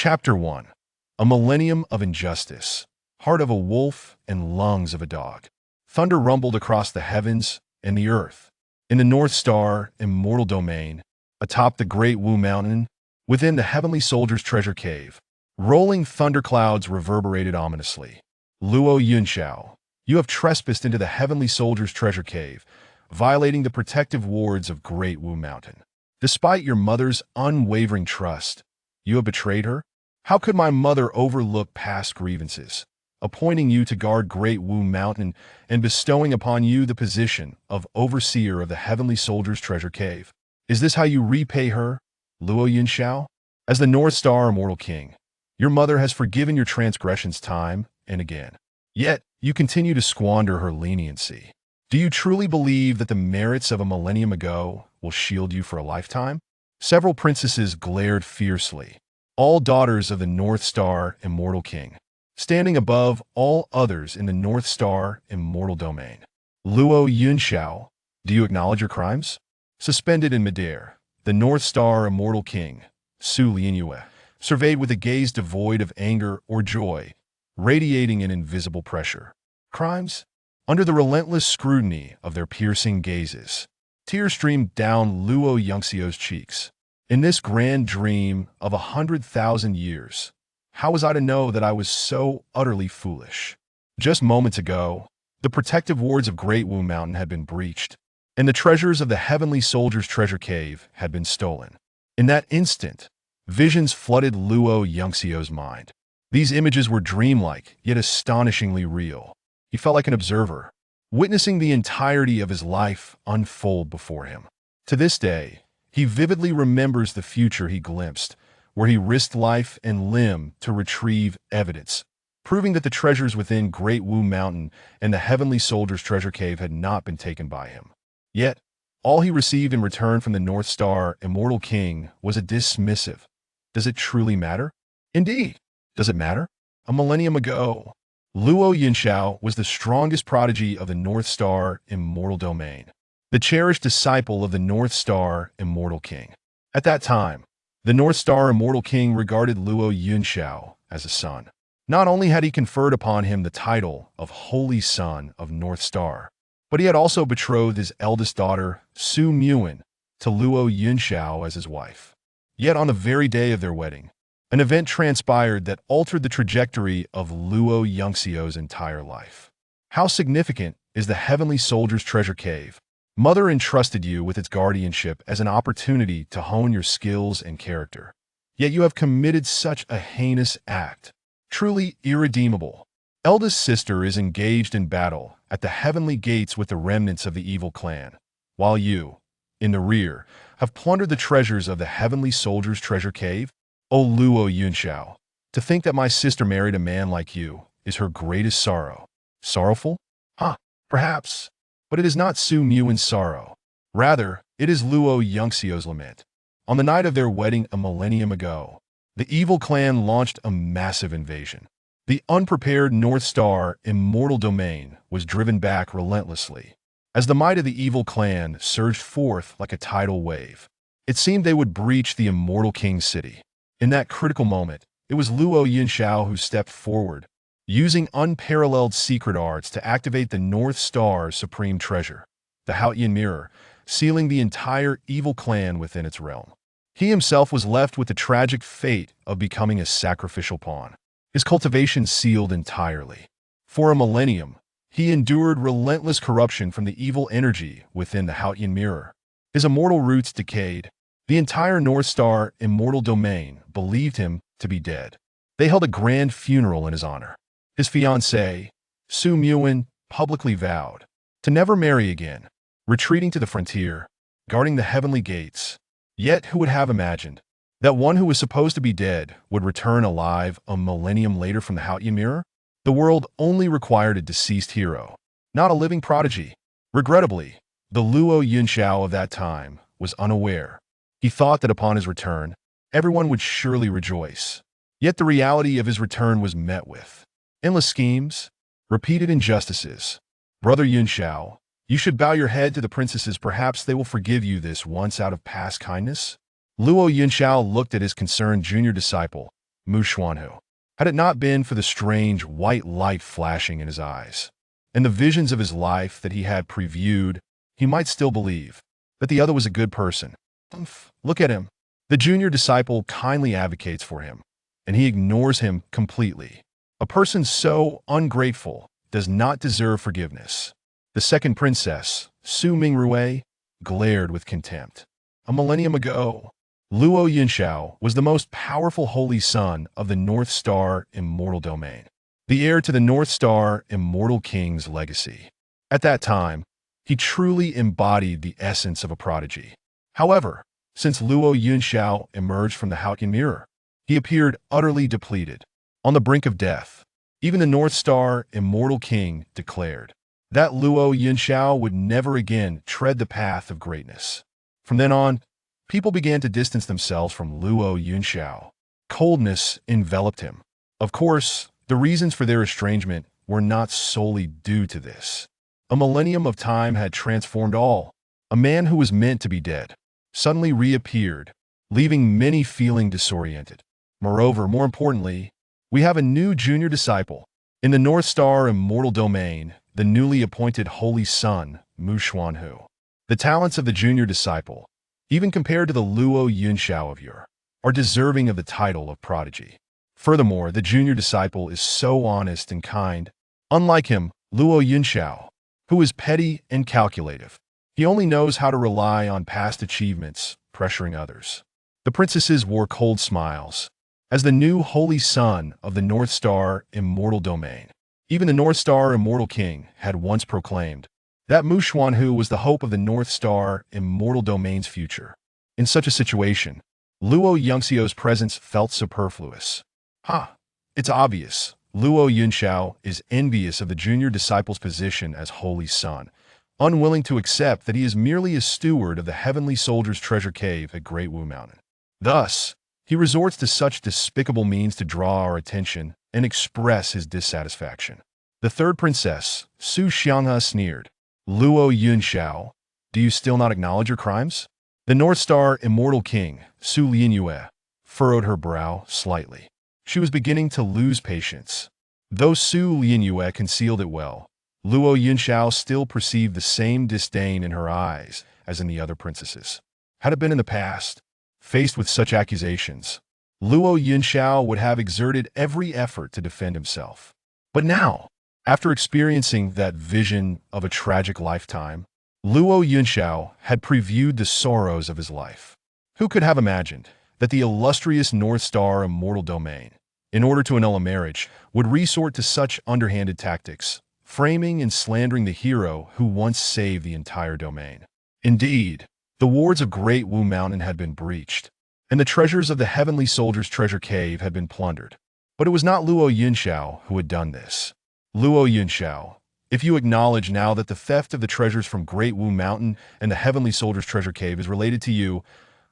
Chapter 1. A Millennium of Injustice. Heart of a wolf and lungs of a dog. Thunder rumbled across the heavens and the earth. In the North Star immortal domain, atop the great Wu Mountain, within the heavenly soldier's treasure cave, rolling thunderclouds reverberated ominously. Luo Yunxiao, you have trespassed into the heavenly soldier's treasure cave, violating the protective wards of Great Wu Mountain. Despite your mother's unwavering trust, you have betrayed her? How could my mother overlook past grievances, appointing you to guard Great Wu Mountain and bestowing upon you the position of overseer of the heavenly soldier's treasure cave? Is this how you repay her, Luo Yunxiao? As the North Star Immortal King, your mother has forgiven your transgressions time and again. Yet, you continue to squander her leniency. Do you truly believe that the merits of a millennium ago will shield you for a lifetime? Several princesses glared fiercely, all daughters of the North Star Immortal King, standing above all others in the North Star Immortal Domain. Luo Yunxiao, do you acknowledge your crimes? Suspended in midair, the North Star Immortal King, Su Lianyue, surveyed with a gaze devoid of anger or joy, radiating an invisible pressure. Crimes? Under the relentless scrutiny of their piercing gazes, tears streamed down Luo Yunxiao's cheeks. In this grand dream of 100,000 years, how was I to know that I was so utterly foolish? Just moments ago, the protective wards of Great Wu Mountain had been breached, and the treasures of the heavenly soldier's treasure cave had been stolen. In that instant, visions flooded Luo Yunxiao's mind. These images were dreamlike, yet astonishingly real. He felt like an observer, witnessing the entirety of his life unfold before him. To this day, he vividly remembers the future he glimpsed, where he risked life and limb to retrieve evidence, proving that the treasures within Great Wu Mountain and the heavenly soldier's treasure cave had not been taken by him. Yet, all he received in return from the North Star Immortal King was a dismissive. Does it truly matter? Indeed. Does it matter? A millennium ago, Luo Yunxiao was the strongest prodigy of the North Star Immortal Domain, the cherished disciple of the North Star Immortal King. At that time, the North Star Immortal King regarded Luo Yunxiao as a son. Not only had he conferred upon him the title of Holy Son of North Star, but he had also betrothed his eldest daughter, Su Muin, to Luo Yunxiao as his wife. Yet on the very day of their wedding, an event transpired that altered the trajectory of Luo Yunxiao's entire life. How significant is the heavenly soldier's treasure cave? Mother entrusted you with its guardianship as an opportunity to hone your skills and character. Yet you have committed such a heinous act. Truly irredeemable. Eldest sister is engaged in battle at the heavenly gates with the remnants of the evil clan, while you, in the rear, have plundered the treasures of the heavenly soldier's treasure cave? O Luo Yunxiao, to think that my sister married a man like you is her greatest sorrow. Sorrowful? Perhaps. But it is not Su Muin's sorrow. Rather, it is Luo Yunxiao's lament. On the night of their wedding a millennium ago, the evil clan launched a massive invasion. The unprepared North Star Immortal Domain was driven back relentlessly. As the might of the evil clan surged forth like a tidal wave, it seemed they would breach the Immortal King's city. In that critical moment, it was Luo Yunxiao who stepped forward, using unparalleled secret arts to activate the North Star's supreme treasure, the Haotian Mirror, sealing the entire evil clan within its realm. He himself was left with the tragic fate of becoming a sacrificial pawn, his cultivation sealed entirely. For a millennium, he endured relentless corruption from the evil energy within the Haotian Mirror. His immortal roots decayed. The entire North Star Immortal Domain believed him to be dead. They held a grand funeral in his honor. His fiancée, Su Muin, publicly vowed to never marry again, retreating to the frontier, guarding the heavenly gates. Yet who would have imagined that one who was supposed to be dead would return alive a millennium later from the Haotian Mirror? The world only required a deceased hero, not a living prodigy. Regrettably, the Luo Yunxiao of that time was unaware. He thought that upon his return, everyone would surely rejoice. Yet the reality of his return was met with endless schemes, repeated injustices. Brother Yunxiao, you should bow your head to the princesses. Perhaps they will forgive you this once out of past kindness. Luo Yunxiao looked at his concerned junior disciple, Mu Xuanhu, had it not been for the strange white light flashing in his eyes, and the visions of his life that he had previewed, he might still believe that the other was a good person. Look at him. The junior disciple kindly advocates for him, and he ignores him completely. A person so ungrateful does not deserve forgiveness. The second princess, Su Mingrue, glared with contempt. A millennium ago, Luo Yunxiao was the most powerful holy son of the North Star Immortal Domain, the heir to the North Star Immortal King's legacy. At that time, he truly embodied the essence of a prodigy. However, since Luo Yunxiao emerged from the Haotian mirror, he appeared utterly depleted, on the brink of death. Even the North Star Immortal King declared that Luo Yunxiao would never again tread the path of greatness. From then on, people began to distance themselves from Luo Yunxiao. Coldness enveloped him. Of course, the reasons for their estrangement were not solely due to this. A millennium of time had transformed all. A man who was meant to be dead suddenly reappeared, leaving many feeling disoriented. Moreover, more importantly, we have a new junior disciple. In the North Star Immortal Domain, the newly appointed Holy Son, Mu Xuanhu. The talents of the junior disciple, even compared to the Luo Yunxiao of yore, are deserving of the title of prodigy. Furthermore, the junior disciple is so honest and kind. Unlike him, Luo Yunxiao, who is petty and calculative. He only knows how to rely on past achievements, pressuring others. The princesses wore cold smiles. As the new holy son of the North Star Immortal Domain, even the North Star Immortal King had once proclaimed that Mu Xuanhu was the hope of the North Star Immortal Domain's future. In such a situation, Luo Yunxiao's presence felt superfluous. It's obvious. Luo Yunxiao is envious of the junior disciple's position as holy son, unwilling to accept that he is merely a steward of the Heavenly Soldier's treasure cave at Great Wu Mountain. Thus, he resorts to such despicable means to draw our attention and express his dissatisfaction. The third princess, Su Xianghe, sneered. Luo Yunxiao, do you still not acknowledge your crimes? The North Star Immortal King, Su Lianyue, furrowed her brow slightly. She was beginning to lose patience. Though Su Lianyue concealed it well, Luo Yunxiao still perceived the same disdain in her eyes as in the other princesses. Had it been in the past, faced with such accusations, Luo Yunxiao would have exerted every effort to defend himself. But now, after experiencing that vision of a tragic lifetime, Luo Yunxiao had previewed the sorrows of his life. Who could have imagined that the illustrious North Star Immortal Domain, in order to annul a marriage, would resort to such underhanded tactics, framing and slandering the hero who once saved the entire domain? Indeed, the wards of Great Wu Mountain had been breached, and the treasures of the Heavenly Soldier's treasure cave had been plundered. But it was not Luo Yunxiao who had done this. Luo Yunxiao, if you acknowledge now that the theft of the treasures from Great Wu Mountain and the Heavenly Soldier's treasure cave is related to you,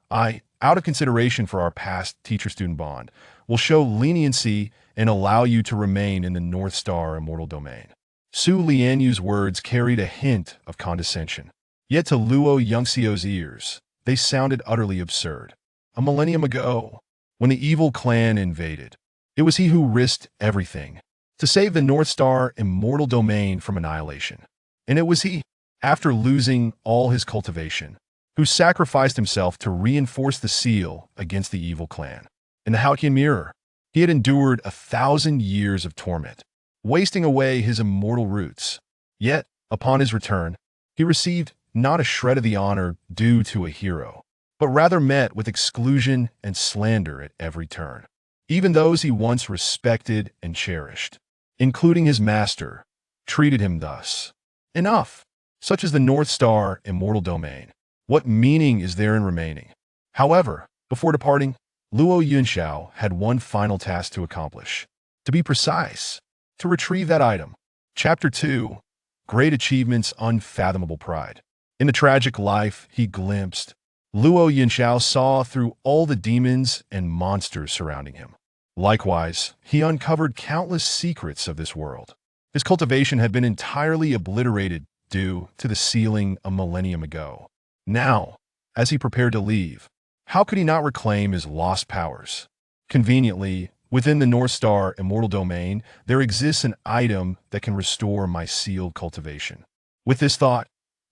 I, out of consideration for our past teacher-student bond, will show leniency and allow you to remain in the North Star Immortal Domain. Su Lianyu's words carried a hint of condescension. Yet to Luo Yunxiao's ears, they sounded utterly absurd. A millennium ago, when the evil clan invaded, it was he who risked everything to save the North Star Immortal Domain from annihilation. And it was he, after losing all his cultivation, who sacrificed himself to reinforce the seal against the evil clan. In the Haotian mirror, he had endured 1,000 years of torment, wasting away his immortal roots. Yet, upon his return, he received not a shred of the honor due to a hero, but rather met with exclusion and slander at every turn. Even those he once respected and cherished, including his master, treated him thus. Enough! Such is the North Star Immortal Domain. What meaning is there in remaining? However, before departing, Luo Yunxiao had one final task to accomplish. To be precise, to retrieve that item. Chapter 2. Great Achievements, Unfathomable Pride. In the tragic life he glimpsed, Luo Yunxiao saw through all the demons and monsters surrounding him. Likewise, he uncovered countless secrets of this world. His cultivation had been entirely obliterated due to the sealing a millennium ago. Now, as he prepared to leave, how could he not reclaim his lost powers? Conveniently, Within the North Star Immortal Domain, there exists an item that can restore my sealed cultivation. With this thought,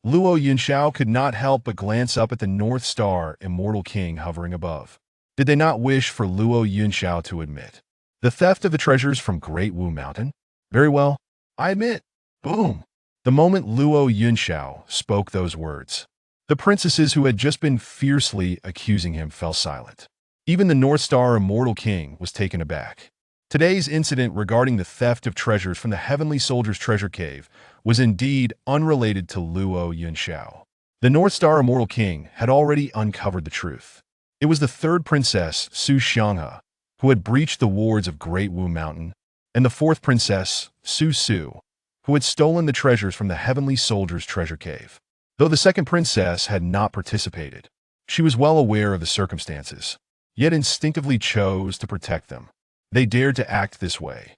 Luo Yunxiao could not help but glance up at the North Star Immortal King hovering above. Did they not wish for Luo Yunxiao to admit the theft of the treasures from Great Wu Mountain? Very well, I admit. Boom. The moment Luo Yunxiao spoke those words, the princesses who had just been fiercely accusing him fell silent. Even the North Star Immortal King was taken aback. Today's incident regarding the theft of treasures from the Heavenly Soldier's treasure cave was indeed unrelated to Luo Yunxiao. The North Star Immortal King had already uncovered the truth. It was the third princess, Su Xianghe, who had breached the wards of Great Wu Mountain, and the fourth princess, Su Su, who had stolen the treasures from the Heavenly Soldier's treasure cave. Though the second princess had not participated, she was well aware of the circumstances, yet instinctively chose to protect them. They dared to act this way.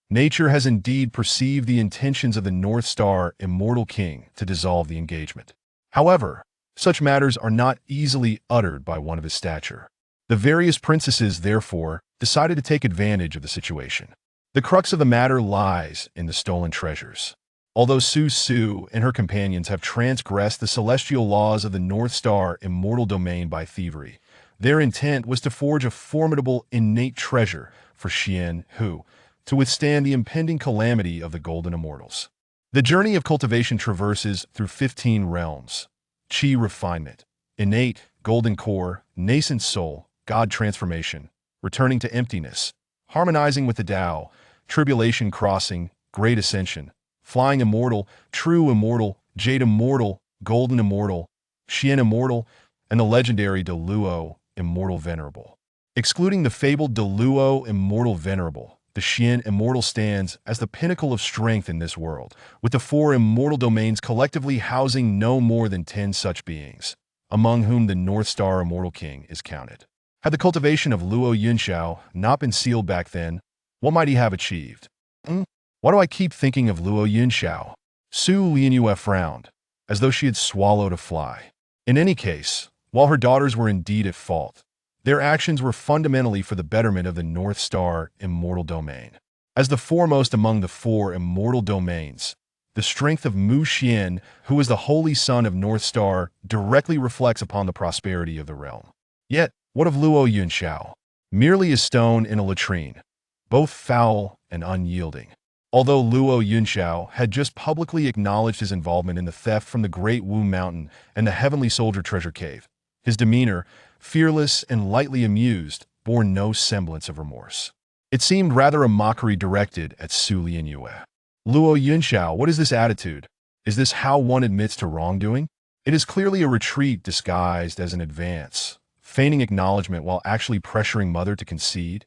Nature has indeed perceived the intentions of the North Star Immortal King to dissolve the engagement. However, such matters are not easily uttered by one of his stature. The various princesses, therefore, decided to take advantage of the situation. The crux of the matter lies in the stolen treasures. Although Su Su and her companions have transgressed the celestial laws of the North Star Immortal Domain by thievery, their intent was to forge a formidable innate treasure for Xian Hu to withstand the impending calamity of the Golden Immortals. The journey of cultivation traverses through 15 realms: Qi refinement, innate, golden core, nascent soul, God transformation, returning to emptiness, harmonizing with the Tao, tribulation crossing, great ascension, flying immortal, true immortal, jade immortal, golden immortal, Xian immortal, and the legendary De Luo Immortal Venerable. Excluding the fabled De Luo Immortal Venerable, the Xian Immortal stands as the pinnacle of strength in this world, with the 4 immortal domains collectively housing no more than 10 such beings, among whom the North Star Immortal King is counted. Had the cultivation of Luo Yunxiao not been sealed back then, what might he have achieved? Why do I keep thinking of Luo Yunxiao? Su Lianyue frowned, as though she had swallowed a fly. In any case, while her daughters were indeed at fault, their actions were fundamentally for the betterment of the North Star Immortal Domain. As the foremost among the 4 immortal domains, the strength of Mu Xian, who is the holy son of North Star, directly reflects upon the prosperity of the realm. Yet, what of Luo Yunxiao? Merely a stone in a latrine, both foul and unyielding. Although Luo Yunxiao had just publicly acknowledged his involvement in the theft from the Great Wu Mountain and the Heavenly Soldier treasure cave, his demeanor, fearless and lightly amused, bore no semblance of remorse. It seemed rather a mockery directed at Su Lianyue. Luo Yunxiao, what is this attitude? Is this how one admits to wrongdoing? It is clearly a retreat disguised as an advance, feigning acknowledgement while actually pressuring Mother to concede.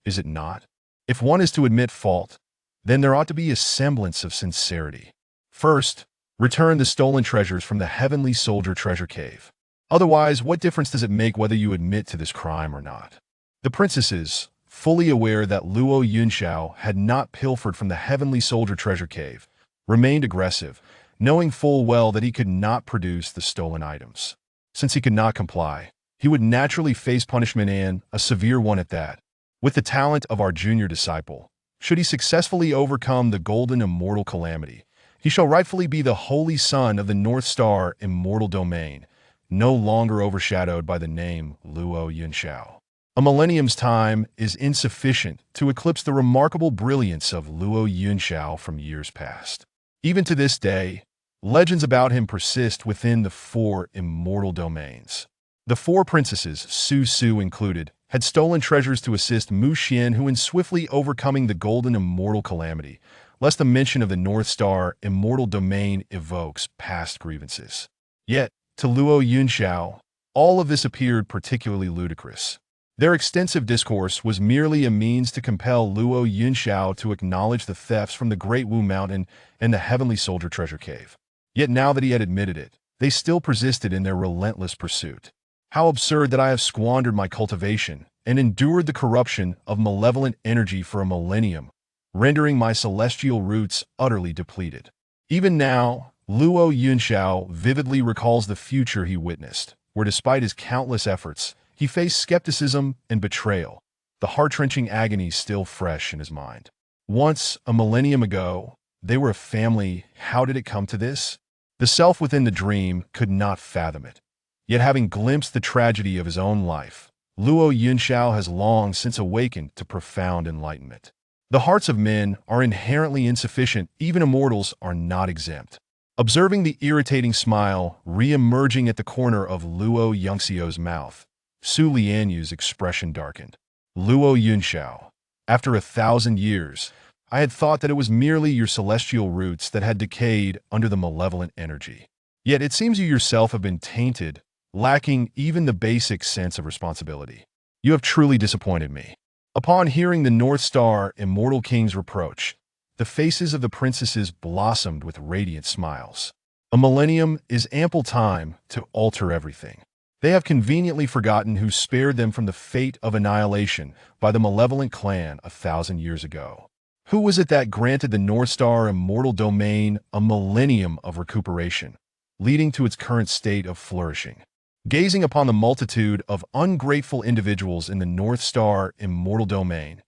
Is it not? If one is to admit fault, then there ought to be a semblance of sincerity. First, return the stolen treasures from the Heavenly Soldier treasure cave. Otherwise, what difference does it make whether you admit to this crime or not? The princesses, fully aware that Luo Yunxiao had not pilfered from the Heavenly Soldier treasure cave, remained aggressive, knowing full well that he could not produce the stolen items. Since he could not comply, he would naturally face punishment, and a severe one at that. With the talent of our junior disciple, should he successfully overcome the Golden Immortal Calamity, he shall rightfully be the holy son of the North Star Immortal Domain, no longer overshadowed by the name Luo Yunxiao. A millennium's time is insufficient to eclipse the remarkable brilliance of Luo Yunxiao from years past. Even to this day, legends about him persist within the 4 immortal domains. The 4 princesses, Su Su included, had stolen treasures to assist Mu Xian, who in swiftly overcoming the Golden Immortal Calamity, lest the mention of the North Star Immortal Domain evokes past grievances. Yet, to Luo Yunxiao, all of this appeared particularly ludicrous. Their extensive discourse was merely a means to compel Luo Yunxiao to acknowledge the thefts from the Great Wu Mountain and the Heavenly Soldier treasure cave. Yet now that he had admitted it, they still persisted in their relentless pursuit. How absurd that I have squandered my cultivation and endured the corruption of malevolent energy for a millennium, rendering my celestial roots utterly depleted. Even now, Luo Yunxiao vividly recalls the future he witnessed, where despite his countless efforts, he faced skepticism and betrayal, the heart-wrenching agony still fresh in his mind. Once, a millennium ago, they were a family. How did it come to this? The self within the dream could not fathom it. Yet having glimpsed the tragedy of his own life, Luo Yunxiao has long since awakened to profound enlightenment. The hearts of men are inherently insufficient, even immortals are not exempt. Observing the irritating smile re-emerging at the corner of Luo Yunxiao's mouth, Su Lianyu's expression darkened. Luo Yunxiao, after 1,000 years, I had thought that it was merely your celestial roots that had decayed under the malevolent energy. Yet it seems you yourself have been tainted, lacking even the basic sense of responsibility. You have truly disappointed me. Upon hearing the North Star Immortal King's reproach, the faces of the princesses blossomed with radiant smiles. A millennium is ample time to alter everything. They have conveniently forgotten who spared them from the fate of annihilation by the malevolent clan 1,000 years ago. Who was it that granted the North Star Immortal Domain a millennium of recuperation, leading to its current state of flourishing? Gazing upon the multitude of ungrateful individuals in the North Star Immortal Domain,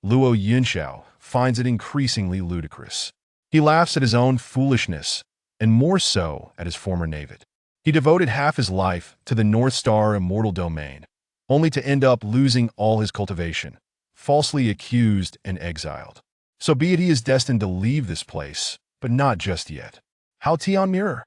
Luo Yunxiao finds it increasingly ludicrous. He laughs at his own foolishness, and more so at his former naivete. He devoted half his life to the North Star Immortal Domain, only to end up losing all his cultivation, falsely accused and exiled. So be it, he is destined to leave this place, but not just yet. How Tian Mirror?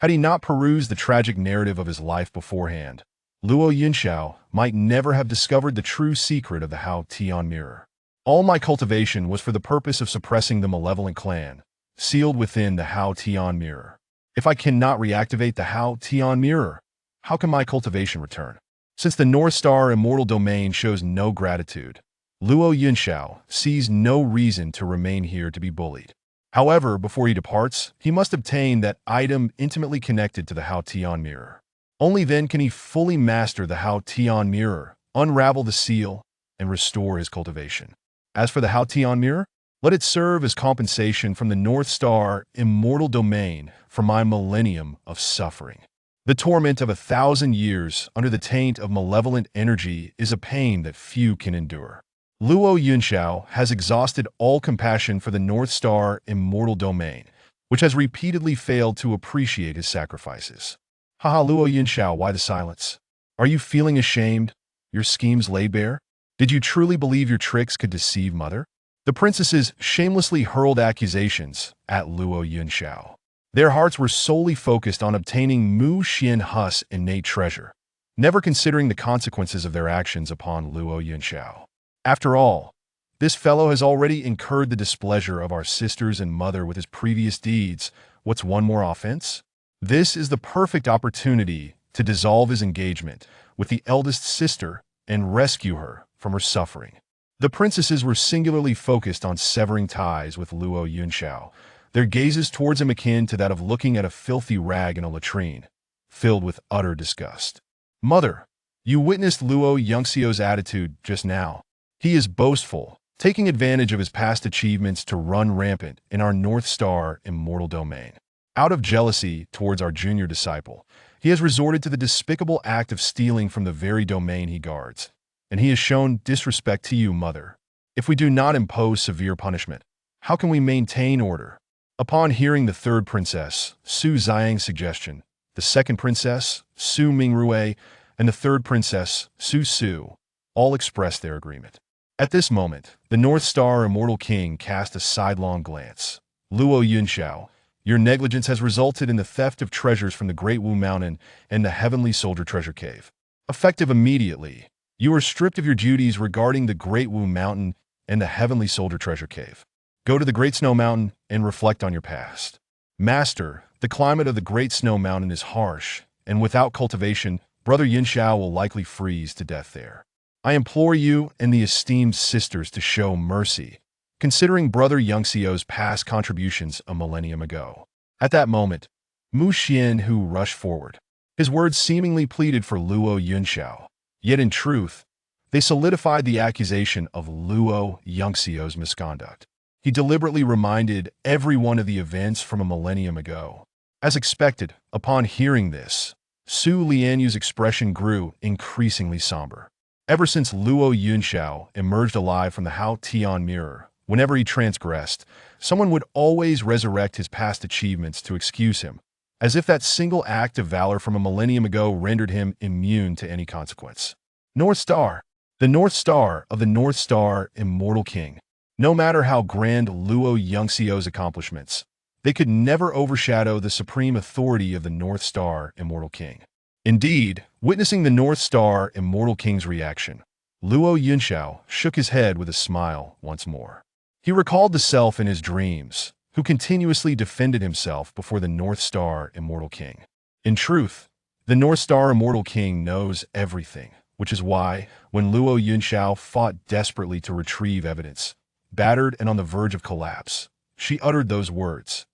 Had he not perused the tragic narrative of his life beforehand, Luo Yunxiao might never have discovered the true secret of the Hao Tian Mirror. All my cultivation was for the purpose of suppressing the malevolent clan, sealed within the Hao Tian Mirror. If I cannot reactivate the Hao Tian Mirror, how can my cultivation return? Since the North Star Immortal Domain shows no gratitude, Luo Yunxiao sees no reason to remain here to be bullied. However, before he departs, he must obtain that item intimately connected to the Hao Tian Mirror. Only then can he fully master the Hao Tian Mirror, unravel the seal, and restore his cultivation. As for the Hao Tian Mirror, let it serve as compensation from the North Star Immortal Domain for my millennium of suffering. The torment of 1,000 years under the taint of malevolent energy is a pain that few can endure. Luo Yunxiao has exhausted all compassion for the North Star Immortal Domain, which has repeatedly failed to appreciate his sacrifices. Haha, Luo Yunxiao, why the silence? Are you feeling ashamed? Your schemes laid bare? Did you truly believe your tricks could deceive Mother? The princesses shamelessly hurled accusations at Luo Yunxiao. Their hearts were solely focused on obtaining Mu Xianhu's innate treasure, never considering the consequences of their actions upon Luo Yunxiao. After all, this fellow has already incurred the displeasure of our sisters and mother with his previous deeds. What's one more offense? This is the perfect opportunity to dissolve his engagement with the eldest sister and rescue her from her suffering. The princesses were singularly focused on severing ties with Luo Yunxiao, their gazes towards him akin to that of looking at a filthy rag in a latrine, filled with utter disgust. Mother, you witnessed Luo Yunxiao's attitude just now. He is boastful, taking advantage of his past achievements to run rampant in our North Star Immortal Domain. Out of jealousy towards our junior disciple, he has resorted to the despicable act of stealing from the very domain he guards, and he has shown disrespect to you, Mother. If we do not impose severe punishment, how can we maintain order? Upon hearing the third princess, Su Xiang's suggestion, the second princess, Su Mingrui, and the third princess, Su Su, all expressed their agreement. At this moment, the North Star Immortal King cast a sidelong glance. Luo Yunxiao, your negligence has resulted in the theft of treasures from the Great Wu Mountain and the Heavenly Soldier Treasure Cave. Effective immediately, you are stripped of your duties regarding the Great Wu Mountain and the Heavenly Soldier Treasure Cave. Go to the Great Snow Mountain and reflect on your past. Master, the climate of the Great Snow Mountain is harsh, and without cultivation, Brother Yunxiao will likely freeze to death there. I implore you and the esteemed sisters to show mercy, considering Brother Yunxiao's past contributions a millennium ago. At that moment, Mu Xianhu rushed forward. His words seemingly pleaded for Luo Yunxiao, yet in truth, they solidified the accusation of Luo Yunxiao's misconduct. He deliberately reminded everyone of the events from a millennium ago. As expected, upon hearing this, Su Lianyu's expression grew increasingly somber. Ever since Luo Yunxiao emerged alive from the Hao Tian mirror, whenever he transgressed, someone would always resurrect his past achievements to excuse him, as if that single act of valor from a millennium ago rendered him immune to any consequence. North Star. The North Star of the North Star Immortal King. No matter how grand Luo Yunxiao's accomplishments, they could never overshadow the supreme authority of the North Star Immortal King. Indeed, witnessing the North Star Immortal King's reaction, Luo Yunxiao shook his head with a smile once more. He recalled the self in his dreams, who continuously defended himself before the North Star Immortal King. In truth, the North Star Immortal King knows everything, which is why, when Luo Yunxiao fought desperately to retrieve evidence, battered and on the verge of collapse, she uttered those words.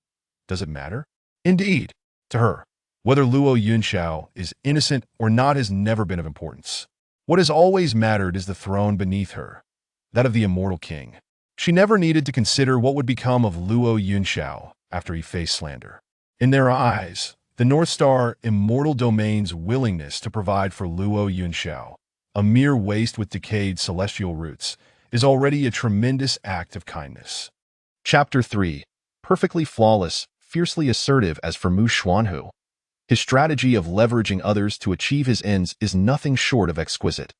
Does it matter? Indeed, to her, whether Luo Yunxiao is innocent or not has never been of importance. What has always mattered is the throne beneath her, that of the Immortal King. She never needed to consider what would become of Luo Yunxiao after he faced slander. In their eyes, the North Star Immortal Domain's willingness to provide for Luo Yunxiao, a mere waste with decayed celestial roots, is already a tremendous act of kindness. Chapter 3. Perfectly flawless, fiercely assertive as for Mu Xuanhu. His strategy of leveraging others to achieve his ends is nothing short of exquisite.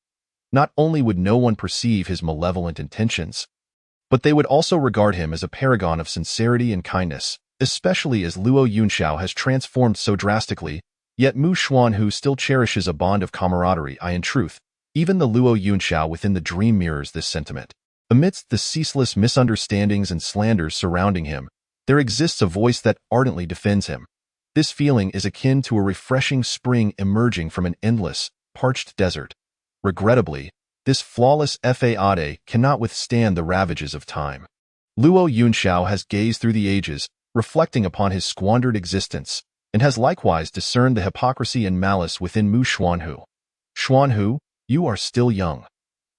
Not only would no one perceive his malevolent intentions, but they would also regard him as a paragon of sincerity and kindness, especially as Luo Yunxiao has transformed so drastically, yet Mu Xuanhu still cherishes a bond of camaraderie. In truth, even the Luo Yunxiao within the dream mirrors this sentiment. Amidst the ceaseless misunderstandings and slanders surrounding him, there exists a voice that ardently defends him. This feeling is akin to a refreshing spring emerging from an endless, parched desert. Regrettably, this flawless Fade cannot withstand the ravages of time. Luo Yunxiao has gazed through the ages, reflecting upon his squandered existence, and has likewise discerned the hypocrisy and malice within Mu Xuanhu. Xuanhu, you are still young.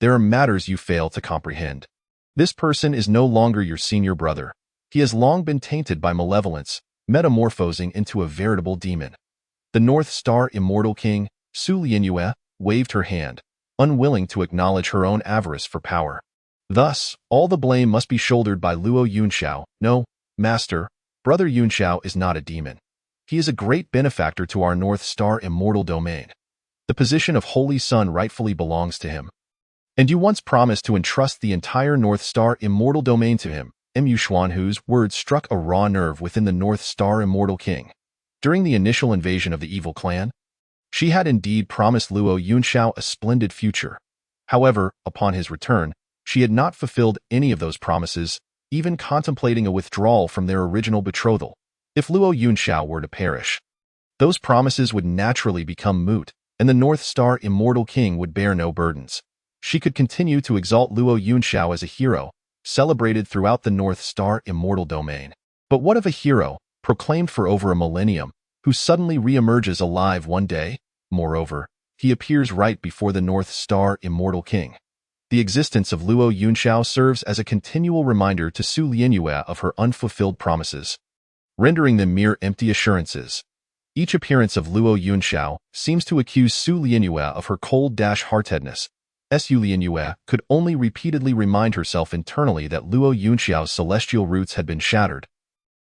There are matters you fail to comprehend. This person is no longer your senior brother. He has long been tainted by malevolence, metamorphosing into a veritable demon. The North Star Immortal King, Su Lianyue, waved her hand, unwilling to acknowledge her own avarice for power. Thus, all the blame must be shouldered by Luo Yunxiao. No, Master, Brother Yunxiao is not a demon. He is a great benefactor to our North Star Immortal Domain. The position of Holy Son rightfully belongs to him. And you once promised to entrust the entire North Star Immortal Domain to him. Mu Xuanhu's words struck a raw nerve within the North Star Immortal King. During the initial invasion of the evil clan, she had indeed promised Luo Yunxiao a splendid future. However, upon his return, she had not fulfilled any of those promises, even contemplating a withdrawal from their original betrothal. If Luo Yunxiao were to perish, those promises would naturally become moot, and the North Star Immortal King would bear no burdens. She could continue to exalt Luo Yunxiao as a hero, celebrated throughout the North Star Immortal Domain. But what of a hero, proclaimed for over a millennium, who suddenly re-emerges alive one day? Moreover, he appears right before the North Star Immortal King. The existence of Luo Yunxiao serves as a continual reminder to Su Lianyue of her unfulfilled promises, rendering them mere empty assurances. Each appearance of Luo Yunxiao seems to accuse Su Lianyue of her cold-heartedness. Su Lianyue could only repeatedly remind herself internally that Luo Yunxiao's celestial roots had been shattered,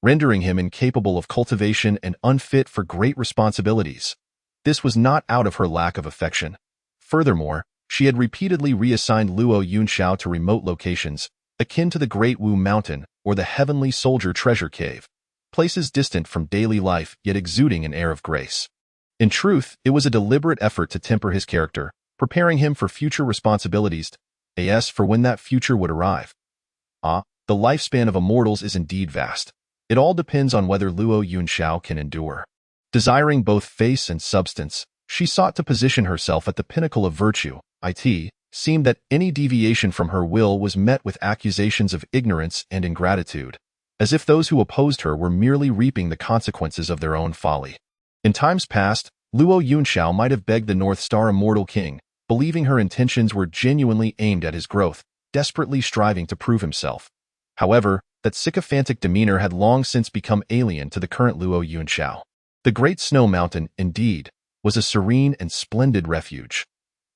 rendering him incapable of cultivation and unfit for great responsibilities. This was not out of her lack of affection. Furthermore, she had repeatedly reassigned Luo Yunxiao to remote locations, akin to the Great Wu Mountain or the Heavenly Soldier Treasure Cave, places distant from daily life yet exuding an air of grace. In truth, it was a deliberate effort to temper his character, preparing him for future responsibilities, as for when that future would arrive. The lifespan of immortals is indeed vast. It all depends on whether Luo Yunxiao can endure. Desiring both face and substance, she sought to position herself at the pinnacle of virtue. It seemed that any deviation from her will was met with accusations of ignorance and ingratitude, as if those who opposed her were merely reaping the consequences of their own folly. In times past, Luo Yunxiao might have begged the North Star Immortal King, believing her intentions were genuinely aimed at his growth, desperately striving to prove himself. However, that sycophantic demeanor had long since become alien to the current Luo Yunxiao. The Great Snow Mountain, indeed, was a serene and splendid refuge.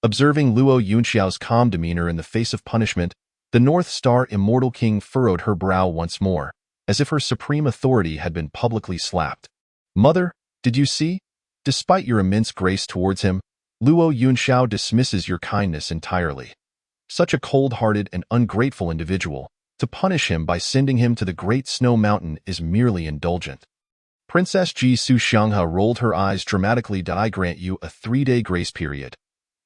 Observing Luo Yunxiao's calm demeanor in the face of punishment, the North Star Immortal King furrowed her brow once more, as if her supreme authority had been publicly slapped. Mother, did you see? Despite your immense grace towards him, Luo Yunxiao dismisses your kindness entirely. Such a cold-hearted and ungrateful individual, to punish him by sending him to the Great Snow Mountain is merely indulgent. Princess Ji Su Xianghe rolled her eyes dramatically. I grant you a 3-day grace period.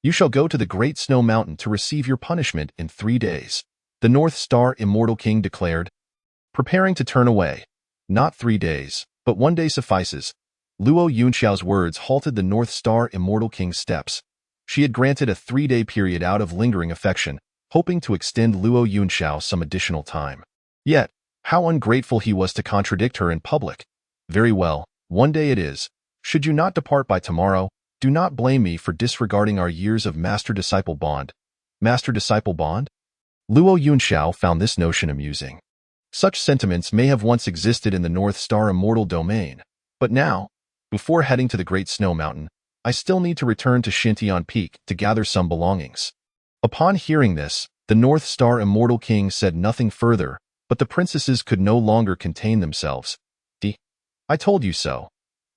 You shall go to the Great Snow Mountain to receive your punishment in 3 days, the North Star Immortal King declared. Preparing to turn away. Not 3 days, but 1 day suffices. Luo Yunxiao's words halted the North Star Immortal King's steps. She had granted a 3-day period out of lingering affection, hoping to extend Luo Yunxiao some additional time. Yet, how ungrateful he was to contradict her in public. Very well, 1 day it is. Should you not depart by tomorrow, do not blame me for disregarding our years of master-disciple bond. Master-disciple bond? Luo Yunxiao found this notion amusing. Such sentiments may have once existed in the North Star Immortal Domain, but now, before heading to the Great Snow Mountain, I still need to return to Xintian Peak to gather some belongings. Upon hearing this, the North Star Immortal King said nothing further, but the princesses could no longer contain themselves. I told you so.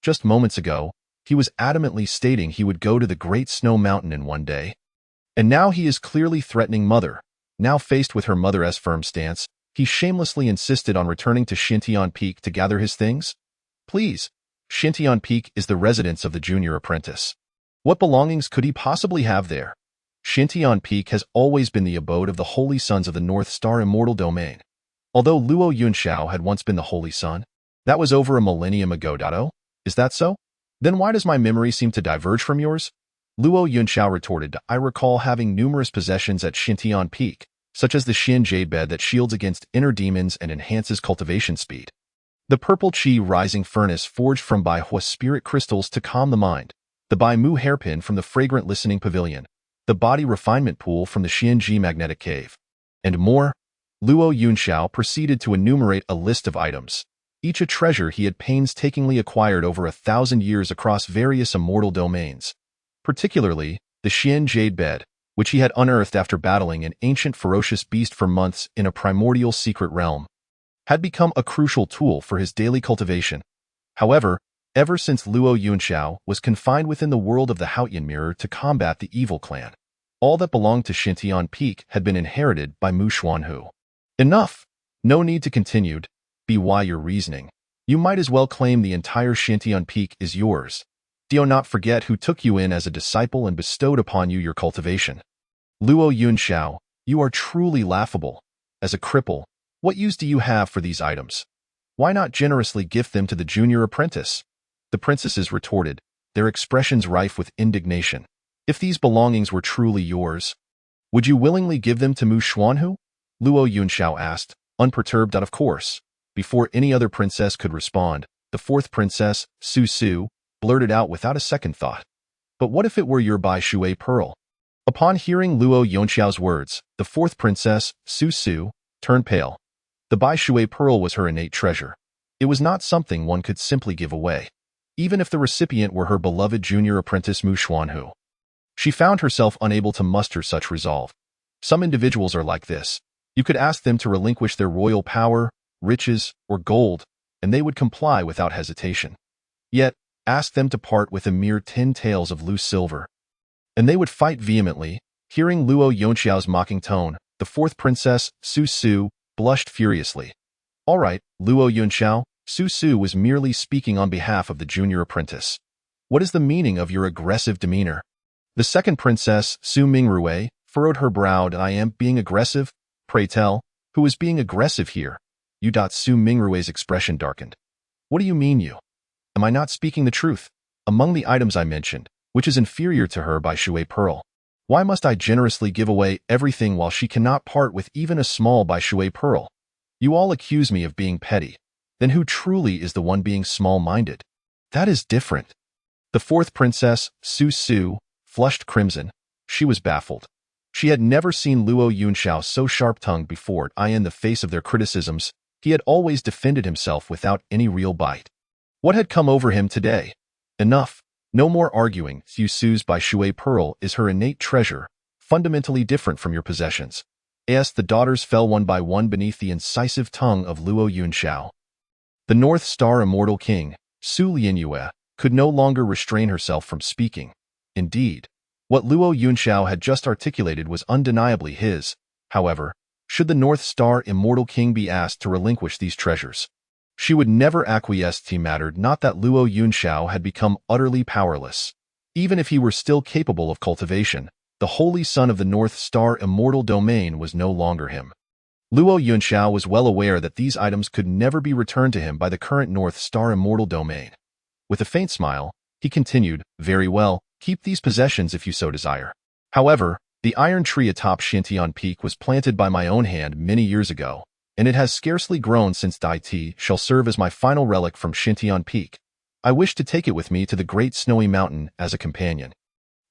Just moments ago, he was adamantly stating he would go to the Great Snow Mountain in 1 day. And now he is clearly threatening Mother. Now faced with her mother's firm stance, he shamelessly insisted on returning to Xintian Peak to gather his things. Please, Xintian Peak is the residence of the junior apprentice. What belongings could he possibly have there? Xintian Peak has always been the abode of the Holy Sons of the North Star Immortal Domain. Although Luo Yunxiao had once been the Holy Son, that was over a millennium ago. Is that so? Then why does my memory seem to diverge from yours? Luo Yunxiao retorted. I recall having numerous possessions at Xintian Peak, such as the Xian Jade Bed that shields against inner demons and enhances cultivation speed. The purple Qi rising furnace forged from Bai Hua spirit crystals to calm the mind, the Bai Mu hairpin from the fragrant listening pavilion, the body refinement pool from the Xianji magnetic cave, and more. Luo Yunxiao proceeded to enumerate a list of items, each a treasure he had painstakingly acquired over 1,000 years across various immortal domains. Particularly, the Xian Jade Bed, which he had unearthed after battling an ancient ferocious beast for months in a primordial secret realm, had become a crucial tool for his daily cultivation. However, ever since Luo Yunxiao was confined within the world of the Haotian Mirror to combat the evil clan, all that belonged to Xintian Peak had been inherited by Mu Xuanhu. Enough! No need to continue. Be why your reasoning. You might as well claim the entire Xintian Peak is yours. Do not forget who took you in as a disciple and bestowed upon you your cultivation. Luo Yunxiao, you are truly laughable. As a cripple, what use do you have for these items? Why not generously gift them to the junior apprentice? The princesses retorted, their expressions rife with indignation. If these belongings were truly yours, would you willingly give them to Mu Xuanhu? Luo Yunxiao asked, unperturbed. Of course. Before any other princess could respond, the fourth princess, Su Su, blurted out without a second thought. But what if it were your Bai Shui pearl? Upon hearing Luo Yunxiao's words, the fourth princess, Su Su, turned pale. The Bai Shui pearl was her innate treasure. It was not something one could simply give away, even if the recipient were her beloved junior apprentice Mu Xuanhu. She found herself unable to muster such resolve. Some individuals are like this. You could ask them to relinquish their royal power, riches, or gold, and they would comply without hesitation. Yet, ask them to part with a mere 10 taels of loose silver, and they would fight vehemently. Hearing Luo Yunxiao's mocking tone, the fourth princess, Su Su, blushed furiously. All right, Luo Yunxiao, Su Su was merely speaking on behalf of the junior apprentice. What is the meaning of your aggressive demeanor? The second princess, Su Mingrui, furrowed her brow. I am being aggressive? Pray tell, who is being aggressive here? Su Mingrui's expression darkened. What do you mean you? Am I not speaking the truth? Among the items I mentioned, which is inferior to her Bai Shui pearl, why must I generously give away everything while she cannot part with even a small Bai Shui pearl? You all accuse me of being petty. Then who truly is the one being small-minded? That is different. The fourth princess, Su Su, flushed crimson. She was baffled. She had never seen Luo Yunxiao so sharp-tongued before. In the face of their criticisms, he had always defended himself without any real bite. What had come over him today? Enough. No more arguing. Yu Su's Bai Shui pearl is her innate treasure, fundamentally different from your possessions. As the daughters fell one by one beneath the incisive tongue of Luo Yunxiao. The North Star Immortal King, Su Lianyue, could no longer restrain herself from speaking. Indeed, what Luo Yunxiao had just articulated was undeniably his. However, should the North Star Immortal King be asked to relinquish these treasures, she would never acquiesce. It mattered not that Luo Yunxiao had become utterly powerless. Even if he were still capable of cultivation, the Holy Son of the North Star Immortal Domain was no longer him. Luo Yunxiao was well aware that these items could never be returned to him by the current North Star Immortal Domain. With a faint smile, he continued, "Very well, keep these possessions if you so desire. However, the iron tree atop Xintian Peak was planted by my own hand many years ago, and it has scarcely grown since Dai Ti shall serve as my final relic from Xintian Peak. I wish to take it with me to the Great Snowy Mountain as a companion."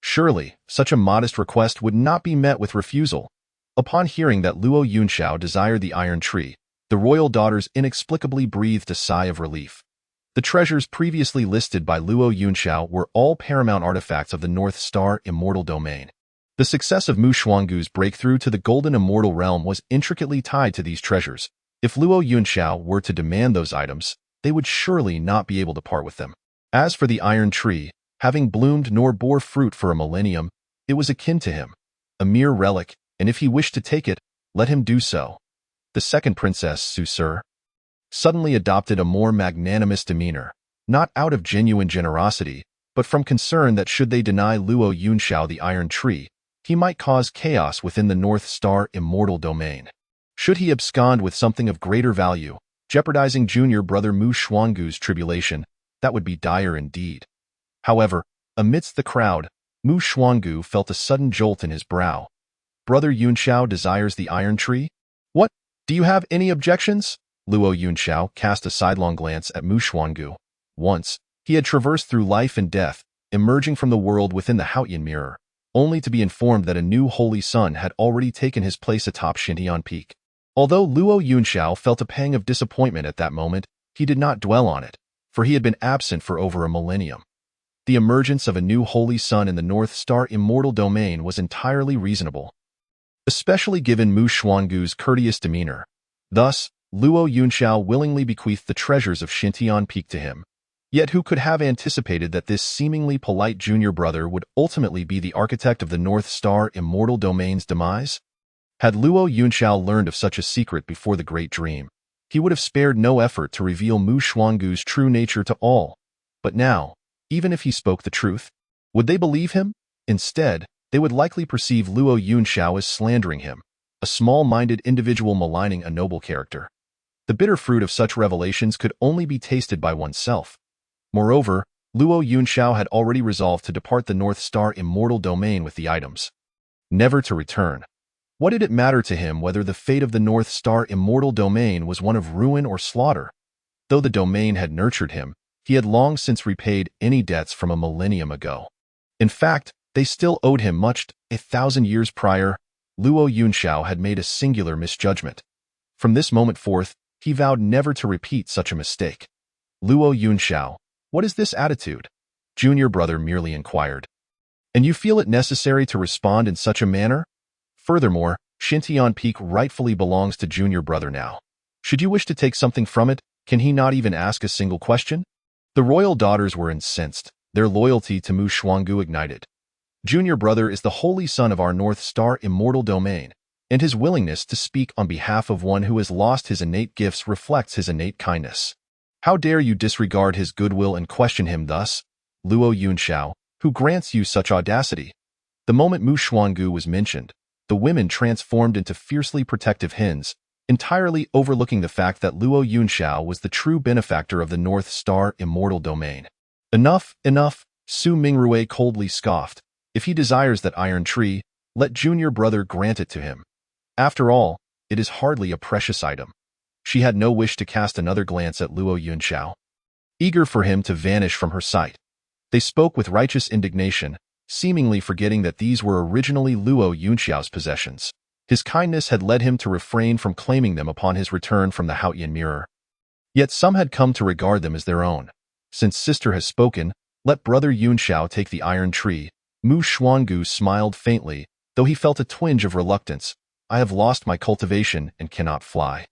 Surely, such a modest request would not be met with refusal. Upon hearing that Luo Yunxiao desired the iron tree, the royal daughters inexplicably breathed a sigh of relief. The treasures previously listed by Luo Yunxiao were all paramount artifacts of the North Star Immortal Domain. The success of Mu Xuangu's breakthrough to the Golden Immortal Realm was intricately tied to these treasures. If Luo Yunxiao were to demand those items, they would surely not be able to part with them. As for the iron tree, having bloomed nor bore fruit for a millennium, it was akin to him, a mere relic, and if he wished to take it, let him do so. The second princess, Su Sir, suddenly adopted a more magnanimous demeanor, not out of genuine generosity, but from concern that should they deny Luo Yunxiao the iron tree, he might cause chaos within the North Star Immortal Domain. Should he abscond with something of greater value, jeopardizing junior brother Mu Xuangu's tribulation, that would be dire indeed. However, amidst the crowd, Mu Xuangu felt a sudden jolt in his brow. Brother Yunxiao desires the iron tree? What? Do you have any objections? Luo Yunxiao cast a sidelong glance at Mu Xuangu. Once, he had traversed through life and death, emerging from the world within the Haotian mirror, only to be informed that a new holy sun had already taken his place atop Xintian Peak. Although Luo Yunxiao felt a pang of disappointment at that moment, he did not dwell on it, for he had been absent for over a millennium. The emergence of a new holy sun in the North Star Immortal Domain was entirely reasonable, especially given Mu Xuangu's courteous demeanor. Thus, Luo Yunxiao willingly bequeathed the treasures of Xintian Peak to him. Yet who could have anticipated that this seemingly polite junior brother would ultimately be the architect of the North Star Immortal Domain's demise? Had Luo Yunxiao learned of such a secret before the Great Dream, he would have spared no effort to reveal Mu Xuangu's true nature to all. But now, even if he spoke the truth, would they believe him? Instead, they would likely perceive Luo Yunxiao as slandering him, a small-minded individual maligning a noble character. The bitter fruit of such revelations could only be tasted by oneself. Moreover, Luo Yunxiao had already resolved to depart the North Star Immortal Domain with the items, never to return. What did it matter to him whether the fate of the North Star Immortal Domain was one of ruin or slaughter? Though the domain had nurtured him, he had long since repaid any debts from a millennium ago. In fact, they still owed him much. 1,000 years prior, Luo Yunxiao had made a singular misjudgment. From this moment forth, he vowed never to repeat such a mistake. Luo Yunxiao, what is this attitude? Junior brother merely inquired. And you feel it necessary to respond in such a manner? Furthermore, Xintian Peak rightfully belongs to junior brother now. Should you wish to take something from it, can he not even ask a single question? The royal daughters were incensed, their loyalty to Mu Xuangu ignited. Junior brother is the holy son of our North Star Immortal Domain, and his willingness to speak on behalf of one who has lost his innate gifts reflects his innate kindness. How dare you disregard his goodwill and question him thus? Luo Yunxiao, who grants you such audacity? The moment Mu Xuangu was mentioned, the women transformed into fiercely protective hens, entirely overlooking the fact that Luo Yunxiao was the true benefactor of the North Star Immortal Domain. Enough, enough, Su Mingrui coldly scoffed. If he desires that iron tree, let junior brother grant it to him. After all, it is hardly a precious item. She had no wish to cast another glance at Luo Yunxiao, eager for him to vanish from her sight. They spoke with righteous indignation, seemingly forgetting that these were originally Luo Yunxiao's possessions. His kindness had led him to refrain from claiming them upon his return from the Haotian mirror. Yet some had come to regard them as their own. Since sister has spoken, Let Brother Yunxiao take the iron tree. Mu Xuangu smiled faintly, though he felt a twinge of reluctance. I have lost my cultivation and cannot fly.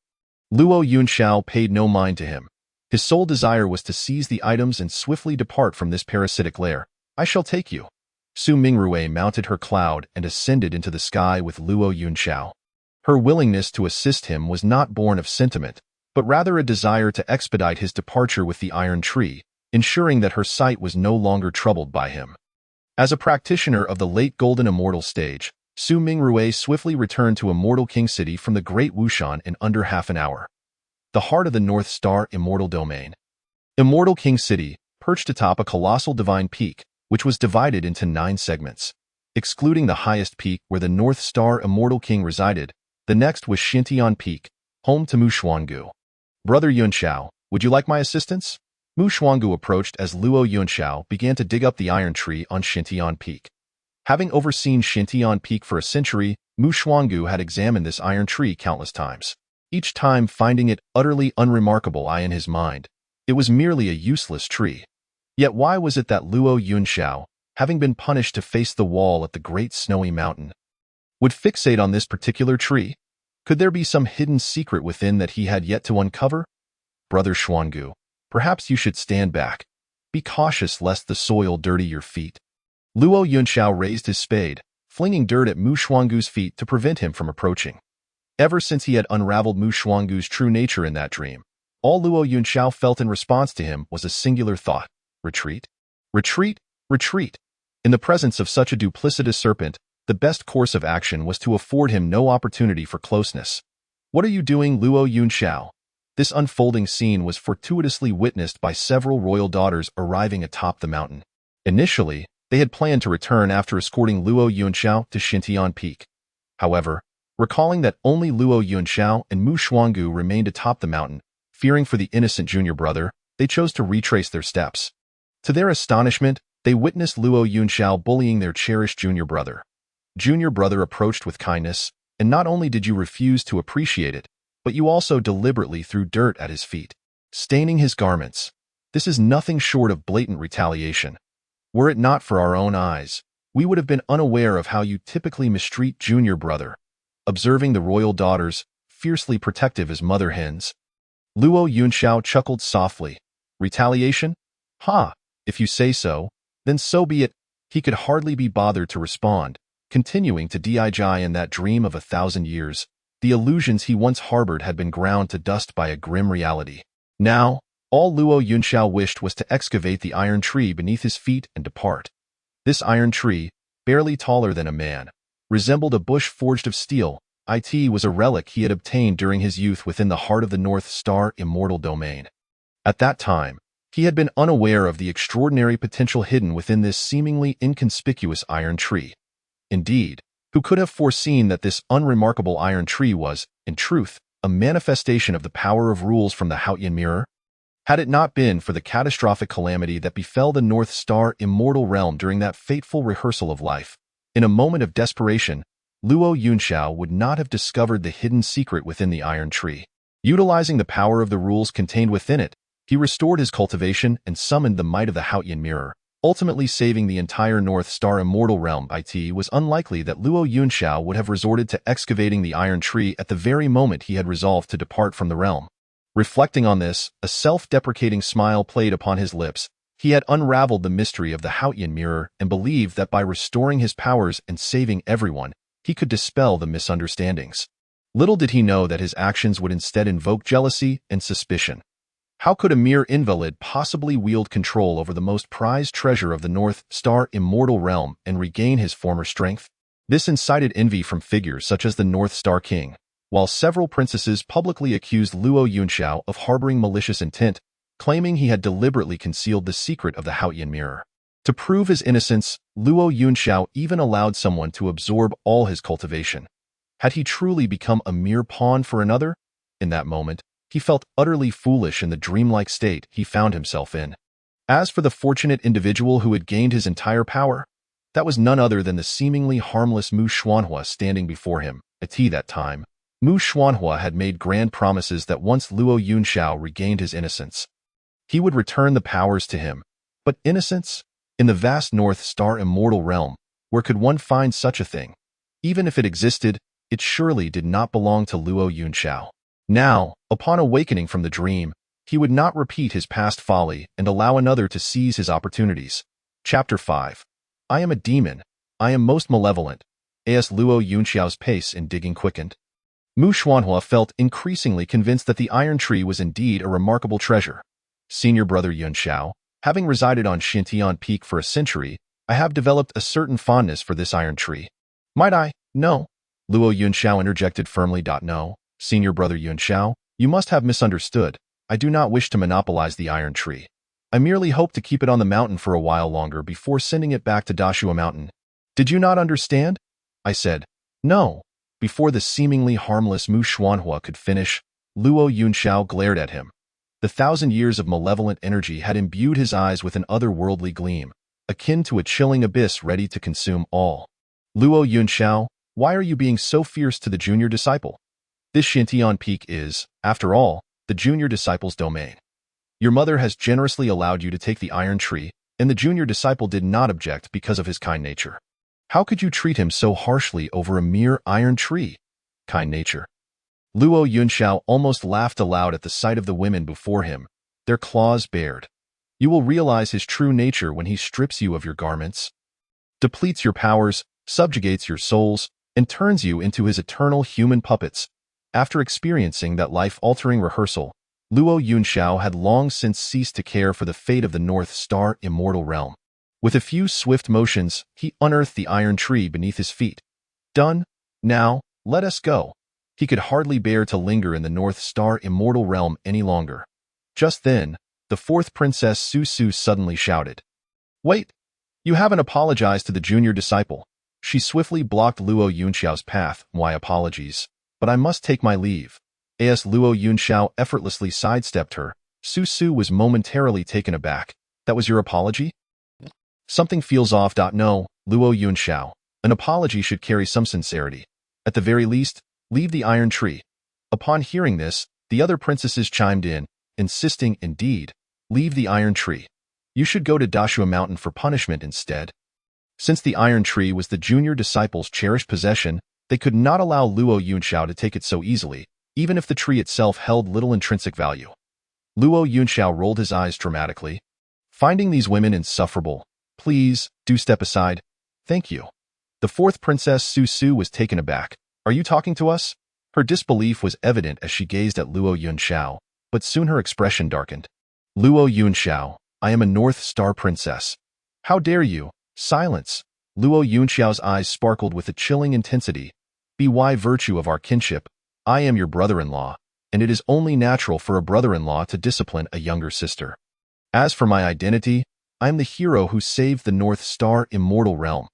Luo Yunxiao paid no mind to him. His sole desire was to seize the items and swiftly depart from this parasitic lair. I shall take you. Su Mingrui mounted her cloud and ascended into the sky with Luo Yunxiao. Her willingness to assist him was not born of sentiment, but rather a desire to expedite his departure with the iron tree, ensuring that her sight was no longer troubled by him. As a practitioner of the late Golden Immortal stage, Su Mingrui swiftly returned to Immortal King City from the Great Wushan in under half an hour. The heart of the North Star Immortal Domain. Immortal King City, perched atop a colossal divine peak, which was divided into 9 segments. Excluding the highest peak where the North Star Immortal King resided, the next was Xintian Peak, home to Mu Xuangu. Brother Yunxiao, would you like my assistance? Mu Xuangu approached as Luo Yunxiao began to dig up the iron tree on Xintian Peak. Having overseen Xintian Peak for a century, Mu Xuangu had examined this iron tree countless times, each time finding it utterly unremarkable in his mind. It was merely a useless tree. Yet why was it that Luo Yunxiao, having been punished to face the wall at the Great Snowy Mountain, would fixate on this particular tree? Could there be some hidden secret within that he had yet to uncover? Brother Xuangu, perhaps you should stand back. Be cautious lest the soil dirty your feet. Luo Yunxiao raised his spade, flinging dirt at Mu Xuangu's feet to prevent him from approaching. Ever since he had unraveled Mu Xuangu's true nature in that dream, all Luo Yunxiao felt in response to him was a singular thought: retreat? Retreat? Retreat! In the presence of such a duplicitous serpent, the best course of action was to afford him no opportunity for closeness. What are you doing, Luo Yunxiao? This unfolding scene was fortuitously witnessed by several royal daughters arriving atop the mountain. Initially, they had planned to return after escorting Luo Yunxiao to Xintian Peak. However, recalling that only Luo Yunxiao and Mu Xuangu remained atop the mountain, fearing for the innocent junior brother, they chose to retrace their steps. To their astonishment, they witnessed Luo Yunxiao bullying their cherished junior brother. Junior brother approached with kindness, and not only did you refuse to appreciate it, but you also deliberately threw dirt at his feet, staining his garments. This is nothing short of blatant retaliation. Were it not for our own eyes, we would have been unaware of how you typically mistreat junior brother. Observing the royal daughters, fiercely protective as mother hens, Luo Yunxiao chuckled softly. Retaliation? Ha! If you say so, then so be it. He could hardly be bothered to respond, continuing to dig in that dream of 1,000 years. The illusions he once harbored had been ground to dust by a grim reality. Now, all Luo Yunxiao wished was to excavate the iron tree beneath his feet and depart. This iron tree, barely taller than a man, resembled a bush forged of steel. It was a relic he had obtained during his youth within the heart of the North Star Immortal Domain. At that time, he had been unaware of the extraordinary potential hidden within this seemingly inconspicuous iron tree. Indeed, who could have foreseen that this unremarkable iron tree was, in truth, a manifestation of the power of rules from the Haotian Mirror? Had it not been for the catastrophic calamity that befell the North Star Immortal Realm during that fateful rehearsal of life, in a moment of desperation, Luo Yunxiao would not have discovered the hidden secret within the iron tree. Utilizing the power of the rules contained within it, he restored his cultivation and summoned the might of the Haotian Mirror, ultimately saving the entire North Star Immortal Realm. It was unlikely that Luo Yunxiao would have resorted to excavating the iron tree at the very moment he had resolved to depart from the realm. Reflecting on this, a self-deprecating smile played upon his lips. He had unraveled the mystery of the Haotian Mirror and believed that by restoring his powers and saving everyone, he could dispel the misunderstandings. Little did he know that his actions would instead invoke jealousy and suspicion. How could a mere invalid possibly wield control over the most prized treasure of the North Star Immortal Realm and regain his former strength? This incited envy from figures such as the North Star King, while several princesses publicly accused Luo Yunxiao of harboring malicious intent, claiming he had deliberately concealed the secret of the Haotian Mirror. To prove his innocence, Luo Yunxiao even allowed someone to absorb all his cultivation. Had he truly become a mere pawn for another? In that moment, he felt utterly foolish in the dreamlike state he found himself in. As for the fortunate individual who had gained his entire power, that was none other than the seemingly harmless Mu Xuanhua standing before him. At that time, Mu Xuanhua had made grand promises that once Luo Yunxiao regained his innocence, he would return the powers to him. But innocence? In the vast North Star immortal realm, where could one find such a thing? Even if it existed, it surely did not belong to Luo Yunxiao. Now, upon awakening from the dream, he would not repeat his past folly and allow another to seize his opportunities. Chapter 5. I am a demon. I am most malevolent. As Luo Yunxiao's pace in digging quickened, Mu Xuanhua felt increasingly convinced that the iron tree was indeed a remarkable treasure. Senior brother Yunxiao, having resided on Xintian Peak for a century, I have developed a certain fondness for this iron tree. Might I? No. Luo Yunxiao interjected firmly. No, senior brother Yunxiao, you must have misunderstood. I do not wish to monopolize the iron tree. I merely hope to keep it on the mountain for a while longer before sending it back to Dashua Mountain. Did you not understand? I said. No. Before the seemingly harmless Mu Xuanhua could finish, Luo Yunxiao glared at him. The 1,000 years of malevolent energy had imbued his eyes with an otherworldly gleam, akin to a chilling abyss ready to consume all. Luo Yunxiao, why are you being so fierce to the junior disciple? This Xintian Peak is, after all, the junior disciple's domain. Your mother has generously allowed you to take the iron tree, and the junior disciple did not object because of his kind nature. How could you treat him so harshly over a mere iron tree? Kind nature. Luo Yunxiao almost laughed aloud at the sight of the women before him, their claws bared. You will realize his true nature when he strips you of your garments, depletes your powers, subjugates your souls, and turns you into his eternal human puppets. After experiencing that life-altering rehearsal, Luo Yunxiao had long since ceased to care for the fate of the North Star immortal realm. With a few swift motions, he unearthed the iron tree beneath his feet. Done. Now, let us go. He could hardly bear to linger in the North Star immortal realm any longer. Just then, the fourth princess Su Su suddenly shouted. Wait! You haven't apologized to the junior disciple. She swiftly blocked Luo Yunxiao's path. Why apologies? But I must take my leave. As Luo Yunxiao effortlessly sidestepped her, Su Su was momentarily taken aback. That was your apology? Something feels off. No, Luo Yunxiao. An apology should carry some sincerity. At the very least, leave the iron tree. Upon hearing this, the other princesses chimed in, insisting, indeed, leave the iron tree. You should go to Dashua Mountain for punishment instead. Since the iron tree was the junior disciple's cherished possession, they could not allow Luo Yunxiao to take it so easily, even if the tree itself held little intrinsic value. Luo Yunxiao rolled his eyes dramatically. Finding these women insufferable, please, do step aside. Thank you. The fourth princess Su Su was taken aback. Are you talking to us? Her disbelief was evident as she gazed at Luo Yunxiao, but soon her expression darkened. Luo Yunxiao, I am a North Star princess. How dare you? Silence. Luo Yunxiao's eyes sparkled with a chilling intensity. By virtue of our kinship, I am your brother-in-law, and it is only natural for a brother-in-law to discipline a younger sister. As for my identity, I am the hero who saved the North Star immortal realm.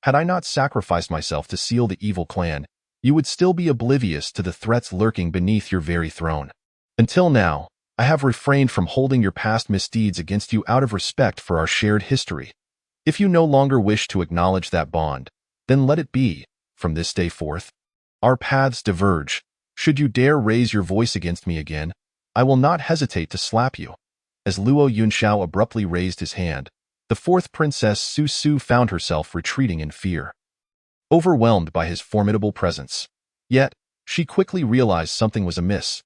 Had I not sacrificed myself to seal the evil clan, you would still be oblivious to the threats lurking beneath your very throne. Until now, I have refrained from holding your past misdeeds against you out of respect for our shared history. If you no longer wish to acknowledge that bond, then let it be. From this day forth, our paths diverge. Should you dare raise your voice against me again, I will not hesitate to slap you. As Luo Yunxiao abruptly raised his hand, the fourth princess Su Su found herself retreating in fear, overwhelmed by his formidable presence. Yet, she quickly realized something was amiss.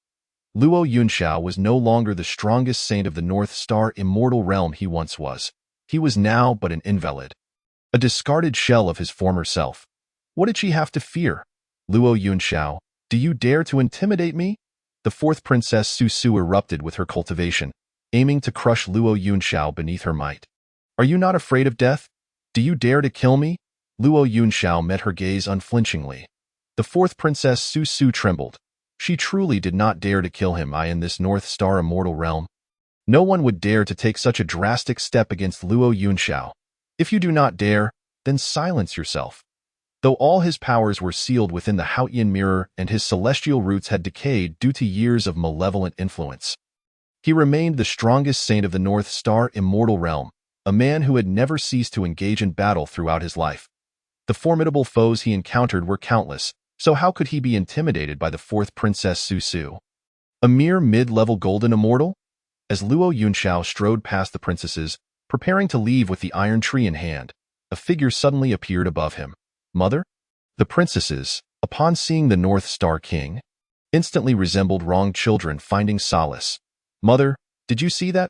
Luo Yunxiao was no longer the strongest saint of the North Star immortal realm he once was. He was now but an invalid, a discarded shell of his former self. What did she have to fear? Luo Yunxiao, do you dare to intimidate me? The fourth princess Su Su erupted with her cultivation, aiming to crush Luo Yunxiao beneath her might. Are you not afraid of death? Do you dare to kill me? Luo Yunxiao met her gaze unflinchingly. The fourth princess Su Su trembled. She truly did not dare to kill him. In this North Star immortal realm, no one would dare to take such a drastic step against Luo Yunxiao. If you do not dare, then silence yourself. Though all his powers were sealed within the Haotian mirror and his celestial roots had decayed due to years of malevolent influence, he remained the strongest saint of the North Star immortal realm, a man who had never ceased to engage in battle throughout his life. The formidable foes he encountered were countless, so how could he be intimidated by the fourth princess Su Su? A mere mid-level golden immortal? As Luo Yunxiao strode past the princesses, Preparing to leave with the iron tree in hand, a figure suddenly appeared above him. Mother? The princesses, upon seeing the North Star King, instantly resembled wronged children finding solace. Mother, did you see that?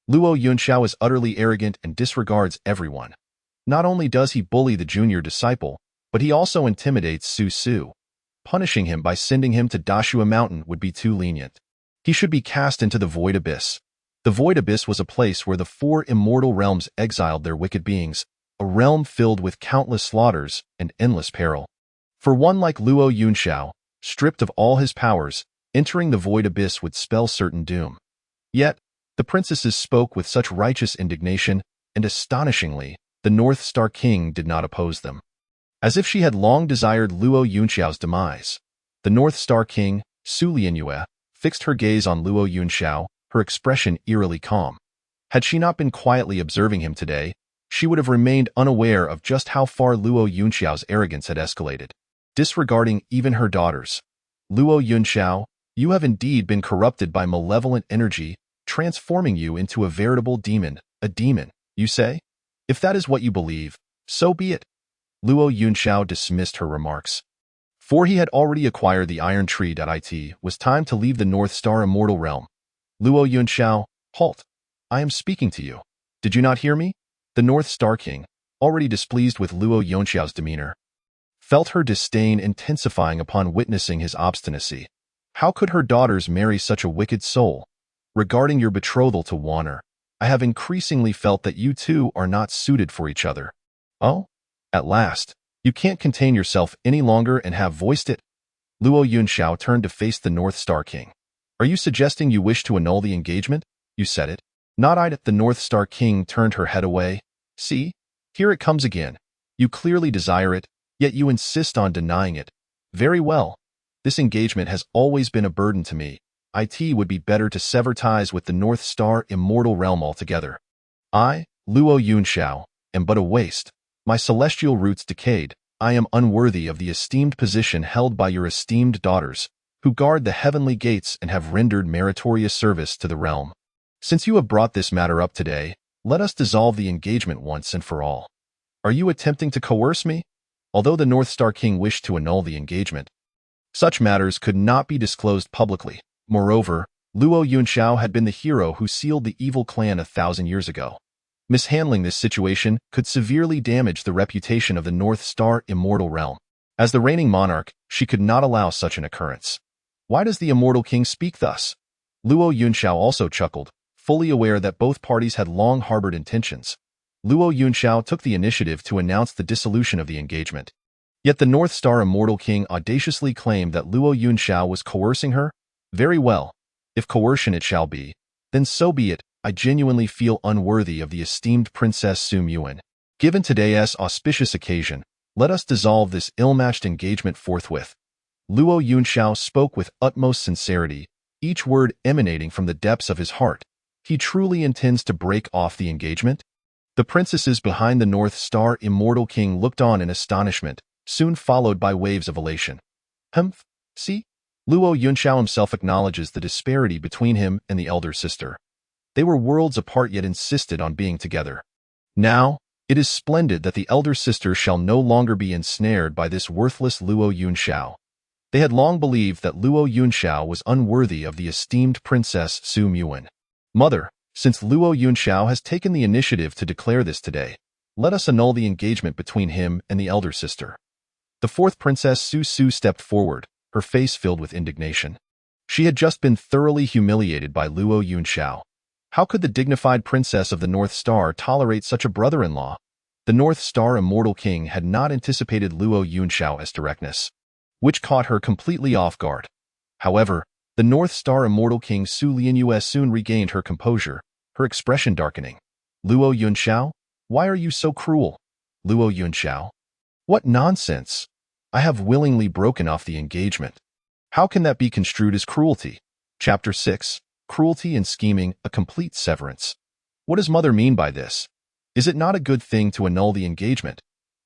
Luo Yunxiao is utterly arrogant and disregards everyone. Not only does he bully the junior disciple, but he also intimidates Su Su. Punishing him by sending him to Dashua Mountain would be too lenient. He should be cast into the Void Abyss. The Void Abyss was a place where the 4 immortal realms exiled their wicked beings, a realm filled with countless slaughters and endless peril. For one like Luo Yunxiao, stripped of all his powers, entering the Void Abyss would spell certain doom. Yet, the princesses spoke with such righteous indignation, and astonishingly, the North Star King did not oppose them. As if she had long desired Luo Yunxiao's demise, the North Star King, Su Lianyue, fixed her gaze on Luo Yunxiao, her expression eerily calm. Had she not been quietly observing him today, she would have remained unaware of just how far Luo Yunxiao's arrogance had escalated. Disregarding even her daughters. Luo Yunxiao, you have indeed been corrupted by malevolent energy, transforming you into a veritable demon. A demon, you say? If that is what you believe, so be it. Luo Yunxiao dismissed her remarks. For he had already acquired the iron tree. It was time to leave the North Star immortal realm. Luo Yunxiao, halt. I am speaking to you. Did you not hear me? The North Star King, already displeased with Luo Yunxiao's demeanor, felt her disdain intensifying upon witnessing his obstinacy. How could her daughters marry such a wicked soul? Regarding your betrothal to Wanner, I have increasingly felt that you two are not suited for each other. Oh? At last, you can't contain yourself any longer and have voiced it? Luo Yunxiao turned to face the North Star King. Are you suggesting you wish to annul the engagement? You said it. Not I. The North Star King turned her head away. See? Here it comes again. You clearly desire it, yet you insist on denying it. Very well. This engagement has always been a burden to me. It would be better to sever ties with the North Star immortal realm altogether. I, Luo Yunxiao, am but a waste. My celestial roots decayed. I am unworthy of the esteemed position held by your esteemed daughters, who guard the heavenly gates and have rendered meritorious service to the realm. Since you have brought this matter up today, let us dissolve the engagement once and for all. Are you attempting to coerce me? Although the North Star King wished to annul the engagement, such matters could not be disclosed publicly. Moreover, Luo Yunxiao had been the hero who sealed the evil clan 1,000 years ago. Mishandling this situation could severely damage the reputation of the North Star immortal realm. As the reigning monarch, she could not allow such an occurrence. Why does the immortal king speak thus? Luo Yunxiao also chuckled, fully aware that both parties had long harbored intentions. Luo Yunxiao took the initiative to announce the dissolution of the engagement. Yet the North Star immortal king audaciously claimed that Luo Yunxiao was coercing her. Very well. If coercion it shall be, then so be it. I genuinely feel unworthy of the esteemed Princess Su Yun. Given today's auspicious occasion, let us dissolve this ill-matched engagement forthwith. Luo Yunxiao spoke with utmost sincerity, each word emanating from the depths of his heart. He truly intends to break off the engagement? The princesses behind the North Star immortal king looked on in astonishment, soon followed by waves of elation. Humph, see? Luo Yunxiao himself acknowledges the disparity between him and the elder sister. They were worlds apart yet insisted on being together. Now, it is splendid that the elder sister shall no longer be ensnared by this worthless Luo Yunxiao. They had long believed that Luo Yunxiao was unworthy of the esteemed Princess Su Yun. Mother, since Luo Yunxiao has taken the initiative to declare this today, let us annul the engagement between him and the elder sister. The fourth Princess Su Su stepped forward, her face filled with indignation. She had just been thoroughly humiliated by Luo Yunxiao. How could the dignified princess of the North Star tolerate such a brother-in-law? The North Star immortal king had not anticipated Luo Yunxiao's directness, which caught her completely off guard. However, the North Star immortal king Su Lianyue soon regained her composure, her expression darkening. Luo Yunxiao, why are you so cruel? Luo Yunxiao, what nonsense! I have willingly broken off the engagement. How can that be construed as cruelty? Chapter 6. Cruelty and scheming, a complete severance. What does mother mean by this? Is it not a good thing to annul the engagement?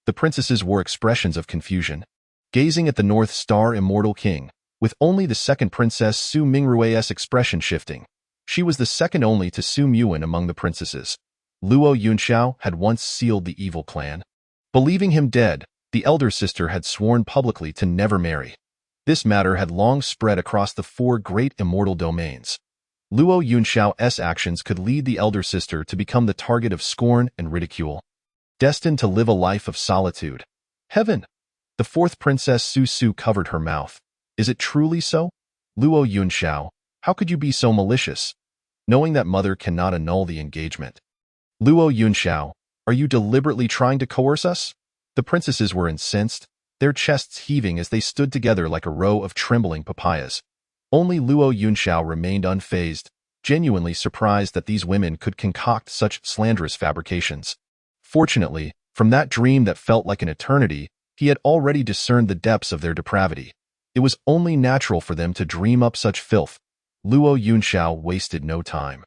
The princesses wore expressions of confusion, gazing at the North Star immortal king, with only the second princess Su Mingrue's expression shifting. She was the second only to Su Yun among the princesses. Luo Yunxiao had once sealed the evil clan. Believing him dead, the elder sister had sworn publicly to never marry. This matter had long spread across the 4 great immortal domains. Luo Yunxiao's actions could lead the elder sister to become the target of scorn and ridicule, destined to live a life of solitude. Heaven! The 4th princess Su Su covered her mouth. Is it truly so? Luo Yunxiao, how could you be so malicious, knowing that mother cannot annul the engagement? Luo Yunxiao, are you deliberately trying to coerce us? The princesses were incensed, their chests heaving as they stood together like a row of trembling papayas. Only Luo Yunxiao remained unfazed, genuinely surprised that these women could concoct such slanderous fabrications. Fortunately, from that dream that felt like an eternity, he had already discerned the depths of their depravity. It was only natural for them to dream up such filth. Luo Yunxiao wasted no time.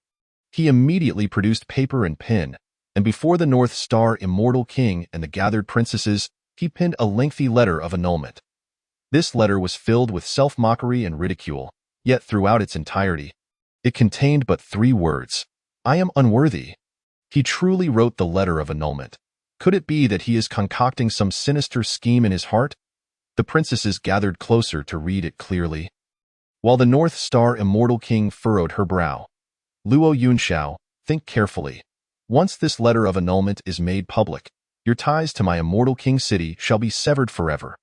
He immediately produced paper and pen, and before the North Star Immortal King and the gathered princesses, he penned a lengthy letter of annulment. This letter was filled with self-mockery and ridicule, yet throughout its entirety, it contained but 3 words: I am unworthy. He truly wrote the letter of annulment. Could it be that he is concocting some sinister scheme in his heart? The princesses gathered closer to read it clearly, while the North Star Immortal King furrowed her brow. Luo Yunxiao, think carefully. Once this letter of annulment is made public, your ties to my Immortal King city shall be severed forever.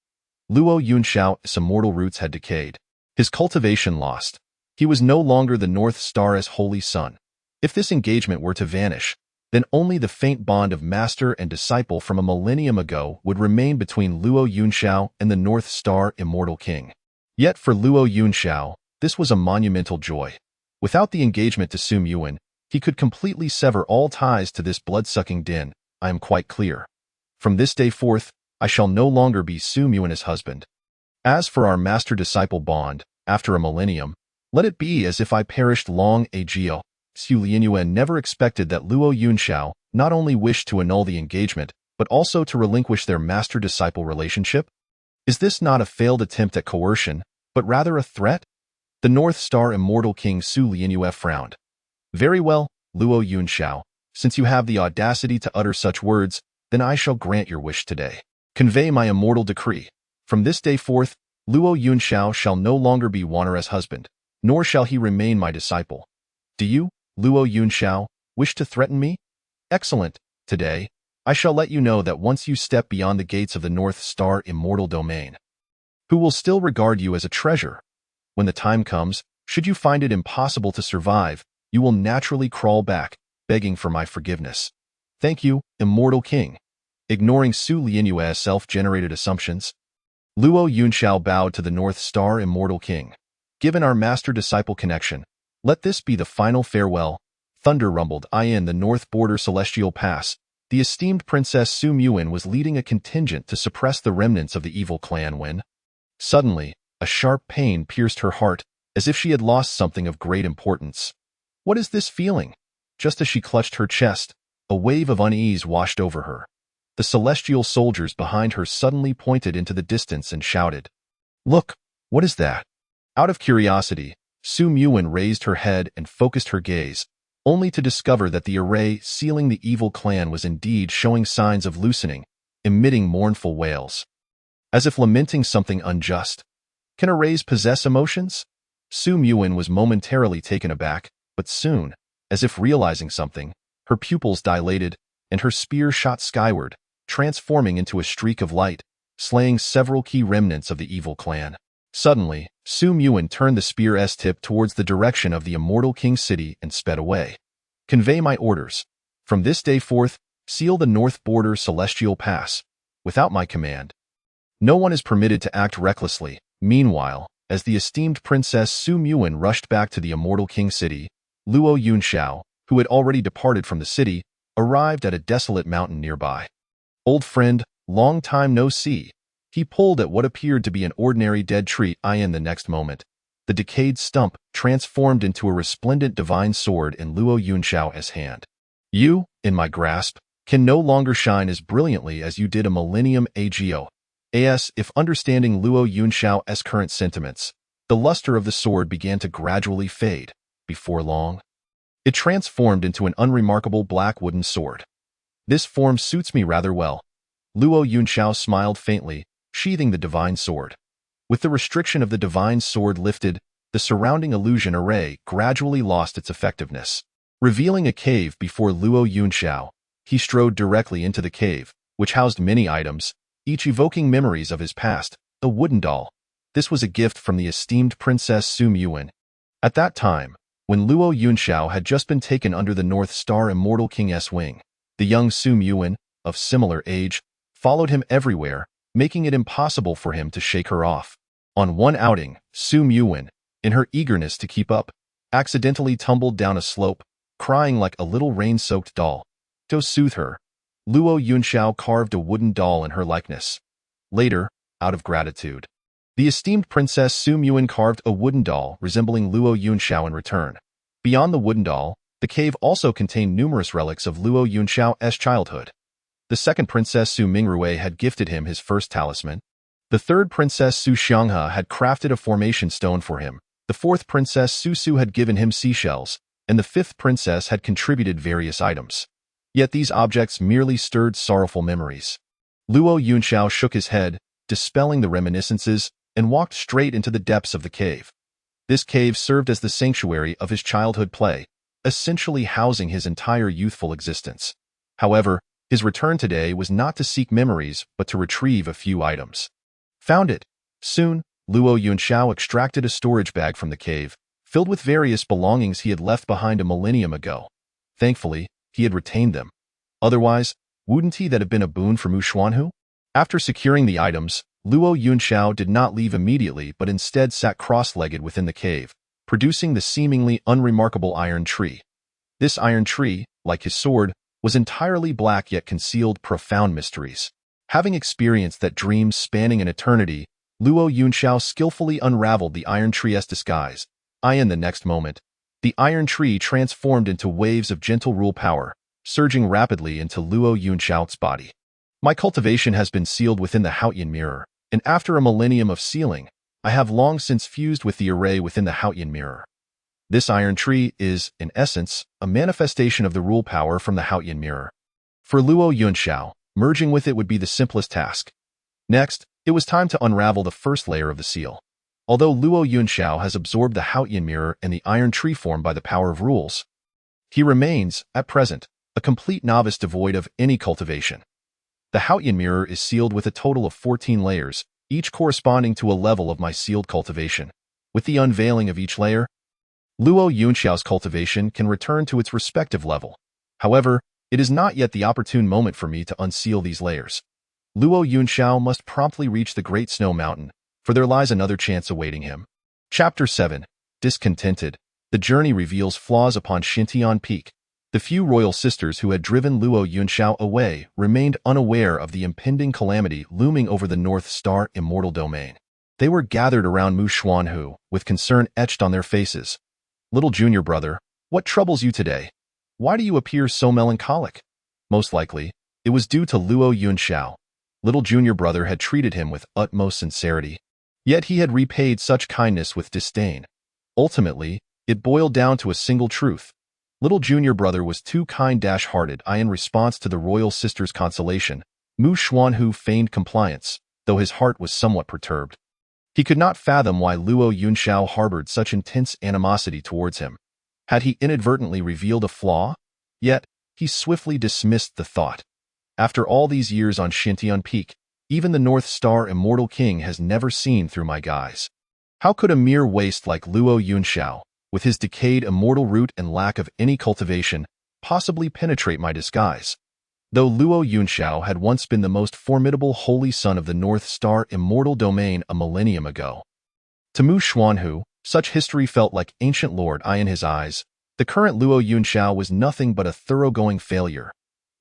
Luo Yunxiao's immortal roots had decayed, his cultivation lost. He was no longer the North Star's holy son. If this engagement were to vanish, then only the faint bond of master and disciple from a millennium ago would remain between Luo Yunxiao and the North Star Immortal King. Yet for Luo Yunxiao, this was a monumental joy. Without the engagement to Su Yuan, he could completely sever all ties to this blood-sucking den. I am quite clear. From this day forth, I shall no longer be Su Yuan's husband. As for our master-disciple bond, after a millennium, let it be as if I perished long ago. Su Lianyuan never expected that Luo Yunxiao not only wished to annul the engagement, but also to relinquish their master-disciple relationship. Is this not a failed attempt at coercion, but rather a threat? The North Star Immortal King Su Lianyue frowned. Very well, Luo Yunxiao, since you have the audacity to utter such words, then I shall grant your wish today. Convey my immortal decree. From this day forth, Luo Yunxiao shall no longer be Wanera's husband, nor shall he remain my disciple. Do you, Luo Yunxiao, wish to threaten me? Excellent. Today, I shall let you know that once you step beyond the gates of the North Star Immortal Domain, who will still regard you as a treasure. When the time comes, should you find it impossible to survive, you will naturally crawl back, begging for my forgiveness. Thank you, Immortal King. Ignoring Su Lianyue's self-generated assumptions, Luo Yunxiao bowed to the North Star Immortal King. Given our master-disciple connection, let this be the final farewell. Thunder rumbled in the North Border Celestial Pass. The esteemed Princess Su Yuan was leading a contingent to suppress the remnants of the evil clan when, suddenly, a sharp pain pierced her heart, as if she had lost something of great importance. What is this feeling? Just as she clutched her chest, a wave of unease washed over her. The celestial soldiers behind her suddenly pointed into the distance and shouted, "Look, what is that?" Out of curiosity, Su Yuan raised her head and focused her gaze, only to discover that the array sealing the evil clan was indeed showing signs of loosening, emitting mournful wails, as if lamenting something unjust. Can arrays possess emotions? Su Yuan was momentarily taken aback, but soon, as if realizing something, her pupils dilated, and her spear shot skyward, transforming into a streak of light, slaying several key remnants of the evil clan. Suddenly, Su Yuan turned the spear's tip towards the direction of the Immortal King City and sped away. Convey my orders. From this day forth, seal the North Border Celestial Pass. Without my command, no one is permitted to act recklessly. Meanwhile, as the esteemed Princess Su Yuan rushed back to the Immortal King City, Luo Yunxiao, who had already departed from the city, arrived at a desolate mountain nearby. Old friend, long time no see. He pulled at what appeared to be an ordinary dead tree. In the next moment, the decayed stump transformed into a resplendent divine sword in Luo Yunxiao's hand. You, in my grasp, can no longer shine as brilliantly as you did a millennium ago. If understanding Luo Yunxiao's current sentiments, the luster of the sword began to gradually fade. Before long, It transformed into an unremarkable black wooden sword. This form suits me rather well. Luo Yunxiao smiled faintly, sheathing the divine sword. With the restriction of the divine sword lifted, the surrounding illusion array gradually lost its effectiveness. Revealing a cave before Luo Yunxiao, he strode directly into the cave, which housed many items, each evoking memories of his past. A wooden doll. This was a gift from the esteemed Princess Su Yuan. At that time, when Luo Yunxiao had just been taken under the North Star Immortal King's wing, the young Su Yuan, of similar age, followed him everywhere, making it impossible for him to shake her off. On one outing, Su Yuan, in her eagerness to keep up, accidentally tumbled down a slope, crying like a little rain-soaked doll. To soothe her, Luo Yunxiao carved a wooden doll in her likeness. Later, out of gratitude, the esteemed Princess Su Yuan carved a wooden doll resembling Luo Yunxiao in return. Beyond the wooden doll, the cave also contained numerous relics of Luo Yunxiao's childhood. The second Princess Su Mingrui had gifted him his first talisman. The third Princess Su Xianghe had crafted a formation stone for him. The fourth Princess Su Su had given him seashells, and the fifth princess had contributed various items. Yet these objects merely stirred sorrowful memories. Luo Yunxiao shook his head, dispelling the reminiscences, and walked straight into the depths of the cave. This cave served as the sanctuary of his childhood play, essentially housing his entire youthful existence. However, his return today was not to seek memories but to retrieve a few items. Found it. Soon, Luo Yunxiao extracted a storage bag from the cave, filled with various belongings he had left behind a millennium ago. Thankfully, he had retained them. Otherwise, wouldn't he that have been a boon for Mu Xuanhu? After securing the items, Luo Yunxiao did not leave immediately but instead sat cross-legged within the cave, producing the seemingly unremarkable iron tree. This iron tree, like his sword, was entirely black yet concealed profound mysteries. Having experienced that dream spanning an eternity, Luo Yunxiao skillfully unraveled the iron tree's disguise. In the next moment, the iron tree transformed into waves of gentle rule power, surging rapidly into Luo Yunxiao's body. My cultivation has been sealed within the Haotian mirror, and after a millennium of sealing, I have long since fused with the array within the Haotian mirror. This iron tree is, in essence, a manifestation of the rule power from the Haotian mirror. For Luo Yunxiao, merging with it would be the simplest task. Next, it was time to unravel the first layer of the seal. Although Luo Yunxiao has absorbed the Haotian mirror and the iron tree form by the power of rules, he remains, at present, a complete novice devoid of any cultivation. The Haotian mirror is sealed with a total of 14 layers, each corresponding to a level of my sealed cultivation. With the unveiling of each layer, Luo Yunxiao's cultivation can return to its respective level. However, it is not yet the opportune moment for me to unseal these layers. Luo Yunxiao must promptly reach the Great Snow Mountain, for there lies another chance awaiting him. Chapter 7. Discontented. The journey reveals flaws upon Xintian Peak. The few royal sisters who had driven Luo Yunxiao away remained unaware of the impending calamity looming over the North Star Immortal Domain. They were gathered around Mu Xuanhu, with concern etched on their faces. Little junior brother, what troubles you today? Why do you appear so melancholic? Most likely, it was due to Luo Yunxiao. Little junior brother had treated him with utmost sincerity. Yet he had repaid such kindness with disdain. Ultimately, it boiled down to a single truth. Little junior brother was too kind-hearted. In response to the royal sister's consolation, Mu Xuanhu feigned compliance, though his heart was somewhat perturbed. He could not fathom why Luo Yunxiao harbored such intense animosity towards him. Had he inadvertently revealed a flaw? Yet, he swiftly dismissed the thought. After all these years on Xintian Peak, even the North Star Immortal King has never seen through my guise. How could a mere waste like Luo Yunxiao, with his decayed immortal root and lack of any cultivation, possibly penetrate my disguise? Though Luo Yunxiao had once been the most formidable holy son of the North Star Immortal Domain a millennium ago. To Mu Xuanhu, such history felt like ancient lord in his eyes. The current Luo Yunxiao was nothing but a thoroughgoing failure.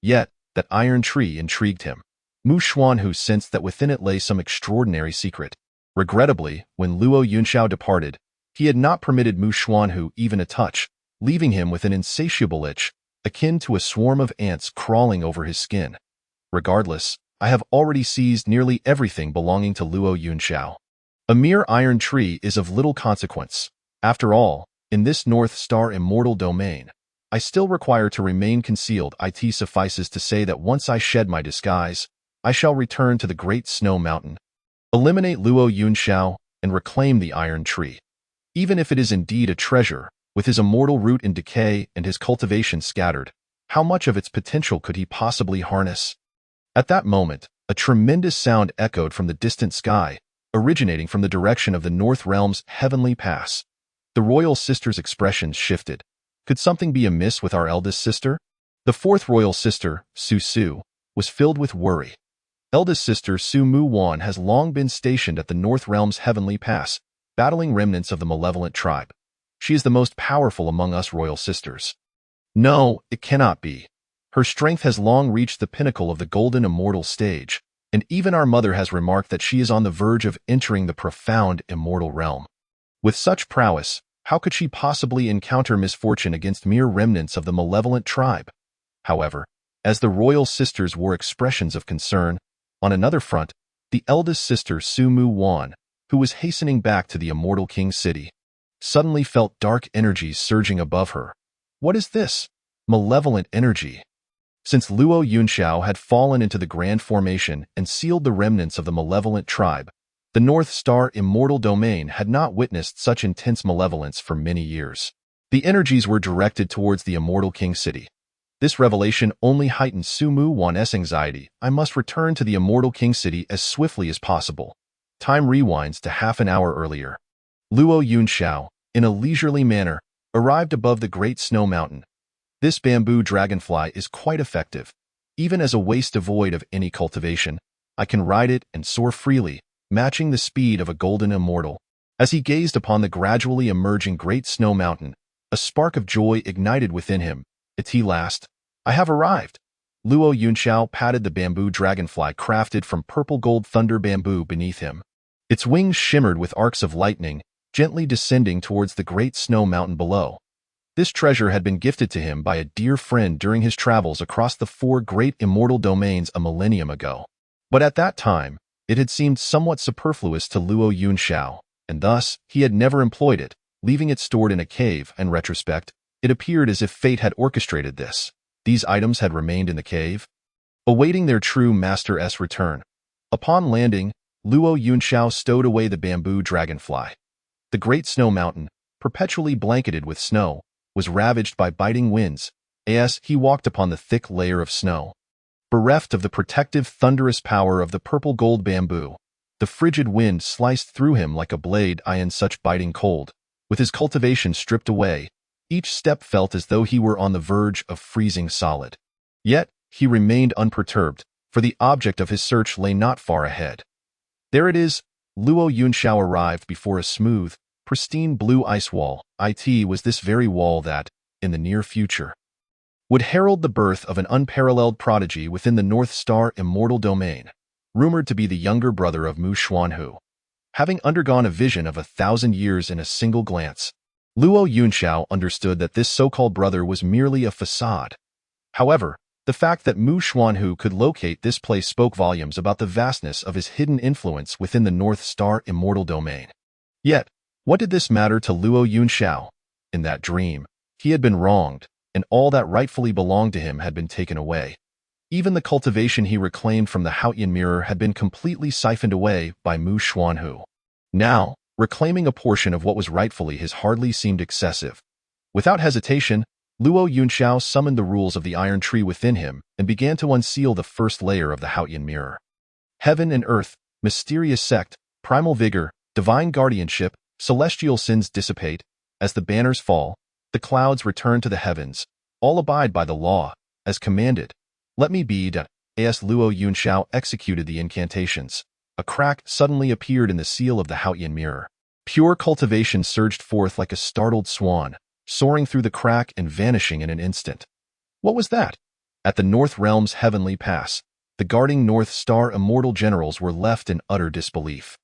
Yet, that iron tree intrigued him. Mu Xuanhu sensed that within it lay some extraordinary secret. Regrettably, when Luo Yunxiao departed, he had not permitted Mu Xuanhu even a touch, leaving him with an insatiable itch, akin to a swarm of ants crawling over his skin. Regardless, I have already seized nearly everything belonging to Luo Yunxiao. A mere iron tree is of little consequence. After all, in this North Star Immortal Domain, I still require to remain concealed. It suffices to say that once I shed my disguise, I shall return to the Great Snow Mountain, eliminate Luo Yunxiao, and reclaim the Iron Tree. Even if it is indeed a treasure, with his immortal root in decay and his cultivation scattered, how much of its potential could he possibly harness? At that moment, a tremendous sound echoed from the distant sky, originating from the direction of the North Realm's heavenly pass. The royal sister's expressions shifted. Could something be amiss with our eldest sister? The fourth royal sister, Su Su, was filled with worry. Eldest sister Su Mu Wan has long been stationed at the North Realm's heavenly pass, battling remnants of the malevolent tribe. She is the most powerful among us royal sisters. No, it cannot be. Her strength has long reached the pinnacle of the golden immortal stage, and even our mother has remarked that she is on the verge of entering the profound immortal realm. With such prowess, how could she possibly encounter misfortune against mere remnants of the malevolent tribe? However, as the royal sisters wore expressions of concern, on another front, the eldest sister Su Mu Wan, who was hastening back to the immortal king city, suddenly felt dark energies surging above her. What is this? Malevolent energy. Since Luo Yunxiao had fallen into the Grand Formation and sealed the remnants of the malevolent tribe, the North Star Immortal Domain had not witnessed such intense malevolence for many years. The energies were directed towards the immortal king city. This revelation only heightened Su Mu Wan's anxiety. I must return to the immortal king city as swiftly as possible. Time rewinds to half an hour earlier. Luo Yunxiao, in a leisurely manner, arrived above the Great Snow Mountain. This bamboo dragonfly is quite effective. Even as a waste devoid of any cultivation, I can ride it and soar freely, matching the speed of a golden immortal. As he gazed upon the gradually emerging Great Snow Mountain, a spark of joy ignited within him. At last, I have arrived. Luo Yunxiao patted the bamboo dragonfly crafted from purple gold thunder bamboo beneath him. Its wings shimmered with arcs of lightning, gently descending towards the Great Snow Mountain below. This treasure had been gifted to him by a dear friend during his travels across the 4 great immortal domains a millennium ago. But at that time, it had seemed somewhat superfluous to Luo Yunxiao, and thus he had never employed it, leaving it stored in a cave. In retrospect, it appeared as if fate had orchestrated this. These items had remained in the cave, awaiting their true master's return. Upon landing, Luo Yunxiao stowed away the bamboo dragonfly. The Great Snow Mountain, perpetually blanketed with snow, was ravaged by biting winds, as he walked upon the thick layer of snow. Bereft of the protective thunderous power of the purple gold bamboo, the frigid wind sliced through him like a blade in such biting cold. With his cultivation stripped away, each step felt as though he were on the verge of freezing solid. Yet, he remained unperturbed, for the object of his search lay not far ahead. There it is. Luo Yunxiao arrived before a smooth, pristine blue ice wall. It was this very wall that, in the near future, would herald the birth of an unparalleled prodigy within the North Star Immortal Domain, rumored to be the younger brother of Mu Xuanhu. Having undergone a vision of 1,000 years in a single glance, Luo Yunxiao understood that this so-called brother was merely a facade. However, the fact that Mu Xuanhu could locate this place spoke volumes about the vastness of his hidden influence within the North Star Immortal Domain. Yet, what did this matter to Luo Yunxiao? In that dream, he had been wronged, and all that rightfully belonged to him had been taken away. Even the cultivation he reclaimed from the Haotian mirror had been completely siphoned away by Mu Xuanhu. Now, reclaiming a portion of what was rightfully his hardly seemed excessive. Without hesitation, Luo Yunxiao summoned the rules of the Iron Tree within him and began to unseal the first layer of the Haotian mirror. Heaven and earth, mysterious sect, primal vigor, divine guardianship, celestial sins dissipate. As the banners fall, the clouds return to the heavens. All abide by the law, as commanded. Let me be. As Luo Yunxiao executed the incantations, a crack suddenly appeared in the seal of the Haotian mirror. Pure cultivation surged forth like a startled swan, soaring through the crack and vanishing in an instant. What was that? At the North Realm's heavenly pass, the guarding North Star Immortal generals were left in utter disbelief.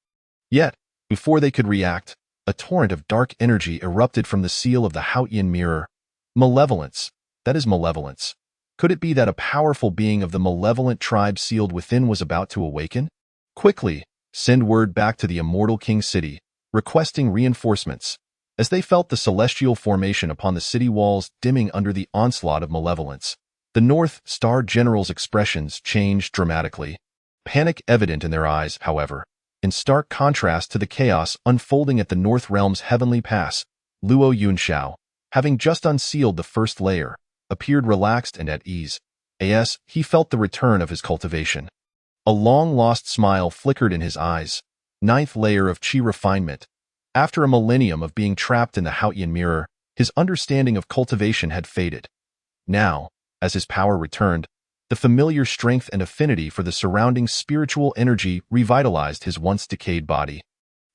Yet, before they could react, a torrent of dark energy erupted from the seal of the Haotian mirror. Malevolence. That is malevolence. Could it be that a powerful being of the malevolent tribe sealed within was about to awaken? Quickly, send word back to the Immortal King City, requesting reinforcements. as they felt the celestial formation upon the city walls dimming under the onslaught of malevolence. The North Star General's expressions changed dramatically, panic evident in their eyes, however. In stark contrast to the chaos unfolding at the North Realm's heavenly pass, Luo Yunxiao, having just unsealed the first layer, appeared relaxed and at ease. As he felt the return of his cultivation. A long-lost smile flickered in his eyes. Ninth layer of Qi refinement. After a millennium of being trapped in the Haotian mirror, his understanding of cultivation had faded. Now, as his power returned, the familiar strength and affinity for the surrounding spiritual energy revitalized his once decayed body,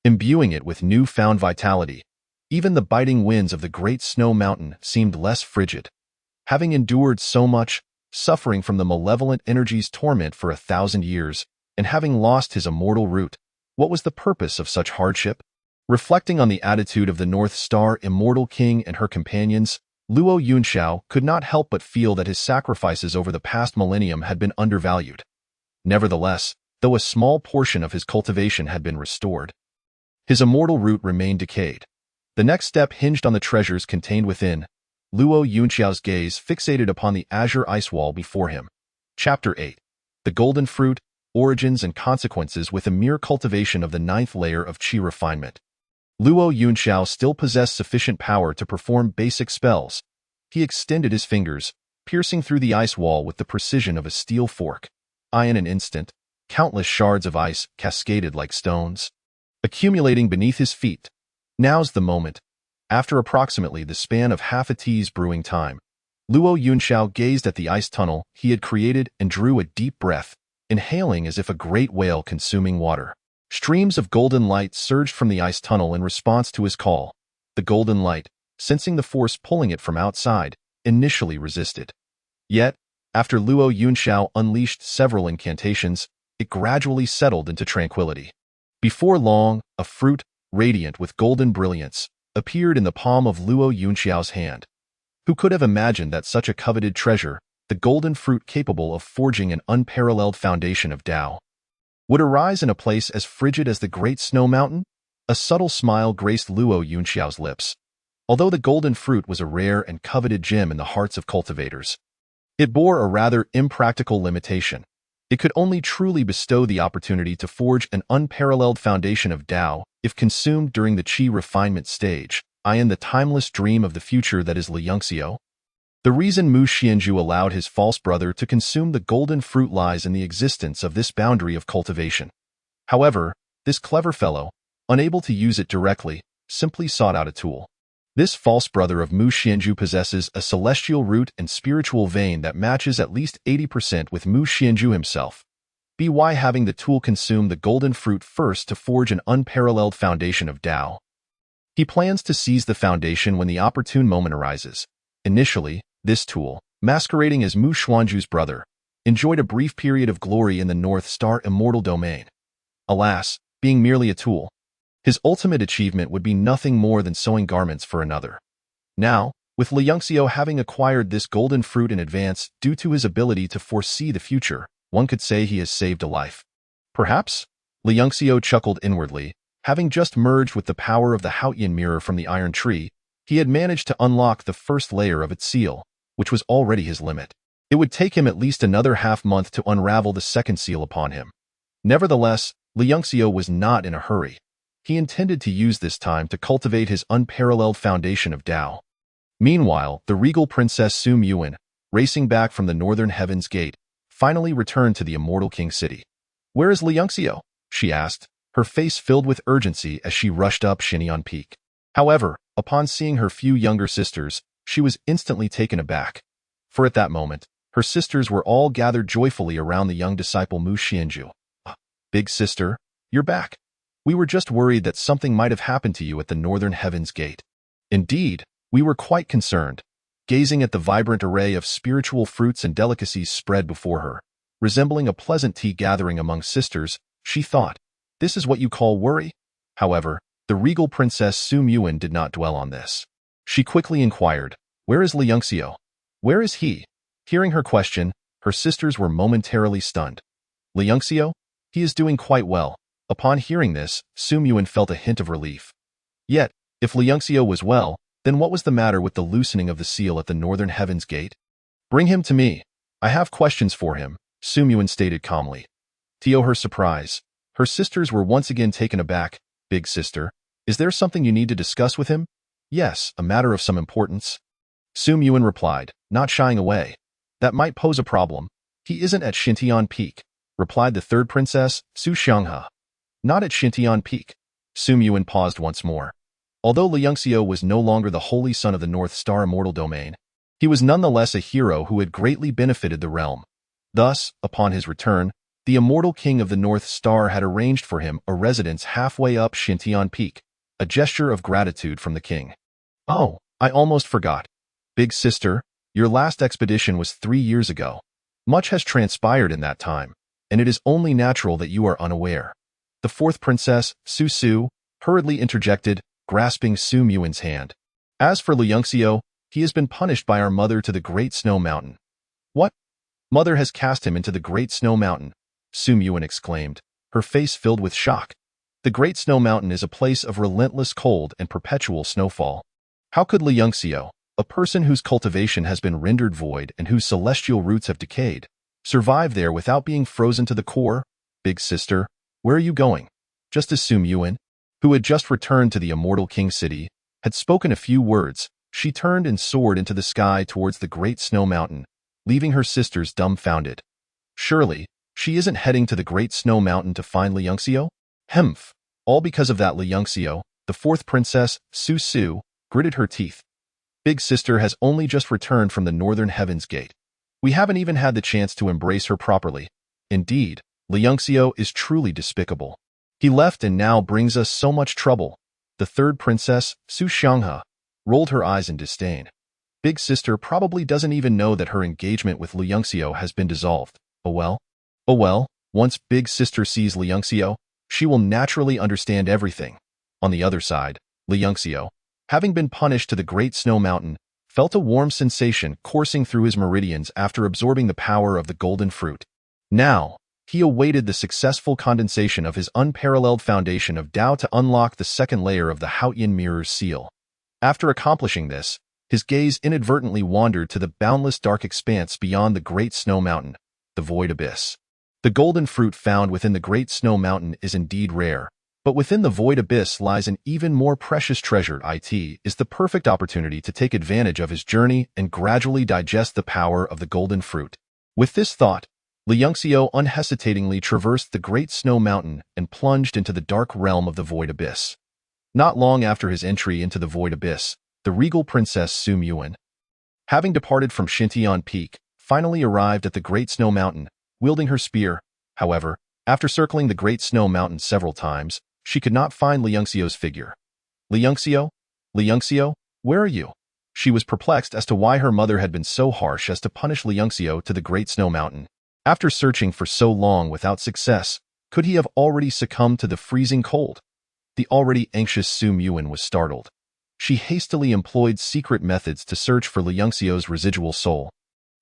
imbuing it with new-found vitality. Even the biting winds of the great snow mountain seemed less frigid. Having endured so much, suffering from the malevolent energy's torment for 1,000 years, and having lost his immortal root, what was the purpose of such hardship? Reflecting on the attitude of the North Star Immortal King and her companions, Luo Yunxiao could not help but feel that his sacrifices over the past millennium had been undervalued. Nevertheless, though a small portion of his cultivation had been restored, his immortal root remained decayed. The next step hinged on the treasures contained within. Luo Yunxiao's gaze fixated upon the azure ice wall before him. Chapter 8. The Golden Fruit, Origins and Consequences with a mere cultivation of the ninth layer of Qi refinement. Luo Yunxiao still possessed sufficient power to perform basic spells. He extended his fingers, piercing through the ice wall with the precision of a steel fork. In an instant, countless shards of ice cascaded like stones, accumulating beneath his feet. Now's the moment. After approximately the span of half a tea's brewing time, Luo Yunxiao gazed at the ice tunnel he had created and drew a deep breath, inhaling as if a great whale consuming water. Streams of golden light surged from the ice tunnel in response to his call. The golden light, sensing the force pulling it from outside, initially resisted. Yet, after Luo Yunxiao unleashed several incantations, it gradually settled into tranquility. Before long, a fruit, radiant with golden brilliance, appeared in the palm of Luo Yunxiao's hand. Who could have imagined that such a coveted treasure, the golden fruit capable of forging an unparalleled foundation of Tao, would arise in a place as frigid as the Great Snow Mountain? A subtle smile graced Luo Yunxiao's lips. Although the golden fruit was a rare and coveted gem in the hearts of cultivators, it bore a rather impractical limitation. It could only truly bestow the opportunity to forge an unparalleled foundation of Tao if consumed during the Qi refinement stage, i.e. the timeless dream of the future that is Liangxiu. The reason Mu Xianzhu allowed his false brother to consume the golden fruit lies in the existence of this boundary of cultivation. However, this clever fellow, unable to use it directly, simply sought out a tool. This false brother of Mu Xianzhu possesses a celestial root and spiritual vein that matches at least 80% with Mu Xianzhu himself. By having the tool consume the golden fruit first to forge an unparalleled foundation of Tao. He plans to seize the foundation when the opportune moment arises. Initially, this tool, masquerading as Mu Xuanzhu's brother, enjoyed a brief period of glory in the North Star Immortal Domain. Alas, being merely a tool, his ultimate achievement would be nothing more than sewing garments for another. Now, with Liangxiu having acquired this golden fruit in advance due to his ability to foresee the future, one could say he has saved a life. Perhaps? Liangxiu chuckled inwardly. Having just merged with the power of the Haotian mirror from the iron tree, he had managed to unlock the first layer of its seal, which was already his limit. It would take him at least another half-month to unravel the second seal upon him. Nevertheless, Liangxiu was not in a hurry. He intended to use this time to cultivate his unparalleled foundation of Tao. Meanwhile, the regal Princess Su Yuan, racing back from the northern heaven's gate, finally returned to the Immortal King City. "Where is Liangxiu?" she asked, her face filled with urgency as she rushed up Xinyan Peak. However, upon seeing her few younger sisters, she was instantly taken aback. For at that moment, her sisters were all gathered joyfully around the young disciple Mu Xianzhu. "Big sister, you're back. We were just worried that something might have happened to you at the northern heaven's gate." Indeed, we were quite concerned. Gazing at the vibrant array of spiritual fruits and delicacies spread before her, resembling a pleasant tea gathering among sisters, she thought, "This is what you call worry?" However, the regal Princess Su Yuan did not dwell on this. She quickly inquired, "Where is Liangxiu? Where is he?" Hearing her question, her sisters were momentarily stunned. "Liangxiu? He is doing quite well." Upon hearing this, Su Yuan felt a hint of relief. Yet, If Liangxiu was well, then what was the matter with the loosening of the seal at the northern heaven's gate? Bring him to me. I have questions for him, Su Yuan stated calmly. To her surprise, her sisters were once again taken aback. Big sister, is there something you need to discuss with him? Yes, a matter of some importance. Su Yuan replied, not shying away. That might pose a problem. He isn't at Xintian Peak, replied the third princess, Su Xianghe. Not at Xintian Peak. Su Yuan paused once more. Although Liangxiu was no longer the holy son of the North Star immortal domain, he was nonetheless a hero who had greatly benefited the realm. Thus, upon his return, the immortal king of the North Star had arranged for him a residence halfway up Xintian Peak, a gesture of gratitude from the king. Oh, I almost forgot. Big sister, your last expedition was 3 years ago. Much has transpired in that time, and it is only natural that you are unaware. The fourth princess, Su Su, hurriedly interjected, grasping Su Yuan's hand. As for Liangxiu, he has been punished by our mother to the Great Snow Mountain. What? Mother has cast him into the Great Snow Mountain, Su Yuan exclaimed, her face filled with shock. The Great Snow Mountain is a place of relentless cold and perpetual snowfall. How could Liangxiu, a person whose cultivation has been rendered void and whose celestial roots have decayed, survive there without being frozen to the core? Big sister, where are you going? Just as Su Yuan, who had just returned to the Immortal King City, had spoken a few words, she turned and soared into the sky towards the Great Snow Mountain, leaving her sisters dumbfounded. Surely, she isn't heading to the Great Snow Mountain to find Liangxiu? Hemph! All because of that Liangxiu, the fourth princess, Su Su, gritted her teeth. Big sister has only just returned from the Northern Heaven's Gate. We haven't even had the chance to embrace her properly. Indeed, Liangxiu is truly despicable. He left and now brings us so much trouble. The third princess, Su Xianghe, rolled her eyes in disdain. Big sister probably doesn't even know that her engagement with Liangxiu has been dissolved. Oh well, once Big sister sees Liangxiu, she will naturally understand everything. On the other side, Liangxiu, having been punished to the Great Snow Mountain, felt a warm sensation coursing through his meridians after absorbing the power of the golden fruit. Now, he awaited the successful condensation of his unparalleled foundation of Tao to unlock the second layer of the Haotian Mirror's seal. After accomplishing this, his gaze inadvertently wandered to the boundless dark expanse beyond the Great Snow Mountain, the Void Abyss. The golden fruit found within the Great Snow Mountain is indeed rare, but within the Void Abyss lies an even more precious treasure. It is the perfect opportunity to take advantage of his journey and gradually digest the power of the golden fruit. With this thought, Liangxiu unhesitatingly traversed the Great Snow Mountain and plunged into the dark realm of the Void Abyss. Not long after his entry into the Void Abyss, the regal princess Su Yuan, having departed from Xintian Peak, finally arrived at the Great Snow Mountain, wielding her spear. However, after circling the Great Snow Mountain several times, she could not find Liangxiu's figure. Liangxiu? Liangxiu, where are you? She was perplexed as to why her mother had been so harsh as to punish Liangxiu to the Great Snow Mountain. After searching for so long without success, could he have already succumbed to the freezing cold? The already anxious Su Yuan was startled. She hastily employed secret methods to search for Liangxiu's residual soul.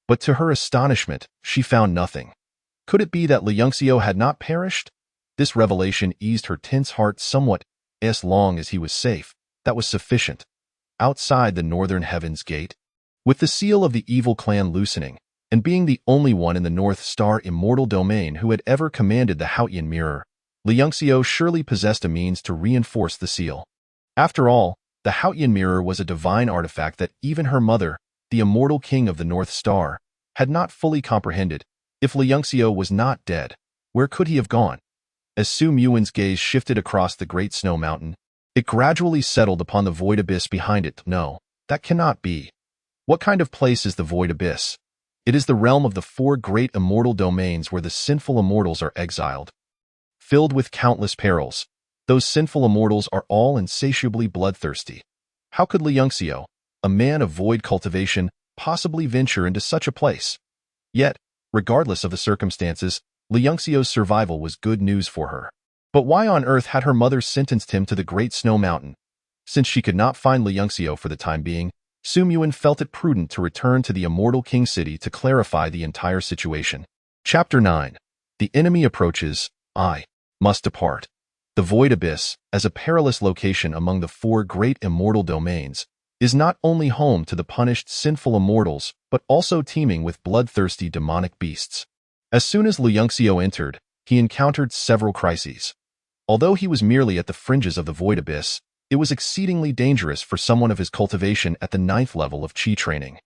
But to her astonishment, she found nothing. Could it be that Liangxiu had not perished? This revelation eased her tense heart somewhat. As long as he was safe, that was sufficient. Outside the Northern Heaven's Gate, with the seal of the evil clan loosening, and being the only one in the North Star immortal domain who had ever commanded the Haotian Mirror, Liangxiu surely possessed a means to reinforce the seal. After all, the Haotian Mirror was a divine artifact that even her mother, the immortal king of the North Star, had not fully comprehended. If Liangxiu was not dead, where could he have gone? As Su Yuan's gaze shifted across the Great Snow Mountain, it gradually settled upon the Void Abyss behind it. No, that cannot be. What kind of place is the Void Abyss? It is the realm of the 4 great immortal domains where the sinful immortals are exiled. Filled with countless perils, those sinful immortals are all insatiably bloodthirsty. How could Liangxiu, a man of void cultivation, possibly venture into such a place? Yet, regardless of the circumstances, Liangxiu's survival was good news for her. But why on earth had her mother sentenced him to the Great Snow Mountain? Since she could not find Liangxiu for the time being, Su Yuan felt it prudent to return to the Immortal King City to clarify the entire situation. Chapter 9. The enemy approaches. I must depart. The Void Abyss, as a perilous location among the four great immortal domains, is not only home to the punished sinful immortals, but also teeming with bloodthirsty demonic beasts. As soon as Lu Yongxiu entered, he encountered several crises. Although he was merely at the fringes of the Void Abyss, it was exceedingly dangerous for someone of his cultivation at the 9th level of Qi training.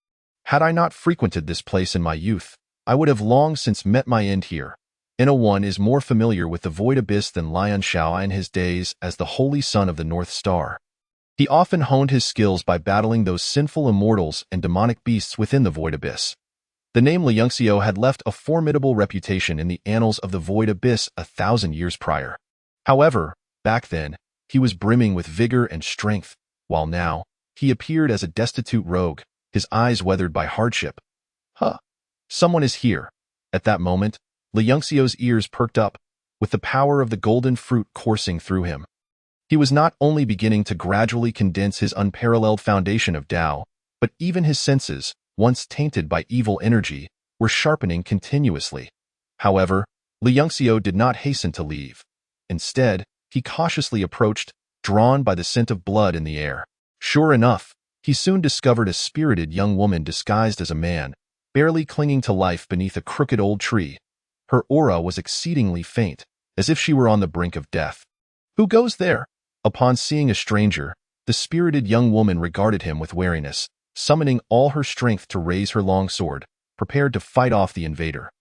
Had I not frequented this place in my youth, I would have long since met my end here. One is more familiar with the Void Abyss than Lian Shao in his days as the Holy Son of the North Star. He often honed his skills by battling those sinful immortals and demonic beasts within the Void Abyss. The name Lu Yongxiu had left a formidable reputation in the annals of the Void Abyss 1,000 years prior. However, back then, he was brimming with vigor and strength, while now, he appeared as a destitute rogue, his eyes weathered by hardship. Someone is here. At that moment, Lu Yongxiu's ears perked up, with the power of the golden fruit coursing through him. He was not only beginning to gradually condense his unparalleled foundation of Tao, but even his senses, once tainted by evil energy, were sharpening continuously. However, Lu Yongxiu did not hasten to leave. Instead, he cautiously approached, drawn by the scent of blood in the air. Sure enough, he soon discovered a spirited young woman disguised as a man, barely clinging to life beneath a crooked old tree. Her aura was exceedingly faint, as if she were on the brink of death. "Who goes there?" Upon seeing a stranger, the spirited young woman regarded him with wariness, summoning all her strength to raise her long sword, prepared to fight off the invader.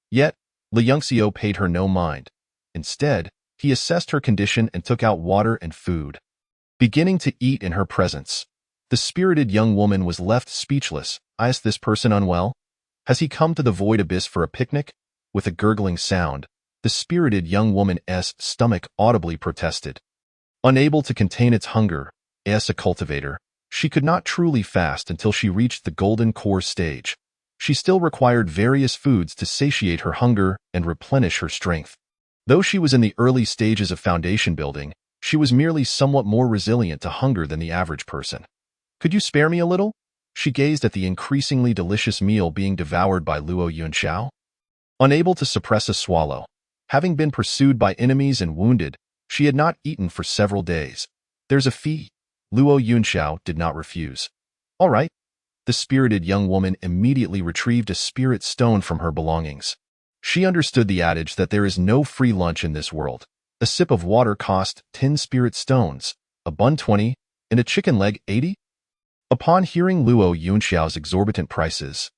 Yet, Lu Yongxiu paid her no mind. Instead, he assessed her condition and took out water and food. Beginning to eat in her presence, the spirited young woman was left speechless. "Is this person unwell? Has he come to the Void Abyss for a picnic?" With a gurgling sound, the spirited young woman's stomach audibly protested. Unable to contain its hunger, as a cultivator, she could not truly fast until she reached the golden core stage. She still required various foods to satiate her hunger and replenish her strength. Though she was in the early stages of foundation building, she was merely somewhat more resilient to hunger than the average person. "Could you spare me a little?" She gazed at the increasingly delicious meal being devoured by Luo Yunxiao. Unable to suppress a swallow, having been pursued by enemies and wounded, she had not eaten for several days. "There's a fee." Luo Yunxiao did not refuse. "All right." The spirited young woman immediately retrieved a spirit stone from her belongings. She understood the adage that there is no free lunch in this world. A sip of water cost 10 spirit stones, a bun 20, and a chicken leg 80. Upon hearing Luo Yunxiao's exorbitant prices,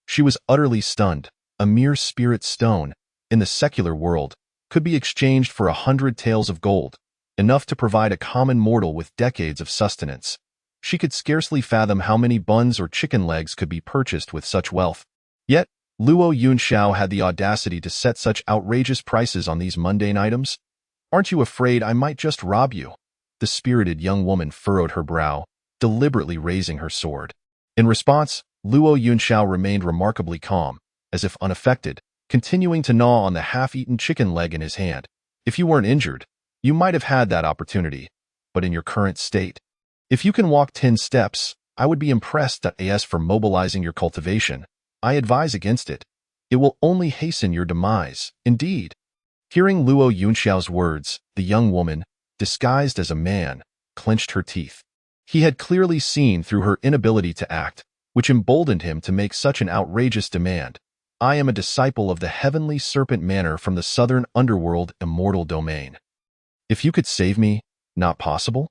she was utterly stunned. A mere spirit stone, in the secular world, could be exchanged for 100 taels of gold, enough to provide a common mortal with decades of sustenance. She could scarcely fathom how many buns or chicken legs could be purchased with such wealth. Yet, Luo Yunxiao had the audacity to set such outrageous prices on these mundane items. "Aren't you afraid I might just rob you?" The spirited young woman furrowed her brow, deliberately raising her sword. In response, Luo Yunxiao remained remarkably calm, as if unaffected, continuing to gnaw on the half-eaten chicken leg in his hand. "If you weren't injured, you might have had that opportunity, but in your current state, if you can walk 10 steps, I would be impressed. As for mobilizing your cultivation, I advise against it. It will only hasten your demise." Indeed. Hearing Luo Yunxiao's words, the young woman, disguised as a man, clenched her teeth. He had clearly seen through her inability to act, which emboldened him to make such an outrageous demand. "I am a disciple of the Heavenly Serpent Manor from the Southern Underworld Immortal Domain. If you could save me, not possible?"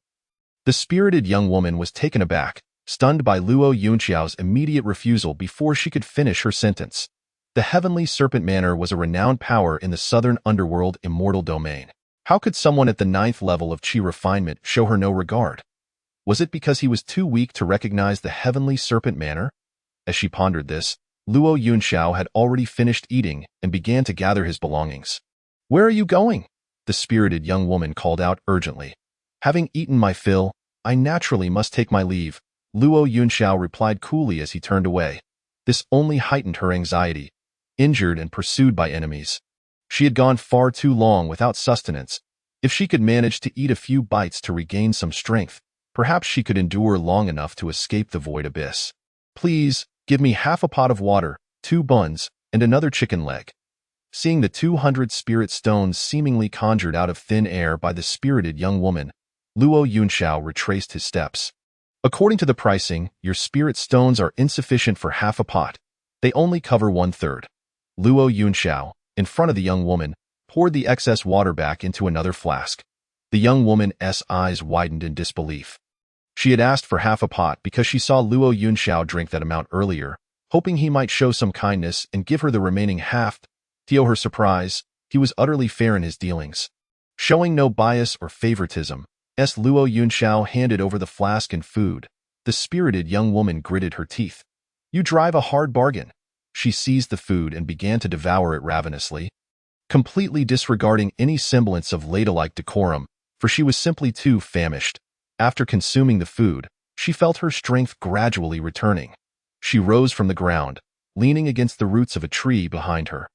The spirited young woman was taken aback, stunned by Luo Yunxiao's immediate refusal before she could finish her sentence. The Heavenly Serpent Manor was a renowned power in the Southern Underworld Immortal Domain. How could someone at the 9th level of Qi refinement show her no regard? Was it because he was too weak to recognize the Heavenly Serpent Manor? As she pondered this, Luo Yunxiao had already finished eating and began to gather his belongings. "Where are you going?" the spirited young woman called out urgently. "Having eaten my fill, I naturally must take my leave," Luo Yunxiao replied coolly as he turned away. This only heightened her anxiety. Injured and pursued by enemies, she had gone far too long without sustenance. If she could manage to eat a few bites to regain some strength, perhaps she could endure long enough to escape the Void Abyss. "Please, give me half a pot of water, 2 buns, and another chicken leg." Seeing the 200 spirit stones seemingly conjured out of thin air by the spirited young woman, Luo Yunxiao retraced his steps. According to the pricing, your spirit stones are insufficient for half a pot. They only cover 1/3. Luo Yunxiao, in front of the young woman, poured the excess water back into another flask. The young woman's eyes widened in disbelief. She had asked for half a pot because she saw Luo Yunxiao drink that amount earlier, hoping he might show some kindness and give her the remaining half. To her surprise, he was utterly fair in his dealings. Showing no bias or favoritism, Luo Yunxiao handed over the flask and food. The spirited young woman gritted her teeth. You drive a hard bargain. She seized the food and began to devour it ravenously, completely disregarding any semblance of ladylike decorum, for she was simply too famished. After consuming the food, she felt her strength gradually returning. She rose from the ground, leaning against the roots of a tree behind her.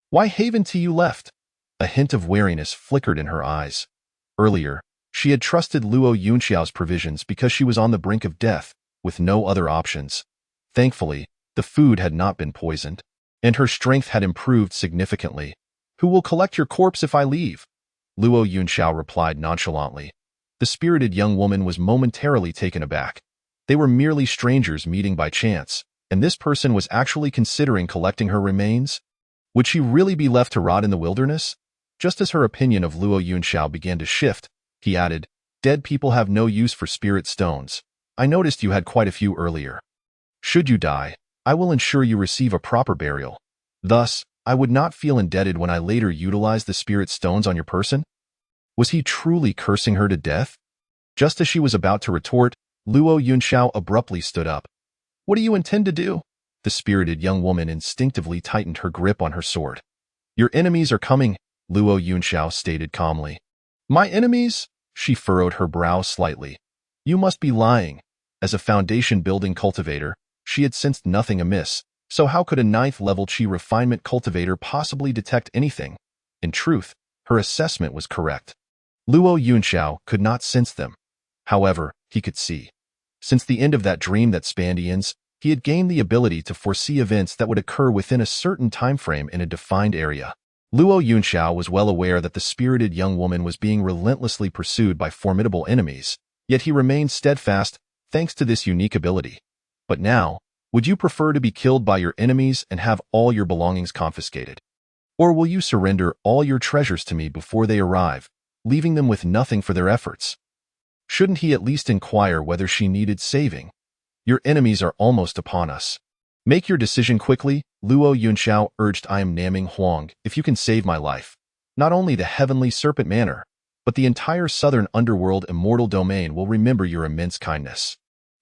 Why haven't you left? A hint of wariness flickered in her eyes. Earlier, she had trusted Luo Yunxiao's provisions because she was on the brink of death, with no other options. Thankfully, the food had not been poisoned, and her strength had improved significantly. Who will collect your corpse if I leave? Luo Yunxiao replied nonchalantly. The spirited young woman was momentarily taken aback. They were merely strangers meeting by chance, and this person was actually considering collecting her remains? Would she really be left to rot in the wilderness? Just as her opinion of Luo Yunxiao began to shift, he added, Dead people have no use for spirit stones. I noticed you had quite a few earlier. Should you die, I will ensure you receive a proper burial. Thus, I would not feel indebted when I later utilize the spirit stones on your person. Was he truly cursing her to death? Just as she was about to retort, Luo Yunxiao abruptly stood up. What do you intend to do? The spirited young woman instinctively tightened her grip on her sword. Your enemies are coming, Luo Yunxiao stated calmly. My enemies? She furrowed her brow slightly. You must be lying. As a foundation-building cultivator, she had sensed nothing amiss, so how could a 9th-level Qi refinement cultivator possibly detect anything? In truth, her assessment was correct. Luo Yunxiao could not sense them. However, he could see. Since the end of that dream that spanned eons, he had gained the ability to foresee events that would occur within a certain time frame in a defined area. Luo Yunxiao was well aware that the spirited young woman was being relentlessly pursued by formidable enemies, yet he remained steadfast thanks to this unique ability. But now, would you prefer to be killed by your enemies and have all your belongings confiscated? Or will you surrender all your treasures to me before they arrive, leaving them with nothing for their efforts? Shouldn't he at least inquire whether she needed saving? Your enemies are almost upon us. Make your decision quickly, Luo Yunxiao urged. I am Naming Huang. If you can save my life, not only the Heavenly Serpent Manor, but the entire Southern Underworld Immortal Domain will remember your immense kindness.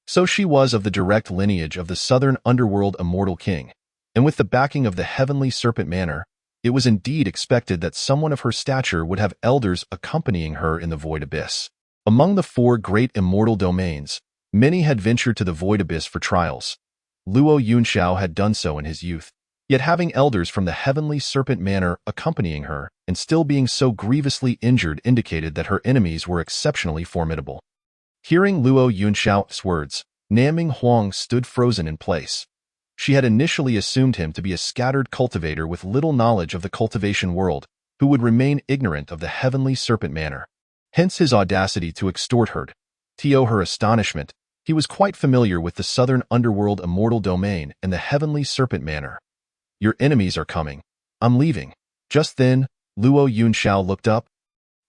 So she was of the direct lineage of the Southern Underworld Immortal King, and with the backing of the Heavenly Serpent Manor, it was indeed expected that someone of her stature would have elders accompanying her in the Void Abyss. Among the 4 great immortal domains, many had ventured to the Void Abyss for trials. Luo Yunxiao had done so in his youth, yet having elders from the Heavenly Serpent Manor accompanying her and still being so grievously injured indicated that her enemies were exceptionally formidable. Hearing Luo Yunxiao's words, Naming Huang stood frozen in place. She had initially assumed him to be a scattered cultivator with little knowledge of the cultivation world, who would remain ignorant of the Heavenly Serpent Manor. Hence his audacity to extort her. To her astonishment, he was quite familiar with the Southern Underworld Immortal Domain and the Heavenly Serpent Manor. Your enemies are coming. I'm leaving. Just then, Luo Yunxiao looked up,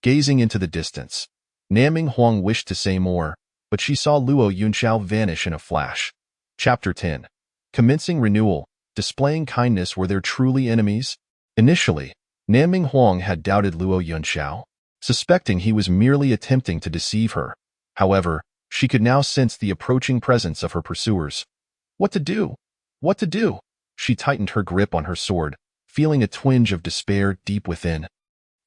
gazing into the distance. Naming Huang wished to say more, but she saw Luo Yunxiao vanish in a flash. Chapter 10. Commencing renewal, displaying kindness. Were there truly enemies? Initially, Naming Huang had doubted Luo Yunxiao, suspecting he was merely attempting to deceive her. However, she could now sense the approaching presence of her pursuers. What to do? What to do? She tightened her grip on her sword, feeling a twinge of despair deep within.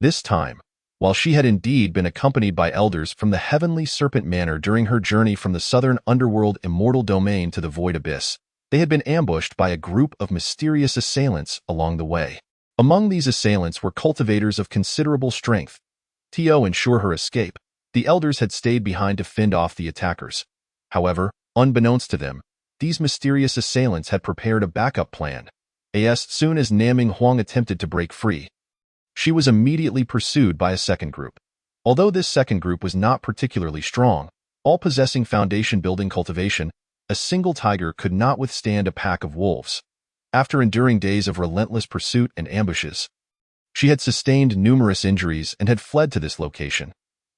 This time, while she had indeed been accompanied by elders from the Heavenly Serpent Manor during her journey from the Southern Underworld Immortal Domain to the Void Abyss, they had been ambushed by a group of mysterious assailants along the way. Among these assailants were cultivators of considerable strength. To ensure her escape, the elders had stayed behind to fend off the attackers. However, unbeknownst to them, these mysterious assailants had prepared a backup plan. As soon as Naming Huang attempted to break free, she was immediately pursued by a second group. Although this second group was not particularly strong, all possessing foundation-building cultivation, a single tiger could not withstand a pack of wolves. After enduring days of relentless pursuit and ambushes, she had sustained numerous injuries and had fled to this location.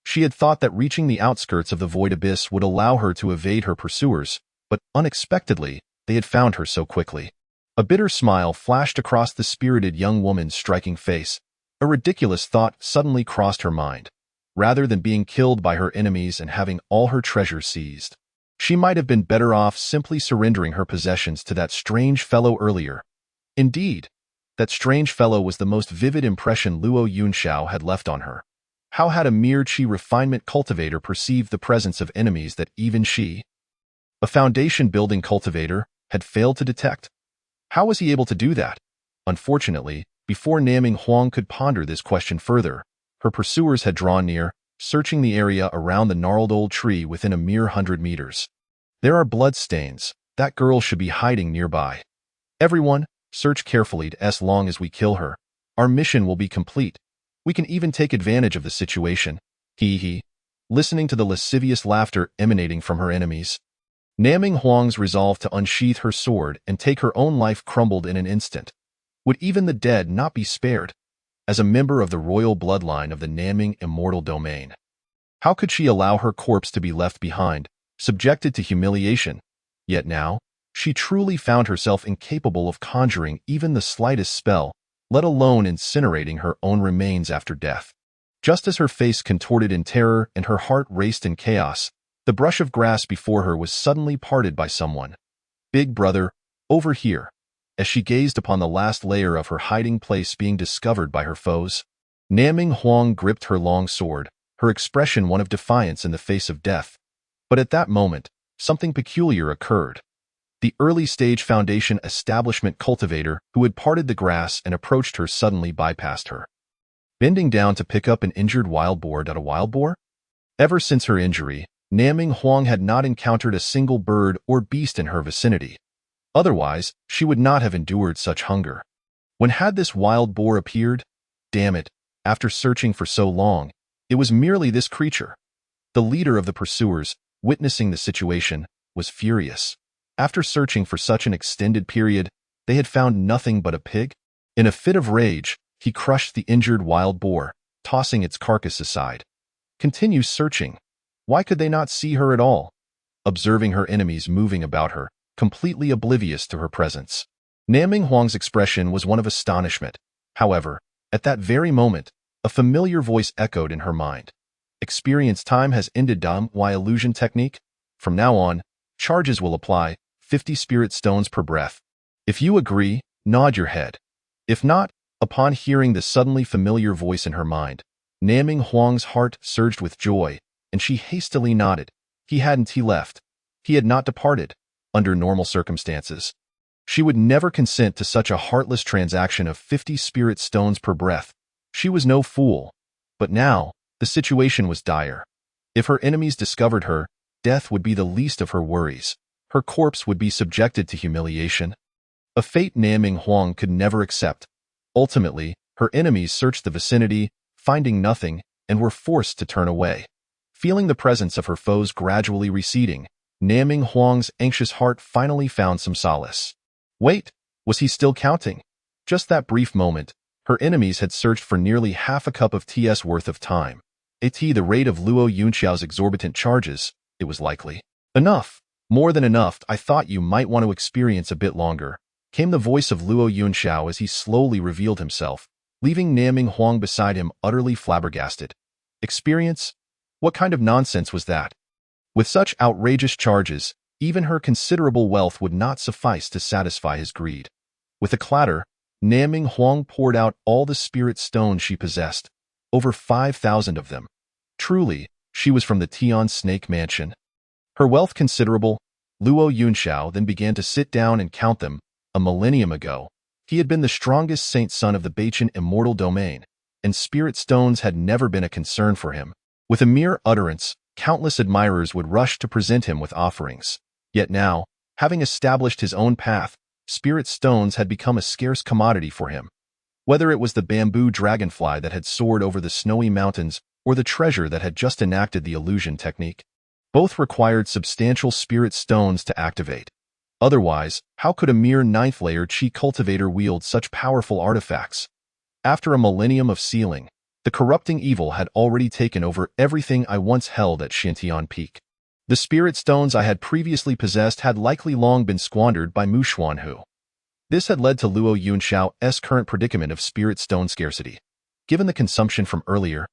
She had thought that reaching the outskirts of the void abyss would allow her to evade her pursuers, but unexpectedly, they had found her so quickly. A bitter smile flashed across the spirited young woman's striking face. A ridiculous thought suddenly crossed her mind. Rather than being killed by her enemies and having all her treasures seized, she might have been better off simply surrendering her possessions to that strange fellow earlier. Indeed, that strange fellow was the most vivid impression Luo Yunxiao had left on her. How had a mere Qi refinement cultivator perceived the presence of enemies that even she, a foundation-building cultivator, had failed to detect? How was he able to do that? Unfortunately, before Naming Huang could ponder this question further, her pursuers had drawn near, searching the area around the gnarled old tree within a mere 100 meters. There are bloodstains. That girl should be hiding nearby. Everyone, search carefully as long as we kill her. Our mission will be complete. We can even take advantage of the situation. Hee. Listening to the lascivious laughter emanating from her enemies, Naming Huang's resolve to unsheath her sword and take her own life crumbled in an instant. Would even the dead not be spared? As a member of the royal bloodline of the Naming immortal domain, how could she allow her corpse to be left behind, subjected to humiliation? Yet now, she truly found herself incapable of conjuring even the slightest spell, let alone incinerating her own remains after death. Just as her face contorted in terror and her heart raced in chaos, the brush of grass before her was suddenly parted by someone. "Big brother, over here." As she gazed upon the last layer of her hiding place being discovered by her foes, Naming Huang gripped her long sword, her expression one of defiance in the face of death. But at that moment, something peculiar occurred. The early-stage foundation establishment cultivator who had parted the grass and approached her suddenly bypassed her. Bending down to pick up an injured wild boar. A wild boar? Ever since her injury, Naming Huang had not encountered a single bird or beast in her vicinity. Otherwise, she would not have endured such hunger. When had this wild boar appeared? Damn it, after searching for so long, it was merely this creature. The leader of the pursuers, witnessing the situation, was furious. After searching for such an extended period, they had found nothing but a pig. In a fit of rage, he crushed the injured wild boar, tossing its carcass aside. Continue searching. Why could they not see her at all? Observing her enemies moving about her, completely oblivious to her presence, Naming Huang's expression was one of astonishment. However, at that very moment, a familiar voice echoed in her mind. Experience time has ended. Why illusion technique? From now on, charges will apply, 50 spirit stones per breath. If you agree, nod your head. If not, upon hearing the suddenly familiar voice in her mind, Naming Huang's heart surged with joy, and she hastily nodded. He left. He had not departed. Under normal circumstances, she would never consent to such a heartless transaction of 50 spirit stones per breath. She was no fool. But now, the situation was dire. If her enemies discovered her, death would be the least of her worries. Her corpse would be subjected to humiliation. A fate Naming Huang could never accept. Ultimately, her enemies searched the vicinity, finding nothing, and were forced to turn away. Feeling the presence of her foes gradually receding, Naming Huang's anxious heart finally found some solace. Wait, was he still counting? Just that brief moment, her enemies had searched for nearly half a cup of tea's worth of time. The rate of Luo Yunxiao's exorbitant charges, it was likely. Enough. More than enough. I thought you might want to experience a bit longer, came the voice of Luo Yunxiao as he slowly revealed himself, leaving Naming Huang beside him utterly flabbergasted. Experience? What kind of nonsense was that? With such outrageous charges, even her considerable wealth would not suffice to satisfy his greed. With a clatter, Naming Huang poured out all the spirit stones she possessed, over 5,000 of them. Truly, she was from the Tian Snake Mansion. Her wealth considerable, Luo Yunxiao then began to sit down and count them. A millennium ago, he had been the strongest saint son of the Beichen immortal domain, and spirit stones had never been a concern for him. With a mere utterance, countless admirers would rush to present him with offerings. Yet now, having established his own path, spirit stones had become a scarce commodity for him. Whether it was the bamboo dragonfly that had soared over the snowy mountains or the treasure that had just enacted the illusion technique, both required substantial spirit stones to activate. Otherwise, how could a mere ninth-layer Qi cultivator wield such powerful artifacts? After a millennium of sealing, the corrupting evil had already taken over everything I once held at Xintian Peak. The spirit stones I had previously possessed had likely long been squandered by Mu Xuanhu. This had led to Luo Yunxiao's current predicament of spirit stone scarcity. Given the consumption from earlier,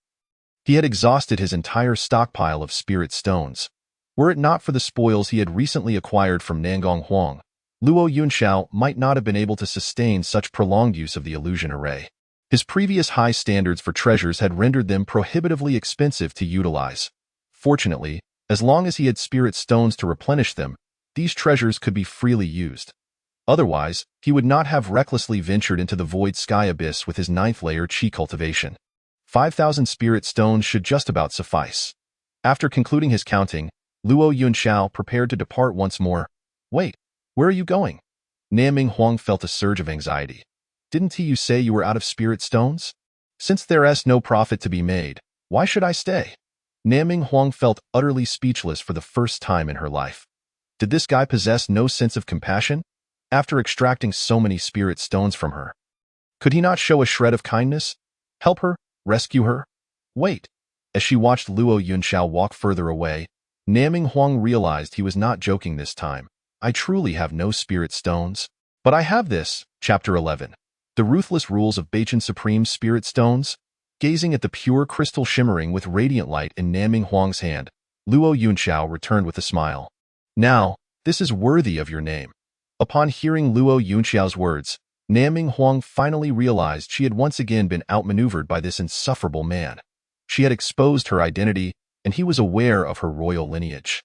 he had exhausted his entire stockpile of spirit stones. Were it not for the spoils he had recently acquired from Nangong Huang, Luo Yunxiao might not have been able to sustain such prolonged use of the illusion array. His previous high standards for treasures had rendered them prohibitively expensive to utilize. Fortunately, as long as he had spirit stones to replenish them, these treasures could be freely used. Otherwise, he would not have recklessly ventured into the void sky abyss with his ninth-layer Qi cultivation. 5,000 spirit stones should just about suffice. After concluding his counting, Luo Yunxiao prepared to depart once more. Wait, where are you going? Naming Huang felt a surge of anxiety. Didn't you say you were out of spirit stones? Since there's no profit to be made, why should I stay? Naming Huang felt utterly speechless for the first time in her life. Did this guy possess no sense of compassion? After extracting so many spirit stones from her, could he not show a shred of kindness? Help her? Rescue her? Wait. As she watched Luo Yunxiao walk further away, Naming Huang realized he was not joking this time. I truly have no spirit stones. But I have this. Chapter 11. The Ruthless Rules of Beichen Supreme Spirit Stones. Gazing at the pure crystal shimmering with radiant light in Naming Huang's hand, Luo Yunxiao returned with a smile. Now, this is worthy of your name. Upon hearing Luo Yunxiao's words, Naming Huang finally realized she had once again been outmaneuvered by this insufferable man. She had exposed her identity, and he was aware of her royal lineage.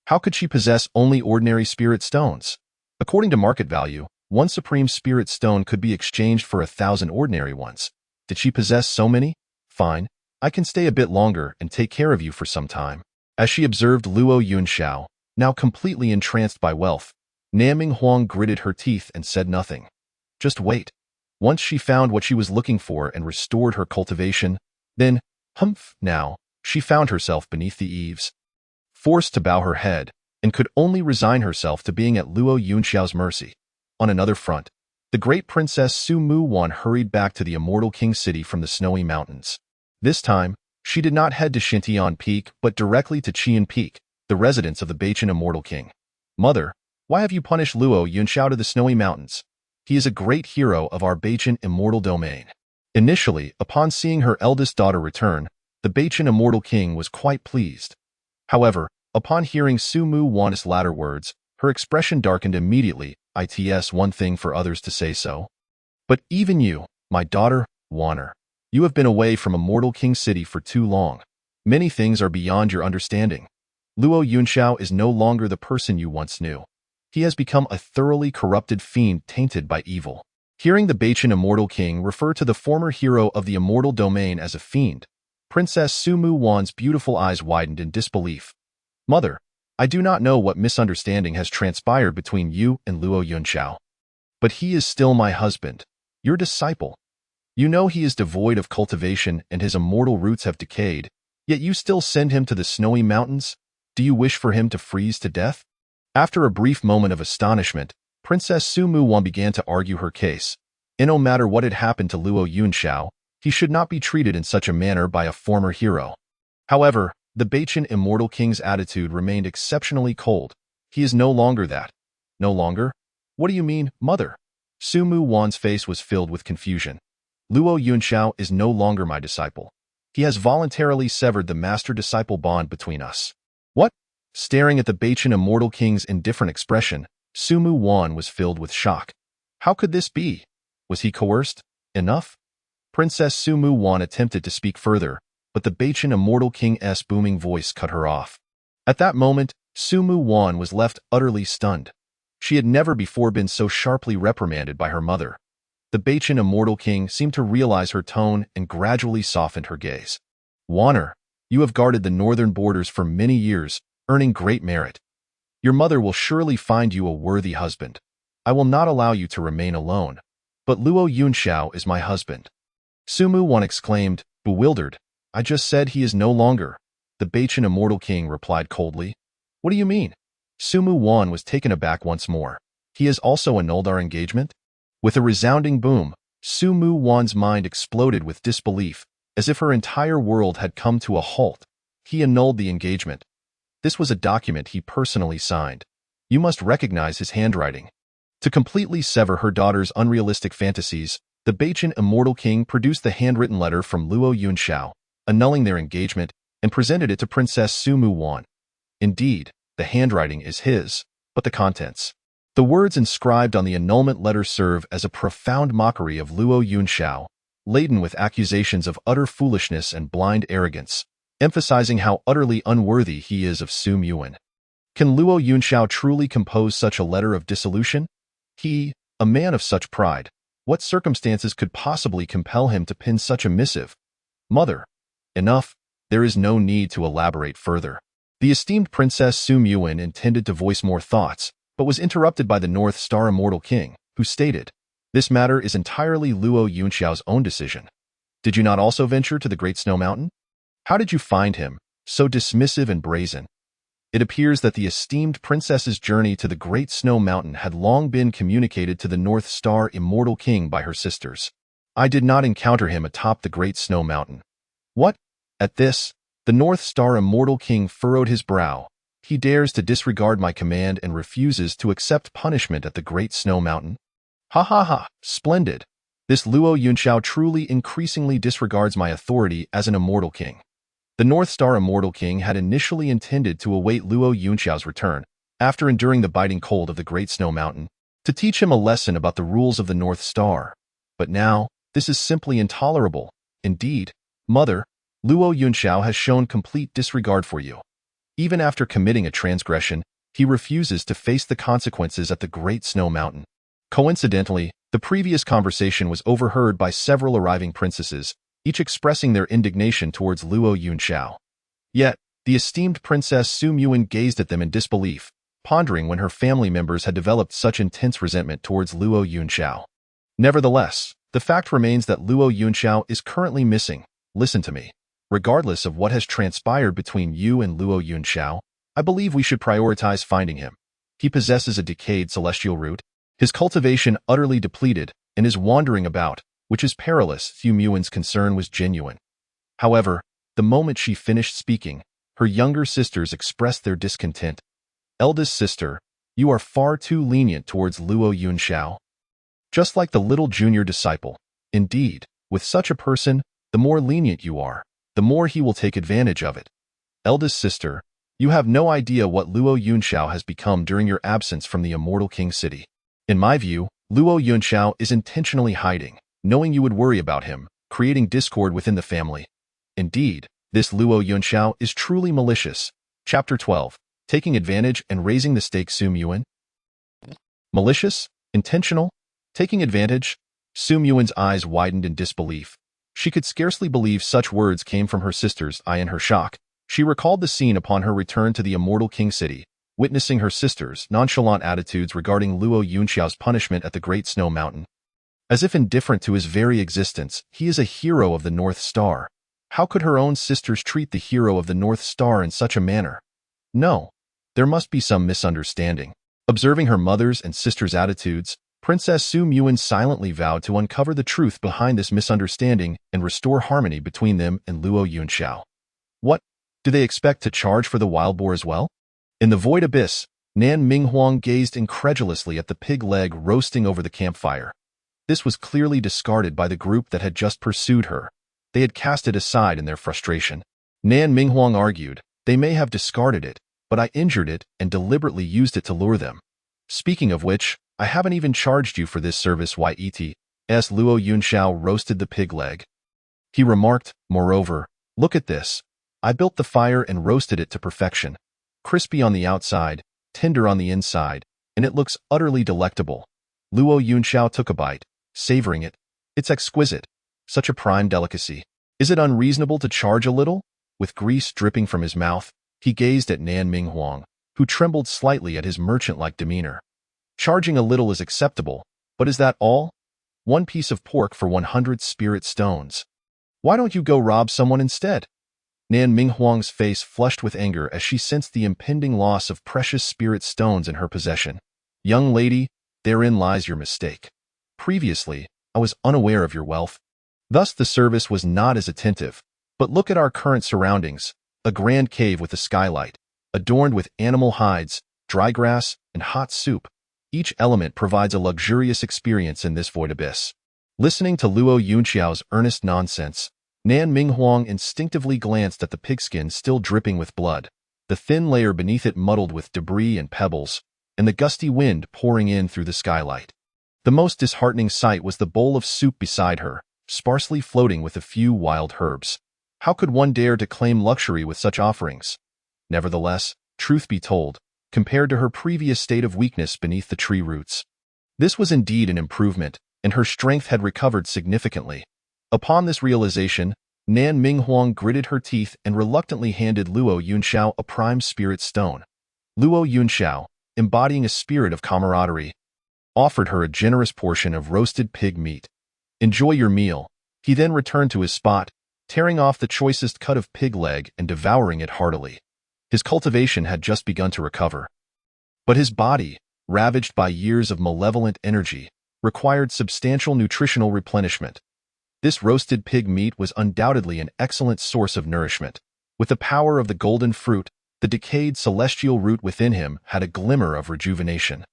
How could she possess only ordinary spirit stones? According to market value, one supreme spirit stone could be exchanged for 1,000 ordinary ones. Did she possess so many? Fine, I can stay a bit longer and take care of you for some time. As she observed Luo Yunxiao, now completely entranced by wealth, Naming Huang gritted her teeth and said nothing. Just wait. Once she found what she was looking for and restored her cultivation, then, now, she found herself beneath the eaves, forced to bow her head, and could only resign herself to being at Luo Yunxiao's mercy. On another front, the great princess Su Mu Wan hurried back to the Immortal King City from the snowy mountains. This time, she did not head to Xintian Peak but directly to Qian Peak, the residence of the Beichen Immortal King. Mother, why have you punished Luo Yunxiao to the snowy mountains? He is a great hero of our Beichen Immortal Domain. Initially, upon seeing her eldest daughter return, the Beichen Immortal King was quite pleased. However, upon hearing Su Mu Wan's latter words, her expression darkened immediately. It's one thing for others to say so. But even you, my daughter, Wanner, you have been away from Immortal King City for too long. Many things are beyond your understanding. Luo Yunxiao is no longer the person you once knew. He has become a thoroughly corrupted fiend tainted by evil. Hearing the Beichen Immortal King refer to the former hero of the Immortal Domain as a fiend, Princess Su Mu Wan's beautiful eyes widened in disbelief. Mother, I do not know what misunderstanding has transpired between you and Luo Yunxiao. But he is still my husband, your disciple. You know he is devoid of cultivation and his immortal roots have decayed, yet you still send him to the snowy mountains? Do you wish for him to freeze to death? After a brief moment of astonishment, Princess Su Mu Wan began to argue her case. And no matter what had happened to Luo Yunxiao, he should not be treated in such a manner by a former hero. However, the Beichen Immortal King's attitude remained exceptionally cold. He is no longer that. No longer? What do you mean, mother? Su Mu Wan's face was filled with confusion. Luo Yunxiao is no longer my disciple. He has voluntarily severed the master-disciple bond between us. What? Staring at the Beichen Immortal King's indifferent expression, Su Mu Wan was filled with shock. How could this be? Was he coerced? Enough? Princess Su Mu Wan attempted to speak further, but the Beichen Immortal King's booming voice cut her off. At that moment, Su Mu Wan was left utterly stunned. She had never before been so sharply reprimanded by her mother. The Beichen Immortal King seemed to realize her tone and gradually softened her gaze. Wanner, you have guarded the northern borders for many years, earning great merit. Your mother will surely find you a worthy husband. I will not allow you to remain alone. But Luo Yunxiao is my husband. Sumu Wan exclaimed, bewildered. I just said he is no longer. The Baichen Immortal King replied coldly. What do you mean? Sumu Wan was taken aback once more. He has also annulled our engagement? With a resounding boom, Sumu Wan's mind exploded with disbelief, as if her entire world had come to a halt. He annulled the engagement. This was a document he personally signed. You must recognize his handwriting. To completely sever her daughter's unrealistic fantasies, the Baichen Immortal King produced the handwritten letter from Luo Yunxiao, annulling their engagement, and presented it to Princess Sumu Wan. Indeed, the handwriting is his, but the contents. The words inscribed on the annulment letter serve as a profound mockery of Luo Yunxiao, laden with accusations of utter foolishness and blind arrogance, emphasizing how utterly unworthy he is of Su Yuan. Can Luo Yunxiao truly compose such a letter of dissolution? He, a man of such pride, what circumstances could possibly compel him to pen such a missive? Mother. Enough, there is no need to elaborate further. The esteemed Princess Su Yuan intended to voice more thoughts, but was interrupted by the North Star Immortal King, who stated, this matter is entirely Luo Yunxiao's own decision. Did you not also venture to the Great Snow Mountain? How did you find him, so dismissive and brazen? It appears that the esteemed princess's journey to the Great Snow Mountain had long been communicated to the North Star Immortal King by her sisters. I did not encounter him atop the Great Snow Mountain. What? At this, the North Star Immortal King furrowed his brow. He dares to disregard my command and refuses to accept punishment at the Great Snow Mountain? Ha ha ha, splendid. This Luo Yunxiao truly increasingly disregards my authority as an Immortal King. The North Star Immortal King had initially intended to await Luo Yunxiao's return, after enduring the biting cold of the Great Snow Mountain, to teach him a lesson about the rules of the North Star. But now, this is simply intolerable. Indeed, Mother, Luo Yunxiao has shown complete disregard for you. Even after committing a transgression, he refuses to face the consequences at the Great Snow Mountain. Coincidentally, the previous conversation was overheard by several arriving princesses, each expressing their indignation towards Luo Yunxiao. Yet, the esteemed Princess Su Yuan gazed at them in disbelief, pondering when her family members had developed such intense resentment towards Luo Yunxiao. Nevertheless, the fact remains that Luo Yunxiao is currently missing. Listen to me. Regardless of what has transpired between you and Luo Yunxiao, I believe we should prioritize finding him. He possesses a decayed celestial root, his cultivation utterly depleted, and is wandering about, which is perilous. Su Yuan's concern was genuine. However, the moment she finished speaking, her younger sisters expressed their discontent. Eldest sister, you are far too lenient towards Luo Yunxiao. Just like the little junior disciple. Indeed, with such a person, the more lenient you are, the more he will take advantage of it. Eldest sister, you have no idea what Luo Yunxiao has become during your absence from the Immortal King City. In my view, Luo Yunxiao is intentionally hiding, knowing you would worry about him, creating discord within the family. Indeed, this Luo Yunxiao is truly malicious. Chapter 12. Taking advantage and raising the stakes. Su Yuan. Malicious? Intentional? Taking advantage? Su Yuan's eyes widened in disbelief. She could scarcely believe such words came from her sisters. In her shock, she recalled the scene upon her return to the Immortal King City, witnessing her sisters' nonchalant attitudes regarding Luo Yunxiao's punishment at the Great Snow Mountain. As if indifferent to his very existence, he is a hero of the North Star. How could her own sisters treat the hero of the North Star in such a manner? No, there must be some misunderstanding. Observing her mother's and sisters' attitudes, Princess Su Yuan silently vowed to uncover the truth behind this misunderstanding and restore harmony between them and Luo Yunxiao. What? Do they expect to charge for the wild boar as well? In the void abyss, Nan Minghuang gazed incredulously at the pig leg roasting over the campfire. This was clearly discarded by the group that had just pursued her. They had cast it aside in their frustration. Nan Minghuang argued, they may have discarded it, but I injured it and deliberately used it to lure them. Speaking of which, I haven't even charged you for this service. Yet, Luo Yunxiao roasted the pig leg. He remarked, moreover, look at this. I built the fire and roasted it to perfection. Crispy on the outside, tender on the inside, and it looks utterly delectable. Luo Yunxiao took a bite, savoring it. It's exquisite. Such a prime delicacy. Is it unreasonable to charge a little? With grease dripping from his mouth, he gazed at Nan Minghuang, who trembled slightly at his merchant-like demeanor. Charging a little is acceptable, but is that all? 1 piece of pork for 100 spirit stones. Why don't you go rob someone instead? Nan Minghuang's face flushed with anger as she sensed the impending loss of precious spirit stones in her possession. Young lady, therein lies your mistake. Previously, I was unaware of your wealth. Thus the service was not as attentive. But look at our current surroundings, a grand cave with a skylight, adorned with animal hides, dry grass, and hot soup. Each element provides a luxurious experience in this void abyss. Listening to Luo Yunxiao's earnest nonsense, Nan Minghuang instinctively glanced at the pigskin still dripping with blood, the thin layer beneath it muddled with debris and pebbles, and the gusty wind pouring in through the skylight. The most disheartening sight was the bowl of soup beside her, sparsely floating with a few wild herbs. How could one dare to claim luxury with such offerings? Nevertheless, truth be told, compared to her previous state of weakness beneath the tree roots, this was indeed an improvement, and her strength had recovered significantly. Upon this realization, Nan Minghuang gritted her teeth and reluctantly handed Luo Yunxiao a prime spirit stone. Luo Yunxiao, embodying a spirit of camaraderie, offered her a generous portion of roasted pig meat. Enjoy your meal. He then returned to his spot, tearing off the choicest cut of pig leg and devouring it heartily. His cultivation had just begun to recover. But his body, ravaged by years of malevolent energy, required substantial nutritional replenishment. This roasted pig meat was undoubtedly an excellent source of nourishment. With the power of the golden fruit, the decayed celestial root within him had a glimmer of rejuvenation.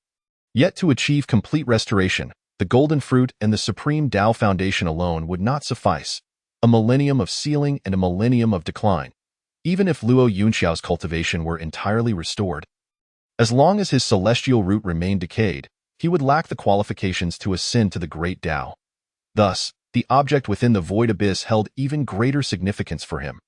Yet to achieve complete restoration, the golden fruit and the supreme Tao foundation alone would not suffice. A millennium of sealing and a millennium of decline. Even if Luo Yunxiao's cultivation were entirely restored, as long as his celestial root remained decayed, he would lack the qualifications to ascend to the great Tao. Thus, the object within the void abyss held even greater significance for him.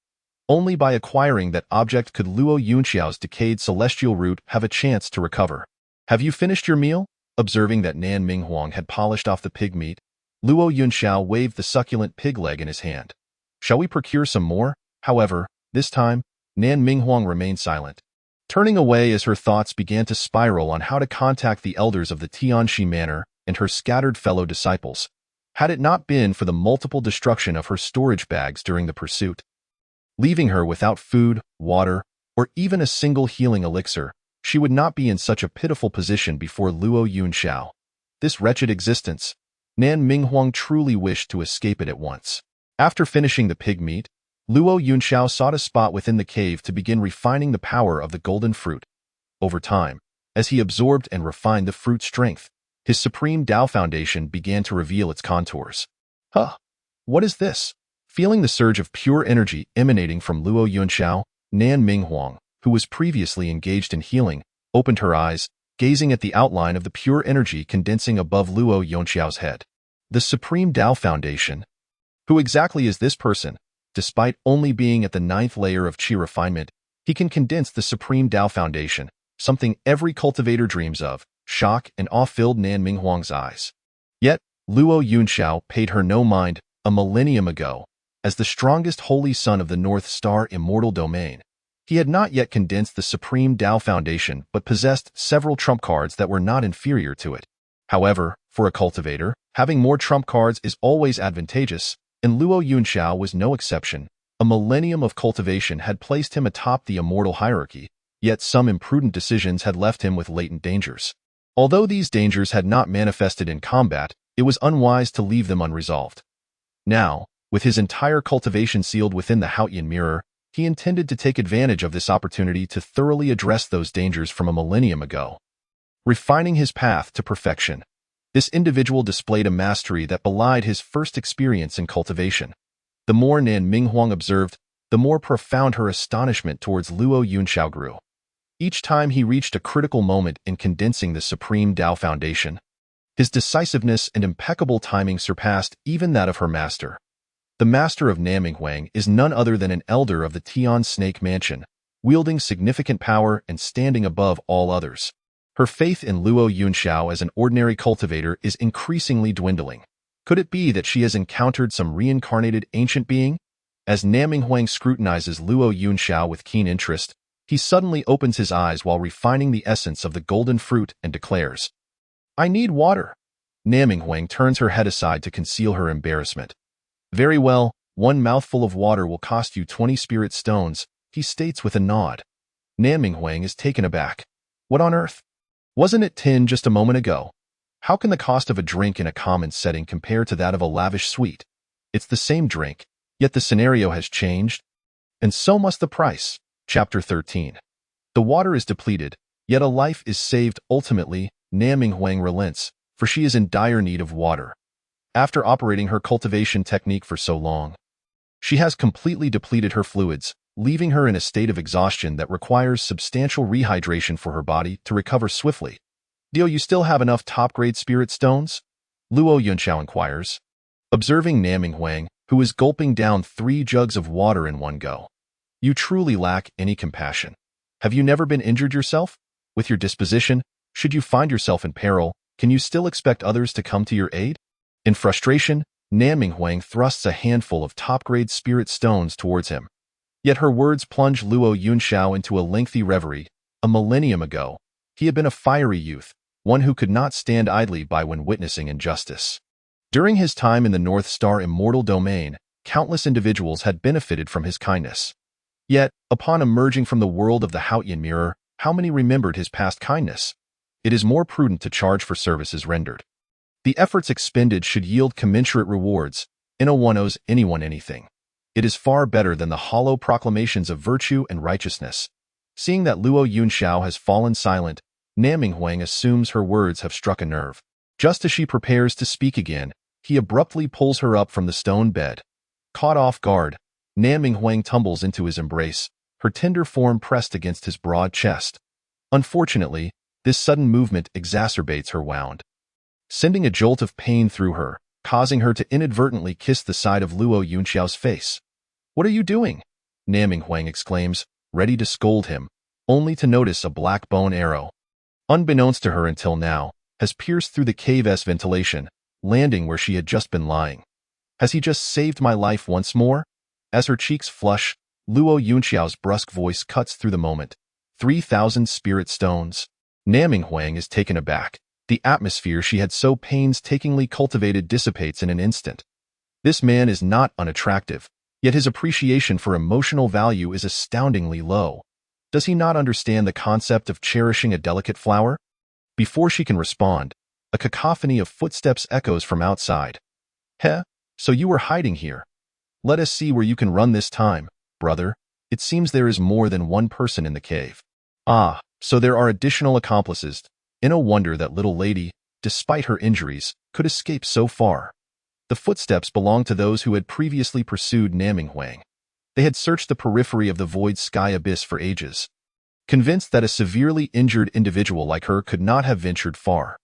Only by acquiring that object could Luo Yunxiao's decayed celestial root have a chance to recover. Have you finished your meal? Observing that Nan Minghuang had polished off the pig meat, Luo Yunxiao waved the succulent pig leg in his hand. Shall we procure some more? However, this time, Nan Minghuang remained silent, turning away as her thoughts began to spiral on how to contact the elders of the Tianxi Manor and her scattered fellow disciples. Had it not been for the multiple destruction of her storage bags during the pursuit, leaving her without food, water, or even a single healing elixir, she would not be in such a pitiful position before Luo Yunxiao. This wretched existence, Nan Minghuang truly wished to escape it at once. After finishing the pig meat, Luo Yunxiao sought a spot within the cave to begin refining the power of the golden fruit. Over time, as he absorbed and refined the fruit's strength, his supreme Tao foundation began to reveal its contours. Huh! What is this? Feeling the surge of pure energy emanating from Luo Yunxiao, Nan Minghuang, who was previously engaged in healing, opened her eyes, gazing at the outline of the pure energy condensing above Luo Yunxiao's head. The supreme Tao foundation. Who exactly is this person? Despite only being at the 9th layer of qi refinement, he can condense the supreme Tao foundation, something every cultivator dreams of. Shock and awe filled Nan Minghuang's eyes. Yet, Luo Yunxiao paid her no mind. A millennium ago, as the strongest holy son of the North Star immortal domain, he had not yet condensed the supreme Tao foundation but possessed several trump cards that were not inferior to it. However, for a cultivator, having more trump cards is always advantageous, and Luo Yunxiao was no exception. A millennium of cultivation had placed him atop the immortal hierarchy, yet some imprudent decisions had left him with latent dangers. Although these dangers had not manifested in combat, it was unwise to leave them unresolved. Now, with his entire cultivation sealed within the Haotian mirror, he intended to take advantage of this opportunity to thoroughly address those dangers from a millennium ago. Refining his path to perfection, this individual displayed a mastery that belied his first experience in cultivation. The more Nan Minghuang observed, the more profound her astonishment towards Luo Yunxiao grew. Each time he reached a critical moment in condensing the supreme Tao foundation, his decisiveness and impeccable timing surpassed even that of her master. The master of Naminghuang is none other than an elder of the Tian Snake Mansion, wielding significant power and standing above all others. Her faith in Luo Yunxiao as an ordinary cultivator is increasingly dwindling. Could it be that she has encountered some reincarnated ancient being? As Naminghuang scrutinizes Luo Yunxiao with keen interest, he suddenly opens his eyes while refining the essence of the golden fruit and declares, I need water. Naming Huang turns her head aside to conceal her embarrassment. Very well, one mouthful of water will cost you 20 spirit stones, he states with a nod. Naming Huang is taken aback. What on earth? Wasn't it 10 just a moment ago? How can the cost of a drink in a common setting compare to that of a lavish suite? It's the same drink, yet the scenario has changed. And so must the price. Chapter 13. The water is depleted, yet a life is saved. Ultimately, Naming Huang relents, for she is in dire need of water. After operating her cultivation technique for so long, she has completely depleted her fluids, leaving her in a state of exhaustion that requires substantial rehydration for her body to recover swiftly. Do you still have enough top-grade spirit stones? Luo Yunxiao inquires, observing Naming Huang, who is gulping down 3 jugs of water in one go. You truly lack any compassion. Have you never been injured yourself? With your disposition, should you find yourself in peril, can you still expect others to come to your aid? In frustration, Naming Huang thrusts a handful of top-grade spirit stones towards him. Yet her words plunge Luo Yunxiao into a lengthy reverie. A millennium ago, he had been a fiery youth, one who could not stand idly by when witnessing injustice. During his time in the North Star Immortal Domain, countless individuals had benefited from his kindness. Yet, upon emerging from the world of the Haotian Mirror, how many remembered his past kindness? It is more prudent to charge for services rendered. The efforts expended should yield commensurate rewards. No one owes anyone anything. It is far better than the hollow proclamations of virtue and righteousness. Seeing that Luo Yunxiao has fallen silent, Naming Huang assumes her words have struck a nerve. Just as she prepares to speak again, he abruptly pulls her up from the stone bed. Caught off guard, Naming Huang tumbles into his embrace, her tender form pressed against his broad chest. Unfortunately, this sudden movement exacerbates her wound, sending a jolt of pain through her, causing her to inadvertently kiss the side of Luo Yunxiao's face. What are you doing? Naming Huang exclaims, ready to scold him, only to notice a black bone arrow, unbeknownst to her until now, has pierced through the cave's ventilation, landing where she had just been lying. Has he just saved my life once more? As her cheeks flush, Luo Yunxiao's brusque voice cuts through the moment. 3,000 spirit stones. Naming Huang is taken aback. The atmosphere she had so painstakingly cultivated dissipates in an instant. This man is not unattractive, yet his appreciation for emotional value is astoundingly low. Does he not understand the concept of cherishing a delicate flower? Before she can respond, a cacophony of footsteps echoes from outside. Heh, so you were hiding here. Let us see where you can run this time, brother. It seems there is more than one person in the cave. Ah, so there are additional accomplices. No wonder that little lady, despite her injuries, could escape so far. The footsteps belonged to those who had previously pursued Naming Huang. They had searched the periphery of the void sky abyss for ages, convinced that a severely injured individual like her could not have ventured far.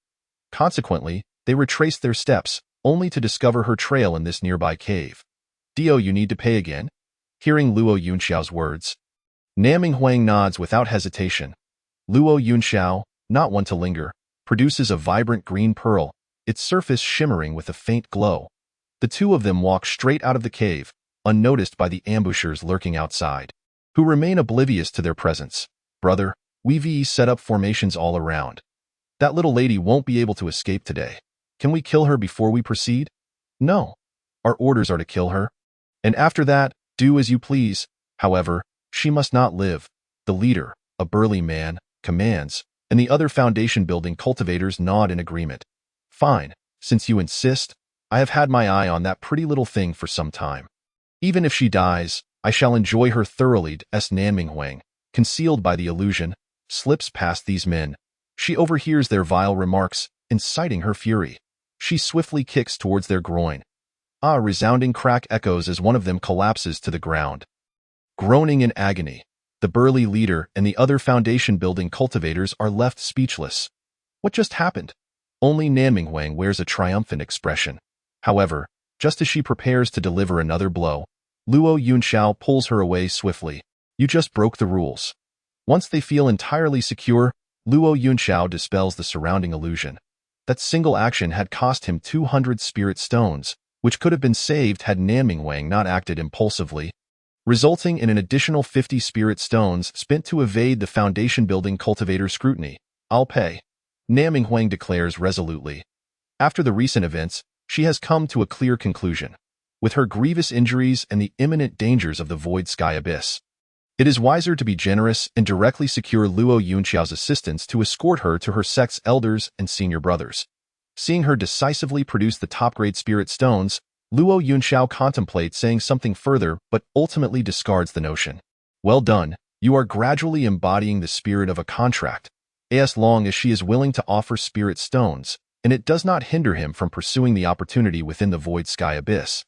Consequently, they retraced their steps, only to discover her trail in this nearby cave. Dio, you need to pay again? Hearing Luo Yunxiao's words, Naming Huang nods without hesitation. Luo Yunxiao, not one to linger, produces a vibrant green pearl, its surface shimmering with a faint glow. The two of them walk straight out of the cave, unnoticed by the ambushers lurking outside, who remain oblivious to their presence. Brother, we've set up formations all around. That little lady won't be able to escape today. Can we kill her before we proceed? No. Our orders are to kill her. And after that, do as you please. However, she must not live. The leader, a burly man, commands, and the other foundation-building cultivators nod in agreement. Fine, since you insist, I have had my eye on that pretty little thing for some time. Even if she dies, I shall enjoy her thoroughly. Naming Huang, concealed by the illusion, slips past these men. She overhears their vile remarks, inciting her fury. She swiftly kicks towards their groin. A resounding crack echoes as one of them collapses to the ground. Groaning in agony, the burly leader and the other foundation-building cultivators are left speechless. What just happened? Only Naming Huang wears a triumphant expression. However, just as she prepares to deliver another blow, Luo Yunxiao pulls her away swiftly. You just broke the rules. Once they feel entirely secure, Luo Yunxiao dispels the surrounding illusion. That single action had cost him 200 spirit stones, which could have been saved had Naming Huang not acted impulsively, resulting in an additional 50 spirit stones spent to evade the foundation-building cultivator scrutiny. I'll pay. Nam Minghuang declares resolutely. After the recent events, she has come to a clear conclusion. With her grievous injuries and the imminent dangers of the Void Sky Abyss, it is wiser to be generous and directly secure Luo Yunxiao's assistance to escort her to her sect's elders and senior brothers. Seeing her decisively produce the top-grade spirit stones, Luo Yunxiao contemplates saying something further but ultimately discards the notion. Well done, you are gradually embodying the spirit of a contract, as long as she is willing to offer spirit stones, and it does not hinder him from pursuing the opportunity within the Void Sky Abyss.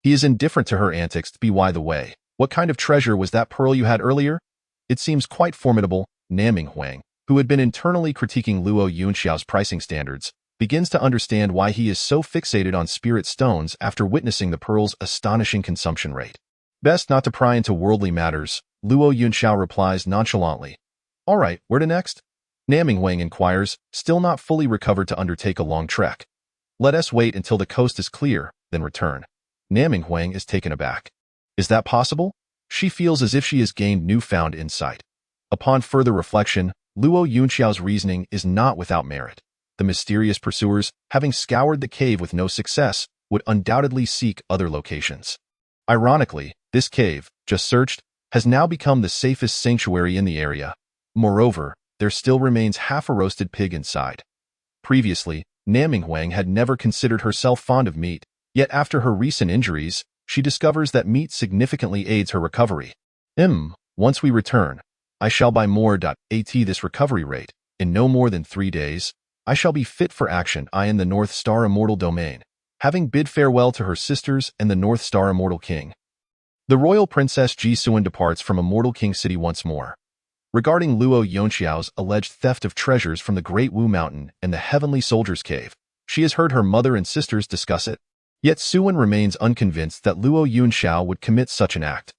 He is indifferent to her antics. By the way, what kind of treasure was that pearl you had earlier? It seems quite formidable. Nam Minghuang, who had been internally critiquing Luo Yunxiao's pricing standards, begins to understand why he is so fixated on spirit stones after witnessing the pearl's astonishing consumption rate. Best not to pry into worldly matters, Luo Yunxiao replies nonchalantly. All right, where to next? Nam Minghuang inquires, still not fully recovered to undertake a long trek. Let us wait until the coast is clear, then return. Nam Minghuang is taken aback. Is that possible? She feels as if she has gained newfound insight. Upon further reflection, Luo Yunxiao's reasoning is not without merit. The mysterious pursuers, having scoured the cave with no success, would undoubtedly seek other locations. Ironically, this cave, just searched, has now become the safest sanctuary in the area. Moreover, there still remains half a roasted pig inside. Previously, Nam Minghuang had never considered herself fond of meat, yet after her recent injuries, she discovers that meat significantly aids her recovery. Once we return, I shall buy more. At this recovery rate, in no more than 3 days, I shall be fit for action. I in the North Star Immortal Domain, having bid farewell to her sisters and the North Star Immortal King. The royal princess Ji Suan departs from Immortal King City once more. Regarding Luo Yunxiao's alleged theft of treasures from the Great Wu Mountain and the Heavenly Soldier's Cave, she has heard her mother and sisters discuss it. Yet Suan remains unconvinced that Luo Yunxiao would commit such an act.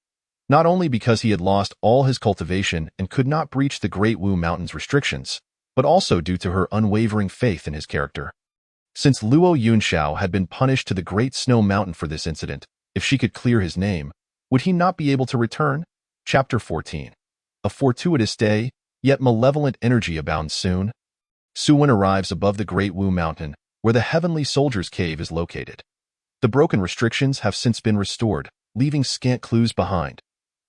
Not only because he had lost all his cultivation and could not breach the Great Wu Mountain's restrictions, but also due to her unwavering faith in his character. Since Luo Yunxiao had been punished to the Great Snow Mountain for this incident, if she could clear his name, would he not be able to return? Chapter 14. A fortuitous day, yet malevolent energy abounds soon. Suan arrives above the Great Wu Mountain, where the Heavenly Soldier's Cave is located. The broken restrictions have since been restored, leaving scant clues behind.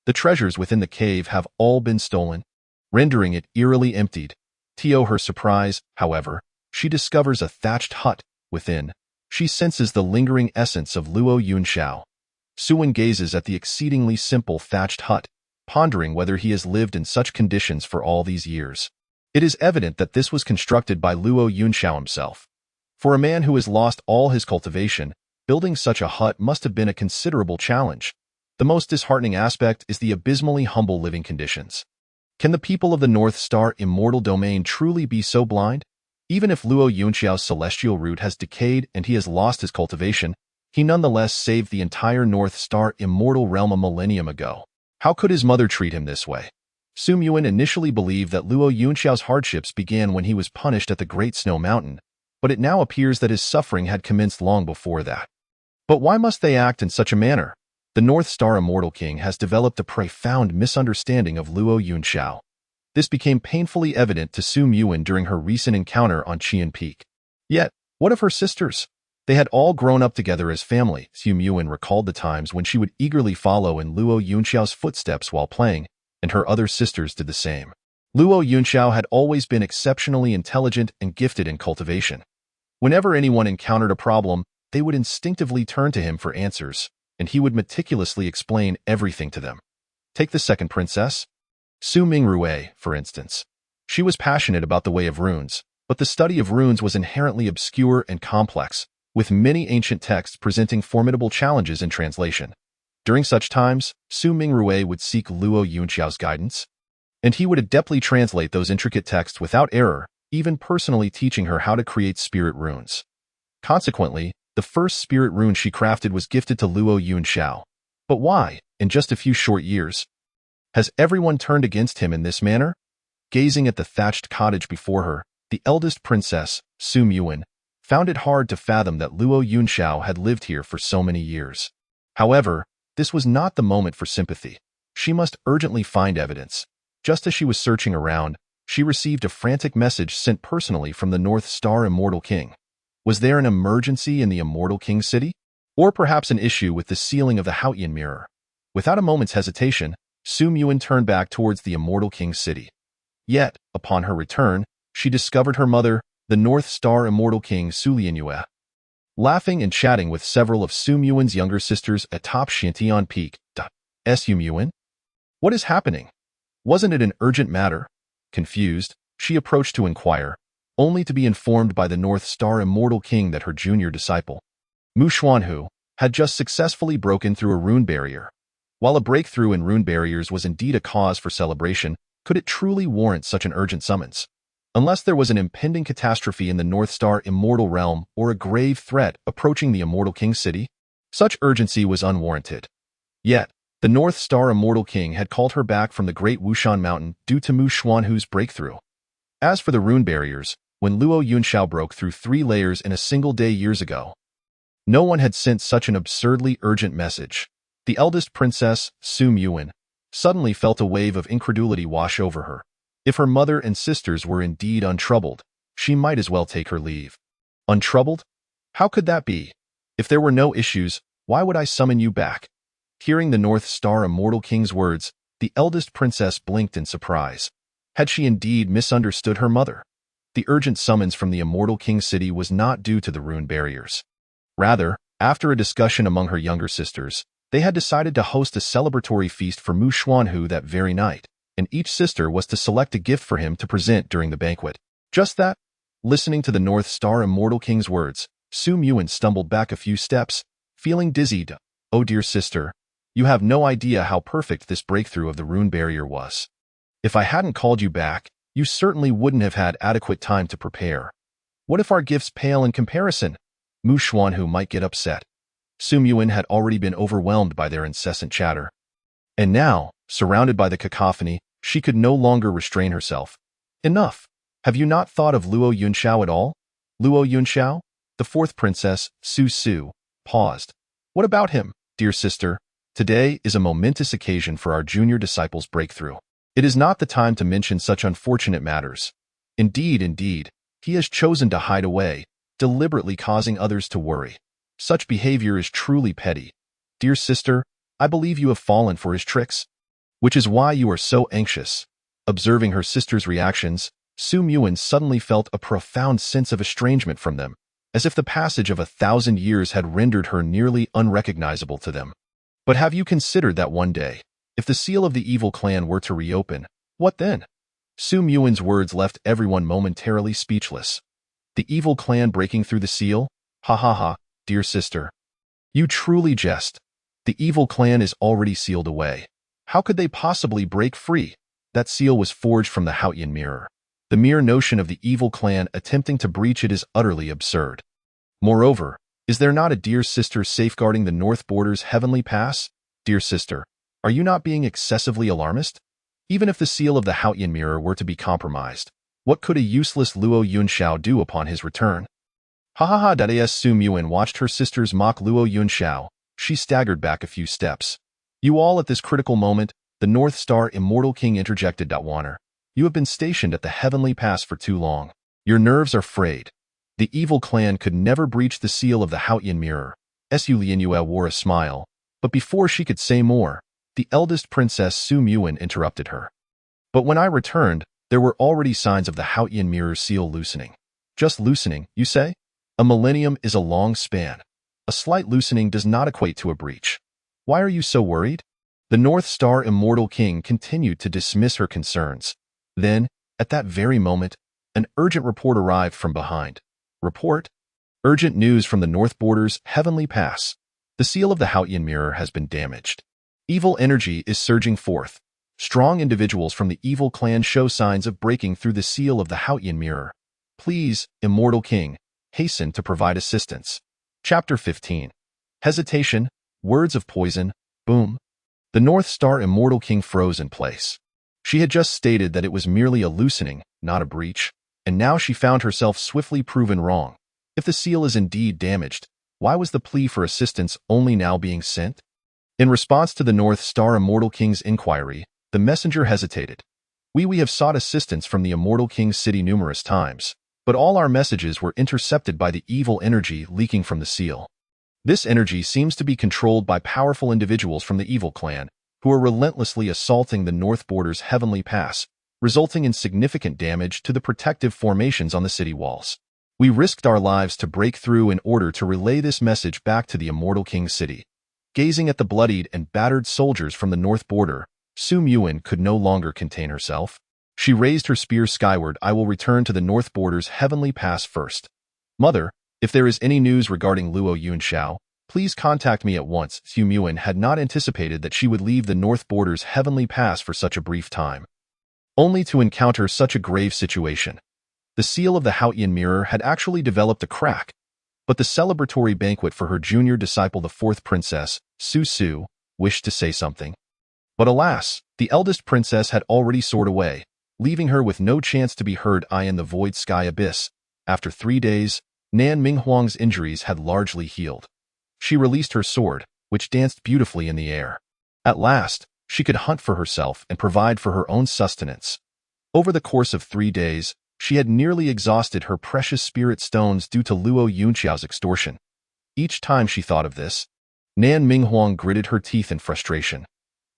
The treasures within the cave have all been stolen, rendering it eerily emptied. To her surprise, however, she discovers a thatched hut within. She senses the lingering essence of Luo Yunxiao. Suan gazes at the exceedingly simple thatched hut, pondering whether he has lived in such conditions for all these years. It is evident that this was constructed by Luo Yunxiao himself. For a man who has lost all his cultivation, building such a hut must have been a considerable challenge. The most disheartening aspect is the abysmally humble living conditions. Can the people of the North Star Immortal Domain truly be so blind? Even if Luo Yunxiao's celestial root has decayed and he has lost his cultivation, he nonetheless saved the entire North Star Immortal Realm a millennium ago. How could his mother treat him this way? Su Yuan initially believed that Luo Yunxiao's hardships began when he was punished at the Great Snow Mountain, but it now appears that his suffering had commenced long before that. But why must they act in such a manner? The North Star Immortal King has developed a profound misunderstanding of Luo Yunxiao. This became painfully evident to Su Yuan during her recent encounter on Qian Peak. Yet, what of her sisters? They had all grown up together as family. Su Yuan recalled the times when she would eagerly follow in Luo Yunxiao's footsteps while playing, and her other sisters did the same. Luo Yunxiao had always been exceptionally intelligent and gifted in cultivation. Whenever anyone encountered a problem, they would instinctively turn to him for answers, and he would meticulously explain everything to them. Take the second princess, Su Mingrue, for instance. She was passionate about the way of runes, but the study of runes was inherently obscure and complex, with many ancient texts presenting formidable challenges in translation. During such times, Su Mingrue would seek Luo Yunxiao's guidance, and he would adeptly translate those intricate texts without error, even personally teaching her how to create spirit runes. Consequently, the first spirit rune she crafted was gifted to Luo Yunxiao. But why, in just a few short years? Has everyone turned against him in this manner? Gazing at the thatched cottage before her, the eldest princess, Su Yuan, found it hard to fathom that Luo Yunxiao had lived here for so many years. However, this was not the moment for sympathy. She must urgently find evidence. Just as she was searching around, She received a frantic message sent personally from the North Star Immortal King. Was there an emergency in the Immortal King city? Or perhaps an issue with the sealing of the Haotian mirror? Without a moment's hesitation, Su Muin turned back towards the Immortal King city. Yet, upon her return, she discovered her mother, the North Star Immortal King Su Lianyue, laughing and chatting with several of Su Muin's younger sisters atop Shantian Peak. Su Muin? What is happening? Wasn't it an urgent matter? Confused, she approached to inquire, only to be informed by the North Star Immortal King that her junior disciple, Mu Xuanhu, had just successfully broken through a rune barrier. While a breakthrough in rune barriers was indeed a cause for celebration, could it truly warrant such an urgent summons? Unless there was an impending catastrophe in the North Star Immortal Realm or a grave threat approaching the Immortal King city, such urgency was unwarranted. Yet, the North Star Immortal King had called her back from the Great Wushan Mountain due to Mu Xuanhu's breakthrough. As for the rune barriers, when Luo Yunxiao broke through 3 layers in a single day years ago, no one had sent such an absurdly urgent message. The eldest princess, Su Muin, suddenly felt a wave of incredulity wash over her. If her mother and sisters were indeed untroubled, she might as well take her leave. Untroubled? How could that be? If there were no issues, why would I summon you back? Hearing the North Star Immortal King's words, the eldest princess blinked in surprise. Had she indeed misunderstood her mother? The urgent summons from the Immortal King city was not due to the rune barriers. Rather, after a discussion among her younger sisters, they had decided to host a celebratory feast for Mu Xuanhu that very night, and each sister was to select a gift for him to present during the banquet. Just that, listening to the North Star Immortal King's words, Su Muin stumbled back a few steps, feeling dizzied. Oh dear sister, you have no idea how perfect this breakthrough of the rune barrier was. If I hadn't called you back, you certainly wouldn't have had adequate time to prepare. What if our gifts pale in comparison? Mu Xuanhu might get upset. Su Muin had already been overwhelmed by their incessant chatter. And now, surrounded by the cacophony, she could no longer restrain herself. Enough! Have you not thought of Luo Yunxiao at all? Luo Yunxiao? The 4th princess, Su Su, paused. What about him, dear sister? Today is a momentous occasion for our junior disciple's breakthrough. It is not the time to mention such unfortunate matters. Indeed, he has chosen to hide away, deliberately causing others to worry. Such behavior is truly petty. Dear sister, I believe you have fallen for his tricks, which is why you are so anxious. Observing her sister's reactions, Su Muin suddenly felt a profound sense of estrangement from them, as if the passage of 1,000 years had rendered her nearly unrecognizable to them. But have you considered that one day, if the seal of the evil clan were to reopen, what then? Su Muin's words left everyone momentarily speechless. The evil clan breaking through the seal? Ha ha ha, dear sister. You truly jest. The evil clan is already sealed away. How could they possibly break free? That seal was forged from the Haotian mirror. The mere notion of the evil clan attempting to breach it is utterly absurd. Moreover, is there not a dear sister safeguarding the North Border's heavenly pass? Dear sister, are you not being excessively alarmist? Even if the seal of the Haotian mirror were to be compromised, what could a useless Luo Yunxiao do upon his return? Ha ha ha! As Su Muin watched her sisters mock Luo Yunxiao, she staggered back a few steps. You all at this critical moment, the North Star Immortal King interjected. Wanner, you have been stationed at the Heavenly Pass for too long. Your nerves are frayed. The evil clan could never breach the seal of the Haotian mirror. Su Lianyue wore a smile, but before she could say more, the eldest princess Su Muin interrupted her. But when I returned, there were already signs of the Haotian mirror's seal loosening. Just loosening, you say? A millennium is a long span. A slight loosening does not equate to a breach. Why are you so worried? The North Star Immortal King continued to dismiss her concerns. Then, at that very moment, an urgent report arrived from behind. Report? Urgent news from the North Border's Heavenly Pass. The seal of the Haotian mirror has been damaged. Evil energy is surging forth. Strong individuals from the evil clan show signs of breaking through the seal of the Haotian mirror. Please, Immortal King, hasten to provide assistance. Chapter 15. Hesitation, words of poison, boom. The North Star Immortal King froze in place. She had just stated that it was merely a loosening, not a breach, and now she found herself swiftly proven wrong. If the seal is indeed damaged, why was the plea for assistance only now being sent? In response to the North Star Immortal King's inquiry, the messenger hesitated. We have sought assistance from the Immortal King's city numerous times, but all our messages were intercepted by the evil energy leaking from the seal. This energy seems to be controlled by powerful individuals from the evil clan, who are relentlessly assaulting the North Border's Heavenly Pass, resulting in significant damage to the protective formations on the city walls. We risked our lives to break through in order to relay this message back to the Immortal King's city. Gazing at the bloodied and battered soldiers from the North Border, Su Muin could no longer contain herself. She raised her spear skyward. I will return to the North Border's Heavenly Pass first. Mother, if there is any news regarding Luo Yunxiao, please contact me at once. Su Muin had not anticipated that she would leave the North Border's Heavenly Pass for such a brief time, only to encounter such a grave situation. The seal of the Haotian mirror had actually developed a crack, but the celebratory banquet for her junior disciple, the fourth princess, Su Su, wished to say something. But alas, the eldest princess had already soared away, leaving her with no chance to be heard. In the void sky abyss. After 3 days, Nan Minghuang's injuries had largely healed. She released her sword, which danced beautifully in the air. At last, she could hunt for herself and provide for her own sustenance. Over the course of 3 days, she had nearly exhausted her precious spirit stones due to Luo Yunxiao's extortion. Each time she thought of this, Nan Minghuang gritted her teeth in frustration.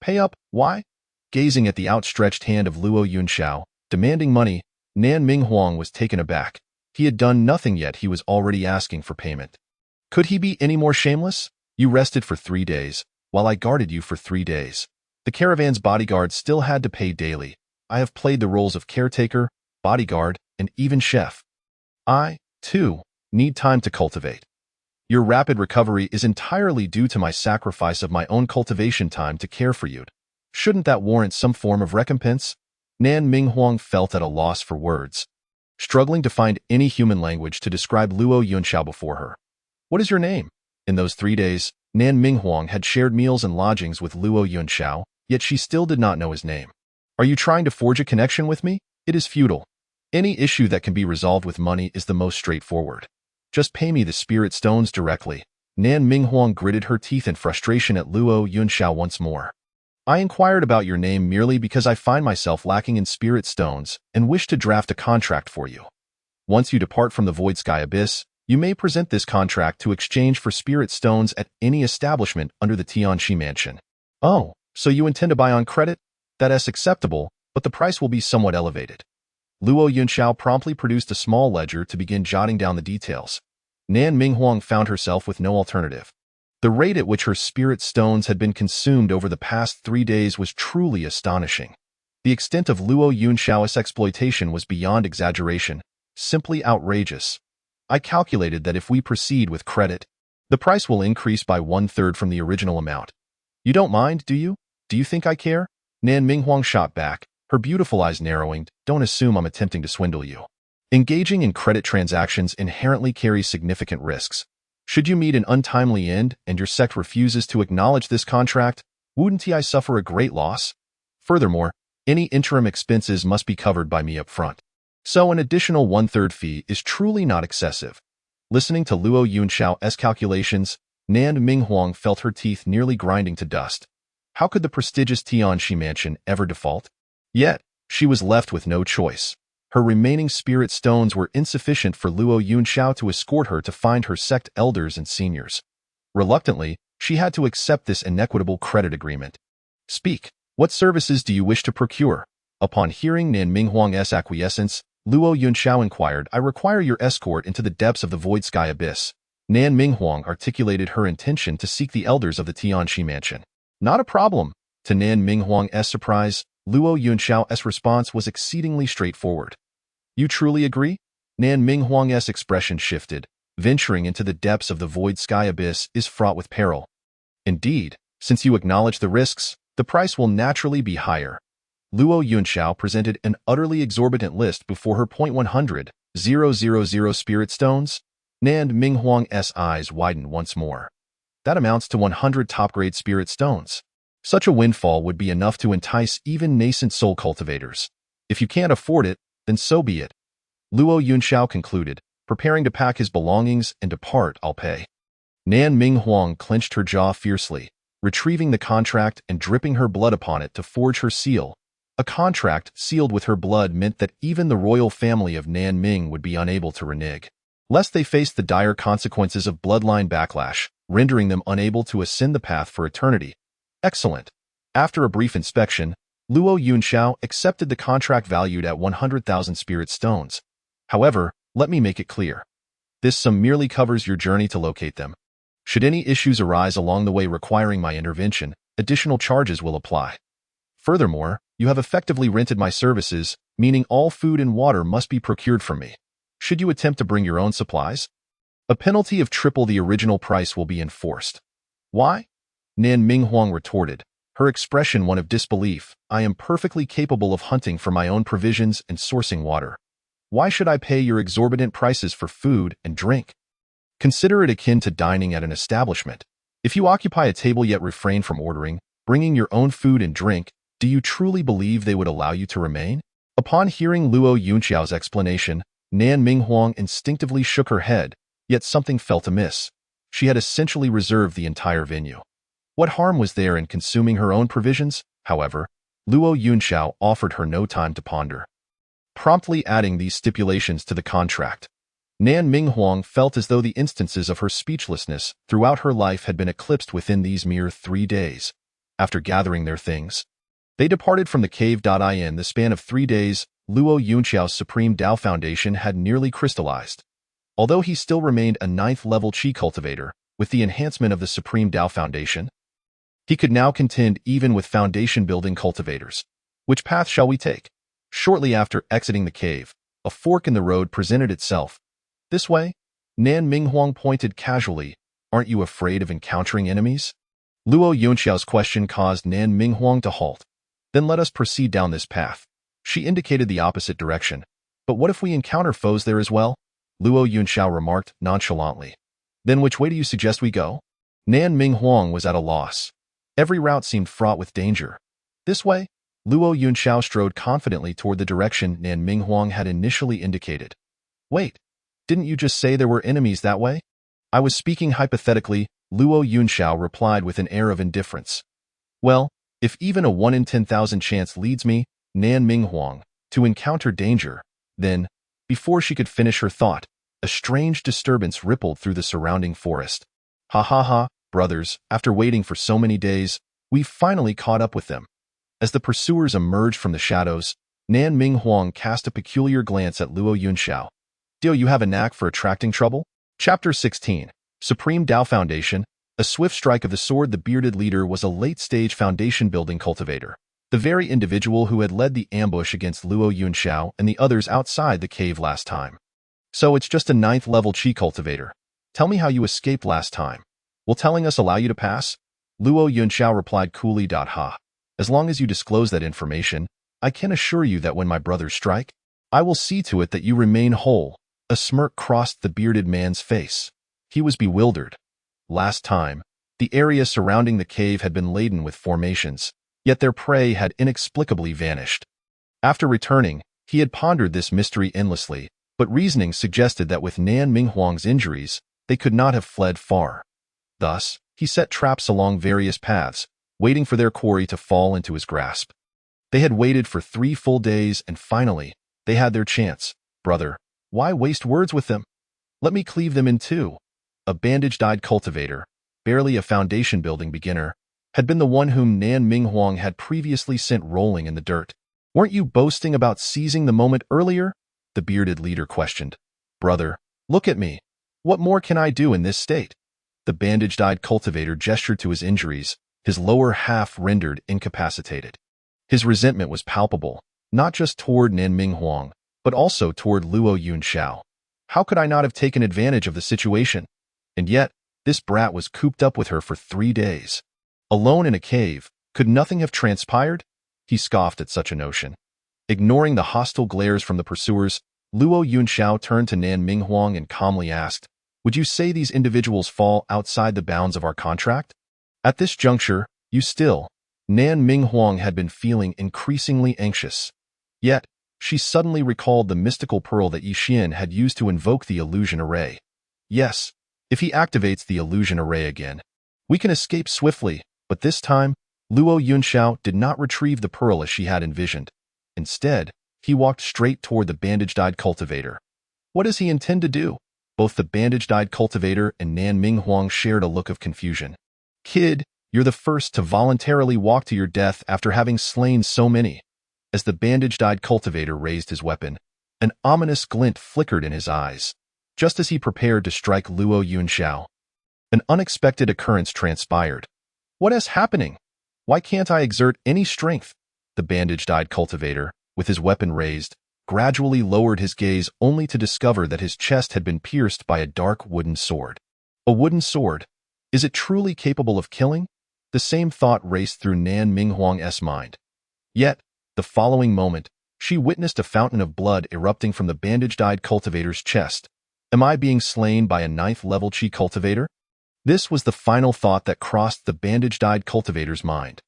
Pay up, why? Gazing at the outstretched hand of Luo Yunxiao, demanding money, Nan Minghuang was taken aback. He had done nothing yet, he was already asking for payment. Could he be any more shameless? You rested for 3 days, while I guarded you for 3 days. The caravan's bodyguard still had to pay daily. I have played the roles of caretaker, bodyguard, and even chef. I, too, need time to cultivate. Your rapid recovery is entirely due to my sacrifice of my own cultivation time to care for you. Shouldn't that warrant some form of recompense? Nan Minghuang felt at a loss for words, struggling to find any human language to describe Luo Yunxiao before her. What is your name? In those 3 days, Nan Minghuang had shared meals and lodgings with Luo Yunxiao, yet she still did not know his name. Are you trying to forge a connection with me? It is futile. Any issue that can be resolved with money is the most straightforward. Just pay me the spirit stones directly. Nan Minghuang gritted her teeth in frustration at Luo Yunxiao once more. I inquired about your name merely because I find myself lacking in spirit stones and wish to draft a contract for you. Once you depart from the Void Sky Abyss, you may present this contract to exchange for spirit stones at any establishment under the Tianxi Mansion. Oh, so you intend to buy on credit? That is acceptable, but the price will be somewhat elevated. Luo Yunxiao promptly produced a small ledger to begin jotting down the details. Nan Minghuang found herself with no alternative. The rate at which her spirit stones had been consumed over the past 3 days was truly astonishing. The extent of Luo Yunxiao's exploitation was beyond exaggeration, simply outrageous. I calculated that if we proceed with credit, the price will increase by 1/3 from the original amount. You don't mind, do you? Do you think I care? Nan Minghuang shot back, her beautiful eyes narrowing. Don't assume I'm attempting to swindle you. Engaging in credit transactions inherently carries significant risks. Should you meet an untimely end and your sect refuses to acknowledge this contract, wouldn't I suffer a great loss? Furthermore, any interim expenses must be covered by me up front. So an additional 1/3 fee is truly not excessive. Listening to Luo Yunxiao's calculations, Nan Minghuang felt her teeth nearly grinding to dust. How could the prestigious Tianxi Mansion ever default? Yet, she was left with no choice. Her remaining spirit stones were insufficient for Luo Yunxiao to escort her to find her sect elders and seniors. Reluctantly, she had to accept this inequitable credit agreement. Speak. What services do you wish to procure? Upon hearing Nan Minghuang's acquiescence, Luo Yunxiao inquired, I require your escort into the depths of the Void Sky Abyss. Nan Minghuang articulated her intention to seek the elders of the Tianxi Mansion. Not a problem. To Nan Minghuang's surprise, Luo Yunxiao's response was exceedingly straightforward. You truly agree? Nan Minghuang's expression shifted. Venturing into the depths of the Void Sky Abyss is fraught with peril. Indeed, since you acknowledge the risks, the price will naturally be higher. Luo Yunxiao presented an utterly exorbitant list before her. 100,000 spirit stones? Nan Minghuang's eyes widened once more. That amounts to 100 top-grade spirit stones. Such a windfall would be enough to entice even nascent soul cultivators. If you can't afford it, then so be it. Luo Yunxiao concluded, preparing to pack his belongings and depart. I'll pay. Nan Minghuang clenched her jaw fiercely, retrieving the contract and dripping her blood upon it to forge her seal. A contract sealed with her blood meant that even the royal family of Nan Ming would be unable to renege, lest they faced the dire consequences of bloodline backlash, rendering them unable to ascend the path for eternity. Excellent. After a brief inspection, Luo Yunxiao accepted the contract valued at 100,000 spirit stones. However, let me make it clear. This sum merely covers your journey to locate them. Should any issues arise along the way requiring my intervention, additional charges will apply. Furthermore, you have effectively rented my services, meaning all food and water must be procured from me. Should you attempt to bring your own supplies, a penalty of triple the original price will be enforced. Why? Nan Minghuang retorted, her expression one of disbelief. I am perfectly capable of hunting for my own provisions and sourcing water. Why should I pay your exorbitant prices for food and drink? Consider it akin to dining at an establishment. If you occupy a table yet refrain from ordering, bringing your own food and drink, do you truly believe they would allow you to remain? Upon hearing Luo Yunxiao's explanation, Nan Minghuang instinctively shook her head, yet something felt amiss. She had essentially reserved the entire venue. What harm was there in consuming her own provisions? However, Luo Yunxiao offered her no time to ponder. Promptly adding these stipulations to the contract, Nan Minghuang felt as though the instances of her speechlessness throughout her life had been eclipsed within these mere 3 days. After gathering their things, they departed from the cave. In the span of 3 days, Luo Yunxiao's Supreme Dao Foundation had nearly crystallized. Although he still remained a 9th-level Qi cultivator, with the enhancement of the Supreme Dao Foundation, he could now contend even with foundation-building cultivators. Which path shall we take? Shortly after exiting the cave, a fork in the road presented itself. This way? Nan Minghuang pointed casually. Aren't you afraid of encountering enemies? Luo Yunxiao's question caused Nan Minghuang to halt. Then let us proceed down this path. She indicated the opposite direction. But what if we encounter foes there as well? Luo Yunxiao remarked nonchalantly. Then which way do you suggest we go? Nan Minghuang was at a loss. Every route seemed fraught with danger. This way? Luo Yunxiao strode confidently toward the direction Nan Minghuang had initially indicated. Wait, didn't you just say there were enemies that way? I was speaking hypothetically, Luo Yunxiao replied with an air of indifference. Well, if even a 1 in 10,000 chance leads me, Nan Minghuang, to encounter danger, then, before she could finish her thought, a strange disturbance rippled through the surrounding forest. Ha ha ha, brothers, after waiting for so many days, we've finally caught up with them. As the pursuers emerged from the shadows, Nan Minghuang cast a peculiar glance at Luo Yunxiao. Do you have a knack for attracting trouble? Chapter 16. Supreme Dao Foundation. A swift strike of the sword. The bearded leader was a late-stage foundation-building cultivator, the very individual who had led the ambush against Luo Yunxiao and the others outside the cave last time. So it's just a 9th-level Qi cultivator. Tell me how you escaped last time. Will telling us allow you to pass? Luo Yunxiao replied coolly. Ha. As long as you disclose that information, I can assure you that when my brothers strike, I will see to it that you remain whole. A smirk crossed the bearded man's face. He was bewildered. Last time, the area surrounding the cave had been laden with formations, yet their prey had inexplicably vanished. After returning, he had pondered this mystery endlessly, but reasoning suggested that with Nan Minghuang's injuries, they could not have fled far. Thus, he set traps along various paths, waiting for their quarry to fall into his grasp. They had waited for 3 full days, and finally, they had their chance. Brother, why waste words with them? Let me cleave them in two. A bandaged-eyed cultivator, barely a foundation-building beginner, had been the one whom Nan Minghuang had previously sent rolling in the dirt. Weren't you boasting about seizing the moment earlier? The bearded leader questioned. Brother, look at me. What more can I do in this state? The bandaged-eyed cultivator gestured to his injuries, his lower half rendered incapacitated. His resentment was palpable, not just toward Nan Minghuang, but also toward Luo Yunxiao. How could I not have taken advantage of the situation? And yet, this brat was cooped up with her for 3 days. Alone in a cave, could nothing have transpired? He scoffed at such a notion. Ignoring the hostile glares from the pursuers, Luo Yunxiao turned to Nan Minghuang and calmly asked, Would you say these individuals fall outside the bounds of our contract? At this juncture, Nan Minghuang had been feeling increasingly anxious. Yet, she suddenly recalled the mystical pearl that Yixian had used to invoke the illusion array. Yes, if he activates the illusion array again, we can escape swiftly, but this time, Luo Yunxiao did not retrieve the pearl as she had envisioned. Instead, he walked straight toward the bandaged-eyed cultivator. What does he intend to do? Both the bandaged-eyed cultivator and Nan Minghuang shared a look of confusion. Kid, you're the first to voluntarily walk to your death after having slain so many. As the bandaged-eyed cultivator raised his weapon, an ominous glint flickered in his eyes, just as he prepared to strike Luo Yunxiao. An unexpected occurrence transpired. What is happening? Why can't I exert any strength? The bandaged-eyed cultivator, with his weapon raised, gradually lowered his gaze only to discover that his chest had been pierced by a dark wooden sword. A wooden sword? Is it truly capable of killing? The same thought raced through Nan Minghuang's mind. Yet, the following moment, she witnessed a fountain of blood erupting from the bandaged-eyed cultivator's chest. Am I being slain by a 9th-level Qi cultivator? This was the final thought that crossed the bandaged-eyed cultivator's mind.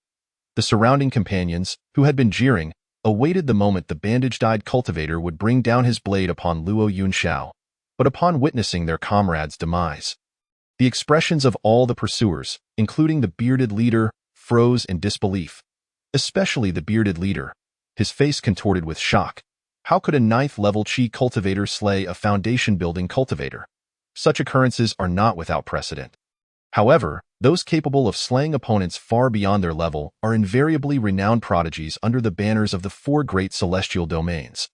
The surrounding companions, who had been jeering, awaited the moment the bandaged-eyed cultivator would bring down his blade upon Luo Yunxiao, but upon witnessing their comrade's demise, the expressions of all the pursuers, including the bearded leader, froze in disbelief. Especially the bearded leader, his face contorted with shock. How could a 9th-level Qi cultivator slay a foundation-building cultivator? Such occurrences are not without precedent. However, those capable of slaying opponents far beyond their level are invariably renowned prodigies under the banners of the 4 great celestial domains.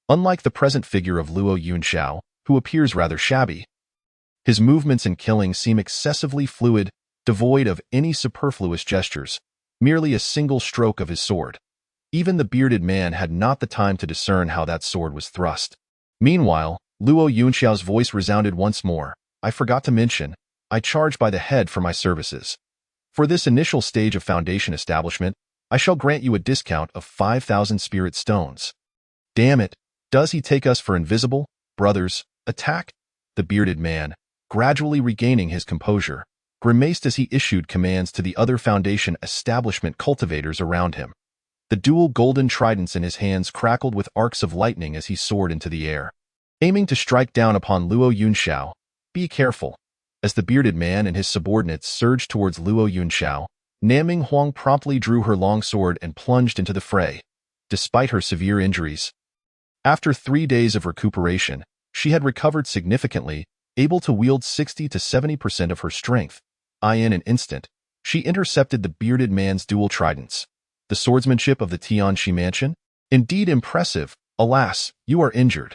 Unlike the present figure of Luo Yunxiao, who appears rather shabby, his movements in killing seem excessively fluid, devoid of any superfluous gestures, merely a single stroke of his sword. Even the bearded man had not the time to discern how that sword was thrust. Meanwhile, Luo Yunxiao's voice resounded once more. I forgot to mention, I charge by the head for my services. For this initial stage of foundation establishment, I shall grant you a discount of 5,000 spirit stones. Damn it, does he take us for invisible? Brothers, attack! The bearded man, gradually regaining his composure, grimaced as he issued commands to the other foundation establishment cultivators around him. The dual golden tridents in his hands crackled with arcs of lightning as he soared into the air, aiming to strike down upon Luo Yunxiao. Be careful. As the bearded man and his subordinates surged towards Luo Yunxiao, Nan Minghuang promptly drew her long sword and plunged into the fray. Despite her severe injuries, after 3 days of recuperation, she had recovered significantly, able to wield 60 to 70% of her strength. In an instant, she intercepted the bearded man's dual tridents. The swordsmanship of the Tianxi mansion? Indeed impressive. Alas, you are injured.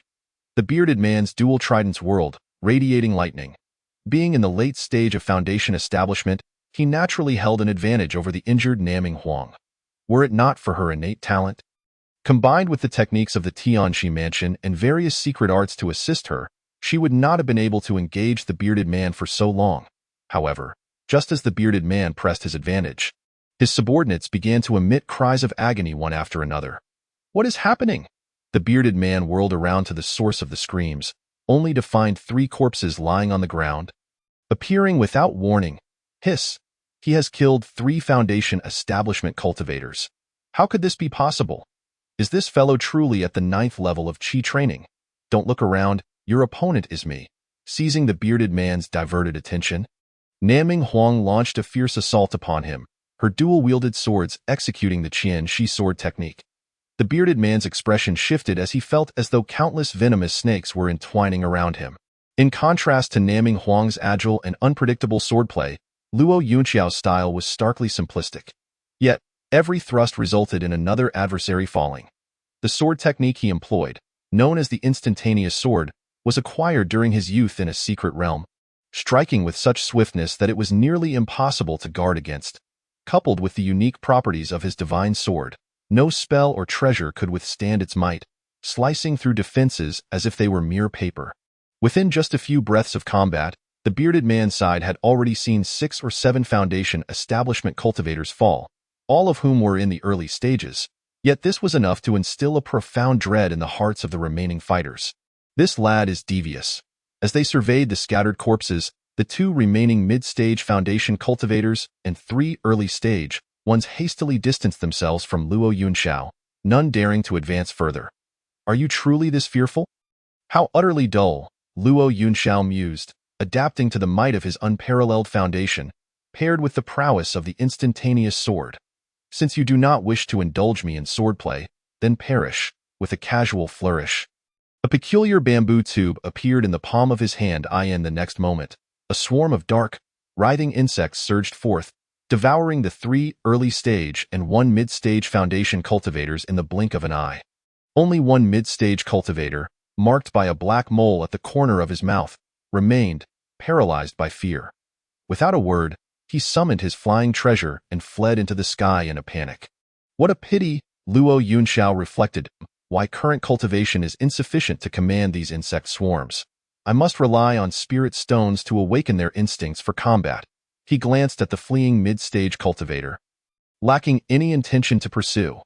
The bearded man's dual tridents whirled, radiating lightning. Being in the late stage of foundation establishment, he naturally held an advantage over the injured Nan Minghuang. Were it not for her innate talent, combined with the techniques of the Tianxi mansion and various secret arts to assist her, she would not have been able to engage the bearded man for so long. However, just as the bearded man pressed his advantage, his subordinates began to emit cries of agony one after another. What is happening? The bearded man whirled around to the source of the screams, only to find 3 corpses lying on the ground. Appearing without warning, hiss, he has killed 3 foundation establishment cultivators. How could this be possible? Is this fellow truly at the 9th level of Qi training? Don't look around, your opponent is me. Seizing the bearded man's diverted attention, Nan Minghuang launched a fierce assault upon him, her dual-wielded swords executing the Qianxi sword technique. The bearded man's expression shifted as he felt as though countless venomous snakes were entwining around him. In contrast to Nan Minghuang's agile and unpredictable swordplay, Luo Yunxiao's style was starkly simplistic. Yet, every thrust resulted in another adversary falling. The sword technique he employed, known as the instantaneous sword, was acquired during his youth in a secret realm, striking with such swiftness that it was nearly impossible to guard against. Coupled with the unique properties of his divine sword, no spell or treasure could withstand its might, slicing through defenses as if they were mere paper. Within just a few breaths of combat, the bearded man's side had already seen 6 or 7 foundation establishment cultivators fall, all of whom were in the early stages. Yet this was enough to instill a profound dread in the hearts of the remaining fighters. This lad is devious. As they surveyed the scattered corpses, the 2 remaining mid-stage foundation cultivators and 3 early-stage ones hastily distanced themselves from Luo Yunxiao, none daring to advance further. Are you truly this fearful? How utterly dull, Luo Yunxiao mused, adapting to the might of his unparalleled foundation, paired with the prowess of the instantaneous sword. Since you do not wish to indulge me in swordplay, then perish, with a casual flourish. A peculiar bamboo tube appeared in the palm of his hand. In the next moment, a swarm of dark, writhing insects surged forth, devouring the 3 early-stage and 1 mid-stage foundation cultivators in the blink of an eye. Only 1 mid-stage cultivator, marked by a black mole at the corner of his mouth, remained, paralyzed by fear. Without a word, he summoned his flying treasure and fled into the sky in a panic. What a pity, Luo Yunxiao reflected. Why current cultivation is insufficient to command these insect swarms. I must rely on spirit stones to awaken their instincts for combat. He glanced at the fleeing mid-stage cultivator, lacking any intention to pursue.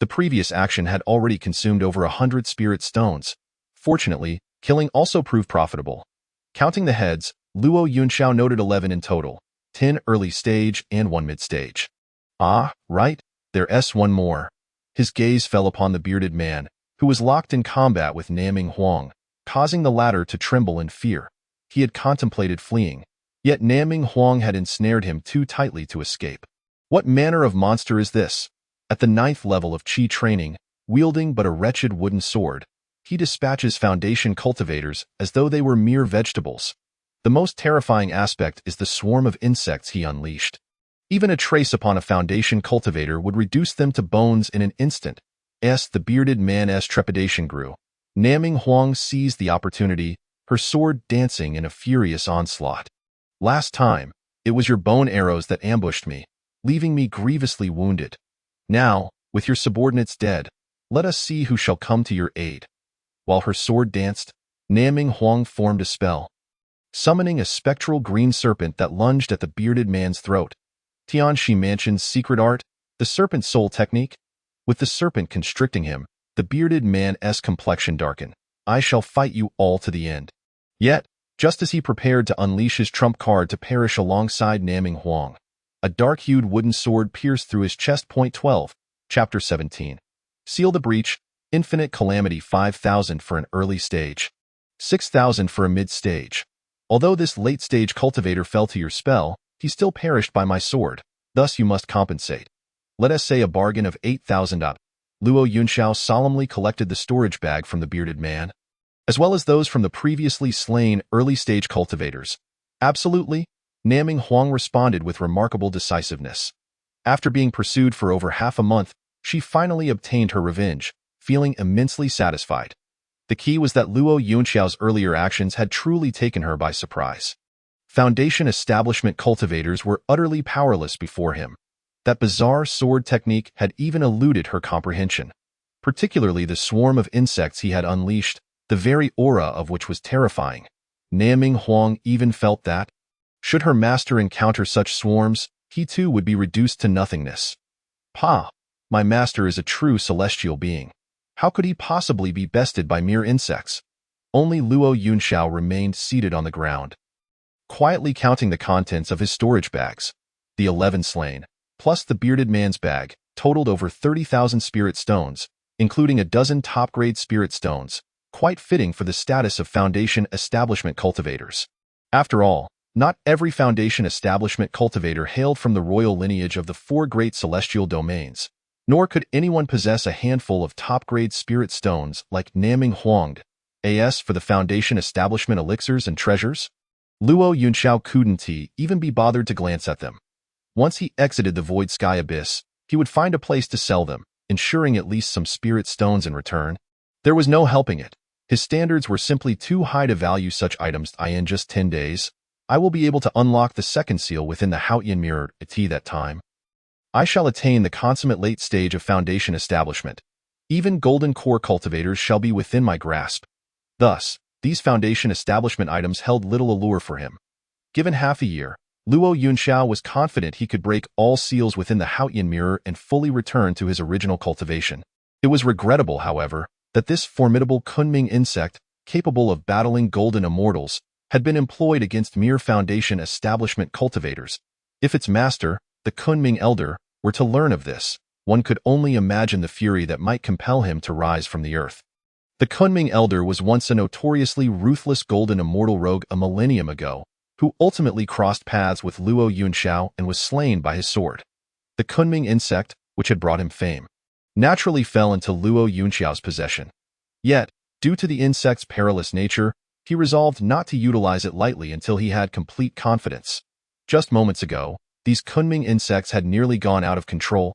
The previous action had already consumed over 100 spirit stones. Fortunately, killing also proved profitable. Counting the heads, Luo Yunxiao noted 11 in total, 10 early stage and 1 mid-stage. Ah, right, there's one more. His gaze fell upon the bearded man, who was locked in combat with Naming Huang, causing the latter to tremble in fear. He had contemplated fleeing, yet Naming Huang had ensnared him too tightly to escape. What manner of monster is this? At the 9th level of Qi training, wielding but a wretched wooden sword, he dispatches foundation cultivators as though they were mere vegetables. The most terrifying aspect is the swarm of insects he unleashed. Even a trace upon a foundation cultivator would reduce them to bones in an instant. The bearded man's trepidation grew. Naming Huang seized the opportunity, her sword dancing in a furious onslaught. Last time, it was your bone arrows that ambushed me, leaving me grievously wounded. Now, with your subordinates dead, let us see who shall come to your aid. While her sword danced, Naming Huang formed a spell, summoning a spectral green serpent that lunged at the bearded man's throat. Tianxi Mansion's secret art, the serpent soul technique? With the serpent constricting him, the bearded man's complexion darkened. I shall fight you all to the end. Yet, just as he prepared to unleash his trump card to perish alongside Naming Huang, a dark-hued wooden sword pierced through his chest. 12, Chapter 17. Seal the breach, infinite calamity. 5,000 for an early stage, 6,000 for a mid-stage. Although this late-stage cultivator fell to your spell, he still perished by my sword, thus you must compensate. Let us say a bargain of 8,000 up. Luo Yunxiao solemnly collected the storage bag from the bearded man, as well as those from the previously slain early-stage cultivators. Absolutely, Naming Huang responded with remarkable decisiveness. After being pursued for over half a month, she finally obtained her revenge, feeling immensely satisfied. The key was that Luo Yunxiao's earlier actions had truly taken her by surprise. Foundation establishment cultivators were utterly powerless before him. That bizarre sword technique had even eluded her comprehension, particularly the swarm of insects he had unleashed, the very aura of which was terrifying. Naming Huang even felt that, should her master encounter such swarms, he too would be reduced to nothingness. My master is a true celestial being. How could he possibly be bested by mere insects? Only Luo Yunxiao remained seated on the ground, quietly counting the contents of his storage bags. The 11 slain, plus the bearded man's bag, totaled over 30,000 spirit stones, including a dozen top-grade spirit stones, quite fitting for the status of foundation establishment cultivators. After all, not every foundation establishment cultivator hailed from the royal lineage of the 4 great celestial domains, nor could anyone possess a handful of top-grade spirit stones like Naming Huang. As for the foundation establishment elixirs and treasures, Luo Yunxiao couldn't even be bothered to glance at them. Once he exited the void sky abyss, he would find a place to sell them, ensuring at least some spirit stones in return. There was no helping it. His standards were simply too high to value such items. In just 10 days, I will be able to unlock the second seal within the Haotian mirror. At that time, I shall attain the consummate late stage of foundation establishment. Even golden core cultivators shall be within my grasp. Thus, these foundation establishment items held little allure for him. Given half a year, Luo Yunxiao was confident he could break all seals within the Haotian mirror and fully return to his original cultivation. It was regrettable, however, that this formidable Kunming insect, capable of battling golden immortals, had been employed against mere foundation establishment cultivators. If its master, the Kunming Elder, were to learn of this, one could only imagine the fury that might compel him to rise from the earth. The Kunming Elder was once a notoriously ruthless golden immortal rogue a millennium ago, who ultimately crossed paths with Luo Yunxiao and was slain by his sword. The Kunming insect, which had brought him fame, naturally fell into Luo Yunxiao's possession. Yet, due to the insect's perilous nature, he resolved not to utilize it lightly until he had complete confidence. Just moments ago, these Kunming insects had nearly gone out of control,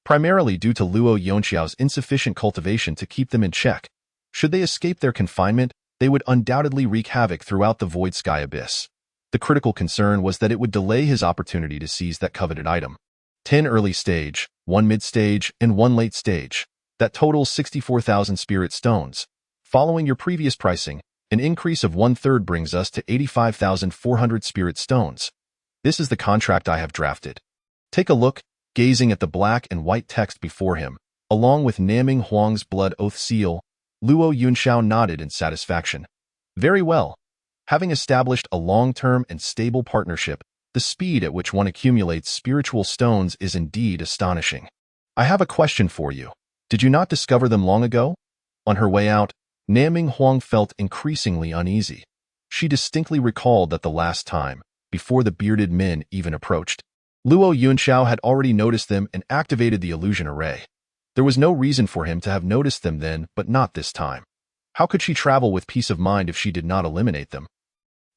primarily due to Luo Yunxiao's insufficient cultivation to keep them in check. Should they escape their confinement, they would undoubtedly wreak havoc throughout the void sky abyss. The critical concern was that it would delay his opportunity to seize that coveted item. 10 early stage, 1 mid stage, and 1 late stage. That totals 64,000 spirit stones. Following your previous pricing, an increase of 1/3 brings us to 85,400 spirit stones. This is the contract I have drafted. Take a look, gazing at the black and white text before him, along with Naming Huang's blood oath seal. Luo Yunxiao nodded in satisfaction. Very well. Having established a long-term and stable partnership, the speed at which one accumulates spiritual stones is indeed astonishing. I have a question for you. Did you not discover them long ago? On her way out, Naming Huang felt increasingly uneasy. She distinctly recalled that the last time, before the bearded men even approached, Luo Yunxiao had already noticed them and activated the illusion array. There was no reason for him to have noticed them then, but not this time. How could she travel with peace of mind if she did not eliminate them?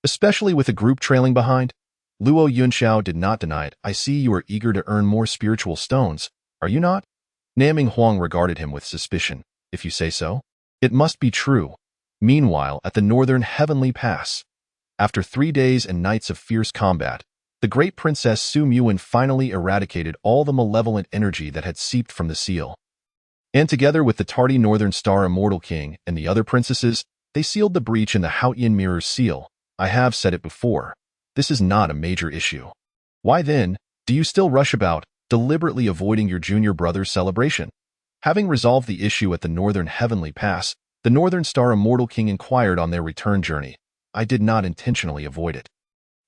Especially with a group trailing behind? Luo Yunxiao did not deny it. I see you are eager to earn more spiritual stones, are you not? Naming Huang regarded him with suspicion. If you say so. It must be true. Meanwhile, at the northern heavenly pass, after 3 days and nights of fierce combat, the great princess Su Muin finally eradicated all the malevolent energy that had seeped from the seal. And together with the tardy Northern Star Immortal King and the other princesses, they sealed the breach in the Haotian Mirror's seal. I have said it before. This is not a major issue. Why then, do you still rush about, deliberately avoiding your junior brother's celebration? Having resolved the issue at the Northern Heavenly Pass, the Northern Star Immortal King inquired on their return journey. I did not intentionally avoid it.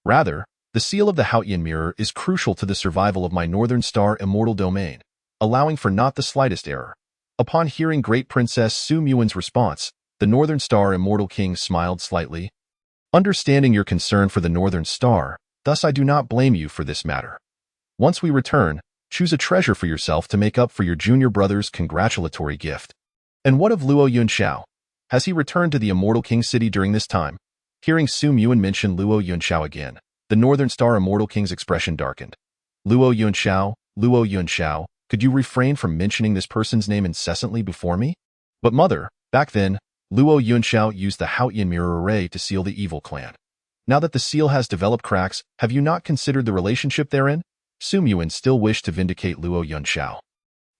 Rather, the seal of the Haotian Mirror is crucial to the survival of my Northern Star Immortal Domain, allowing for not the slightest error. Upon hearing Great Princess Su Muin's response, the Northern Star Immortal King smiled slightly. Understanding your concern for the Northern Star, thus I do not blame you for this matter. Once we return, choose a treasure for yourself to make up for your junior brother's congratulatory gift. And what of Luo Yunxiao? Has he returned to the Immortal King City during this time? Hearing Su Muin mention Luo Yunxiao again, the Northern Star Immortal King's expression darkened. Luo Yunxiao, could you refrain from mentioning this person's name incessantly before me? But mother, back then, Luo Yunxiao used the Haotian Mirror Array to seal the evil clan. Now that the seal has developed cracks, have you not considered the relationship therein? Su Muin still wished to vindicate Luo Yunxiao.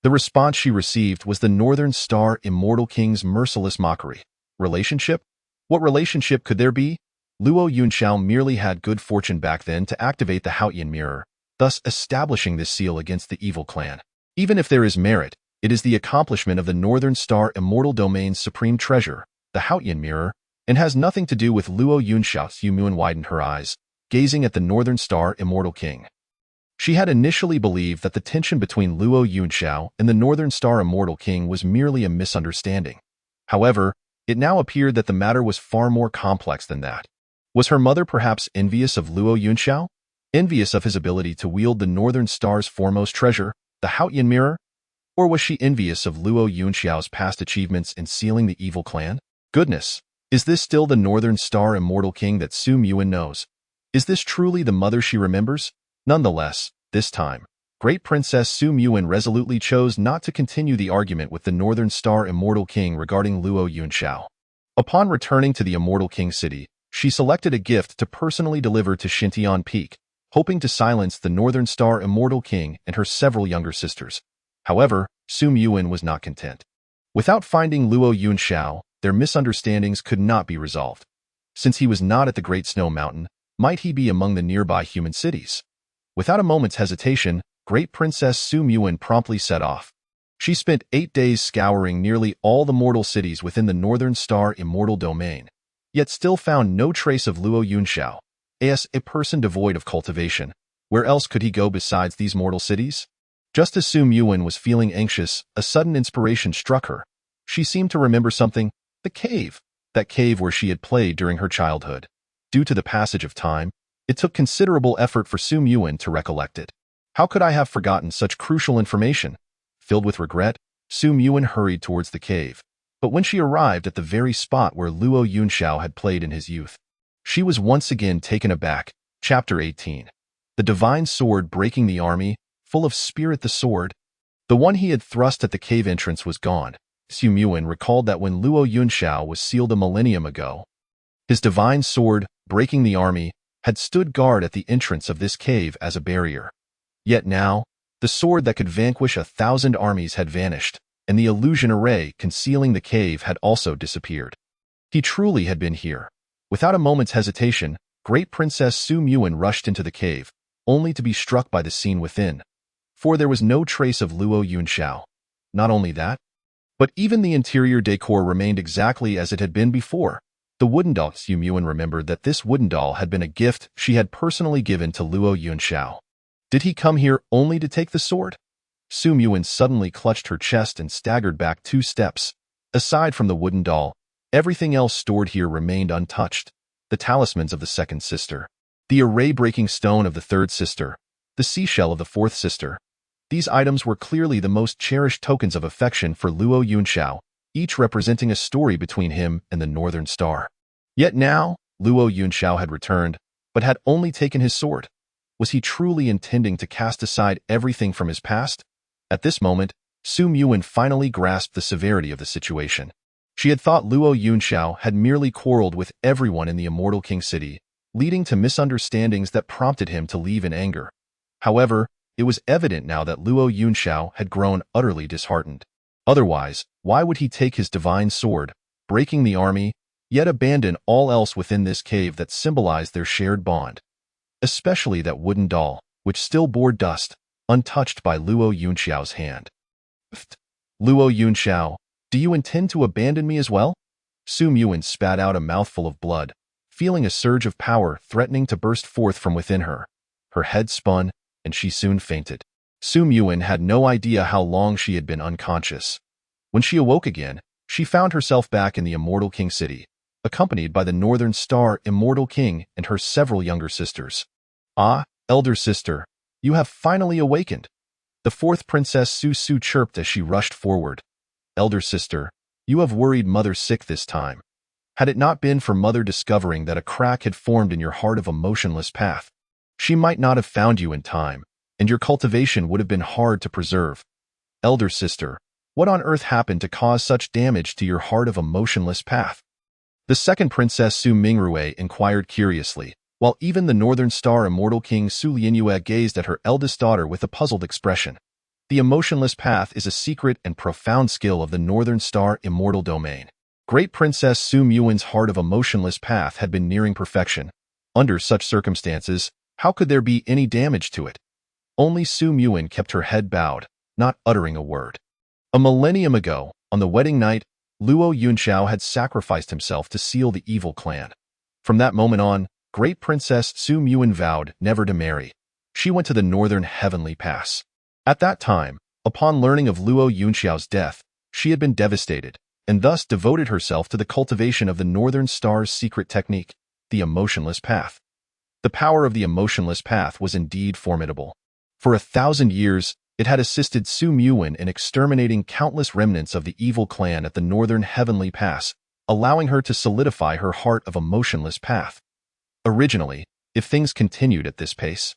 The response she received was the Northern Star Immortal King's merciless mockery. Relationship? What relationship could there be? Luo Yunxiao merely had good fortune back then to activate the Haotian Mirror, thus establishing this seal against the evil clan. Even if there is merit, it is the accomplishment of the Northern Star Immortal Domain's supreme treasure, the Haotian Mirror, and has nothing to do with Luo Yunxiao. Su Muin widened her eyes, gazing at the Northern Star Immortal King. She had initially believed that the tension between Luo Yunxiao and the Northern Star Immortal King was merely a misunderstanding. However, it now appeared that the matter was far more complex than that. Was her mother perhaps envious of Luo Yunxiao? Envious of his ability to wield the Northern Star's foremost treasure, the Haotian Mirror? Or was she envious of Luo Yunxiao's past achievements in sealing the evil clan? Goodness, is this still the Northern Star Immortal King that Su Muin knows? Is this truly the mother she remembers? Nonetheless, this time, Great Princess Su Muin resolutely chose not to continue the argument with the Northern Star Immortal King regarding Luo Yunxiao. Upon returning to the Immortal King City, she selected a gift to personally deliver to Xintian Peak, hoping to silence the Northern Star Immortal King and her several younger sisters. However, Su Muin was not content. Without finding Luo Yunxiao, their misunderstandings could not be resolved. Since he was not at the Great Snow Mountain, might he be among the nearby human cities? Without a moment's hesitation, Great Princess Su Muin promptly set off. She spent 8 days scouring nearly all the mortal cities within the Northern Star Immortal Domain, yet still found no trace of Luo Yunxiao, as a person devoid of cultivation. Where else could he go besides these mortal cities? Just as Su Muin was feeling anxious, a sudden inspiration struck her. She seemed to remember something. The cave. That cave where she had played during her childhood. Due to the passage of time, it took considerable effort for Su Muin to recollect it. How could I have forgotten such crucial information? Filled with regret, Su Muin hurried towards the cave. But when she arrived at the very spot where Luo Yunxiao had played in his youth, she was once again taken aback. Chapter 18. The Divine Sword Breaking the Army, full of spirit. The sword, the one he had thrust at the cave entrance, was gone. Su Muin recalled that when Luo Yunxiao was sealed a millennium ago, his divine sword, breaking the army, had stood guard at the entrance of this cave as a barrier. Yet now, the sword that could vanquish 1,000 armies had vanished, and the illusion array concealing the cave had also disappeared. He truly had been here. Without a moment's hesitation, Great Princess Su Muin rushed into the cave, only to be struck by the scene within. For there was no trace of Luo Yunxiao. Not only that, but even the interior decor remained exactly as it had been before. The wooden doll. Su Muin remembered that this wooden doll had been a gift she had personally given to Luo Yunxiao. Did he come here only to take the sword? Su Muin suddenly clutched her chest and staggered back 2 steps. Aside from the wooden doll, everything else stored here remained untouched. The talismans of the second sister, the array-breaking stone of the third sister, the seashell of the fourth sister. These items were clearly the most cherished tokens of affection for Luo Yunxiao, each representing a story between him and the Northern Star. Yet now, Luo Yunxiao had returned, but had only taken his sword. Was he truly intending to cast aside everything from his past? At this moment, Su Muin finally grasped the severity of the situation. She had thought Luo Yunxiao had merely quarreled with everyone in the Immortal King City, leading to misunderstandings that prompted him to leave in anger. However, it was evident now that Luo Yunxiao had grown utterly disheartened. Otherwise, why would he take his divine sword, breaking the army, yet abandon all else within this cave that symbolized their shared bond? Especially that wooden doll, which still bore dust, untouched by Luo Yunxiao's hand. Luo Yunxiao, do you intend to abandon me as well? Su Muin spat out a mouthful of blood, feeling a surge of power threatening to burst forth from within her. Her head spun, and she soon fainted. Su Muin had no idea how long she had been unconscious. When she awoke again, she found herself back in the Immortal King City, accompanied by the Northern Star Immortal King and her several younger sisters. Ah, elder sister, you have finally awakened. The fourth Princess Su Su chirped as she rushed forward. Elder sister, you have worried Mother sick this time. Had it not been for Mother discovering that a crack had formed in your heart of a motionless path, she might not have found you in time, and your cultivation would have been hard to preserve. Elder sister, what on earth happened to cause such damage to your heart of a motionless path? The second Princess Su Mingrue inquired curiously, while even the Northern Star Immortal King Su Lianyue gazed at her eldest daughter with a puzzled expression. The emotionless path is a secret and profound skill of the Northern Star Immortal Domain. Great Princess Su Muin's heart of a motionless path had been nearing perfection. Under such circumstances, how could there be any damage to it? Only Su Muin kept her head bowed, not uttering a word. A millennium ago, on the wedding night, Luo Yunxiao had sacrificed himself to seal the evil clan. From that moment on, Great Princess Su Muin vowed never to marry. She went to the Northern Heavenly Pass. At that time, upon learning of Luo Yunxiao's death, she had been devastated, and thus devoted herself to the cultivation of the Northern Star's secret technique, the emotionless path. The power of the emotionless path was indeed formidable. For 1,000 years, it had assisted Su Muin in exterminating countless remnants of the evil clan at the Northern Heavenly Pass, allowing her to solidify her heart of a motionless path. Originally, if things continued at this pace,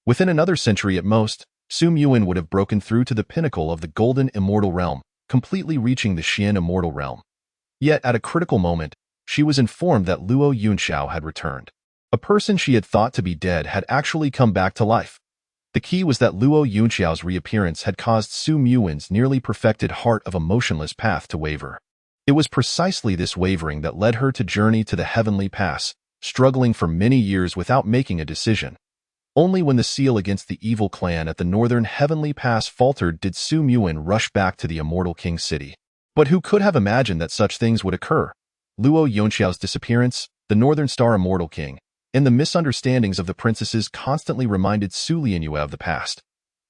within another century at most, Su Muin would have broken through to the pinnacle of the Golden Immortal Realm, completely reaching the Xian Immortal Realm. Yet at a critical moment, she was informed that Luo Yunxiao had returned. A person she had thought to be dead had actually come back to life. The key was that Luo Yunxiao's reappearance had caused Su Muin's nearly perfected heart of a motionless path to waver. It was precisely this wavering that led her to journey to the Heavenly Pass, struggling for many years without making a decision. Only when the seal against the evil clan at the Northern Heavenly Pass faltered did Su Muin rush back to the Immortal King City. But who could have imagined that such things would occur? Luo Yunxiao's disappearance, the Northern Star Immortal King, and the misunderstandings of the princesses constantly reminded Su Lianyue of the past.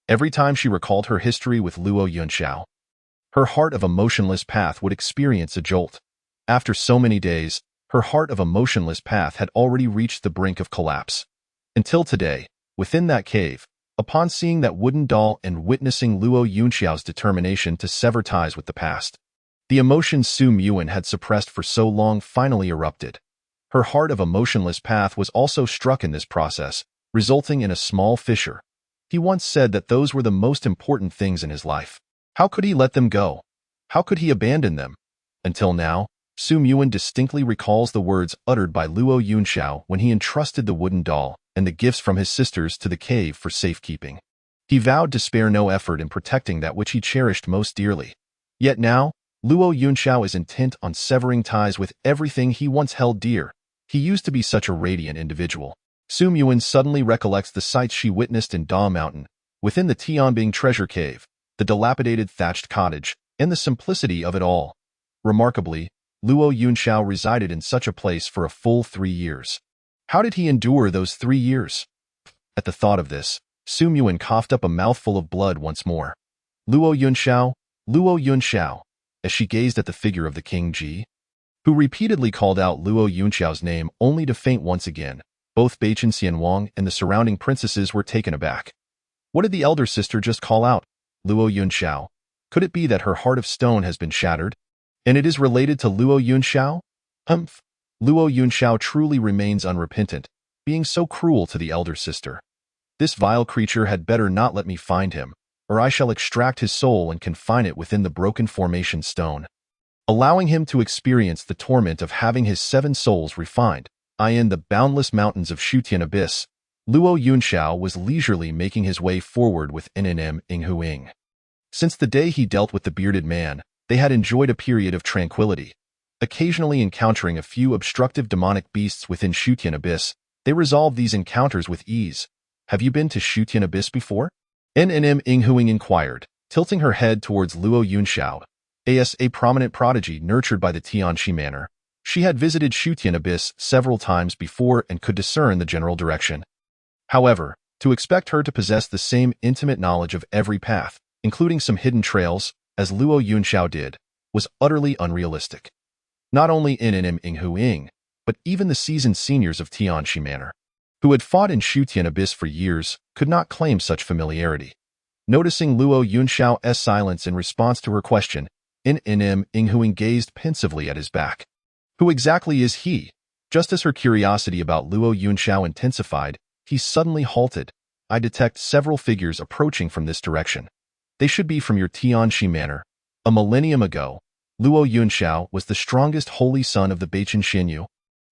Every time she recalled her history with Luo Yunxiao, her heart of a motionless path would experience a jolt. After so many days, her heart of a motionless path had already reached the brink of collapse. Until today, within that cave, Upon seeing that wooden doll and witnessing Luo Yunxiao's determination to sever ties with the past, the emotions Su Muin had suppressed for so long finally erupted. Her heart of a motionless path was also struck in this process, resulting in a small fissure. He once said that those were the most important things in his life. How could he let them go? How could he abandon them? Until now, Su Muin distinctly recalls the words uttered by Luo Yunxiao when he entrusted the wooden doll and the gifts from his sisters to the cave for safekeeping. He vowed to spare no effort in protecting that which he cherished most dearly. Yet now, Luo Yunxiao is intent on severing ties with everything he once held dear. He used to be such a radiant individual. Su Muin suddenly recollects the sights she witnessed in Da Mountain, within the Tianbing treasure cave, the dilapidated thatched cottage, and the simplicity of it all. Remarkably, Luo Yunxiao resided in such a place for a full 3 years. How did he endure those 3 years? At the thought of this, Su Muin coughed up a mouthful of blood once more. Luo Yunxiao, Luo Yunxiao, as she gazed at the figure of the King Ji, who repeatedly called out Luo Yunxiao's name only to faint once again. Both Beichen Xianwang and the surrounding princesses were taken aback. What did the elder sister just call out? Luo Yunxiao? Could it be that her heart of stone has been shattered? And it is related to Luo Yunxiao? Luo Yunxiao truly remains unrepentant, being so cruel to the elder sister. This vile creature had better not let me find him, or I shall extract his soul and confine it within the broken formation stone, allowing him to experience the torment of having his 7 souls refined. In the boundless mountains of Shutian Abyss, Luo Yunxiao was leisurely making his way forward with NNM Inghuing. Since the day he dealt with the bearded man, they had enjoyed a period of tranquility. Occasionally encountering a few obstructive demonic beasts within Shutian Abyss, they resolved these encounters with ease. Have you been to Shutian Abyss before? NNM Inghuing inquired, tilting her head towards Luo Yunxiao. As a prominent prodigy nurtured by the Tianxi Manor, she had visited Shutian Abyss several times before and could discern the general direction. However, to expect her to possess the same intimate knowledge of every path, including some hidden trails, as Luo Yunxiao did, was utterly unrealistic. Not only NNM Inghuing, but even the seasoned seniors of Tianxi Manor, who had fought in Shutian Abyss for years, could not claim such familiarity. Noticing Luo Yunxiao's silence in response to her question, NNM Inghuing gazed pensively at his back. Who exactly is he? Just as her curiosity about Luo Yunxiao intensified, he suddenly halted. I detect several figures approaching from this direction. They should be from your Tianxi Manor. A millennium ago, Luo Yunxiao was the strongest holy son of the Beichen Xinyu.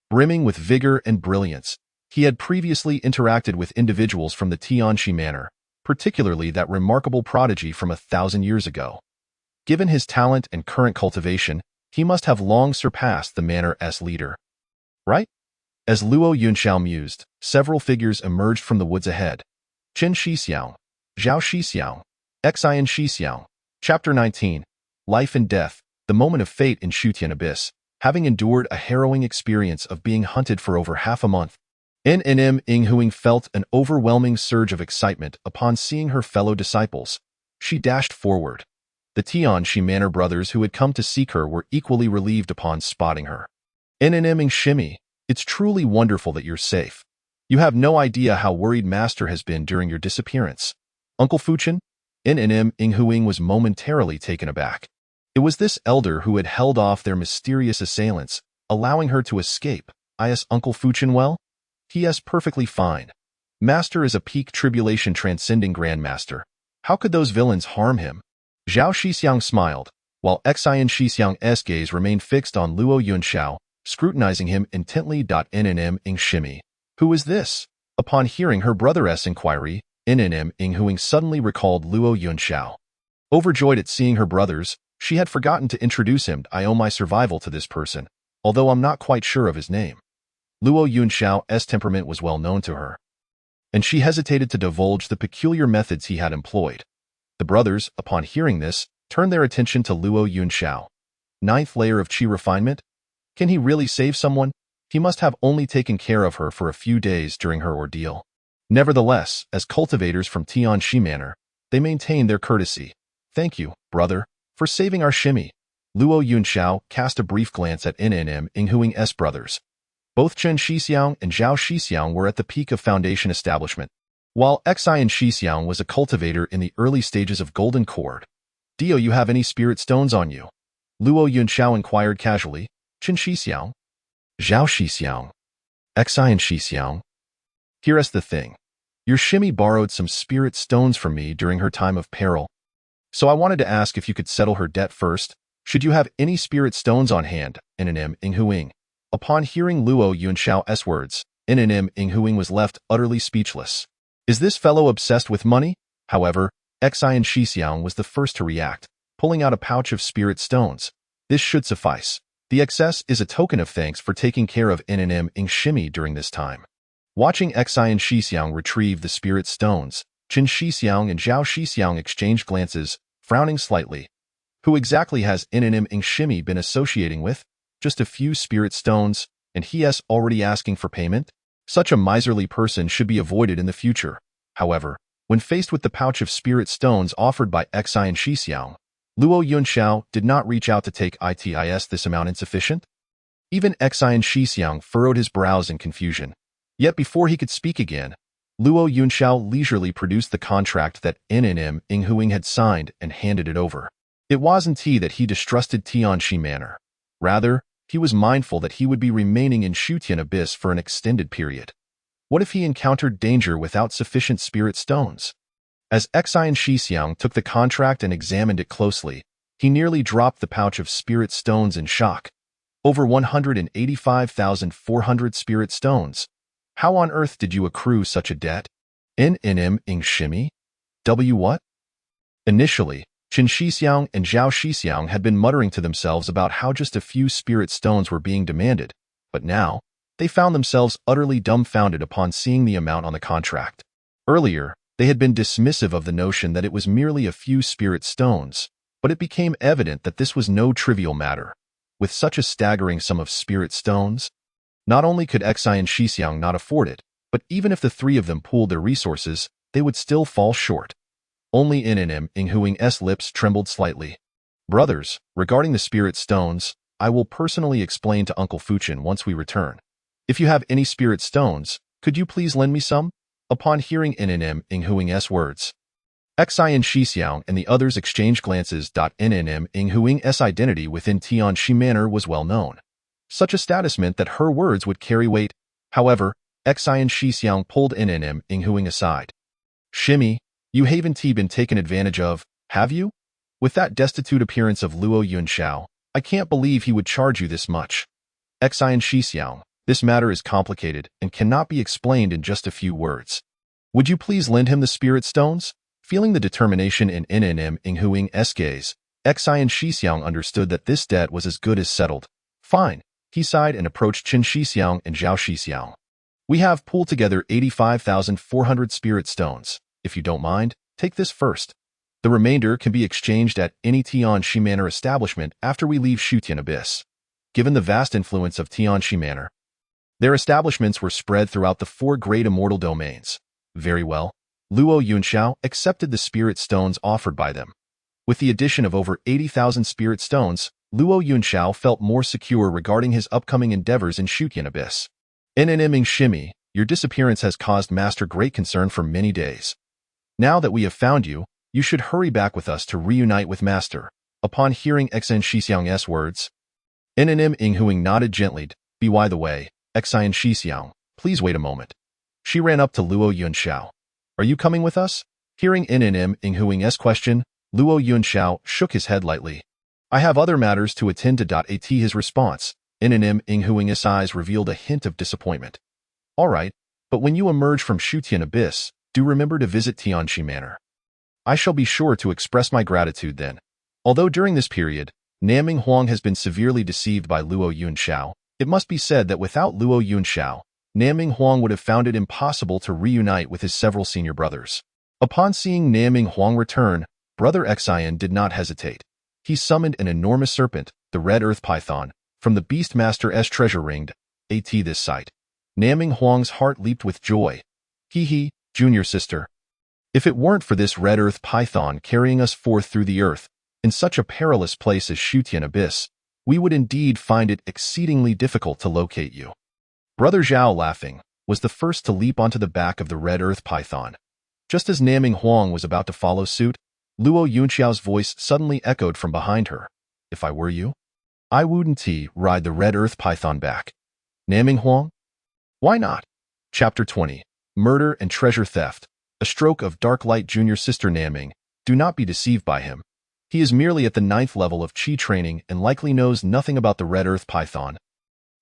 Brimming with vigor and brilliance, he had previously interacted with individuals from the Tianxi Manor, particularly that remarkable prodigy from 1,000 years ago. Given his talent and current cultivation, he must have long surpassed the Manor's leader. Right? As Luo Yunxiao mused, several figures emerged from the woods ahead. Chen Shixiang, Zhao Shixiang, Xian Shixiang. Chapter 19. Life and Death, the Moment of Fate in Shutian Abyss. Having endured a harrowing experience of being hunted for over half a month, NNM Inghuing felt an overwhelming surge of excitement upon seeing her fellow disciples. She dashed forward. The Tianxi Manor brothers who had come to seek her were equally relieved upon spotting her. NNM Ingshimi, it's truly wonderful that you're safe. You have no idea how worried Master has been during your disappearance. Uncle Fuchen? NNM Inghuing was momentarily taken aback. It was this elder who had held off their mysterious assailants, allowing her to escape. Is Uncle Fuchen well? He is perfectly fine. Master is a peak tribulation transcending grandmaster. How could those villains harm him? Zhao Shixiang smiled, while Xian Shixiang's gaze remained fixed on Luo Yunxiao, scrutinizing him intently. NNM Ingshimi. Who is this? Upon hearing her brother's inquiry, NNM Inghuing suddenly recalled Luo Yunxiao. Overjoyed at seeing her brothers, she had forgotten to introduce him. I owe my survival to this person, although I'm not quite sure of his name. Luo Yunxiao's temperament was well known to her, and she hesitated to divulge the peculiar methods he had employed. The brothers, upon hearing this, turned their attention to Luo Yunxiao. 9th layer of qi refinement? Can he really save someone? He must have only taken care of her for a few days during her ordeal. Nevertheless, as cultivators from Tianxi Manor, they maintained their courtesy. Thank you, brother, for saving our shimmy. Luo Yunxiao cast a brief glance at NNM Inghuing's brothers. Both Chen Shixiang and Zhao Shixiang were at the peak of foundation establishment. While Xi and Shixiang was a cultivator in the early stages of Golden Cord, "Do you have any spirit stones on you?" Luo Yunxiao inquired casually. "Qin Shixiang? Zhao Shixiang? Xi and Shixiang? Here's the thing. Your shimmy borrowed some spirit stones from me during her time of peril. So I wanted to ask if you could settle her debt first. Should you have any spirit stones on hand?" Nm Inghuing. Upon hearing Luo Yunxiao's words, Nm Inghuing was left utterly speechless. Is this fellow obsessed with money? However, Xi and Shixiang was the first to react, pulling out a pouch of spirit stones. This should suffice. The excess is a token of thanks for taking care of Nm Ing Shimi during this time. Watching Xi and Shixiang retrieve the spirit stones, Qin Shixiang and Zhao Shixiang exchanged glances, frowning slightly. Who exactly has Nm Ing Shimi been associating with? Just a few spirit stones, and he's already asking for payment? Such a miserly person should be avoided in the future. However, when faced with the pouch of spirit stones offered by Xi and Shixiang, Luo Yunxiao did not reach out to take its this amount insufficient? Even Xi and Shixiang furrowed his brows in confusion. Yet before he could speak again, Luo Yunxiao leisurely produced the contract that Nm Inghuing had signed and handed it over. It wasn't that he distrusted Tianxi Manor. Rather, he was mindful that he would be remaining in Shutian Abyss for an extended period. What if he encountered danger without sufficient spirit stones? As Xi and Shixiang took the contract and examined it closely, he nearly dropped the pouch of spirit stones in shock. Over 185,400 spirit stones. How on earth did you accrue such a debt? Nm Ing Shimi? What? Initially, Qin Shixiang and Zhao Shixiang had been muttering to themselves about how just a few spirit stones were being demanded, but now, they found themselves utterly dumbfounded upon seeing the amount on the contract. Earlier, they had been dismissive of the notion that it was merely a few spirit stones, but it became evident that this was no trivial matter. With such a staggering sum of spirit stones, not only could Xi and Shixiang not afford it, but even if the three of them pooled their resources, they would still fall short. Only Nm Inghuing's lips trembled slightly. "Brothers, regarding the spirit stones, I will personally explain to Uncle Fuchin once we return. If you have any spirit stones, could you please lend me some?" Upon hearing Nm Inghuing's words, Xi and Shixiang and the others exchanged glances. Nm Inghuing's identity within Tianxi Manor was well known. Such a status meant that her words would carry weight. However, Xi and Shixiang pulled Nm Inghuing aside. "Shimi, you haven't been taken advantage of, have you? With that destitute appearance of Luo Yunxiao, I can't believe he would charge you this much." Xi and Shixiang, this matter is complicated and cannot be explained in just a few words. Would you please lend him the spirit stones? Feeling the determination in Nm Inghuing's gaze, Xi and Shixiang understood that this debt was as good as settled. Fine, he sighed and approached Qin Shixiang and Zhao Shixiang. "We have pooled together 85,400 spirit stones. If you don't mind, take this first. The remainder can be exchanged at any Tianxi Manor establishment after we leave Shutian Abyss." Given the vast influence of Tianxi Manor, their establishments were spread throughout the 4 great immortal domains. Very well. Luo Yunxiao accepted the spirit stones offered by them. With the addition of over 80,000 spirit stones, Luo Yunxiao felt more secure regarding his upcoming endeavors in Shutian Abyss. "Nm Ing Shimi, your disappearance has caused Master great concern for many days. Now that we have found you, you should hurry back with us to reunite with Master." Upon hearing Xi and Shixiang's words, Nm Inghuing nodded gently. "By the way, Xi and Shixiang, please wait a moment." She ran up to Luo Yunxiao. "Are you coming with us?" Hearing Nm Inghuing's question, Luo Yunxiao shook his head lightly. "I have other matters to attend to." His response, Nm Inghuing's eyes revealed a hint of disappointment. "All right, but when you emerge from Shutian Abyss, do remember to visit Tianxi Manor. I shall be sure to express my gratitude then." Although during this period, Naming Huang has been severely deceived by Luo Yunxiao, it must be said that without Luo Yunxiao, Naming Huang would have found it impossible to reunite with his several senior brothers. Upon seeing Naming Huang return, Brother Xian did not hesitate. He summoned an enormous serpent, the Red Earth Python, from the Beastmaster's treasure ring. At this sight, Naming Huang's heart leaped with joy. "He, junior sister. If it weren't for this Red Earth Python carrying us forth through the earth, in such a perilous place as Shutian Abyss, we would indeed find it exceedingly difficult to locate you." Brother Zhao laughing, was the first to leap onto the back of the red earth python. Just as Naming Huang was about to follow suit, Luo Yunxiao's voice suddenly echoed from behind her. If I were you, I wouldn't ride the red earth python back. Naming Huang? Why not? Chapter 20. Murder and Treasure Theft. A stroke of dark light. Junior sister Naming. Do not be deceived by him. He is merely at the 9th level of Qi training and likely knows nothing about the red earth python.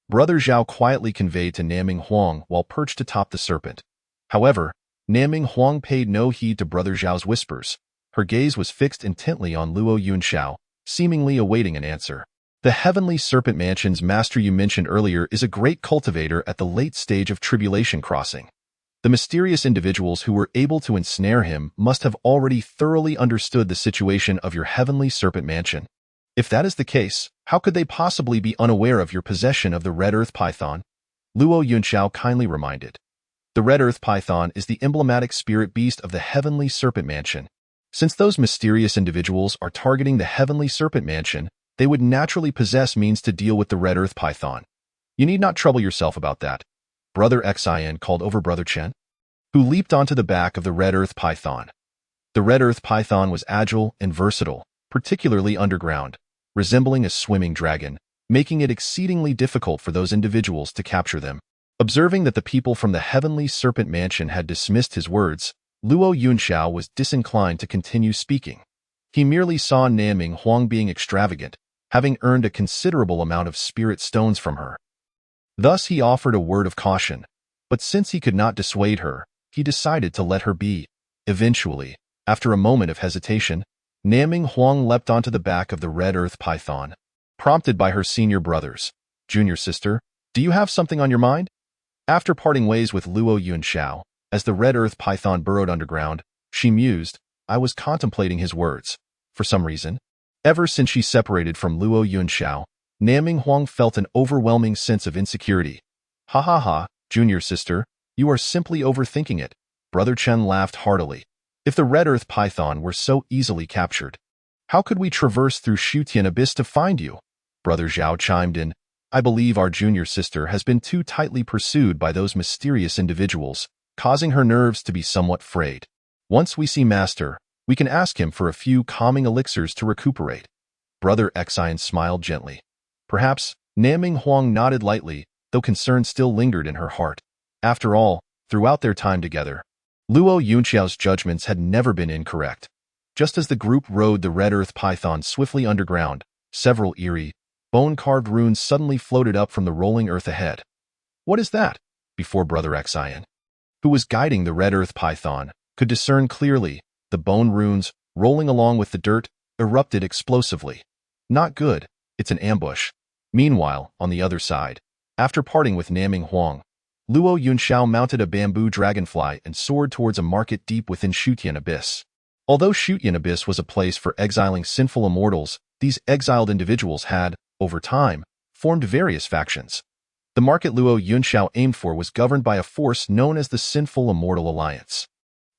Brother Zhao quietly conveyed to Naming Huang while perched atop the serpent. However, Naming Huang paid no heed to Brother Zhao's whispers. Her gaze was fixed intently on Luo Yunxiao, seemingly awaiting an answer. The Heavenly Serpent Mansion's master you mentioned earlier is a great cultivator at the late stage of Tribulation Crossing. The mysterious individuals who were able to ensnare him must have already thoroughly understood the situation of your Heavenly Serpent Mansion. If that is the case, how could they possibly be unaware of your possession of the red earth python? Luo Yunxiao kindly reminded. The red earth python is the emblematic spirit beast of the Heavenly Serpent Mansion. Since those mysterious individuals are targeting the Heavenly Serpent Mansion, they would naturally possess means to deal with the red earth python. You need not trouble yourself about that. Brother Xian called over Brother Chen, who leaped onto the back of the red earth python. The red earth python was agile and versatile, particularly underground, resembling a swimming dragon, making it exceedingly difficult for those individuals to capture them. Observing that the people from the Heavenly Serpent Mansion had dismissed his words, Luo Yunxiao was disinclined to continue speaking. He merely saw Naming Huang being extravagant, having earned a considerable amount of spirit stones from her. Thus he offered a word of caution, but since he could not dissuade her, he decided to let her be. Eventually, after a moment of hesitation, Naming Huang leapt onto the back of the red earth python. Prompted by her senior brothers, Junior sister, do you have something on your mind? After parting ways with Luo Yunxiao, as the red earth python burrowed underground, she mused, I was contemplating his words. For some reason, ever since she separated from Luo Yunxiao, Naming Huang felt an overwhelming sense of insecurity. Ha ha ha, junior sister, you are simply overthinking it. Brother Chen laughed heartily. If the red earth python were so easily captured, how could we traverse through Shutian Abyss to find you? Brother Zhao chimed in. I believe our junior sister has been too tightly pursued by those mysterious individuals, causing her nerves to be somewhat frayed. Once we see Master, we can ask him for a few calming elixirs to recuperate. Brother Xian smiled gently. Perhaps, Naming Huang nodded lightly, though concern still lingered in her heart. After all, throughout their time together, Luo Yunxiao's judgments had never been incorrect. Just as the group rode the red earth python swiftly underground, several eerie, bone-carved runes suddenly floated up from the rolling earth ahead. What is that? Before Brother Xian, who was guiding the red earth python, could discern clearly, the bone runes, rolling along with the dirt, erupted explosively. Not good, it's an ambush. Meanwhile, on the other side, after parting with Naming Huang, Luo Yunxiao mounted a bamboo dragonfly and soared towards a market deep within Shutian Abyss. Although Shutian Abyss was a place for exiling sinful immortals, these exiled individuals had, over time, formed various factions. The market Luo Yunxiao aimed for was governed by a force known as the Sinful Immortal Alliance.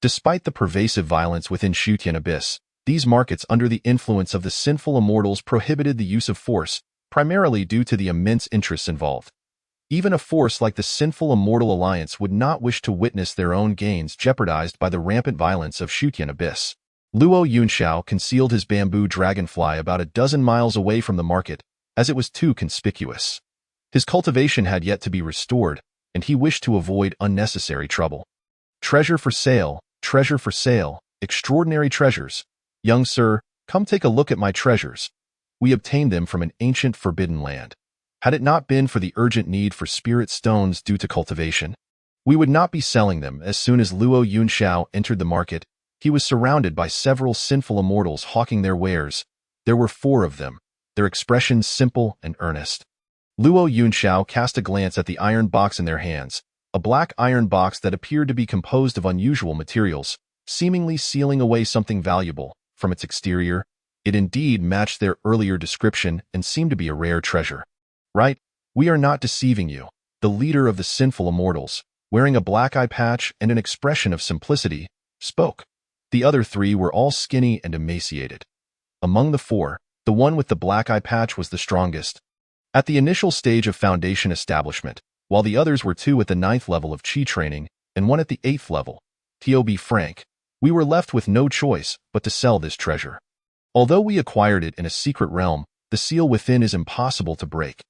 Despite the pervasive violence within Shutian Abyss, these markets under the influence of the sinful immortals prohibited the use of force, primarily due to the immense interests involved. Even a force like the Sinful Immortal Alliance would not wish to witness their own gains jeopardized by the rampant violence of Shutian Abyss. Luo Yunxiao concealed his bamboo dragonfly about a dozen miles away from the market, as it was too conspicuous. His cultivation had yet to be restored, and he wished to avoid unnecessary trouble. Treasure for sale, extraordinary treasures. Young sir, come take a look at my treasures. We obtained them from an ancient forbidden land. Had it not been for the urgent need for spirit stones due to cultivation, we would not be selling them. As soon as Luo Yunxiao entered the market, he was surrounded by several sinful immortals hawking their wares. There were 4 of them, their expressions simple and earnest. Luo Yunxiao cast a glance at the iron box in their hands, a black iron box that appeared to be composed of unusual materials, seemingly sealing away something valuable. From its exterior, it indeed matched their earlier description and seemed to be a rare treasure. Right? We are not deceiving you. The leader of the sinful immortals, wearing a black eye patch and an expression of simplicity, spoke. The other 3 were all skinny and emaciated. Among the 4, the one with the black eye patch was the strongest. At the initial stage of Foundation establishment, while the others were 2 at the 9th level of Qi training and 1 at the 8th level. To be frank, we were left with no choice but to sell this treasure. Although we acquired it in a secret realm, the seal within is impossible to break.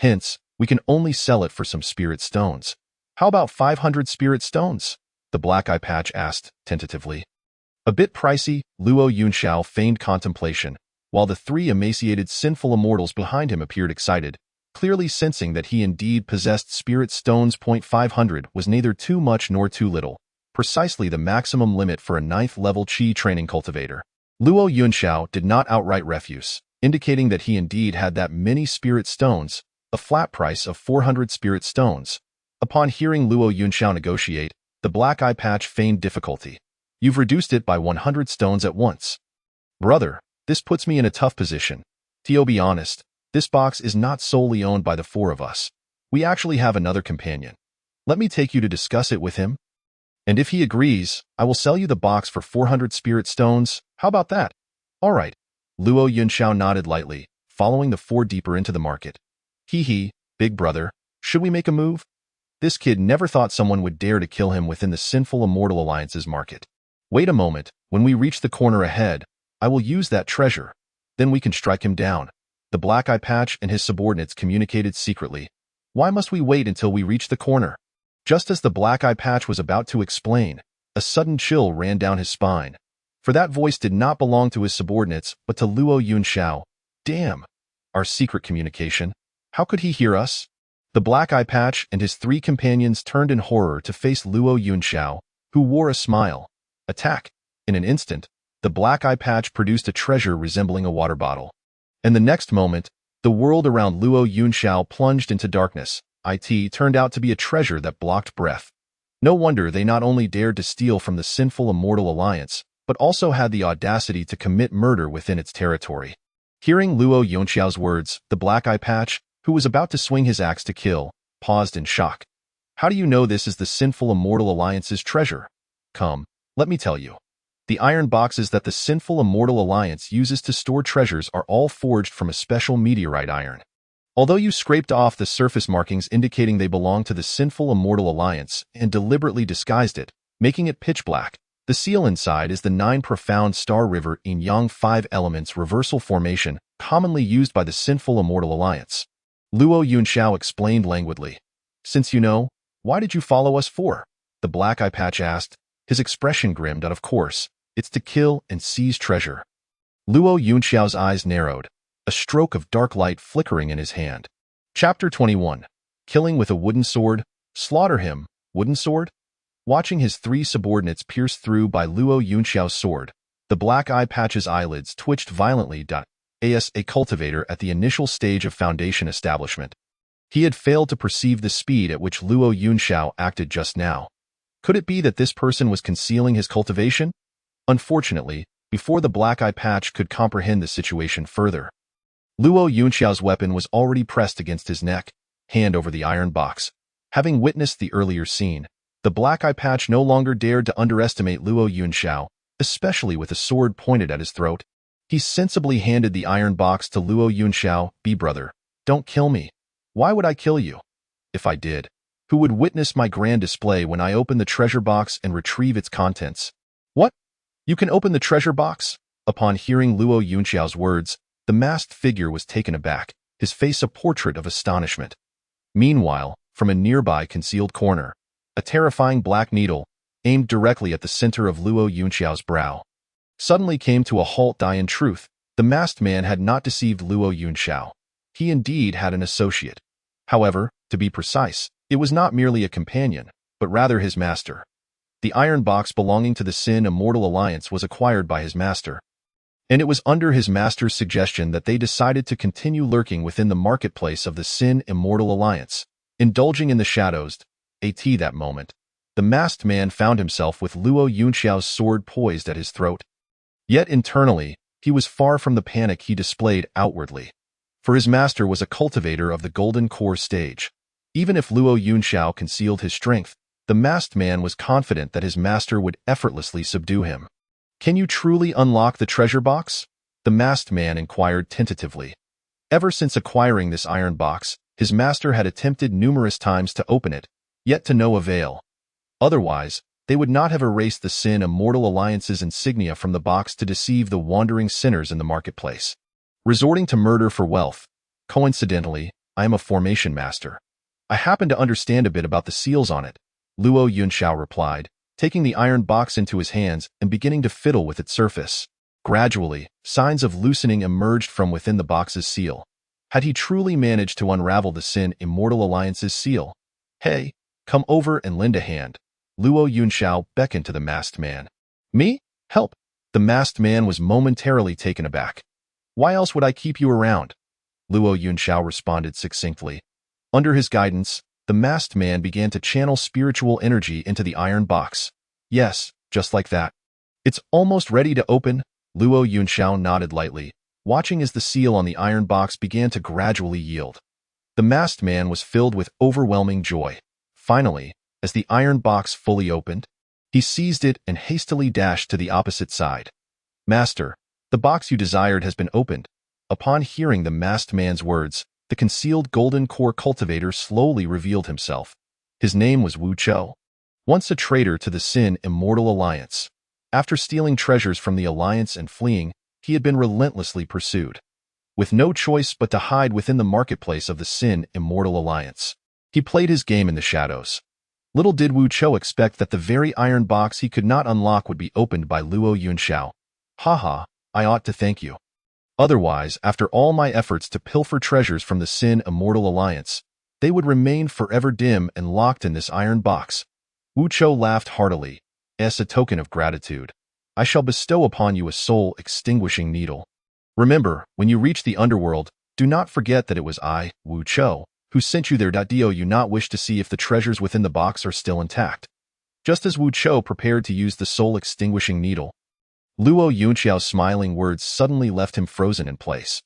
Hence, we can only sell it for some spirit stones. How about 500 spirit stones? The black eye patch asked, tentatively. A bit pricey, Luo Yunxiao feigned contemplation, while the 3 emaciated sinful immortals behind him appeared excited, clearly sensing that he indeed possessed spirit stones. 500 was neither too much nor too little, precisely the maximum limit for a 9th level Qi training cultivator. Luo Yunxiao did not outright refuse, indicating that he indeed had that many spirit stones, a flat price of 400 spirit stones. Upon hearing Luo Yunxiao negotiate, the black eye patch feigned difficulty. You've reduced it by 100 stones at once. Brother, this puts me in a tough position. To be honest, this box is not solely owned by the 4 of us. We actually have another companion. Let me take you to discuss it with him. And if he agrees, I will sell you the box for 400 spirit stones. How about that? All right. Luo Yunxiao nodded lightly, following the 4 deeper into the market. Hee, big brother, should we make a move? This kid never thought someone would dare to kill him within the Sinful Immortal Alliance's market. Wait a moment, when we reach the corner ahead, I will use that treasure. Then we can strike him down. The black eye patch and his subordinates communicated secretly. Why must we wait until we reach the corner? Just as the black eye patch was about to explain, a sudden chill ran down his spine. For that voice did not belong to his subordinates, but to Luo Yunxiao. Damn! Our secret communication. How could he hear us? The black eye patch and his 3 companions turned in horror to face Luo Yunxiao, who wore a smile. Attack! In an instant, the black eye patch produced a treasure resembling a water bottle. And the next moment, the world around Luo Yunxiao plunged into darkness. It turned out to be a treasure that blocked breath. No wonder they not only dared to steal from the Sinful Immortal Alliance, but also had the audacity to commit murder within its territory. Hearing Luo Yunxiao's words, the black eye patch, who was about to swing his axe to kill, paused in shock. How do you know this is the Sinful Immortal Alliance's treasure? Come, let me tell you. The iron boxes that the Sinful Immortal Alliance uses to store treasures are all forged from a special meteorite iron. Although you scraped off the surface markings indicating they belong to the Sinful Immortal Alliance and deliberately disguised it, making it pitch black, the seal inside is the 9 profound Star River Yin Yang 5 elements reversal formation commonly used by the Sinful Immortal Alliance. Luo Yunxiao explained languidly. Since you know, why did you follow us for? The black eye patch asked, his expression grim. Of course, it's to kill and seize treasure. Luo Yunxiao's eyes narrowed, a stroke of dark light flickering in his hand. Chapter 21. Killing with a wooden sword. Slaughter him, wooden sword? Watching his 3 subordinates pierced through by Luo Yunxiao's sword, the black eye patch's eyelids twitched violently. As a cultivator at the initial stage of Foundation establishment, he had failed to perceive the speed at which Luo Yunxiao acted just now. Could it be that this person was concealing his cultivation? Unfortunately, before the black eye patch could comprehend the situation further, Luo Yunxiao's weapon was already pressed against his neck, hand over the iron box. Having witnessed the earlier scene, the black eye patch no longer dared to underestimate Luo Yunxiao, especially with a sword pointed at his throat. He sensibly handed the iron box to Luo Yunxiao. Be brother, don't kill me. Why would I kill you? If I did, who would witness my grand display when I open the treasure box and retrieve its contents? What? You can open the treasure box? Upon hearing Luo Yunxiao's words, the masked figure was taken aback, his face a portrait of astonishment. Meanwhile, from a nearby concealed corner, a terrifying black needle, aimed directly at the center of Luo Yunxiao's brow, suddenly came to a halt. In truth, the masked man had not deceived Luo Yunxiao. He indeed had an associate. However, to be precise, it was not merely a companion, but rather his master. The iron box belonging to the Sin Immortal Alliance was acquired by his master, and it was under his master's suggestion that they decided to continue lurking within the marketplace of the Sin Immortal Alliance, indulging in the shadows. At that moment, the masked man found himself with Luo Yunxiao's sword poised at his throat. Yet internally, he was far from the panic he displayed outwardly, for his master was a cultivator of the Golden Core stage. Even if Luo Yunxiao concealed his strength, the masked man was confident that his master would effortlessly subdue him. Can you truly unlock the treasure box? The masked man inquired tentatively. Ever since acquiring this iron box, His master had attempted numerous times to open it, yet to no avail. Otherwise, they would not have erased the Sin Immortal Alliance's insignia from the box to deceive the wandering sinners in the marketplace. Resorting to murder for wealth. Coincidentally, I am a formation master. I happen to understand a bit about the seals on it, Luo Yunxiao replied, taking the iron box into his hands and beginning to fiddle with its surface. Gradually, signs of loosening emerged from within the box's seal. Had he truly managed to unravel the Sin Immortal Alliance's seal? Hey, come over and lend a hand. Luo Yunxiao beckoned to the masked man. Me? Help! The masked man was momentarily taken aback. Why else would I keep you around? Luo Yunxiao responded succinctly. Under his guidance, the masked man began to channel spiritual energy into the iron box. Yes, just like that. It's almost ready to open, Luo Yunxiao nodded lightly, watching as the seal on the iron box began to gradually yield. The masked man was filled with overwhelming joy. Finally, as the iron box fully opened, he seized it and hastily dashed to the opposite side. Master, the box you desired has been opened. Upon hearing the masked man's words, the concealed golden core cultivator slowly revealed himself. His name was Wu Chou, once a traitor to the Sin Immortal Alliance. After stealing treasures from the Alliance and fleeing, he had been relentlessly pursued. With no choice but to hide within the marketplace of the Sin Immortal Alliance, he played his game in the shadows. Little did Wu Chou expect that the very iron box he could not unlock would be opened by Luo Yunxiao. Haha, I ought to thank you. Otherwise, after all my efforts to pilfer treasures from the Sin Immortal Alliance, they would remain forever dim and locked in this iron box. Wu Chou laughed heartily. As a token of gratitude, I shall bestow upon you a soul-extinguishing needle. Remember, when you reach the underworld, do not forget that it was I, Wu Chou, who sent you there. Do you not wish to see if the treasures within the box are still intact? Just as Wu Chou prepared to use the soul-extinguishing needle, Luo Yunxiao's smiling words suddenly left him frozen in place.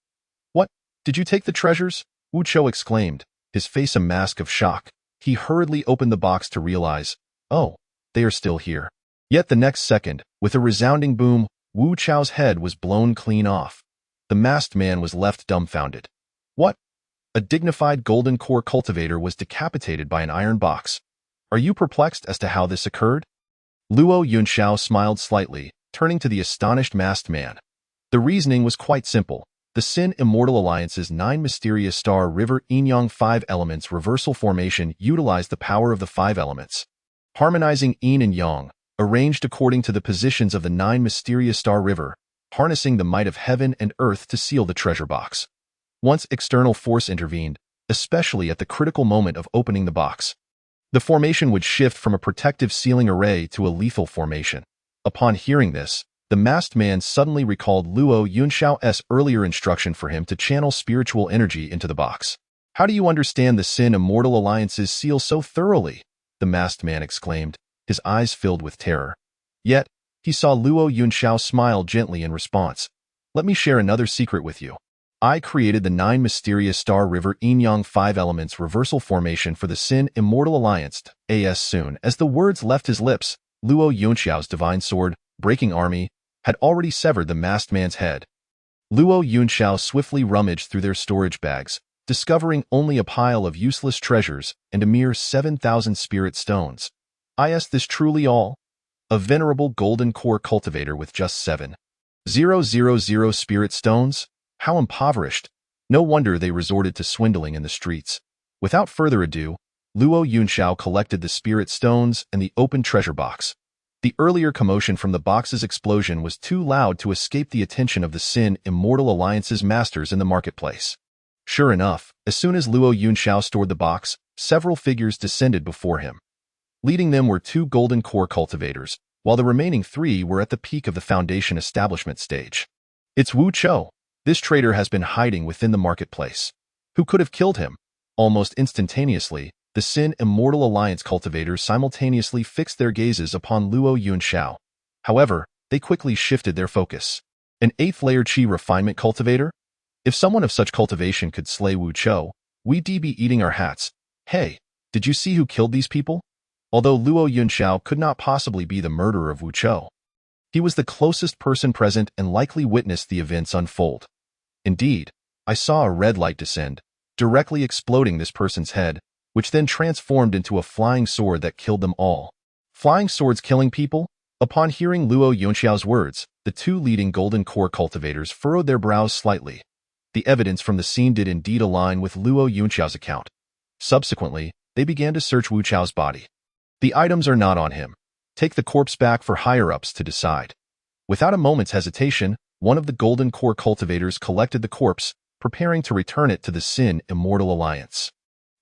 What? Did you take the treasures? Wu Chou exclaimed, his face a mask of shock. He hurriedly opened the box to realize, oh, they are still here. Yet the next second, with a resounding boom, Wu Chou's head was blown clean off. The masked man was left dumbfounded. What? A dignified golden core cultivator was decapitated by an iron box. Are you perplexed as to how this occurred? Luo Yunxiao smiled slightly, turning to the astonished masked man. The reasoning was quite simple. The Sin Immortal Alliance's 9 mysterious star river yin-yang 5 elements reversal formation utilized the power of the 5 elements, harmonizing yin and yang, arranged according to the positions of the 9 mysterious star river, harnessing the might of heaven and earth to seal the treasure box. Once external force intervened, especially at the critical moment of opening the box, the formation would shift from a protective sealing array to a lethal formation. Upon hearing this, the masked man suddenly recalled Luo Yunxiao's earlier instruction for him to channel spiritual energy into the box. How do you understand the Sin Immortal Alliance's seal so thoroughly? The masked man exclaimed, his eyes filled with terror. Yet, he saw Luo Yunxiao smile gently in response. Let me share another secret with you. I created the 9 mysterious star river yin-yang 5 elements reversal formation for the Sin Immortal Alliance. As soon as the words left his lips, Luo Yunxiao's divine sword, Breaking Army, had already severed the masked man's head. Luo Yunxiao swiftly rummaged through their storage bags, discovering only a pile of useless treasures and a mere 7,000 spirit stones. Is this truly all? A venerable golden core cultivator with just 7,000 spirit stones? How impoverished! No wonder they resorted to swindling in the streets. Without further ado, Luo Yunxiao collected the spirit stones and the open treasure box. The earlier commotion from the box's explosion was too loud to escape the attention of the Sin Immortal Alliance's masters in the marketplace. Sure enough, as soon as Luo Yunxiao stored the box, several figures descended before him. Leading them were 2 golden core cultivators, while the remaining 3 were at the peak of the foundation establishment stage. It's Wu Chou. This traitor has been hiding within the marketplace. Who could have killed him? Almost instantaneously, the Sin Immortal Alliance cultivators simultaneously fixed their gazes upon Luo Yunxiao. However, they quickly shifted their focus. An 8th-layer Qi refinement cultivator? If someone of such cultivation could slay Wu Chou, we'd be eating our hats. Hey, did you see who killed these people? Although Luo Yunxiao could not possibly be the murderer of Wu Chou, he was the closest person present and likely witnessed the events unfold. Indeed, I saw a red light descend, directly exploding this person's head, which then transformed into a flying sword that killed them all. Flying swords killing people? Upon hearing Luo Yunxiao's words, the two leading golden core cultivators furrowed their brows slightly. The evidence from the scene did indeed align with Luo Yunxiao's account. Subsequently, they began to search Wu Chao's body. The items are not on him. Take the corpse back for higher-ups to decide. Without a moment's hesitation, one of the golden core cultivators collected the corpse, preparing to return it to the Sin Immortal Alliance.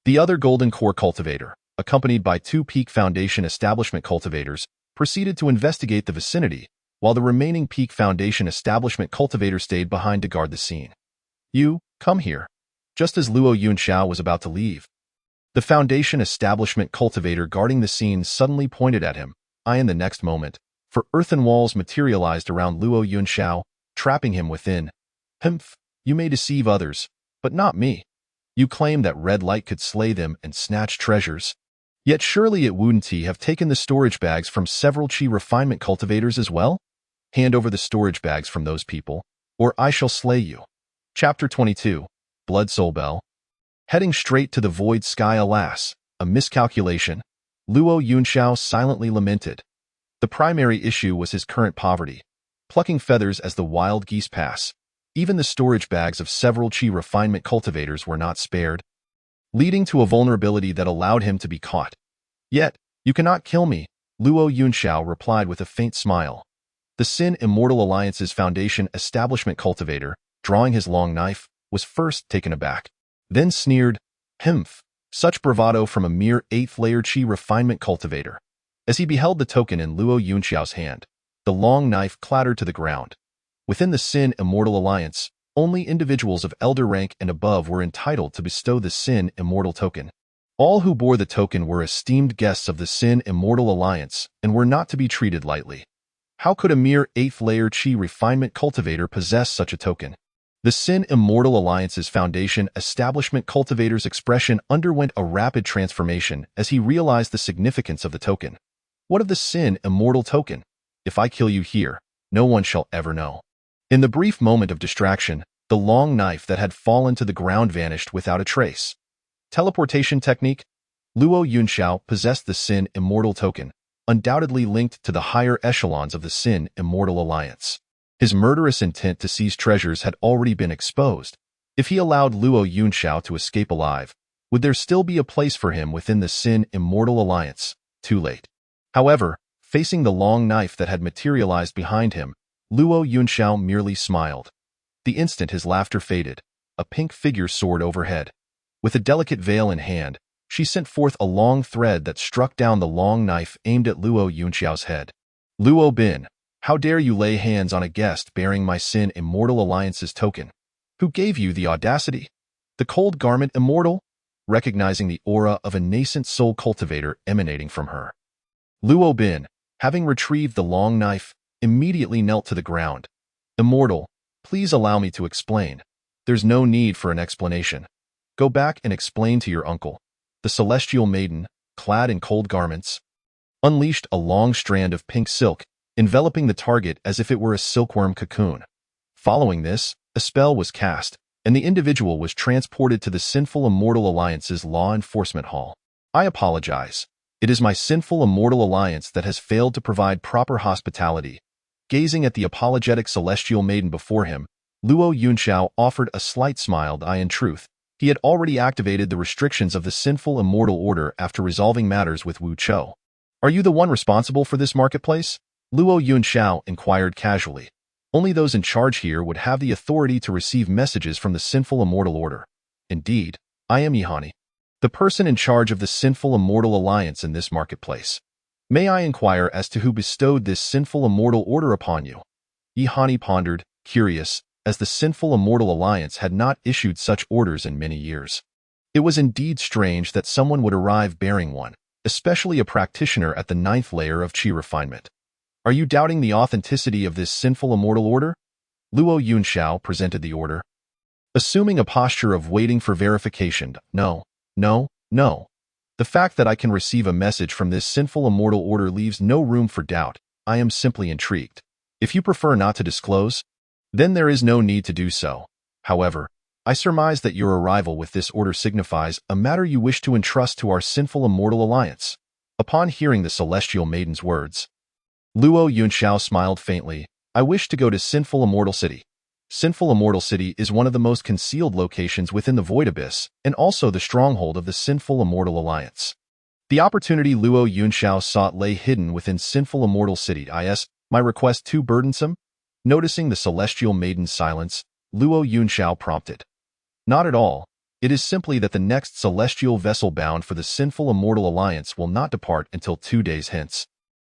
The other golden core cultivator, accompanied by two Peak Foundation establishment cultivators, proceeded to investigate the vicinity, while the remaining Peak Foundation establishment cultivator stayed behind to guard the scene. You, come here. Just as Luo Yunxiao was about to leave, the Foundation establishment cultivator guarding the scene suddenly pointed at him, in the next moment, for earthen walls materialized around Luo Yunxiao, trapping him within. Humph, you may deceive others, but not me. You claim that red light could slay them and snatch treasures. Yet surely it wouldn't have taken the storage bags from several Qi refinement cultivators as well? Hand over the storage bags from those people, or I shall slay you. Chapter 22, Blood Soul Bell. Heading straight to the void sky, alas, a miscalculation, Luo Yunxiao silently lamented. The primary issue was his current poverty, plucking feathers as the wild geese pass. Even the storage bags of several Qi refinement cultivators were not spared, leading to a vulnerability that allowed him to be caught. Yet, you cannot kill me, Luo Yunxiao replied with a faint smile. The Sin Immortal Alliance's Foundation establishment cultivator, drawing his long knife, was first taken aback, then sneered, Humph, such bravado from a mere 8th-layer Qi refinement cultivator. As he beheld the token in Luo Yunxiao's hand, the long knife clattered to the ground. Within the Sin Immortal Alliance, only individuals of elder rank and above were entitled to bestow the Sin Immortal token. All who bore the token were esteemed guests of the Sin Immortal Alliance and were not to be treated lightly. How could a mere 8th-layer Qi refinement cultivator possess such a token? The Sin Immortal Alliance's Foundation establishment cultivator's expression underwent a rapid transformation as he realized the significance of the token. What of the Sin Immortal token? If I kill you here, no one shall ever know. In the brief moment of distraction, the long knife that had fallen to the ground vanished without a trace. Teleportation technique? Luo Yunxiao possessed the Sin Immortal token, undoubtedly linked to the higher echelons of the Sin Immortal Alliance. His murderous intent to seize treasures had already been exposed. If he allowed Luo Yunxiao to escape alive, would there still be a place for him within the Sin Immortal Alliance? Too late. However, facing the long knife that had materialized behind him, Luo Yunxiao merely smiled. The instant his laughter faded, a pink figure soared overhead. With a delicate veil in hand, she sent forth a long thread that struck down the long knife aimed at Luo Yunxiao's head. Luo Bin, how dare you lay hands on a guest bearing my Sin Immortal Alliance's token? Who gave you the audacity? The cold garment immortal? Recognizing the aura of a nascent soul cultivator emanating from her, Luo Bin, having retrieved the long knife, immediately knelt to the ground. Immortal, please allow me to explain. There's no need for an explanation. Go back and explain to your uncle. The celestial maiden, clad in cold garments, unleashed a long strand of pink silk, enveloping the target as if it were a silkworm cocoon. Following this, a spell was cast, and the individual was transported to the Sinful Immortal Alliance's law enforcement hall. I apologize. It is my Sinful Immortal Alliance that has failed to provide proper hospitality. Gazing at the apologetic celestial maiden before him, Luo Yunxiao offered a slight smile. In truth, he had already activated the restrictions of the Sinful Immortal Order after resolving matters with Wu Chou. Are you the one responsible for this marketplace? Luo Yunxiao inquired casually. Only those in charge here would have the authority to receive messages from the Sinful Immortal Order. Indeed, I am Yihani, the person in charge of the Sinful Immortal Alliance in this marketplace. May I inquire as to who bestowed this Sinful Immortal Order upon you? Yihani pondered, curious, as the Sinful Immortal Alliance had not issued such orders in many years. It was indeed strange that someone would arrive bearing one, especially a practitioner at the 9th layer of Qi refinement. Are you doubting the authenticity of this Sinful Immortal Order? Luo Yunxiao presented the order, assuming a posture of waiting for verification. No. The fact that I can receive a message from this Sinful Immortal Order leaves no room for doubt. I am simply intrigued. If you prefer not to disclose, then there is no need to do so. However, I surmise that your arrival with this order signifies a matter you wish to entrust to our sinful immortal alliance. Upon hearing the celestial maiden's words, Luo Yunxiao smiled faintly. I wish to go to Sinful Immortal City. Sinful Immortal City is one of the most concealed locations within the Void Abyss, and also the stronghold of the Sinful Immortal Alliance. The opportunity Luo Yunxiao sought lay hidden within Sinful Immortal City. Is my request too burdensome? Noticing the celestial maiden's silence, Luo Yunxiao prompted. Not at all. It is simply that the next celestial vessel bound for the Sinful Immortal Alliance will not depart until 2 days hence.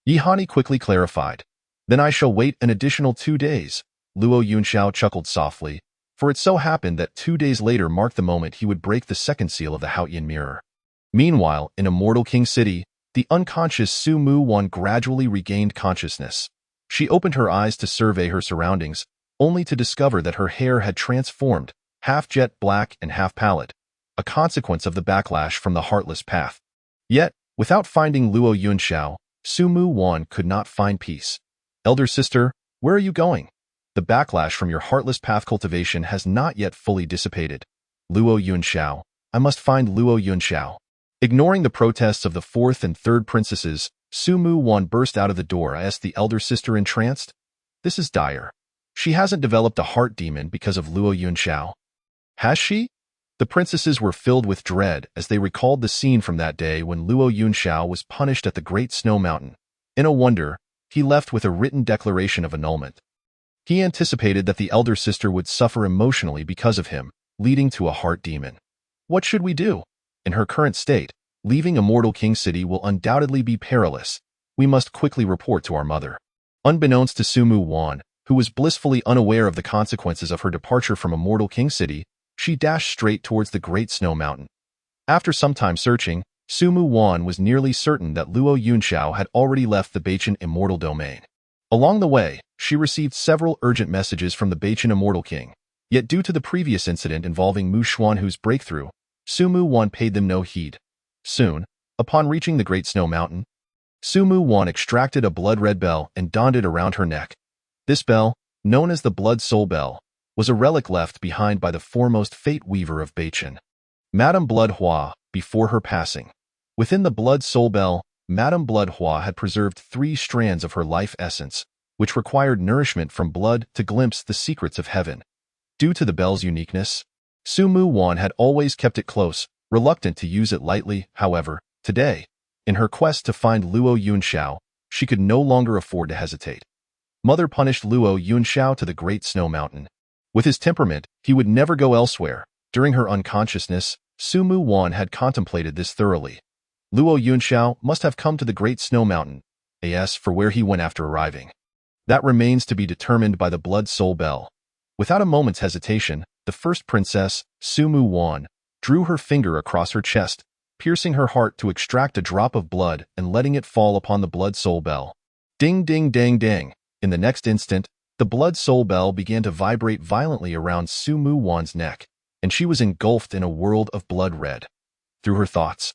Yihani quickly clarified. Then I shall wait an additional 2 days. Luo Yunxiao chuckled softly, for it so happened that 2 days later marked the moment he would break the second seal of the Haotian Mirror. Meanwhile, in Immortal King City, the unconscious Su Mu Wan gradually regained consciousness. She opened her eyes to survey her surroundings, only to discover that her hair had transformed, half jet black and half pallid, a consequence of the backlash from the Heartless Path. Yet, without finding Luo Yunxiao, Su Mu Wan could not find peace. Elder sister, where are you going? The backlash from your Heartless Path cultivation has not yet fully dissipated. Luo Yunxiao, I must find Luo Yunxiao. Ignoring the protests of the fourth and third princesses, Su Mu Wan burst out of the door. I asked the elder sister entranced. This is dire. She hasn't developed a heart demon because of Luo Yunxiao. Has she? The princesses were filled with dread as they recalled the scene from that day when Luo Yunxiao was punished at the Great Snow Mountain. In a wonder, he left with a written declaration of annulment. He anticipated that the elder sister would suffer emotionally because of him, leading to a heart demon. What should we do? In her current state, leaving Immortal King City will undoubtedly be perilous. We must quickly report to our mother. Unbeknownst to Su Mu Wan, who was blissfully unaware of the consequences of her departure from Immortal King City, she dashed straight towards the Great Snow Mountain. After some time searching, Su Mu Wan was nearly certain that Luo Yunxiao had already left the Beichen Immortal Domain. Along the way, she received several urgent messages from the Beichen Immortal King. Yet due to the previous incident involving Mu Xuanhu's breakthrough, Su Mu Wan paid them no heed. Soon, upon reaching the Great Snow Mountain, Su Mu Wan extracted a blood-red bell and donned it around her neck. This bell, known as the Blood Soul Bell, was a relic left behind by the foremost fate weaver of Beichen, Madame Blood Hua, before her passing. Within the Blood Soul Bell, Madame Blood Hua had preserved 3 strands of her life essence, which required nourishment from blood to glimpse the secrets of heaven. Due to the bell's uniqueness, Su Mu Wan had always kept it close, reluctant to use it lightly. However, today, in her quest to find Luo Yunxiao, she could no longer afford to hesitate. Mother punished Luo Yunxiao to the Great Snow Mountain. With his temperament, he would never go elsewhere. During her unconsciousness, Su Mu Wan had contemplated this thoroughly. Luo Yunxiao must have come to the Great Snow Mountain, as for where he went after arriving. That remains to be determined by the Blood Soul Bell. Without a moment's hesitation, the first princess, Su Mu Wan, drew her finger across her chest, piercing her heart to extract a drop of blood and letting it fall upon the Blood Soul Bell. Ding ding dang dang. In the next instant, the Blood Soul Bell began to vibrate violently around Su Mu Wan's neck, and she was engulfed in a world of blood red. Through her thoughts,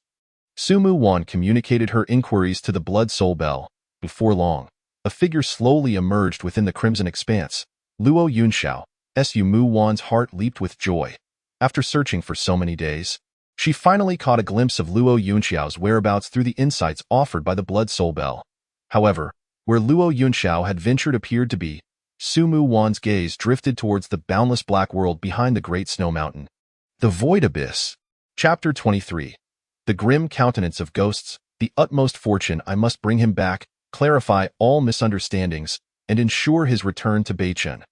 Su Mu Wan communicated her inquiries to the Blood Soul Bell. Before long, a figure slowly emerged within the crimson expanse. Luo Yunxiao. Su Mu Wan's heart leaped with joy. After searching for so many days, she finally caught a glimpse of Luo Yunxiao's whereabouts through the insights offered by the Blood Soul Bell. However, where Luo Yunxiao had ventured appeared to be, Su Mu Wan's gaze drifted towards the boundless black world behind the Great Snow Mountain. The Void Abyss. Chapter 23. The grim countenance of ghosts, the utmost fortune. I must bring him back, clarify all misunderstandings, and ensure his return to Beichen.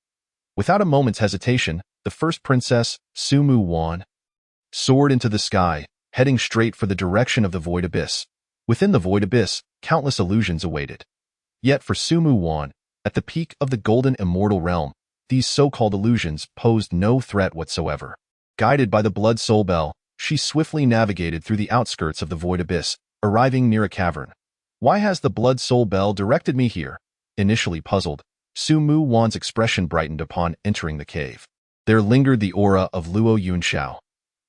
Without a moment's hesitation, the first princess, Su Mu Wan, soared into the sky, heading straight for the direction of the Void Abyss. Within the Void Abyss, countless illusions awaited. Yet for Su Mu Wan, at the peak of the golden immortal realm, these so-called illusions posed no threat whatsoever. Guided by the Blood Soul Bell, she swiftly navigated through the outskirts of the Void Abyss, arriving near a cavern. Why has the Blood Soul Bell directed me here? Initially puzzled, Su Mu Wan's expression brightened upon entering the cave. There lingered the aura of Luo Yunxiao.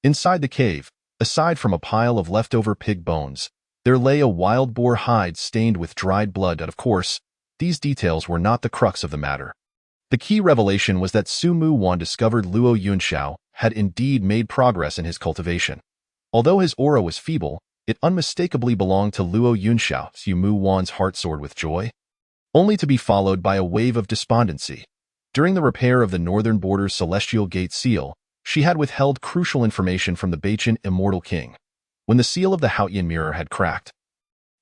Inside the cave, aside from a pile of leftover pig bones, there lay a wild boar hide stained with dried blood. Of course, these details were not the crux of the matter. The key revelation was that Su Mu Wan discovered Luo Yunxiao had indeed made progress in his cultivation. Although his aura was feeble, it unmistakably belonged to Luo Yunxiao. Su Mu Wan's heart soared with joy, only to be followed by a wave of despondency. During the repair of the northern border's celestial gate seal, she had withheld crucial information from the Beichen Immortal King. When the seal of the Haotian mirror had cracked,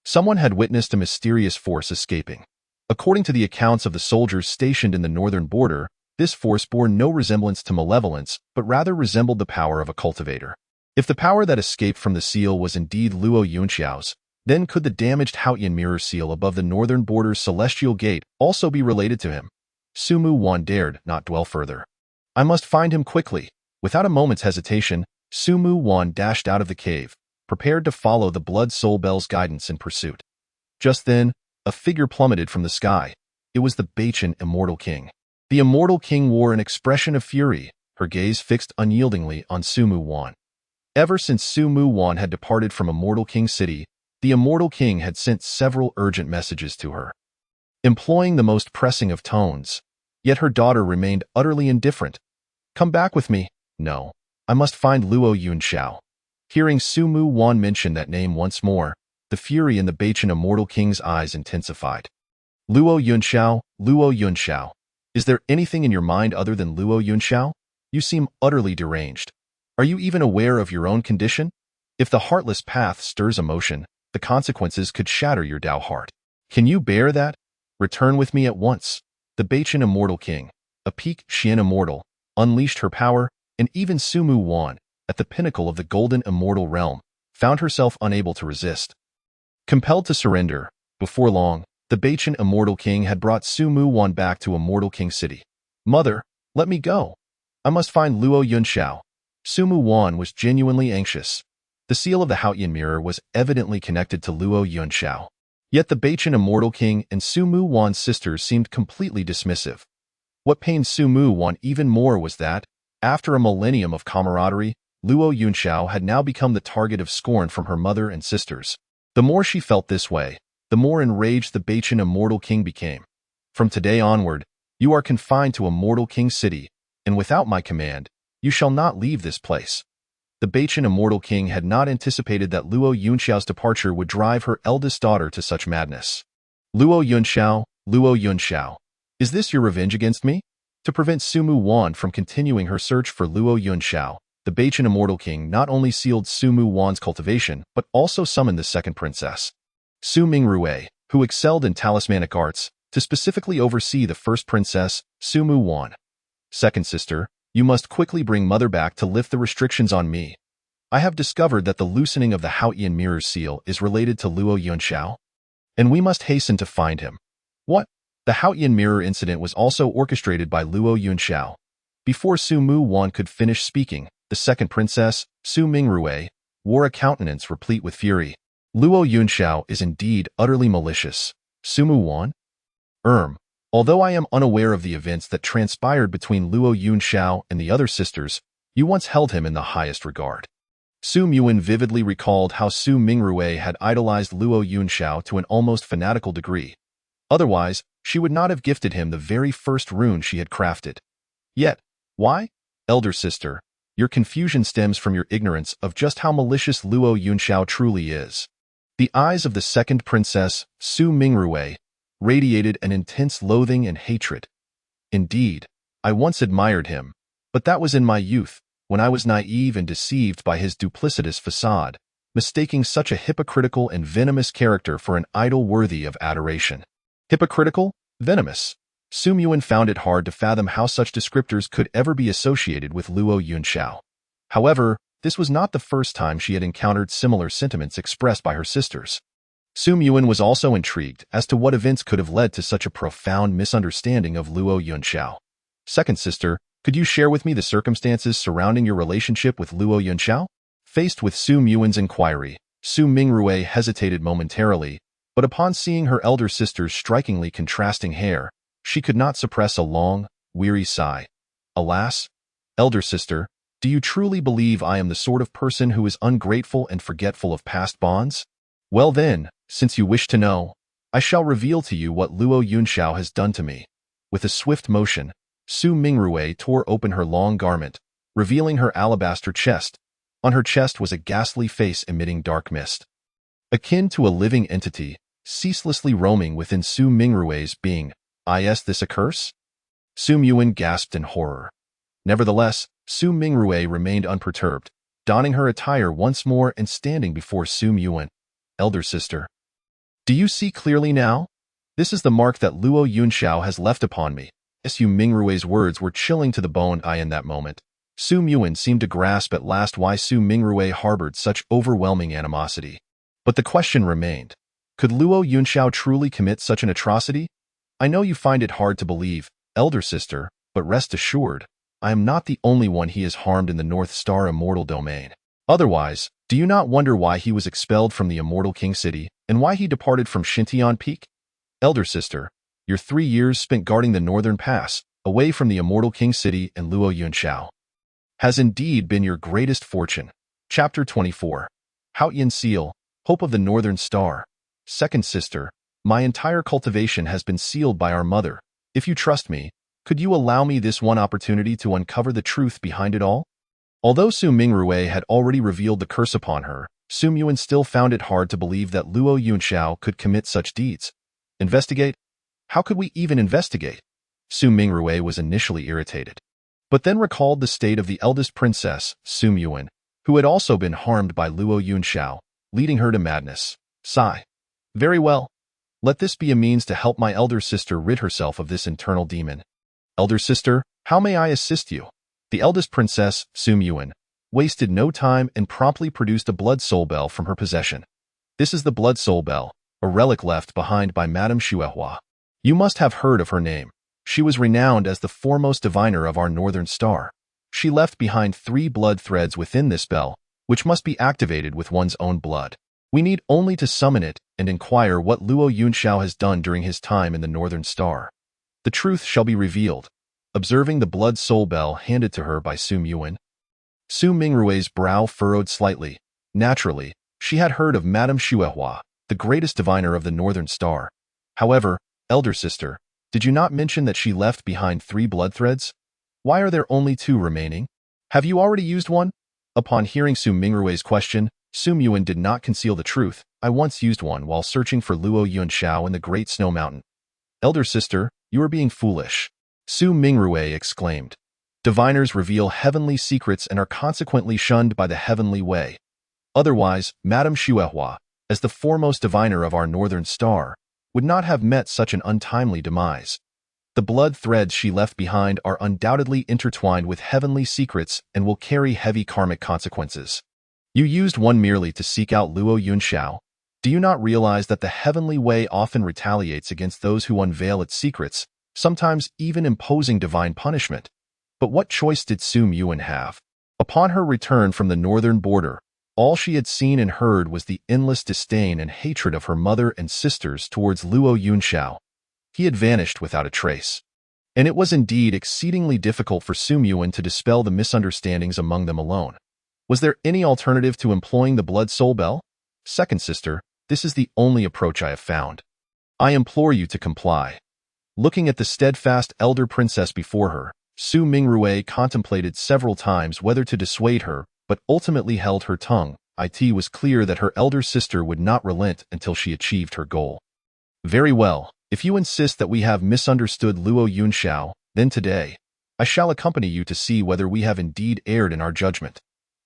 someone had witnessed a mysterious force escaping. According to the accounts of the soldiers stationed in the northern border, this force bore no resemblance to malevolence, but rather resembled the power of a cultivator. If the power that escaped from the seal was indeed Luo Yunxiao's, then could the damaged Haotian mirror seal above the northern border's celestial gate also be related to him? Su Mu Wan dared not dwell further. I must find him quickly. Without a moment's hesitation, Su Mu Wan dashed out of the cave, prepared to follow the Blood Soul Bell's guidance in pursuit. Just then, a figure plummeted from the sky. It was the Beichen Immortal King. The Immortal King wore an expression of fury, her gaze fixed unyieldingly on Su Mu Wan. Ever since Su Mu Wan had departed from Immortal King City, the Immortal King had sent several urgent messages to her, employing the most pressing of tones. Yet her daughter remained utterly indifferent. Come back with me. No, I must find Luo Yunxiao. Hearing Su Mu Wan mention that name once more, the fury in the Beichen Immortal King's eyes intensified. Luo Yunxiao, Luo Yunxiao. Is there anything in your mind other than Luo Yunxiao? You seem utterly deranged. Are you even aware of your own condition? If the heartless path stirs emotion, the consequences could shatter your Dao heart. Can you bear that? Return with me at once. The Beichen Immortal King, a peak Xian Immortal, unleashed her power, and even Su Mu Wan, at the pinnacle of the Golden Immortal Realm, found herself unable to resist. Compelled to surrender, before long, the Beichen Immortal King had brought Su Mu Wan back to Immortal King City. Mother, let me go. I must find Luo Yunxiao. Su Mu Wan was genuinely anxious. The seal of the Haotian mirror was evidently connected to Luo Yunxiao. Yet the Beichen Immortal King and Su Mu Wan's sisters seemed completely dismissive. What pained Su Mu Wan even more was that, after a millennium of camaraderie, Luo Yunxiao had now become the target of scorn from her mother and sisters. The more she felt this way, the more enraged the Beichen Immortal King became. From today onward, you are confined to Immortal King City, and without my command, you shall not leave this place. The Beichen Immortal King had not anticipated that Luo Yunxiao's departure would drive her eldest daughter to such madness. Luo Yunxiao, is this your revenge against me? To prevent Su Mu Wan from continuing her search for Luo Yunxiao, the Beichen Immortal King not only sealed Su Mu Wan's cultivation, but also summoned the second princess, Su Mingrui, who excelled in talismanic arts, to specifically oversee the first princess, Su Mu Wan. Second sister, you must quickly bring mother back to lift the restrictions on me. I have discovered that the loosening of the Haotian mirror's seal is related to Luo Yunxiao, and we must hasten to find him. What? The Haotian mirror incident was also orchestrated by Luo Yunxiao. Before Su Mu Wan could finish speaking, the second princess, Su Mingrui, wore a countenance replete with fury. Luo Yunxiao is indeed utterly malicious. Su Mu Wan? Although I am unaware of the events that transpired between Luo Yunxiao and the other sisters, you once held him in the highest regard. Su Muin vividly recalled how Su Mingrui had idolized Luo Yunxiao to an almost fanatical degree. Otherwise, she would not have gifted him the very first rune she had crafted. Yet, why? Elder sister, your confusion stems from your ignorance of just how malicious Luo Yunxiao truly is. The eyes of the second princess, Su Mingrui, radiated an intense loathing and hatred. Indeed, I once admired him, but that was in my youth, when I was naive and deceived by his duplicitous facade, mistaking such a hypocritical and venomous character for an idol worthy of adoration. Hypocritical? Venomous? Su Muin found it hard to fathom how such descriptors could ever be associated with Luo Yunxiao. However, this was not the first time she had encountered similar sentiments expressed by her sisters. Su Muin was also intrigued as to what events could have led to such a profound misunderstanding of Luo Yunxiao. Second sister, could you share with me the circumstances surrounding your relationship with Luo Yunxiao? Faced with Su Muin's inquiry, Su Mingrui hesitated momentarily, but upon seeing her elder sister's strikingly contrasting hair, she could not suppress a long, weary sigh. Alas, elder sister, do you truly believe I am the sort of person who is ungrateful and forgetful of past bonds? Well then, since you wish to know, I shall reveal to you what Luo Yunxiao has done to me. With a swift motion, Su Mingrui tore open her long garment, revealing her alabaster chest. On her chest was a ghastly face emitting dark mist. Akin to a living entity, ceaselessly roaming within Su Mingrui's being. Is this a curse? Su Yuan gasped in horror. Nevertheless, Su Mingrui remained unperturbed, donning her attire once more and standing before Su Yuan. Elder sister. Do you see clearly now? This is the mark that Luo Yunxiao has left upon me. Su Mingrui's words were chilling to the bone. In that moment, Su Yuan seemed to grasp at last why Su Mingrui harbored such overwhelming animosity. But the question remained. Could Luo Yunxiao truly commit such an atrocity? I know you find it hard to believe, elder sister, but rest assured, I am not the only one he has harmed in the North Star Immortal Domain. Otherwise, do you not wonder why he was expelled from the Immortal King City and why he departed from Xintian Peak? Elder sister, your 3 years spent guarding the Northern Pass, away from the Immortal King City and Luo Yunxiao, has indeed been your greatest fortune. Chapter 24. Haotian Seal, Hope of the Northern Star. Second sister, my entire cultivation has been sealed by our mother. If you trust me, could you allow me this one opportunity to uncover the truth behind it all? Although Su Mingrui had already revealed the curse upon her, Su Yuan still found it hard to believe that Luo Yunxiao could commit such deeds. Investigate? How could we even investigate? Su Mingrui was initially irritated, but then recalled the state of the eldest princess, Su Yuan, who had also been harmed by Luo Yunxiao, leading her to madness. Sigh. Very well. Let this be a means to help my elder sister rid herself of this internal demon. Elder sister, how may I assist you? The eldest princess, Su Yuan, wasted no time and promptly produced a blood soul bell from her possession. This is the blood soul bell, a relic left behind by Madame Xuehua. You must have heard of her name. She was renowned as the foremost diviner of our Northern Star. She left behind 3 blood threads within this bell, which must be activated with one's own blood. We need only to summon it and inquire what Luo Yunxiao has done during his time in the Northern Star. The truth shall be revealed. Observing the blood soul bell handed to her by Su Yuan, Su Mingrui's brow furrowed slightly. Naturally, she had heard of Madame Xuehua, the greatest diviner of the Northern Star. However, elder sister, did you not mention that she left behind 3 blood threads? Why are there only 2 remaining? Have you already used one? Upon hearing Su Mingrui's question, Su Yuan did not conceal the truth. I once used one while searching for Luo Yunxiao in the Great Snow Mountain. Elder sister, you are being foolish. Su Mingrui exclaimed. Diviners reveal heavenly secrets and are consequently shunned by the heavenly way. Otherwise, Madame Xuehua, as the foremost diviner of our Northern Star, would not have met such an untimely demise. The blood threads she left behind are undoubtedly intertwined with heavenly secrets and will carry heavy karmic consequences. You used one merely to seek out Luo Yunxiao. Do you not realize that the heavenly way often retaliates against those who unveil its secrets, sometimes even imposing divine punishment? But what choice did Su Yuan have? Upon her return from the northern border, all she had seen and heard was the endless disdain and hatred of her mother and sisters towards Luo Yunxiao. He had vanished without a trace. And it was indeed exceedingly difficult for Su Yuan to dispel the misunderstandings among them alone. Was there any alternative to employing the blood soul bell? Second sister, this is the only approach I have found. I implore you to comply. Looking at the steadfast elder princess before her, Su Mingrui contemplated several times whether to dissuade her, but ultimately held her tongue. It was clear that her elder sister would not relent until she achieved her goal. Very well, if you insist that we have misunderstood Luo Yunxiao, then today, I shall accompany you to see whether we have indeed erred in our judgment.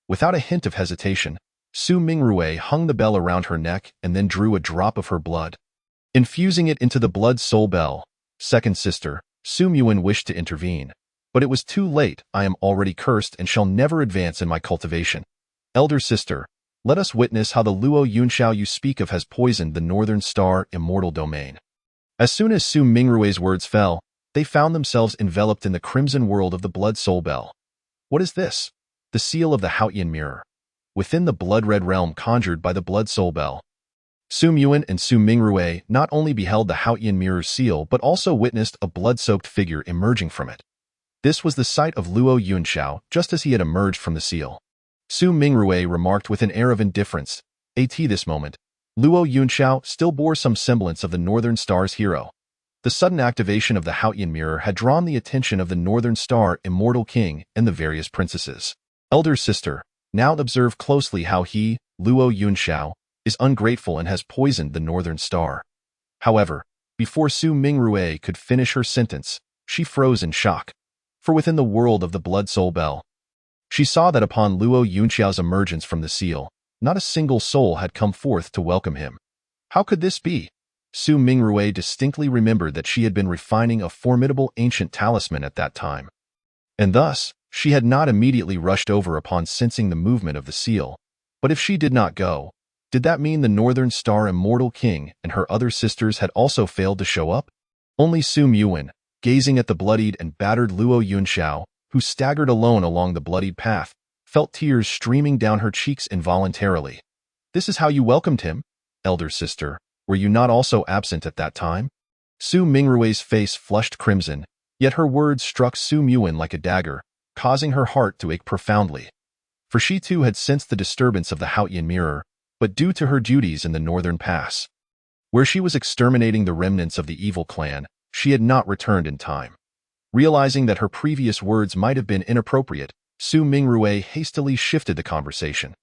Without a hint of hesitation, Su Mingrui hung the bell around her neck and then drew a drop of her blood. Infusing it into the blood soul bell, second sister, Su Yuan wished to intervene. But it was too late. I am already cursed and shall never advance in my cultivation. Elder sister, let us witness how the Luo Yunxiao you speak of has poisoned the Northern Star Immortal Domain. As soon as Su Mingrui's words fell, they found themselves enveloped in the crimson world of the blood soul bell. What is this? The seal of the Haotian mirror. Within the blood-red realm conjured by the blood soul bell, Su Yuan and Su Mingrui not only beheld the Haotian mirror's seal but also witnessed a blood-soaked figure emerging from it. This was the sight of Luo Yunxiao just as he had emerged from the seal. Su Mingrui remarked with an air of indifference. At this moment, Luo Yunxiao still bore some semblance of the Northern Star's hero. The sudden activation of the Haotian mirror had drawn the attention of the Northern Star Immortal King and the various princesses. Elder sister, now observe closely how he, Luo Yunxiao, is ungrateful and has poisoned the Northern Star. However, before Su Mingrue could finish her sentence, she froze in shock. For within the world of the Blood Soul Bell, she saw that upon Luo Yunxiao's emergence from the seal, not a single soul had come forth to welcome him. How could this be? Su Mingrue distinctly remembered that she had been refining a formidable ancient talisman at that time. And thus, she had not immediately rushed over upon sensing the movement of the seal. But if she did not go, did that mean the Northern Star Immortal King and her other sisters had also failed to show up? Only Su Muwen, gazing at the bloodied and battered Luo Yunxiao, who staggered alone along the bloodied path, felt tears streaming down her cheeks involuntarily. This is how you welcomed him, elder sister. Were you not also absent at that time? Su Mingrue's face flushed crimson, yet her words struck Su Muwen like a dagger, causing her heart to ache profoundly. For she too had sensed the disturbance of the Haotian mirror, but due to her duties in the Northern Pass, where she was exterminating the remnants of the evil clan, she had not returned in time. Realizing that her previous words might have been inappropriate, Su Mingrue hastily shifted the conversation.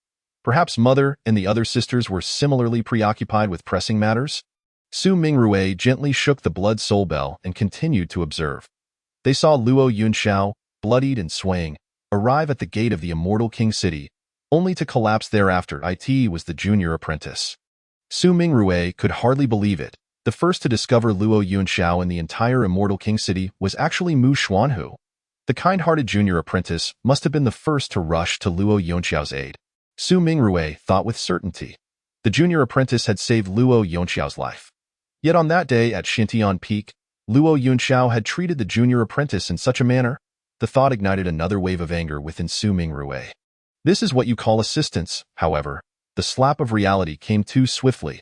Perhaps Mother and the other sisters were similarly preoccupied with pressing matters? Su Mingrue gently shook the Blood Soul Bell and continued to observe. They saw Luo Yunxiao, bloodied and swaying, arrive at the gate of the Immortal King City, only to collapse thereafter. It was the junior apprentice. Su Mingrue could hardly believe it. The first to discover Luo Yunxiao in the entire Immortal King City was actually Mu Xuanhu. The kind-hearted junior apprentice must have been the first to rush to Luo Yunxiao's aid. Su Mingrue thought with certainty. The junior apprentice had saved Luo Yunxiao's life. Yet on that day at Xintian Peak, Luo Yunxiao had treated the junior apprentice in such a manner. The thought ignited another wave of anger within Su Mingrue. This is what you call assistance, however. The slap of reality came too swiftly.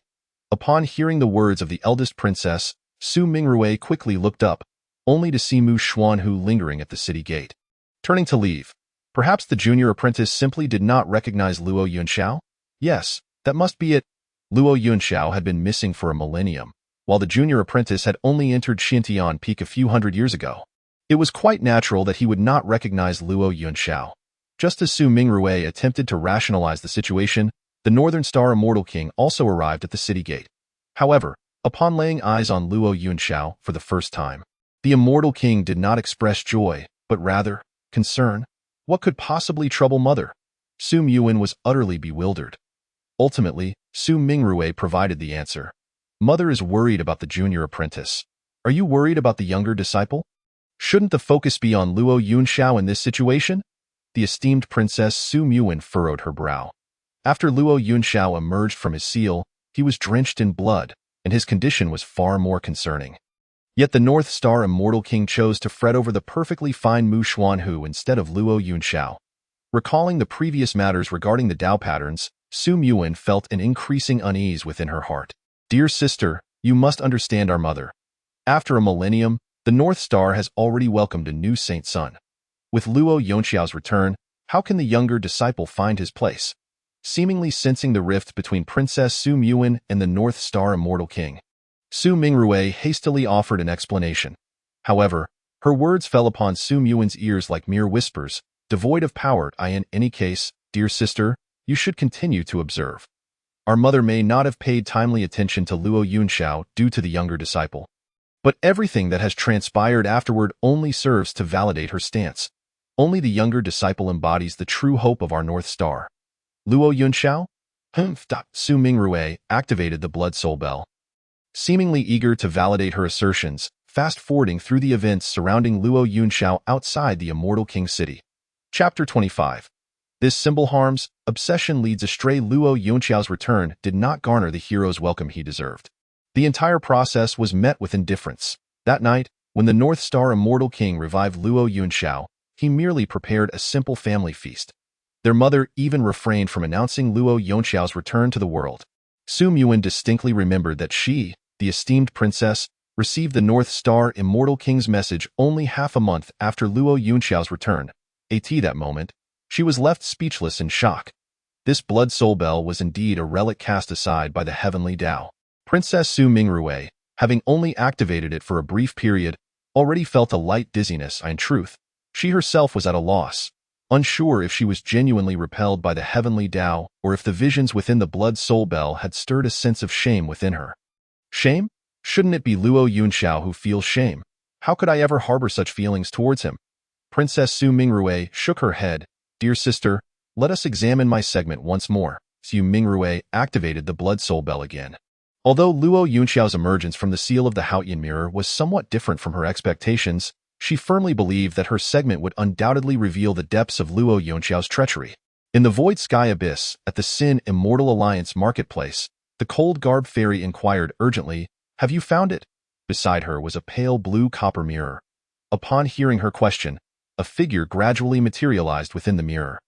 Upon hearing the words of the eldest princess, Su Mingrue quickly looked up, only to see Mu Xuanhu lingering at the city gate. Turning to leave. Perhaps the junior apprentice simply did not recognize Luo Yunxiao? Yes, that must be it. Luo Yunxiao had been missing for a millennium, while the junior apprentice had only entered Xintian Peak a few hundred years ago. It was quite natural that he would not recognize Luo Yunxiao. Just as Su Mingrue attempted to rationalize the situation, the Northern Star Immortal King also arrived at the city gate. However, upon laying eyes on Luo Yunxiao for the first time, the Immortal King did not express joy, but rather, concern. What could possibly trouble Mother? Su Muwen was utterly bewildered. Ultimately, Su Mingrue provided the answer. Mother is worried about the junior apprentice. Are you worried about the younger disciple? Shouldn't the focus be on Luo Yunxiao in this situation? The esteemed princess Su Muwen furrowed her brow. After Luo Yunxiao emerged from his seal, he was drenched in blood, and his condition was far more concerning. Yet the North Star Immortal King chose to fret over the perfectly fine Mu Xuanhu instead of Luo Yunxiao. Recalling the previous matters regarding the Dao patterns, Su Muwen felt an increasing unease within her heart. Dear sister, you must understand our mother. After a millennium, the North Star has already welcomed a new Saint Son. With Luo Yunxiao's return, how can the younger disciple find his place? Seemingly sensing the rift between Princess Su Muwen and the North Star Immortal King, Su Mingrue hastily offered an explanation. However, her words fell upon Su Muwen's ears like mere whispers, devoid of power. In any case, dear sister, you should continue to observe. Our mother may not have paid timely attention to Luo Yunxiao due to the younger disciple, but everything that has transpired afterward only serves to validate her stance. Only the younger disciple embodies the true hope of our North Star. Luo Yunxiao? Su Mingrue activated the Blood Soul Bell. Seemingly eager to validate her assertions, fast-forwarding through the events surrounding Luo Yunxiao outside the Immortal King City. Chapter 25. This symbol harms, obsession leads astray. Luo Yunxiao's return did not garner the hero's welcome he deserved. The entire process was met with indifference. That night, when the North Star Immortal King revived Luo Yunxiao, he merely prepared a simple family feast. Their mother even refrained from announcing Luo Yunxiao's return to the world. Su Muwen distinctly remembered that she, the esteemed princess, received the North Star Immortal King's message only half a month after Luo Yunxiao's return. At that moment, she was left speechless in shock. This Blood Soul Bell was indeed a relic cast aside by the heavenly Tao. Princess Su Mingrue, having only activated it for a brief period, already felt a light dizziness. In truth, she herself was at a loss, unsure if she was genuinely repelled by the heavenly Tao or if the visions within the blood-soul bell had stirred a sense of shame within her. Shame? Shouldn't it be Luo Yunxiao who feels shame? How could I ever harbor such feelings towards him? Princess Su Mingrue shook her head. Dear sister, let us examine my segment once more. Su Mingrue activated the blood-soul bell again. Although Luo Yunxiao's emergence from the seal of the Haotian mirror was somewhat different from her expectations, she firmly believed that her segment would undoubtedly reveal the depths of Luo Yunxiao's treachery. In the Void Sky Abyss, at the Sin Immortal Alliance marketplace, the cold-garbed fairy inquired urgently, "Have you found it?" Beside her was a pale blue copper mirror. Upon hearing her question, a figure gradually materialized within the mirror.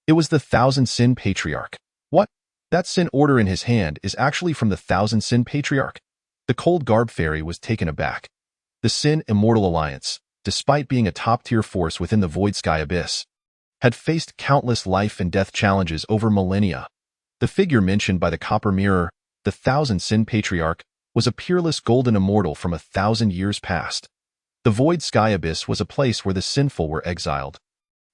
It was the Thousand Sin Patriarch. What? That sin order in his hand is actually from the Thousand Sin Patriarch? The cold-garbed fairy was taken aback. The Sin Immortal Alliance, despite being a top-tier force within the Void Sky Abyss, had faced countless life and death challenges over millennia. The figure mentioned by the copper mirror, the Thousand Sin Patriarch, was a peerless golden immortal from 1,000 years past. The Void Sky Abyss was a place where the sinful were exiled.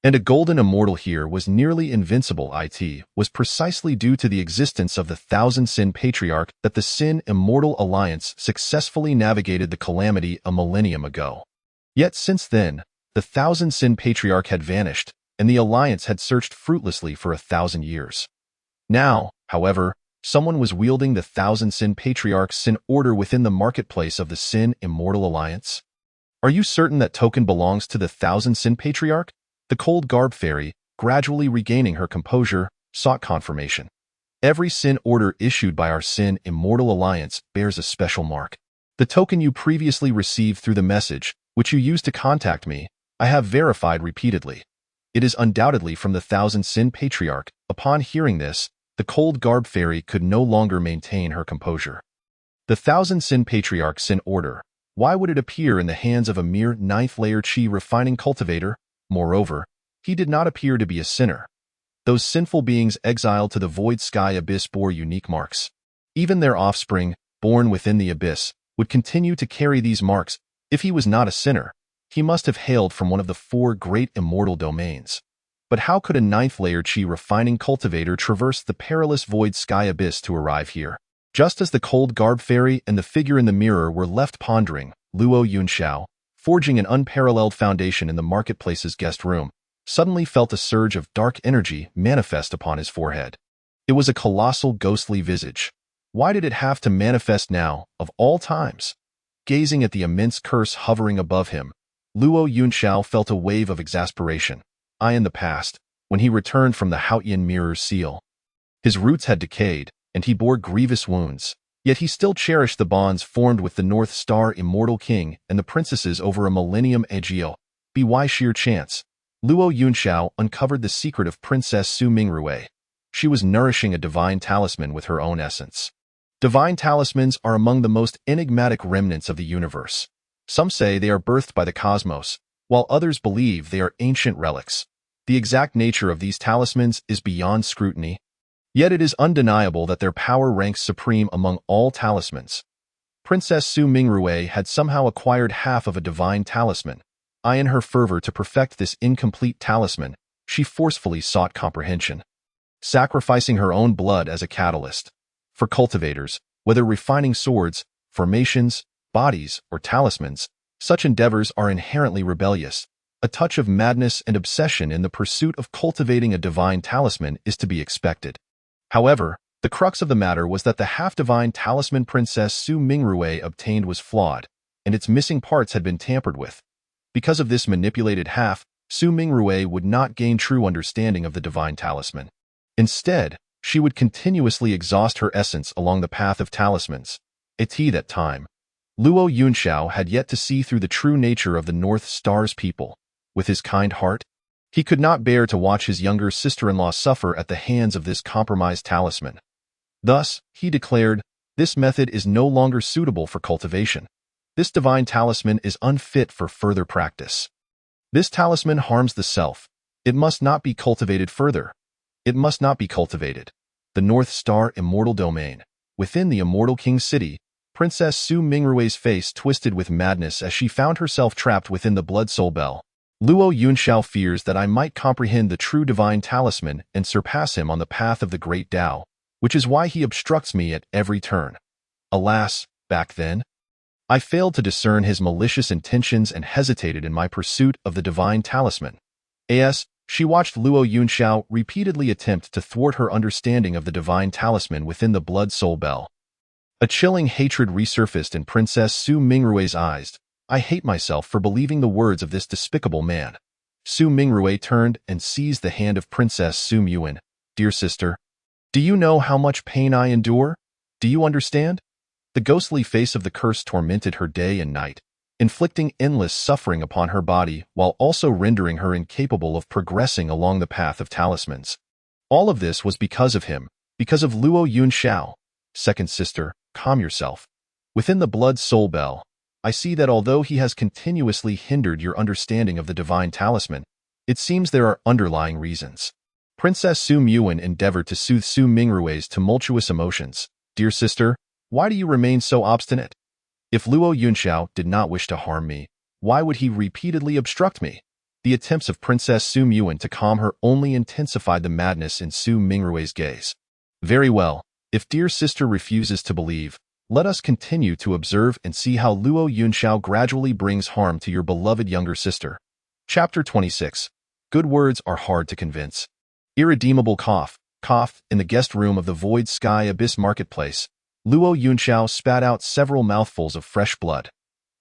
And a golden immortal here was nearly invincible. It was precisely due to the existence of the Thousand Sin Patriarch that the Sin Immortal Alliance successfully navigated the calamity a millennium ago. Yet since then, the Thousand Sin Patriarch had vanished, and the Alliance had searched fruitlessly for 1,000 years. Now, however, someone was wielding the Thousand Sin Patriarch's sin order within the marketplace of the Sin Immortal Alliance. Are you certain that token belongs to the Thousand Sin Patriarch? The cold-garbed fairy, gradually regaining her composure, sought confirmation. Every sin order issued by our Sin Immortal Alliance bears a special mark. The token you previously received through the message, which you used to contact me, I have verified repeatedly. It is undoubtedly from the Thousand Sin Patriarch. Upon hearing this, the cold-garbed fairy could no longer maintain her composure. The Thousand Sin Patriarch sin order. Why would it appear in the hands of a mere ninth-layer chi refining cultivator? Moreover, he did not appear to be a sinner. Those sinful beings exiled to the Void Sky Abyss bore unique marks. Even their offspring, born within the abyss, would continue to carry these marks. If he was not a sinner, he must have hailed from one of the 4 great immortal domains. But how could a ninth-layer chi refining cultivator traverse the perilous Void Sky Abyss to arrive here? Just as the cold-garbed fairy and the figure in the mirror were left pondering, Luo Yunxiao, forging an unparalleled foundation in the marketplace's guest room, suddenly felt a surge of dark energy manifest upon his forehead. It was a colossal ghostly visage. Why did it have to manifest now, of all times? Gazing at the immense curse hovering above him, Luo Yunxiao felt a wave of exasperation. In the past, when he returned from the Haotian mirror's seal, his roots had decayed, and he bore grievous wounds. Yet he still cherished the bonds formed with the North Star Immortal King and the princesses over a millennium ago. By sheer chance, Luo Yunxiao uncovered the secret of Princess Su Mingrue. She was nourishing a divine talisman with her own essence. Divine talismans are among the most enigmatic remnants of the universe. Some say they are birthed by the cosmos, while others believe they are ancient relics. The exact nature of these talismans is beyond scrutiny. Yet it is undeniable that their power ranks supreme among all talismans. Princess Su Mingrue had somehow acquired half of a divine talisman. In her fervor to perfect this incomplete talisman, she forcefully sought comprehension, sacrificing her own blood as a catalyst. For cultivators, whether refining swords, formations, bodies, or talismans, such endeavors are inherently rebellious. A touch of madness and obsession in the pursuit of cultivating a divine talisman is to be expected. However, the crux of the matter was that the half-divine talisman Princess Su Mingrue obtained was flawed, and its missing parts had been tampered with. Because of this manipulated half, Su Mingrue would not gain true understanding of the divine talisman. Instead, she would continuously exhaust her essence along the path of talismans. At that time, Luo Yunxiao had yet to see through the true nature of the North Star's people. With his kind heart, he could not bear to watch his younger sister-in-law suffer at the hands of this compromised talisman. Thus, he declared, this method is no longer suitable for cultivation. This divine talisman is unfit for further practice. This talisman harms the self. It must not be cultivated further. It must not be cultivated. The North Star Immortal Domain. Within the Immortal King City, Princess Su Mingrue's face twisted with madness as she found herself trapped within the Blood Soul Bell. Luo Yunxiao fears that I might comprehend the true divine talisman and surpass him on the path of the great Tao, which is why he obstructs me at every turn. Alas, back then, I failed to discern his malicious intentions and hesitated in my pursuit of the divine talisman. As she watched Luo Yunxiao repeatedly attempt to thwart her understanding of the divine talisman within the Blood Soul Bell. A chilling hatred resurfaced in Princess Su Mingrue's eyes. I hate myself for believing the words of this despicable man. Su Mingrue turned and seized the hand of Princess Su Muan. Dear sister, do you know how much pain I endure? Do you understand? The ghostly face of the curse tormented her day and night, inflicting endless suffering upon her body while also rendering her incapable of progressing along the path of talismans. All of this was because of him, because of Luo Yunxiao. Second sister, calm yourself. Within the Blood Soul Bell, I see that although he has continuously hindered your understanding of the divine talisman, it seems there are underlying reasons. Princess Su Muan endeavored to soothe Su Mingrue's tumultuous emotions. Dear sister, why do you remain so obstinate? If Luo Yunxiao did not wish to harm me, why would he repeatedly obstruct me? The attempts of Princess Su Muan to calm her only intensified the madness in Su Mingrue's gaze. Very well, if dear sister refuses to believe, let us continue to observe and see how Luo Yunxiao gradually brings harm to your beloved younger sister. Chapter 26. Good words are hard to convince. Irredeemable cough. In the guest room of the Void Sky Abyss Marketplace, Luo Yunxiao spat out several mouthfuls of fresh blood.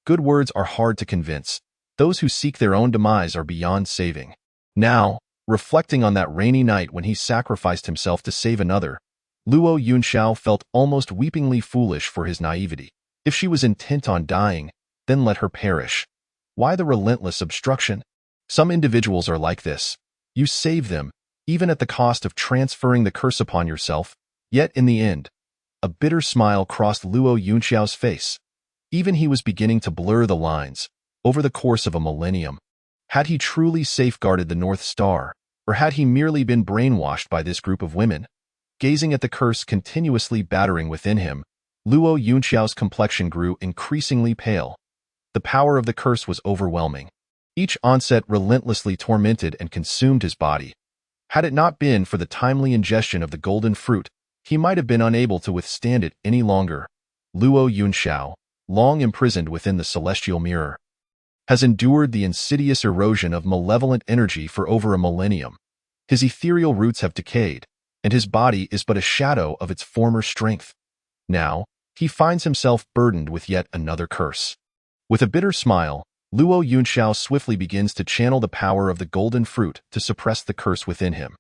Good words are hard to convince. Those who seek their own demise are beyond saving. Now, reflecting on that rainy night when he sacrificed himself to save another, Luo Yunxiao felt almost weepingly foolish for his naivety. If she was intent on dying, then let her perish. Why the relentless obstruction? Some individuals are like this. You save them, even at the cost of transferring the curse upon yourself, yet in the end, a bitter smile crossed Luo Yunxiao's face. Even he was beginning to blur the lines. Over the course of a millennium, had he truly safeguarded the North Star, or had he merely been brainwashed by this group of women? Gazing at the curse continuously battering within him, Luo Yunxiao's complexion grew increasingly pale. The power of the curse was overwhelming. Each onset relentlessly tormented and consumed his body. Had it not been for the timely ingestion of the golden fruit, he might have been unable to withstand it any longer. Luo Yunxiao, long imprisoned within the celestial mirror, has endured the insidious erosion of malevolent energy for over a millennium. His ethereal roots have decayed, and his body is but a shadow of its former strength. Now, he finds himself burdened with yet another curse. With a bitter smile, Luo Yunxiao swiftly begins to channel the power of the golden fruit to suppress the curse within him.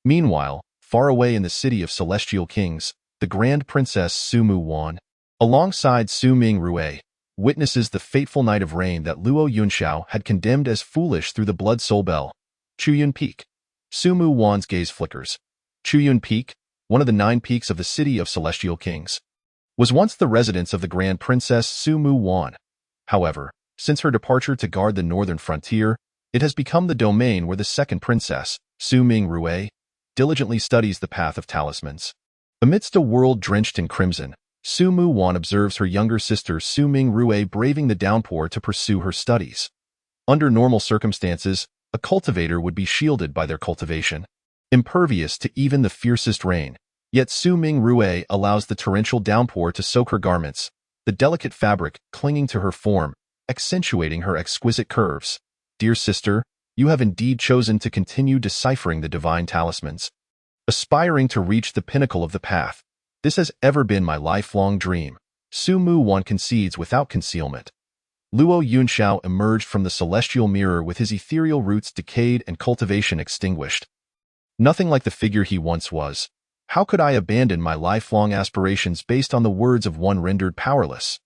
Meanwhile, far away in the city of celestial kings, the Grand Princess Su Muan, alongside Su Mingrue, witnesses the fateful night of rain that Luo Yunxiao had condemned as foolish through the Blood Soul Bell. Chuyun Peak. Su Muan's gaze flickers. Chuyun Peak, one of the 9 peaks of the city of celestial kings, was once the residence of the Grand Princess Su Muan. However, since her departure to guard the northern frontier, it has become the domain where the second princess, Su Mingrue, diligently studies the path of talismans. Amidst a world drenched in crimson, Su Muan observes her younger sister Su Mingrue braving the downpour to pursue her studies. Under normal circumstances, a cultivator would be shielded by their cultivation, impervious to even the fiercest rain. Yet Su Mingrue allows the torrential downpour to soak her garments, the delicate fabric clinging to her form, accentuating her exquisite curves. Dear sister, you have indeed chosen to continue deciphering the divine talismans. Aspiring to reach the pinnacle of the path, this has ever been my lifelong dream. Su Muan concedes without concealment. Luo Yunxiao emerged from the celestial mirror with his ethereal roots decayed and cultivation extinguished. Nothing like the figure he once was. How could I abandon my lifelong aspirations based on the words of one rendered powerless?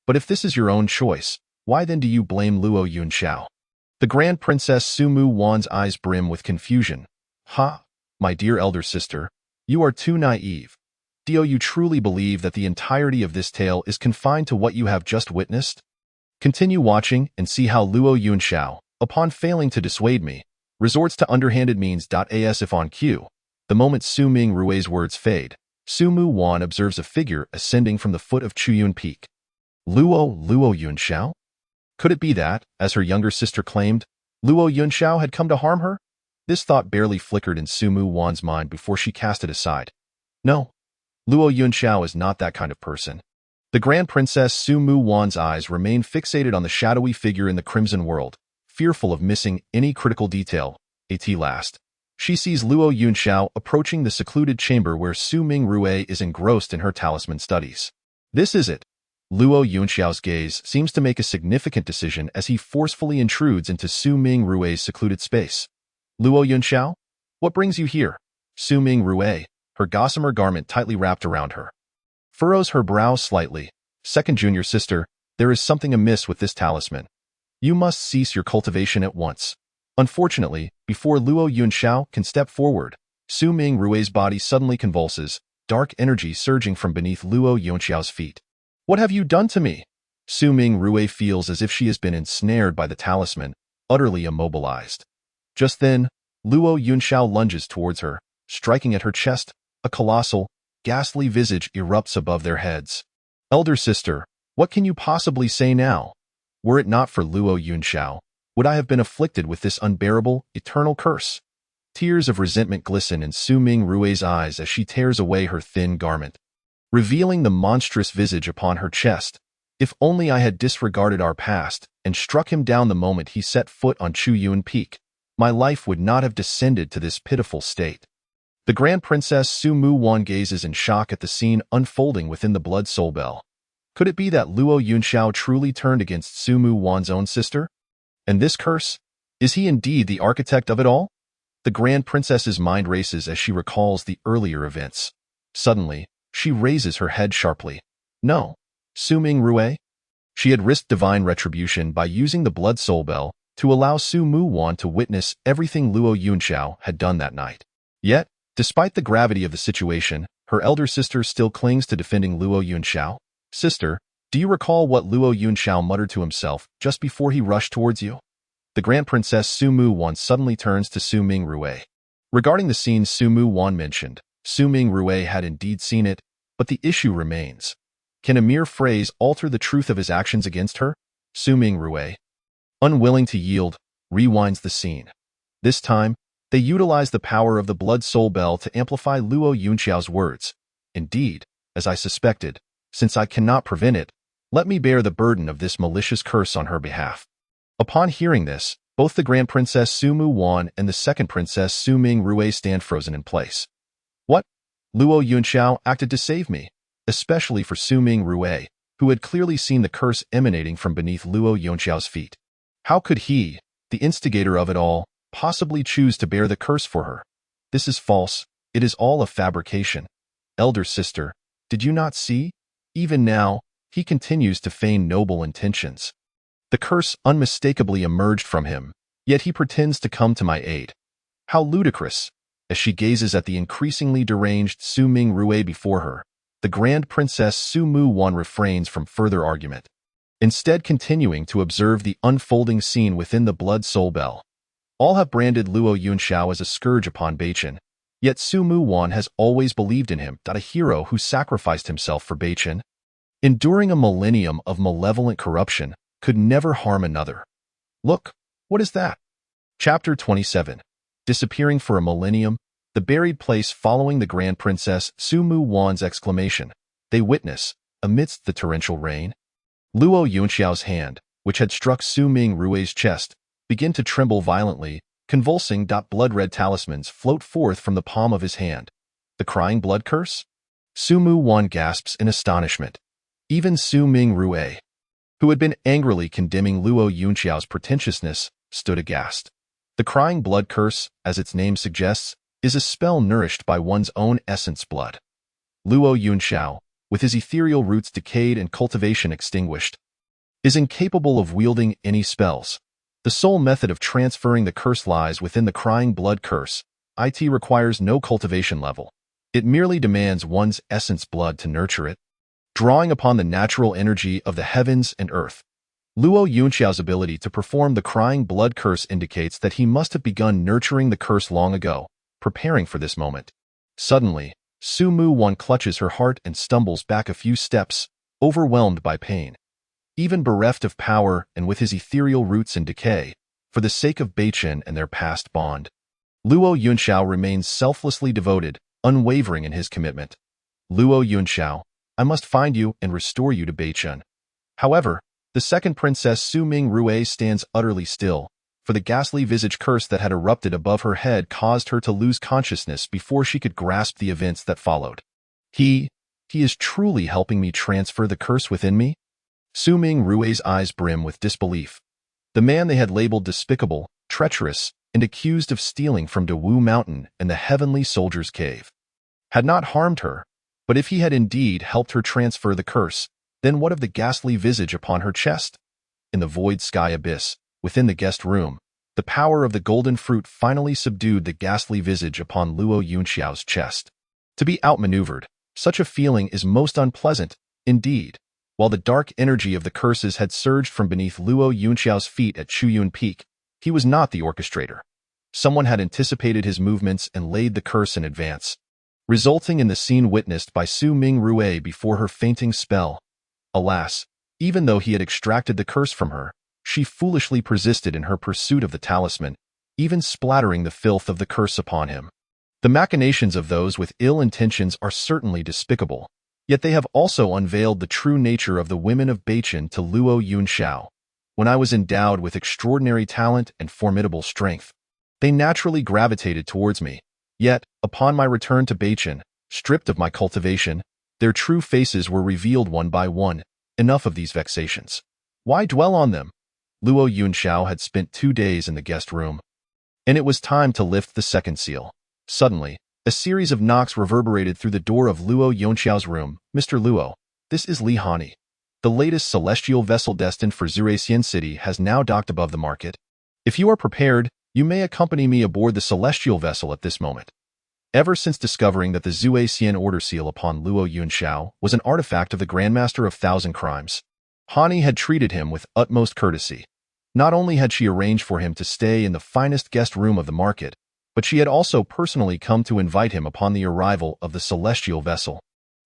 But if this is your own choice, why then do you blame Luo Yunxiao? The Grand Princess Su Muan's eyes brim with confusion. Ha, my dear elder sister, you are too naive. Do you truly believe that the entirety of this tale is confined to what you have just witnessed? Continue watching and see how Luo Yunxiao, upon failing to dissuade me, resorts to underhanded means. As if on cue, the moment Su Mingrue's words fade, Su Muan observes a figure ascending from the foot of Chuyun Peak. Luo Yunxiao? Could it be that, as her younger sister claimed, Luo Yunxiao had come to harm her? This thought barely flickered in Sumu Wan's mind before she cast it aside. No, Luo Yunxiao is not that kind of person. The Grand Princess Sumu Wan's eyes remained fixated on the shadowy figure in the Crimson World, fearful of missing any critical detail. At last, she sees Luo Yunxiao approaching the secluded chamber where Su Ming Rue is engrossed in her talisman studies. This is it. Luo Yunxiao's gaze seems to make a significant decision as he forcefully intrudes into Su Ming Rue's secluded space. Luo Yunxiao? What brings you here? Su Ming Rue, her gossamer garment tightly wrapped around her, furrows her brows slightly. Second junior sister, there is something amiss with this talisman. You must cease your cultivation at once. Unfortunately, before Luo Yunxiao can step forward, Su Ming Rue's body suddenly convulses, dark energy surging from beneath Luo Yunxiao's feet. What have you done to me? Su Ming Rue feels as if she has been ensnared by the talisman, utterly immobilized. Just then, Luo Yunxiao lunges towards her, striking at her chest. A colossal, ghastly visage erupts above their heads. Elder sister, what can you possibly say now? Were it not for Luo Yunxiao, would I have been afflicted with this unbearable, eternal curse? Tears of resentment glisten in Su Ming Rue's eyes as she tears away her thin garment, revealing the monstrous visage upon her chest. If only I had disregarded our past and struck him down the moment he set foot on Chuyuan Peak, my life would not have descended to this pitiful state. The Grand Princess Sumu Wan gazes in shock at the scene unfolding within the Blood Soul Bell. Could it be that Luo Yunxiao truly turned against Sumu Wan's own sister? And this curse? Is he indeed the architect of it all? The Grand Princess's mind races as she recalls the earlier events. Suddenly, she raises her head sharply. No, Su Ming Rue? She had risked divine retribution by using the Blood Soul Bell to allow Sumu Wan to witness everything Luo Yunxiao had done that night. Yet, despite the gravity of the situation, her elder sister still clings to defending Luo Yunxiao. Sister, do you recall what Luo Yunxiao muttered to himself just before he rushed towards you? The Grand Princess Sumu Wan suddenly turns to Su Ming Rue. Regarding the scene Sumu Wan mentioned, Su Ming Rue had indeed seen it, but the issue remains. Can a mere phrase alter the truth of his actions against her? Su Ming Rue, unwilling to yield, rewinds the scene. This time, they utilize the power of the Blood Soul Bell to amplify Luo Yunxiao's words. Indeed, as I suspected, since I cannot prevent it, let me bear the burden of this malicious curse on her behalf. Upon hearing this, both the Grand Princess Sumu Wan and the second Princess Su Ming Rue stand frozen in place. What? Luo Yunxiao acted to save me, especially for Su Ming Rue, who had clearly seen the curse emanating from beneath Luo Yunxiao's feet. How could he, the instigator of it all, possibly choose to bear the curse for her? This is false. It is all a fabrication. Elder sister, did you not see? Even now, he continues to feign noble intentions. The curse unmistakably emerged from him, yet he pretends to come to my aid. How ludicrous! As she gazes at the increasingly deranged Su Ming Rue before her, the Grand Princess Sumu Wan refrains from further argument, instead continuing to observe the unfolding scene within the Blood Soul Bell. All have branded Luo Yunxiao as a scourge upon Beichen, yet Sumu Wan has always believed in him, a hero who sacrificed himself for Beichen. Enduring a millennium of malevolent corruption could never harm another. Look, what is that? Chapter 27. Disappearing for a millennium, the buried place following the Grand Princess Sumu Wan's exclamation. They witness, amidst the torrential rain, Luo Yunxiao's hand, which had struck Su Ming Rue's chest, begin to tremble violently. Convulsing blood-red talismans float forth from the palm of his hand. The crying blood curse? Sumu Wan gasps in astonishment. Even Su Ming Rue, who had been angrily condemning Luo Yunxiao's pretentiousness, stood aghast. The crying blood curse, as its name suggests, is a spell nourished by one's own essence blood. Luo Yunxiao, with his ethereal roots decayed and cultivation extinguished, is incapable of wielding any spells. The sole method of transferring the curse lies within the crying blood curse. It requires no cultivation level. It merely demands one's essence blood to nurture it, drawing upon the natural energy of the heavens and earth. Luo Yunxiao's ability to perform the crying blood curse indicates that he must have begun nurturing the curse long ago, preparing for this moment. Suddenly, Sumu Wan clutches her heart and stumbles back a few steps, overwhelmed by pain. even bereft of power and with his ethereal roots in decay, for the sake of Beichen and their past bond. Luo Yunxiao remains selflessly devoted, unwavering in his commitment. Luo Yunxiao, I must find you and restore you to Beichen. However, the second princess Su Ming Rue stands utterly still, for the ghastly visage curse that had erupted above her head caused her to lose consciousness before she could grasp the events that followed. He is truly helping me transfer the curse within me? Su Ming Rue's eyes brim with disbelief. The man they had labeled despicable, treacherous, and accused of stealing from Dawu Mountain and the Heavenly Soldier's Cave had not harmed her, but if he had indeed helped her transfer the curse, then what of the ghastly visage upon her chest? In the void sky abyss, within the guest room, the power of the golden fruit finally subdued the ghastly visage upon Luo Yunxiao's chest. To be outmaneuvered, such a feeling is most unpleasant, indeed. While the dark energy of the curses had surged from beneath Luo Yunxiao's feet at Chuyun Peak, he was not the orchestrator. Someone had anticipated his movements and laid the curse in advance, resulting in the scene witnessed by Su Ming Rue before her fainting spell. Alas, even though he had extracted the curse from her, she foolishly persisted in her pursuit of the talisman, even splattering the filth of the curse upon him. The machinations of those with ill intentions are certainly despicable, yet they have also unveiled the true nature of the women of Beichen to Luo Yunxiao. When I was endowed with extraordinary talent and formidable strength, they naturally gravitated towards me. Yet, upon my return to Beichen, stripped of my cultivation, their true faces were revealed one by one. Enough of these vexations. Why dwell on them? Luo Yunxiao had spent 2 days in the guest room, and it was time to lift the second seal. Suddenly, a series of knocks reverberated through the door of Luo Yunxiao's room. Mr. Luo, this is Li Hani. The latest celestial vessel destined for Zhuaxian City has now docked above the market. If you are prepared, you may accompany me aboard the celestial vessel at this moment. Ever since discovering that the Zhuaxian order seal upon Luo Yunxiao was an artifact of the Grandmaster of Thousand Crimes, Hani had treated him with utmost courtesy. Not only had she arranged for him to stay in the finest guest room of the market, but she had also personally come to invite him upon the arrival of the celestial vessel.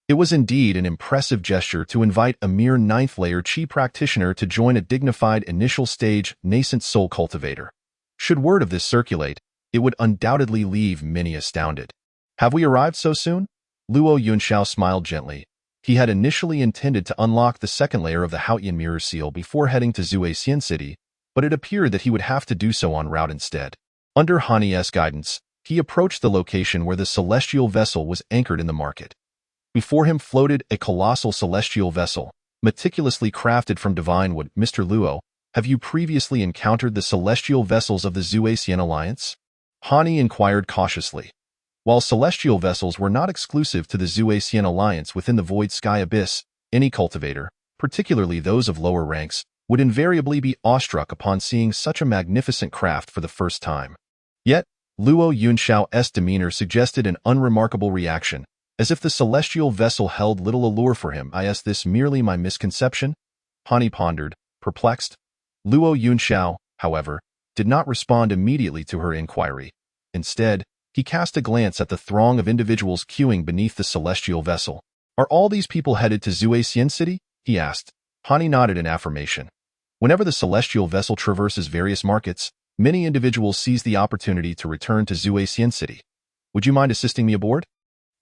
It was indeed an impressive gesture to invite a mere 9th-layer Qi practitioner to join a dignified initial-stage nascent soul cultivator. Should word of this circulate, it would undoubtedly leave many astounded. Have we arrived so soon? Luo Yunxiao smiled gently. He had initially intended to unlock the second layer of the Haotian mirror seal before heading to Zhuaxian City, but it appeared that he would have to do so en route instead. Under Hani's guidance, he approached the location where the celestial vessel was anchored in the market. Before him floated a colossal celestial vessel, meticulously crafted from divine wood. Mr. Luo, have you previously encountered the celestial vessels of the Zhuaxian Alliance? Hani inquired cautiously. While celestial vessels were not exclusive to the Zhuaxian Alliance within the void sky abyss, any cultivator, particularly those of lower ranks, would invariably be awestruck upon seeing such a magnificent craft for the first time. Yet, Luo Yunxiao's demeanor suggested an unremarkable reaction, as if the celestial vessel held little allure for him. Is this merely my misconception? Hani pondered, perplexed. Luo Yunxiao, however, did not respond immediately to her inquiry. Instead, he cast a glance at the throng of individuals queuing beneath the celestial vessel. Are all these people headed to Zhuaxian City? He asked. Hani nodded in affirmation. Whenever the celestial vessel traverses various markets, many individuals seize the opportunity to return to Zhuaxian City. Would you mind assisting me aboard?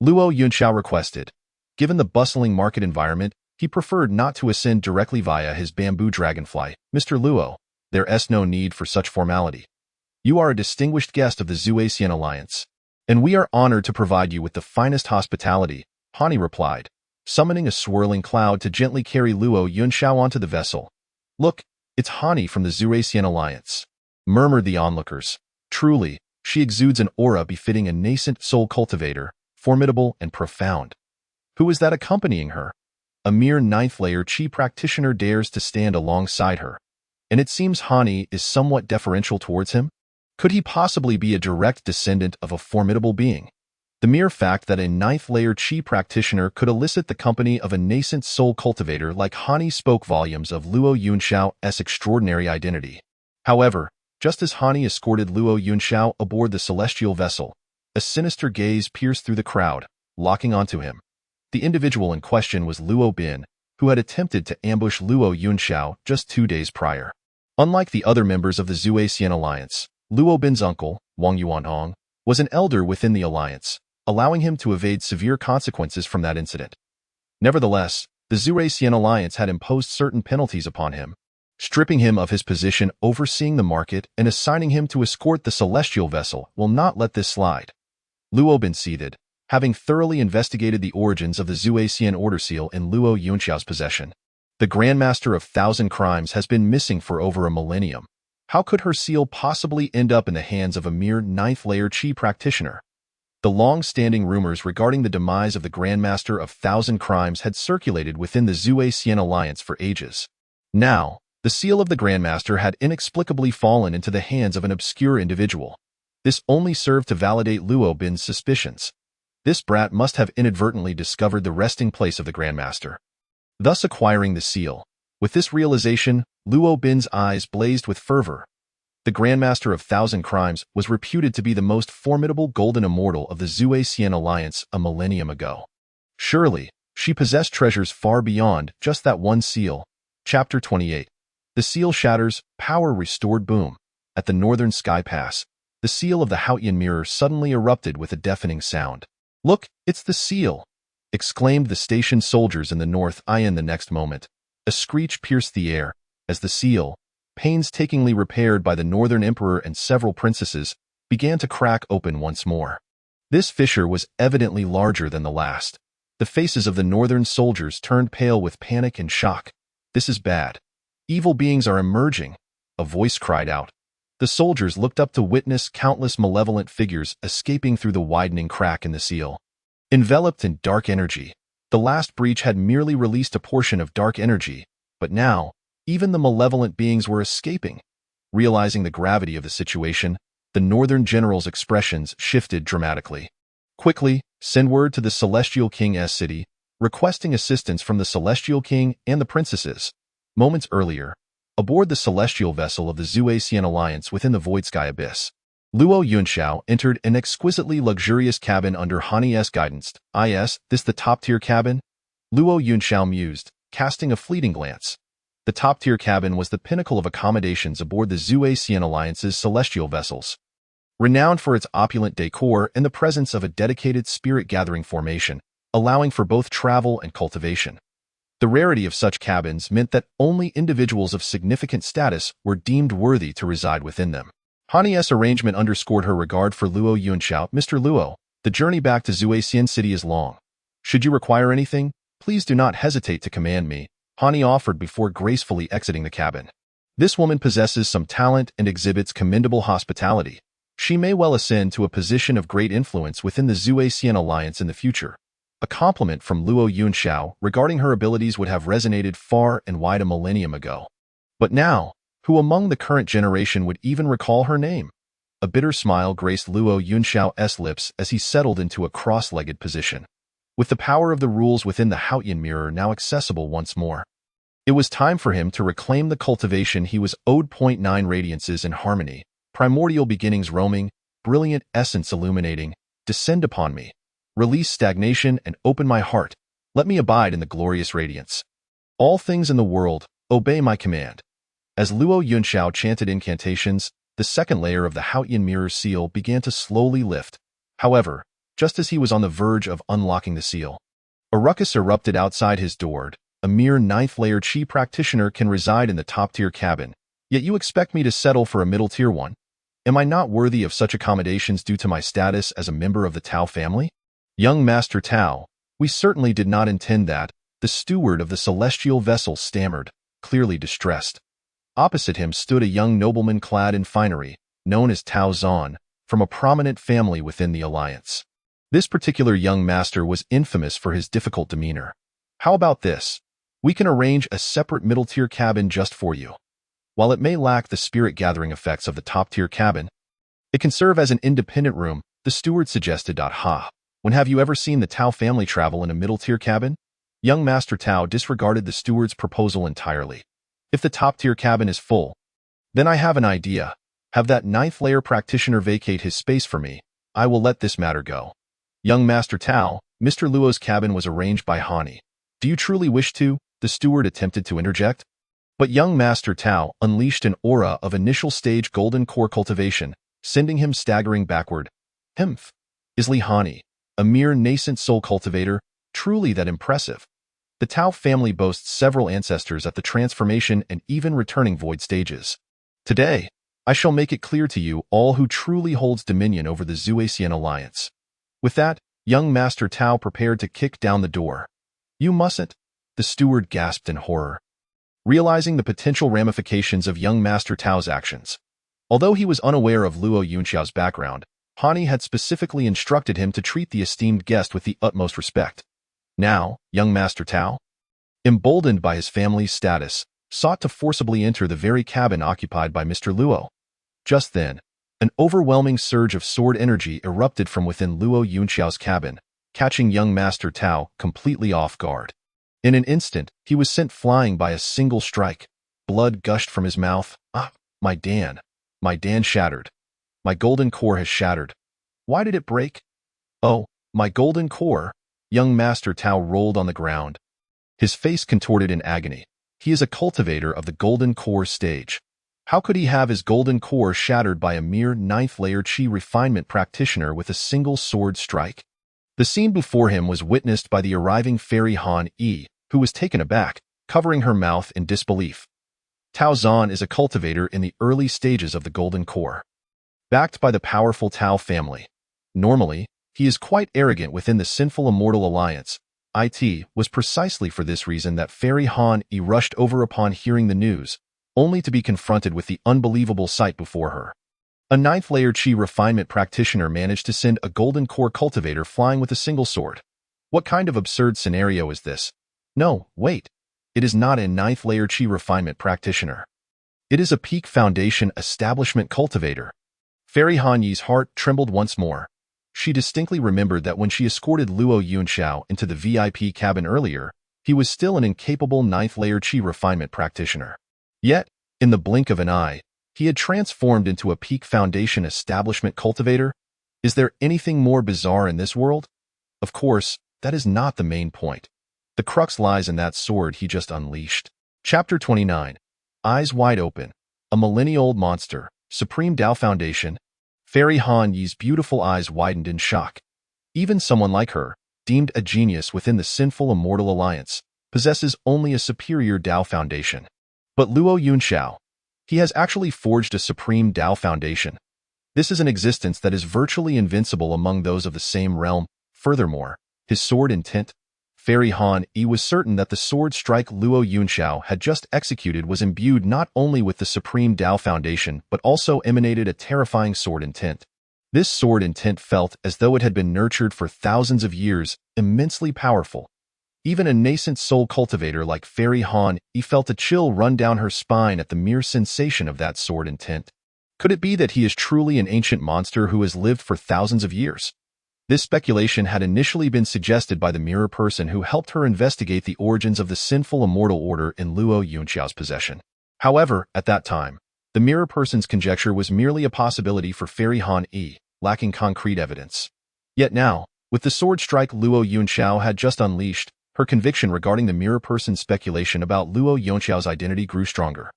Luo Yunxiao requested. Given the bustling market environment, he preferred not to ascend directly via his bamboo dragonfly. Mr. Luo, there's no need for such formality. You are a distinguished guest of the Zhuaxian Alliance, and we are honored to provide you with the finest hospitality, Hani replied, summoning a swirling cloud to gently carry Luo Yunxiao onto the vessel. Look, it's Hani from the Zhuaxian Alliance, murmured the onlookers. Truly, she exudes an aura befitting a nascent soul cultivator, formidable and profound. Who is that accompanying her? A mere 9th-layer Qi practitioner dares to stand alongside her, and it seems Hani is somewhat deferential towards him? Could he possibly be a direct descendant of a formidable being? The mere fact that a 9th-layer Qi practitioner could elicit the company of a nascent soul cultivator like Hani spoke volumes of Luo Yunxiao's extraordinary identity. However, just as Hani escorted Luo Yunxiao aboard the celestial vessel, a sinister gaze pierced through the crowd, locking onto him. The individual in question was Luo Bin, who had attempted to ambush Luo Yunxiao just 2 days prior. Unlike the other members of the Zhuai-Xian alliance, Luo Bin's uncle, Wang Yuanhong, was an elder within the alliance, allowing him to evade severe consequences from that incident. Nevertheless, the Zhuai-Xian alliance had imposed certain penalties upon him, stripping him of his position overseeing the market and assigning him to escort the celestial vessel will not let this slide. Luo Bin seethed, having thoroughly investigated the origins of the Zhuai-Xian order seal in Luo Yunxiao's possession. The Grandmaster of Thousand Crimes has been missing for over a millennium. How could her seal possibly end up in the hands of a mere 9th-layer Qi practitioner? The long-standing rumors regarding the demise of the Grandmaster of Thousand Crimes had circulated within the Zhuai-Xian alliance for ages. Now, the seal of the Grandmaster had inexplicably fallen into the hands of an obscure individual. This only served to validate Luo Bin's suspicions. This brat must have inadvertently discovered the resting place of the Grandmaster, thus acquiring the seal. With this realization, Luo Bin's eyes blazed with fervor. The Grandmaster of Thousand Crimes was reputed to be the most formidable golden immortal of the Zhuai-Xian alliance a millennium ago. Surely, she possessed treasures far beyond just that one seal. Chapter 28. The seal shatters, power restored. Boom. At the northern sky pass, the seal of the Haotian mirror suddenly erupted with a deafening sound. "Look, it's the seal!" exclaimed the stationed soldiers in the north. In the next moment, a screech pierced the air as the seal, painstakingly repaired by the Northern Emperor and several princesses, began to crack open once more. This fissure was evidently larger than the last. The faces of the Northern soldiers turned pale with panic and shock. "This is bad. Evil beings are emerging," a voice cried out. The soldiers looked up to witness countless malevolent figures escaping through the widening crack in the seal. Enveloped in dark energy, the last breach had merely released a portion of dark energy, but now, even the malevolent beings were escaping. Realizing the gravity of the situation, the Northern General's expressions shifted dramatically. "Quickly, send word to the Celestial King's city, requesting assistance from the Celestial King and the princesses." Moments earlier, aboard the celestial vessel of the Zhuai-Xian alliance within the Void Sky Abyss, Luo Yunxiao entered an exquisitely luxurious cabin under Hani's guidance. "Is this the top-tier cabin?" Luo Yunxiao mused, casting a fleeting glance. The top-tier cabin was the pinnacle of accommodations aboard the Zhuai-Xian alliance's celestial vessels. Renowned for its opulent decor and the presence of a dedicated spirit-gathering formation, allowing for both travel and cultivation. The rarity of such cabins meant that only individuals of significant status were deemed worthy to reside within them. Hani's arrangement underscored her regard for Luo Yunxiao. "Mr. Luo, the journey back to Zhuai-Xian City is long. Should you require anything, please do not hesitate to command me," Hani offered before gracefully exiting the cabin. This woman possesses some talent and exhibits commendable hospitality. She may well ascend to a position of great influence within the Zhuai-Xian alliance in the future. A compliment from Luo Yunxiao regarding her abilities would have resonated far and wide a millennium ago. But now, who among the current generation would even recall her name? A bitter smile graced Luo Yunxiao's lips as he settled into a cross-legged position. With the power of the rules within the Haotian mirror now accessible once more, it was time for him to reclaim the cultivation he was owed. 9 radiances in harmony, primordial beginnings roaming, brilliant essence illuminating, descend upon me. Release stagnation and open my heart. Let me abide in the glorious radiance. All things in the world, obey my command. As Luo Yunxiao chanted incantations, the second layer of the Haotian mirror seal began to slowly lift. However, just as he was on the verge of unlocking the seal, a ruckus erupted outside his door. "A mere 9th-layer Qi practitioner can reside in the top-tier cabin, yet you expect me to settle for a middle-tier one? Am I not worthy of such accommodations due to my status as a member of the Tao family?" "Young Master Tao, we certainly did not intend that," the steward of the celestial vessel stammered, clearly distressed. Opposite him stood a young nobleman clad in finery, known as Tao Zhan, from a prominent family within the alliance. This particular young master was infamous for his difficult demeanor. "How about this? We can arrange a separate middle-tier cabin just for you. While it may lack the spirit-gathering effects of the top-tier cabin, it can serve as an independent room," the steward suggested. "Ha! When have you ever seen the Tao family travel in a middle-tier cabin?" Young Master Tao disregarded the steward's proposal entirely. "If the top-tier cabin is full, then I have an idea. Have that 9th-layer practitioner vacate his space for me. I will let this matter go." "Young Master Tao, Mr. Luo's cabin was arranged by Hani. Do you truly wish to?" the steward attempted to interject. But young Master Tao unleashed an aura of initial stage golden core cultivation, sending him staggering backward. Hmph. Is Li Hani, a mere nascent soul cultivator, truly that impressive? The Tao family boasts several ancestors at the transformation and even returning void stages. Today, I shall make it clear to you all who truly holds dominion over the Zuasian Alliance. With that, young Master Tao prepared to kick down the door. You mustn't, the steward gasped in horror, realizing the potential ramifications of young Master Tao's actions. Although he was unaware of Luo Yunxiao's background, Hani had specifically instructed him to treat the esteemed guest with the utmost respect. Now, young Master Tao, emboldened by his family's status, sought to forcibly enter the very cabin occupied by Mr. Luo. Just then, an overwhelming surge of sword energy erupted from within Luo Yunxiao's cabin, catching young Master Tao completely off guard. In an instant, he was sent flying by a single strike. Blood gushed from his mouth. My Dan shattered. My golden core has shattered. Why did it break? Oh, my golden core. Young Master Tao rolled on the ground, his face contorted in agony. He is a cultivator of the golden core stage. How could he have his golden core shattered by a mere 9th-layer Qi refinement practitioner with a single sword strike? The scene before him was witnessed by the arriving Fairy Han Yi, who was taken aback, covering her mouth in disbelief. Tao Zan is a cultivator in the early stages of the golden core, backed by the powerful Tao family. Normally, he is quite arrogant within the Sinful Immortal Alliance. It was precisely for this reason that Fairy Han Yi rushed over upon hearing the news, only to be confronted with the unbelievable sight before her. A 9th-layer Qi refinement practitioner managed to send a golden core cultivator flying with a single sword. What kind of absurd scenario is this? No, wait. It is not a 9th-layer Qi refinement practitioner. It is a Peak Foundation establishment cultivator. Fairy Han Yi's heart trembled once more. She distinctly remembered that when she escorted Luo Yunxiao into the VIP cabin earlier, he was still an incapable 9th-layer Qi refinement practitioner. Yet, in the blink of an eye, he had transformed into a Peak Foundation establishment cultivator. Is there anything more bizarre in this world? Of course, that is not the main point. The crux lies in that sword he just unleashed. Chapter 29. Eyes Wide Open. A millennia-old monster. Supreme Tao Foundation. Fairy Han Yi's beautiful eyes widened in shock. Even someone like her, deemed a genius within the Sinful Immortal Alliance, possesses only a superior Tao Foundation. But Luo Yunxiao, he has actually forged a supreme Tao Foundation. This is an existence that is virtually invincible among those of the same realm. Furthermore, his sword intent. Fairy Han Yi was certain that the sword strike Luo Yunxiao had just executed was imbued not only with the supreme Tao Foundation but also emanated a terrifying sword intent. This sword intent felt as though it had been nurtured for thousands of years, immensely powerful. Even a nascent soul cultivator like Fairy Han Yi felt a chill run down her spine at the mere sensation of that sword intent. Could it be that he is truly an ancient monster who has lived for thousands of years? This speculation had initially been suggested by the mirror person who helped her investigate the origins of the Sinful Immortal Order in Luo Yunxiao's possession. However, at that time, the mirror person's conjecture was merely a possibility for Fairy Han Yi, lacking concrete evidence. Yet now, with the sword strike Luo Yunxiao had just unleashed, her conviction regarding the mirror person's speculation about Luo Yunxiao's identity grew stronger.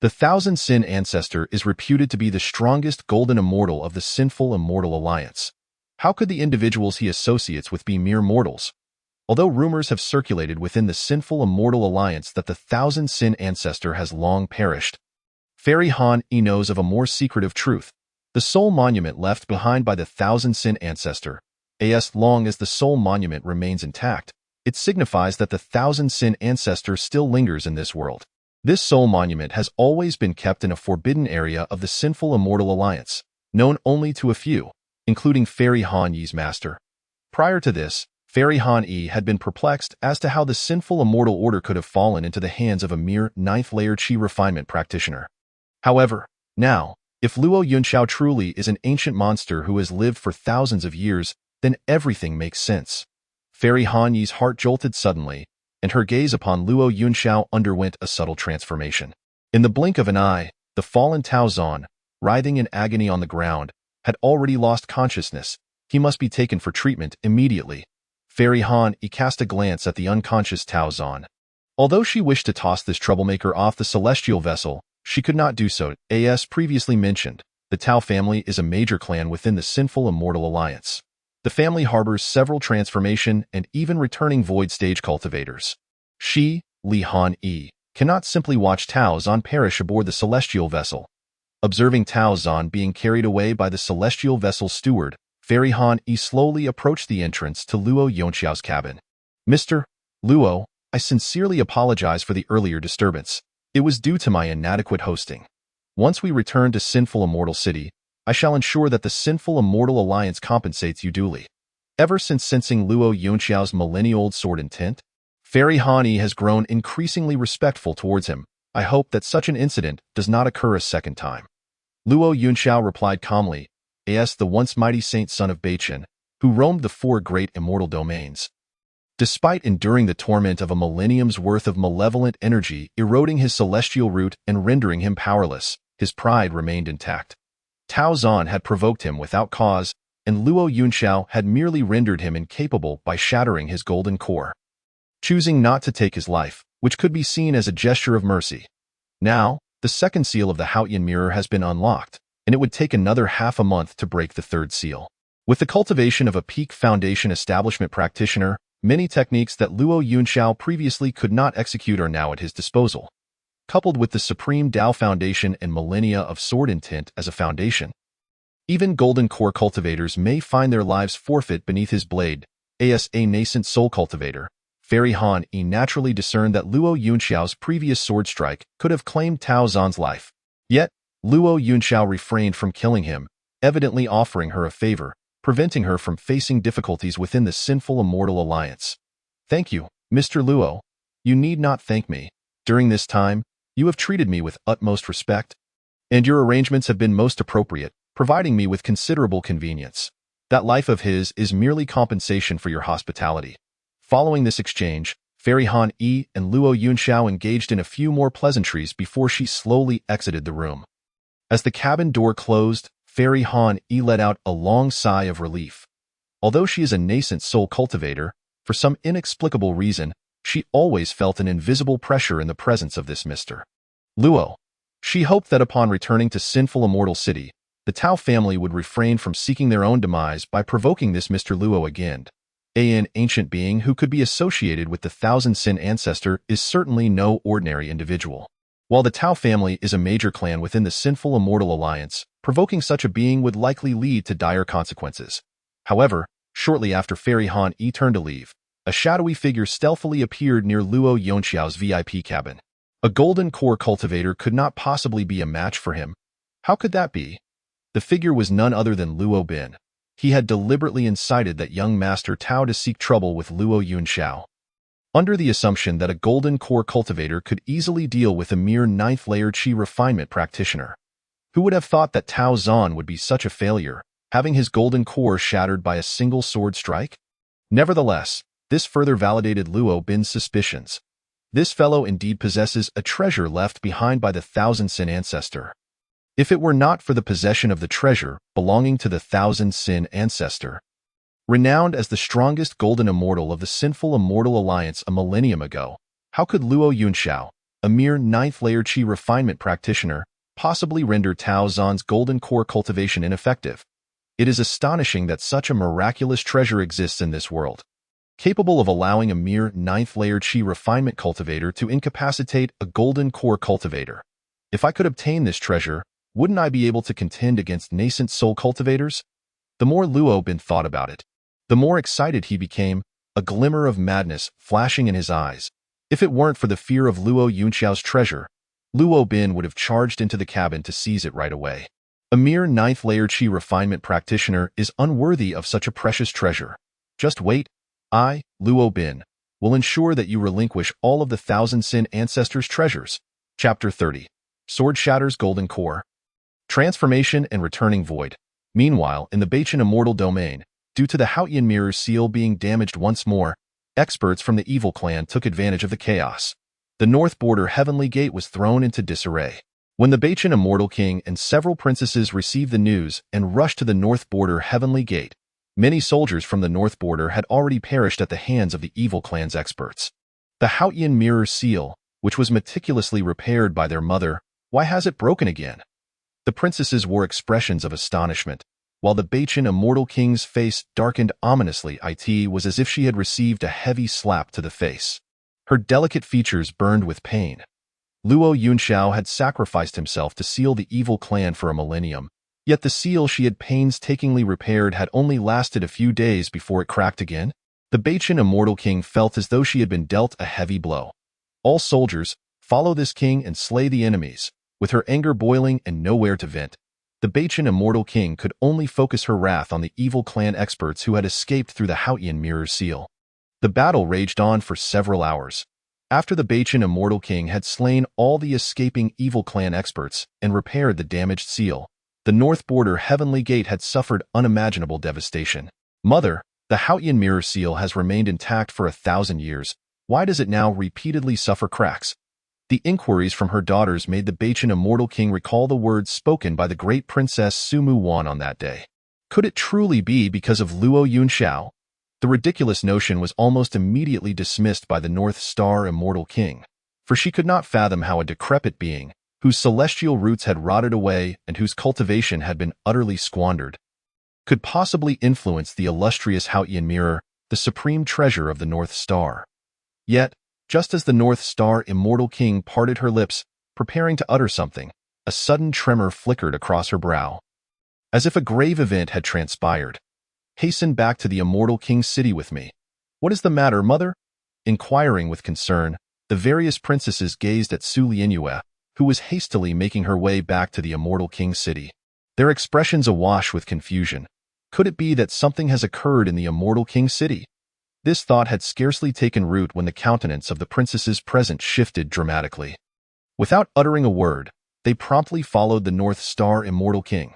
The Thousand Sin Ancestor is reputed to be the strongest golden immortal of the Sinful Immortal Alliance. How could the individuals he associates with be mere mortals? Although rumors have circulated within the Sinful Immortal Alliance that the Thousand Sin Ancestor has long perished, Fairy Han Yi knows of a more secretive truth. The soul monument left behind by the Thousand Sin Ancestor, as long as the soul monument remains intact, it signifies that the Thousand Sin Ancestor still lingers in this world. This soul monument has always been kept in a forbidden area of the Sinful Immortal Alliance, known only to a few, including Fairy Han Yi's master. Prior to this, Fairy Han Yi had been perplexed as to how the Sinful Immortal Order could have fallen into the hands of a mere 9th-layer Qi refinement practitioner. However, now, if Luo Yunxiao truly is an ancient monster who has lived for thousands of years, then everything makes sense. Fairy Han Yi's heart jolted suddenly, and her gaze upon Luo Yunxiao underwent a subtle transformation. In the blink of an eye, the fallen Tao Zan, writhing in agony on the ground, had already lost consciousness. He must be taken for treatment immediately. Fairy Han Yi cast a glance at the unconscious Tao Zan. Although she wished to toss this troublemaker off the celestial vessel, she could not do so. As previously mentioned, the Tao family is a major clan within the Sinful Immortal Alliance. The family harbors several transformation and even returning void stage cultivators. She, Li Han-yi, cannot simply watch Tao Zan perish aboard the celestial vessel. Observing Tao Zan being carried away by the celestial vessel's steward, Fairy Han-yi slowly approached the entrance to Luo Yunxiao's cabin. Mr. Luo, I sincerely apologize for the earlier disturbance. It was due to my inadequate hosting. Once we return to Sinful Immortal City, I shall ensure that the Sinful Immortal Alliance compensates you duly. Ever since sensing Luo Yunxiao's millennia-old sword intent, Fairy Han-yi has grown increasingly respectful towards him. I hope that such an incident does not occur a second time. Luo Yunxiao replied calmly, as the once mighty saint son of Beichen, who roamed the four great immortal domains. Despite enduring the torment of a millennium's worth of malevolent energy eroding his celestial root and rendering him powerless, his pride remained intact. Tao Zan had provoked him without cause, and Luo Yunxiao had merely rendered him incapable by shattering his golden core, choosing not to take his life, which could be seen as a gesture of mercy. Now, the second seal of the Haotian mirror has been unlocked, and it would take another half a month to break the third seal. With the cultivation of a peak foundation establishment practitioner, many techniques that Luo Yunxiao previously could not execute are now at his disposal. Coupled with the Supreme Tao Foundation and millennia of sword intent as a foundation, even golden core cultivators may find their lives forfeit beneath his blade. As a nascent soul cultivator, Fairy Han-yi naturally discerned that Luo Yunxiao's previous sword strike could have claimed Tao Zan's life. Yet, Luo Yunxiao refrained from killing him, evidently offering her a favor, preventing her from facing difficulties within the Sinful Immortal Alliance. Thank you, Mr. Luo. You need not thank me. During this time, you have treated me with utmost respect, and your arrangements have been most appropriate, providing me with considerable convenience. That life of his is merely compensation for your hospitality. Following this exchange, Fairy Han-yi and Luo Yunxiao engaged in a few more pleasantries before she slowly exited the room. As the cabin door closed, Fairy Han-yi let out a long sigh of relief. Although she is a nascent soul cultivator, for some inexplicable reason, she always felt an invisible pressure in the presence of this Mr. Luo. She hoped that upon returning to Sinful Immortal City, the Tao family would refrain from seeking their own demise by provoking this Mr. Luo again. An ancient being who could be associated with the Thousand Sin ancestor is certainly no ordinary individual. While the Tao family is a major clan within the Sinful Immortal Alliance, provoking such a being would likely lead to dire consequences. However, shortly after Fairy Han-yi turned to leave, a shadowy figure stealthily appeared near Luo Yunxiao's VIP cabin. A golden core cultivator could not possibly be a match for him. How could that be? The figure was none other than Luo Bin. He had deliberately incited that young master Tao to seek trouble with Luo Yunxiao. Under the assumption that a golden core cultivator could easily deal with a mere 9th layer Qi refinement practitioner. Who would have thought that Tao Zan would be such a failure, having his golden core shattered by a single sword strike? Nevertheless, this further validated Luo Bin's suspicions. This fellow indeed possesses a treasure left behind by the Thousand Sin ancestor. If it were not for the possession of the treasure belonging to the Thousand Sin ancestor, renowned as the strongest golden immortal of the Sinful Immortal Alliance a millennium ago, how could Luo Yunxiao, a mere 9th layer Qi refinement practitioner, possibly render Tao Zan's golden core cultivation ineffective? It is astonishing that such a miraculous treasure exists in this world, capable of allowing a mere 9th layer Qi refinement cultivator to incapacitate a golden core cultivator. If I could obtain this treasure, wouldn't I be able to contend against nascent soul cultivators? The more Luo Bin thought about it, the more excited he became, a glimmer of madness flashing in his eyes. If it weren't for the fear of Luo Yunxiao's treasure, Luo Bin would have charged into the cabin to seize it right away. A mere 9th layer Qi refinement practitioner is unworthy of such a precious treasure. Just wait. I, Luo Bin, will ensure that you relinquish all of the Thousand Sin ancestors' treasures. Chapter 30. Sword Shatters Golden Core. Transformation and Returning Void. Meanwhile, in the Beichen Immortal Domain, due to the Haotian Mirror seal being damaged once more, experts from the evil clan took advantage of the chaos. The North Border Heavenly Gate was thrown into disarray. When the Beichen Immortal King and several princesses received the news and rushed to the North Border Heavenly Gate, many soldiers from the North Border had already perished at the hands of the evil clan's experts. The Haotian mirror seal, which was meticulously repaired by their mother, why has it broken again? The princesses wore expressions of astonishment, while the Bachin immortal king's face darkened ominously. It was as if she had received a heavy slap to the face. Her delicate features burned with pain. Luo Yunxiao had sacrificed himself to seal the evil clan for a millennium, yet the seal she had painstakingly repaired had only lasted a few days before it cracked again. The Bachin immortal king felt as though she had been dealt a heavy blow. All soldiers, follow this king and slay the enemies. With her anger boiling and nowhere to vent, the Bachin immortal king could only focus her wrath on the evil clan experts who had escaped through the Haotian mirror seal. The battle raged on for several hours. After the Bachin immortal king had slain all the escaping evil clan experts and repaired the damaged seal, the north border heavenly gate had suffered unimaginable devastation. Mother, the Haotian mirror seal has remained intact for 1,000 years. Why does it now repeatedly suffer cracks? The inquiries from her daughters made the Bachin immortal king recall the words spoken by the great princess Su Mu Wan on that day. Could it truly be because of Luo Yunxiao? The ridiculous notion was almost immediately dismissed by the North Star immortal king, for she could not fathom how a decrepit being, whose celestial roots had rotted away and whose cultivation had been utterly squandered, could possibly influence the illustrious Haotian mirror, the supreme treasure of the North Star. Yet, just as the North Star immortal king parted her lips, preparing to utter something, a sudden tremor flickered across her brow. As if a grave event had transpired. Hasten back to the immortal king's city with me. What is the matter, mother? Inquiring with concern, the various princesses gazed at Su Lianyue, who was hastily making her way back to the immortal king's city. Their expressions awash with confusion. Could it be that something has occurred in the immortal king's city? This thought had scarcely taken root when the countenance of the princesses present shifted dramatically. Without uttering a word, they promptly followed the North Star immortal king.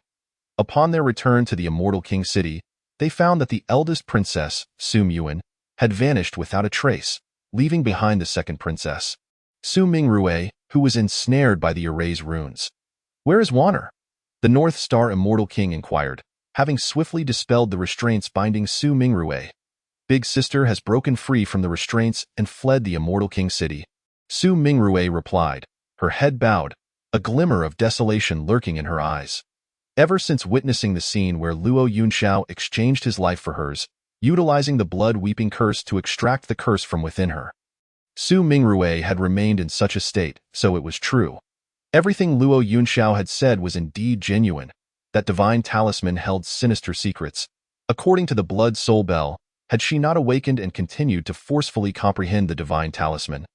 Upon their return to the immortal king's city, they found that the eldest princess, Su Miyuan, had vanished without a trace, leaving behind the second princess, Su Mingrue, who was ensnared by the erase runes. Where is Wan'er? The North Star immortal king inquired, having swiftly dispelled the restraints binding Su Mingrue. Big sister has broken free from the restraints and fled the immortal king's city. Su Mingrue replied, her head bowed, a glimmer of desolation lurking in her eyes. Ever since witnessing the scene where Luo Yunxiao exchanged his life for hers, utilizing the blood-weeping curse to extract the curse from within her, Su Mingrue had remained in such a state, so it was true. Everything Luo Yunxiao had said was indeed genuine. That divine talisman held sinister secrets. According to the blood soul bell, had she not awakened and continued to forcefully comprehend the divine talisman?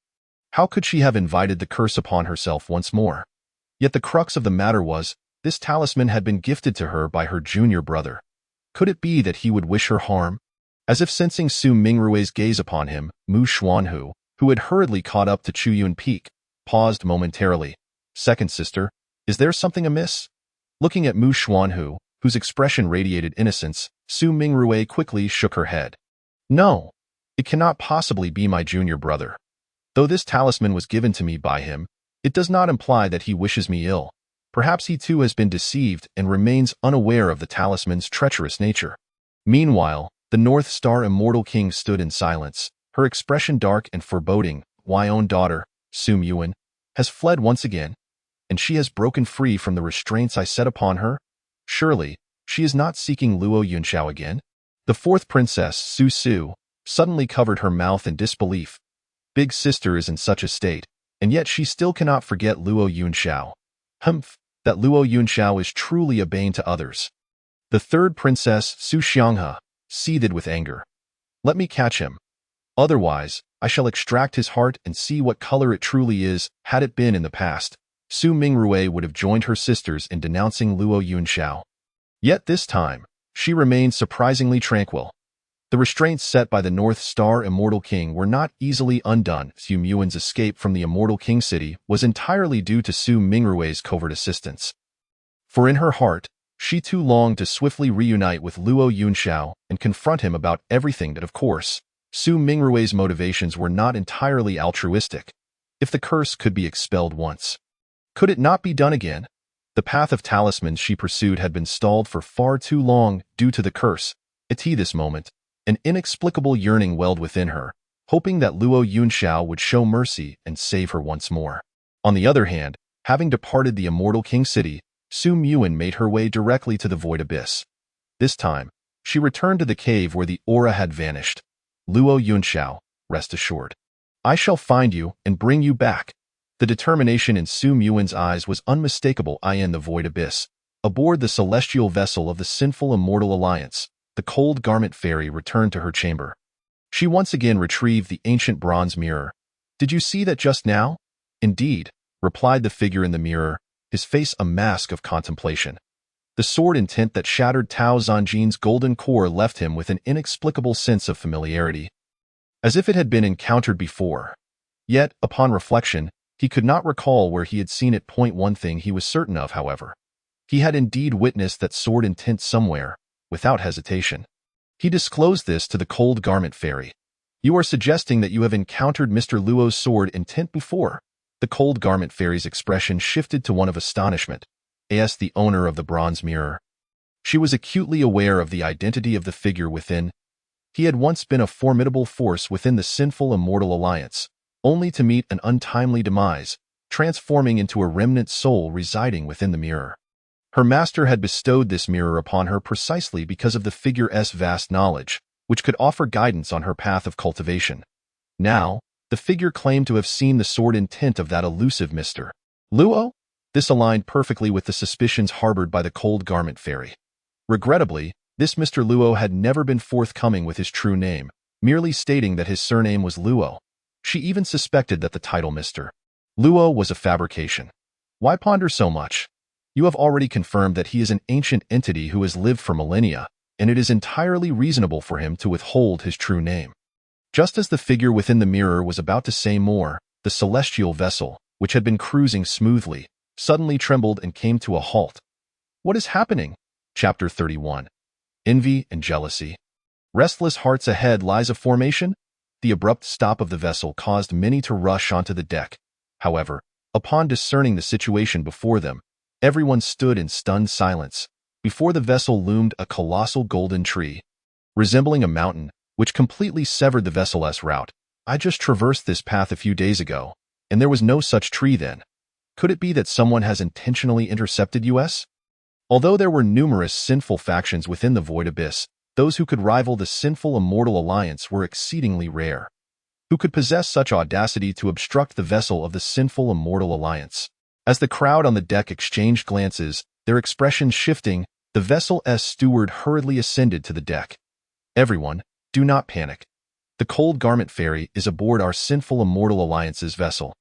How could she have invited the curse upon herself once more? Yet the crux of the matter was, this talisman had been gifted to her by her junior brother. Could it be that he would wish her harm? As if sensing Su Mingrue's gaze upon him, Mu Xuanhu, who had hurriedly caught up to Chu Yun Peak, paused momentarily. Second sister, is there something amiss? Looking at Mu Xuanhu, whose expression radiated innocence, Su Mingrue quickly shook her head. No, it cannot possibly be my junior brother. Though this talisman was given to me by him, it does not imply that he wishes me ill. Perhaps he too has been deceived and remains unaware of the talisman's treacherous nature. Meanwhile, the North Star immortal king stood in silence, her expression dark and foreboding. My own daughter, Su Miyuan, has fled once again, and she has broken free from the restraints I set upon her. Surely, she is not seeking Luo Yunxiao again? The fourth princess, Su Su, suddenly covered her mouth in disbelief. Big sister is in such a state, and yet she still cannot forget Luo Yunxiao. Humph, that Luo Yunxiao is truly a bane to others. The third princess, Su Xianghe, seethed with anger. Let me catch him. Otherwise, I shall extract his heart and see what color it truly is. Had it been in the past, Su Mingrue would have joined her sisters in denouncing Luo Yunxiao. Yet this time, she remained surprisingly tranquil. The restraints set by the North Star Immortal King were not easily undone. Su Miyuan's escape from the Immortal King City was entirely due to Su Mingrue's covert assistance. For in her heart, she too longed to swiftly reunite with Luo Yunxiao and confront him about everything. That, of course, Su Mingrue's motivations were not entirely altruistic. If the curse could be expelled once, could it not be done again? The path of talismans she pursued had been stalled for far too long due to the curse. At this moment, an inexplicable yearning welled within her, hoping that Luo Yunxiao would show mercy and save her once more. On the other hand, having departed the immortal King City, Su Muin made her way directly to the Void Abyss. This time, she returned to the cave where the aura had vanished. Luo Yunxiao, rest assured. I shall find you and bring you back. The determination in Su Muin's eyes was unmistakable. In the Void Abyss, aboard the celestial vessel of the sinful immortal alliance, the cold garment fairy returned to her chamber. She once again retrieved the ancient bronze mirror. Did you see that just now? Indeed, replied the figure in the mirror, his face a mask of contemplation. The sword intent that shattered Tao Zanjin's golden core left him with an inexplicable sense of familiarity, as if it had been encountered before. Yet, upon reflection, he could not recall where he had seen it. One thing he was certain of, however. He had indeed witnessed that sword intent somewhere, without hesitation. He disclosed this to the cold garment fairy. You are suggesting that you have encountered Mr. Luo's sword intent before? The cold garment fairy's expression shifted to one of astonishment. As the owner of the bronze mirror, she was acutely aware of the identity of the figure within. He had once been a formidable force within the sinful immortal alliance, only to meet an untimely demise, transforming into a remnant soul residing within the mirror. Her master had bestowed this mirror upon her precisely because of the figure's vast knowledge, which could offer guidance on her path of cultivation. Now, the figure claimed to have seen the sword intent of that elusive Mr. Luo? This aligned perfectly with the suspicions harbored by the cold garment fairy. Regrettably, this Mr. Luo had never been forthcoming with his true name, merely stating that his surname was Luo. She even suspected that the title Mr. Luo was a fabrication. Why ponder so much? You have already confirmed that he is an ancient entity who has lived for millennia, and it is entirely reasonable for him to withhold his true name. Just as the figure within the mirror was about to say more, the celestial vessel, which had been cruising smoothly, suddenly trembled and came to a halt. What is happening? Chapter 31. Envy and Jealousy. Restless hearts ahead lies a formation. The abrupt stop of the vessel caused many to rush onto the deck. However, upon discerning the situation before them, everyone stood in stunned silence. Before the vessel loomed a colossal golden tree, resembling a mountain, which completely severed the vessel's route. I just traversed this path a few days ago, and there was no such tree then. Could it be that someone has intentionally intercepted us? Although there were numerous sinful factions within the Void Abyss, those who could rival the sinful immortal alliance were exceedingly rare. Who could possess such audacity to obstruct the vessel of the sinful immortal alliance? As the crowd on the deck exchanged glances, their expressions shifting, the vessel's steward hurriedly ascended to the deck. Everyone, do not panic. The cold garment fairy is aboard our sinful immortal alliance's vessel,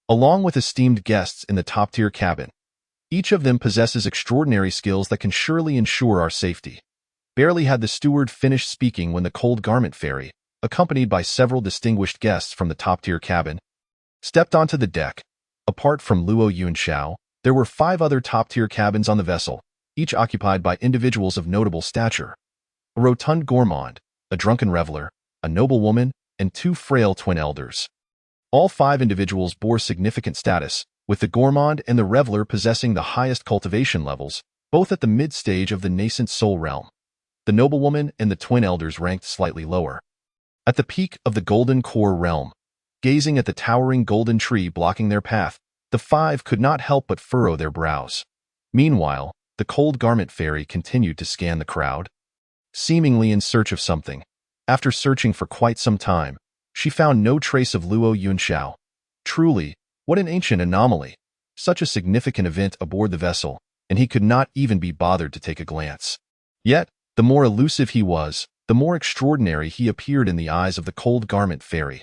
along with esteemed guests in the top-tier cabin. Each of them possesses extraordinary skills that can surely ensure our safety. Barely had the steward finished speaking when the cold garment fairy, accompanied by several distinguished guests from the top-tier cabin, stepped onto the deck. Apart from Luo Yunxiao, there were 5 other top-tier cabins on the vessel, each occupied by individuals of notable stature. A rotund gourmand, a drunken reveler, a noblewoman, and 2 frail twin elders. All 5 individuals bore significant status, with the gourmand and the reveler possessing the highest cultivation levels, both at the mid-stage of the nascent soul realm. The noblewoman and the twin elders ranked slightly lower. At the peak of the golden core realm, gazing at the towering golden tree blocking their path, the 5 could not help but furrow their brows. Meanwhile, the cold garment fairy continued to scan the crowd, seemingly in search of something. After searching for quite some time, she found no trace of Luo Yunxiao. Truly, what an ancient anomaly! Such a significant event aboard the vessel, and he could not even be bothered to take a glance. Yet, the more elusive he was, the more extraordinary he appeared in the eyes of the cold garment fairy.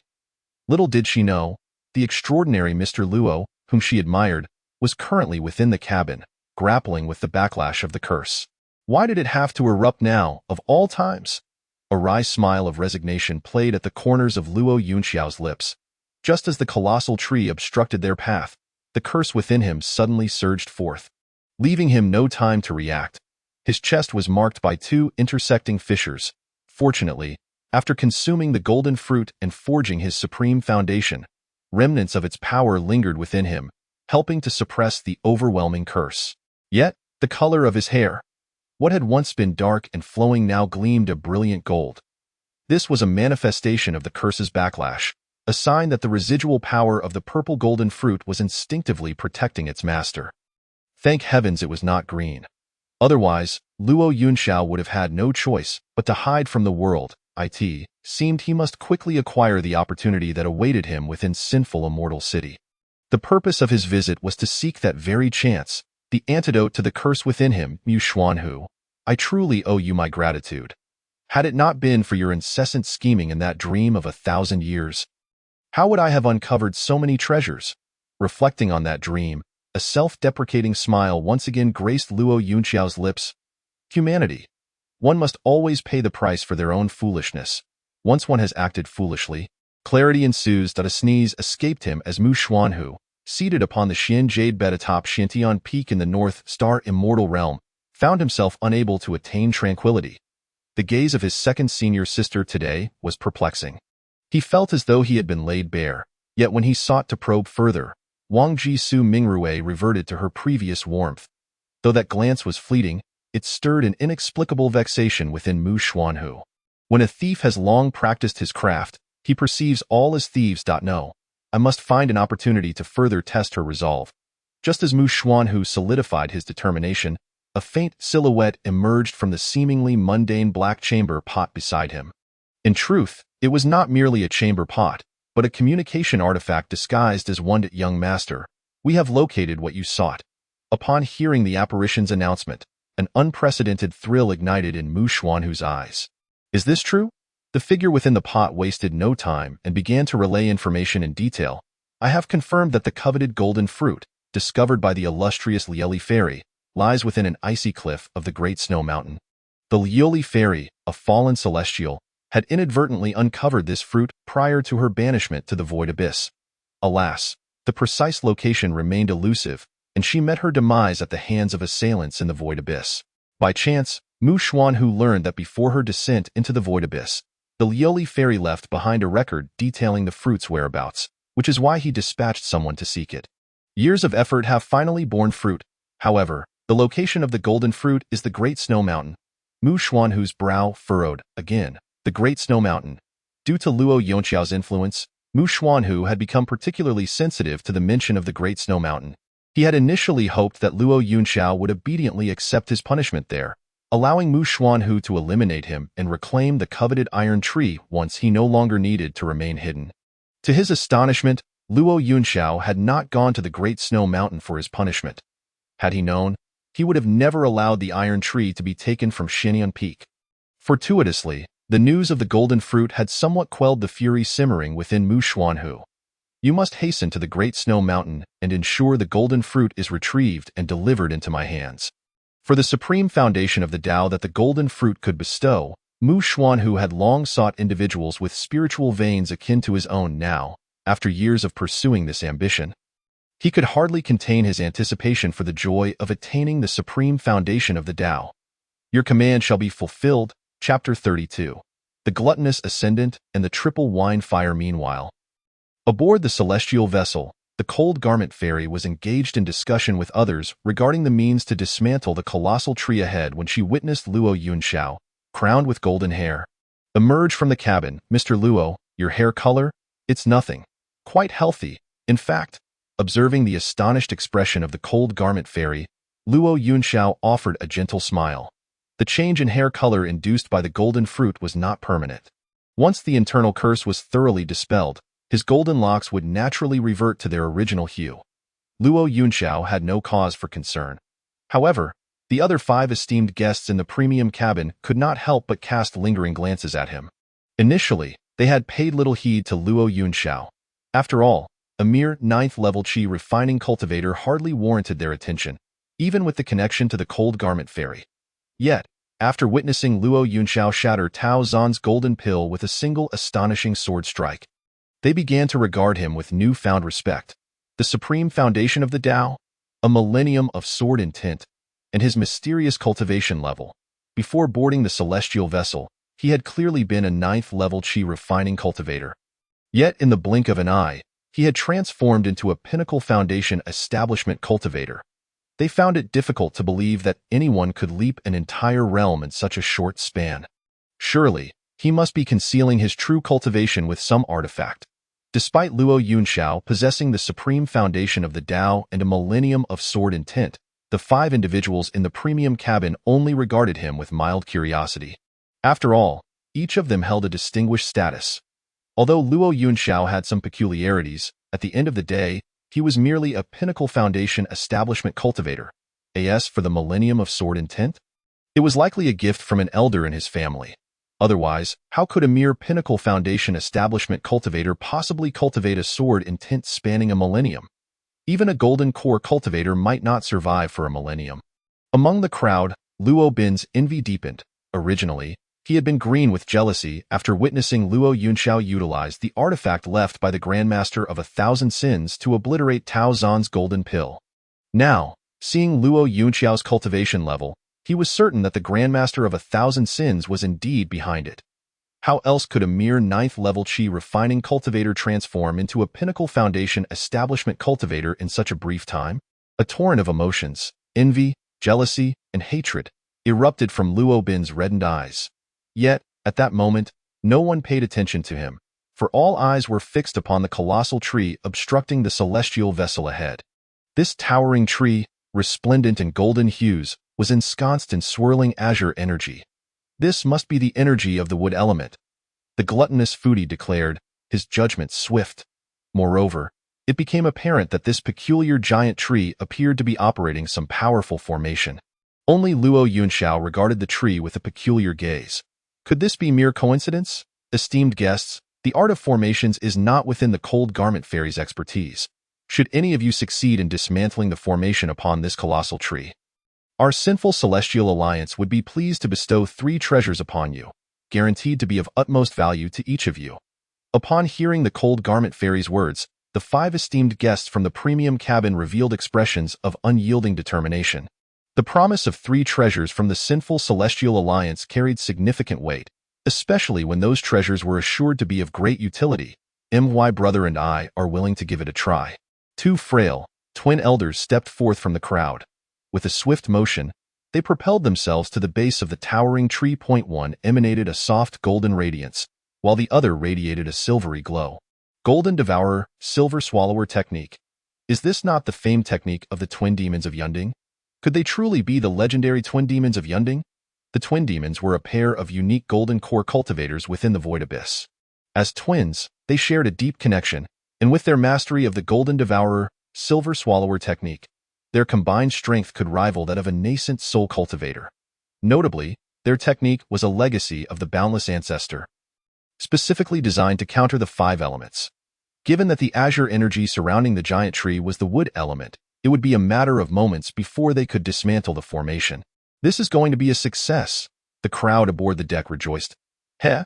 Little did she know, the extraordinary Mr. Luo, whom she admired, was currently within the cabin, grappling with the backlash of the curse. Why did it have to erupt now, of all times? A wry smile of resignation played at the corners of Luo Yunxiao's lips. Just as the colossal tree obstructed their path, the curse within him suddenly surged forth, leaving him no time to react. His chest was marked by 2 intersecting fissures. Fortunately, after consuming the golden fruit and forging his supreme foundation, remnants of its power lingered within him, helping to suppress the overwhelming curse. Yet, the color of his hair, what had once been dark and flowing now gleamed a brilliant gold. This was a manifestation of the curse's backlash, a sign that the residual power of the purple golden fruit was instinctively protecting its master. Thank heavens it was not green. Otherwise, Luo Yunxiao would have had no choice but to hide from the world. It seemed he must quickly acquire the opportunity that awaited him within sinful immortal city. The purpose of his visit was to seek that very chance, the antidote to the curse within him. Mu Xuanhu, I truly owe you my gratitude. Had it not been for your incessant scheming and that dream of 1,000 years, how would I have uncovered so many treasures? Reflecting on that dream, a self-deprecating smile once again graced Luo Yunxiao's lips. Humanity. One must always pay the price for their own foolishness. Once one has acted foolishly, clarity ensues. A sneeze escaped him as Mu Xuanhu, seated upon the Xian Jade bed atop Xiantian Peak in the North Star Immortal Realm, found himself unable to attain tranquility. The gaze of his second senior sister today was perplexing. He felt as though he had been laid bare, yet when he sought to probe further, Wang Jisu Mingrui reverted to her previous warmth. Though that glance was fleeting, it stirred an inexplicable vexation within Mu Xuanhu. When a thief has long practiced his craft, he perceives all as thieves. No, I must find an opportunity to further test her resolve. Just as Mu Xuanhu solidified his determination, a faint silhouette emerged from the seemingly mundane black chamber pot beside him. In truth, it was not merely a chamber pot, but a communication artifact disguised as one. Young master, we have located what you sought. Upon hearing the apparition's announcement, an unprecedented thrill ignited in Mu Xuanhu's eyes. Is this true? The figure within the pot wasted no time and began to relay information in detail. I have confirmed that the coveted golden fruit, discovered by the illustrious Lieli Fairy, lies within an icy cliff of the Great Snow Mountain. The Lieli Fairy, a fallen celestial, had inadvertently uncovered this fruit prior to her banishment to the Void Abyss. Alas, the precise location remained elusive, and she met her demise at the hands of assailants in the Void Abyss. By chance, Mu Xuanhu learned that before her descent into the Void Abyss, the Lieli Fairy left behind a record detailing the fruit's whereabouts, which is why he dispatched someone to seek it. Years of effort have finally borne fruit. However, the location of the golden fruit is the Great Snow Mountain. Mu Xuanhu's brow furrowed again. The Great Snow Mountain. Due to Luo Yunxiao's influence, Mu Xuanhu had become particularly sensitive to the mention of the Great Snow Mountain. He had initially hoped that Luo Yunxiao would obediently accept his punishment there, allowing Mu Xuanhu to eliminate him and reclaim the coveted iron tree once he no longer needed to remain hidden. To his astonishment, Luo Yunxiao had not gone to the Great Snow Mountain for his punishment. Had he known, he would have never allowed the iron tree to be taken from Xiantian Peak. Fortuitously, the news of the golden fruit had somewhat quelled the fury simmering within Mu Xuanhu. You must hasten to the Great Snow Mountain and ensure the golden fruit is retrieved and delivered into my hands. For the supreme foundation of the Tao that the golden fruit could bestow, Mu Xuanhu had long sought individuals with spiritual veins akin to his own. Now, after years of pursuing this ambition, he could hardly contain his anticipation for the joy of attaining the supreme foundation of the Tao. Your command shall be fulfilled. Chapter 32. The Gluttonous Ascendant and the Triple Wine Fire. Meanwhile, aboard the celestial vessel, the Cold Garment Fairy was engaged in discussion with others regarding the means to dismantle the colossal tree ahead when she witnessed Luo Yunxiao, crowned with golden hair, emerge from the cabin. Mr. Luo, your hair color? It's nothing. Quite healthy. In fact, observing the astonished expression of the Cold Garment Fairy, Luo Yunxiao offered a gentle smile. The change in hair color induced by the golden fruit was not permanent. Once the internal curse was thoroughly dispelled, his golden locks would naturally revert to their original hue. Luo Yunxiao had no cause for concern. However, the other 5 esteemed guests in the premium cabin could not help but cast lingering glances at him. Initially, they had paid little heed to Luo Yunxiao. After all, a mere 9th-level Qi refining cultivator hardly warranted their attention, even with the connection to the Cold Garment Fairy. Yet, after witnessing Luo Yunxiao shatter Tao Zan's golden pill with a single astonishing sword strike, they began to regard him with newfound respect. The supreme foundation of the Tao, a millennium of sword intent, and his mysterious cultivation level. Before boarding the celestial vessel, he had clearly been a 9th-level Qi refining cultivator. Yet in the blink of an eye, he had transformed into a pinnacle foundation establishment cultivator. They found it difficult to believe that anyone could leap an entire realm in such a short span. Surely, He must be concealing his true cultivation with some artifact. Despite Luo Yunxiao possessing the supreme foundation of the Tao and a millennium of sword intent, the 5 individuals in the premium cabin only regarded him with mild curiosity. After all, each of them held a distinguished status. Although Luo Yunxiao had some peculiarities, at the end of the day, he was merely a Pinnacle Foundation establishment cultivator. As for the millennium of sword intent, it was likely a gift from an elder in his family. Otherwise, how could a mere Pinnacle Foundation establishment cultivator possibly cultivate a sword intent spanning a millennium? Even a golden core cultivator might not survive for a millennium. Among the crowd, Luo Bin's envy deepened. Originally, he had been green with jealousy after witnessing Luo Yunxiao utilize the artifact left by the Grandmaster of 1,000 Sins to obliterate Tao Zan's golden pill. Now, seeing Luo Yunxiao's cultivation level, he was certain that the Grandmaster of 1,000 Sins was indeed behind it. How else could a mere 9th-level Qi refining cultivator transform into a Pinnacle Foundation establishment cultivator in such a brief time? A torrent of emotions, envy, jealousy, and hatred, erupted from Luo Bin's reddened eyes. Yet, at that moment, no one paid attention to him, for all eyes were fixed upon the colossal tree obstructing the celestial vessel ahead. This towering tree, resplendent in golden hues, was ensconced in swirling azure energy. This must be the energy of the wood element, the gluttonous foodie declared, his judgment swift. Moreover, it became apparent that this peculiar giant tree appeared to be operating some powerful formation. Only Luo Yunxiao regarded the tree with a peculiar gaze. Could this be mere coincidence? Esteemed guests, the art of formations is not within the Cold Garment Fairy's expertise. Should any of you succeed in dismantling the formation upon this colossal tree, our sinful celestial alliance would be pleased to bestow 3 treasures upon you, guaranteed to be of utmost value to each of you. Upon hearing the Cold Garment Fairy's words, the 5 esteemed guests from the premium cabin revealed expressions of unyielding determination. The promise of 3 treasures from the sinful celestial alliance carried significant weight, especially when those treasures were assured to be of great utility. My brother and I are willing to give it a try. 2 frail, twin elders stepped forth from the crowd. With a swift motion, they propelled themselves to the base of the towering tree. One emanated a soft golden radiance, while the other radiated a silvery glow. Golden Devourer, Silver Swallower technique. Is this not the famed technique of the twin demons of Yunding? Could they truly be the legendary twin demons of Yunding? The twin demons were a pair of unique golden core cultivators within the Void Abyss. As twins, they shared a deep connection, and with their mastery of the Golden Devourer, Silver Swallower technique, their combined strength could rival that of a nascent soul cultivator. Notably, their technique was a legacy of the Boundless Ancestor, specifically designed to counter the 5 elements. Given that the azure energy surrounding the giant tree was the wood element, it would be a matter of moments before they could dismantle the formation. This is going to be a success, the crowd aboard the deck rejoiced. Heh?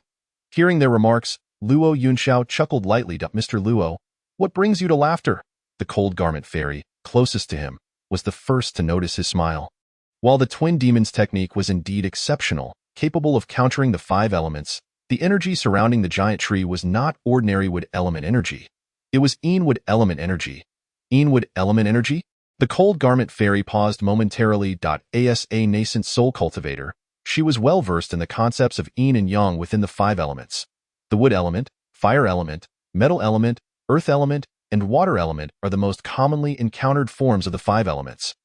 Hearing their remarks, Luo Yunxiao chuckled lightly. Mr. Luo, what brings you to laughter? The Cold Garment Fairy, closest to him, was the first to notice his smile. While the twin demons technique was indeed exceptional, capable of countering the 5 elements, the energy surrounding the giant tree was not ordinary wood element energy. It was wood element energy. Wood element energy? The Cold Garment Fairy paused momentarily. As a nascent soul cultivator, she was well versed in the concepts of yin and yang within the 5 elements. The wood element, fire element, metal element, earth element, and water element are the most commonly encountered forms of the 5 elements,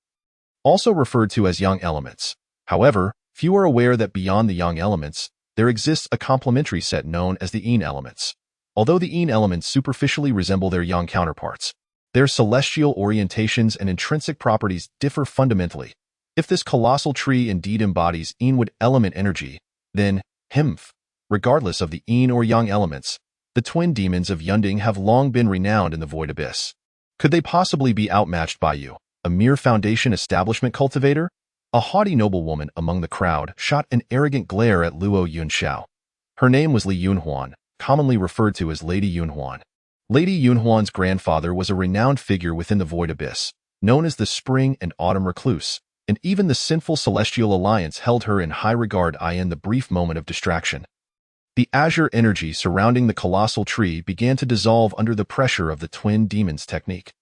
also referred to as yang elements. However, few are aware that beyond the yang elements, there exists a complementary set known as the yin elements. Although the yin elements superficially resemble their yang counterparts, their celestial orientations and intrinsic properties differ fundamentally. If this colossal tree indeed embodies wood element energy, then, regardless of the yin or yang elements, the twin demons of Yunding have long been renowned in the Void Abyss. Could they possibly be outmatched by you, a mere Foundation establishment cultivator? A haughty noblewoman among the crowd shot an arrogant glare at Luo Yunxiao. Her name was Li Yunhuan, commonly referred to as Lady Yunhuan. Lady Yunhuan's grandfather was a renowned figure within the Void Abyss, known as the Spring and Autumn Recluse, and even the sinful Celestial Alliance held her in high regard in the brief moment of distraction. The azure energy surrounding the colossal tree began to dissolve under the pressure of the twin demons technique.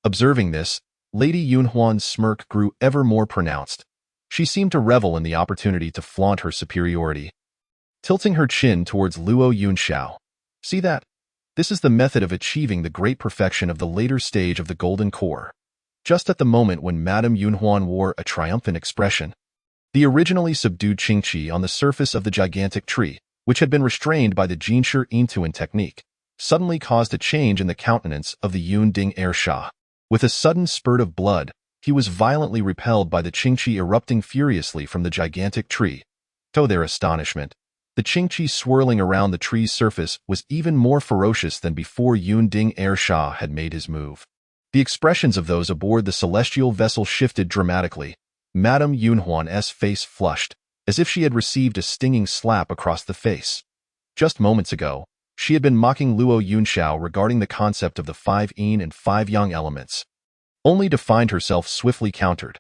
Observing this, Lady Yunhuan's smirk grew ever more pronounced. She seemed to revel in the opportunity to flaunt her superiority. tilting her chin towards Luo Yunxiao. See that? This is the method of achieving the great perfection of the later stage of the Golden Core. Just at the moment when Madame Yunhuan wore a triumphant expression, the originally subdued Qingqi on the surface of the gigantic tree, which had been restrained by the Jinshi Intuan technique, suddenly caused a change in the countenance of the Yunding heir Sha. With a sudden spurt of blood, he was violently repelled by the Qingqi erupting furiously from the gigantic tree. To their astonishment, the Qingqi swirling around the tree's surface was even more ferocious than before Yunding heir Sha had made his move. The expressions of those aboard the celestial vessel shifted dramatically. Madame Yunhuan's face flushed, as if she had received a stinging slap across the face. Just moments ago, she had been mocking Luo Yunxiao regarding the concept of the 5 yin and 5 yang elements, only to find herself swiftly countered.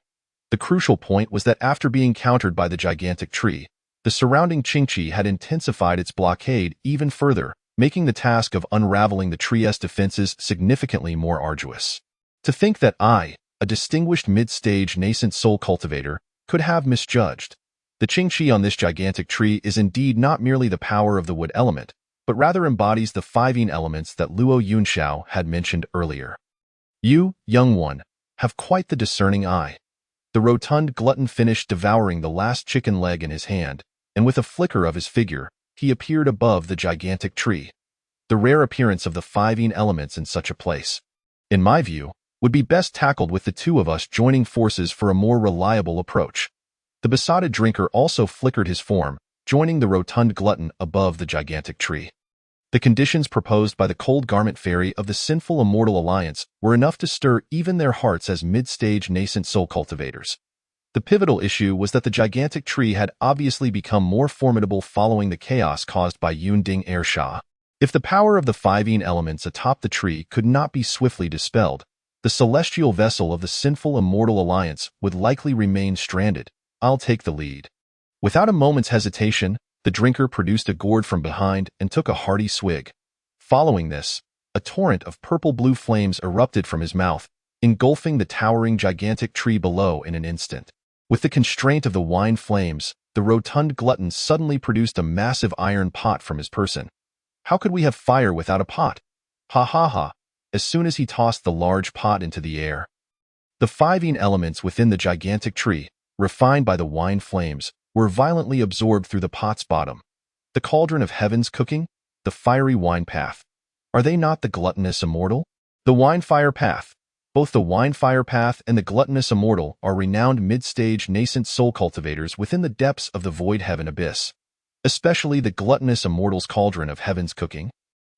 The crucial point was that after being countered by the gigantic tree, the surrounding Qingqi had intensified its blockade even further, making the task of unraveling the tree's defenses significantly more arduous. To think that I, a distinguished mid-stage nascent soul cultivator, could have misjudged. The Qingqi on this gigantic tree is indeed not merely the power of the wood element, but rather embodies the 5 yin elements that Luo Yunxiao had mentioned earlier. You, young one, have quite the discerning eye. The rotund glutton finished devouring the last chicken leg in his hand, and with a flicker of his figure, he appeared above the gigantic tree. The rare appearance of the 5 yin elements in such a place, in my view, would be best tackled with the two of us joining forces for a more reliable approach. The besotted drinker also flickered his form, joining the rotund glutton above the gigantic tree. The conditions proposed by the Cold Garment Fairy of the Sinful Immortal Alliance were enough to stir even their hearts as mid-stage nascent soul cultivators. The pivotal issue was that the gigantic tree had obviously become more formidable following the chaos caused by Yunding heir Sha. If the power of the 5 yin elements atop the tree could not be swiftly dispelled, the celestial vessel of the Sinful Immortal Alliance would likely remain stranded. I'll take the lead. Without a moment's hesitation, the drinker produced a gourd from behind and took a hearty swig. Following this, a torrent of purple-blue flames erupted from his mouth, engulfing the towering gigantic tree below in an instant. With the constraint of the wine flames, the rotund glutton suddenly produced a massive iron pot from his person. How could we have fire without a pot? Ha ha ha! As soon as he tossed the large pot into the air, the 5 yin elements within the gigantic tree, refined by the wine flames, were violently absorbed through the pot's bottom. The cauldron of heaven's cooking, the fiery wine path. Are they not the gluttonous immortal? The wine fire path. Both the wine fire path and the gluttonous immortal are renowned mid-stage nascent soul cultivators within the depths of the void heaven abyss. Especially the gluttonous immortal's cauldron of heaven's cooking,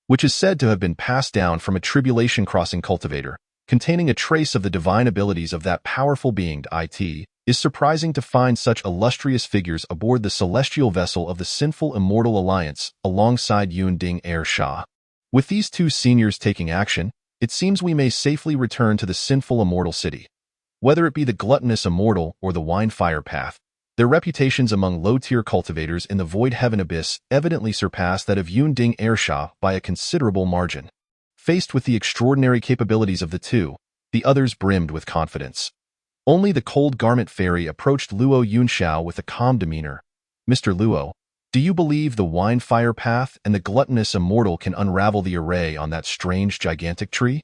which is said to have been passed down from a tribulation crossing cultivator, containing a trace of the divine abilities of that powerful being. It is surprising to find such illustrious figures aboard the celestial vessel of the Sinful Immortal Alliance alongside Yunding heir Sha. With these two seniors taking action, it seems we may safely return to the Sinful Immortal City. Whether it be the gluttonous immortal or the wine fire path, their reputations among low-tier cultivators in the void heaven abyss evidently surpass that of Yunding heir Sha by a considerable margin. Faced with the extraordinary capabilities of the two, the others brimmed with confidence. Only the Cold Garment Fairy approached Luo Yunxiao with a calm demeanor. Mr. Luo, do you believe the wine fire path and the gluttonous immortal can unravel the array on that strange gigantic tree?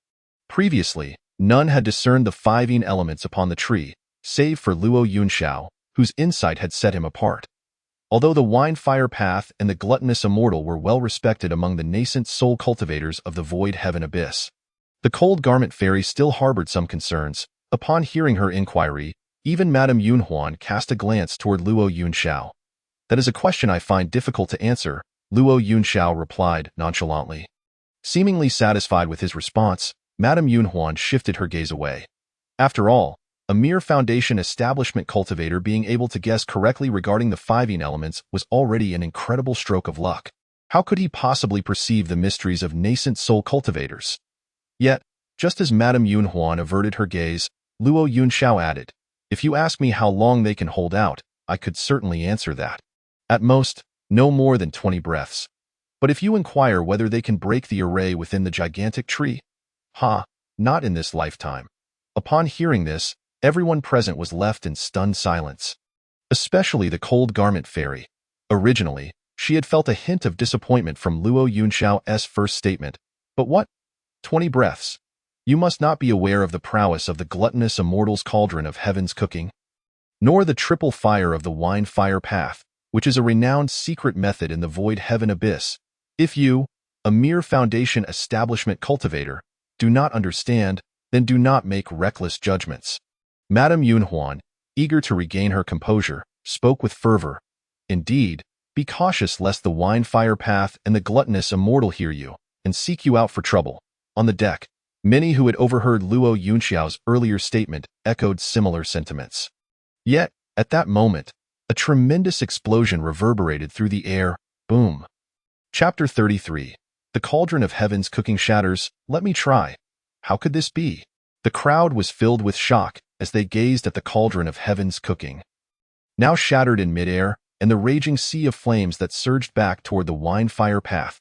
Previously, none had discerned the 5 yin elements upon the tree, save for Luo Yunxiao, whose insight had set him apart. Although the wine fire path and the gluttonous immortal were well respected among the nascent soul cultivators of the void heaven abyss, the Cold Garment Fairy still harbored some concerns. Upon hearing her inquiry, even Madame Yunhuan cast a glance toward Luo Yunxiao. That is a question I find difficult to answer, Luo Yunxiao replied nonchalantly. Seemingly satisfied with his response, Madame Yunhuan shifted her gaze away. After all, a mere foundation establishment cultivator being able to guess correctly regarding the 5 yin elements was already an incredible stroke of luck. How could he possibly perceive the mysteries of nascent soul cultivators? Yet, just as Madame Yunhuan averted her gaze, Luo Yunxiao added, if you ask me how long they can hold out, I could certainly answer that. At most, no more than 20 breaths. But if you inquire whether they can break the array within the gigantic tree, not in this lifetime. Upon hearing this, everyone present was left in stunned silence. Especially the Cold Garment Fairy. Originally, She had felt a hint of disappointment from Luo Yunxiao's first statement. But what? 20 breaths. You must not be aware of the prowess of the gluttonous immortal's cauldron of heaven's cooking, nor the triple fire of the wine fire path, which is a renowned secret method in the void heaven abyss. If you, a mere foundation establishment cultivator, do not understand, then do not make reckless judgments. Madame Yunhuan, eager to regain her composure, spoke with fervor. Indeed, be cautious lest the wine fire path and the gluttonous immortal hear you and seek you out for trouble. On the deck, many who had overheard Luo Yunxiao's earlier statement echoed similar sentiments. Yet, at that moment, a tremendous explosion reverberated through the air. Boom. Chapter 33. The Cauldron of Heaven's Cooking Shatters. Let me try. How could this be? The crowd was filled with shock as they gazed at the cauldron of heaven's cooking, now shattered in midair, and the raging sea of flames that surged back toward the wine fire path.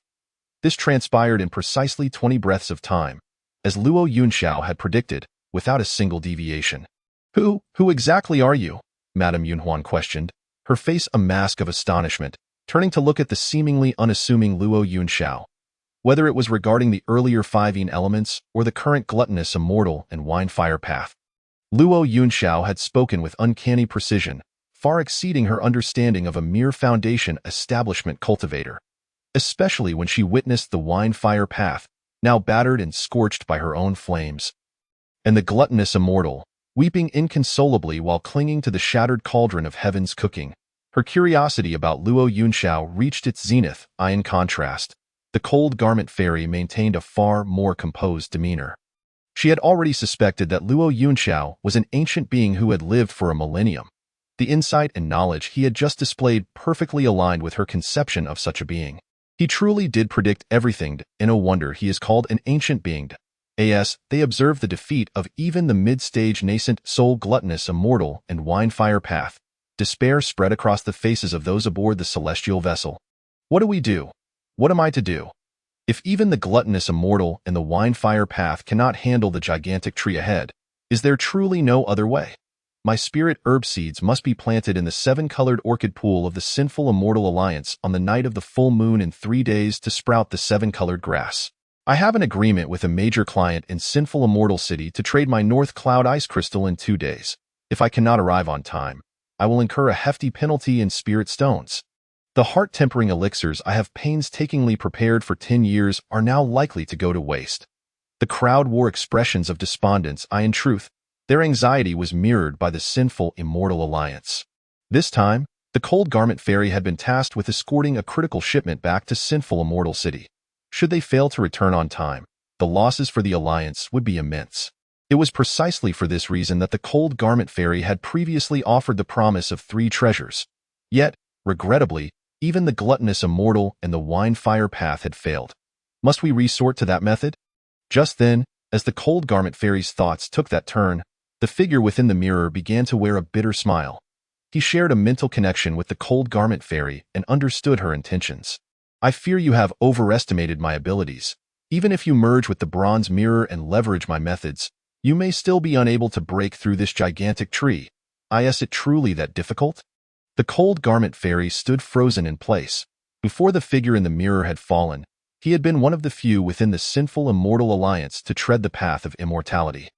This transpired in precisely 20 breaths of time, as Luo Yunxiao had predicted, without a single deviation. Who exactly are you? Madame Yunhuan questioned, her face a mask of astonishment, turning to look at the seemingly unassuming Luo Yunxiao. Whether it was regarding the earlier 5 yin elements or the current gluttonous immortal and wine fire path, Luo Yunxiao had spoken with uncanny precision, far exceeding her understanding of a mere foundation establishment cultivator, especially when she witnessed the wine fire path, now battered and scorched by her own flames, and the gluttonous immortal, weeping inconsolably while clinging to the shattered cauldron of heaven's cooking. Her curiosity about Luo Yunxiao reached its zenith. In contrast, the cold garment fairy maintained a far more composed demeanor. She had already suspected that Luo Yunxiao was an ancient being who had lived for a millennium. The insight and knowledge he had just displayed perfectly aligned with her conception of such a being. He truly did predict everything, and no wonder he is called an ancient being. As they observed the defeat of even the mid-stage nascent soul gluttonous immortal and wine fire path, despair spread across the faces of those aboard the celestial vessel. What do we do? What am I to do? If even the gluttonous immortal and the wine fire path cannot handle the gigantic tree ahead, is there truly no other way? My spirit herb seeds must be planted in the 7-colored orchid pool of the sinful immortal alliance on the night of the full moon in 3 days to sprout the 7-colored grass. I have an agreement with a major client in sinful immortal city to trade my North Cloud ice crystal in 2 days. If I cannot arrive on time, I will incur a hefty penalty in spirit stones. The heart-tempering elixirs I have painstakingly prepared for 10 years are now likely to go to waste. The crowd wore expressions of despondence. In truth, their anxiety was mirrored by the sinful immortal alliance. This time, the cold garment fairy had been tasked with escorting a critical shipment back to sinful immortal city. Should they fail to return on time, the losses for the alliance would be immense. It was precisely for this reason that the cold garment fairy had previously offered the promise of 3 treasures. Yet, regrettably, even the gluttonous immortal and the wine fire path had failed. Must we resort to that method? Just then, as the cold garment fairy's thoughts took that turn, the figure within the mirror began to wear a bitter smile. He shared a mental connection with the cold garment fairy and understood her intentions. I fear you have overestimated my abilities. Even if you merge with the bronze mirror and leverage my methods, you may still be unable to break through this gigantic tree. Is it truly that difficult? The cold garment fairy stood frozen in place. Before the figure in the mirror had fallen, he had been one of the few within the sinful immortal alliance to tread the path of immortality.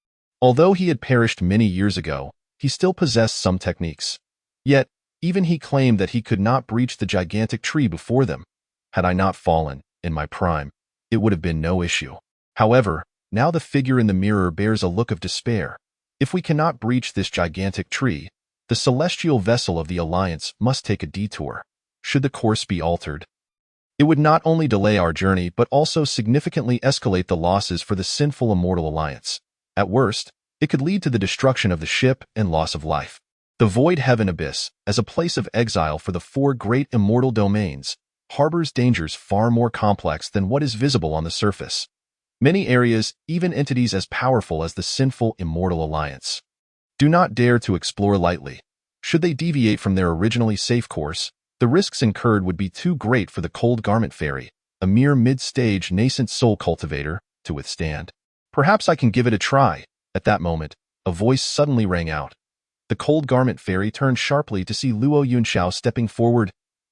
Although he had perished many years ago, he still possessed some techniques. Yet, even he claimed that he could not breach the gigantic tree before them. Had I not fallen, in my prime, it would have been no issue. However, now the figure in the mirror bears a look of despair. If we cannot breach this gigantic tree, the celestial vessel of the alliance must take a detour. Should the course be altered, it would not only delay our journey but also significantly escalate the losses for the sinful immortal alliance. At worst, it could lead to the destruction of the ship and loss of life. The void heaven abyss, as a place of exile for the 4 great immortal domains, harbors dangers far more complex than what is visible on the surface. Many areas, even entities as powerful as the sinful immortal alliance, do not dare to explore lightly. Should they deviate from their originally safe course, the risks incurred would be too great for the cold garment fairy, a mere mid-stage nascent soul cultivator, to withstand. Perhaps I can give it a try. At that moment, a voice suddenly rang out. The cold garment fairy turned sharply to see Luo Yunxiao stepping forward.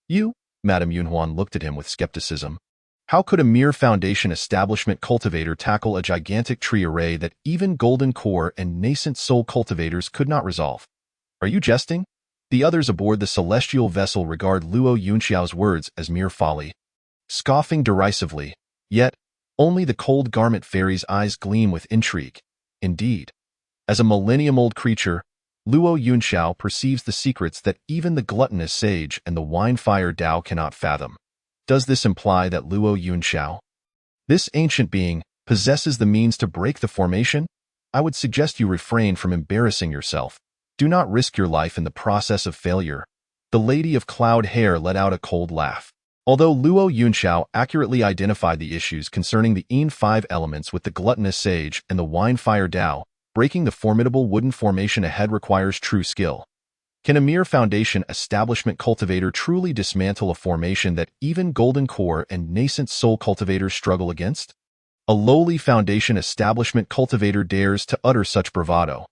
You, Madame Yunhuan looked at him with skepticism. How could a mere foundation establishment cultivator tackle a gigantic tree array that even golden core and nascent soul cultivators could not resolve? Are you jesting? The others aboard the celestial vessel regard Luo Yunxiao's words as mere folly, scoffing derisively. Yet, only the cold garment fairy's eyes gleam with intrigue. Indeed, as a millennium-old creature, Luo Yunxiao perceives the secrets that even the gluttonous sage and the wine-fire Dao cannot fathom. Does this imply that Luo Yunxiao, this ancient being, possesses the means to break the formation? I would suggest you refrain from embarrassing yourself. Do not risk your life in the process of failure. The lady of cloud hair let out a cold laugh. Although Luo Yunxiao accurately identified the issues concerning the Yin 5 elements with the gluttonous sage and the wine-fire Dao, breaking the formidable wooden formation ahead requires true skill. Can a mere foundation establishment cultivator truly dismantle a formation that even golden core and nascent soul cultivators struggle against? A lowly foundation establishment cultivator dares to utter such bravado.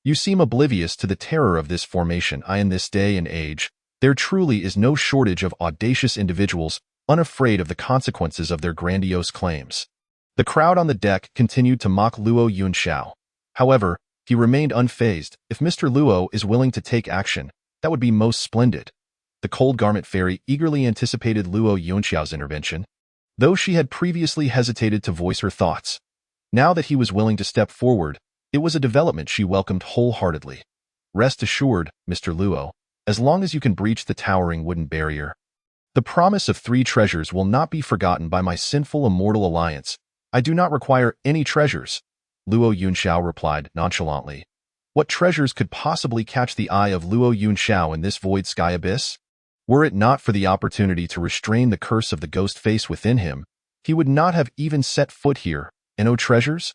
You seem oblivious to the terror of this formation. In this day and age, there truly is no shortage of audacious individuals unafraid of the consequences of their grandiose claims. The crowd on the deck continued to mock Luo Yunxiao. However, he remained unfazed. If Mr. Luo is willing to take action, that would be most splendid. The cold garment fairy eagerly anticipated Luo Yunxiao's intervention, though she had previously hesitated to voice her thoughts. Now that he was willing to step forward, it was a development she welcomed wholeheartedly. Rest assured, Mr. Luo, as long as you can breach the towering wooden barrier, the promise of 3 treasures will not be forgotten by my sinful immortal alliance. I do not require any treasures, Luo Yunxiao replied nonchalantly. What treasures could possibly catch the eye of Luo Yunxiao in this void sky abyss? Were it not for the opportunity to restrain the curse of the ghost face within him, he would not have even set foot here. And no treasures?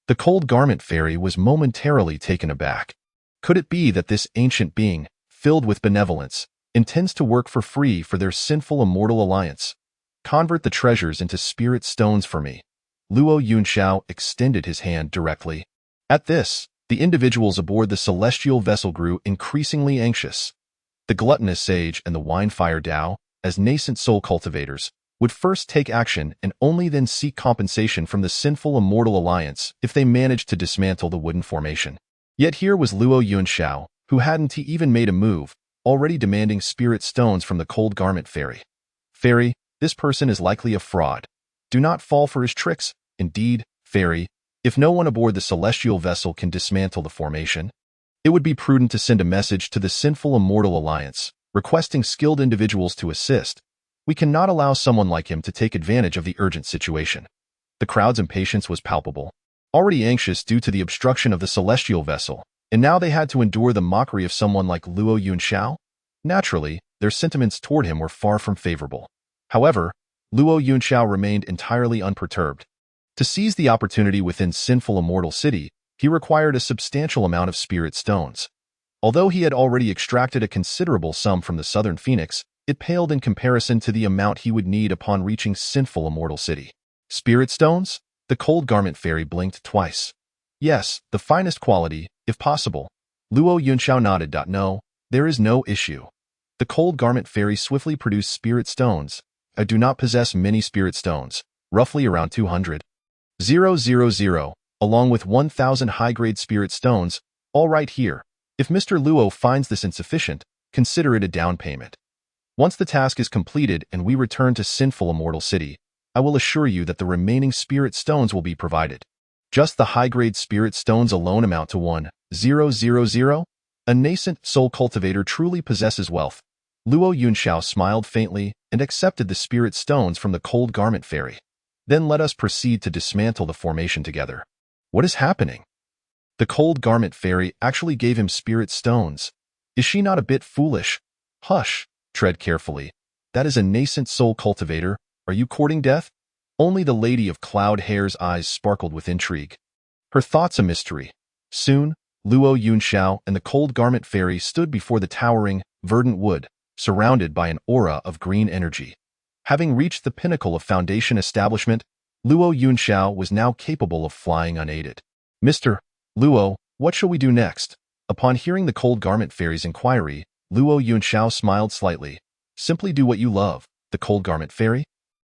The cold garment fairy was momentarily taken aback. Could it be that this ancient being, filled with benevolence, intends to work for free for their sinful immortal alliance? Convert the treasures into spirit stones for me. Luo Yunxiao extended his hand directly. At this, the individuals aboard the celestial vessel grew increasingly anxious. The gluttonous sage and the wine-fire Dao, as nascent soul cultivators, would first take action and only then seek compensation from the sinful immortal alliance if they managed to dismantle the wooden formation. Yet here was Luo Yunxiao, who hadn't even made a move, already demanding spirit stones from the cold garment fairy. Fairy, this person is likely a fraud. Do not fall for his tricks. Indeed, fairy, if no one aboard the celestial vessel can dismantle the formation, it would be prudent to send a message to the sinful immortal alliance, requesting skilled individuals to assist. We cannot allow someone like him to take advantage of the urgent situation. The crowd's impatience was palpable. Already anxious due to the obstruction of the celestial vessel, and now they had to endure the mockery of someone like Luo Yunxiao? Naturally, their sentiments toward him were far from favorable. However, Luo Yunxiao remained entirely unperturbed. To seize the opportunity within Sinful Immortal City, he required a substantial amount of spirit stones. Although he had already extracted a considerable sum from the Southern Phoenix, it paled in comparison to the amount he would need upon reaching Sinful Immortal City. Spirit stones? The cold garment fairy blinked twice. Yes, the finest quality, if possible. Luo Yunxiao nodded. No, there is no issue. The cold garment fairy swiftly produced spirit stones. I do not possess many spirit stones, roughly around 200. 000, along with 1,000 high-grade spirit stones, all right here. If Mr. Luo finds this insufficient, consider it a down payment. Once the task is completed and we return to Sinful Immortal City, I will assure you that the remaining spirit stones will be provided. Just the high-grade spirit stones alone amount to 1,000. A nascent soul cultivator truly possesses wealth. Luo Yunxiao smiled faintly and accepted the spirit stones from the cold garment fairy. Then let us proceed to dismantle the formation together. What is happening? The cold garment fairy actually gave him spirit stones. Is she not a bit foolish? Hush, tread carefully. That is a nascent soul cultivator. Are you courting death? Only the lady of cloud hair's eyes sparkled with intrigue. Her thoughts a mystery. Soon, Luo Yunxiao and the cold garment fairy stood before the towering, verdant wood, surrounded by an aura of green energy. Having reached the pinnacle of foundation establishment, Luo Yunxiao was now capable of flying unaided. Mr. Luo, what shall we do next? Upon hearing the cold garment fairy's inquiry, Luo Yunxiao smiled slightly. Simply do what you love. The Cold Garment Fairy?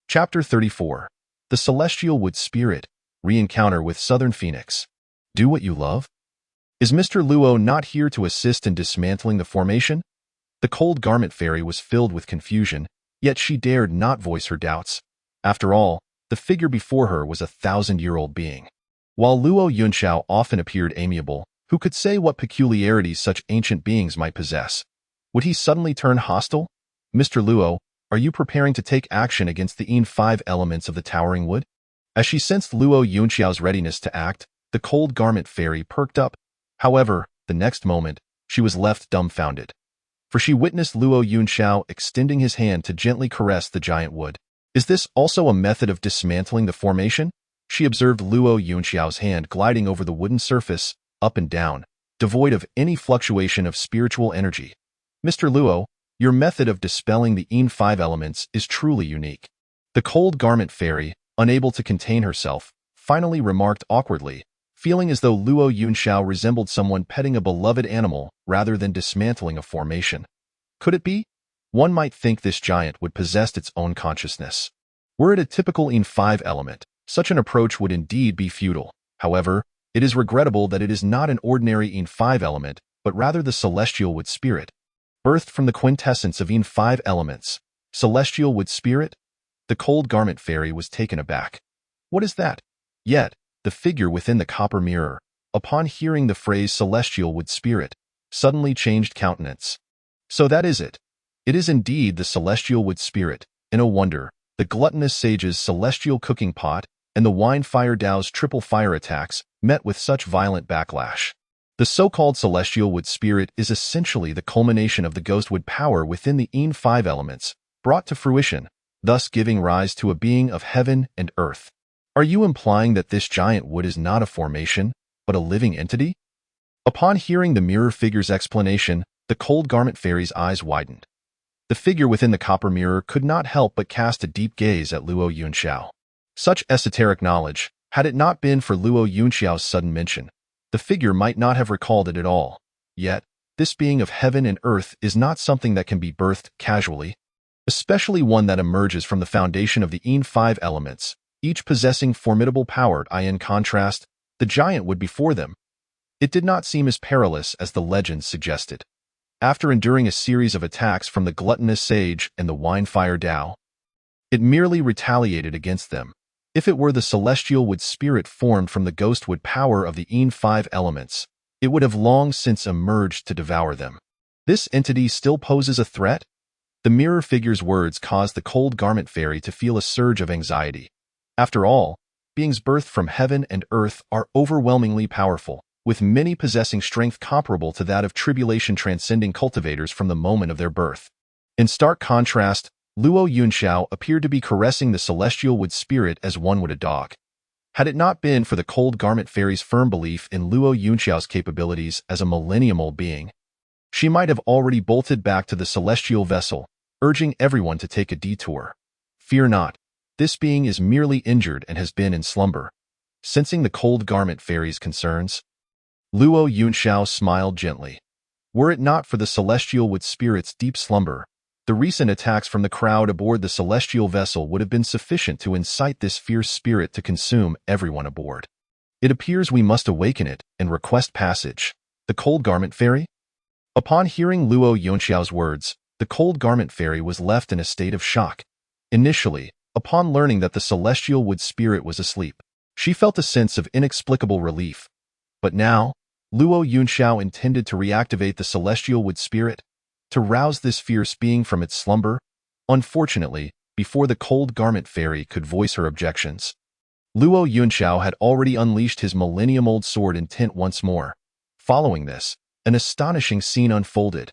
Chapter 34. The Celestial Wood Spirit. Re-encounter with Southern Phoenix. Do what you love? Is Mr. Luo not here to assist in dismantling the formation? The Cold Garment Fairy was filled with confusion, yet she dared not voice her doubts. After all, the figure before her was a 1,000-year-old being. While Luo Yunxiao often appeared amiable, who could say what peculiarities such ancient beings might possess? Would he suddenly turn hostile? Mr. Luo, are you preparing to take action against the 5 elements of the Towering Wood? As she sensed Luo Yunxiao's readiness to act, the Cold Garment Fairy perked up. However, the next moment, she was left dumbfounded. For she witnessed Luo Yunxiao extending his hand to gently caress the giant wood. Is this also a method of dismantling the formation? She observed Luo Yunxiao's hand gliding over the wooden surface, up and down, devoid of any fluctuation of spiritual energy. Mr. Luo, your method of dispelling the 5 elements is truly unique. The Cold Garment Fairy, unable to contain herself, finally remarked awkwardly, feeling as though Luo Yunxiao resembled someone petting a beloved animal rather than dismantling a formation. Could it be? One might think this giant would possess its own consciousness. Were it a typical 5 element, such an approach would indeed be futile. However, it is regrettable that it is not an ordinary 5 element, but rather the Celestial Wood Spirit. Birthed from the quintessence of 5 elements, Celestial Wood Spirit? The Cold Garment Fairy was taken aback. What is that? Yet, the figure within the copper mirror, upon hearing the phrase Celestial Wood Spirit, suddenly changed countenance. So that is it. It is indeed the Celestial Wood Spirit, and no wonder, the gluttonous sage's celestial cooking pot and the Wine Fire Dao's triple fire attacks met with such violent backlash. The so-called Celestial Wood Spirit is essentially the culmination of the Ghostwood power within the 5 elements, brought to fruition, thus giving rise to a being of heaven and earth. Are you implying that this giant wood is not a formation, but a living entity? Upon hearing the mirror figure's explanation, the Cold Garment Fairy's eyes widened. The figure within the copper mirror could not help but cast a deep gaze at Luo Yunxiao. Such esoteric knowledge, had it not been for Luo Yunxiao's sudden mention, the figure might not have recalled it at all. Yet, this being of heaven and earth is not something that can be birthed casually, especially one that emerges from the foundation of the 5 elements, each possessing formidable power. In contrast, the giant wood before them. It did not seem as perilous as the legends suggested. After enduring a series of attacks from the gluttonous sage and the Wine Fire Dao, it merely retaliated against them. If it were the Celestial Wood Spirit formed from the Ghostwood power of the 5 elements, it would have long since emerged to devour them. This entity still poses a threat? The mirror figure's words caused the Cold Garment Fairy to feel a surge of anxiety. After all, beings birthed from heaven and earth are overwhelmingly powerful, with many possessing strength comparable to that of tribulation transcending cultivators from the moment of their birth. In stark contrast, Luo Yunxiao appeared to be caressing the Celestial Wood Spirit as one would a dog. Had it not been for the Cold Garment Fairy's firm belief in Luo Yunxiao's capabilities as a millennium-old being, she might have already bolted back to the celestial vessel, urging everyone to take a detour. Fear not, this being is merely injured and has been in slumber. Sensing the Cold Garment Fairy's concerns, Luo Yunxiao smiled gently. Were it not for the Celestial Wood Spirit's deep slumber, the recent attacks from the crowd aboard the celestial vessel would have been sufficient to incite this fierce spirit to consume everyone aboard. It appears we must awaken it and request passage. The Cold Garment Fairy? Upon hearing Luo Yunxiao's words, the Cold Garment Fairy was left in a state of shock. Initially, upon learning that the Celestial Wood Spirit was asleep, she felt a sense of inexplicable relief. But now, Luo Yunxiao intended to reactivate the Celestial Wood Spirit, to rouse this fierce being from its slumber. Unfortunately, before the Cold Garment Fairy could voice her objections, Luo Yunxiao had already unleashed his millennium-old sword intent once more. Following this, an astonishing scene unfolded.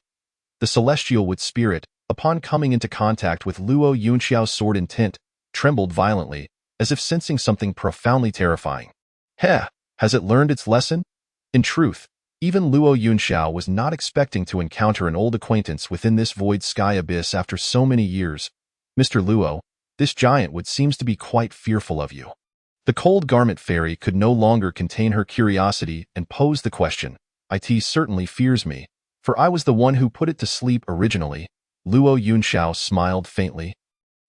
The Celestial Wood Spirit, upon coming into contact with Luo Yunxiao's sword intent, trembled violently, as if sensing something profoundly terrifying. Heh, has it learned its lesson? In truth, even Luo Yunxiao was not expecting to encounter an old acquaintance within this void sky abyss after so many years. Mr. Luo, this giant wood seems to be quite fearful of you. The Cold Garment Fairy could no longer contain her curiosity and posed the question. It certainly fears me, for I was the one who put it to sleep originally. Luo Yunxiao smiled faintly.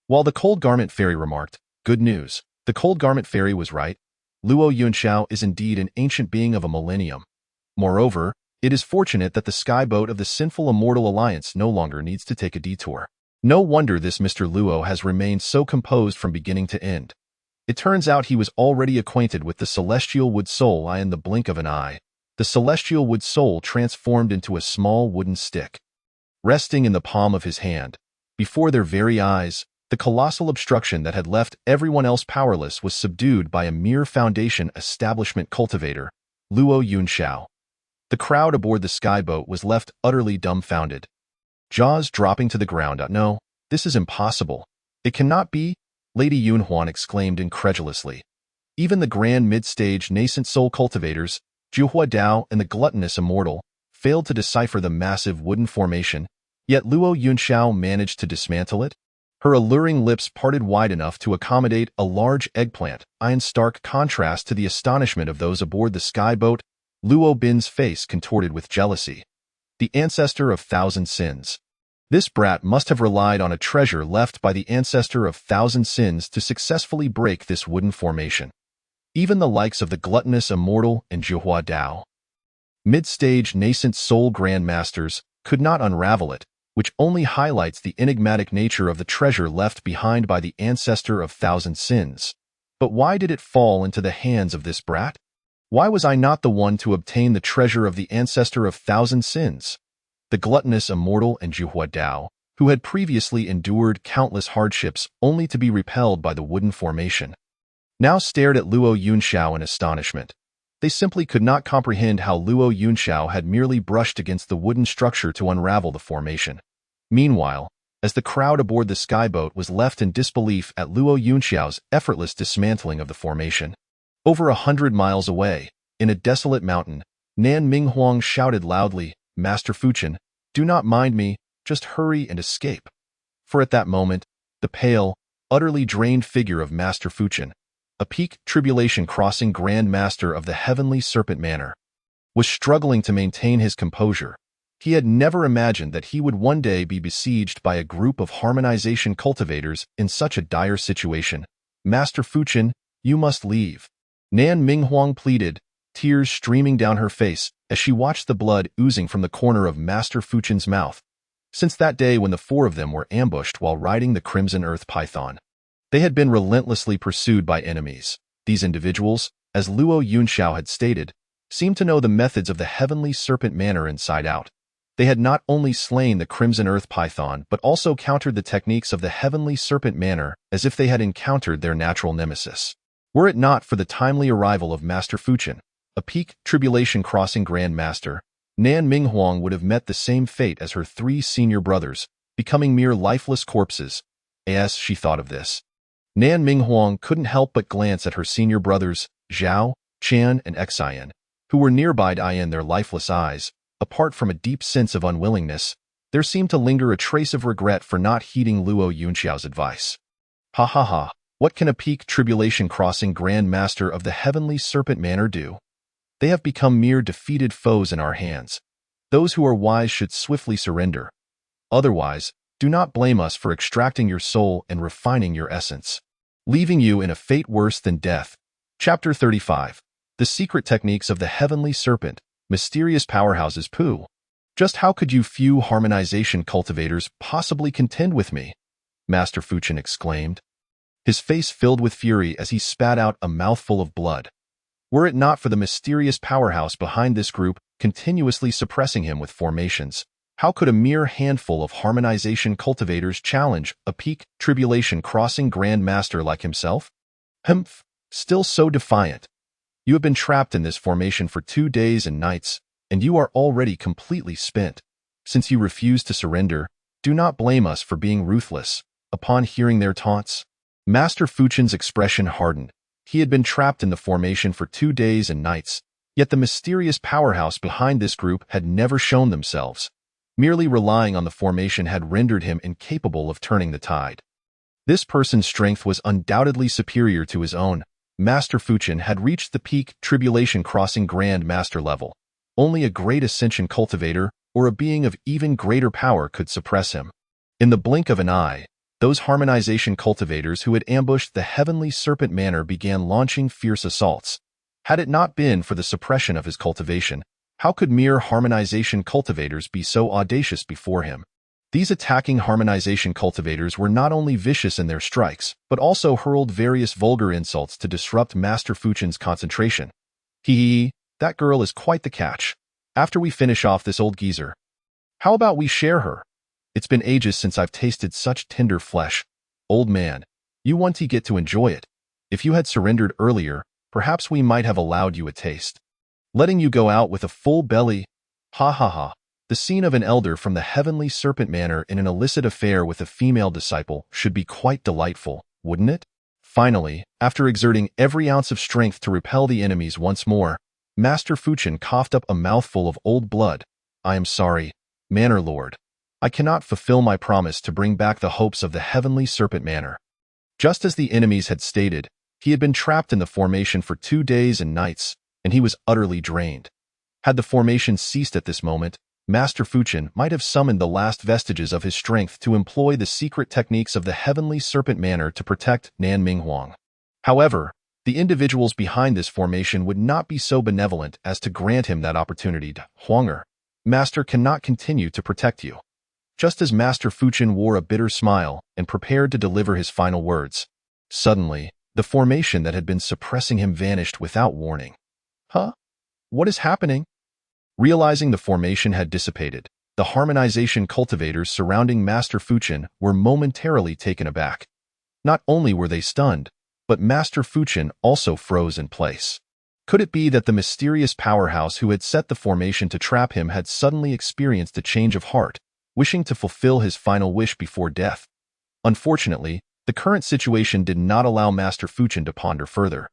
While the Cold Garment Fairy remarked, "Good news. The Cold Garment Fairy was right. Luo Yunxiao is indeed an ancient being of a millennium. Moreover, it is fortunate that the skyboat of the Sinful Immortal Alliance no longer needs to take a detour. No wonder this Mr. Luo has remained so composed from beginning to end. It turns out he was already acquainted with the Celestial Wood Soul in the blink of an eye. The Celestial Wood Soul transformed into a small wooden stick. Resting in the palm of his hand, before their very eyes, the colossal obstruction that had left everyone else powerless was subdued by a mere Foundation establishment cultivator, Luo Yunxiao. The crowd aboard the skyboat was left utterly dumbfounded. Jaws dropping to the ground. "No, this is impossible. It cannot be," Lady Yunhuan exclaimed incredulously. Even the grand mid-stage nascent soul cultivators, Juhua Dao and the gluttonous immortal, failed to decipher the massive wooden formation, yet Luo Yunxiao managed to dismantle it. Her alluring lips parted wide enough to accommodate a large eggplant, in stark contrast to the astonishment of those aboard the skyboat. Luo Bin's face contorted with jealousy. The ancestor of thousand sins. This brat must have relied on a treasure left by the ancestor of thousand sins to successfully break this wooden formation. Even the likes of the gluttonous immortal and Juhua Dao, mid-stage nascent soul grandmasters, could not unravel it, which only highlights the enigmatic nature of the treasure left behind by the ancestor of thousand sins. But why did it fall into the hands of this brat? Why was I not the one to obtain the treasure of the ancestor of thousand sins? The gluttonous immortal and Juhua Dao, who had previously endured countless hardships only to be repelled by the wooden formation, now stared at Luo Yunxiao in astonishment. They simply could not comprehend how Luo Yunxiao had merely brushed against the wooden structure to unravel the formation. Meanwhile, as the crowd aboard the skyboat was left in disbelief at Luo Yunxiao's effortless dismantling of the formation, over 100 miles away, in a desolate mountain, Nan Minghuang shouted loudly, "Master Fuchen, do not mind me, just hurry and escape." For at that moment, the pale, utterly drained figure of Master Fuchen, a peak tribulation crossing Grand Master of the Heavenly Serpent Manor, was struggling to maintain his composure. He had never imagined that he would one day be besieged by a group of harmonization cultivators in such a dire situation. "Master Fuchen, you must leave," Nan Minghuang pleaded, tears streaming down her face as she watched the blood oozing from the corner of Master Fuchen's mouth. Since that day when the four of them were ambushed while riding the Crimson Earth Python, they had been relentlessly pursued by enemies. These individuals, as Luo Yunxiao had stated, seemed to know the methods of the Heavenly Serpent Manor inside out. They had not only slain the Crimson Earth Python but also countered the techniques of the Heavenly Serpent Manor as if they had encountered their natural nemesis. Were it not for the timely arrival of Master Fuchen, a peak tribulation crossing Grand Master, Nan Minghuang would have met the same fate as her three senior brothers, becoming mere lifeless corpses. As she thought of this, Nan Minghuang couldn't help but glance at her senior brothers, Zhao, Chan, and Xian, who were nearby in their lifeless eyes. Apart from a deep sense of unwillingness, there seemed to linger a trace of regret for not heeding Luo Yunxiao's advice. Ha ha ha, what can a peak tribulation crossing Grand Master of the Heavenly Serpent Manor do? They have become mere defeated foes in our hands. Those who are wise should swiftly surrender. Otherwise, do not blame us for extracting your soul and refining your essence, leaving you in a fate worse than death. Chapter 35. The Secret Techniques of the Heavenly Serpent, Mysterious Powerhouses. Pooh. Just how could you few harmonization cultivators possibly contend with me? Master Fuchen exclaimed. His face filled with fury as he spat out a mouthful of blood. Were it not for the mysterious powerhouse behind this group continuously suppressing him with formations, how could a mere handful of harmonization cultivators challenge a peak tribulation crossing Grand Master like himself? Humph, still so defiant. You have been trapped in this formation for 2 days and nights, and you are already completely spent. Since you refuse to surrender, do not blame us for being ruthless. Upon hearing their taunts, Master Fuchen's expression hardened. He had been trapped in the formation for 2 days and nights, yet the mysterious powerhouse behind this group had never shown themselves. Merely relying on the formation had rendered him incapable of turning the tide. This person's strength was undoubtedly superior to his own. Master Fuchen had reached the peak tribulation crossing Grand Master level. Only a great ascension cultivator or a being of even greater power could suppress him. In the blink of an eye, Those harmonization cultivators who had ambushed the heavenly serpent manor began launching fierce assaults. Had it not been for the suppression of his cultivation, how could mere harmonization cultivators be so audacious before him? These attacking harmonization cultivators were not only vicious in their strikes, but also hurled various vulgar insults to disrupt Master Fuchin's concentration. Hee, that girl is quite the catch. After we finish off this old geezer, how about we share her? It's been ages since I've tasted such tender flesh. Old man, you want to get to enjoy it. If you had surrendered earlier, perhaps we might have allowed you a taste. Letting you go out with a full belly. Ha ha ha. The scene of an elder from the heavenly serpent manor in an illicit affair with a female disciple should be quite delightful, wouldn't it? Finally, after exerting every ounce of strength to repel the enemies once more, Master Fuchin coughed up a mouthful of old blood. I am sorry, Manor Lord. I cannot fulfill my promise to bring back the hopes of the heavenly serpent manor. Just as the enemies had stated, he had been trapped in the formation for 2 days and nights, and he was utterly drained. Had the formation ceased at this moment, Master Fuchin might have summoned the last vestiges of his strength to employ the secret techniques of the heavenly serpent manor to protect Nan Minghuang. However, the individuals behind this formation would not be so benevolent as to grant him that opportunity. Huanger, Master cannot continue to protect you. Just as Master Fuchin wore a bitter smile and prepared to deliver his final words, suddenly, the formation that had been suppressing him vanished without warning. Huh? What is happening? Realizing the formation had dissipated, the harmonization cultivators surrounding Master Fuchin were momentarily taken aback. Not only were they stunned, but Master Fuchin also froze in place. Could it be that the mysterious powerhouse who had set the formation to trap him had suddenly experienced a change of heart, wishing to fulfill his final wish before death? Unfortunately, the current situation did not allow Master Fuchin to ponder further,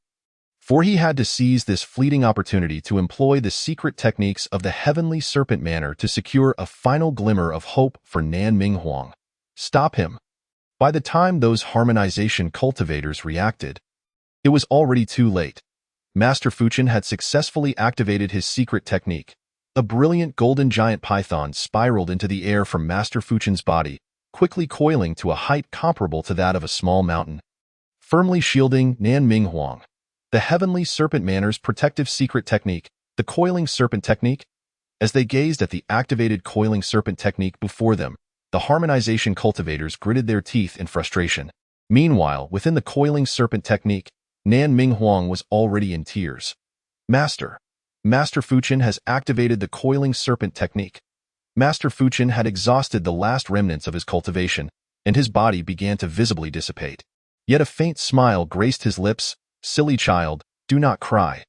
for he had to seize this fleeting opportunity to employ the secret techniques of the heavenly serpent manor to secure a final glimmer of hope for Nan Minghuang. Stop him. By the time those harmonization cultivators reacted, it was already too late. Master Fuchin had successfully activated his secret technique. A brilliant golden giant python spiraled into the air from Master Fuchin's body, quickly coiling to a height comparable to that of a small mountain, firmly shielding Nan Minghuang. The heavenly serpent manor's protective secret technique, the coiling serpent technique. As they gazed at the activated coiling serpent technique before them, the harmonization cultivators gritted their teeth in frustration. Meanwhile, within the coiling serpent technique, Nan Minghuang was already in tears. Master Fuchin has activated the coiling serpent technique. Master Fuchin had exhausted the last remnants of his cultivation, and his body began to visibly dissipate. Yet a faint smile graced his lips. Silly child, do not cry.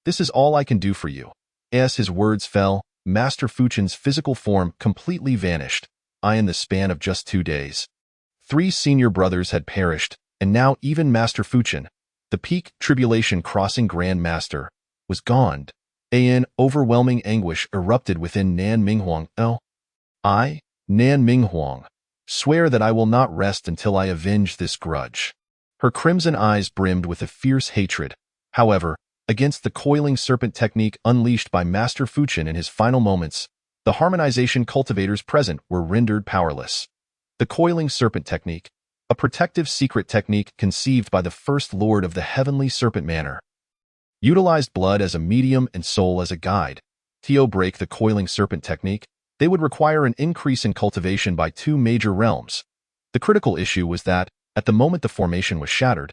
This is all I can do for you. As his words fell, Master Fuchin's physical form completely vanished, in the span of just 2 days. 3 senior brothers had perished, and now even Master Fuchin, the peak tribulation crossing Grand Master, was gone. An overwhelming anguish erupted within Nan Minghuang. I, Nan Minghuang, swear that I will not rest until I avenge this grudge. Her crimson eyes brimmed with a fierce hatred. However, against the coiling serpent technique unleashed by Master Fuchin in his final moments, the harmonization cultivators present were rendered powerless. The coiling serpent technique, a protective secret technique conceived by the First Lord of the Heavenly Serpent Manor, utilized blood as a medium and soul as a guide. To break the coiling serpent technique, they would require an increase in cultivation by 2 major realms. The critical issue was that, at the moment the formation was shattered,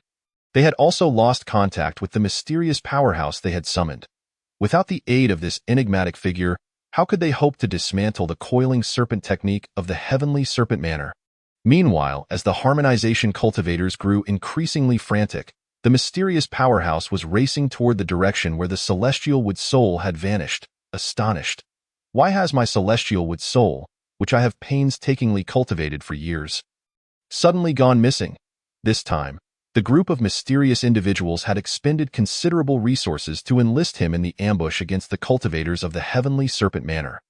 they had also lost contact with the mysterious powerhouse they had summoned. Without the aid of this enigmatic figure, how could they hope to dismantle the coiling serpent technique of the heavenly serpent manor? Meanwhile, as the harmonization cultivators grew increasingly frantic, the mysterious powerhouse was racing toward the direction where the celestial wood soul had vanished, astonished. Why has my celestial wood soul, which I have painstakingly cultivated for years, suddenly gone missing? This time, the group of mysterious individuals had expended considerable resources to enlist him in the ambush against the cultivators of the heavenly serpent manor.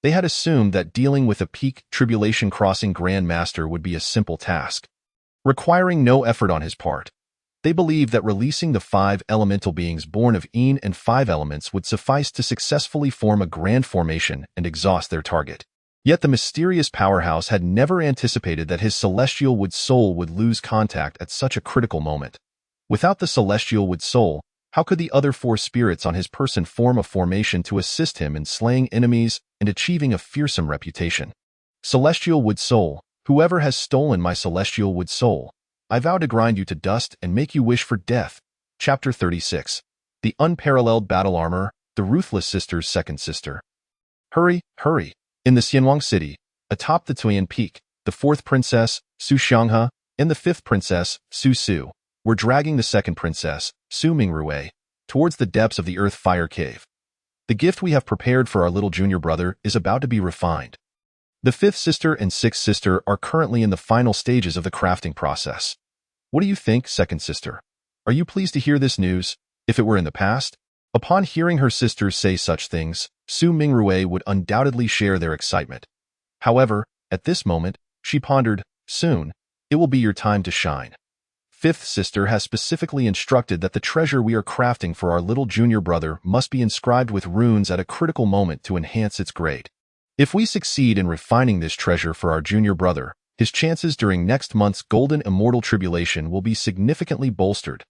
They had assumed that dealing with a peak tribulation crossing Grand Master would be a simple task, requiring no effort on his part. They believed that releasing the 5 elemental beings born of Yin and 5 elements would suffice to successfully form a grand formation and exhaust their target. Yet the mysterious powerhouse had never anticipated that his celestial wood soul would lose contact at such a critical moment. Without the celestial wood soul, how could the other 4 spirits on his person form a formation to assist him in slaying enemies and achieving a fearsome reputation? Celestial wood soul, whoever has stolen my celestial wood soul, I vow to grind you to dust and make you wish for death. Chapter 36. The Unparalleled Battle Armor, the Ruthless Sisters' Second Sister. Hurry, hurry! In the Xianwang City, atop the Tuyan Peak, the 4th princess, Su Xianghe, and the 5th princess, Su Su, were dragging the 2nd princess, Su Mingrui, towards the depths of the Earth Fire Cave. The gift we have prepared for our little junior brother is about to be refined. The 5th sister and 6th sister are currently in the final stages of the crafting process. What do you think, 2nd sister? Are you pleased to hear this news? If it were in the past, upon hearing her sisters say such things, Su Mingrui would undoubtedly share their excitement. However, at this moment, she pondered, soon, it will be your time to shine. 5th sister has specifically instructed that the treasure we are crafting for our little junior brother must be inscribed with runes at a critical moment to enhance its grade. If we succeed in refining this treasure for our junior brother, his chances during next month's Golden Immortal Tribulation will be significantly bolstered.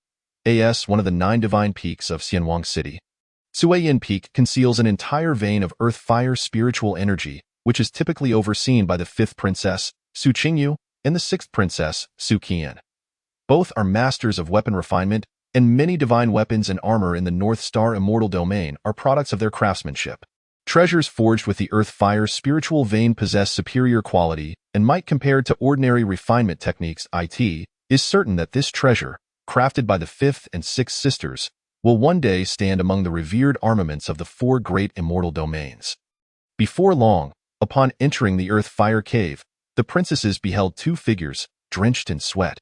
As one of the 9 divine peaks of Xianwang City, Suiyin Peak conceals an entire vein of earth fire spiritual energy, which is typically overseen by the 5th princess, Su Qingyu, and the 6th princess, Su Qian. Both are masters of weapon refinement, and many divine weapons and armor in the North Star Immortal Domain are products of their craftsmanship. Treasures forged with the earth fire spiritual vein possess superior quality and might compared to ordinary refinement techniques. It is certain that this treasure, crafted by the 5th and 6th sisters, will one day stand among the revered armaments of the 4 great immortal domains. Before long, upon entering the Earth Fire Cave, the princesses beheld 2 figures, drenched in sweat.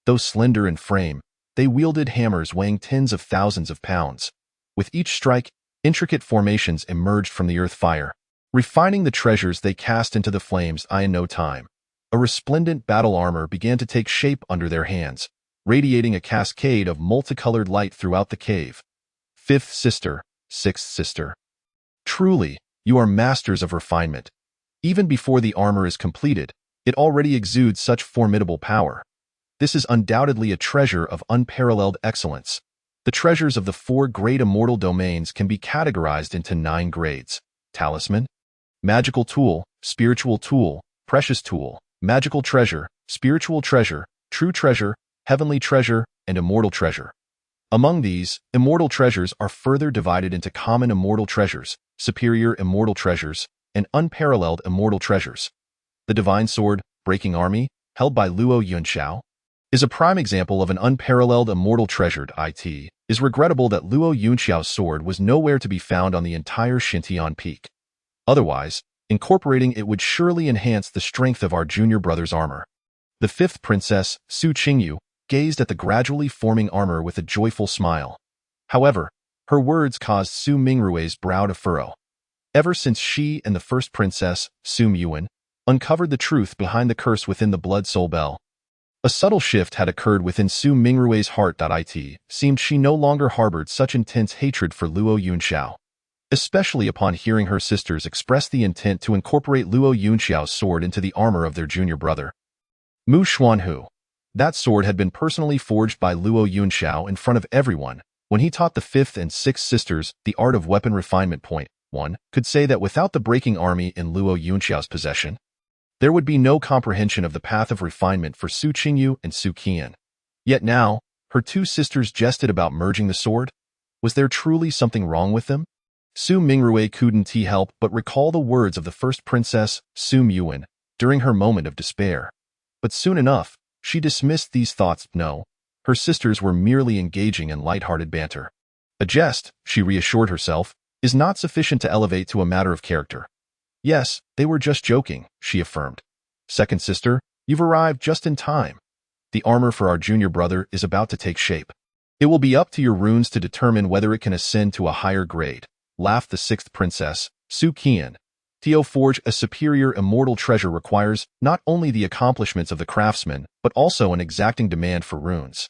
Though slender in frame, they wielded hammers weighing tens of thousands of pounds. With each strike, intricate formations emerged from the earth fire, refining the treasures they cast into the flames. In no time, a resplendent battle armor began to take shape under their hands, radiating a cascade of multicolored light throughout the cave. 5th sister, 6th sister. Truly, you are masters of refinement. Even before the armor is completed, it already exudes such formidable power. This is undoubtedly a treasure of unparalleled excellence. The treasures of the 4 great immortal domains can be categorized into 9 grades: talisman, magical tool, spiritual tool, precious tool, magical treasure, spiritual treasure, true treasure, heavenly treasure, and immortal treasure. Among these, immortal treasures are further divided into common immortal treasures, superior immortal treasures, and unparalleled immortal treasures. The divine sword, Breaking Army, held by Luo Yunxiao, is a prime example of an unparalleled immortal treasure. It is regrettable that Luo Yunxiao's sword was nowhere to be found on the entire Xintian Peak. Otherwise, incorporating it would surely enhance the strength of our junior brother's armor. The 5th princess, Su Qingyu, gazed at the gradually forming armor with a joyful smile. However, her words caused Su Mingrui's brow to furrow. Ever since she and the 1st princess, Su Muan, uncovered the truth behind the curse within the Blood Soul Bell, a subtle shift had occurred within Su Mingrui's heart. It seemed she no longer harbored such intense hatred for Luo Yunxiao, especially upon hearing her sisters express the intent to incorporate Luo Yunxiao's sword into the armor of their junior brother. Mu Xuanhu. That sword had been personally forged by Luo Yunxiao in front of everyone when he taught the 5th and 6th sisters the art of weapon refinement. One could say that without the Breaking Army in Luo Yunxiao's possession, there would be no comprehension of the path of refinement for Su Qingyu and Su Qian. Yet now, her 2 sisters jested about merging the sword. Was there truly something wrong with them? Su Mingrui couldn't help but recall the words of the 1st princess, Su Muan, during her moment of despair. But soon enough, she dismissed these thoughts. No, her sisters were merely engaging in light-hearted banter. A jest, she reassured herself, is not sufficient to elevate to a matter of character. Yes, they were just joking, she affirmed. 2nd sister, you've arrived just in time. The armor for our junior brother is about to take shape. It will be up to your runes to determine whether it can ascend to a higher grade, laughed the 6th princess, Su Qian. To forge a superior immortal treasure requires not only the accomplishments of the craftsman, but also an exacting demand for runes.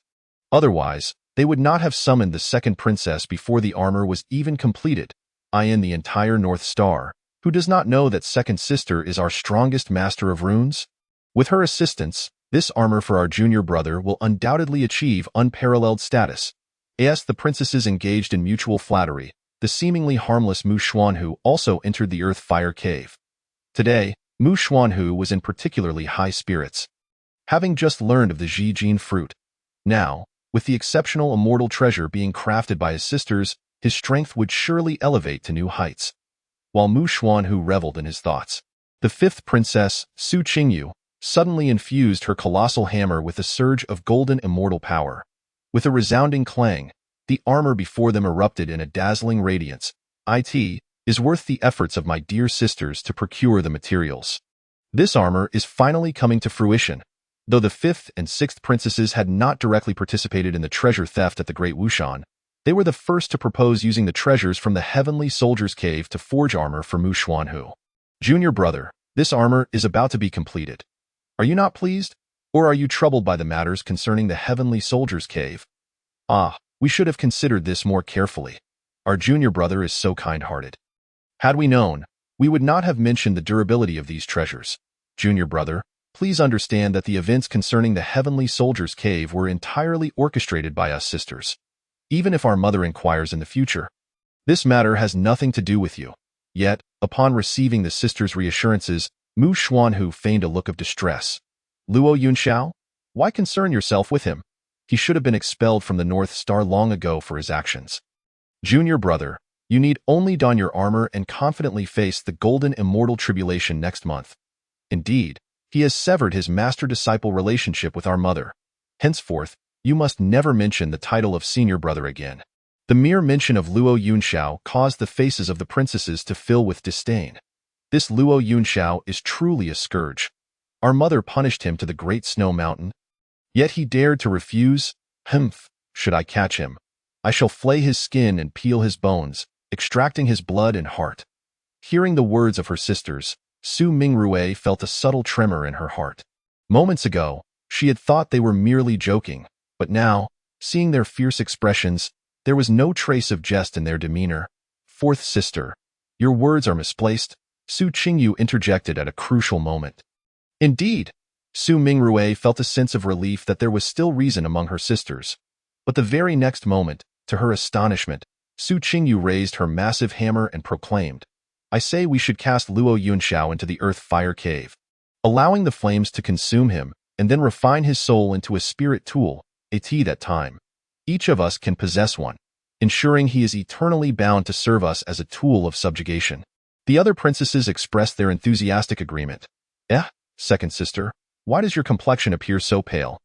Otherwise, they would not have summoned the 2nd princess before the armor was even completed. The entire North Star, Who does not know that second sister is our strongest master of runes? With her assistance, this armor for our junior brother will undoubtedly achieve unparalleled status. As the princesses engaged in mutual flattery, the seemingly harmless Mu Xuanhu also entered the Earth Fire Cave. Today, Mu Xuanhu was in particularly high spirits. Having just learned of the Ji Jin fruit, now, with the exceptional immortal treasure being crafted by his sisters, his strength would surely elevate to new heights. While Mu Xuanhu reveled in his thoughts, the fifth princess, Su Qingyu, suddenly infused her colossal hammer with a surge of golden immortal power. With a resounding clang, the armor before them erupted in a dazzling radiance. It is worth the efforts of my dear sisters to procure the materials. This armor is finally coming to fruition. Though the fifth and sixth princesses had not directly participated in the treasure theft at the Great Wushan, they were the first to propose using the treasures from the Heavenly Soldier's Cave to forge armor for Mu Xuanhu. Junior brother, this armor is about to be completed. Are you not pleased? Or are you troubled by the matters concerning the Heavenly Soldier's Cave? We should have considered this more carefully. Our junior brother is so kind-hearted. Had we known, we would not have mentioned the durability of these treasures. Junior brother, please understand that the events concerning the Heavenly Soldier's Cave were entirely orchestrated by us sisters. Even if our mother inquires in the future, this matter has nothing to do with you. Yet, upon receiving the sisters' reassurances, Mu Xuanhu feigned a look of distress. Luo Yunxiao? Why concern yourself with him? He should have been expelled from the North Star long ago for his actions. Junior brother, you need only don your armor and confidently face the golden immortal tribulation next month. Indeed, he has severed his master-disciple relationship with our mother. Henceforth, you must never mention the title of senior brother again. The mere mention of Luo Yunxiao caused the faces of the princesses to fill with disdain. This Luo Yunxiao is truly a scourge. Our mother punished him to the Great Snow Mountain. Yet he dared to refuse? Should I catch him, I shall flay his skin and peel his bones, extracting his blood and heart. Hearing the words of her sisters, Su Mingrue felt a subtle tremor in her heart. Moments ago, she had thought they were merely joking, but now, seeing their fierce expressions, there was no trace of jest in their demeanor. Fourth sister, your words are misplaced, Su Qingyu interjected at a crucial moment. Indeed, Su Mingrue felt a sense of relief that there was still reason among her sisters. But the very next moment, to her astonishment, Su Qingyu raised her massive hammer and proclaimed, I say we should cast Luo Yunxiao into the Earth Fire Cave, allowing the flames to consume him and then refine his soul into a spirit tool, that time. Each of us can possess one, ensuring he is eternally bound to serve us as a tool of subjugation. The other princesses expressed their enthusiastic agreement. Second sister, why does your complexion appear so pale?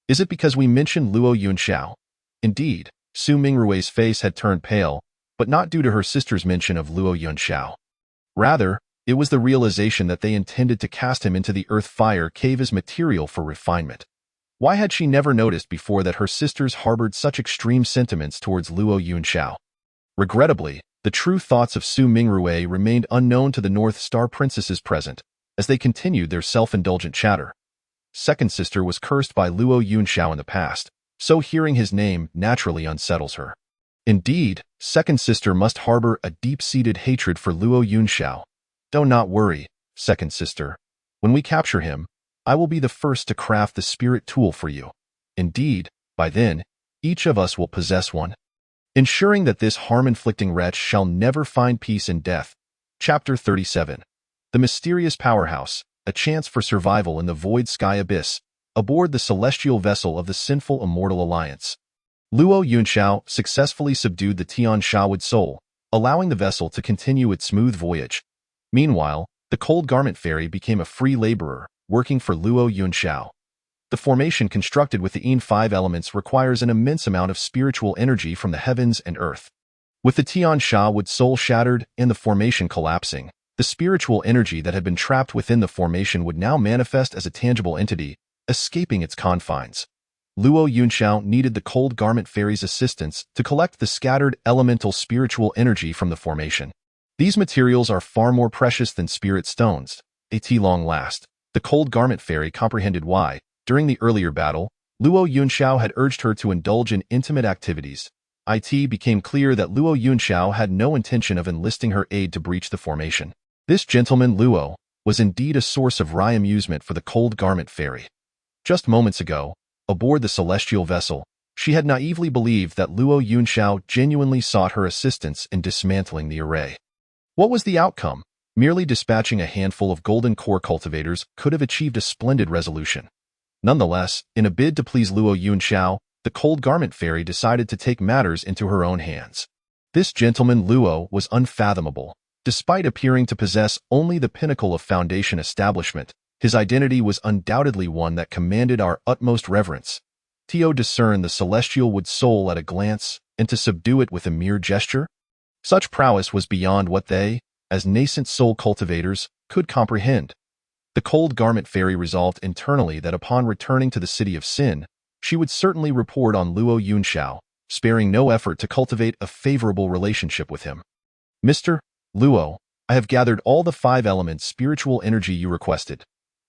Is it because we mentioned Luo Yunxiao? Indeed, Su Mingrue's face had turned pale, but not due to her sister's mention of Luo Yunxiao. Rather, it was the realization that they intended to cast him into the Earth Fire Cave as material for refinement. Why had she never noticed before that her sisters harbored such extreme sentiments towards Luo Yunxiao? Regrettably, the true thoughts of Su Mingrue remained unknown to the North Star princesses present, as they continued their self-indulgent chatter. Second sister was cursed by Luo Yunxiao in the past, so hearing his name naturally unsettles her. Indeed, second sister must harbor a deep-seated hatred for Luo Yunxiao. Do not worry, second sister. When we capture him, I will be the first to craft the spirit tool for you. Indeed, by then, each of us will possess one, ensuring that this harm-inflicting wretch shall never find peace in death. Chapter 37. The Mysterious Powerhouse, a chance for survival in the void sky abyss, aboard the celestial vessel of the Sinful Immortal Alliance. Luo Yunxiao successfully subdued the Tian Shawood soul, allowing the vessel to continue its smooth voyage. Meanwhile, the Cold Garment Fairy became a free laborer, working for Luo Yunxiao. The formation constructed with the Yin 5 elements requires an immense amount of spiritual energy from the heavens and earth. With the Tian Shawood soul shattered and the formation collapsing, the spiritual energy that had been trapped within the formation would now manifest as a tangible entity, escaping its confines. Luo Yunxiao needed the Cold Garment Fairy's assistance to collect the scattered elemental spiritual energy from the formation. These materials are far more precious than spirit stones. At long last, the Cold Garment Fairy comprehended why, during the earlier battle, Luo Yunxiao had urged her to indulge in intimate activities. It became clear that Luo Yunxiao had no intention of enlisting her aid to breach the formation. This gentleman Luo was indeed a source of wry amusement for the Cold Garment Fairy. Just moments ago, aboard the celestial vessel, she had naively believed that Luo Yunxiao genuinely sought her assistance in dismantling the array. What was the outcome? Merely dispatching a handful of golden core cultivators could have achieved a splendid resolution. Nonetheless, in a bid to please Luo Yunxiao, the Cold Garment Fairy decided to take matters into her own hands. This gentleman Luo was unfathomable. Despite appearing to possess only the pinnacle of Foundation establishment, his identity was undoubtedly one that commanded our utmost reverence. Tio discerned the celestial wood soul at a glance, and to subdue it with a mere gesture? Such prowess was beyond what they, as nascent soul cultivators, could comprehend. The Cold Garment Fairy resolved internally that upon returning to the city of Sin, she would certainly report on Luo Yunxiao, sparing no effort to cultivate a favorable relationship with him. Mr. Luo, I have gathered all the 5 elements spiritual energy you requested.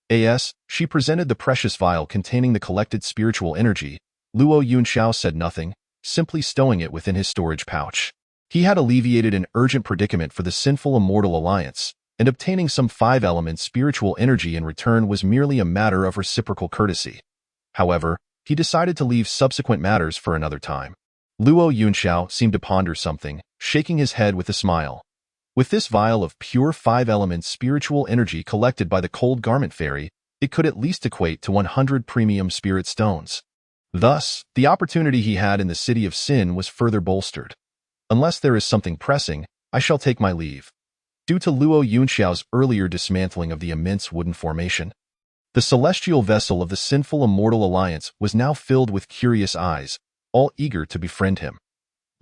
As she presented the precious vial containing the collected spiritual energy, Luo Yunxiao said nothing, simply stowing it within his storage pouch. He had alleviated an urgent predicament for the Sinful Immortal Alliance, and obtaining some 5 elements spiritual energy in return was merely a matter of reciprocal courtesy. However, he decided to leave subsequent matters for another time. Luo Yunxiao seemed to ponder something, shaking his head with a smile. With this vial of pure 5 elements spiritual energy collected by the Cold Garment Fairy, it could at least equate to 100 premium spirit stones. Thus, the opportunity he had in the City of Sin was further bolstered. Unless there is something pressing, I shall take my leave. Due to Luo Yunxiao's earlier dismantling of the immense wooden formation, the celestial vessel of the Sinful Immortal Alliance was now filled with curious eyes, all eager to befriend him.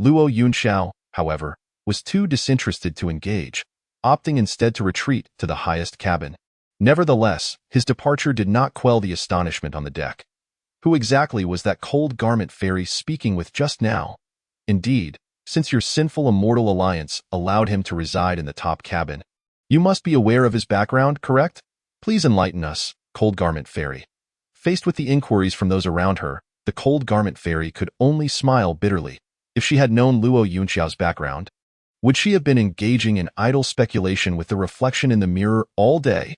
Luo Yunxiao, however, was too disinterested to engage, opting instead to retreat to the highest cabin. Nevertheless, his departure did not quell the astonishment on the deck. Who exactly was that Cold Garment Fairy speaking with just now? Indeed, since your Sinful Immortal Alliance allowed him to reside in the top cabin, you must be aware of his background, correct? Please enlighten us, Cold Garment Fairy. Faced with the inquiries from those around her, the Cold Garment Fairy could only smile bitterly. If she had known Luo Yunxiao's background, would she have been engaging in idle speculation with the reflection in the mirror all day?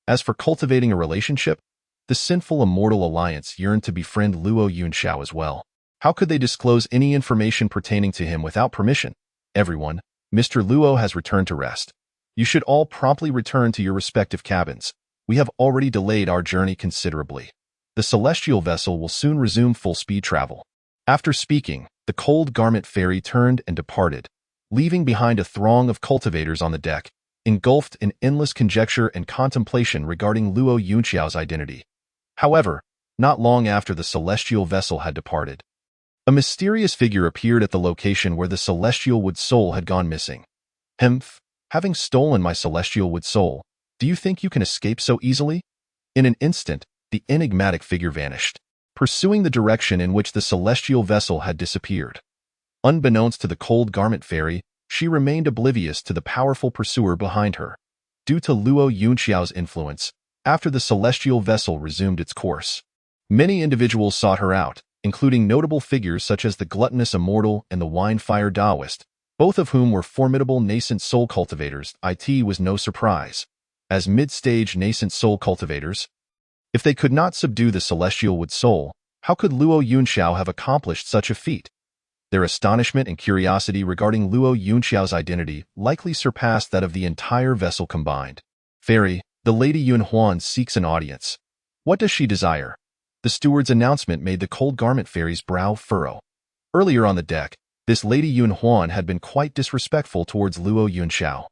As for cultivating a relationship, the Sinful Immortal Alliance yearned to befriend Luo Yunxiao as well. How could they disclose any information pertaining to him without permission? Everyone, Mr. Luo has returned to rest. You should all promptly return to your respective cabins. We have already delayed our journey considerably. The celestial vessel will soon resume full-speed travel. After speaking, the Cold Garment Fairy turned and departed, leaving behind a throng of cultivators on the deck, engulfed in endless conjecture and contemplation regarding Luo Yunxiao's identity. However, not long after the celestial vessel had departed, a mysterious figure appeared at the location where the celestial wood soul had gone missing. Hemph, having stolen my celestial wood soul, do you think you can escape so easily? In an instant, the enigmatic figure vanished, pursuing the direction in which the celestial vessel had disappeared. Unbeknownst to the Cold Garment Fairy, she remained oblivious to the powerful pursuer behind her. Due to Luo Yunxiao's influence, after the celestial vessel resumed its course, many individuals sought her out, including notable figures such as the Gluttonous Immortal and the Wine-Fire Taoist, both of whom were formidable nascent soul cultivators. It was no surprise. As mid-stage nascent soul cultivators, if they could not subdue the celestial wood soul, how could Luo Yunxiao have accomplished such a feat? Their astonishment and curiosity regarding Luo Yunxiao's identity likely surpassed that of the entire vessel combined. Fairy, the Lady Yun Huan seeks an audience. What does she desire? The steward's announcement made the Cold Garment Fairy's brow furrow. Earlier on the deck, this Lady Yun Huan had been quite disrespectful towards Luo Yunxiao.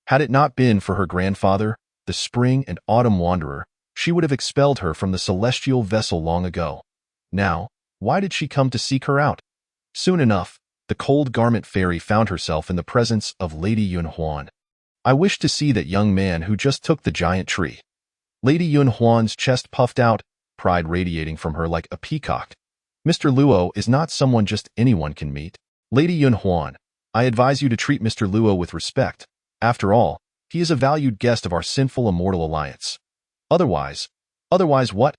Had it not been for her grandfather, the Spring and Autumn Wanderer, she would have expelled her from the celestial vessel long ago. Now, why did she come to seek her out? Soon enough, the Cold Garment Fairy found herself in the presence of Lady Yun Huan. I wish to see that young man who just took the giant tree. Lady Yun Huan's chest puffed out, pride radiating from her like a peacock. Mr. Luo is not someone just anyone can meet. Lady Yun Huan, I advise you to treat Mr. Luo with respect. After all, he is a valued guest of our Sinful Immortal Alliance. Otherwise what?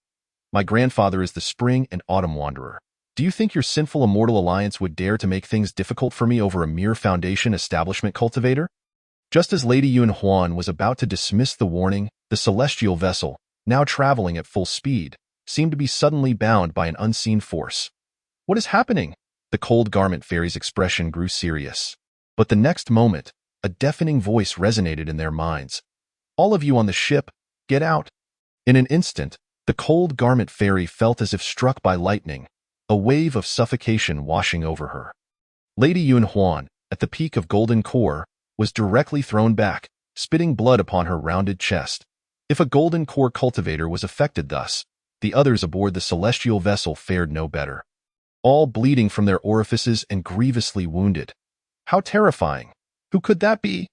My grandfather is the Spring and Autumn Wanderer. Do you think your Sinful Immortal Alliance would dare to make things difficult for me over a mere Foundation establishment cultivator? Just as Lady Yun Huan was about to dismiss the warning, the celestial vessel, now traveling at full speed, seemed to be suddenly bound by an unseen force. What is happening? The cold garment fairy's expression grew serious. But the next moment, a deafening voice resonated in their minds. All of you on the ship, get out. In an instant, the cold garment fairy felt as if struck by lightning, a wave of suffocation washing over her. Lady Yun Huan, at the peak of Golden Core, was directly thrown back, spitting blood upon her rounded chest. If a Golden Core cultivator was affected thus, the others aboard the celestial vessel fared no better. All bleeding from their orifices and grievously wounded. How terrifying! Who could that be?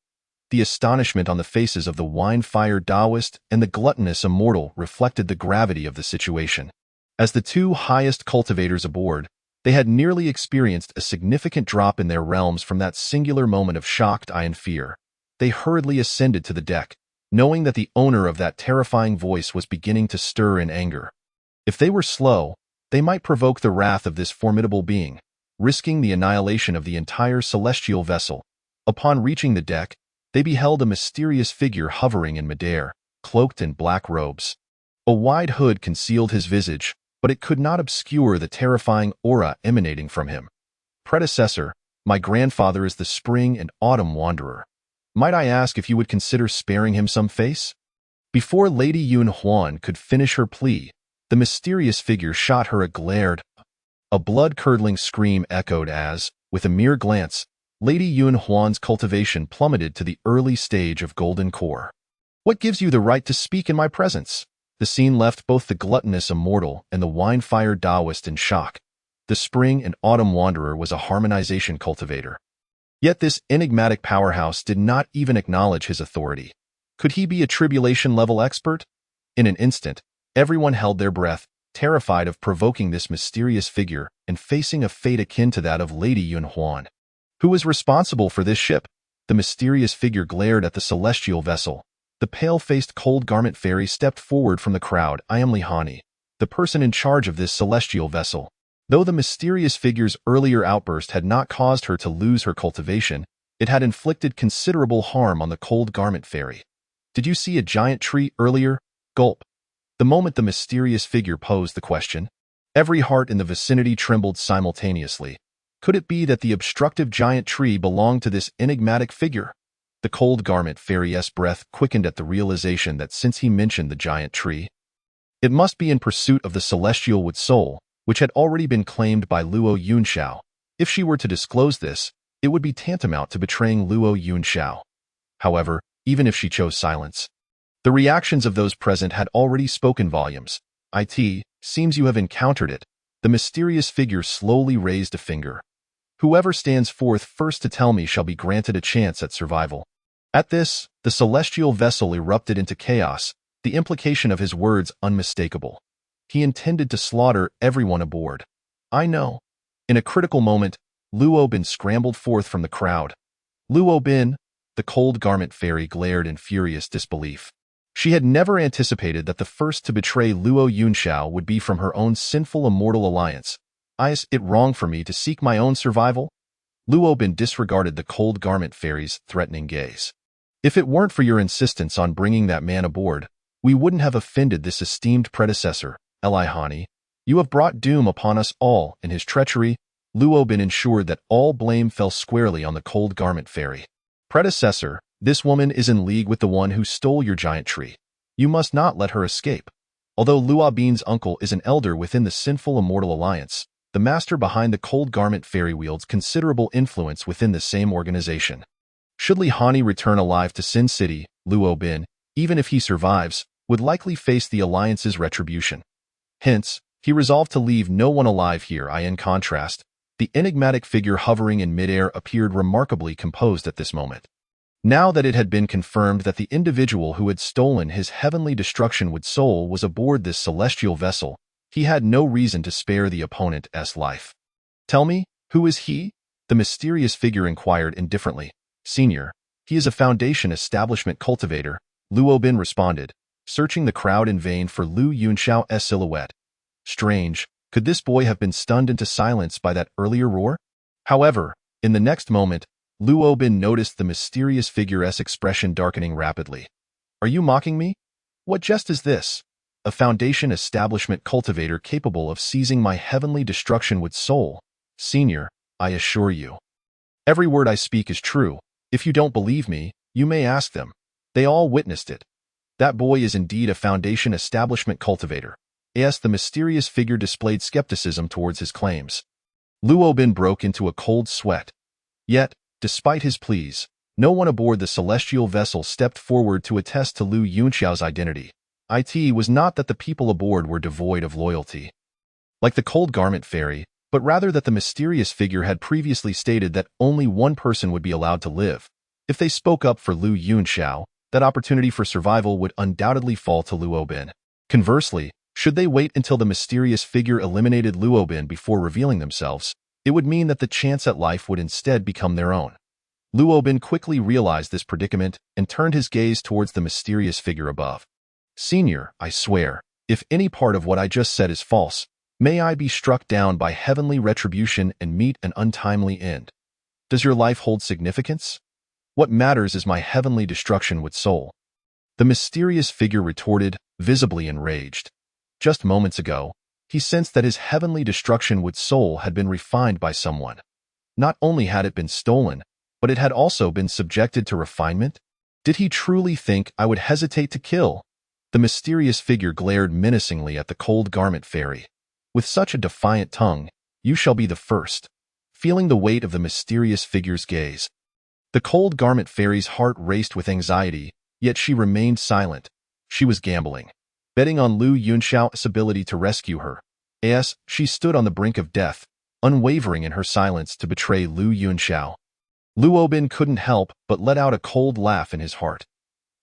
The astonishment on the faces of the wine-fire Taoist and the gluttonous immortal reflected the gravity of the situation. As the two highest cultivators aboard, they had nearly experienced a significant drop in their realms from that singular moment of shocked eye and fear. They hurriedly ascended to the deck, knowing that the owner of that terrifying voice was beginning to stir in anger. If they were slow, they might provoke the wrath of this formidable being, risking the annihilation of the entire celestial vessel. Upon reaching the deck, they beheld a mysterious figure hovering in midair, cloaked in black robes. A wide hood concealed his visage, but it could not obscure the terrifying aura emanating from him. Predecessor, my grandfather is the spring and autumn wanderer. Might I ask if you would consider sparing him some face? Before Lady Yun Huan could finish her plea, the mysterious figure shot her a glared. A blood-curdling scream echoed as, with a mere glance, Lady Yun Huan's cultivation plummeted to the early stage of Golden Core. What gives you the right to speak in my presence? The scene left both the gluttonous immortal and the wine-fired Taoist in shock. The spring and autumn wanderer was a harmonization cultivator. Yet this enigmatic powerhouse did not even acknowledge his authority. Could he be a tribulation-level expert? In an instant, everyone held their breath, terrified of provoking this mysterious figure and facing a fate akin to that of Lady Yun Huan. Who was responsible for this ship? The mysterious figure glared at the celestial vessel. The pale-faced cold garment fairy stepped forward from the crowd. I am Li Hani, the person in charge of this celestial vessel. Though the mysterious figure's earlier outburst had not caused her to lose her cultivation, it had inflicted considerable harm on the cold garment fairy. Did you see a giant tree earlier? Gulp. The moment the mysterious figure posed the question, every heart in the vicinity trembled simultaneously. Could it be that the obstructive giant tree belonged to this enigmatic figure? The cold garment fairy's breath quickened at the realization that since he mentioned the giant tree, it must be in pursuit of the celestial wood soul, which had already been claimed by Luo Yunxiao. If she were to disclose this, it would be tantamount to betraying Luo Yunxiao. However, even if she chose silence, the reactions of those present had already spoken volumes. It seems you have encountered it. The mysterious figure slowly raised a finger. Whoever stands forth first to tell me shall be granted a chance at survival. At this, the celestial vessel erupted into chaos, the implication of his words unmistakable. He intended to slaughter everyone aboard. I know. In a critical moment, Luo Bin scrambled forth from the crowd. Luo Bin, the cold garment fairy glared in furious disbelief. She had never anticipated that the first to betray Luo Yunxiao would be from her own sinful immortal alliance. Is it wrong for me to seek my own survival? Luo Bin disregarded the cold garment fairy's threatening gaze. If it weren't for your insistence on bringing that man aboard, we wouldn't have offended this esteemed predecessor, Li Hani. You have brought doom upon us all in his treachery. Luo Bin ensured that all blame fell squarely on the cold garment fairy. Predecessor, this woman is in league with the one who stole your giant tree. You must not let her escape. Although Luo Bin's uncle is an elder within the sinful immortal alliance, the master behind the cold garment fairy wields considerable influence within the same organization. Should Li Hani return alive to Sin City, Luo Bin, even if he survives, would likely face the alliance's retribution. Hence, he resolved to leave no one alive here. In contrast, the enigmatic figure hovering in midair appeared remarkably composed at this moment. Now that it had been confirmed that the individual who had stolen his heavenly destruction wood soul was aboard this celestial vessel, he had no reason to spare the opponent's life. Tell me, who is he? The mysterious figure inquired indifferently. Senior, he is a Foundation establishment cultivator, Luo Bin responded, searching the crowd in vain for Lu Yunxiao's silhouette. Strange, could this boy have been stunned into silence by that earlier roar? However, in the next moment, Luo Bin noticed the mysterious figure's expression darkening rapidly. Are you mocking me? What jest is this? A Foundation establishment cultivator capable of seizing my heavenly destruction with soul. Senior, I assure you. Every word I speak is true. If you don't believe me, you may ask them. They all witnessed it. That boy is indeed a Foundation establishment cultivator. Yes, the mysterious figure displayed skepticism towards his claims. Luo Bin broke into a cold sweat. Yet, despite his pleas, no one aboard the celestial vessel stepped forward to attest to Lu Yunxiao's identity. It was not that the people aboard were devoid of loyalty, like the Cold Garment Fairy, but rather that the mysterious figure had previously stated that only one person would be allowed to live. If they spoke up for Lu Yunxiao, that opportunity for survival would undoubtedly fall to Luo Bin. Conversely, should they wait until the mysterious figure eliminated Luo Bin before revealing themselves, it would mean that the chance at life would instead become their own. Luo Bin quickly realized this predicament and turned his gaze towards the mysterious figure above. Senior, I swear, if any part of what I just said is false, may I be struck down by heavenly retribution and meet an untimely end. Does your life hold significance? What matters is my heavenly destruction with soul. The mysterious figure retorted, visibly enraged. Just moments ago, he sensed that his heavenly destruction with soul had been refined by someone. Not only had it been stolen, but it had also been subjected to refinement. Did he truly think I would hesitate to kill? The mysterious figure glared menacingly at the Cold Garment Fairy. With such a defiant tongue, you shall be the first. Feeling the weight of the mysterious figure's gaze, the Cold Garment Fairy's heart raced with anxiety, yet she remained silent. She was gambling, betting on Lu Yunxiao's ability to rescue her. As she stood on the brink of death, unwavering in her silence to betray Lu Yunxiao. Luo Bin couldn't help but let out a cold laugh in his heart.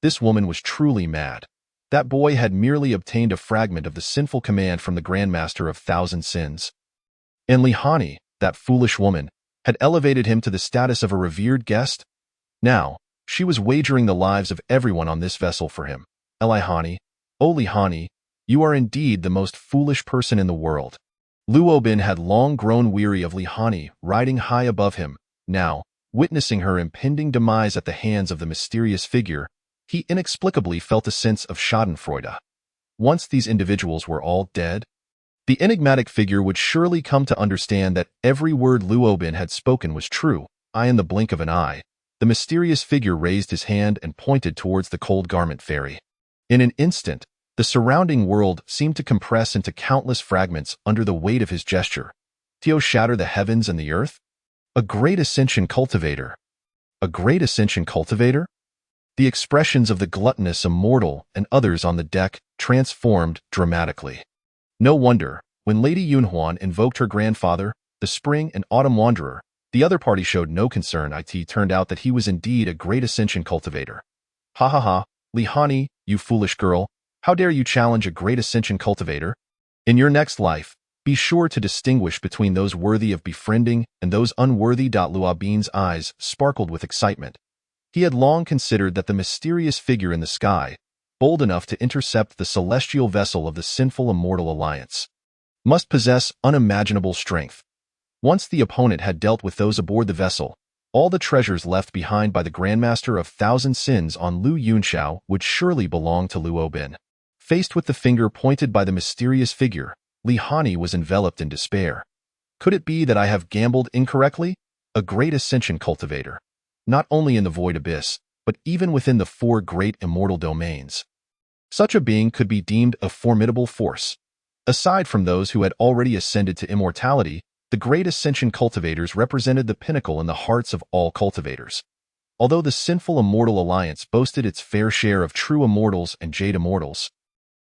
This woman was truly mad. That boy had merely obtained a fragment of the sinful command from the Grandmaster of Thousand Sins. And Lihani, that foolish woman, had elevated him to the status of a revered guest. Now, she was wagering the lives of everyone on this vessel for him. Lihani, oh Lihani, you are indeed the most foolish person in the world. Luo Bin had long grown weary of Lihani riding high above him. Now, witnessing her impending demise at the hands of the mysterious figure, he inexplicably felt a sense of schadenfreude. Once these individuals were all dead, the enigmatic figure would surely come to understand that every word Luo Bin had spoken was true. In the blink of an eye, the mysterious figure raised his hand and pointed towards the Cold Garment Fairy. In an instant, the surrounding world seemed to compress into countless fragments under the weight of his gesture. Tio shatter the heavens and the earth? A great ascension cultivator. A great ascension cultivator? The expressions of the gluttonous immortal and others on the deck transformed dramatically. No wonder, when Lady Yunhuan invoked her grandfather, the Spring and Autumn Wanderer, the other party showed no concern. It turned out that he was indeed a great ascension cultivator. Ha ha ha, Lihani, you foolish girl, how dare you challenge a great ascension cultivator? In your next life, be sure to distinguish between those worthy of befriending and those unworthy. Luo Bin's eyes sparkled with excitement. He had long considered that the mysterious figure in the sky, bold enough to intercept the celestial vessel of the sinful immortal alliance, must possess unimaginable strength. Once the opponent had dealt with those aboard the vessel, all the treasures left behind by the Grandmaster of Thousand Sins on Lu Yunxiao would surely belong to Luo Bin. Faced with the finger pointed by the mysterious figure, Lihani was enveloped in despair. Could it be that I have gambled incorrectly? A great ascension cultivator. Not only in the void abyss, but even within the four great immortal domains. Such a being could be deemed a formidable force. Aside from those who had already ascended to immortality, the great ascension cultivators represented the pinnacle in the hearts of all cultivators. Although the sinful immortal alliance boasted its fair share of true immortals and jade immortals,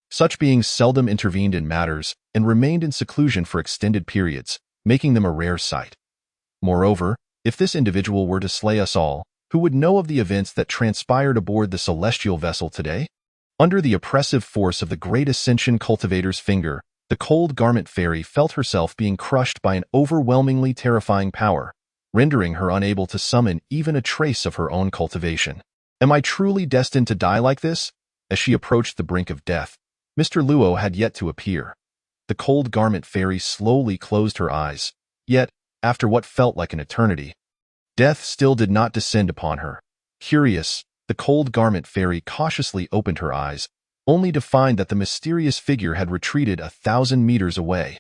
such beings seldom intervened in matters and remained in seclusion for extended periods, making them a rare sight. Moreover, if this individual were to slay us all, who would know of the events that transpired aboard the celestial vessel today? Under the oppressive force of the great ascension cultivator's finger, the Cold Garment Fairy felt herself being crushed by an overwhelmingly terrifying power, rendering her unable to summon even a trace of her own cultivation. Am I truly destined to die like this? As she approached the brink of death, Mr. Luo had yet to appear. The Cold Garment Fairy slowly closed her eyes, yet, after what felt like an eternity, Death still did not descend upon her. Curious, the cold garment fairy cautiously opened her eyes, only to find that the mysterious figure had retreated 1,000 meters away.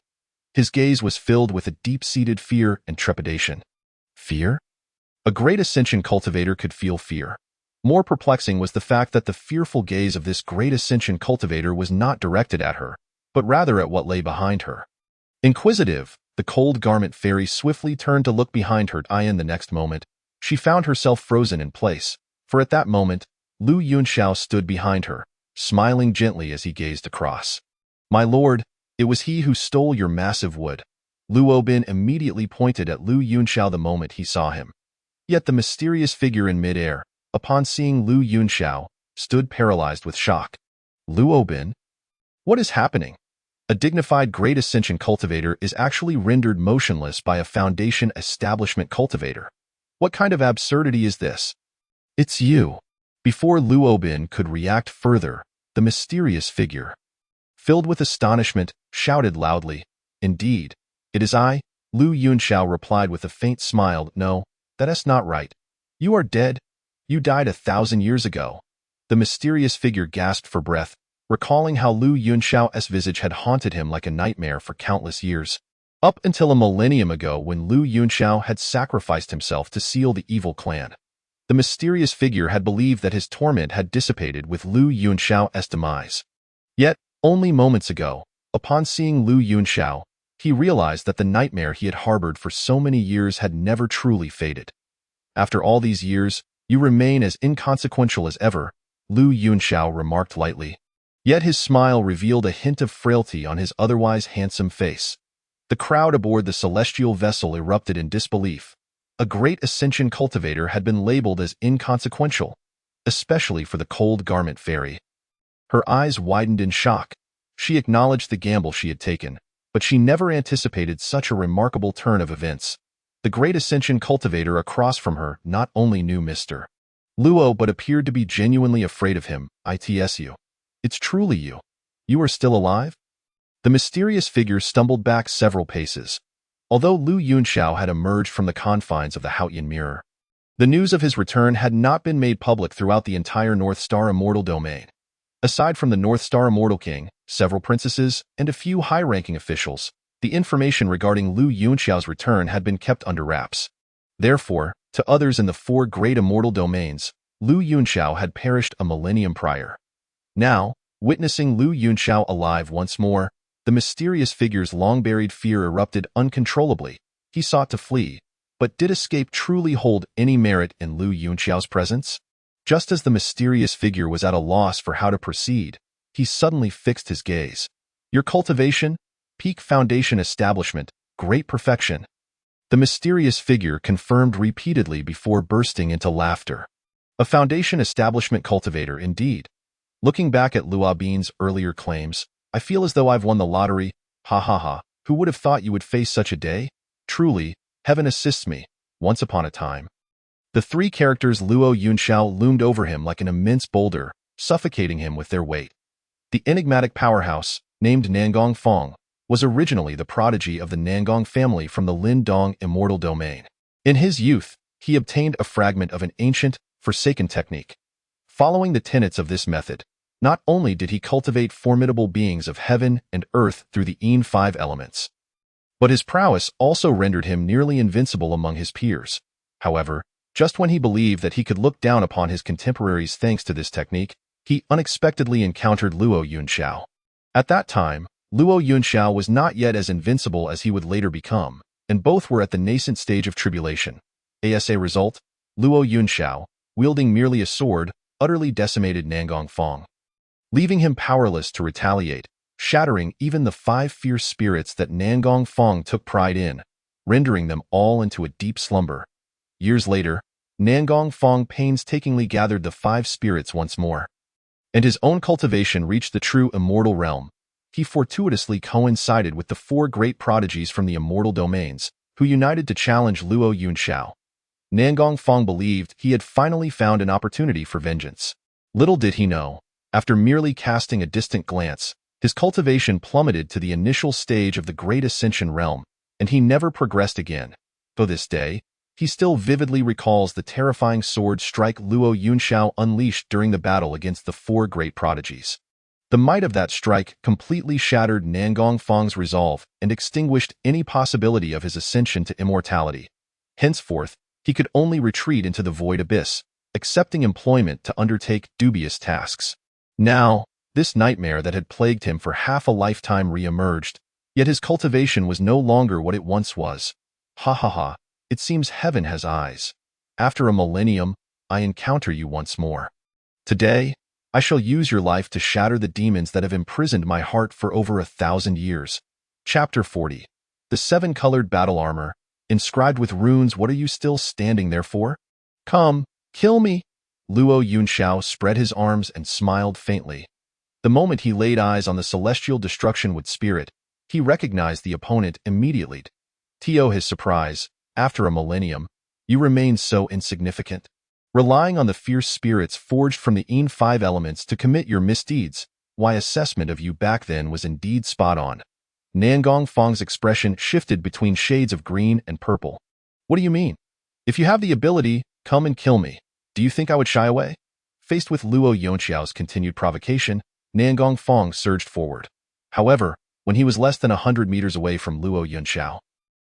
His gaze was filled with a deep-seated fear and trepidation. Fear? A great Ascension cultivator could feel fear. More perplexing was the fact that the fearful gaze of this great Ascension cultivator was not directed at her, but rather at what lay behind her. Inquisitive, the cold garment fairy swiftly turned to look behind her. In the next moment, she found herself frozen in place, for at that moment, Lu Yunxiao stood behind her, smiling gently as he gazed across. "My lord, it was he who stole your massive wood." Luo Bin immediately pointed at Lu Yunxiao the moment he saw him. Yet the mysterious figure in mid-air, upon seeing Lu Yunxiao, stood paralyzed with shock. "Luo Bin? What is happening?" A dignified Great Ascension cultivator is actually rendered motionless by a Foundation establishment cultivator. What kind of absurdity is this? "It's you." Before Luo Bin could react further, the mysterious figure, filled with astonishment, shouted loudly, "Indeed, it is I." Lu Yunxiao replied with a faint smile, "No, that is not right. You are dead. You died 1,000 years ago." The mysterious figure gasped for breath, recalling how Lu Yunxiao's visage had haunted him like a nightmare for countless years, up until a millennium ago when Lu Yunxiao had sacrificed himself to seal the evil clan. The mysterious figure had believed that his torment had dissipated with Lu Yunxiao's demise. Yet, only moments ago, upon seeing Lu Yunxiao, he realized that the nightmare he had harbored for so many years had never truly faded. "After all these years, you remain as inconsequential as ever," Lu Yunxiao remarked lightly. Yet his smile revealed a hint of frailty on his otherwise handsome face. The crowd aboard the celestial vessel erupted in disbelief. A Great Ascension cultivator had been labeled as inconsequential, especially for the cold garment fairy. Her eyes widened in shock. She acknowledged the gamble she had taken, but she never anticipated such a remarkable turn of events. The Great Ascension cultivator across from her not only knew Mr. Luo but appeared to be genuinely afraid of him. "It's truly you. You are still alive?" The mysterious figure stumbled back several paces. Although Lu Yunxiao had emerged from the confines of the Haotian Mirror, the news of his return had not been made public throughout the entire North Star Immortal domain. Aside from the North Star Immortal King, several princesses, and a few high-ranking officials, the information regarding Lu Yunxiao's return had been kept under wraps. Therefore, to others in the 4 great immortal domains, Lu Yunxiao had perished a millennium prior. Now, witnessing Lu Yunxiao alive once more, the mysterious figure's long-buried fear erupted uncontrollably. He sought to flee, but did escape truly hold any merit in Lu Yunxiao's presence? Just as the mysterious figure was at a loss for how to proceed, he suddenly fixed his gaze. "Your cultivation? Peak Foundation establishment, great perfection." The mysterious figure confirmed repeatedly before bursting into laughter. "A Foundation establishment cultivator, indeed. Looking back at Luo Bin's earlier claims, I feel as though I've won the lottery. Ha ha ha, who would have thought you would face such a day? Truly, heaven assists me, once upon a time." The 3 characters Luo Yunxiao loomed over him like an immense boulder, suffocating him with their weight. The enigmatic powerhouse, named Nangong Fong, was originally the prodigy of the Nangong family from the Lindong Immortal Domain. In his youth, he obtained a fragment of an ancient, forsaken technique. Following the tenets of this method, not only did he cultivate formidable beings of heaven and earth through the 5 elements, but his prowess also rendered him nearly invincible among his peers. However, just when he believed that he could look down upon his contemporaries thanks to this technique, he unexpectedly encountered Luo Yunxiao. At that time, Luo Yunxiao was not yet as invincible as he would later become, and both were at the nascent stage of tribulation. As a result, Luo Yunxiao, wielding merely a sword, utterly decimated Nangong Fong, leaving him powerless to retaliate, shattering even the 5 fierce spirits that Nangong Fong took pride in, rendering them all into a deep slumber. Years later, Nangong Fong painstakingly gathered the 5 spirits once more, and his own cultivation reached the true immortal realm. He fortuitously coincided with the 4 great prodigies from the immortal domains, who united to challenge Luo Yunxiao. Nangong Fong believed he had finally found an opportunity for vengeance. Little did he know, after merely casting a distant glance, his cultivation plummeted to the initial stage of the Great Ascension realm, and he never progressed again. To this day, He still vividly recalls the terrifying sword strike Luo Yunxiao unleashed during the battle against the four great prodigies. The might of that strike completely shattered Nangong Fong's resolve and extinguished any possibility of his ascension to immortality. Henceforth, he could only retreat into the void abyss, accepting employment to undertake dubious tasks. Now, this nightmare that had plagued him for half a lifetime re-emerged, yet his cultivation was no longer what it once was. Ha ha ha, it seems heaven has eyes. After a millennium, I encounter you once more. Today, I shall use your life to shatter the demons that have imprisoned my heart for over 1,000 years. Chapter 40. The seven-colored battle armor, inscribed with runes. What are you still standing there for? Come, kill me! Luo Yunxiao spread his arms and smiled faintly. The moment he laid eyes on the celestial destruction with spirit, he recognized the opponent immediately. To his surprise, after a millennium, you remain so insignificant. Relying on the fierce spirits forged from the Yin 5 elements to commit your misdeeds, my assessment of you back then was indeed spot on. Nangong Fong's expression shifted between shades of green and purple. What do you mean? If you have the ability, come and kill me. Do you think I would shy away? Faced with Luo Yunxiao's continued provocation, Nangong Fong surged forward. However, when he was less than 100 meters away from Luo Yunxiao,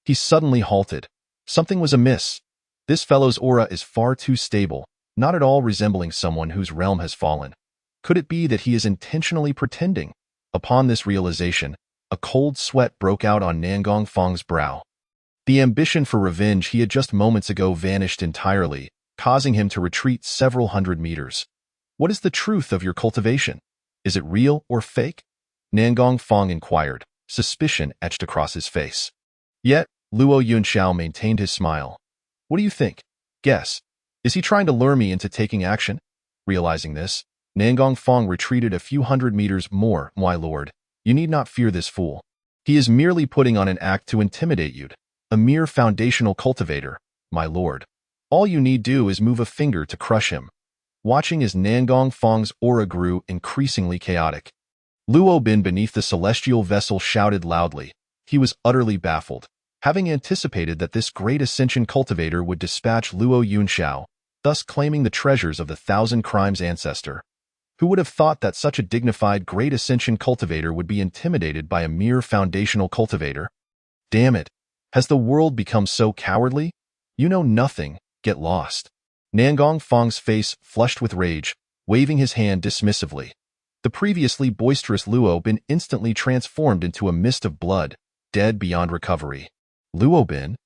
he suddenly halted. Something was amiss. This fellow's aura is far too stable, not at all resembling someone whose realm has fallen. Could it be that he is intentionally pretending? Upon this realization, a cold sweat broke out on Nangong Fong's brow. The ambition for revenge he had just moments ago vanished entirely, causing him to retreat several hundred meters. What is the truth of your cultivation? Is it real or fake? Nangong Fong inquired, suspicion etched across his face. Yet, Luo Yunxiao maintained his smile. What do you think? Guess. Is he trying to lure me into taking action? Realizing this, Nangong Fong retreated a few hundred meters more. My lord, you need not fear this fool. He is merely putting on an act to intimidate you. A mere foundational cultivator, my lord. All you need do is move a finger to crush him. Watching as Nangong Fong's aura grew increasingly chaotic, Luo Bin beneath the celestial vessel shouted loudly. He was utterly baffled, having anticipated that this great ascension cultivator would dispatch Luo Yunxiao, thus claiming the treasures of the Thousand Crimes ancestor. Who would have thought that such a dignified great ascension cultivator would be intimidated by a mere foundational cultivator? Damn it! Has the world become so cowardly? You know nothing, get lost. Nangong Fong's face flushed with rage, waving his hand dismissively. The previously boisterous Luo Bin instantly transformed into a mist of blood, dead beyond recovery. Luo Bin?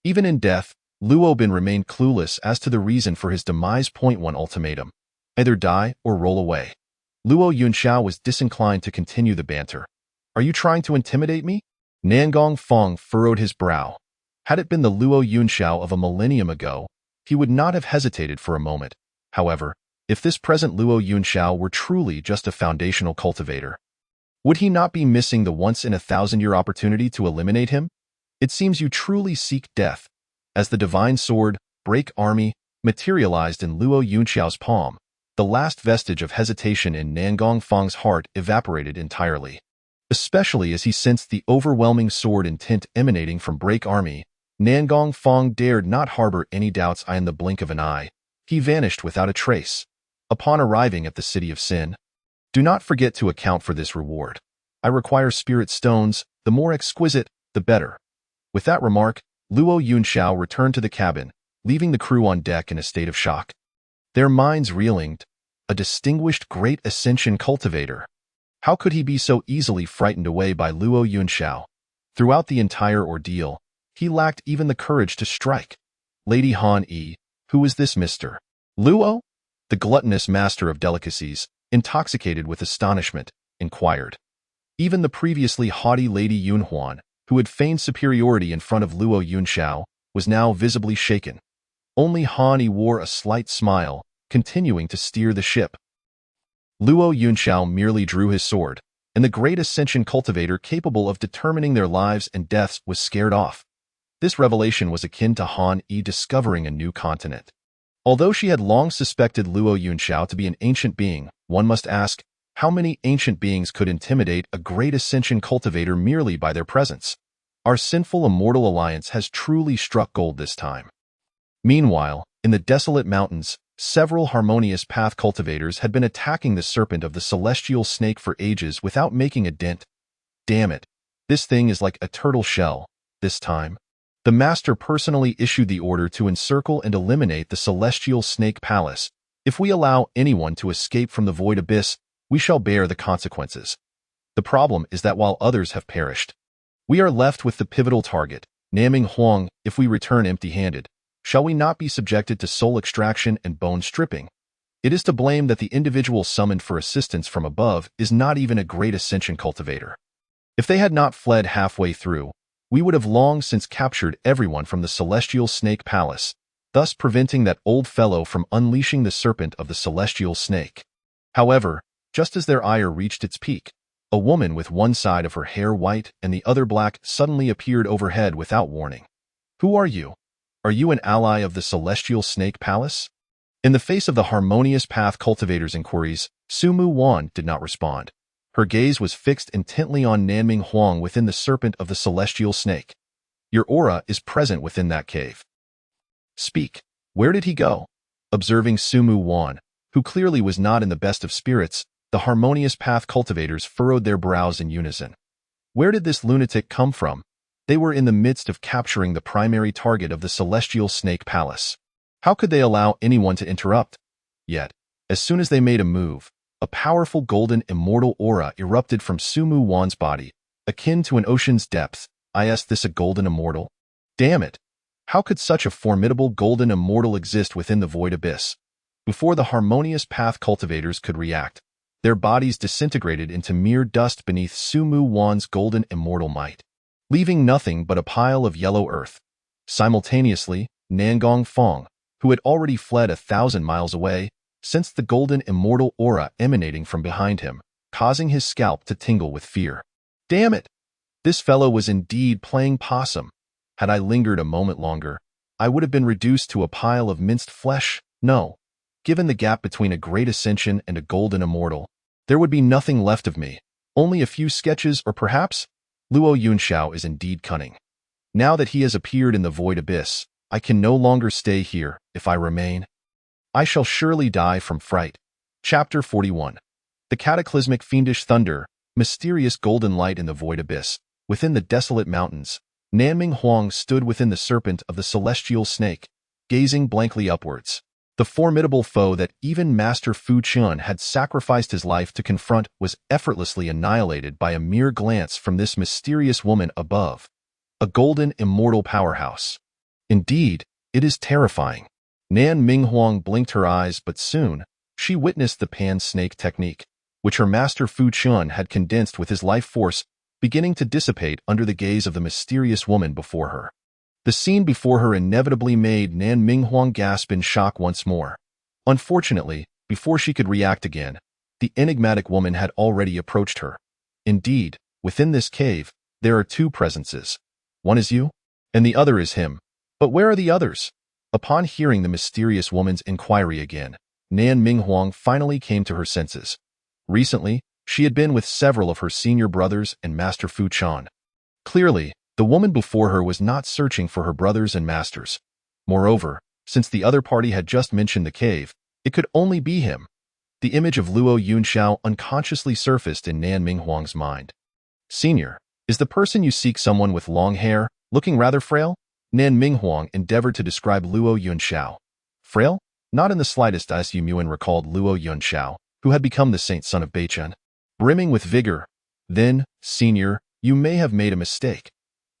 Even in death, Luo Bin remained clueless as to the reason for his demise. Point 1 ultimatum. Either die or roll away. Luo Yunxiao was disinclined to continue the banter. Are you trying to intimidate me? Nangong Fong furrowed his brow. Had it been the Luo Yunxiao of a millennium ago, he would not have hesitated for a moment. However, if this present Luo Yunxiao were truly just a foundational cultivator, would he not be missing the once-in-a-thousand-year opportunity to eliminate him? It seems you truly seek death. As the divine sword, Break Army, materialized in Luo Yunxiao's palm, the last vestige of hesitation in Nangong Fong's heart evaporated entirely. Especially as he sensed the overwhelming sword intent emanating from Break Army, Nangong Fong dared not harbor any doubts. In the blink of an eye, he vanished without a trace. Upon arriving at the City of Sin, do not forget to account for this reward. I require spirit stones, the more exquisite, the better. With that remark, Luo Yunxiao returned to the cabin, leaving the crew on deck in a state of shock. Their minds reeling. A distinguished great ascension cultivator. How could he be so easily frightened away by Luo Yunxiao? Throughout the entire ordeal, he lacked even the courage to strike. Lady Han Yi, who is this Mr. Luo? The gluttonous master of delicacies, intoxicated with astonishment, inquired. Even the previously haughty Lady Yun Huan, who had feigned superiority in front of Luo Yunxiao, was now visibly shaken. Only Han Yi wore a slight smile, continuing to steer the ship. Luo Yunxiao merely drew his sword, and the great ascension cultivator capable of determining their lives and deaths was scared off. This revelation was akin to Han Yi discovering a new continent. Although she had long suspected Luo Yunxiao to be an ancient being, one must ask, how many ancient beings could intimidate a great ascension cultivator merely by their presence? Our sinful immortal alliance has truly struck gold this time. Meanwhile, in the desolate mountains, several harmonious path cultivators had been attacking the serpent of the celestial snake for ages without making a dent. Damn it. This thing is like a turtle shell, this time. The master personally issued the order to encircle and eliminate the celestial snake palace. If we allow anyone to escape from the void abyss, we shall bear the consequences. The problem is that while others have perished, we are left with the pivotal target, Nanming Huang. If we return empty-handed, shall we not be subjected to soul extraction and bone stripping? It is to blame that the individual summoned for assistance from above is not even a great ascension cultivator. If they had not fled halfway through, we would have long since captured everyone from the celestial snake palace, thus preventing that old fellow from unleashing the serpent of the celestial snake. However, just as their ire reached its peak, a woman with one side of her hair white and the other black suddenly appeared overhead without warning. Who are you? Are you an ally of the celestial snake palace? In the face of the harmonious path cultivator's inquiries, Sumu Wan did not respond. Her gaze was fixed intently on Nanming Huang within the serpent of the celestial snake. Your aura is present within that cave. Speak. Where did he go? Observing Sumu Wan, who clearly was not in the best of spirits, the harmonious path cultivators furrowed their brows in unison. Where did this lunatic come from? They were in the midst of capturing the primary target of the celestial snake palace. How could they allow anyone to interrupt? Yet, as soon as they made a move, a powerful golden immortal aura erupted from Sumu Wan's body, akin to an ocean's depth. Is this a golden immortal? Damn it! How could such a formidable golden immortal exist within the void abyss? Before the harmonious path cultivators could react, their bodies disintegrated into mere dust beneath Sumu Wan's golden immortal might, leaving nothing but a pile of yellow earth. Simultaneously, Nangong Fong, who had already fled 1,000 miles away, sensed the golden immortal aura emanating from behind him, causing his scalp to tingle with fear. Damn it! This fellow was indeed playing possum. Had I lingered a moment longer, I would have been reduced to a pile of minced flesh. No. Given the gap between a great ascension and a golden immortal, there would be nothing left of me, only a few sketches or perhaps? Luo Yunxiao is indeed cunning. Now that he has appeared in the void abyss, I can no longer stay here. If I remain, I shall surely die from fright. Chapter 41. The cataclysmic fiendish thunder, mysterious golden light in the void abyss, within the desolate mountains. Nanming Huang stood within the serpent of the celestial snake, gazing blankly upwards. The formidable foe that even Master Fu Chun had sacrificed his life to confront was effortlessly annihilated by a mere glance from this mysterious woman above. A golden immortal powerhouse. Indeed, it is terrifying. Nanming Huang blinked her eyes, but soon, she witnessed the pan-snake technique, which her master Fu Chun had condensed with his life force, beginning to dissipate under the gaze of the mysterious woman before her. The scene before her inevitably made Nanming Huang gasp in shock once more. Unfortunately, before she could react again, the enigmatic woman had already approached her. Indeed, within this cave, there are two presences. One is you, and the other is him. But where are the others? Upon hearing the mysterious woman's inquiry again, Nanming Huang finally came to her senses. Recently, she had been with several of her senior brothers and Master Fu Chun. Clearly, the woman before her was not searching for her brothers and masters. Moreover, since the other party had just mentioned the cave, it could only be him. The image of Luo Yunxiao unconsciously surfaced in Nanming Huang's mind. Senior, is the person you seek someone with long hair, looking rather frail? Nanming Huang endeavored to describe Luo Yunxiao. Frail? Not in the slightest. Su Muan recalled Luo Yunxiao, who had become the saint son of Beichen. Brimming with vigor. Then, senior, you may have made a mistake.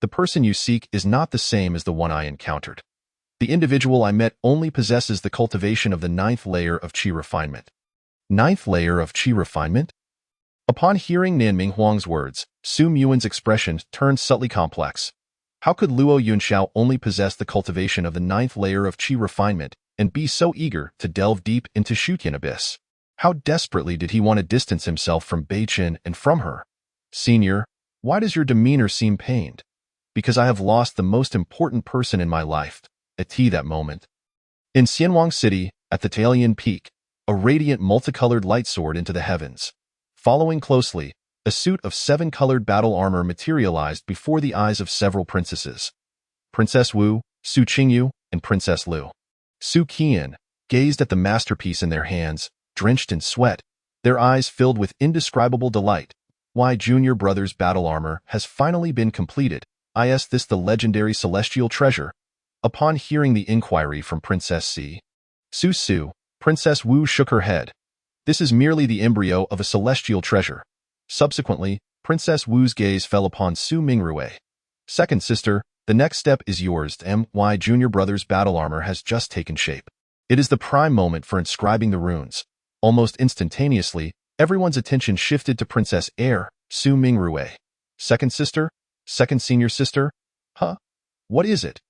The person you seek is not the same as the one I encountered. The individual I met only possesses the cultivation of the 9th layer of qi refinement. 9th layer of qi refinement? Upon hearing Nanming Huang's words, Su Muan's expression turned subtly complex. How could Luo Yunxiao only possess the cultivation of the 9th layer of qi refinement and be so eager to delve deep into Shutian abyss? How desperately did he want to distance himself from Beichen and from her? Senior, why does your demeanor seem pained? Because I have lost the most important person in my life. At that moment. In Xianwang City, at the Tailian Peak, a radiant multicolored light soared into the heavens. Following closely, a suit of 7-colored battle armor materialized before the eyes of several princesses. Princess Wu, Su Qingyu, and Princess Lu. Su Qian gazed at the masterpiece in their hands, drenched in sweat, their eyes filled with indescribable delight. Why Junior Brothers' battle armor has finally been completed. Is this the legendary celestial treasure? Upon hearing the inquiry from Princess Su, Princess Wu shook her head. This is merely the embryo of a celestial treasure. Subsequently, Princess Wu's gaze fell upon Su Mingrui. Second sister, the next step is yours. My Junior Brothers' battle armor has just taken shape. It is the prime moment for inscribing the runes. Almost instantaneously, everyone's attention shifted to Princess Su Mingrui. Second sister? Second senior sister? Huh? What is it?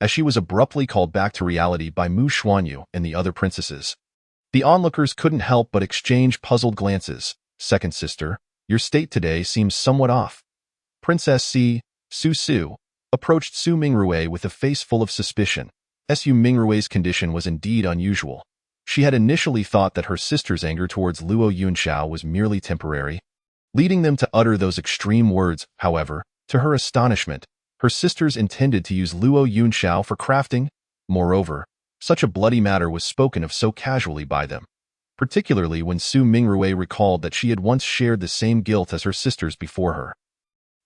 As she was abruptly called back to reality by Mu Xuanyu and the other princesses. The onlookers couldn't help but exchange puzzled glances. Second sister, your state today seems somewhat off. Princess Su approached Su Mingrui with a face full of suspicion. Su Mingrui's condition was indeed unusual. She had initially thought that her sister's anger towards Luo Yunxiao was merely temporary, leading them to utter those extreme words. However, to her astonishment, her sisters intended to use Luo Yunxiao for crafting. Moreover, such a bloody matter was spoken of so casually by them, particularly when Su Mingrui recalled that she had once shared the same guilt as her sisters before her.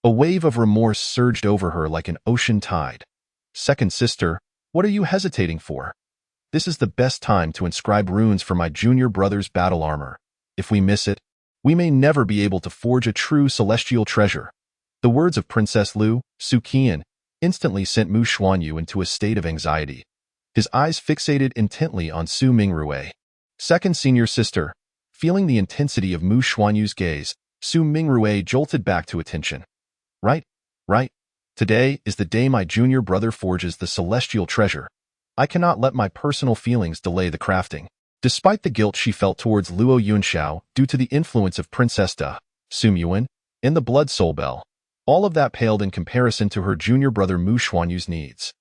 A wave of remorse surged over her like an ocean tide. Second sister, what are you hesitating for? This is the best time to inscribe runes for my junior brother's battle armor. If we miss it, we may never be able to forge a true celestial treasure. The words of Princess Su Qian, instantly sent Mu Xuanyu into a state of anxiety. His eyes fixated intently on Su Mingrui. Second senior sister, feeling the intensity of Mu Xuanyu's gaze, Su Mingrui jolted back to attention. Right. Today is the day my junior brother forges the celestial treasure. I cannot let my personal feelings delay the crafting. Despite the guilt she felt towards Luo Yunxiao due to the influence of Princess Su Yuan and the Blood Soul Bell, all of that paled in comparison to her junior brother Mu Xuanyu's needs.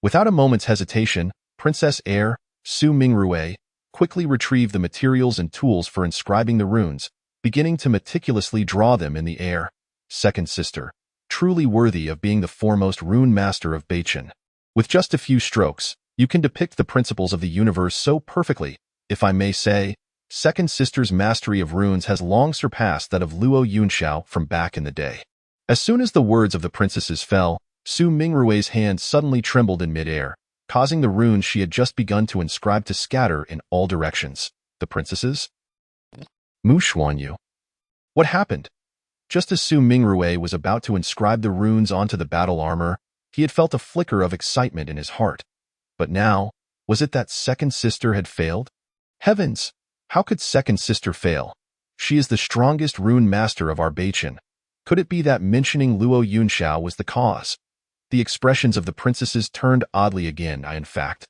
Without a moment's hesitation, Princess Su Mingrui quickly retrieved the materials and tools for inscribing the runes, beginning to meticulously draw them in the air. Second sister, truly worthy of being the foremost rune master of Beichen. With just a few strokes, you can depict the principles of the universe so perfectly, if I may say. Second sister's mastery of runes has long surpassed that of Luo Yunxiao from back in the day. As soon as the words of the princesses fell, Su Mingrui's hand suddenly trembled in midair, causing the runes she had just begun to inscribe to scatter in all directions. The princesses? Mu Xuanyu. What happened? Just as Su Mingrui was about to inscribe the runes onto the battle armor, he had felt a flicker of excitement in his heart. But now, was it that second sister had failed? Heavens! How could second sister fail? She is the strongest rune master of our Beichen. Could it be that mentioning Luo Yunxiao was the cause? The expressions of the princesses turned oddly again. In fact,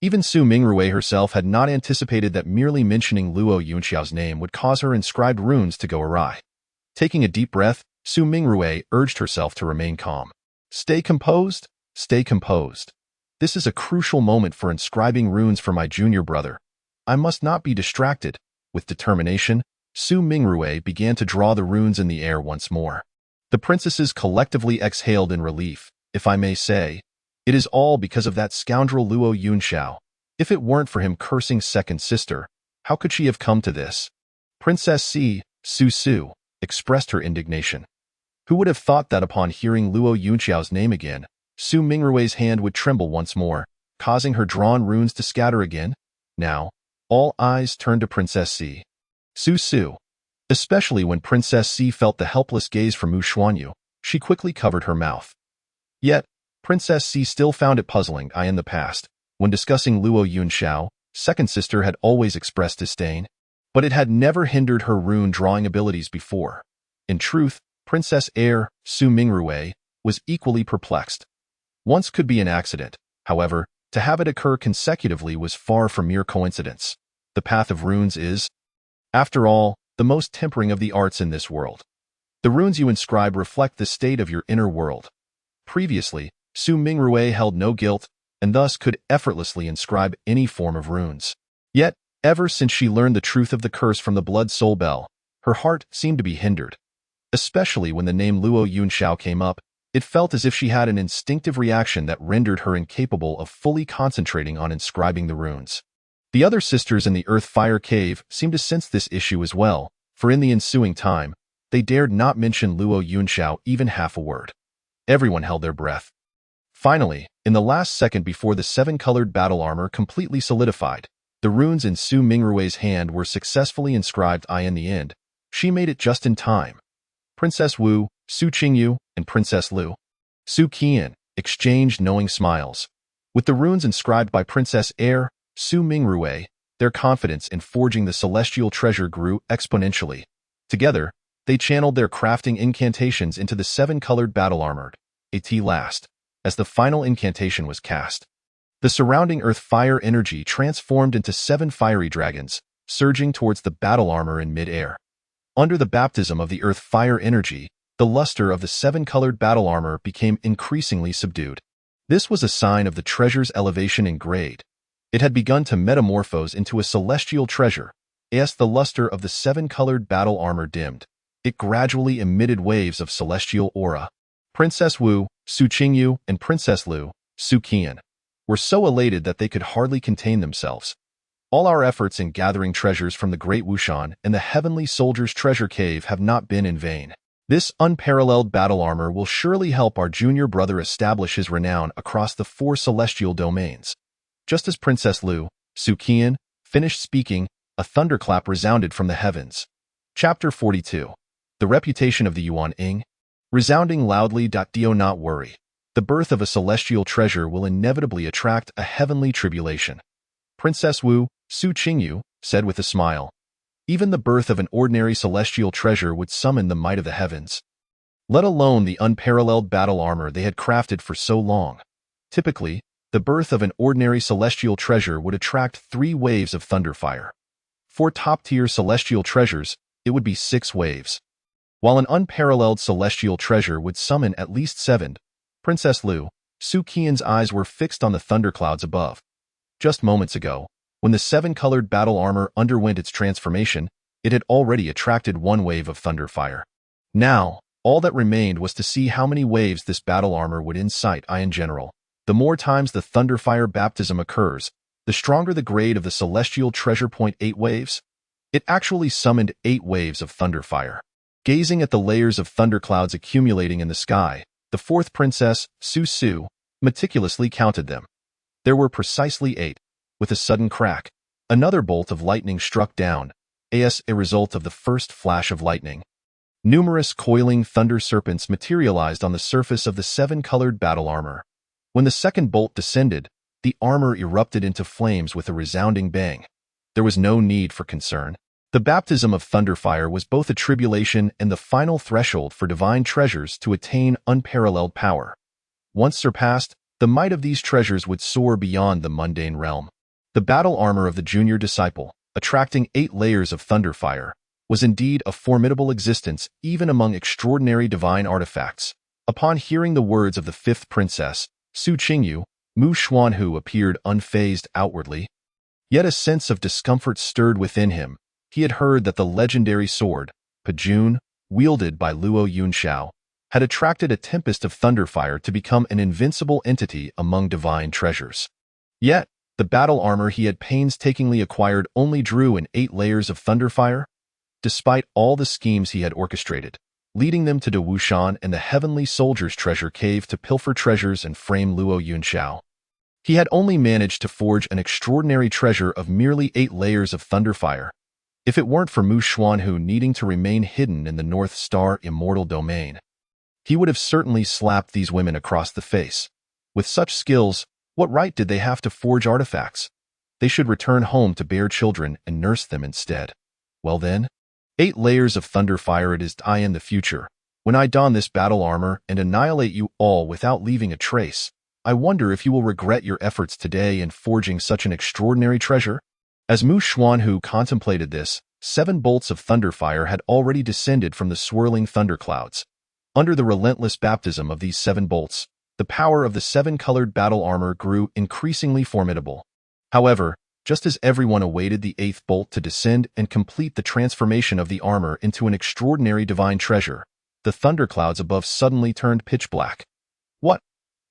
even Su Mingrui herself had not anticipated that merely mentioning Luo Yunxiao's name would cause her inscribed runes to go awry. Taking a deep breath, Su Mingrui urged herself to remain calm. Stay composed. Stay composed. This is a crucial moment for inscribing runes for my junior brother. I must not be distracted. With determination, Su Mingrui began to draw the runes in the air once more. The princesses collectively exhaled in relief. If I may say, it is all because of that scoundrel Luo Yunxiao. If it weren't for him cursing second sister, how could she have come to this? Princess Su expressed her indignation. Who would have thought that upon hearing Luo Yunxiao's name again, Su Mingrui's hand would tremble once more, causing her drawn runes to scatter again? Now, all eyes turned to Princess Su. Especially when Princess C felt the helpless gaze from Mu Xuanyu, she quickly covered her mouth. Yet, Princess C still found it puzzling. In the past, when discussing Luo Yunxiao, second sister had always expressed disdain, but it had never hindered her rune-drawing abilities before. In truth, Princess Su Mingrui was equally perplexed. Once could be an accident, however, to have it occur consecutively was far from mere coincidence. The path of runes is, after all, the most tempering of the arts in this world. The runes you inscribe reflect the state of your inner world. Previously, Su Mingrui held no guilt, and thus could effortlessly inscribe any form of runes. Yet, ever since she learned the truth of the curse from the Blood Soul Bell, her heart seemed to be hindered. Especially when the name Luo Yunxiao came up, It felt as if she had an instinctive reaction that rendered her incapable of fully concentrating on inscribing the runes. The other sisters in the Earth-Fire Cave seemed to sense this issue as well, for in the ensuing time, they dared not mention Luo Yunxiao even half a word. Everyone held their breath. Finally, in the last second before the seven-colored battle armor completely solidified, the runes in Su Mingrui's hand were successfully inscribed. In the end, she made it just in time. Princess Wu, Su Qingyu, and Princess Lu, Su Qian, exchanged knowing smiles. With the runes inscribed by Princess Air, Su Mingrui, their confidence in forging the celestial treasure grew exponentially. Together, they channeled their crafting incantations into the seven-colored battle armor. At last, as the final incantation was cast, the surrounding earth-fire energy transformed into 7 fiery dragons, surging towards the battle armor in mid-air. Under the baptism of the earth-fire energy, the luster of the 7-colored battle armor became increasingly subdued. This was a sign of the treasure's elevation in grade. It had begun to metamorphose into a celestial treasure. As the luster of the 7-colored battle armor dimmed, it gradually emitted waves of celestial aura. Princess Wu, Su Qingyu, and Princess Lu, Su Qian, were so elated that they could hardly contain themselves. All our efforts in gathering treasures from the Great Wushan and the Heavenly Soldier's Treasure Cave have not been in vain. This unparalleled battle armor will surely help our junior brother establish his renown across the 4 celestial domains. Just as Princess Lu, Su Qian, finished speaking, a thunderclap resounded from the heavens. Chapter 42. The Reputation of the Yuan Ying. Resounding loudly. Do not worry. The birth of a celestial treasure will inevitably attract a heavenly tribulation. Princess Wu, Su Qingyu, said with a smile. Even the birth of an ordinary celestial treasure would summon the might of the heavens, let alone the unparalleled battle armor they had crafted for so long. Typically, the birth of an ordinary celestial treasure would attract 3 waves of thunderfire. For top-tier celestial treasures, it would be 6 waves. While an unparalleled celestial treasure would summon at least 7, Princess Lu, Su Qian's eyes were fixed on the thunderclouds above. Just moments ago, when the 7-colored battle armor underwent its transformation, it had already attracted 1 wave of thunderfire. Now, all that remained was to see how many waves this battle armor would incite. In general, the more times the thunderfire baptism occurs, the stronger the grade of the celestial treasure. 8 waves? It actually summoned 8 waves of thunderfire. Gazing at the layers of thunderclouds accumulating in the sky, the 4th princess, Su, meticulously counted them. There were precisely 8. With a sudden crack, another bolt of lightning struck down, as a result of the first flash of lightning. Numerous coiling thunder serpents materialized on the surface of the 7-colored battle armor. When the second bolt descended, the armor erupted into flames with a resounding bang. There was no need for concern. The baptism of thunderfire was both a tribulation and the final threshold for divine treasures to attain unparalleled power. Once surpassed, the might of these treasures would soar beyond the mundane realm. The battle armor of the junior disciple, attracting 8 layers of thunderfire, was indeed a formidable existence even among extraordinary divine artifacts. Upon hearing the words of the 5th princess, Su Qingyu, Mu Xuanhu appeared unfazed outwardly. Yet a sense of discomfort stirred within him. He had heard that the legendary sword, Pejun, wielded by Luo Yunxiao, had attracted a tempest of thunderfire to become an invincible entity among divine treasures. Yet, the battle armor he had painstakingly acquired only drew in 8 layers of thunderfire. Despite all the schemes he had orchestrated, leading them to Wushan and the Heavenly Soldier's Treasure Cave to pilfer treasures and frame Luo Yunxiao, he had only managed to forge an extraordinary treasure of merely 8 layers of thunderfire. If it weren't for Mu Xuanhu needing to remain hidden in the North Star Immortal Domain, he would have certainly slapped these women across the face. With such skills, what right did they have to forge artifacts? They should return home to bear children and nurse them instead. Well then, 8 layers of thunderfire it is. In the future, when I don this battle armor and annihilate you all without leaving a trace, I wonder if you will regret your efforts today in forging such an extraordinary treasure? As Mu Xuanhu contemplated this, 7 bolts of thunderfire had already descended from the swirling thunderclouds. Under the relentless baptism of these 7 bolts, the power of the 7-colored battle armor grew increasingly formidable. However, just as everyone awaited the 8th bolt to descend and complete the transformation of the armor into an extraordinary divine treasure, the thunderclouds above suddenly turned pitch black. What?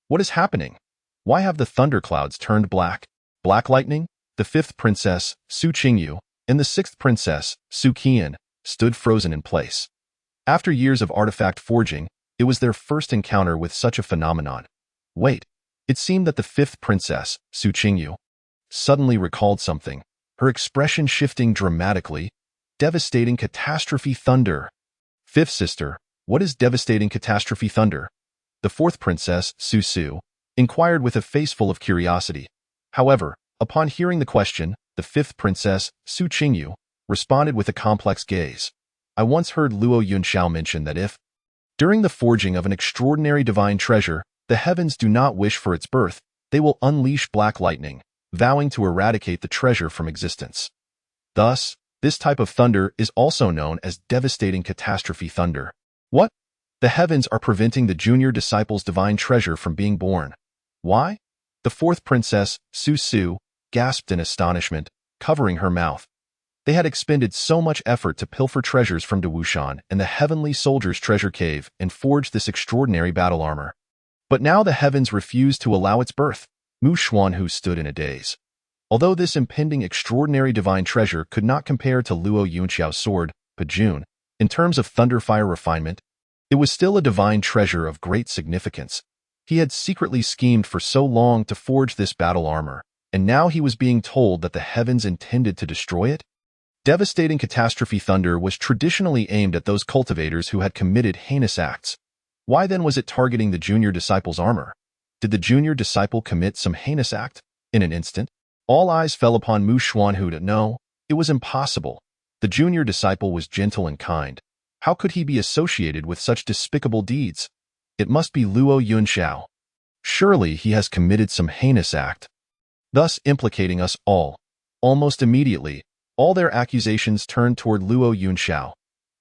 What is happening? Why have the thunderclouds turned black? Black lightning? The fifth princess, Su Qingyu, and the sixth princess, Su Qian, stood frozen in place. After years of artifact forging, it was their first encounter with such a phenomenon. Wait, it seemed that the fifth princess, Su Qingyu, suddenly recalled something, her expression shifting dramatically. Devastating catastrophe thunder. Fifth sister, what is devastating catastrophe thunder? The fourth princess, Su Su, inquired with a face full of curiosity. However, upon hearing the question, the fifth princess, Su Qingyu, responded with a complex gaze. I once heard Luo Yunxiao mention that if, during the forging of an extraordinary divine treasure, the heavens do not wish for its birth, they will unleash black lightning, vowing to eradicate the treasure from existence. Thus, this type of thunder is also known as devastating catastrophe thunder. What? The heavens are preventing the junior disciple's divine treasure from being born. Why? The fourth princess, Su Su, gasped in astonishment, covering her mouth. They had expended so much effort to pilfer treasures from De Wushan and the heavenly soldier's treasure cave and forge this extraordinary battle armor. But now the heavens refused to allow its birth. Mu Xuanhu stood in a daze. Although this impending extraordinary divine treasure could not compare to Luo Yunxiao's sword, Pajun, in terms of thunderfire refinement, it was still a divine treasure of great significance. He had secretly schemed for so long to forge this battle armor, and now he was being told that the heavens intended to destroy it? Devastating catastrophe thunder was traditionally aimed at those cultivators who had committed heinous acts. Why then was it targeting the junior disciple's armor? Did the junior disciple commit some heinous act? In an instant, all eyes fell upon Mu Xuanhu. No, it was impossible. The junior disciple was gentle and kind. How could he be associated with such despicable deeds? It must be Luo Yunxiao. Surely he has committed some heinous act, thus implicating us all. Almost immediately, all their accusations turned toward Luo Yunxiao.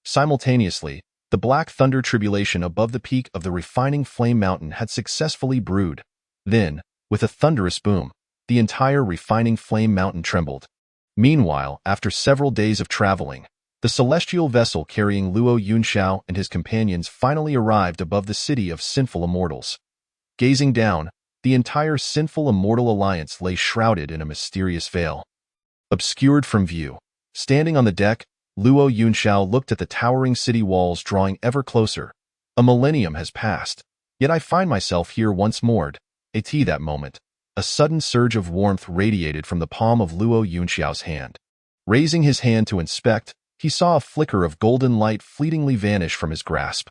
Simultaneously, the black thunder tribulation above the peak of the refining flame mountain had successfully brewed. Then, with a thunderous boom, the entire refining flame mountain trembled. Meanwhile, after several days of traveling, the celestial vessel carrying Luo Yunxiao and his companions finally arrived above the city of sinful immortals. Gazing down, the entire sinful immortal alliance lay shrouded in a mysterious veil. Obscured from view, standing on the deck, Luo Yunxiao looked at the towering city walls drawing ever closer. A millennium has passed, yet I find myself here once more. At that moment, a sudden surge of warmth radiated from the palm of Luo Yunxiao's hand. Raising his hand to inspect, he saw a flicker of golden light fleetingly vanish from his grasp.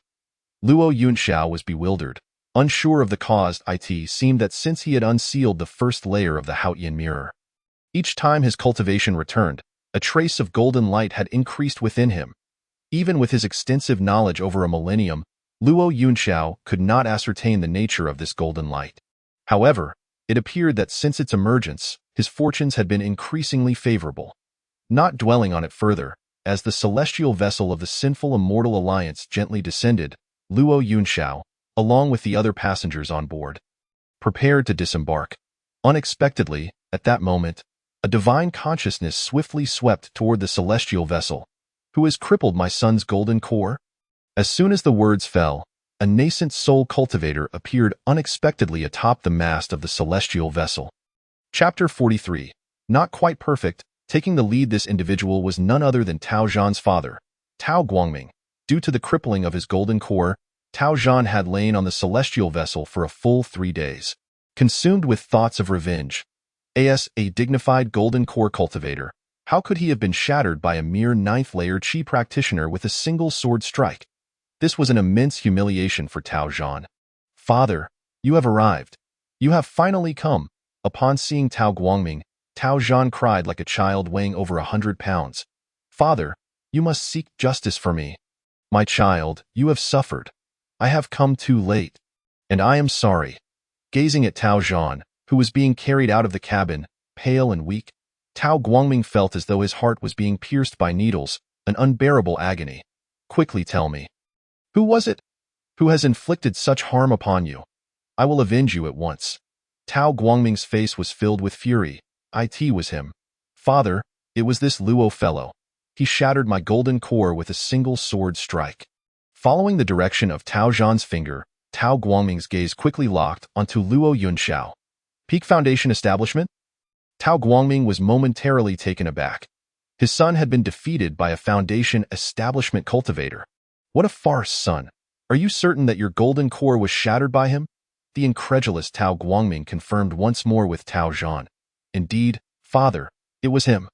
Luo Yunxiao was bewildered. Unsure of the cause, it seemed that since he had unsealed the first layer of the Haotian mirror, each time his cultivation returned, a trace of golden light had increased within him. Even with his extensive knowledge over a millennium, Luo Yunxiao could not ascertain the nature of this golden light. However, it appeared that since its emergence, his fortunes had been increasingly favorable. Not dwelling on it further, as the celestial vessel of the sinful immortal alliance gently descended, Luo Yunxiao, along with the other passengers on board, prepared to disembark. Unexpectedly, at that moment, a divine consciousness swiftly swept toward the celestial vessel. Who has crippled my son's golden core? As soon as the words fell, a nascent soul cultivator appeared unexpectedly atop the mast of the celestial vessel. Chapter 43. Not quite perfect. Taking the lead, this individual was none other than Tao Zhan's father, Tao Guangming. Due to the crippling of his golden core, Tao Zhan had lain on the celestial vessel for a full 3 days, consumed with thoughts of revenge. As a dignified golden core cultivator, how could he have been shattered by a mere 9th-layer Qi practitioner with a single sword strike? This was an immense humiliation for Tao Zhan. Father, you have arrived. You have finally come. Upon seeing Tao Guangming, Tao Zhan cried like a child weighing over 100 pounds. Father, you must seek justice for me. My child, you have suffered. I have come too late. And I am sorry. Gazing at Tao Zhan, who was being carried out of the cabin, pale and weak, Tao Guangming felt as though his heart was being pierced by needles, an unbearable agony. Quickly tell me. Who was it? Who has inflicted such harm upon you? I will avenge you at once. Tao Guangming's face was filled with fury. It was him. Father, it was this Luo fellow. He shattered my golden core with a single sword strike. Following the direction of Tao Zhan's finger, Tao Guangming's gaze quickly locked onto Luo Yunxiao. Peak Foundation establishment? Tao Guangming was momentarily taken aback. His son had been defeated by a Foundation establishment cultivator. What a farce, son. Are you certain that your golden core was shattered by him? The incredulous Tao Guangming confirmed once more with Tao Zhan. Indeed, father, it was him.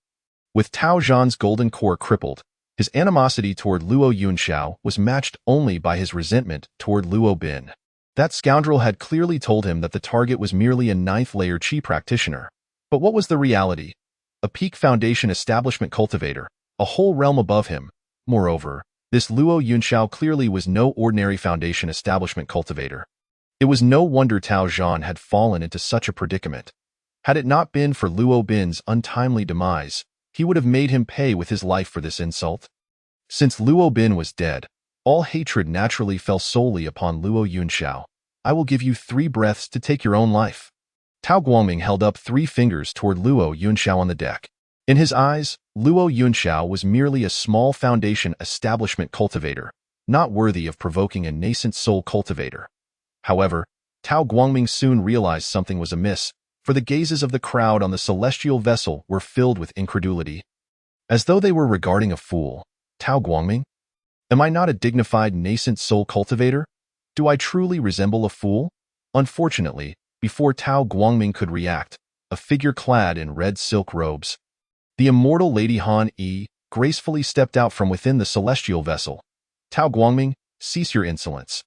With Tao Zhan's golden core crippled, his animosity toward Luo Yunxiao was matched only by his resentment toward Luo Bin. That scoundrel had clearly told him that the target was merely a ninth-layer Qi practitioner. But what was the reality? A peak Foundation establishment cultivator, a whole realm above him. Moreover, this Luo Yunxiao clearly was no ordinary Foundation establishment cultivator. It was no wonder Tao Zhan had fallen into such a predicament. Had it not been for Luo Bin's untimely demise, he would have made him pay with his life for this insult. Since Luo Bin was dead, all hatred naturally fell solely upon Luo Yunxiao. I will give you 3 breaths to take your own life. Tao Guangming held up 3 fingers toward Luo Yunxiao on the deck. In his eyes, Luo Yunxiao was merely a small Foundation establishment cultivator, not worthy of provoking a nascent soul cultivator. However, Tao Guangming soon realized something was amiss, for the gazes of the crowd on the celestial vessel were filled with incredulity. As though they were regarding a fool. Tao Guangming? Am I not a dignified nascent soul cultivator? Do I truly resemble a fool? Unfortunately, before Tao Guangming could react, a figure clad in red silk robes, the immortal Lady Han Yi, gracefully stepped out from within the celestial vessel. Tao Guangming, cease your insolence.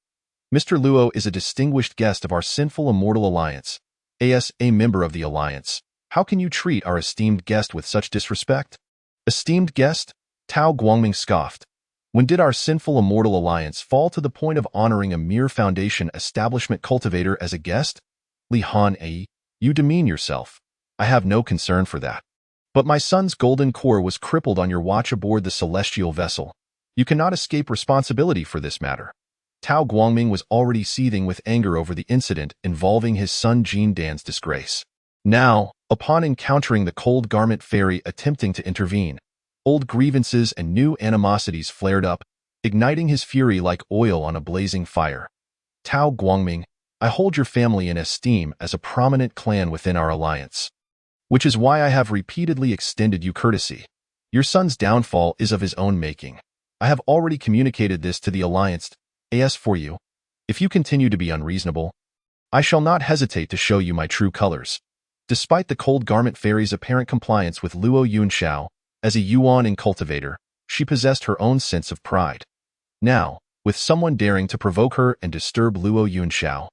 Mr. Luo is a distinguished guest of our sinful immortal alliance. As a member of the alliance, how can you treat our esteemed guest with such disrespect? Esteemed guest? Tao Guangming scoffed. When did our sinful immortal alliance fall to the point of honoring a mere Foundation establishment cultivator as a guest? Li Han Yi, you demean yourself. I have no concern for that. But my son's golden core was crippled on your watch aboard the celestial vessel. You cannot escape responsibility for this matter. Tao Guangming was already seething with anger over the incident involving his son Jin Dan's disgrace. Now, upon encountering the cold garment fairy attempting to intervene, old grievances and new animosities flared up, igniting his fury like oil on a blazing fire. Tao Guangming, I hold your family in esteem as a prominent clan within our alliance, which is why I have repeatedly extended you courtesy. Your son's downfall is of his own making. I have already communicated this to the alliance. As for you, if you continue to be unreasonable, I shall not hesitate to show you my true colors. Despite the cold garment fairy's apparent compliance with Luo Yunxiao, as a Yuan and cultivator, she possessed her own sense of pride. Now, with someone daring to provoke her and disturb Luo Yunxiao,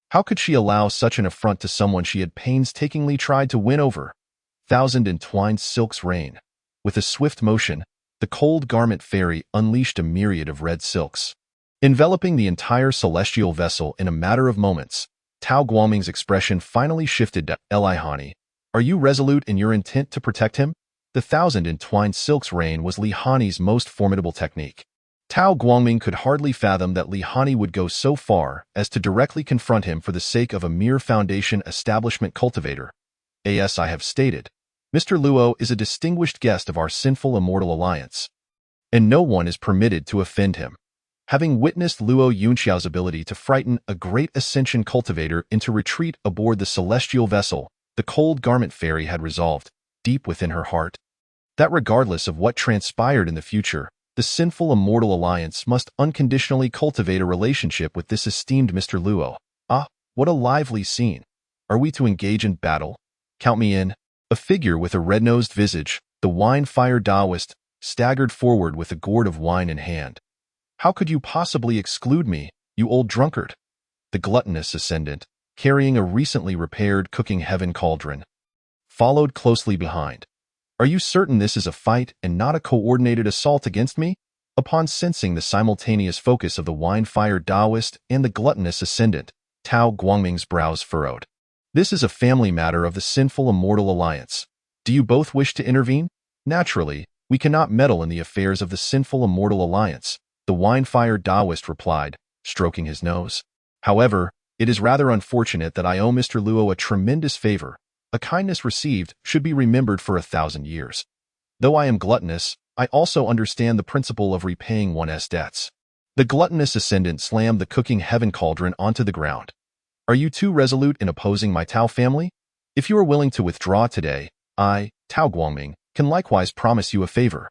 how could she allow such an affront to someone she had painstakingly tried to win over? Thousand entwined silks rain. With a swift motion, the cold garment fairy unleashed a myriad of red silks, enveloping the entire celestial vessel in a matter of moments. Tao Guangming's expression finally shifted to Li Hani. Are you resolute in your intent to protect him? The thousand entwined silks rain was Li Hani's most formidable technique. Tao Guangming could hardly fathom that Li Hani would go so far as to directly confront him for the sake of a mere Foundation establishment cultivator. As I have stated, Mr. Luo is a distinguished guest of our sinful immortal alliance, and no one is permitted to offend him. Having witnessed Luo Yunxiao's ability to frighten a great ascension cultivator into retreat aboard the celestial vessel, the cold garment fairy had resolved, deep within her heart, that regardless of what transpired in the future, the sinful immortal alliance must unconditionally cultivate a relationship with this esteemed Mr. Luo. Ah, what a lively scene. Are we to engage in battle? Count me in. A figure with a red-nosed visage, the wine-fire Taoist, staggered forward with a gourd of wine in hand. How could you possibly exclude me, you old drunkard? The gluttonous ascendant, carrying a recently repaired cooking heaven cauldron, followed closely behind. Are you certain this is a fight and not a coordinated assault against me? Upon sensing the simultaneous focus of the wine-fire Taoist and the gluttonous ascendant, Tao Guangming's brows furrowed. This is a family matter of the sinful immortal alliance. Do you both wish to intervene? Naturally, we cannot meddle in the affairs of the sinful immortal alliance, the wine-fire Taoist replied, stroking his nose. However, it is rather unfortunate that I owe Mr. Luo a tremendous favor. A kindness received should be remembered for 1,000 years. Though I am gluttonous, I also understand the principle of repaying one's debts. The gluttonous ascendant slammed the cooking heaven cauldron onto the ground. Are you too resolute in opposing my Tao family? If you are willing to withdraw today, I, Tao Guangming, can likewise promise you a favor.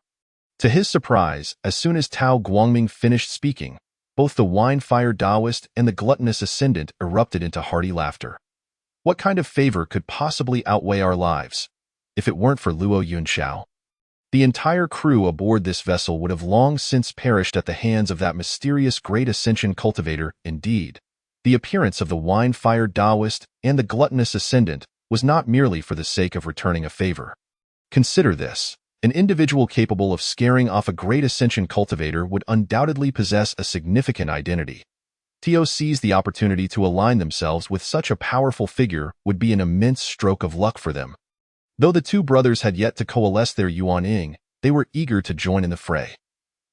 To his surprise, as soon as Tao Guangming finished speaking, both the wine-fire Taoist and the gluttonous ascendant erupted into hearty laughter. What kind of favor could possibly outweigh our lives? If it weren't for Luo Yunxiao, the entire crew aboard this vessel would have long since perished at the hands of that mysterious great ascension cultivator. Indeed, the appearance of the wine-fire Taoist and the gluttonous ascendant was not merely for the sake of returning a favor. Consider this. An individual capable of scaring off a great ascension cultivator would undoubtedly possess a significant identity. To seize the opportunity to align themselves with such a powerful figure would be an immense stroke of luck for them. Though the two brothers had yet to coalesce their Yuan Ying, they were eager to join in the fray.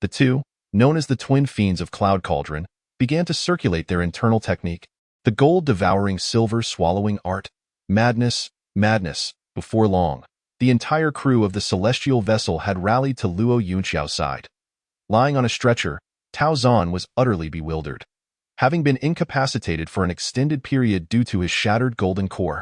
The two, known as the twin fiends of Cloud Cauldron, began to circulate their internal technique, the gold-devouring silver-swallowing art. Madness, madness. Before long, the entire crew of the celestial vessel had rallied to Luo Yunxiao's side. Lying on a stretcher, Tao Zan was utterly bewildered, having been incapacitated for an extended period due to his shattered golden core.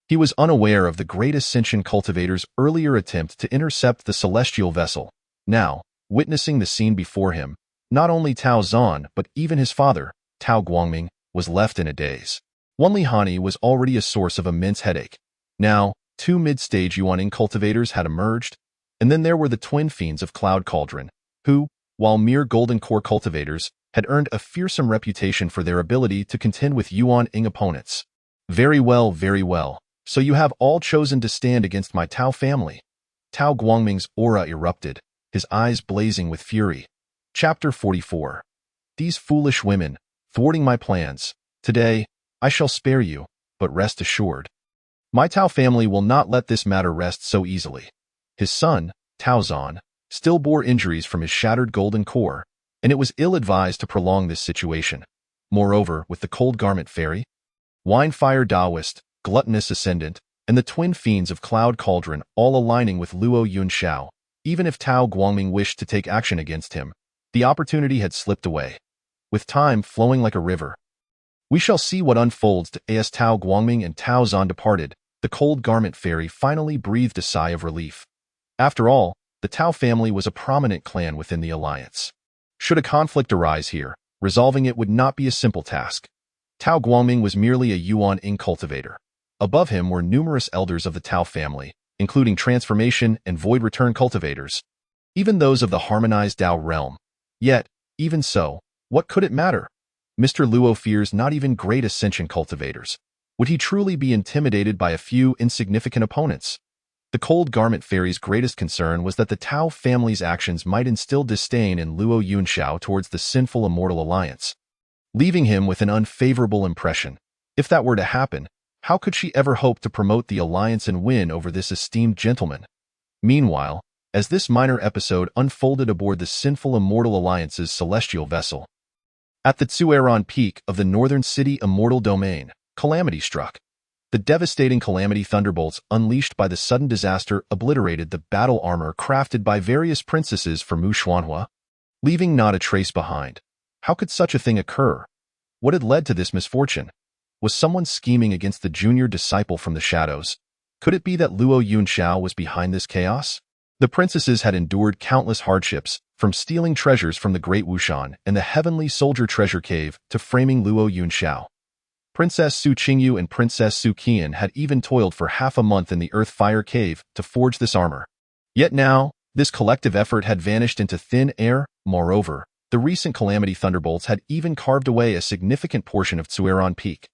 He was unaware of the great ascension cultivator's earlier attempt to intercept the celestial vessel. Now, witnessing the scene before him, not only Tao Zan but even his father, Tao Guangming, was left in a daze. Wanli Hani was already a source of immense headache. Now, two mid-stage Yuaning cultivators had emerged, and then there were the twin fiends of Cloud Cauldron, who, while mere golden core cultivators, had earned a fearsome reputation for their ability to contend with Yuan Ying opponents. Very well, very well. So you have all chosen to stand against my Tao family. Tao Guangming's aura erupted, his eyes blazing with fury. Chapter 44. These foolish women, thwarting my plans. Today, I shall spare you, but rest assured, my Tao family will not let this matter rest so easily. His son, Tao Zan, still bore injuries from his shattered golden core, and it was ill-advised to prolong this situation. Moreover, with the cold garment fairy, wine-fire Taoist, gluttonous ascendant, and the twin fiends of Cloud Cauldron all aligning with Luo Yunxiao, even if Tao Guangming wished to take action against him, the opportunity had slipped away, with time flowing like a river. We shall see what unfolds. As Tao Guangming and Tao Zan departed, the cold garment fairy finally breathed a sigh of relief. After all, the Tao family was a prominent clan within the alliance. Should a conflict arise here, resolving it would not be a simple task. Tao Guangming was merely a Yuan Ying cultivator. Above him were numerous elders of the Tao family, including transformation and void return cultivators, even those of the harmonized Tao realm. Yet, even so, what could it matter? Mr. Luo fears not even great ascension cultivators. Would he truly be intimidated by a few insignificant opponents? The cold garment fairy's greatest concern was that the Tao family's actions might instill disdain in Luo Yunxiao towards the sinful immortal alliance, leaving him with an unfavorable impression. If that were to happen, how could she ever hope to promote the alliance and win over this esteemed gentleman? Meanwhile, as this minor episode unfolded aboard the sinful immortal alliance's celestial vessel, at the Tsueron Peak of the northern city Immortal Domain, calamity struck. The devastating calamity thunderbolts unleashed by the sudden disaster obliterated the battle armor crafted by various princesses for Mu Xuanhua, leaving not a trace behind. How could such a thing occur? What had led to this misfortune? Was someone scheming against the junior disciple from the shadows? Could it be that Luo Yunxiao was behind this chaos? The princesses had endured countless hardships, from stealing treasures from the Great Wushan and the Heavenly Soldier Treasure Cave to framing Luo Yunxiao. Princess Su Qingyu and Princess Su Qian had even toiled for half a month in the Earth Fire Cave to forge this armor. Yet now, this collective effort had vanished into thin air. Moreover, the recent calamity thunderbolts had even carved away a significant portion of Tsueron Peak.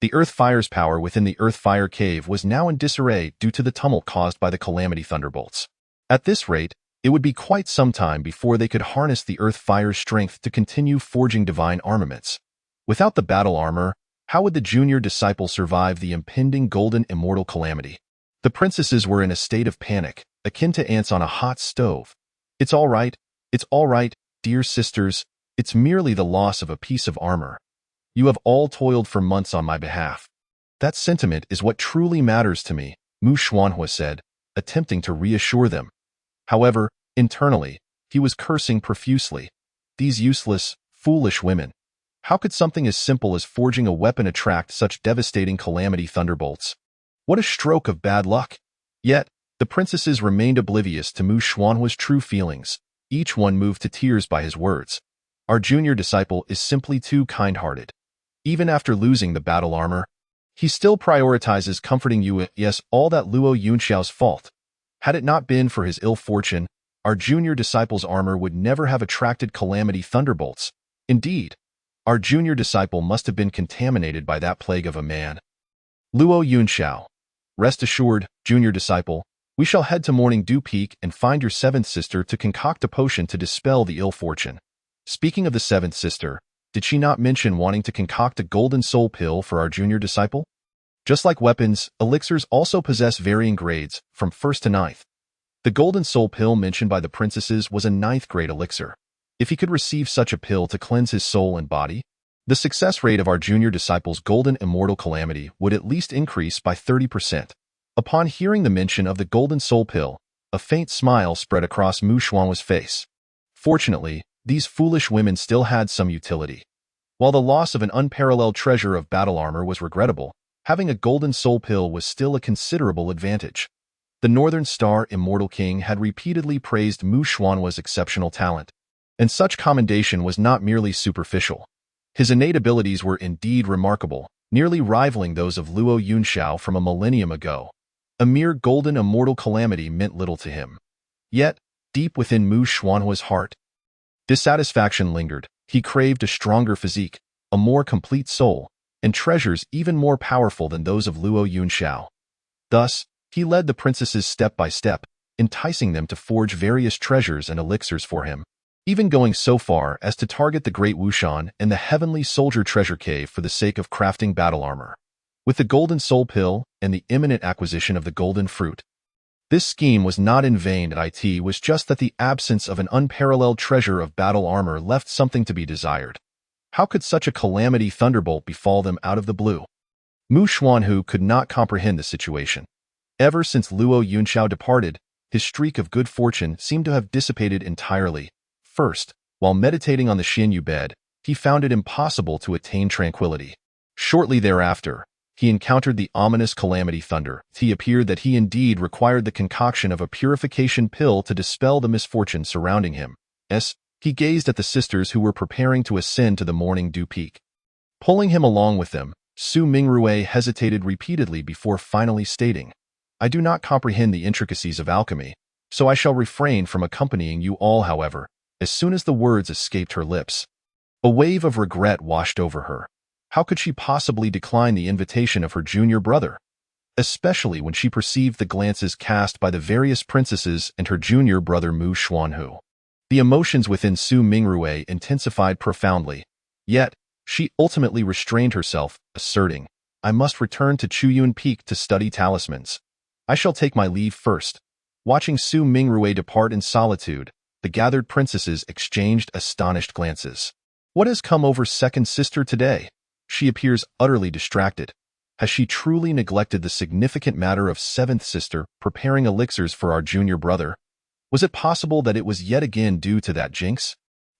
The Earth Fire's power within the Earth Fire Cave was now in disarray due to the tumult caused by the calamity thunderbolts. At this rate, it would be quite some time before they could harness the Earth Fire's strength to continue forging divine armaments. Without the battle armor, how would the junior disciple survive the impending golden immortal calamity? The princesses were in a state of panic, akin to ants on a hot stove. It's all right, dear sisters, it's merely the loss of a piece of armor. You have all toiled for months on my behalf. That sentiment is what truly matters to me, Mu Xuanhua said, attempting to reassure them. However, internally, he was cursing profusely. These useless, foolish women. How could something as simple as forging a weapon attract such devastating calamity thunderbolts? What a stroke of bad luck! Yet, the princesses remained oblivious to Mu Xuanhua's true feelings, each one moved to tears by his words. Our junior disciple is simply too kind-hearted. Even after losing the battle armor, he still prioritizes comforting you. Yes, all that Luo Yunxiao's fault. Had it not been for his ill fortune, our junior disciple's armor would never have attracted calamity thunderbolts. Indeed, our junior disciple must have been contaminated by that plague of a man. Luo Yunxiao. Rest assured, junior disciple, we shall head to Morning Dew Peak and find your seventh sister to concoct a potion to dispel the ill fortune. Speaking of the seventh sister, did she not mention wanting to concoct a golden soul pill for our junior disciple? Just like weapons, elixirs also possess varying grades, from 1st to 9th. The golden soul pill mentioned by the princesses was a 9th grade elixir. If he could receive such a pill to cleanse his soul and body, the success rate of our junior disciple's golden immortal calamity would at least increase by 30%. Upon hearing the mention of the golden soul pill, a faint smile spread across Mu Xuanhua's face. Fortunately, these foolish women still had some utility. While the loss of an unparalleled treasure of battle armor was regrettable, having a golden soul pill was still a considerable advantage. The Northern Star Immortal King had repeatedly praised Mu Xuanhua's exceptional talent, and such commendation was not merely superficial. His innate abilities were indeed remarkable, nearly rivaling those of Luo Yunxiao from a millennium ago. A mere golden immortal calamity meant little to him. Yet, deep within Mu Xuanhua's heart, dissatisfaction lingered. He craved a stronger physique, a more complete soul, and treasures even more powerful than those of Luo Yunxiao. Thus, he led the princesses step by step, enticing them to forge various treasures and elixirs for him, even going so far as to target the Great Wushan and the Heavenly Soldier Treasure Cave for the sake of crafting battle armor. With the Golden Soul Pill and the imminent acquisition of the Golden Fruit, this scheme was not in vain. It was just that the absence of an unparalleled treasure of battle armor left something to be desired. How could such a calamity thunderbolt befall them out of the blue? Mu Xuanhu could not comprehend the situation. Ever since Luo Yunxiao departed, his streak of good fortune seemed to have dissipated entirely. First, while meditating on the Xianyu bed, he found it impossible to attain tranquility. Shortly thereafter, he encountered the ominous calamity thunder. It appeared that he indeed required the concoction of a purification pill to dispel the misfortune surrounding him. He gazed at the sisters who were preparing to ascend to the Morning Dew Peak. Pulling him along with them, Su Mingrui hesitated repeatedly before finally stating, I do not comprehend the intricacies of alchemy, so I shall refrain from accompanying you all. However, as soon as the words escaped her lips, a wave of regret washed over her. How could she possibly decline the invitation of her junior brother? Especially when she perceived the glances cast by the various princesses and her junior brother Mu Xuanhu. The emotions within Su Mingrui intensified profoundly. Yet, she ultimately restrained herself, asserting, I must return to Chuyun Peak to study talismans. I shall take my leave first. Watching Su Mingrui depart in solitude, the gathered princesses exchanged astonished glances. What has come over second sister today? She appears utterly distracted. Has she truly neglected the significant matter of seventh sister preparing elixirs for our junior brother? Was it possible that it was yet again due to that jinx?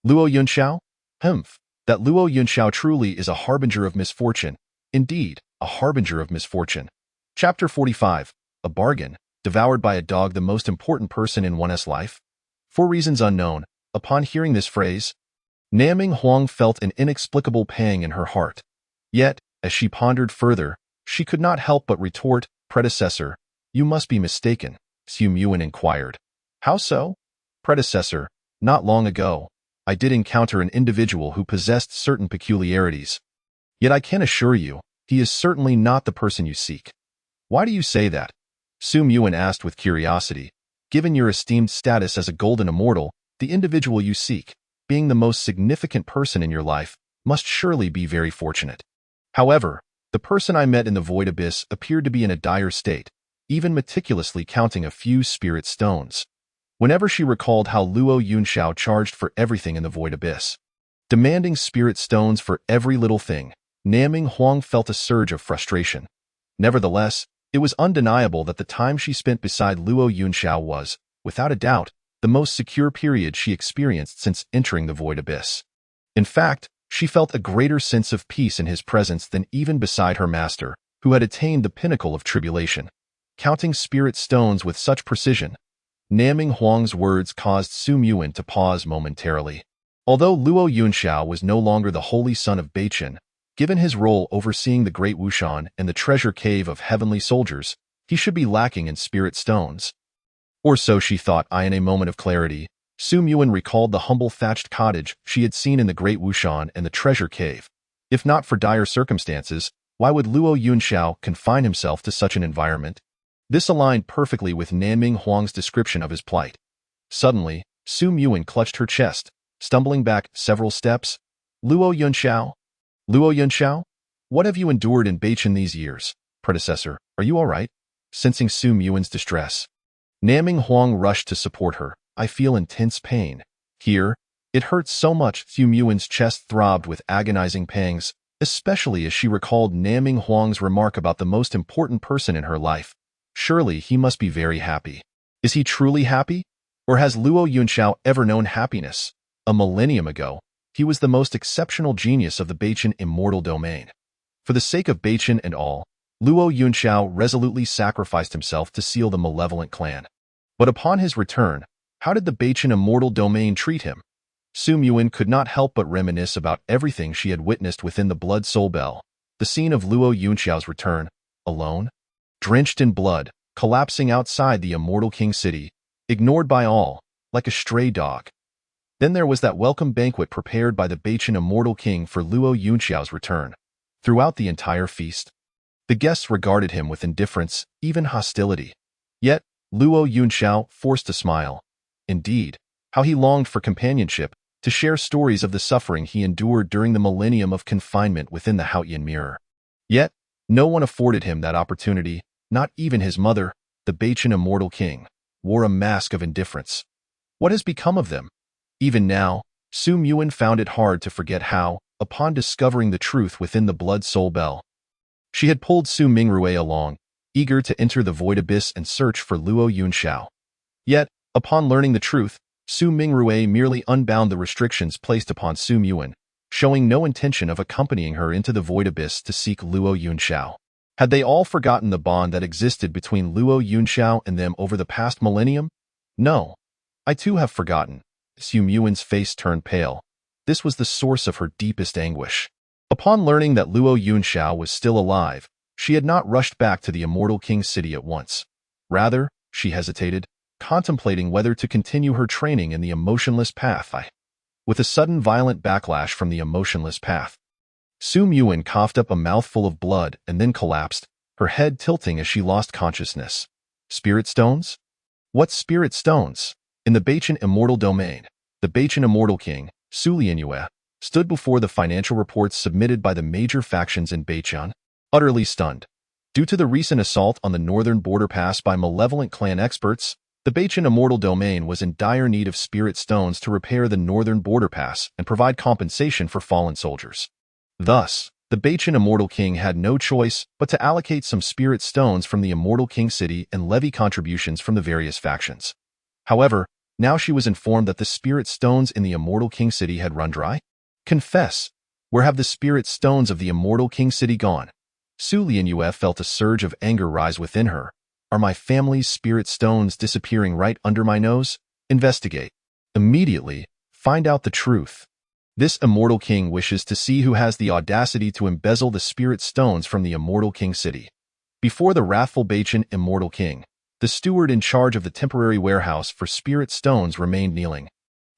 Luo Yunxiao? That Luo Yunxiao truly is a harbinger of misfortune. Indeed, a harbinger of misfortune. Chapter 45. A bargain, devoured by a dog, the most important person in one's life? For reasons unknown, upon hearing this phrase, Naming Huang felt an inexplicable pang in her heart. Yet, as she pondered further, she could not help but retort, Predecessor, you must be mistaken, Su Yuan inquired. How so? Predecessor, not long ago, I did encounter an individual who possessed certain peculiarities. Yet I can assure you, he is certainly not the person you seek. Why do you say that? Su Yuan asked with curiosity. Given your esteemed status as a golden immortal, the individual you seek, being the most significant person in your life, must surely be very fortunate. However, the person I met in the Void Abyss appeared to be in a dire state, even meticulously counting a few spirit stones. Whenever she recalled how Luo Yunxiao charged for everything in the Void Abyss, demanding spirit stones for every little thing, Naming Huang felt a surge of frustration. Nevertheless, it was undeniable that the time she spent beside Luo Yunxiao was, without a doubt, the most secure period she experienced since entering the Void Abyss. In fact, she felt a greater sense of peace in his presence than even beside her master, who had attained the pinnacle of tribulation. Counting spirit stones with such precision, Naming Huang's words caused Su Muin to pause momentarily. Although Luo Yunxiao was no longer the holy son of Beichen, given his role overseeing the Great Wushan and the treasure cave of heavenly soldiers, he should be lacking in spirit stones. Or so she thought. In a moment of clarity, Su Muin recalled the humble thatched cottage she had seen in the Great Wushan and the treasure cave. If not for dire circumstances, why would Luo Yunxiao confine himself to such an environment? This aligned perfectly with Naming Huang's description of his plight. Suddenly, Su Muin clutched her chest, stumbling back several steps. Luo Yunxiao? Luo Yunxiao? What have you endured in Beichen these years? Predecessor, are you all right? Sensing Su Muin's distress, Naming Huang rushed to support her. I feel intense pain. Here, it hurts so much. Su Muin's chest throbbed with agonizing pangs, especially as she recalled Naming Huang's remark about the most important person in her life. Surely he must be very happy. Is he truly happy? Or has Luo Yunxiao ever known happiness? A millennium ago, he was the most exceptional genius of the Beichen immortal domain. For the sake of Beichen and all, Luo Yunxiao resolutely sacrificed himself to seal the malevolent clan. But upon his return, how did the Beichen immortal domain treat him? Su Muin could not help but reminisce about everything she had witnessed within the Blood Soul Bell, the scene of Luo Yunxiao's return, alone, drenched in blood, collapsing outside the immortal king city, ignored by all, like a stray dog. Then there was that welcome banquet prepared by the Beichen immortal king for Luo Yunxiao's return. Throughout the entire feast, the guests regarded him with indifference, even hostility. Yet, Luo Yunxiao forced a smile. Indeed, how he longed for companionship, to share stories of the suffering he endured during the millennium of confinement within the Haotian mirror. Yet, no one afforded him that opportunity, not even his mother. The Beichen immortal king wore a mask of indifference. What has become of them? Even now, Su Muin found it hard to forget how, upon discovering the truth within the Blood Soul Bell, she had pulled Su Mingrue along, eager to enter the void abyss and search for Luo Yunxiao. Yet, upon learning the truth, Su Mingrue merely unbound the restrictions placed upon Su Muin, showing no intention of accompanying her into the void abyss to seek Luo Yunxiao. Had they all forgotten the bond that existed between Luo Yunxiao and them over the past millennium? No. I too have forgotten. Su Muin's face turned pale. This was the source of her deepest anguish. Upon learning that Luo Yunxiao was still alive, she had not rushed back to the immortal king's city at once. Rather, she hesitated, contemplating whether to continue her training in the emotionless path. With a sudden violent backlash from the emotionless path, Su Muin coughed up a mouthful of blood and then collapsed, her head tilting as she lost consciousness. Spirit stones? What spirit stones? In the Beichen immortal domain, the Beichen immortal king, Su Lianyue, stood before the financial reports submitted by the major factions in Beichen, utterly stunned. Due to the recent assault on the northern border pass by malevolent clan experts, the Beichen immortal domain was in dire need of spirit stones to repair the northern border pass and provide compensation for fallen soldiers. Thus, the Beichen immortal king had no choice but to allocate some spirit stones from the immortal king city and levy contributions from the various factions. However, now she was informed that the spirit stones in the immortal king city had run dry. Confess, where have the spirit stones of the immortal king city gone? Su Lianyue felt a surge of anger rise within her. Are my family's spirit stones disappearing right under my nose? Investigate. Immediately, find out the truth. This immortal king wishes to see who has the audacity to embezzle the spirit stones from the immortal king city. Before the wrathful Beichen immortal king, the steward in charge of the temporary warehouse for spirit stones remained kneeling.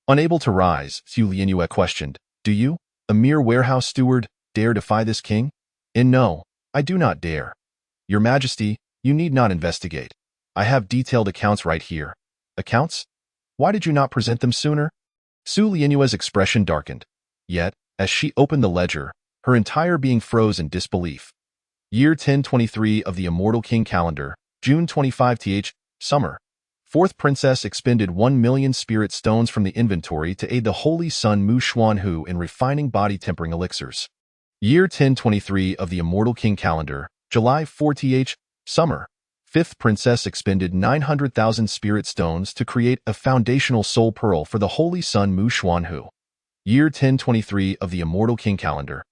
Unable to rise, Su Lianyue questioned, Do you, a mere warehouse steward, dare defy this king? No, I do not dare. Your Majesty, you need not investigate. I have detailed accounts right here. Accounts? Why did you not present them sooner? Su Lianyue's expression darkened. Yet, as she opened the ledger, her entire being froze in disbelief. Year 1023 of the Immortal King calendar, June 25th, summer. Fourth princess expended 1 million spirit stones from the inventory to aid the holy son Mu Xuanhu in refining body-tempering elixirs. Year 1023 of the Immortal King calendar, July 4th, summer. Fifth princess expended 900,000 spirit stones to create a foundational soul pearl for the holy son Mu Xuanhu. Year 1023 of the Immortal King calendar.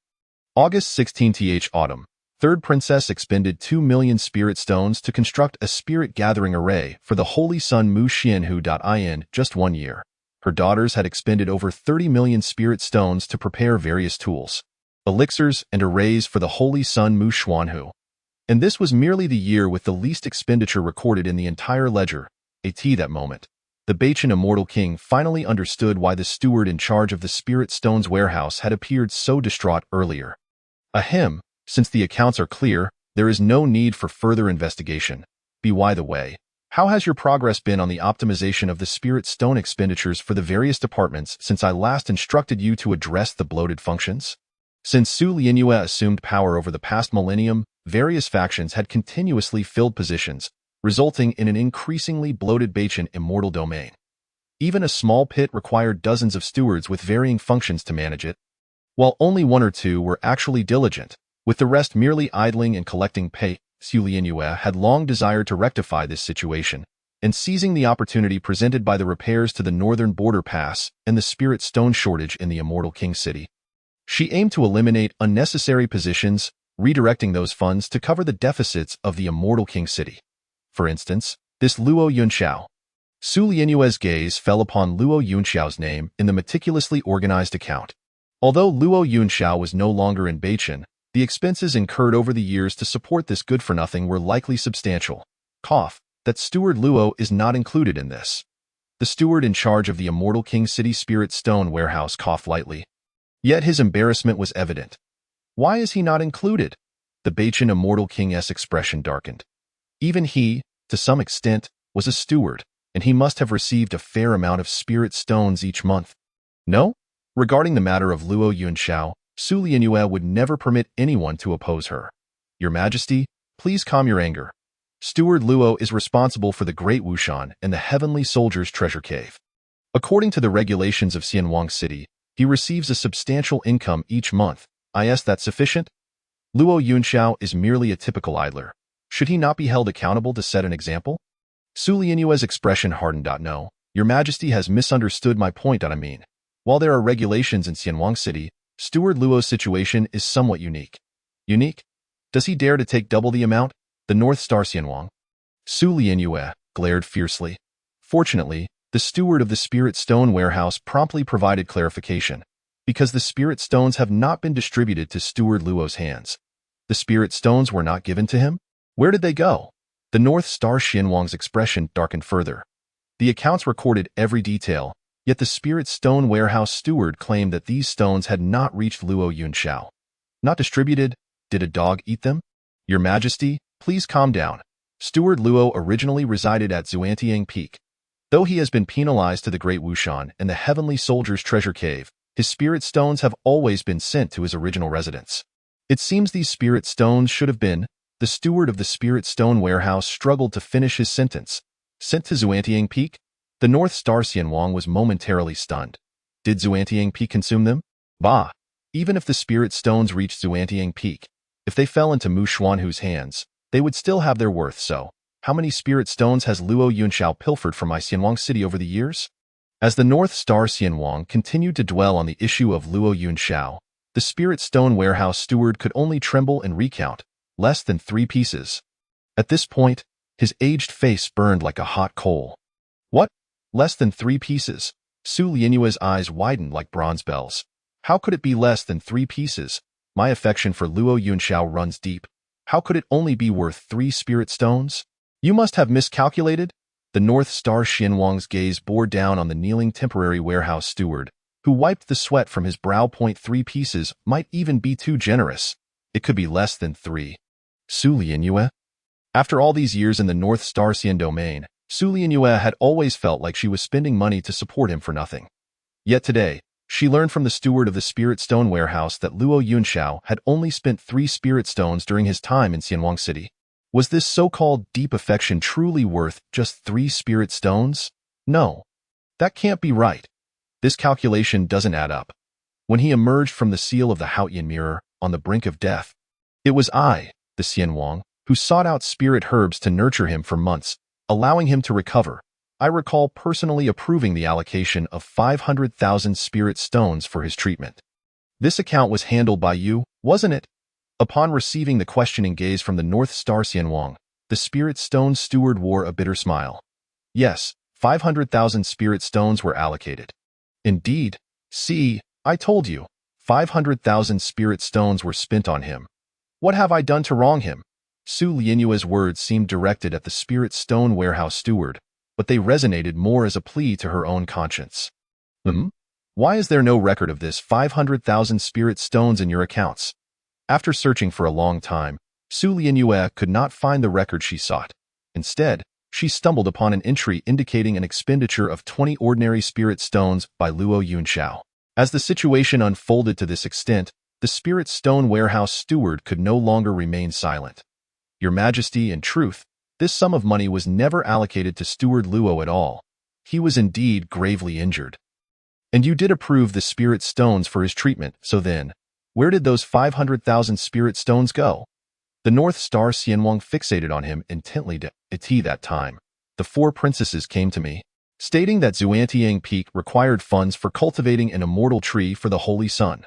August 16th Autumn. Third princess expended 2 million spirit stones to construct a spirit gathering array for the holy sun Mu Xianhu. Just 1 year. Her daughters had expended over 30 million spirit stones to prepare various tools, elixirs, and arrays for the holy sun Mu Xuanhu. And this was merely the year with the least expenditure recorded in the entire ledger. That moment, the Bachan Immortal King finally understood why the steward in charge of the Spirit Stones warehouse had appeared so distraught earlier. Ahem, since the accounts are clear, there is no need for further investigation. By the way, how has your progress been on the optimization of the Spirit Stone expenditures for the various departments since I last instructed you to address the bloated functions? Since Su Lianyue assumed power over the past millennium, various factions had continuously filled positions, resulting in an increasingly bloated Bachan immortal domain. Even a small pit required dozens of stewards with varying functions to manage it, while only 1 or 2 were actually diligent, with the rest merely idling and collecting pay. Su Lianyue had long desired to rectify this situation, and seizing the opportunity presented by the repairs to the northern border pass and the spirit stone shortage in the Immortal King City, she aimed to eliminate unnecessary positions, redirecting those funds to cover the deficits of the Immortal King City. For instance, this Luo Yunxiao. Su Lianyue's gaze fell upon Luo Yunxiao's name in the meticulously organized account. Although Luo Yunxiao was no longer in Bachan, the expenses incurred over the years to support this good-for-nothing were likely substantial. That steward Luo is not included in this. The steward in charge of the Immortal King City Spirit Stone warehouse coughed lightly. Yet his embarrassment was evident. Why is he not included? The Bachan Immortal King's expression darkened. Even he, to some extent, was a steward, and he must have received a fair amount of spirit stones each month. No? Regarding the matter of Luo Yunxiao, Su Lianyue would never permit anyone to oppose her. Your Majesty, please calm your anger. Steward Luo is responsible for the Great Wushan and the Heavenly Soldier's Treasure Cave. According to the regulations of Xianwang City, he receives a substantial income each month. Is that sufficient? Luo Yunxiao is merely a typical idler. Should he not be held accountable to set an example? Su Lianyue's expression hardened. No, Your Majesty has misunderstood my point. While there are regulations in Xianwang City, Steward Luo's situation is somewhat unique. Unique? Does he dare to take double the amount? The North Star Xianwang? Su Lianyue glared fiercely. Fortunately, the steward of the Spirit Stone warehouse promptly provided clarification, because the Spirit Stones have not been distributed to Steward Luo's hands. The Spirit Stones were not given to him? Where did they go? The North Star Xianwang's expression darkened further. The accounts recorded every detail, yet the Spirit Stone warehouse steward claimed that these stones had not reached Luo Yunxiao. Not distributed? Did a dog eat them? Your Majesty, please calm down. Steward Luo originally resided at Xuantiang Peak. Though he has been penalized to the Great Wushan and the Heavenly Soldier's Treasure Cave, his spirit stones have always been sent to his original residence. It seems these spirit stones should have been. The steward of the Spirit Stone warehouse struggled to finish his sentence. Sent to Xuantiang Peak? The North Star Xianwang was momentarily stunned. Did Xuantiang Peak consume them? Bah! Even if the spirit stones reached Xuantiang Peak, if they fell into Mu Xuanhu's hands, they would still have their worth. So, how many spirit stones has Luo Yunxiao pilfered from my Xianwang City over the years? As the North Star Xianwang continued to dwell on the issue of Luo Yunxiao, the Spirit Stone warehouse steward could only tremble and recount less than 3 pieces. At this point, his aged face burned like a hot coal. What? Less than 3 pieces? Su Lianyue's eyes widened like bronze bells. How could it be less than 3 pieces? My affection for Luo Yunxiao runs deep. How could it only be worth 3 spirit stones? You must have miscalculated. The North Star Xianwang's gaze bore down on the kneeling temporary warehouse steward, who wiped the sweat from his brow. 3 pieces might even be too generous. It could be less than 3. Su Lianyue? After all these years in the North Star Xian domain, Su Lianyue had always felt like she was spending money to support him for nothing. Yet today, she learned from the steward of the Spirit Stone warehouse that Luo Yunxiao had only spent 3 spirit stones during his time in Xianwang City. Was this so-called deep affection truly worth just 3 spirit stones? No. That can't be right. This calculation doesn't add up. When he emerged from the seal of the Haotian mirror, on the brink of death, it was I, the Xianwang, who sought out spirit herbs to nurture him for months, allowing him to recover. I recall personally approving the allocation of 500,000 spirit stones for his treatment. This account was handled by you, wasn't it? Upon receiving the questioning gaze from the North Star Xianwang, the spirit stone steward wore a bitter smile. Yes, 500,000 spirit stones were allocated. Indeed. See, I told you, 500,000 spirit stones were spent on him. What have I done to wrong him? Su Lianyue's words seemed directed at the spirit stone warehouse steward, but they resonated more as a plea to her own conscience. Why is there no record of this 500,000 spirit stones in your accounts? After searching for a long time, Su Lianyue could not find the record she sought. Instead, she stumbled upon an entry indicating an expenditure of 20 ordinary spirit stones by Luo Yunxiao. As the situation unfolded to this extent, the spirit stone warehouse steward could no longer remain silent. Your Majesty, in truth, this sum of money was never allocated to Steward Luo at all. He was indeed gravely injured. And you did approve the spirit stones for his treatment, so then, where did those 500,000 spirit stones go? The North Star Xianwang fixated on him intently at that time. The four princesses came to me, stating that Xuantiang Peak required funds for cultivating an immortal tree for the Holy Sun.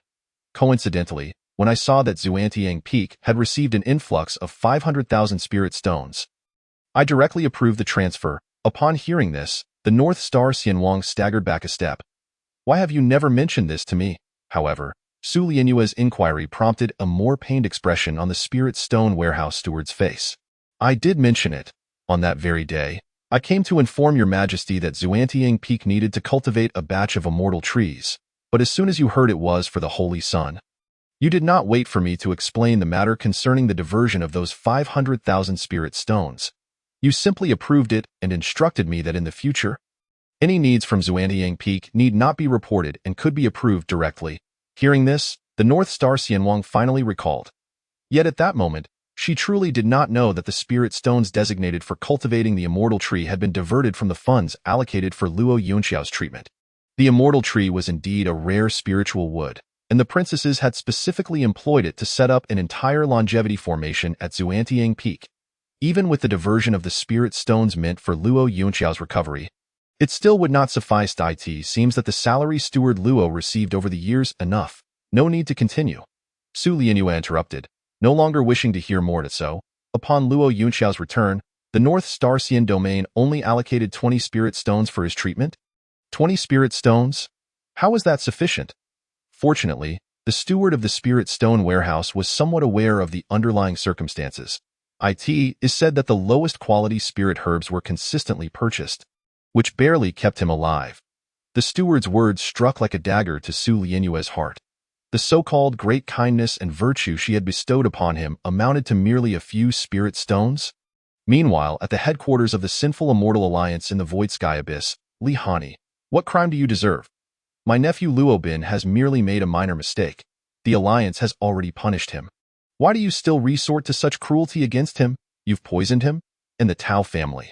Coincidentally, when I saw that Xuantiang Peak had received an influx of 500,000 spirit stones, I directly approved the transfer. Upon hearing this, the North Star Xianwang staggered back a step. Why have you never mentioned this to me? However, Su Lianyue's inquiry prompted a more pained expression on the spirit stone warehouse steward's face. I did mention it. On that very day, I came to inform your Majesty that Xuantiang Peak needed to cultivate a batch of immortal trees, but as soon as you heard it was for the Holy Sun, you did not wait for me to explain the matter concerning the diversion of those 500,000 spirit stones. You simply approved it and instructed me that in the future, any needs from Xuantiang Peak need not be reported and could be approved directly. Hearing this, the North Star Xianwang finally recalled. Yet at that moment, she truly did not know that the spirit stones designated for cultivating the immortal tree had been diverted from the funds allocated for Luo Yunxiao's treatment. The immortal tree was indeed a rare spiritual wood, and the princesses had specifically employed it to set up an entire longevity formation at Xuantiang Peak. Even with the diversion of the spirit stones meant for Luo Yunxiao's recovery, it still would not suffice. It seems that the salary steward Luo received over the years enough. No need to continue. Su Lianyue interrupted, no longer wishing to hear more. So, upon Luo Yunxiao's return, the North Star Xian domain only allocated 20 spirit stones for his treatment? 20 spirit stones? How is that sufficient? Fortunately, the steward of the spirit stone warehouse was somewhat aware of the underlying circumstances. It is said that the lowest quality spirit herbs were consistently purchased, which barely kept him alive. The steward's words struck like a dagger to Su Lianyue's heart. The so-called great kindness and virtue she had bestowed upon him amounted to merely a few spirit stones? Meanwhile, at the headquarters of the Sinful Immortal Alliance in the Void Sky Abyss, Li Hani, what crime do you deserve? My nephew Luo Bin has merely made a minor mistake. The Alliance has already punished him. Why do you still resort to such cruelty against him? You've poisoned him? And the Tao family.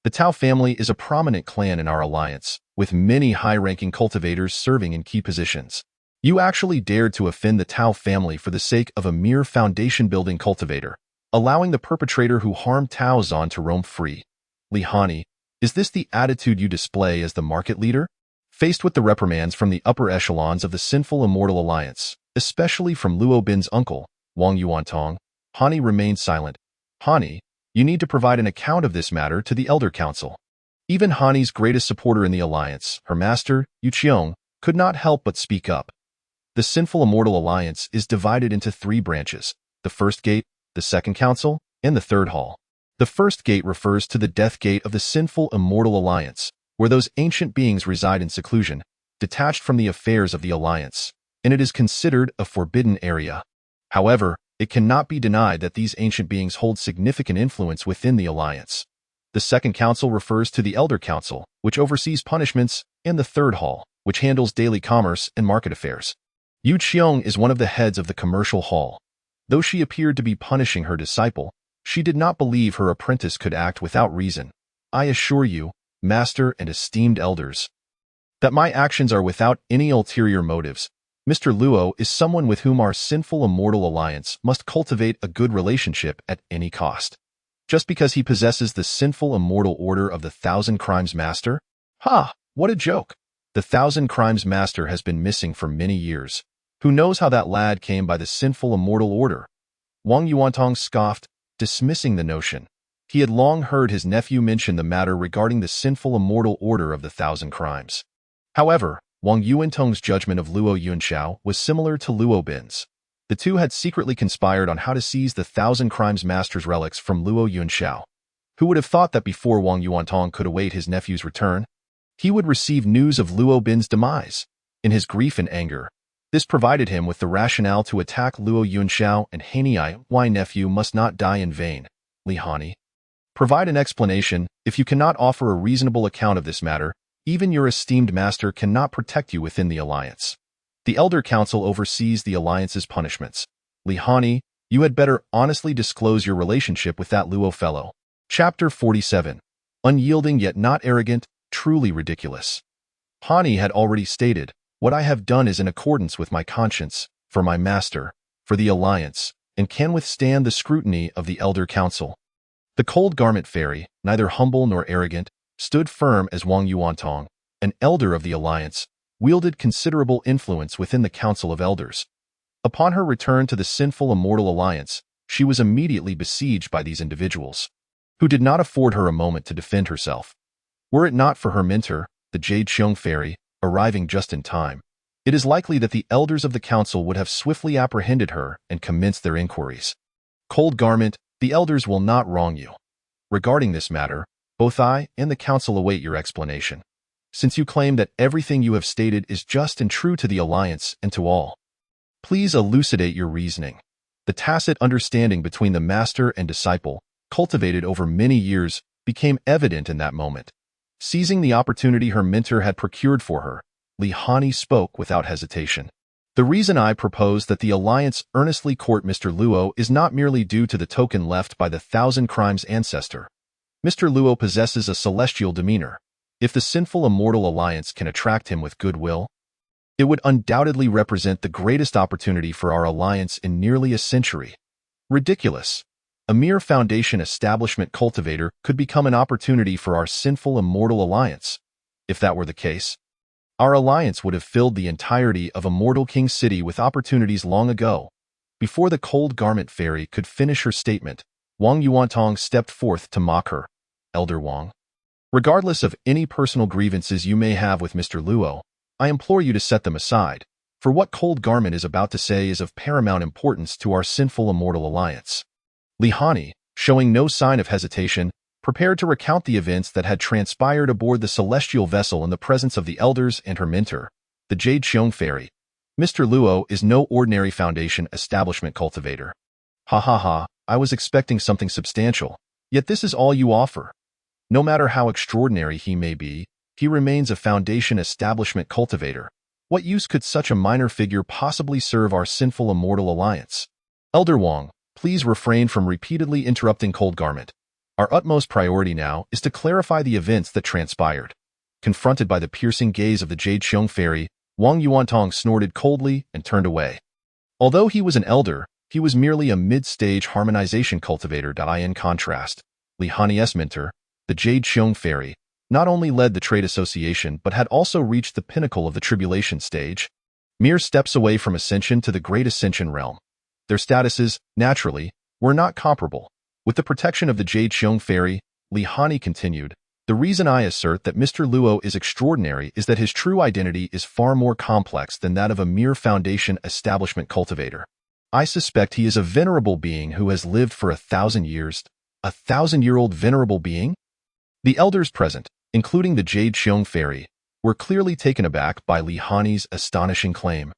The Tao family is a prominent clan in our alliance, with many high-ranking cultivators serving in key positions. You actually dared to offend the Tao family for the sake of a mere foundation-building cultivator, allowing the perpetrator who harmed Tao Zhan to roam free. Li Hani, is this the attitude you display as the market leader? Faced with the reprimands from the upper echelons of the Sinful Immortal Alliance, especially from Luo Bin's uncle, Wang Yuantong, Hani remained silent. Hani, you need to provide an account of this matter to the Elder Council. Even Hani's greatest supporter in the alliance, her master, Yu Qiong, could not help but speak up. The Sinful Immortal Alliance is divided into 3 branches: the First Gate, the Second Council, and the Third Hall. The First Gate refers to the Death Gate of the Sinful Immortal Alliance, where those ancient beings reside in seclusion, detached from the affairs of the Alliance, and it is considered a forbidden area. However, it cannot be denied that these ancient beings hold significant influence within the Alliance. The Second Council refers to the Elder Council, which oversees punishments, and the Third Hall, which handles daily commerce and market affairs. Yu Qiong is one of the heads of the Commercial Hall. Though she appeared to be punishing her disciple, she did not believe her apprentice could act without reason. I assure you, Master and esteemed elders, that my actions are without any ulterior motives. Mr. Luo is someone with whom our Sinful Immortal Alliance must cultivate a good relationship at any cost. Just because he possesses the sinful immortal order of the Thousand Crimes Master? Ha! What a joke! The Thousand Crimes Master has been missing for many years. Who knows how that lad came by the sinful immortal order? Wang Yuantong scoffed, dismissing the notion. He had long heard his nephew mention the matter regarding the sinful immortal order of the Thousand Crimes. However, Wang Yuantong's judgment of Luo Yunxiao was similar to Luo Bin's. The two had secretly conspired on how to seize the Thousand Crimes Master's relics from Luo Yunxiao. Who would have thought that before Wang Yuantong could await his nephew's return, he would receive news of Luo Bin's demise? In his grief and anger, this provided him with the rationale to attack Luo Yunxiao and Hanyi. Why nephew must not die in vain? Li Hani. Provide an explanation. If you cannot offer a reasonable account of this matter, even your esteemed master cannot protect you within the alliance. The Elder Council oversees the alliance's punishments. Li Hani, you had better honestly disclose your relationship with that Luo fellow. Chapter 47. Unyielding yet not arrogant, truly ridiculous. Hani had already stated, what I have done is in accordance with my conscience, for my master, for the alliance, and can withstand the scrutiny of the Elder Council. The Cold Garment Fairy, neither humble nor arrogant, stood firm as Wang Yuantong, an elder of the alliance, wielded considerable influence within the Council of Elders. Upon her return to the sinful immortal alliance, she was immediately besieged by these individuals, who did not afford her a moment to defend herself. Were it not for her mentor, the Jade Xiong Fairy, arriving just in time, it is likely that the elders of the council would have swiftly apprehended her and commenced their inquiries. Cold Garment, the elders will not wrong you. Regarding this matter, both I and the council await your explanation, since you claim that everything you have stated is just and true to the alliance and to all. Please elucidate your reasoning. The tacit understanding between the master and disciple, cultivated over many years, became evident in that moment. Seizing the opportunity her mentor had procured for her, Li Hani spoke without hesitation. The reason I propose that the alliance earnestly court Mr. Luo is not merely due to the token left by the Thousand Crimes ancestor. Mr. Luo possesses a celestial demeanor. If the sinful immortal alliance can attract him with goodwill, it would undoubtedly represent the greatest opportunity for our alliance in nearly a century. Ridiculous. A mere foundation establishment cultivator could become an opportunity for our sinful immortal alliance. If that were the case, our alliance would have filled the entirety of Immortal King City with opportunities long ago. Before the Cold Garment Fairy could finish her statement, Wang Yuantong stepped forth to mock her. Elder Wang, regardless of any personal grievances you may have with Mr. Luo, I implore you to set them aside, for what Cold Garment is about to say is of paramount importance to our sinful immortal alliance. Li Hani, showing no sign of hesitation, prepared to recount the events that had transpired aboard the celestial vessel in the presence of the elders and her mentor, the Jade Xiong Fairy. Mr. Luo is no ordinary foundation establishment cultivator. Ha ha ha, I was expecting something substantial, yet this is all you offer. No matter how extraordinary he may be, he remains a foundation establishment cultivator. What use could such a minor figure possibly serve our sinful immortal alliance? Elder Wang, please refrain from repeatedly interrupting Cold Garment. Our utmost priority now is to clarify the events that transpired. Confronted by the piercing gaze of the Jade Xiong Fairy, Wang Yuantong snorted coldly and turned away. Although he was an elder, he was merely a mid-stage harmonization cultivator. In contrast, Li Hani's mentor, the Jade Xiong Fairy, not only led the trade association but had also reached the pinnacle of the tribulation stage, mere steps away from ascension to the great ascension realm. Their statuses, naturally, were not comparable. With the protection of the Jade Xiong Fairy, Li Hani continued, the reason I assert that Mr. Luo is extraordinary is that his true identity is far more complex than that of a mere foundation establishment cultivator. I suspect he is a venerable being who has lived for 1,000 years. A 1,000-year-old venerable being? The elders present, including the Jade Xiong Fairy, were clearly taken aback by Li Hani's astonishing claim.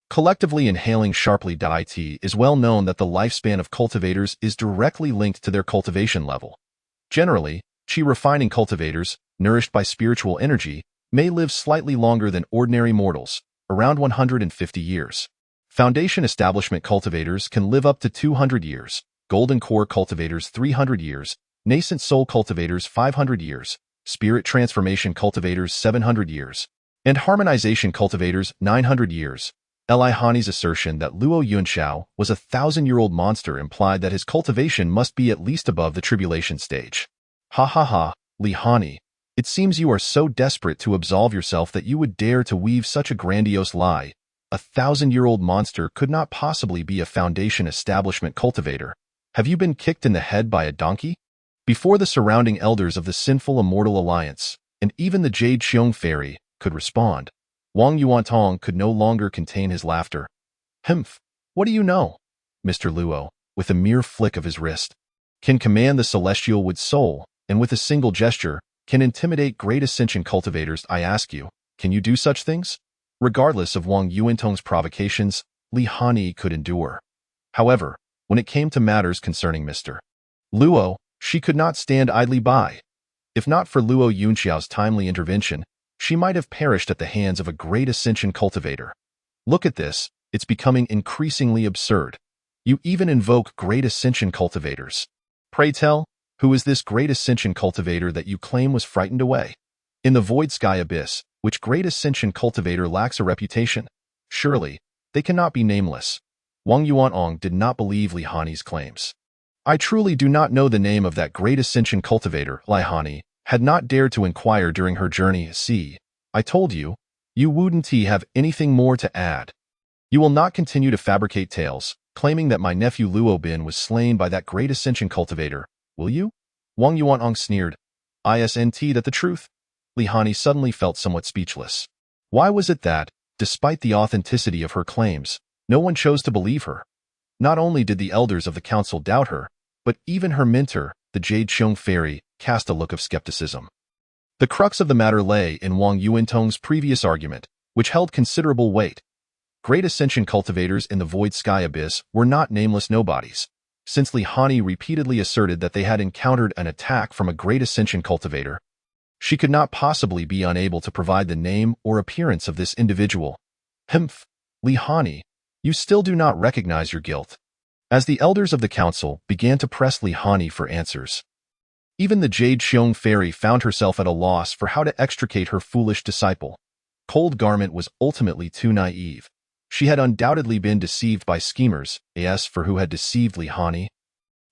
Collectively inhaling sharply. It is well known that the lifespan of cultivators is directly linked to their cultivation level. Generally, Qi refining cultivators, nourished by spiritual energy, may live slightly longer than ordinary mortals, around 150 years. Foundation establishment cultivators can live up to 200 years, golden core cultivators 300 years, nascent soul cultivators 500 years, spirit transformation cultivators 700 years, and harmonization cultivators 900 years. Li Hani's assertion that Luo Yunxiao was a 1,000-year-old monster implied that his cultivation must be at least above the tribulation stage. Ha ha ha, Li Hani. It seems you are so desperate to absolve yourself that you would dare to weave such a grandiose lie. A 1,000-year-old monster could not possibly be a Foundation establishment cultivator. Have you been kicked in the head by a donkey? Before the surrounding elders of the Sinful Immortal Alliance, and even the Jade Xiong Fairy, could respond, Wang Yuantong could no longer contain his laughter. Humph, what do you know? Mr. Luo, with a mere flick of his wrist, can command the celestial wood soul, and with a single gesture, can intimidate great ascension cultivators. I ask you, can you do such things? Regardless of Wang Yuantong's provocations, Li Hani could endure. However, when it came to matters concerning Mr. Luo, she could not stand idly by. If not for Luo Yunxiao's timely intervention, she might have perished at the hands of a great ascension cultivator. Look at this, it's becoming increasingly absurd. You even invoke great ascension cultivators. Pray tell, who is this great ascension cultivator that you claim was frightened away? In the void sky abyss, which great ascension cultivator lacks a reputation? Surely, they cannot be nameless. Wang Yuantong did not believe Li Hani's claims. I truly do not know the name of that great ascension cultivator. Li Hani had not dared to inquire during her journey. See, I told you, you wouldn't have anything more to add. You will not continue to fabricate tales, claiming that my nephew Luo Bin was slain by that great ascension cultivator, will you? Wang Yuantong sneered. Isn't that the truth? Li Hani suddenly felt somewhat speechless. Why was it that, despite the authenticity of her claims, no one chose to believe her? Not only did the elders of the council doubt her, but even her mentor, the Jade Xiong Fairy, cast a look of skepticism. The crux of the matter lay in Wang Yuantong's previous argument, which held considerable weight. Great ascension cultivators in the void sky abyss were not nameless nobodies. Since Li Hani repeatedly asserted that they had encountered an attack from a great ascension cultivator, she could not possibly be unable to provide the name or appearance of this individual. Humph, Li Hani, you still do not recognize your guilt. As the elders of the council began to press Li Hani for answers, even the Jade Xiong Fairy found herself at a loss for how to extricate her foolish disciple. Cold Garment was ultimately too naive. She had undoubtedly been deceived by schemers, as for who had deceived Li Hani.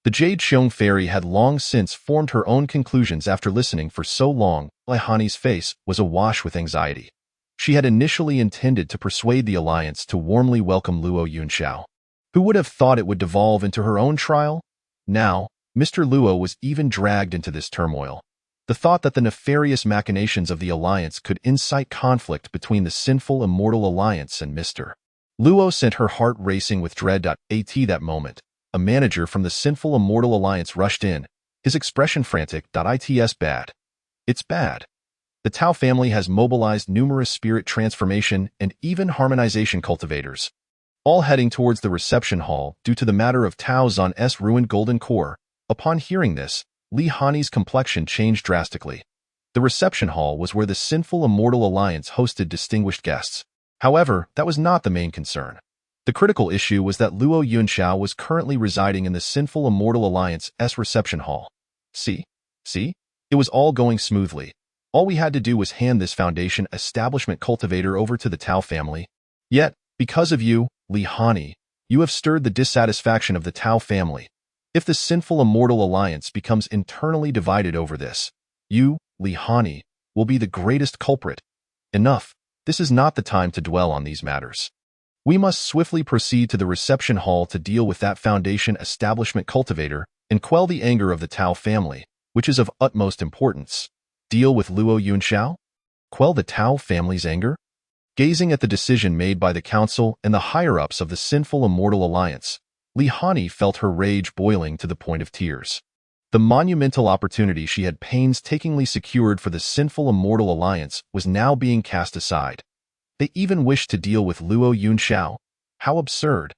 The Jade Xiong Fairy had long since formed her own conclusions after listening for so long. Li Hani's face was awash with anxiety. She had initially intended to persuade the alliance to warmly welcome Luo Yunxiao. Who would have thought it would devolve into her own trial? Now, Mr. Luo was even dragged into this turmoil. The thought that the nefarious machinations of the alliance could incite conflict between the Sinful Immortal Alliance and Mr. Luo sent her heart racing with dread. At that moment, a manager from the Sinful Immortal Alliance rushed in, his expression frantic. It's bad. It's bad. The Tao family has mobilized numerous spirit transformation and even harmonization cultivators, all heading towards the reception hall due to the matter of Tao Zan's ruined golden core. Upon hearing this, Li Hani's complexion changed drastically. The reception hall was where the Sinful Immortal Alliance hosted distinguished guests. However, that was not the main concern. The critical issue was that Luo Yunxiao was currently residing in the Sinful Immortal Alliance's reception hall. See? It was all going smoothly. All we had to do was hand this Foundation establishment cultivator over to the Tao family. Yet, because of you, Li Hani, you have stirred the dissatisfaction of the Tao family. If the Sinful Immortal Alliance becomes internally divided over this, you, Li Hani, will be the greatest culprit. Enough. This is not the time to dwell on these matters. We must swiftly proceed to the reception hall to deal with that Foundation establishment cultivator and quell the anger of the Tao family, which is of utmost importance. Deal with Luo Yunxiao? Quell the Tao family's anger? Gazing at the decision made by the council and the higher-ups of the Sinful Immortal Alliance, Li Hani felt her rage boiling to the point of tears. The monumental opportunity she had painstakingly secured for the Sinful Immortal Alliance was now being cast aside. They even wished to deal with Luo Yunxiao. How absurd.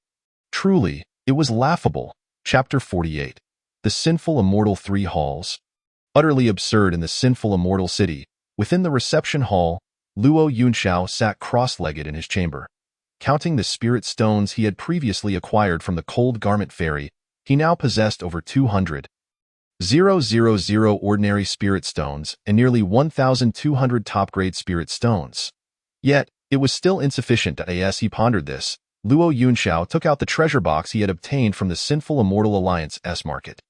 Truly, it was laughable. Chapter 48. The Sinful Immortal Three Halls. Utterly absurd in the Sinful Immortal City. Within the reception hall, Luo Yunxiao sat cross-legged in his chamber. Counting the spirit stones he had previously acquired from the Cold Garment Fairy, he now possessed over 200,000 ordinary spirit stones and nearly 1,200 top-grade spirit stones. Yet, It was still insufficient. As he pondered this, Luo Yunxiao took out the treasure box he had obtained from the Sinful Immortal Alliance market.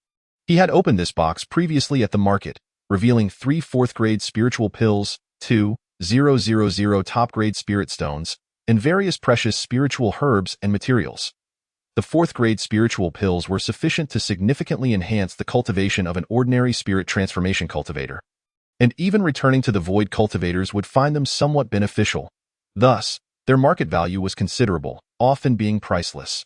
He had opened this box previously at the market, revealing 3 4th-grade spiritual pills, 2,000 top-grade spirit stones, and various precious spiritual herbs and materials. The 4th-grade spiritual pills were sufficient to significantly enhance the cultivation of an ordinary spirit transformation cultivator, and even returning to the void cultivators would find them somewhat beneficial. Thus, their market value was considerable, often being priceless.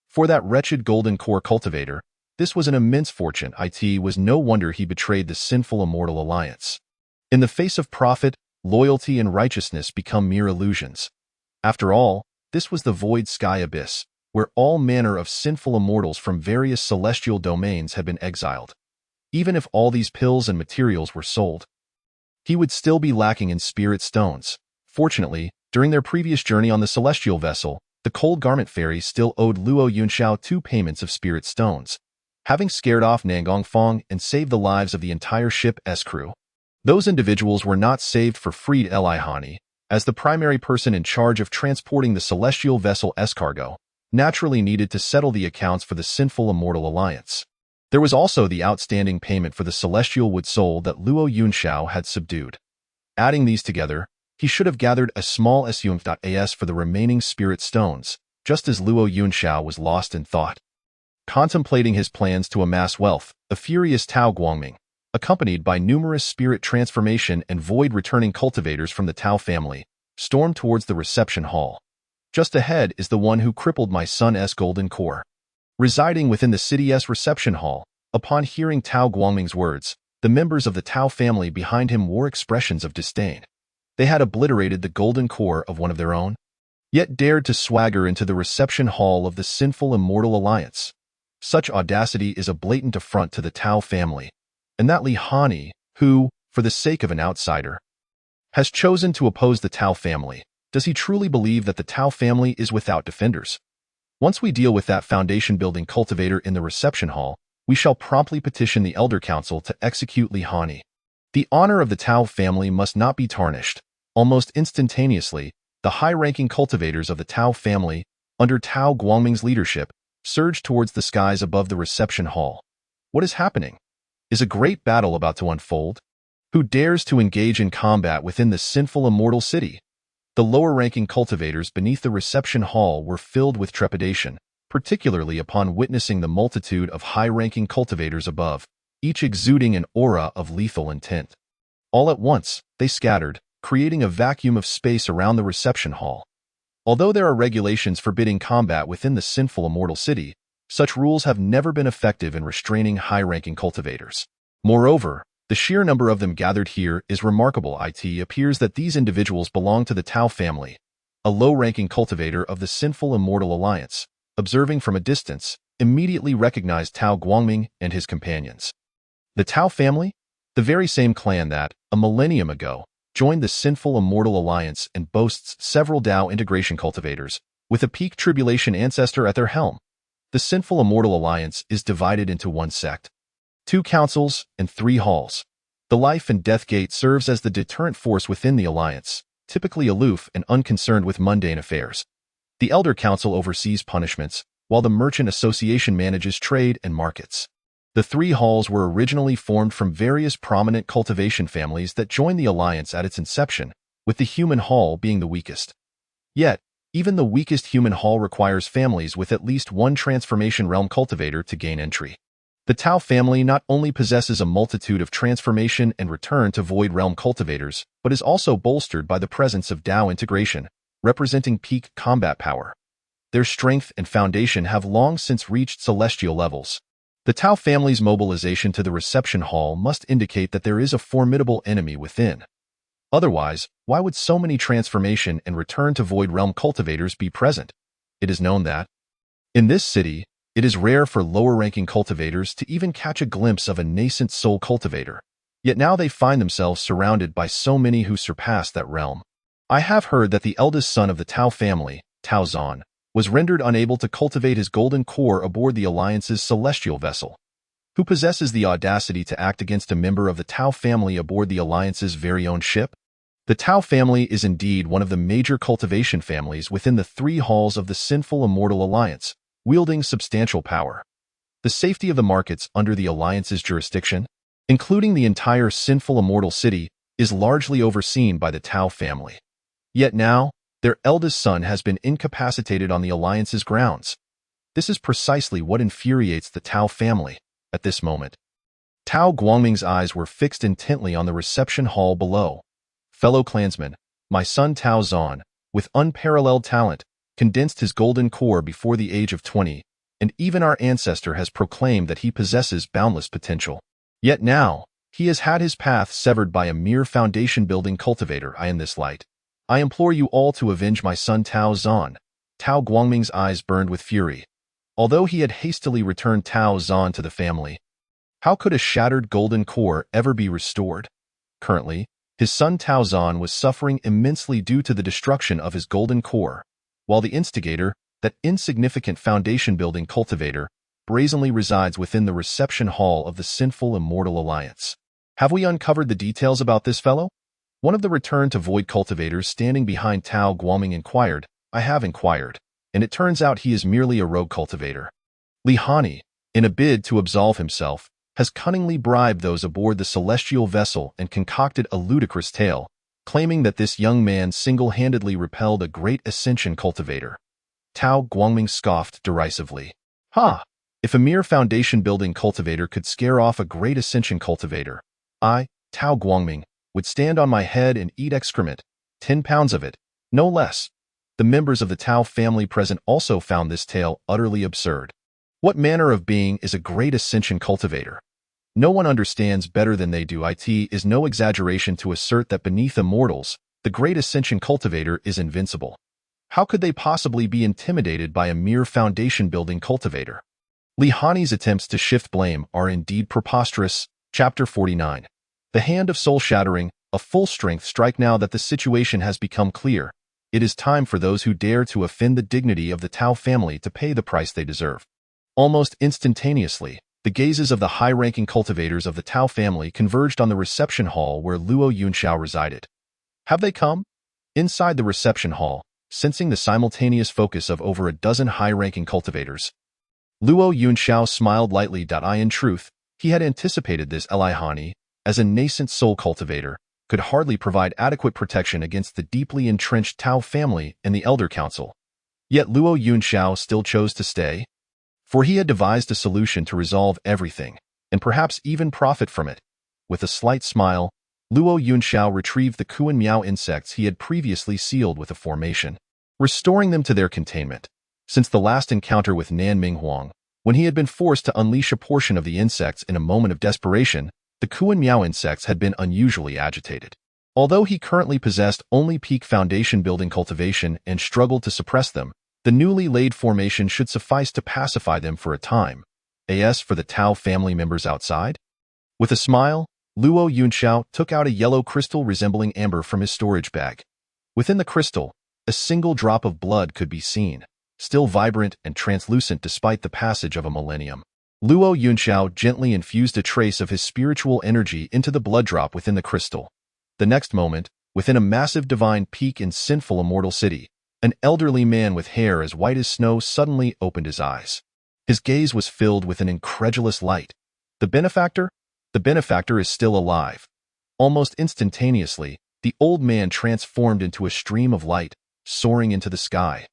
For that wretched golden core cultivator, this was an immense fortune. It was no wonder he betrayed the Sinful Immortal Alliance. In the face of profit, loyalty and righteousness become mere illusions. After all, this was the void sky abyss, where all manner of sinful immortals from various celestial domains had been exiled. Even if all these pills and materials were sold, he would still be lacking in spirit stones. Fortunately, during their previous journey on the celestial vessel, the Cold Garment Fairy still owed Luo Yunxiao 2 payments of spirit stones, having scared off Nangong Fong and saved the lives of the entire ship's crew. Those individuals were not saved for free. Li Hani, as the primary person in charge of transporting the celestial vessel's cargo, naturally needed to settle the accounts for the Sinful Immortal Alliance. There was also the outstanding payment for the celestial wood soul that Luo Yunxiao had subdued. Adding these together, he should have gathered a small sum for the remaining spirit stones, just as Luo Yunxiao was lost in thought. Contemplating his plans to amass wealth, the furious Tao Guangming, accompanied by numerous spirit transformation and void returning cultivators from the Tao family, stormed towards the reception hall. Just ahead is the one who crippled my son's golden core. Residing within the city's reception hall, upon hearing Tao Guangming's words, the members of the Tao family behind him wore expressions of disdain. They had obliterated the golden core of one of their own, yet dared to swagger into the reception hall of the Sinful Immortal Alliance. Such audacity is a blatant affront to the Tao family, and that Li Hani, who, for the sake of an outsider, has chosen to oppose the Tao family, does he truly believe that the Tao family is without defenders? Once we deal with that foundation-building cultivator in the reception hall, we shall promptly petition the Elder Council to execute Li Hani. The honor of the Tao family must not be tarnished. Almost instantaneously, the high-ranking cultivators of the Tao family, under Tao Guangming's leadership, surged towards the skies above the reception hall. What is happening? Is a great battle about to unfold? Who dares to engage in combat within the sinful immortal city? The lower-ranking cultivators beneath the reception hall were filled with trepidation, particularly upon witnessing the multitude of high-ranking cultivators above, each exuding an aura of lethal intent. All at once, they scattered, creating a vacuum of space around the reception hall. Although there are regulations forbidding combat within the sinful immortal city, such rules have never been effective in restraining high-ranking cultivators. Moreover, the sheer number of them gathered here is remarkable. It appears that these individuals belong to the Tao family, a low-ranking cultivator of the Sinful Immortal Alliance, observing from a distance, immediately recognized Tao Guangming and his companions. The Tao family? The very same clan that, a millennium ago, joined the Sinful Immortal Alliance and boasts several Tao integration cultivators, with a peak tribulation ancestor at their helm. The Sinful Immortal Alliance is divided into 1 sect, 2 councils, and 3 halls. The Life and Death Gate serves as the deterrent force within the alliance, typically aloof and unconcerned with mundane affairs. The Elder Council oversees punishments, while the Merchant Association manages trade and markets. The 3 halls were originally formed from various prominent cultivation families that joined the alliance at its inception, with the Human Hall being the weakest. Yet, even the weakest Human Hall requires families with at least 1 Transformation Realm cultivator to gain entry. The Tao family not only possesses a multitude of Transformation and Return to Void Realm cultivators, but is also bolstered by the presence of Tao integration, representing peak combat power. Their strength and foundation have long since reached celestial levels. The Tao family's mobilization to the reception hall must indicate that there is a formidable enemy within. Otherwise, why would so many Transformation and Return to Void Realm cultivators be present? It is known that, in this city, it is rare for lower-ranking cultivators to even catch a glimpse of a nascent soul cultivator. Yet now they find themselves surrounded by so many who surpass that realm. I have heard that the eldest son of the Tao family, Tao Zan, was rendered unable to cultivate his golden core aboard the Alliance's celestial vessel. Who possesses the audacity to act against a member of the Tao family aboard the Alliance's very own ship? The Tao family is indeed one of the major cultivation families within the three halls of the Sinful Immortal Alliance, wielding substantial power. The safety of the markets under the Alliance's jurisdiction, including the entire Sinful Immortal City, is largely overseen by the Tao family. Yet now, their eldest son has been incapacitated on the Alliance's grounds. This is precisely what infuriates the Tao family at this moment. Tao Guangming's eyes were fixed intently on the reception hall below. Fellow clansmen, my son Tao Zhan, with unparalleled talent, condensed his golden core before the age of 20, and even our ancestor has proclaimed that he possesses boundless potential. Yet now, he has had his path severed by a mere foundation-building cultivator. In this light, I implore you all to avenge my son Tao Zhan. Tao Guangming's eyes burned with fury. Although he had hastily returned Tao Zhan to the family, how could a shattered golden core ever be restored? Currently, his son Tao Zhan was suffering immensely due to the destruction of his golden core, while the instigator, that insignificant foundation-building cultivator, brazenly resides within the reception hall of the Sinful Immortal Alliance. Have we uncovered the details about this fellow? One of the Return to Void cultivators standing behind Tao Guangming inquired. I have inquired, and it turns out he is merely a rogue cultivator. Li Hani, in a bid to absolve himself, has cunningly bribed those aboard the celestial vessel and concocted a ludicrous tale, claiming that this young man single-handedly repelled a great ascension cultivator. Tao Guangming scoffed derisively. Ha! If a mere foundation-building cultivator could scare off a great ascension cultivator, I, Tao Guangming, would stand on my head and eat excrement, 10 pounds of it, no less. The members of the Tao family present also found this tale utterly absurd. What manner of being is a great ascension cultivator? No one understands better than they do. It is no exaggeration to assert that beneath immortals, the great ascension cultivator is invincible. How could they possibly be intimidated by a mere foundation-building cultivator? Li Hani's attempts to shift blame are indeed preposterous. Chapter 49. The hand of soul-shattering, a full-strength strike. Now that the situation has become clear, it is time for those who dare to offend the dignity of the Tao family to pay the price they deserve. Almost instantaneously, the gazes of the high-ranking cultivators of the Tao family converged on the reception hall where Luo Yunxiao resided. Have they come? Inside the reception hall, sensing the simultaneous focus of over a dozen high-ranking cultivators, Luo Yunxiao smiled lightly. In truth, he had anticipated this. Li Hani, as a nascent soul cultivator, could hardly provide adequate protection against the deeply entrenched Tao family and the Elder Council. Yet Luo Yunxiao still chose to stay, for he had devised a solution to resolve everything, and perhaps even profit from it. With a slight smile, Luo Yunxiao retrieved the Kuan Miao insects he had previously sealed with a formation, restoring them to their containment. Since the last encounter with Nan Minghuang, when he had been forced to unleash a portion of the insects in a moment of desperation, the Kuan Miao insects had been unusually agitated. Although he currently possessed only peak foundation-building cultivation and struggled to suppress them, the newly laid formation should suffice to pacify them for a time. As for the Tao family members outside? With a smile, Luo Yunxiao took out a yellow crystal resembling amber from his storage bag. Within the crystal, a single drop of blood could be seen, still vibrant and translucent despite the passage of a millennium. Luo Yunxiao gently infused a trace of his spiritual energy into the blood drop within the crystal. The next moment, within a massive divine peak in Sinful Immortal City, an elderly man with hair as white as snow suddenly opened his eyes. His gaze was filled with an incredulous light. The benefactor? The benefactor is still alive. Almost instantaneously, the old man transformed into a stream of light, soaring into the sky.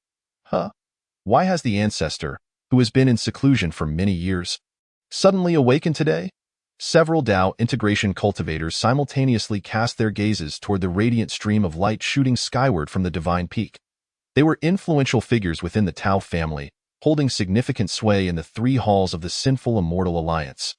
Huh? Why has the ancestor, who has been in seclusion for many years, suddenly awakened today? Several Dao integration cultivators simultaneously cast their gazes toward the radiant stream of light shooting skyward from the divine peak. They were influential figures within the Tao family, holding significant sway in the three halls of the Sinful Immortal Alliance.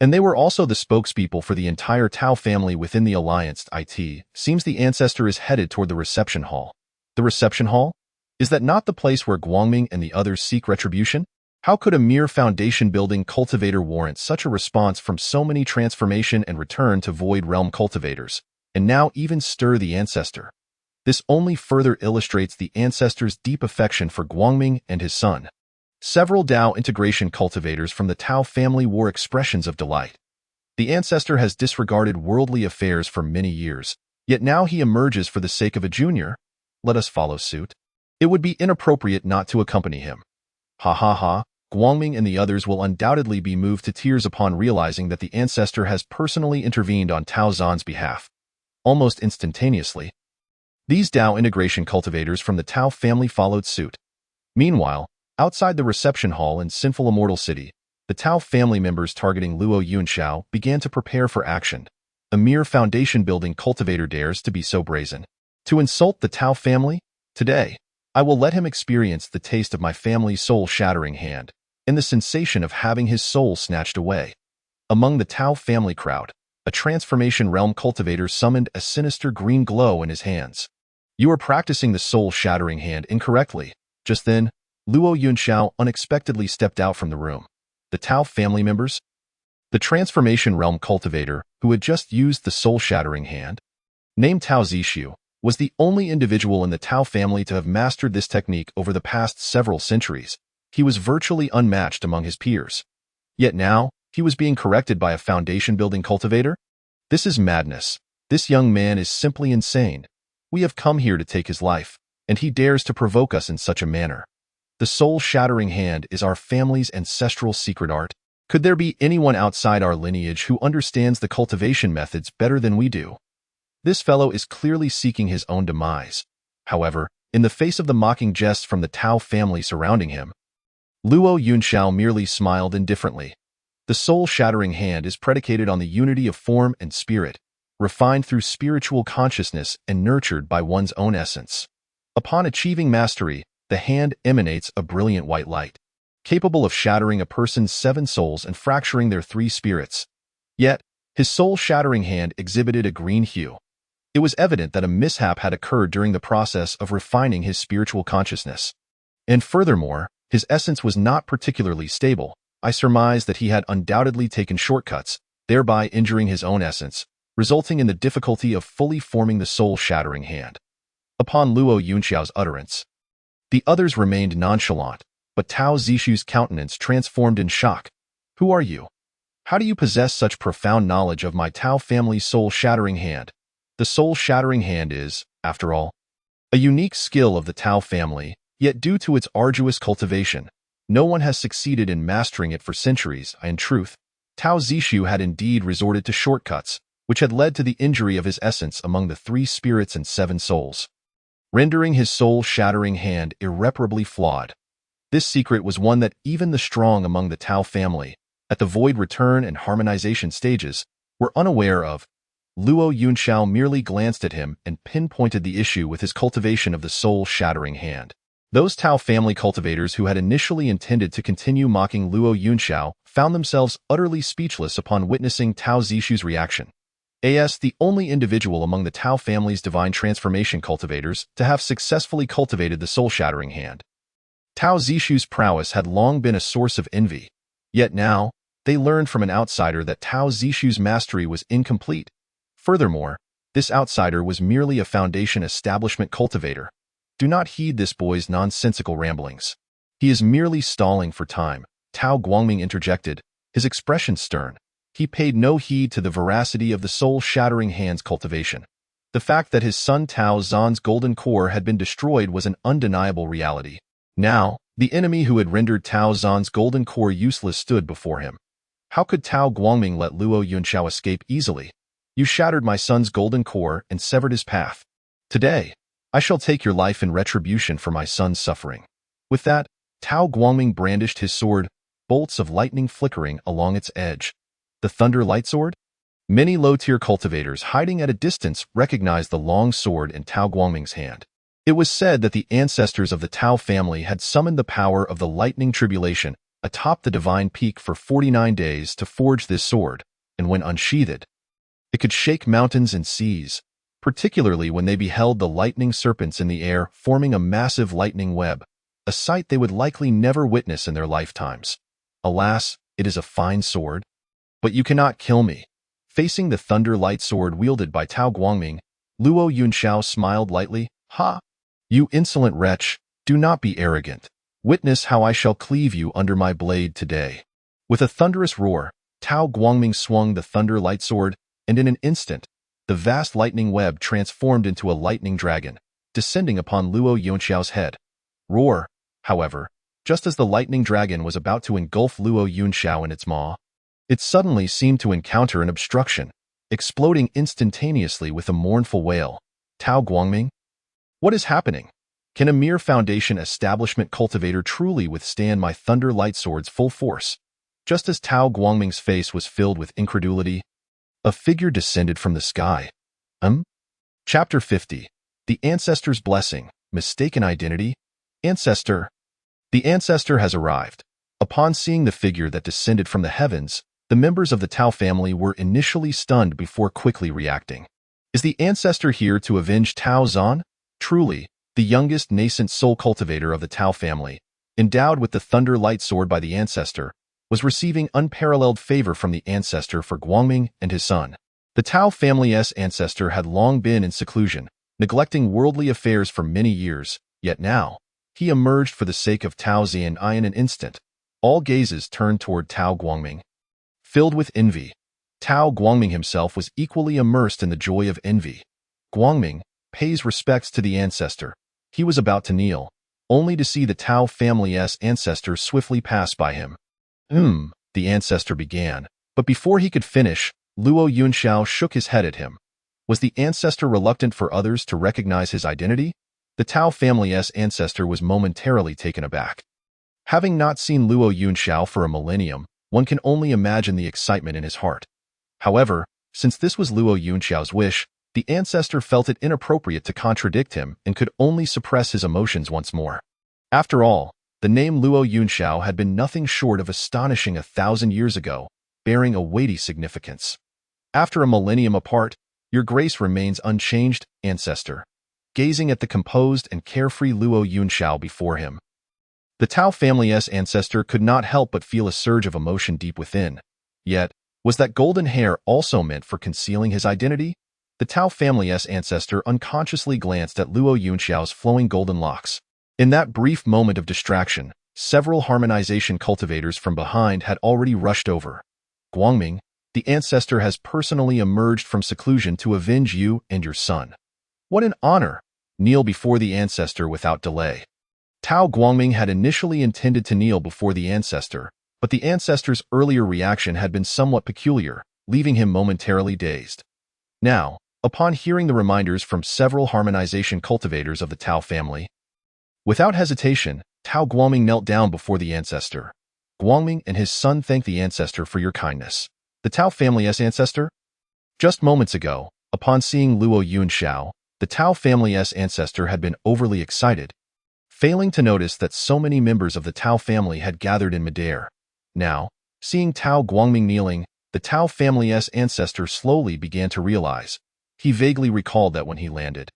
And they were also the spokespeople for the entire Tao family within the Alliance. It seems the ancestor is headed toward the reception hall. The reception hall? Is that not the place where Guangming and the others seek retribution? How could a mere foundation-building cultivator warrant such a response from so many transformation and return to void realm cultivators, and now even stir the ancestor? This only further illustrates the ancestor's deep affection for Guangming and his son. Several Dao integration cultivators from the Tao family wore expressions of delight. The ancestor has disregarded worldly affairs for many years, Yet now he emerges for the sake of a junior. Let us follow suit. It would be inappropriate not to accompany him. Ha ha ha. Guangming and the others will undoubtedly be moved to tears upon realizing that the ancestor has personally intervened on Tao Zan's behalf. Almost instantaneously, these Dao integration cultivators from the Tao family followed suit. Meanwhile, outside the reception hall in Sinful Immortal City, the Tao family members targeting Luo Yunxiao began to prepare for action. A mere foundation-building cultivator dares to be so brazen. To insult the Tao family? Today, I will let him experience the taste of my family's soul-shattering hand and the sensation of having his soul snatched away. Among the Tao family crowd, a transformation realm cultivator summoned a sinister green glow in his hands. You are practicing the soul-shattering hand incorrectly. Just then, Luo Yunxiao unexpectedly stepped out from the room. The Tao family members? The transformation realm cultivator, who had just used the soul-shattering hand, named Tao Zishu, was the only individual in the Tao family to have mastered this technique over the past several centuries. He was virtually unmatched among his peers. Yet now, he was being corrected by a foundation-building cultivator? This is madness. This young man is simply insane. We have come here to take his life, and he dares to provoke us in such a manner. The soul-shattering hand is our family's ancestral secret art. Could there be anyone outside our lineage who understands the cultivation methods better than we do? This fellow is clearly seeking his own demise. However, in the face of the mocking jests from the Tao family surrounding him, Luo Yunxiao merely smiled indifferently. The soul-shattering hand is predicated on the unity of form and spirit, refined through spiritual consciousness and nurtured by one's own essence. Upon achieving mastery, the hand emanates a brilliant white light, capable of shattering a person's 7 souls and fracturing their 3 spirits. Yet, his soul-shattering hand exhibited a green hue. It was evident that a mishap had occurred during the process of refining his spiritual consciousness. And furthermore, his essence was not particularly stable. I surmised that he had undoubtedly taken shortcuts, thereby injuring his own essence, resulting in the difficulty of fully forming the soul-shattering hand. Upon Luo Yunxiao's utterance, the others remained nonchalant, but Tao Zishu's countenance transformed in shock. Who are you? How do you possess such profound knowledge of my Tao family's soul-shattering hand? The soul-shattering hand is, after all, a unique skill of the Tao family, yet due to its arduous cultivation, no one has succeeded in mastering it for centuries. In truth, Tao Zishu had indeed resorted to shortcuts, which had led to the injury of his essence among the 3 spirits and 7 souls, rendering his soul-shattering hand irreparably flawed. This secret was one that even the strong among the Tao family, at the void return and harmonization stages, were unaware of. Luo Yunxiao merely glanced at him and pinpointed the issue with his cultivation of the soul-shattering hand. Those Tao family cultivators who had initially intended to continue mocking Luo Yunxiao found themselves utterly speechless upon witnessing Tao Zishu's reaction. As the only individual among the Tao family's divine transformation cultivators to have successfully cultivated the soul-shattering hand, Tao Zishu's prowess had long been a source of envy. Yet now, they learned from an outsider that Tao Zishu's mastery was incomplete. Furthermore, this outsider was merely a foundation establishment cultivator. Do not heed this boy's nonsensical ramblings. He is merely stalling for time, Tao Guangming interjected, his expression stern. He paid no heed to the veracity of the soul-shattering hand's cultivation. The fact that his son Tao Zan's golden core had been destroyed was an undeniable reality. Now, the enemy who had rendered Tao Zan's golden core useless stood before him. How could Tao Guangming let Luo Yunxiao escape easily? You shattered my son's golden core and severed his path. Today, I shall take your life in retribution for my son's suffering. With that, Tao Guangming brandished his sword, bolts of lightning flickering along its edge. The Thunder Light Sword? Many low-tier cultivators hiding at a distance recognized the long sword in Tao Guangming's hand. It was said that the ancestors of the Tao family had summoned the power of the lightning tribulation atop the divine peak for 49 days to forge this sword, and when unsheathed, it could shake mountains and seas, particularly when they beheld the lightning serpents in the air forming a massive lightning web, a sight they would likely never witness in their lifetimes. Alas, it is a fine sword. But you cannot kill me. Facing the Thunder Light Sword wielded by Tao Guangming, Luo Yunxiao smiled lightly. Ha! You insolent wretch, do not be arrogant. Witness how I shall cleave you under my blade today. With a thunderous roar, Tao Guangming swung the Thunder Light Sword, and in an instant, the vast lightning web transformed into a lightning dragon, descending upon Luo Yunxiao's head. Roar, however, just as the lightning dragon was about to engulf Luo Yunxiao in its maw, it suddenly seemed to encounter an obstruction, exploding instantaneously with a mournful wail. Tao Guangming? What is happening? Can a mere foundation establishment cultivator truly withstand my Thunder Light Sword's full force? Just as Tao Guangming's face was filled with incredulity, a figure descended from the sky. Chapter 50. The Ancestor's Blessing. Mistaken Identity. Ancestor. The Ancestor has arrived. Upon seeing the figure that descended from the heavens, the members of the Tao family were initially stunned before quickly reacting. Is the Ancestor here to avenge Tao Zan? Truly, the youngest nascent soul cultivator of the Tao family, endowed with the Thunder Light Sword by the Ancestor, was receiving unparalleled favor from the Ancestor for Guangming and his son. The Tao family's Ancestor had long been in seclusion, neglecting worldly affairs for many years, yet now, he emerged for the sake of Tao Zian. In an instant, all gazes turned toward Tao Guangming. Filled with envy, Tao Guangming himself was equally immersed in the joy of envy. Guangming pays respects to the Ancestor. He was about to kneel, only to see the Tao family's Ancestor swiftly pass by him. The Ancestor began, but before he could finish, Luo Yunxiao shook his head at him. Was the Ancestor reluctant for others to recognize his identity? The Tao family's Ancestor was momentarily taken aback. Having not seen Luo Yunxiao for a millennium, one can only imagine the excitement in his heart. However, since this was Luo Yunxiao's wish, the Ancestor felt it inappropriate to contradict him and could only suppress his emotions once more. After all, the name Luo Yunxiao had been nothing short of astonishing 1,000 years ago, bearing a weighty significance. After a millennium apart, your grace remains unchanged, Ancestor. Gazing at the composed and carefree Luo Yunxiao before him, the Tao family's Ancestor could not help but feel a surge of emotion deep within. Yet, was that golden hair also meant for concealing his identity? The Tao family's Ancestor unconsciously glanced at Luo Yunxiao's flowing golden locks. In that brief moment of distraction, several harmonization cultivators from behind had already rushed over. Guangming, the Ancestor has personally emerged from seclusion to avenge you and your son. What an honor! Kneel before the Ancestor without delay. Tao Guangming had initially intended to kneel before the Ancestor, but the Ancestor's earlier reaction had been somewhat peculiar, leaving him momentarily dazed. Now, upon hearing the reminders from several harmonization cultivators of the Tao family, without hesitation, Tao Guangming knelt down before the Ancestor. Guangming and his son thank the Ancestor for your kindness. The Tao family's Ancestor? Just moments ago, upon seeing Luo Yunxiao, the Tao family's Ancestor had been overly excited, failing to notice that so many members of the Tao family had gathered in midair. Now, seeing Tao Guangming kneeling, the Tao family's Ancestor slowly began to realize. He vaguely recalled that when he landed,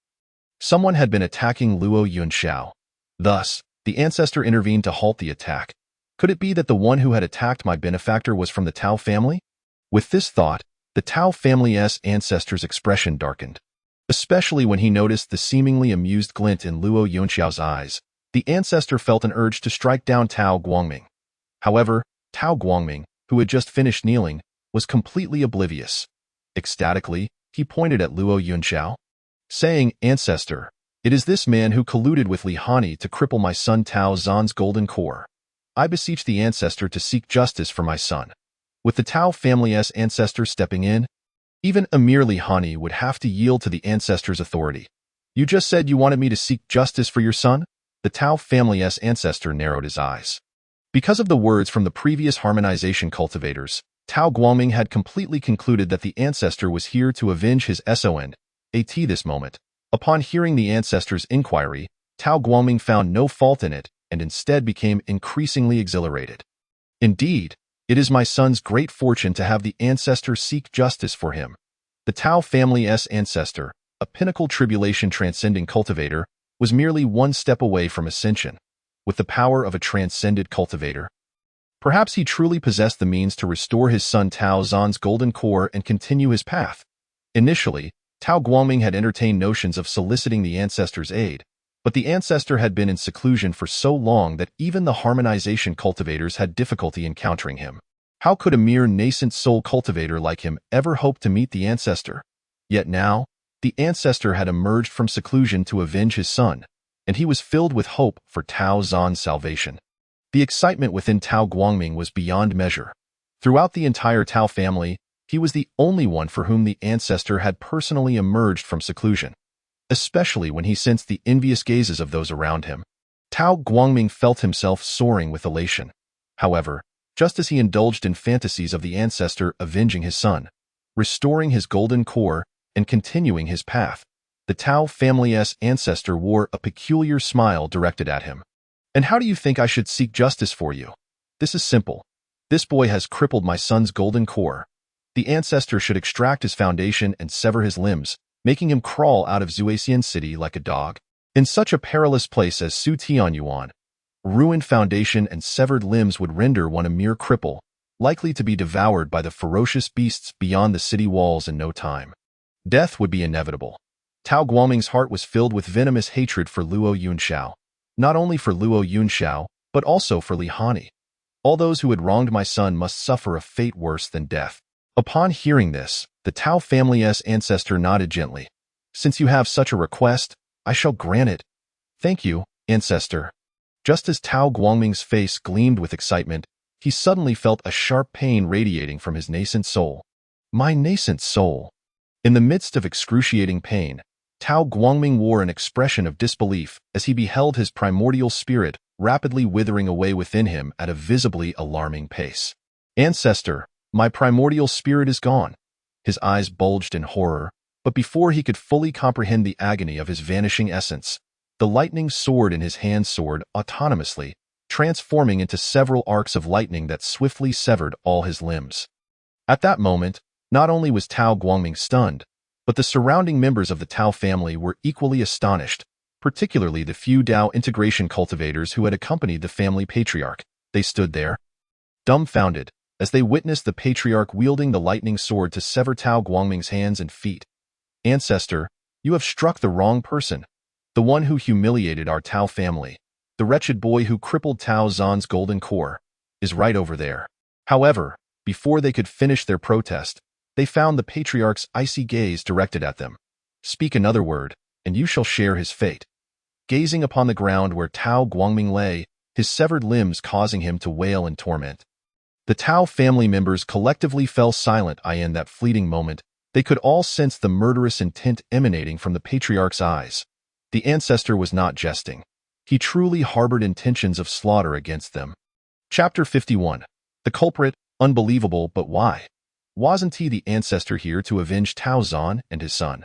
someone had been attacking Luo Yunxiao. Thus, the Ancestor intervened to halt the attack. Could it be that the one who had attacked my benefactor was from the Tao family? With this thought, the Tao family's Ancestor's expression darkened. Especially when he noticed the seemingly amused glint in Luo Yunxiao's eyes, the Ancestor felt an urge to strike down Tao Guangming. However, Tao Guangming, who had just finished kneeling, was completely oblivious. Ecstatically, he pointed at Luo Yunxiao, saying, Ancestor, it is this man who colluded with Li Hani to cripple my son Tao Zan's golden core. I beseech the Ancestor to seek justice for my son. With the Tao family's Ancestor stepping in, even Emir Li Hani would have to yield to the Ancestor's authority. You just said you wanted me to seek justice for your son? The Tao family's Ancestor narrowed his eyes. Because of the words from the previous harmonization cultivators, Tao Guangming had completely concluded that the Ancestor was here to avenge his son. At this moment, upon hearing the Ancestor's inquiry, Tao Guangming found no fault in it and instead became increasingly exhilarated. Indeed, it is my son's great fortune to have the Ancestor seek justice for him. The Tao family's Ancestor, a pinnacle tribulation transcending cultivator, was merely one step away from ascension. With the power of a transcended cultivator, perhaps he truly possessed the means to restore his son Tao Zan's golden core and continue his path. Initially, Tao Guangming had entertained notions of soliciting the Ancestor's aid, but the Ancestor had been in seclusion for so long that even the harmonization cultivators had difficulty encountering him. How could a mere nascent soul cultivator like him ever hope to meet the Ancestor? Yet now, the ancestor had emerged from seclusion to avenge his son, and he was filled with hope for Tao Zan's salvation. The excitement within Tao Guangming was beyond measure. Throughout the entire Tao family, he was the only one for whom the ancestor had personally emerged from seclusion, especially when he sensed the envious gazes of those around him. Tao Guangming felt himself soaring with elation. However, just as he indulged in fantasies of the ancestor avenging his son, restoring his golden core, and continuing his path, the Tao family's ancestor wore a peculiar smile directed at him. "And how do you think I should seek justice for you? This is simple. This boy has crippled my son's golden core. The ancestor should extract his foundation and sever his limbs, making him crawl out of Zuaxian City like a dog. In such a perilous place as Su Tianyuan, ruined foundation and severed limbs would render one a mere cripple, likely to be devoured by the ferocious beasts beyond the city walls in no time. Death would be inevitable." Tao Guangming's heart was filled with venomous hatred for Luo Yunxiao, not only for Luo Yunxiao, but also for Li Hani. "All those who had wronged my son must suffer a fate worse than death." Upon hearing this, the Tao family's ancestor nodded gently. "Since you have such a request, I shall grant it." "Thank you, ancestor." Just as Tao Guangming's face gleamed with excitement, he suddenly felt a sharp pain radiating from his nascent soul. My nascent soul. In the midst of excruciating pain, Tao Guangming wore an expression of disbelief as he beheld his primordial spirit rapidly withering away within him at a visibly alarming pace. "Ancestor, my primordial spirit is gone." His eyes bulged in horror, but before he could fully comprehend the agony of his vanishing essence, the lightning sword in his hand soared autonomously, transforming into several arcs of lightning that swiftly severed all his limbs. At that moment, not only was Tao Guangming stunned, but the surrounding members of the Tao family were equally astonished, particularly the few Dao integration cultivators who had accompanied the family patriarch. They stood there, dumbfounded, as they witnessed the patriarch wielding the lightning sword to sever Tao Guangming's hands and feet. "Ancestor, you have struck the wrong person. The one who humiliated our Tao family, the wretched boy who crippled Tao Zan's golden core, is right over there." However, before they could finish their protest, they found the patriarch's icy gaze directed at them. "Speak another word, and you shall share his fate." Gazing upon the ground where Tao Guangming lay, his severed limbs causing him to wail in torment, the Tao family members collectively fell silent. In that fleeting moment, they could all sense the murderous intent emanating from the patriarch's eyes. The ancestor was not jesting. He truly harbored intentions of slaughter against them. Chapter 51. The culprit, unbelievable, but why? Wasn't he the ancestor here to avenge Tao Zan and his son?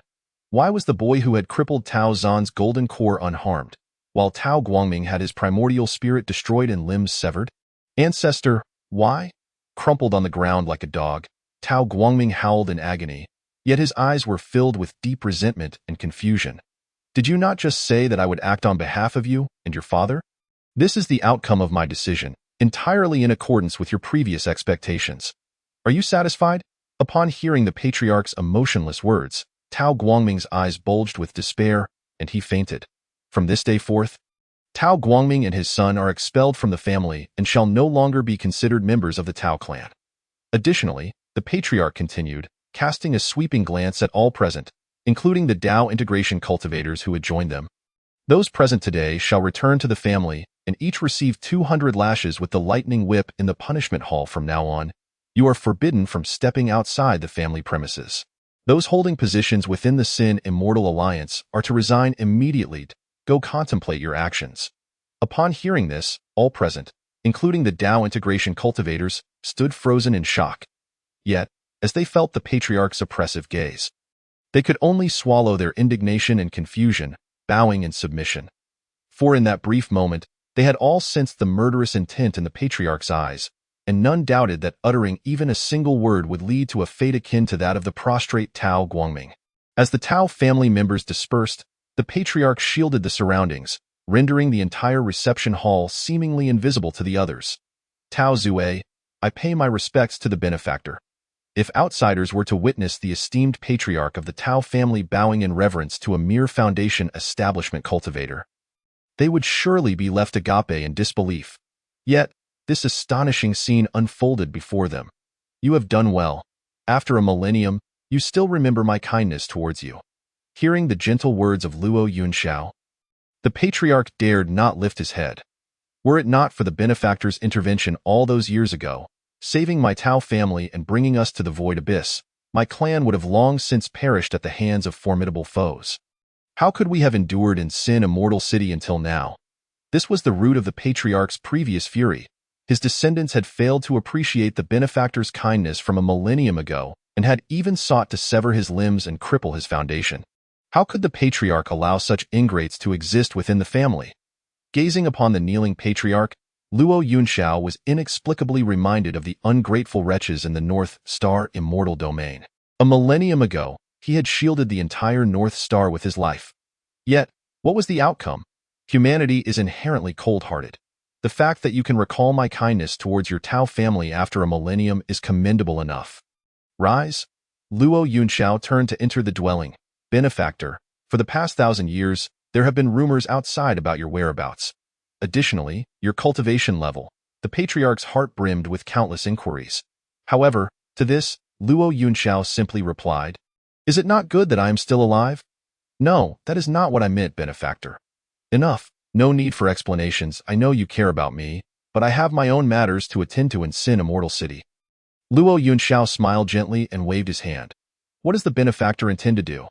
Why was the boy who had crippled Tao Zan's golden core unharmed, while Tao Guangming had his primordial spirit destroyed and limbs severed? "Ancestor, why?" Crumpled on the ground like a dog, Tao Guangming howled in agony, yet his eyes were filled with deep resentment and confusion. "Did you not just say that I would act on behalf of you and your father? This is the outcome of my decision, entirely in accordance with your previous expectations. Are you satisfied?" Upon hearing the patriarch's emotionless words, Tao Guangming's eyes bulged with despair, and he fainted. From this day forth, Tao Guangming and his son are expelled from the family and shall no longer be considered members of the Tao clan. Additionally, the patriarch continued, casting a sweeping glance at all present, including the Dao integration cultivators who had joined them. "Those present today shall return to the family and each receive 200 lashes with the lightning whip in the punishment hall from now on. You are forbidden from stepping outside the family premises. Those holding positions within the Sin Immortal Alliance are to resign immediately. Go contemplate your actions." Upon hearing this, all present, including the Dao integration cultivators, stood frozen in shock. Yet, as they felt the patriarch's oppressive gaze, they could only swallow their indignation and confusion, bowing in submission. For in that brief moment, they had all sensed the murderous intent in the patriarch's eyes, and none doubted that uttering even a single word would lead to a fate akin to that of the prostrate Tao Guangming. As the Tao family members dispersed, the patriarch shielded the surroundings, rendering the entire reception hall seemingly invisible to the others. "Tao Zue, I pay my respects to the benefactor." If outsiders were to witness the esteemed patriarch of the Tao family bowing in reverence to a mere foundation establishment cultivator, they would surely be left agape in disbelief. Yet, this astonishing scene unfolded before them. "You have done well. After a millennium, You still remember my kindness towards you. Hearing the gentle words of Luo Yunxiao, the patriarch dared not lift his head. Were it not for the benefactor's intervention all those years ago, saving my Tao family and bringing us to the void abyss, my clan would have long since perished at the hands of formidable foes. How could we have endured in Sin Immortal City until now? This was the root of the patriarch's previous fury. His descendants had failed to appreciate the benefactor's kindness from a millennium ago and had even sought to sever his limbs and cripple his foundation. How could the patriarch allow such ingrates to exist within the family? Gazing upon the kneeling patriarch, Luo Yunxiao was inexplicably reminded of the ungrateful wretches in the North Star Immortal Domain. A millennium ago, he had shielded the entire North Star with his life. Yet, what was the outcome? Humanity is inherently cold-hearted. The fact that you can recall my kindness towards your Tao family after a millennium is commendable enough. Rise. Luo Yunxiao turned to enter the dwelling. Benefactor, for the past 1,000 years, there have been rumors outside about your whereabouts. Additionally, your cultivation level. The patriarch's heart brimmed with countless inquiries. However, to this, Luo Yunxiao simply replied, "Is it not good that I am still alive?" "No, that is not what I meant, benefactor." "Enough. No need for explanations. I know you care about me, but I have my own matters to attend to in Sin Immortal City." Luo Yunxiao smiled gently and waved his hand. What does the benefactor intend to do?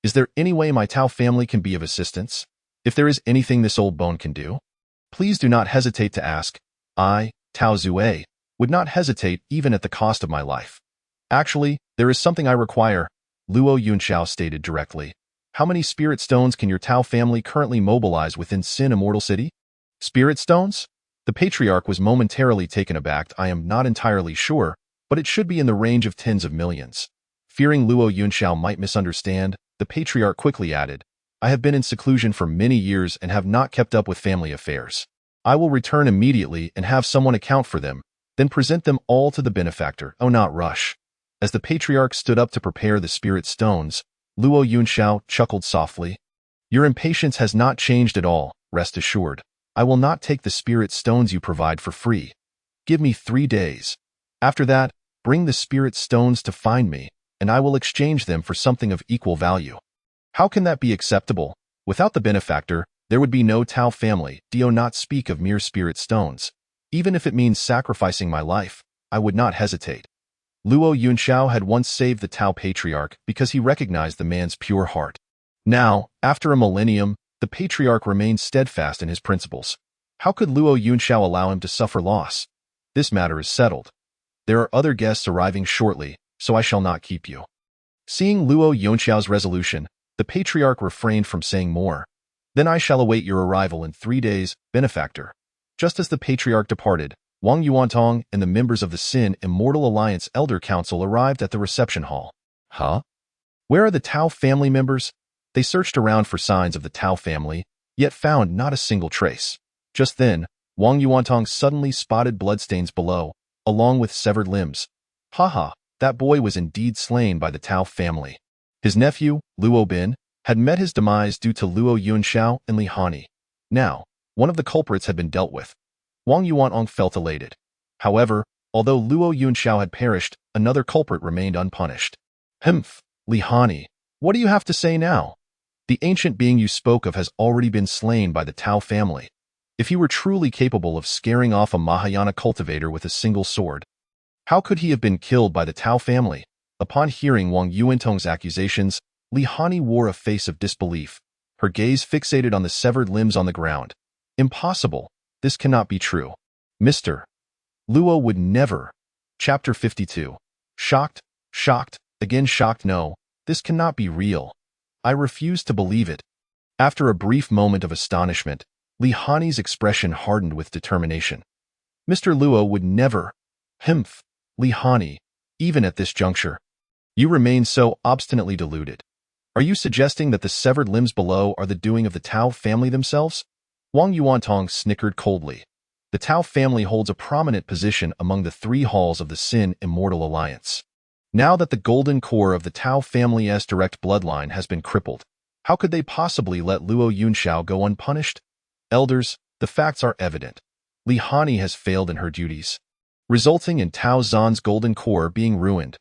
Is there any way my Tao family can be of assistance? If there is anything this old bone can do, please do not hesitate to ask. I, Tao Zue, would not hesitate even at the cost of my life. Actually, there is something I require, Luo Yunxiao stated directly. How many spirit stones can your Tao family currently mobilize within Sin Immortal City? Spirit stones? The patriarch was momentarily taken aback. I am not entirely sure, but it should be in the range of tens of millions. Fearing Luo Yunxiao might misunderstand, the patriarch quickly added, I have been in seclusion for many years and have not kept up with family affairs. I will return immediately and have someone account for them, then present them all to the benefactor. Oh, not rush. As the patriarch stood up to prepare the spirit stones, Luo Yunxiao chuckled softly. Your impatience has not changed at all, rest assured. I will not take the spirit stones you provide for free. Give me 3 days. After that, bring the spirit stones to find me, and I will exchange them for something of equal value. How can that be acceptable? Without the benefactor, there would be no Tao family, do not speak of mere spirit stones. Even if it means sacrificing my life, I would not hesitate. Luo Yunxiao had once saved the Tao patriarch because he recognized the man's pure heart. Now, after a millennium, the patriarch remained steadfast in his principles. How could Luo Yunxiao allow him to suffer loss? This matter is settled. There are other guests arriving shortly, so I shall not keep you. Seeing Luo Yunxiao's resolution, the patriarch refrained from saying more. Then I shall await your arrival in 3 days, benefactor. Just as the patriarch departed, Wang Yuantong and the members of the Sin Immortal Alliance Elder Council arrived at the reception hall. Huh? Where are the Tao family members? They searched around for signs of the Tao family, yet found not a single trace. Just then, Wang Yuantong suddenly spotted bloodstains below, along with severed limbs. Haha, that boy was indeed slain by the Tao family. His nephew, Luo Bin, had met his demise due to Luo Yunxiao and Li Hani. Now, one of the culprits had been dealt with. Wang Yuantong felt elated. However, although Luo Yunxiao had perished, another culprit remained unpunished. Humph, Li Hani, what do you have to say now? The ancient being you spoke of has already been slain by the Tao family. If he were truly capable of scaring off a Mahayana cultivator with a single sword, how could he have been killed by the Tao family? Upon hearing Wang Yuantong's accusations, Li Hani wore a face of disbelief, her gaze fixated on the severed limbs on the ground. Impossible. This cannot be true. Mr. Luo would never. Chapter 52. Shocked, again shocked. No, this cannot be real. I refuse to believe it. After a brief moment of astonishment, Li Hani's expression hardened with determination. Mr. Luo would never. Humph, Li Hani, even at this juncture. You remain so obstinately deluded. Are you suggesting that the severed limbs below are the doing of the Tao family themselves? Wang Yuantong snickered coldly. The Tao family holds a prominent position among the 3 halls of the Sin Immortal Alliance. Now that the golden core of the Tao family's direct bloodline has been crippled, how could they possibly let Luo Yunxiao go unpunished? Elders, the facts are evident. Li Hani has failed in her duties, resulting in Tao Zan's golden core being ruined.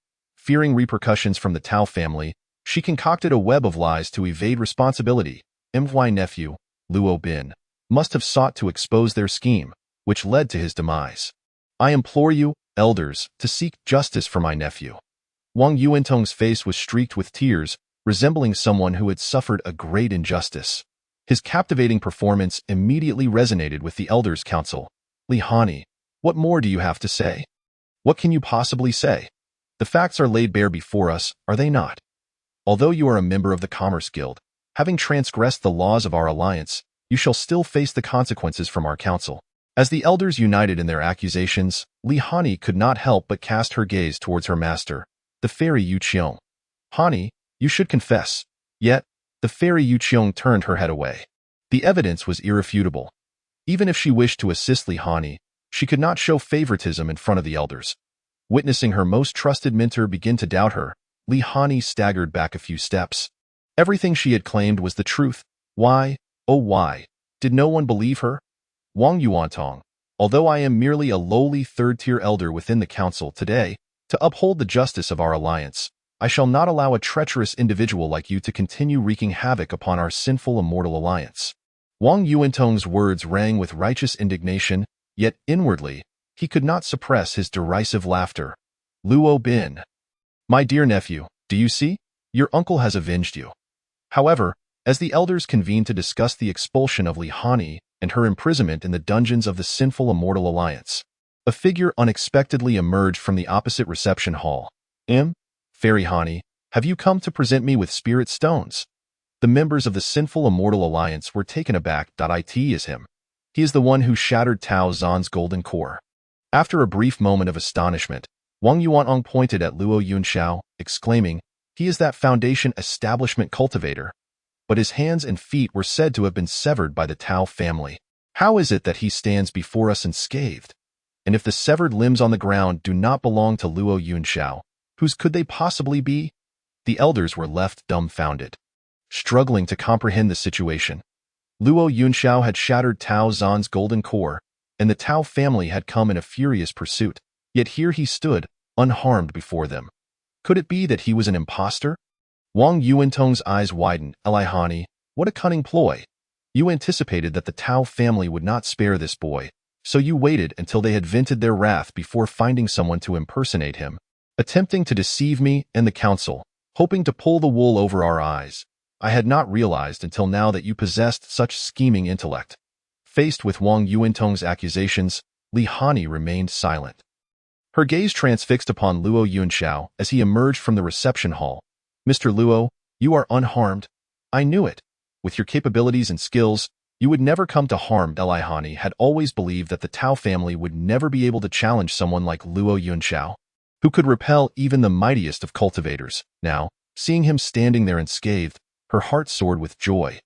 Fearing repercussions from the Tao family, she concocted a web of lies to evade responsibility. My nephew, Luo Bin, must have sought to expose their scheme, which led to his demise. I implore you, elders, to seek justice for my nephew. Wang Yuantong's face was streaked with tears, resembling someone who had suffered a great injustice. His captivating performance immediately resonated with the elders' council. Li Hani, what more do you have to say? What can you possibly say? The facts are laid bare before us, are they not? Although you are a member of the Commerce Guild, having transgressed the laws of our alliance, you shall still face the consequences from our council. As the elders united in their accusations, Li Hani could not help but cast her gaze towards her master, the fairy Yu Qiong. Hani, you should confess. Yet, the fairy Yu Qiong turned her head away. The evidence was irrefutable. Even if she wished to assist Li Hani, she could not show favoritism in front of the elders. Witnessing her most trusted mentor begin to doubt her, Li Hani staggered back a few steps. Everything she had claimed was the truth. Why, oh why, did no one believe her? Wang Yuantong, although I am merely a lowly third-tier elder within the council today, to uphold the justice of our alliance, I shall not allow a treacherous individual like you to continue wreaking havoc upon our sinful immortal alliance. Wang Yuantong's words rang with righteous indignation, yet inwardly, he could not suppress his derisive laughter. Luo Bin. My dear nephew, do you see? Your uncle has avenged you. However, as the elders convened to discuss the expulsion of Li Hani and her imprisonment in the dungeons of the sinful immortal alliance, a figure unexpectedly emerged from the opposite reception hall. Fairy Hani, have you come to present me with spirit stones? The members of the sinful immortal alliance were taken aback. It is him. He is the one who shattered Tao Zan's golden core. After a brief moment of astonishment, Wang Yuantong pointed at Luo Yunxiao, exclaiming, he is that foundation establishment cultivator. But his hands and feet were said to have been severed by the Tao family. How is it that he stands before us unscathed? And if the severed limbs on the ground do not belong to Luo Yunxiao, whose could they possibly be? The elders were left dumbfounded, struggling to comprehend the situation. Luo Yunxiao had shattered Tao Zan's golden core, and the Tao family had come in a furious pursuit, yet here he stood, unharmed before them. Could it be that he was an impostor? Wang Yuantong's eyes widened. Li Hani, what a cunning ploy. You anticipated that the Tao family would not spare this boy, so you waited until they had vented their wrath before finding someone to impersonate him, attempting to deceive me and the council, hoping to pull the wool over our eyes. I had not realized until now that you possessed such scheming intellect. Faced with Wang Yuantong's accusations, Li Hani remained silent. Her gaze transfixed upon Luo Yunxiao as he emerged from the reception hall. Mr. Luo, you are unharmed. I knew it. With your capabilities and skills, you would never come to harm. Li Hani had always believed that the Tao family would never be able to challenge someone like Luo Yunxiao, who could repel even the mightiest of cultivators. Now, seeing him standing there unscathed, her heart soared with joy.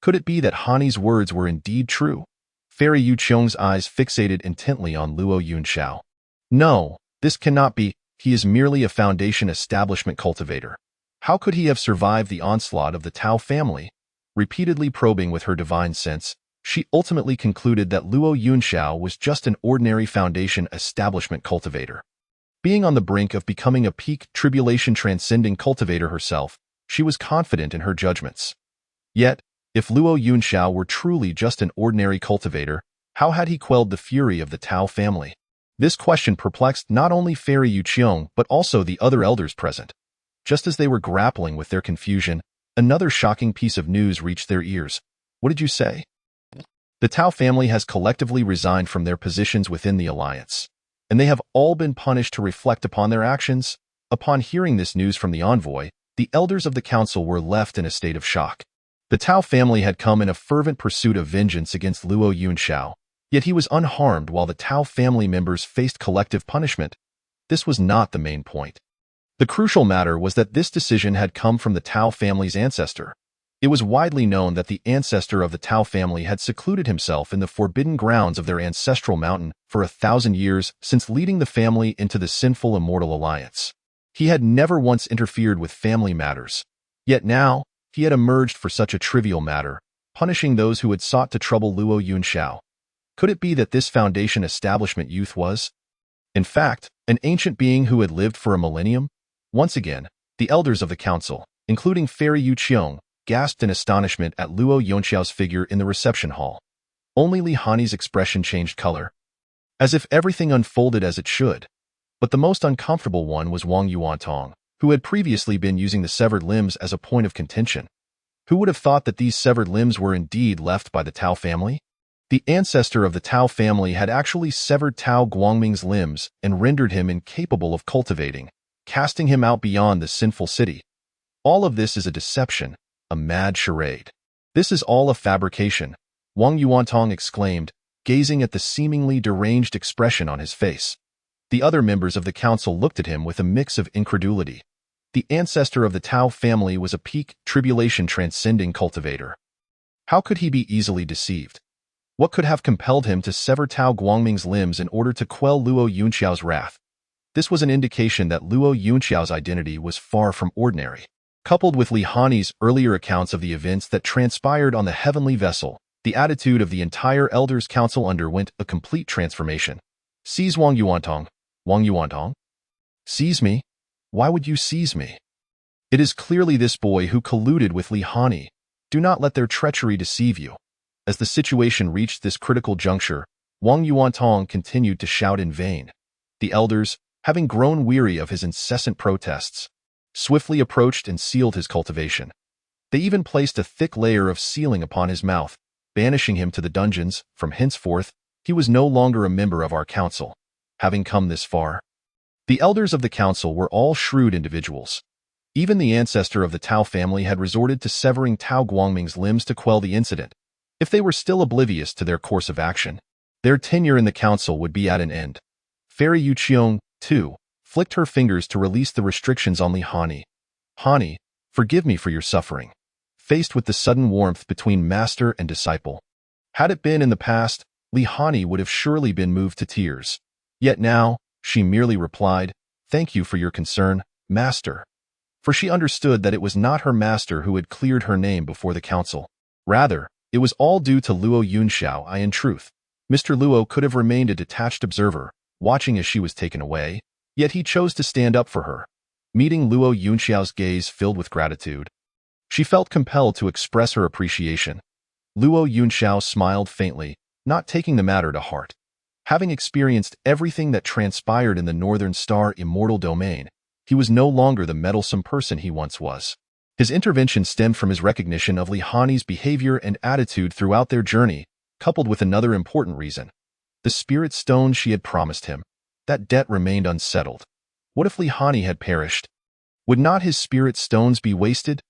Could it be that Hani's words were indeed true? Fairy Yu Qiong's eyes fixated intently on Luo Yunxiao. No, this cannot be. He is merely a foundation establishment cultivator. How could he have survived the onslaught of the Tao family? Repeatedly probing with her divine sense, she ultimately concluded that Luo Yunxiao was just an ordinary foundation establishment cultivator. Being on the brink of becoming a peak tribulation transcending cultivator herself, she was confident in her judgments. Yet, if Luo Yunxiao were truly just an ordinary cultivator, how had he quelled the fury of the Tao family? This question perplexed not only Fairy Yu Qiong but also the other elders present. Just as they were grappling with their confusion, another shocking piece of news reached their ears. What did you say? The Tao family has collectively resigned from their positions within the alliance, and they have all been punished to reflect upon their actions. Upon hearing this news from the envoy, the elders of the council were left in a state of shock. The Tao family had come in a fervent pursuit of vengeance against Luo Yunxiao, yet he was unharmed while the Tao family members faced collective punishment. This was not the main point. The crucial matter was that this decision had come from the Tao family's ancestor. It was widely known that the ancestor of the Tao family had secluded himself in the forbidden grounds of their ancestral mountain for 1,000 years since leading the family into the sinful immortal alliance. He had never once interfered with family matters. Yet now, he had emerged for such a trivial matter, punishing those who had sought to trouble Luo Yunxiao. Could it be that this foundation establishment youth was, in fact, an ancient being who had lived for a millennium? Once again, the elders of the council, including Fairy Yuqiong, gasped in astonishment at Luo Yunxiao's figure in the reception hall. Only Li Hani's expression changed color, as if everything unfolded as it should. But the most uncomfortable one was Wang Yuantong, who had previously been using the severed limbs as a point of contention. Who would have thought that these severed limbs were indeed left by the Tao family? The ancestor of the Tao family had actually severed Tao Guangming's limbs and rendered him incapable of cultivating, casting him out beyond the sinful city. All of this is a deception, a mad charade. This is all a fabrication, Wang Yuantong exclaimed, gazing at the seemingly deranged expression on his face. The other members of the council looked at him with a mix of incredulity. The ancestor of the Tao family was a peak, tribulation-transcending cultivator. How could he be easily deceived? What could have compelled him to sever Tao Guangming's limbs in order to quell Luo Yunxiao's wrath? This was an indication that Luo Yunxiao's identity was far from ordinary. Coupled with Li Hani's earlier accounts of the events that transpired on the heavenly vessel, the attitude of the entire Elders' Council underwent a complete transformation. Seize Wang Yuantong. Wang Yuantong? Seize me? Why would you seize me? It is clearly this boy who colluded with Li Hani. Do not let their treachery deceive you. As the situation reached this critical juncture, Wang Yuantong continued to shout in vain. The elders, having grown weary of his incessant protests, swiftly approached and sealed his cultivation. They even placed a thick layer of sealing upon his mouth, banishing him to the dungeons. From henceforth, he was no longer a member of our council. Having come this far, the elders of the council were all shrewd individuals. Even the ancestor of the Tao family had resorted to severing Tao Guangming's limbs to quell the incident. If they were still oblivious to their course of action, their tenure in the council would be at an end. Fairy Yuqiong, too, flicked her fingers to release the restrictions on Li Hani. Hani, forgive me for your suffering. Faced with the sudden warmth between master and disciple. Had it been in the past, Li Hani would have surely been moved to tears. Yet now, she merely replied, "Thank you for your concern, master." For she understood that it was not her master who had cleared her name before the council. Rather, it was all due to Luo Yunxiao. In truth, Mr. Luo could have remained a detached observer, watching as she was taken away, yet he chose to stand up for her. Meeting Luo Yunxiao's gaze filled with gratitude, she felt compelled to express her appreciation. Luo Yunxiao smiled faintly, not taking the matter to heart. Having experienced everything that transpired in the Northern Star immortal domain, he was no longer the meddlesome person he once was. His intervention stemmed from his recognition of Li Hani's behavior and attitude throughout their journey, coupled with another important reason. The spirit stone she had promised him. That debt remained unsettled. What if Li Hani had perished? Would not his spirit stones be wasted?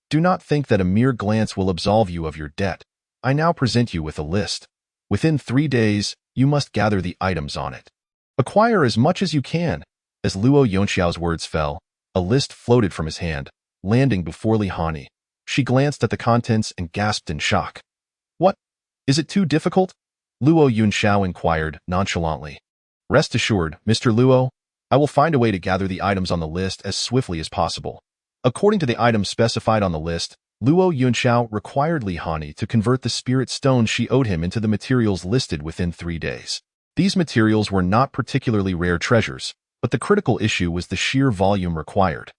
Do not think that a mere glance will absolve you of your debt. I now present you with a list. Within 3 days, you must gather the items on it. Acquire as much as you can. As Luo Yunxiao's words fell, a list floated from his hand, landing before Li Hani. She glanced at the contents and gasped in shock. What? Is it too difficult? Luo Yunxiao inquired nonchalantly. Rest assured, Mr. Luo, I will find a way to gather the items on the list as swiftly as possible. According to the items specified on the list, Luo Yunxiao required Li Hani to convert the spirit stones she owed him into the materials listed within 3 days. These materials were not particularly rare treasures, but the critical issue was the sheer volume required.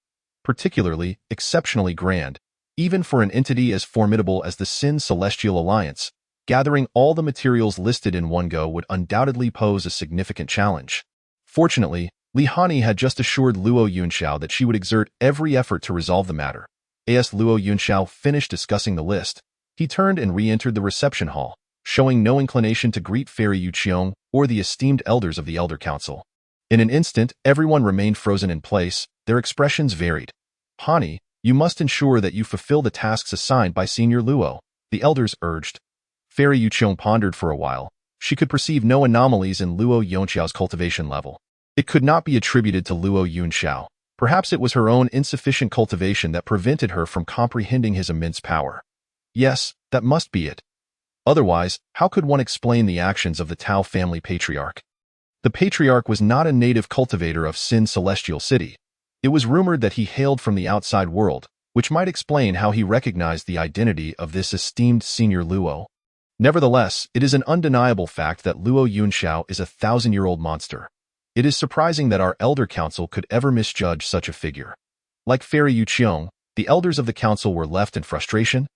Particularly, exceptionally grand, even for an entity as formidable as the Sin Celestial Alliance, gathering all the materials listed in one go would undoubtedly pose a significant challenge. Fortunately, Li Hani had just assured Luo Yunxiao that she would exert every effort to resolve the matter. As Luo Yunxiao finished discussing the list, he turned and re-entered the reception hall, showing no inclination to greet Fairy Yuqiong or the esteemed elders of the Elder Council. In an instant, everyone remained frozen in place, their expressions varied. Hani, you must ensure that you fulfill the tasks assigned by Senior Luo, the elders urged. Fairy Yuqiong pondered for a while. She could perceive no anomalies in Luo Yunxiao's cultivation level. It could not be attributed to Luo Yunxiao. Perhaps it was her own insufficient cultivation that prevented her from comprehending his immense power. Yes, that must be it. Otherwise, how could one explain the actions of the Tao family patriarch? The patriarch was not a native cultivator of Sin Celestial City. It was rumored that he hailed from the outside world, which might explain how he recognized the identity of this esteemed Senior Luo. Nevertheless, it is an undeniable fact that Luo Yunxiao is a 1,000-year-old monster. It is surprising that our elder council could ever misjudge such a figure. Like Fairy Yuqiong, the elders of the council were left in frustration,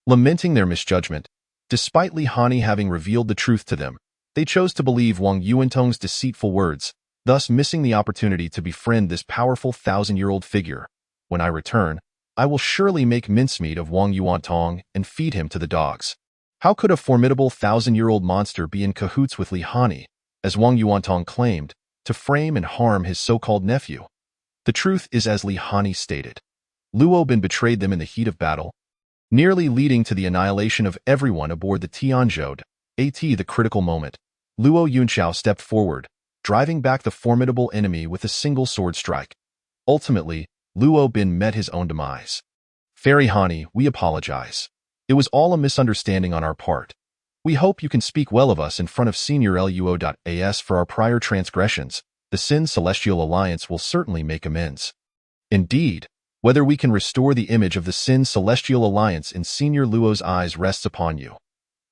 lamenting their misjudgment. Despite Li Hani having revealed the truth to them, they chose to believe Wang Yuantong's deceitful words, thus missing the opportunity to befriend this powerful thousand-year-old figure. When I return, I will surely make mincemeat of Wang Yuantong and feed him to the dogs. How could a formidable thousand-year-old monster be in cahoots with Li Hani, as Wang Yuantong claimed, to frame and harm his so-called nephew? The truth is as Li Hani stated. Luo Bin betrayed them in the heat of battle, nearly leading to the annihilation of everyone aboard the Tianzhou. At the critical moment, Luo Yunxiao stepped forward, driving back the formidable enemy with a single sword strike. Ultimately, Luo Bin met his own demise. Fairy Hani, we apologize. It was all a misunderstanding on our part. We hope you can speak well of us in front of Senior Luo.as for our prior transgressions. The Sin Celestial Alliance will certainly make amends. Indeed, whether we can restore the image of the Sin Celestial Alliance in Senior Luo's eyes rests upon you.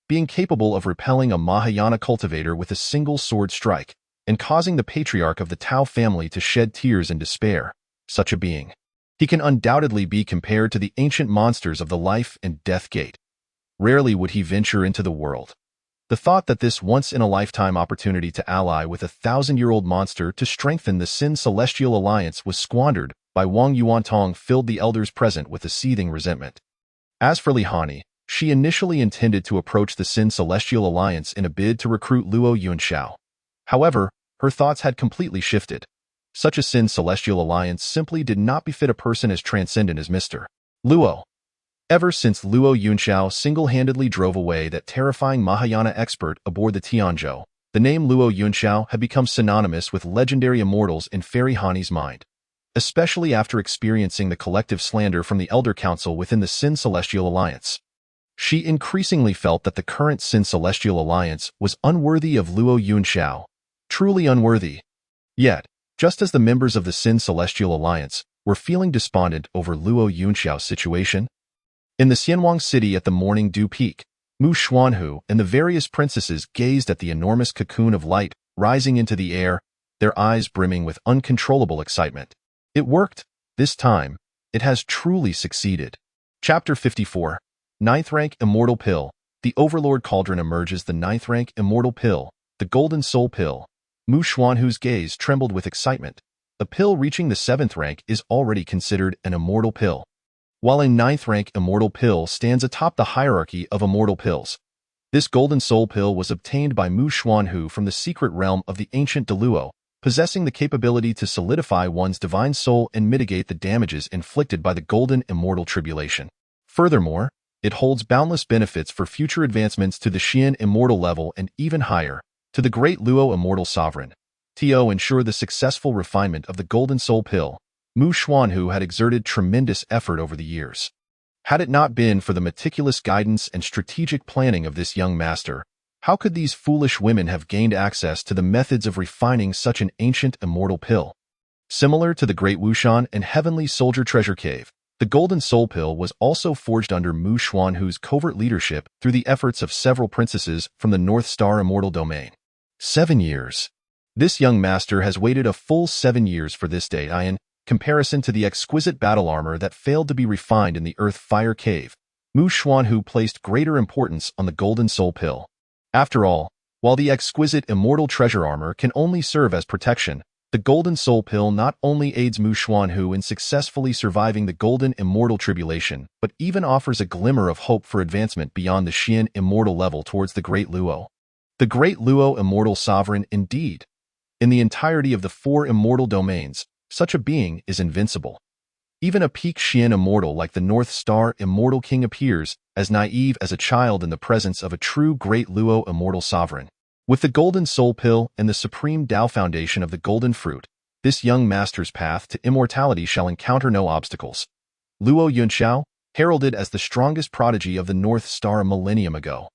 Being capable of repelling a Mahayana cultivator with a single sword strike, and causing the patriarch of the Tao family to shed tears in despair, such a being. He can undoubtedly be compared to the ancient monsters of the Life and Death Gate. Rarely would he venture into the world. The thought that this once-in-a-lifetime opportunity to ally with a thousand-year-old monster to strengthen the Sin Celestial Alliance was squandered by Wang Yuantong filled the elders present with a seething resentment. As for Li Hani, she initially intended to approach the Sin Celestial Alliance in a bid to recruit Luo Yunxiao. However, her thoughts had completely shifted. Such a Sin Celestial Alliance simply did not befit a person as transcendent as Mr. Luo. Ever since Luo Yunxiao single-handedly drove away that terrifying Mahayana expert aboard the Tianzhou, the name Luo Yunxiao had become synonymous with legendary immortals in Fairy Hani's mind. Especially after experiencing the collective slander from the Elder Council within the Sin Celestial Alliance. She increasingly felt that the current Sin Celestial Alliance was unworthy of Luo Yunxiao, truly unworthy. Yet, just as the members of the Sin Celestial Alliance were feeling despondent over Luo Yunxiao's situation, in the Xianwang city at the morning dew peak, Mu Xuanhu and the various princesses gazed at the enormous cocoon of light rising into the air, their eyes brimming with uncontrollable excitement. It worked. This time, it has truly succeeded. Chapter 54. Ninth Rank Immortal Pill. The Overlord Cauldron emerges the ninth rank Immortal Pill, the Golden Soul Pill. Mu Xuanhu's gaze trembled with excitement. A pill reaching the 7th rank is already considered an Immortal Pill, while a 9th rank Immortal Pill stands atop the hierarchy of Immortal Pills. This Golden Soul Pill was obtained by Mu Xuanhu from the secret realm of the ancient Deluo, possessing the capability to solidify one's divine soul and mitigate the damages inflicted by the Golden Immortal Tribulation. Furthermore, it holds boundless benefits for future advancements to the Xian Immortal level and even higher, to the Great Luo Immortal Sovereign. To ensure the successful refinement of the Golden Soul Pill, Mu Xuanhu had exerted tremendous effort over the years. Had it not been for the meticulous guidance and strategic planning of this young master, how could these foolish women have gained access to the methods of refining such an ancient immortal pill? Similar to the Great Wushan and Heavenly Soldier Treasure Cave, the Golden Soul Pill was also forged under Mu Xuanhu's covert leadership through the efforts of several princesses from the North Star Immortal Domain. 7 years. This young master has waited a full 7 years for this day in comparison to the exquisite battle armor that failed to be refined in the Earth Fire Cave. Mu Xuanhu placed greater importance on the Golden Soul Pill. After all, while the exquisite immortal treasure armor can only serve as protection, the Golden Soul Pill not only aids Mu Xuanhu in successfully surviving the Golden Immortal Tribulation, but even offers a glimmer of hope for advancement beyond the Xian Immortal level towards the Great Luo. The Great Luo Immortal Sovereign indeed. In the entirety of the 4 immortal domains, such a being is invincible. Even a peak Xian immortal like the North Star Immortal King appears as naive as a child in the presence of a true Great Luo Immortal Sovereign. With the Golden Soul Pill and the Supreme Tao Foundation of the Golden Fruit, this young master's path to immortality shall encounter no obstacles. Luo Yunxiao, heralded as the strongest prodigy of the North Star a millennium ago,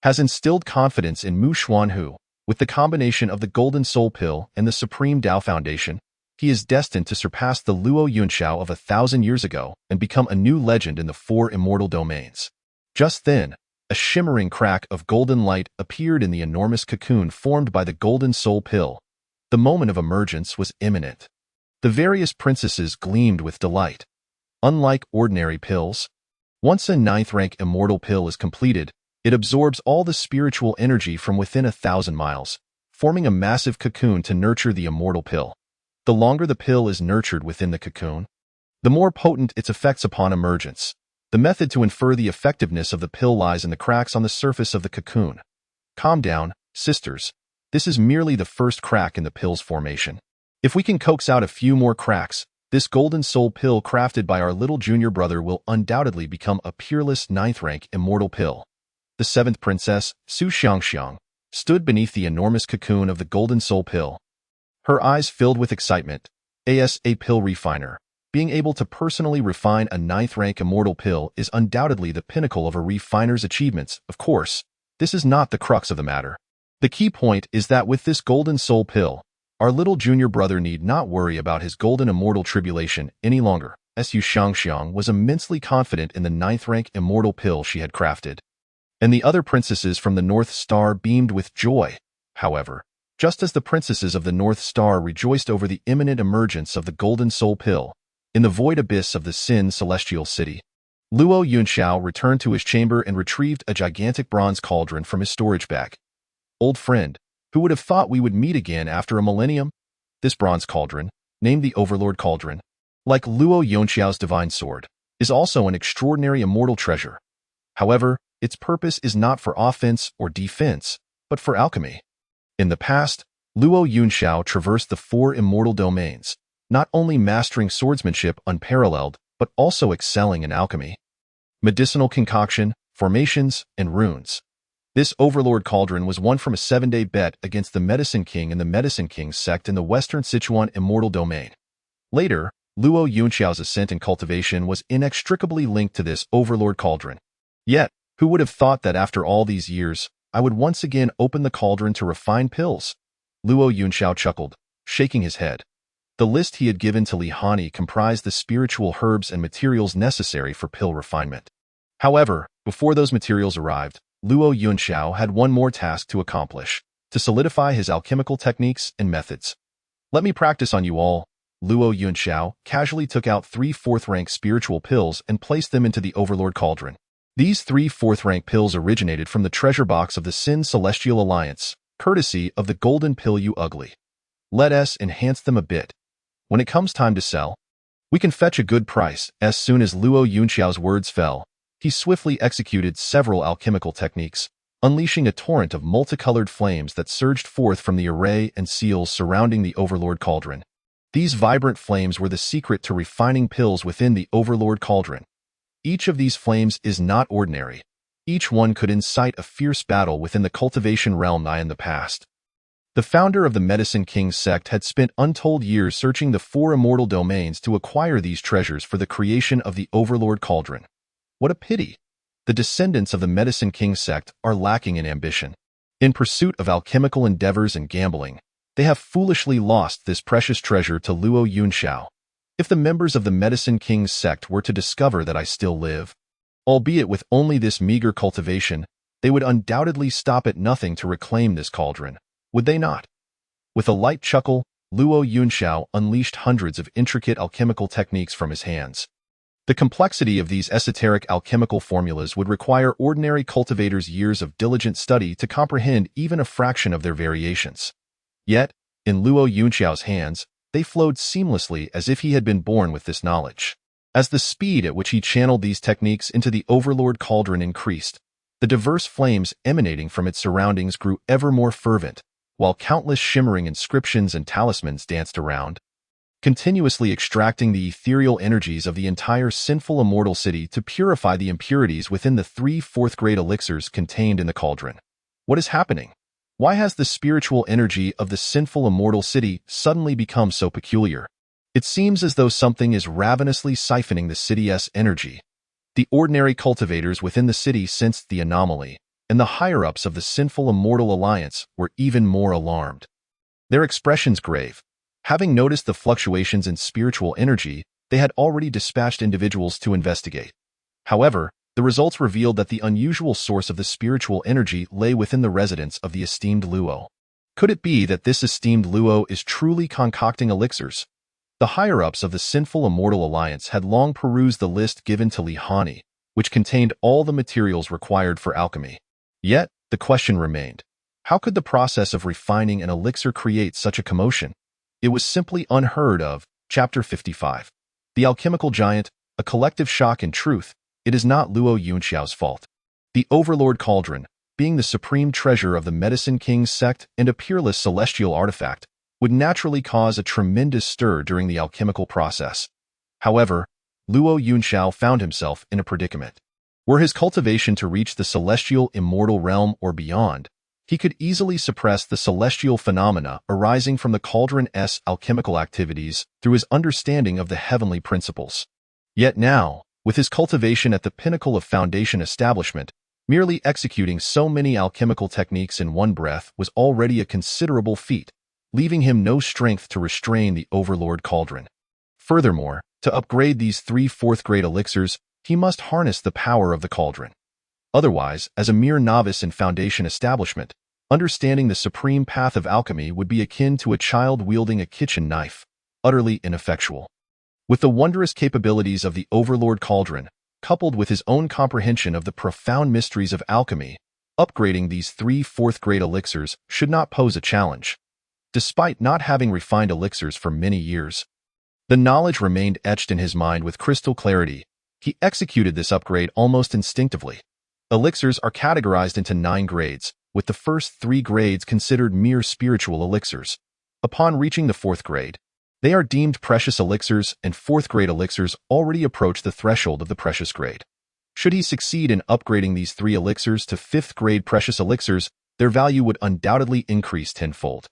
has instilled confidence in Mu Xuanhu. With the combination of the Golden Soul Pill and the Supreme Tao Foundation, he is destined to surpass the Luo Yunxiao of 1,000 years ago and become a new legend in the 4 immortal domains. Just then, a shimmering crack of golden light appeared in the enormous cocoon formed by the Golden Soul Pill. The moment of emergence was imminent. The various princesses gleamed with delight. Unlike ordinary pills, once a ninth-rank immortal pill is completed, it absorbs all the spiritual energy from within 1,000 miles, forming a massive cocoon to nurture the immortal pill. The longer the pill is nurtured within the cocoon, the more potent its effects upon emergence. The method to infer the effectiveness of the pill lies in the cracks on the surface of the cocoon. Calm down, sisters. This is merely the first crack in the pill's formation. If we can coax out a few more cracks, this golden soul pill crafted by our little junior brother will undoubtedly become a peerless ninth-rank immortal pill. The seventh princess, Su Xiangxiang, stood beneath the enormous cocoon of the golden soul pill. Her eyes filled with excitement. As a pill refiner, being able to personally refine a ninth-rank immortal pill is undoubtedly the pinnacle of a refiner's achievements. Of course, this is not the crux of the matter. The key point is that with this golden soul pill, our little junior brother need not worry about his golden immortal tribulation any longer. Su Xiangxiang was immensely confident in the ninth-rank immortal pill she had crafted. And the other princesses from the North Star beamed with joy. However, just as the princesses of the North Star rejoiced over the imminent emergence of the golden soul pill, in the void abyss of the Sin Celestial City, Luo Yunxiao returned to his chamber and retrieved a gigantic bronze cauldron from his storage bag. Old friend, who would have thought we would meet again after a millennium? This bronze cauldron, named the Overlord Cauldron, like Luo Yunxiao's divine sword, is also an extraordinary immortal treasure. However, its purpose is not for offense or defense, but for alchemy. In the past, Luo Yunxiao traversed the 4 immortal domains, not only mastering swordsmanship unparalleled, but also excelling in alchemy, medicinal concoction, formations, and runes. This Overlord Cauldron was won from a 7-day bet against the Medicine King and the Medicine King sect in the Western Sichuan Immortal Domain. Later, Luo Yunxiao's ascent and cultivation was inextricably linked to this Overlord Cauldron. Yet, who would have thought that after all these years, I would once again open the cauldron to refine pills? Luo Yunxiao chuckled, shaking his head. The list he had given to Li Hani comprised the spiritual herbs and materials necessary for pill refinement. However, before those materials arrived, Luo Yunxiao had one more task to accomplish, to solidify his alchemical techniques and methods. Let me practice on you all. Luo Yunxiao casually took out 3 4th-rank spiritual pills and placed them into the Overlord Cauldron. These 3 4th-rank pills originated from the treasure box of the Sin Celestial Alliance, courtesy of the Golden Pill You Ugly. Let us enhance them a bit. When it comes time to sell, we can fetch a good price. As soon as Luo Yunxiao's words fell, he swiftly executed several alchemical techniques, unleashing a torrent of multicolored flames that surged forth from the array and seals surrounding the Overlord Cauldron. These vibrant flames were the secret to refining pills within the Overlord Cauldron. Each of these flames is not ordinary. Each one could incite a fierce battle within the cultivation realm in the past. The founder of the Medicine King sect had spent untold years searching the 4 immortal domains to acquire these treasures for the creation of the Overlord Cauldron. What a pity! The descendants of the Medicine King sect are lacking in ambition. In pursuit of alchemical endeavors and gambling, they have foolishly lost this precious treasure to Luo Yunxiao. If the members of the Medicine King sect were to discover that I still live, albeit with only this meager cultivation, they would undoubtedly stop at nothing to reclaim this cauldron. Would they not? With a light chuckle, Luo Yunxiao unleashed hundreds of intricate alchemical techniques from his hands. The complexity of these esoteric alchemical formulas would require ordinary cultivators' years of diligent study to comprehend even a fraction of their variations. Yet, in Luo Yunxiao's hands, they flowed seamlessly as if he had been born with this knowledge. As the speed at which he channeled these techniques into the Overlord Cauldron increased, the diverse flames emanating from its surroundings grew ever more fervent, while countless shimmering inscriptions and talismans danced around, continuously extracting the ethereal energies of the entire sinful immortal city to purify the impurities within the 3 4th-grade elixirs contained in the cauldron. What is happening? Why has the spiritual energy of the sinful immortal city suddenly become so peculiar? It seems as though something is ravenously siphoning the city's energy. The ordinary cultivators within the city sensed the anomaly, and the higher-ups of the sinful immortal alliance were even more alarmed. Their expressions grave. Having noticed the fluctuations in spiritual energy, they had already dispatched individuals to investigate. However, the results revealed that the unusual source of the spiritual energy lay within the residence of the esteemed Luo. Could it be that this esteemed Luo is truly concocting elixirs? The higher-ups of the Sinful Immortal Alliance had long perused the list given to Li Hani, which contained all the materials required for alchemy. Yet, the question remained. How could the process of refining an elixir create such a commotion? It was simply unheard of. Chapter 55. The Alchemical Giant, a collective shock. In truth, it is not Luo Yunxiao's fault. The Overlord Cauldron, being the supreme treasure of the Medicine King's sect and a peerless celestial artifact, would naturally cause a tremendous stir during the alchemical process. However, Luo Yunxiao found himself in a predicament. Were his cultivation to reach the celestial immortal realm or beyond, he could easily suppress the celestial phenomena arising from the cauldron's alchemical activities through his understanding of the heavenly principles. Yet now, with his cultivation at the pinnacle of Foundation establishment, merely executing so many alchemical techniques in one breath was already a considerable feat, leaving him no strength to restrain the Overlord Cauldron. Furthermore, to upgrade these 3 fourth-grade elixirs, he must harness the power of the cauldron. Otherwise, as a mere novice in Foundation establishment, understanding the supreme path of alchemy would be akin to a child wielding a kitchen knife, utterly ineffectual. With the wondrous capabilities of the Overlord Cauldron, coupled with his own comprehension of the profound mysteries of alchemy, upgrading these 3 fourth-grade elixirs should not pose a challenge. Despite not having refined elixirs for many years, the knowledge remained etched in his mind with crystal clarity. He executed this upgrade almost instinctively. Elixirs are categorized into 9 grades, with the first 3 grades considered mere spiritual elixirs. Upon reaching the 4th grade, they are deemed precious elixirs, and 4th-grade elixirs already approach the threshold of the precious grade. Should he succeed in upgrading these 3 elixirs to 5th-grade precious elixirs, their value would undoubtedly increase tenfold.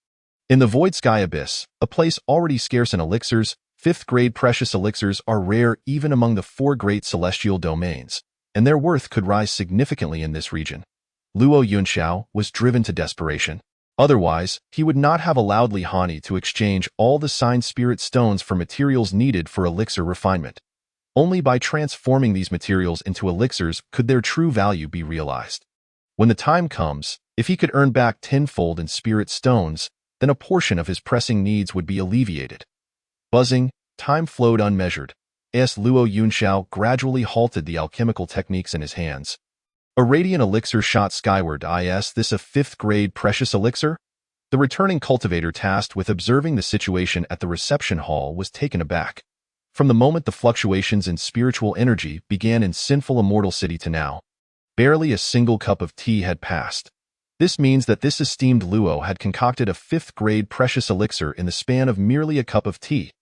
In the Void Sky Abyss, a place already scarce in elixirs, 5th-grade precious elixirs are rare even among the 4 great celestial domains, and their worth could rise significantly in this region. Luo Yunxiao was driven to desperation. Otherwise, he would not have allowed Li Hani to exchange all the Sign Spirit Stones for materials needed for elixir refinement. Only by transforming these materials into elixirs could their true value be realized. When the time comes, if he could earn back tenfold in Spirit Stones, then a portion of his pressing needs would be alleviated. Buzzing, time flowed unmeasured. As Luo Yunxiao gradually halted the alchemical techniques in his hands. A radiant elixir shot skyward. Is this a 5th-grade precious elixir? The returning cultivator tasked with observing the situation at the reception hall was taken aback. From the moment the fluctuations in spiritual energy began in Sinful Immortal City to now, barely a single cup of tea had passed. This means that this esteemed Luo had concocted a 5th-grade precious elixir in the span of merely a cup of tea.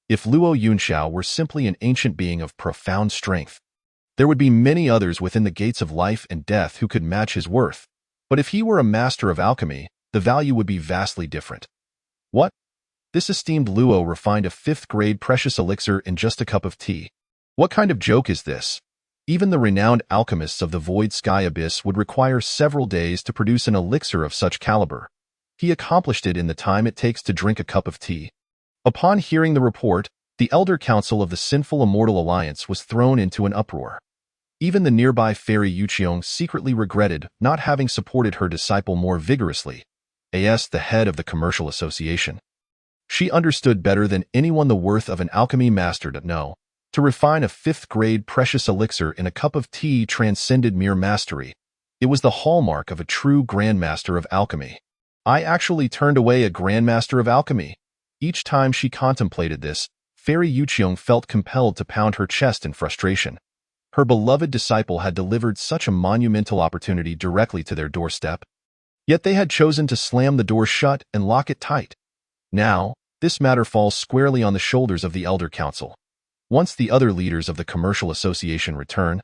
If Luo Yunxiao were simply an ancient being of profound strength, there would be many others within the gates of life and death who could match his worth. But if he were a master of alchemy, the value would be vastly different. What? This esteemed Luo refined a 5th-grade precious elixir in just a cup of tea. What kind of joke is this? Even the renowned alchemists of the Void Sky Abyss would require several days to produce an elixir of such caliber. He accomplished it in the time it takes to drink a cup of tea. Upon hearing the report, the Elder Council of the Sinful Immortal Alliance was thrown into an uproar. Even the nearby Fairy Yuqiong secretly regretted not having supported her disciple more vigorously, as the head of the Commercial Association. She understood better than anyone the worth of an alchemy master to know. To refine a 5th-grade precious elixir in a cup of tea transcended mere mastery. It was the hallmark of a true grandmaster of alchemy. I actually turned away a grandmaster of alchemy. Each time she contemplated this, Fairy Yuqiong felt compelled to pound her chest in frustration. Her beloved disciple had delivered such a monumental opportunity directly to their doorstep. Yet they had chosen to slam the door shut and lock it tight. Now, this matter falls squarely on the shoulders of the Elder Council. Once the other leaders of the Commercial Association return,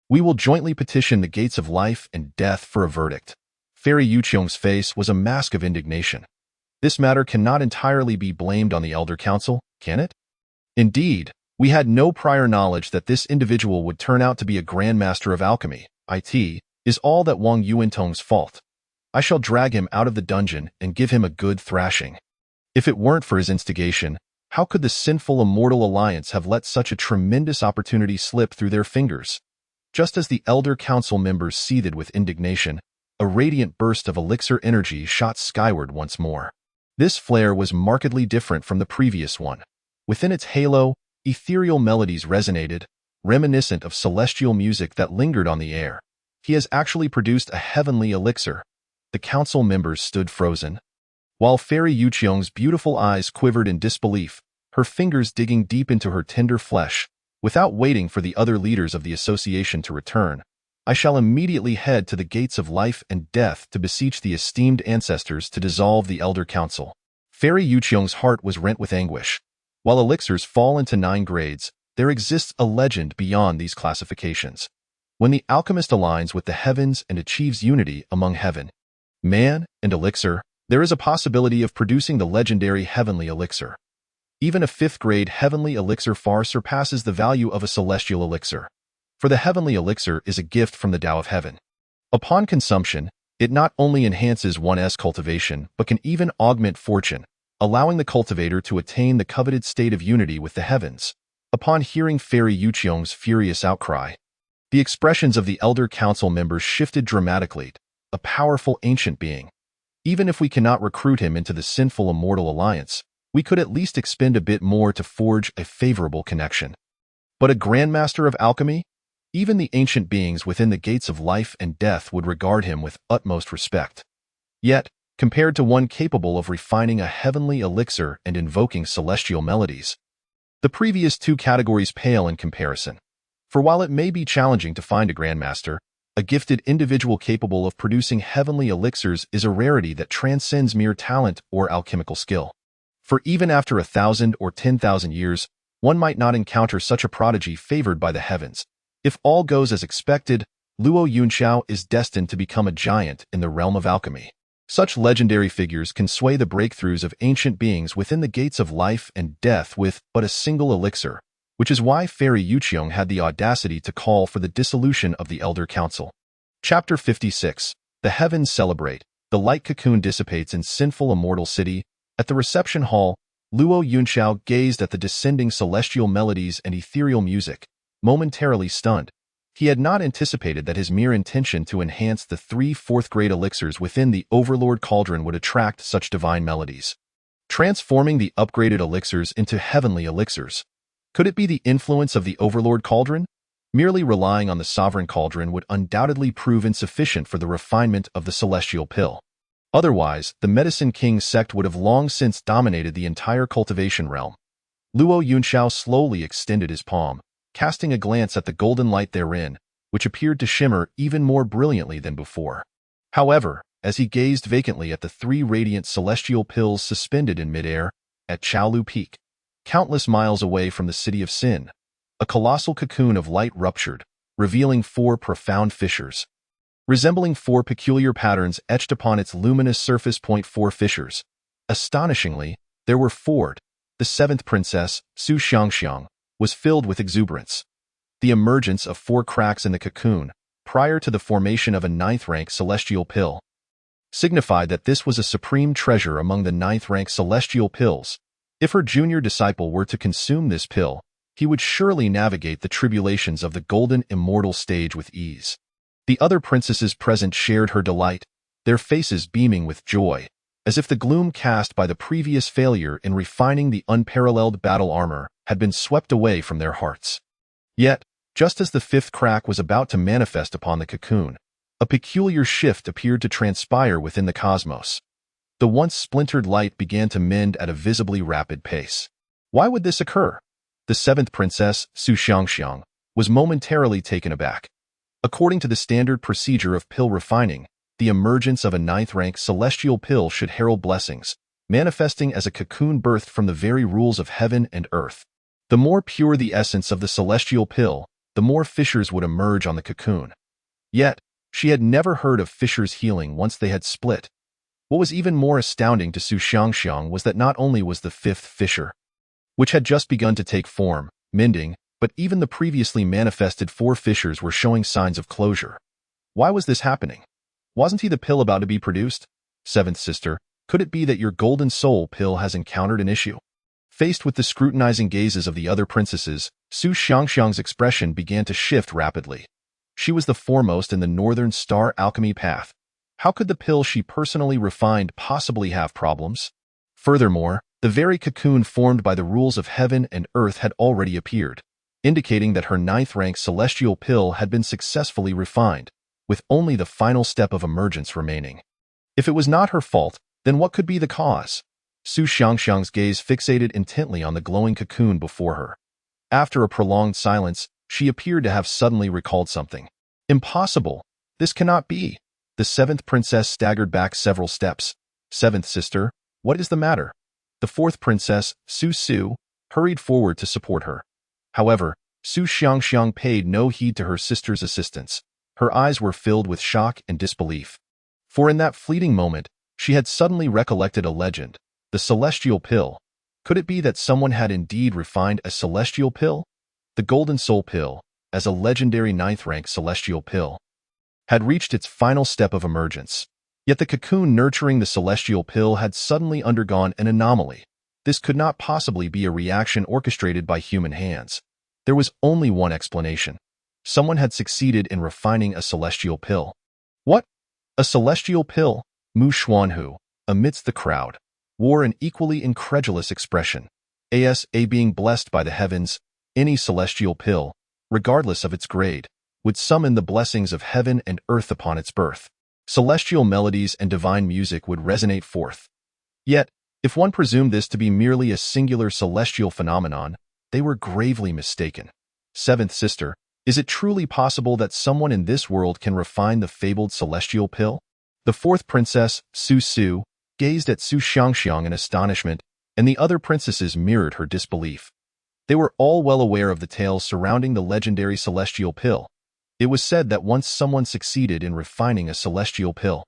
we will jointly petition the gates of life and death for a verdict. Fairy Yuqiong's face was a mask of indignation. This matter cannot entirely be blamed on the Elder Council, can it? Indeed, we had no prior knowledge that this individual would turn out to be a Grandmaster of Alchemy. It is all that Wang Yuantong's fault. I shall drag him out of the dungeon and give him a good thrashing. If it weren't for his instigation, how could the Sinful Immortal Alliance have let such a tremendous opportunity slip through their fingers? Just as the Elder Council members seethed with indignation, a radiant burst of elixir energy shot skyward once more. This flare was markedly different from the previous one. Within its halo, ethereal melodies resonated, reminiscent of celestial music that lingered on the air. He has actually produced a heavenly elixir. The council members stood frozen. While Fairy Yuqiong's beautiful eyes quivered in disbelief, her fingers digging deep into her tender flesh, without waiting for the other leaders of the association to return, I shall immediately head to the gates of life and death to beseech the esteemed ancestors to dissolve the Elder Council. Fairy Yuqiong's heart was rent with anguish. While elixirs fall into 9 grades, there exists a legend beyond these classifications. When the alchemist aligns with the heavens and achieves unity among heaven, man, and elixir, there is a possibility of producing the legendary heavenly elixir. Even a 5th grade heavenly elixir far surpasses the value of a celestial elixir. For the heavenly elixir is a gift from the Tao of Heaven. Upon consumption, it not only enhances one's cultivation but can even augment fortune, allowing the cultivator to attain the coveted state of unity with the heavens. Upon hearing Fairy Yuqiong's furious outcry, the expressions of the Elder Council members shifted dramatically. A powerful ancient being. Even if we cannot recruit him into the sinful immortal alliance, we could at least expend a bit more to forge a favorable connection. But a grandmaster of alchemy? Even the ancient beings within the gates of life and death would regard him with utmost respect. Yet, compared to one capable of refining a heavenly elixir and invoking celestial melodies, the previous 2 categories pale in comparison. For while it may be challenging to find a grandmaster, a gifted individual capable of producing heavenly elixirs is a rarity that transcends mere talent or alchemical skill. For even after 1,000 or 10,000 years, one might not encounter such a prodigy favored by the heavens. If all goes as expected, Luo Yunxiao is destined to become a giant in the realm of alchemy. Such legendary figures can sway the breakthroughs of ancient beings within the gates of life and death with but a single elixir, which is why Fairy Yuqiong had the audacity to call for the dissolution of the Elder Council. Chapter 56. The Heavens Celebrate. The light cocoon dissipates in sinful immortal city. At the reception hall, Luo Yunxiao gazed at the descending celestial melodies and ethereal music, momentarily stunned. He had not anticipated that his mere intention to enhance the 3 4th-grade elixirs within the Overlord Cauldron would attract such divine melodies. Transforming the upgraded elixirs into heavenly elixirs. Could it be the influence of the Overlord Cauldron? Merely relying on the Sovereign Cauldron would undoubtedly prove insufficient for the refinement of the Celestial Pill. Otherwise, the Medicine King sect would have long since dominated the entire cultivation realm. Luo Yunxiao slowly extended his palm, casting a glance at the golden light therein, which appeared to shimmer even more brilliantly than before. However, as he gazed vacantly at the 3 radiant celestial pills suspended in midair, at Chaolu Peak, countless miles away from the city of Sin, a colossal cocoon of light ruptured, revealing 4 profound fissures. Resembling 4 peculiar patterns etched upon its luminous surface. 4 fissures. Astonishingly, there were 4. The 7th princess, Su Xiangxiang, was filled with exuberance. The emergence of 4 cracks in the cocoon, prior to the formation of a 9th-rank celestial pill, signified that this was a supreme treasure among the 9th-rank celestial pills. If her junior disciple were to consume this pill, he would surely navigate the tribulations of the golden immortal stage with ease. The other princesses present shared her delight, their faces beaming with joy, as if the gloom cast by the previous failure in refining the unparalleled battle armor had been swept away from their hearts. Yet, just as the 5th crack was about to manifest upon the cocoon, a peculiar shift appeared to transpire within the cosmos. The once splintered light began to mend at a visibly rapid pace. Why would this occur? The 7th princess, Su Xiangxiang, was momentarily taken aback. According to the standard procedure of pill refining, the emergence of a 9th-rank celestial pill should herald blessings, manifesting as a cocoon birthed from the very rules of heaven and earth. The more pure the essence of the celestial pill, the more fissures would emerge on the cocoon. Yet, she had never heard of fissures healing once they had split. What was even more astounding to Su Xiangxiang was that not only was the 5th fissure, which had just begun to take form, mending, but even the previously manifested 4 fissures were showing signs of closure. Why was this happening? Wasn't he the pill about to be produced? 7th sister, could it be that your golden soul pill has encountered an issue? Faced with the scrutinizing gazes of the other princesses, Su Xiangxiang's expression began to shift rapidly. She was the foremost in the Northern Star alchemy path. How could the pill she personally refined possibly have problems? Furthermore, the very cocoon formed by the rules of heaven and earth had already appeared, indicating that her ninth-rank celestial pill had been successfully refined, with only the final step of emergence remaining. If it was not her fault, then what could be the cause? Su Xiangxiang's gaze fixated intently on the glowing cocoon before her. After a prolonged silence, she appeared to have suddenly recalled something. Impossible! This cannot be! The seventh princess staggered back several steps. Seventh sister, what is the matter? The fourth princess, Su Su, hurried forward to support her. However, Su Xiangxiang paid no heed to her sister's assistance. Her eyes were filled with shock and disbelief. For in that fleeting moment, she had suddenly recollected a legend, the celestial pill. Could it be that someone had indeed refined a celestial pill? The Golden Soul Pill, as a legendary ninth-rank celestial pill, had reached its final step of emergence. Yet the cocoon nurturing the celestial pill had suddenly undergone an anomaly. This could not possibly be a reaction orchestrated by human hands. There was only one explanation. Someone had succeeded in refining a celestial pill. What? A celestial pill? Mu Xuanhu, amidst the crowd, wore an equally incredulous expression. A being blessed by the heavens, any celestial pill, regardless of its grade, would summon the blessings of heaven and earth upon its birth. Celestial melodies and divine music would resonate forth. Yet, if one presumed this to be merely a singular celestial phenomenon, they were gravely mistaken. Seventh sister, is it truly possible that someone in this world can refine the fabled celestial pill? The fourth princess, Su Su, gazed at Su Xiangxiang in astonishment, and the other princesses mirrored her disbelief. They were all well aware of the tales surrounding the legendary celestial pill. It was said that once someone succeeded in refining a celestial pill,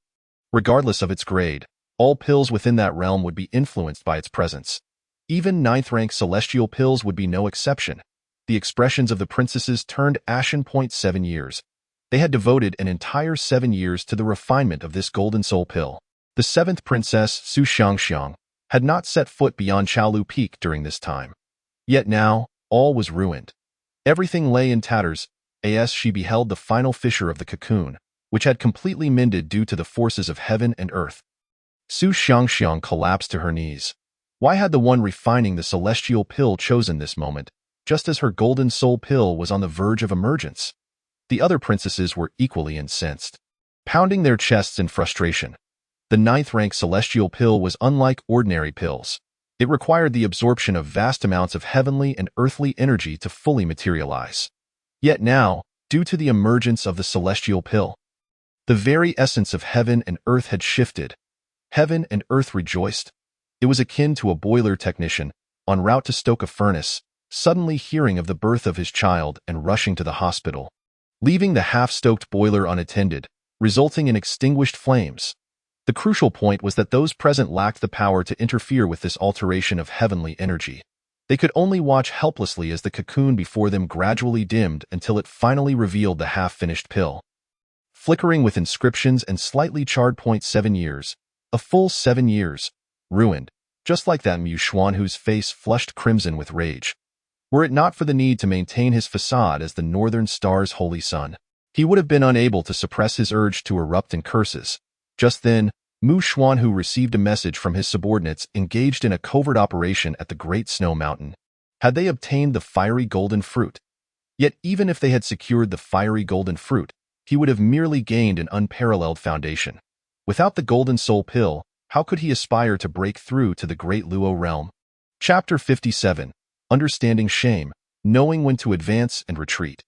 regardless of its grade, all pills within that realm would be influenced by its presence. Even ninth-rank celestial pills would be no exception. The expressions of the princesses turned ashen. 7 years. They had devoted an entire 7 years to the refinement of this golden soul pill. The seventh princess, Su Xiangxiang, had not set foot beyond Chaolu Peak during this time. Yet now, all was ruined. Everything lay in tatters, as she beheld the final fissure of the cocoon, which had completely mended due to the forces of heaven and earth. Su Xiangxiang collapsed to her knees. Why had the one refining the celestial pill chosen this moment, just as her golden soul pill was on the verge of emergence? The other princesses were equally incensed, pounding their chests in frustration. The ninth-rank celestial pill was unlike ordinary pills. It required the absorption of vast amounts of heavenly and earthly energy to fully materialize. Yet now, due to the emergence of the celestial pill, the very essence of heaven and earth had shifted. Heaven and earth rejoiced. It was akin to a boiler technician, en route to stoke a furnace, suddenly hearing of the birth of his child and rushing to the hospital, leaving the half-stoked boiler unattended, resulting in extinguished flames. The crucial point was that those present lacked the power to interfere with this alteration of heavenly energy. They could only watch helplessly as the cocoon before them gradually dimmed until it finally revealed the half-finished pill. Flickering with inscriptions and slightly charred. 7 years. A full 7 years. Ruined, just like that Mu Xuanhu's face flushed crimson with rage. Were it not for the need to maintain his facade as the Northern Star's holy son, he would have been unable to suppress his urge to erupt in curses. Just then, Mu Xuanhu received a message from his subordinates engaged in a covert operation at the Great Snow Mountain. Had they obtained the fiery golden fruit? Yet even if they had secured the fiery golden fruit, he would have merely gained an unparalleled foundation. Without the golden soul pill, how could he aspire to break through to the great Luo realm? Chapter 57. Understanding shame, knowing when to advance and retreat.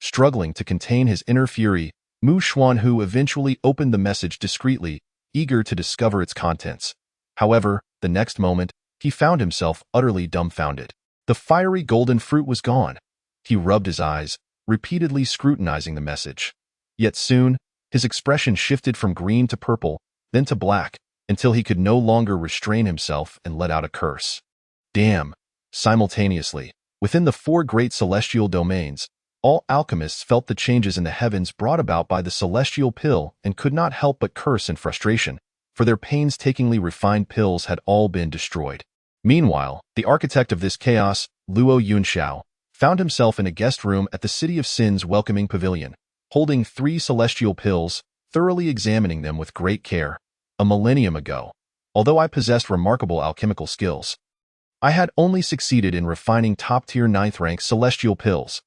Struggling to contain his inner fury, Mu Xuanhu eventually opened the message discreetly, eager to discover its contents. However, the next moment, he found himself utterly dumbfounded. The fiery golden fruit was gone. He rubbed his eyes, repeatedly scrutinizing the message. Yet soon, his expression shifted from green to purple, then to black, until he could no longer restrain himself and let out a curse. Damn! Simultaneously, within the 4 great celestial domains, all alchemists felt the changes in the heavens brought about by the celestial pill and could not help but curse in frustration, for their painstakingly refined pills had all been destroyed. Meanwhile, the architect of this chaos, Luo Yunxiao, found himself in a guest room at the City of Sin's welcoming pavilion, holding 3 celestial pills, thoroughly examining them with great care. A millennium ago, although I possessed remarkable alchemical skills, I had only succeeded in refining top-tier 9th-rank celestial pills.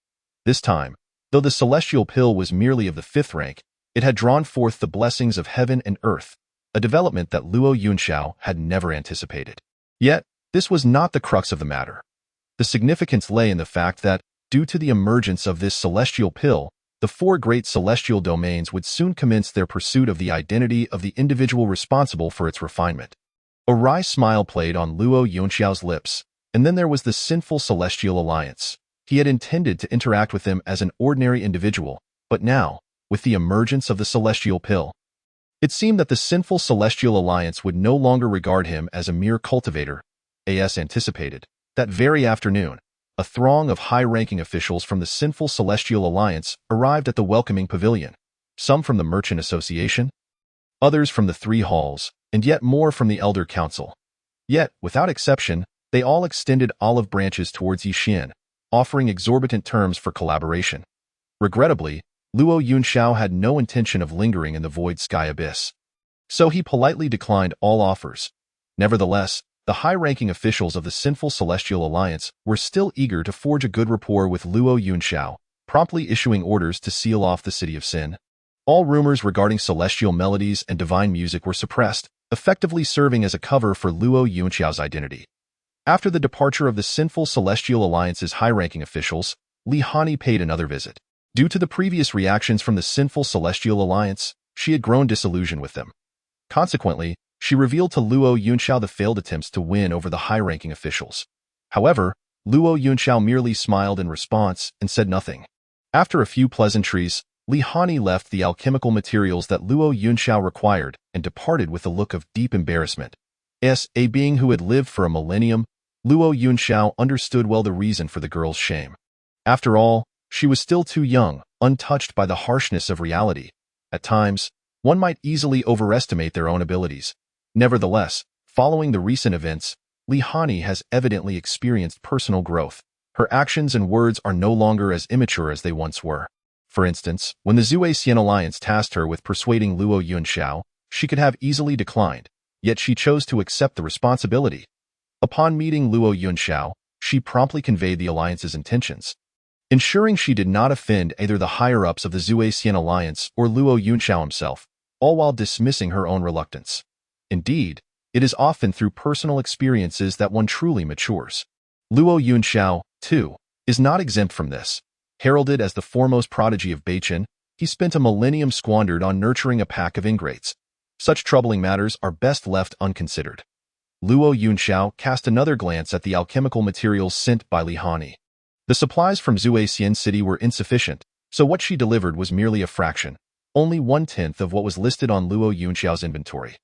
This time, though the celestial pill was merely of the 5th rank, it had drawn forth the blessings of heaven and earth, a development that Luo Yunxiao had never anticipated. Yet, this was not the crux of the matter. The significance lay in the fact that, due to the emergence of this celestial pill, the 4 great celestial domains would soon commence their pursuit of the identity of the individual responsible for its refinement. A wry smile played on Luo Yunxiao's lips, and then there was the sinful celestial alliance. He had intended to interact with them as an ordinary individual, but now, with the emergence of the celestial pill, it seemed that the sinful celestial alliance would no longer regard him as a mere cultivator. As anticipated, that very afternoon, a throng of high-ranking officials from the sinful celestial alliance arrived at the welcoming pavilion, some from the Merchant Association, others from the 3 halls, and yet more from the Elder Council. Yet, without exception, they all extended olive branches towards Yixian, offering exorbitant terms for collaboration. Regrettably, Luo Yunxiao had no intention of lingering in the void sky abyss, so he politely declined all offers. Nevertheless, the high-ranking officials of the sinful celestial alliance were still eager to forge a good rapport with Luo Yunxiao, promptly issuing orders to seal off the city of Sin. All rumors regarding celestial melodies and divine music were suppressed, effectively serving as a cover for Luo Yunxiao's identity. After the departure of the sinful celestial alliance's high-ranking officials, Li Hani paid another visit. Due to the previous reactions from the sinful celestial alliance, she had grown disillusioned with them. Consequently, she revealed to Luo Yunxiao the failed attempts to win over the high-ranking officials. However, Luo Yunxiao merely smiled in response and said nothing. After a few pleasantries, Li Hani left the alchemical materials that Luo Yunxiao required and departed with a look of deep embarrassment. As a being who had lived for a millennium, Luo Yunxiao understood well the reason for the girl's shame. After all, she was still too young, untouched by the harshness of reality. At times, one might easily overestimate their own abilities. Nevertheless, following the recent events, Li Hani has evidently experienced personal growth. Her actions and words are no longer as immature as they once were. For instance, when the Zuexian Alliance tasked her with persuading Luo Yunxiao, she could have easily declined, yet she chose to accept the responsibility. Upon meeting Luo Yunxiao, she promptly conveyed the alliance's intentions, ensuring she did not offend either the higher-ups of the Zuexian Alliance or Luo Yunxiao himself, all while dismissing her own reluctance. Indeed, it is often through personal experiences that one truly matures. Luo Yunxiao, too, is not exempt from this. Heralded as the foremost prodigy of Beichen, he spent a millennium squandered on nurturing a pack of ingrates. Such troubling matters are best left unconsidered. Luo Yunxiao cast another glance at the alchemical materials sent by Li Hani. The supplies from Zuexian City were insufficient, so what she delivered was merely a fraction, only 1/10 of what was listed on Luo Yunxiao's inventory.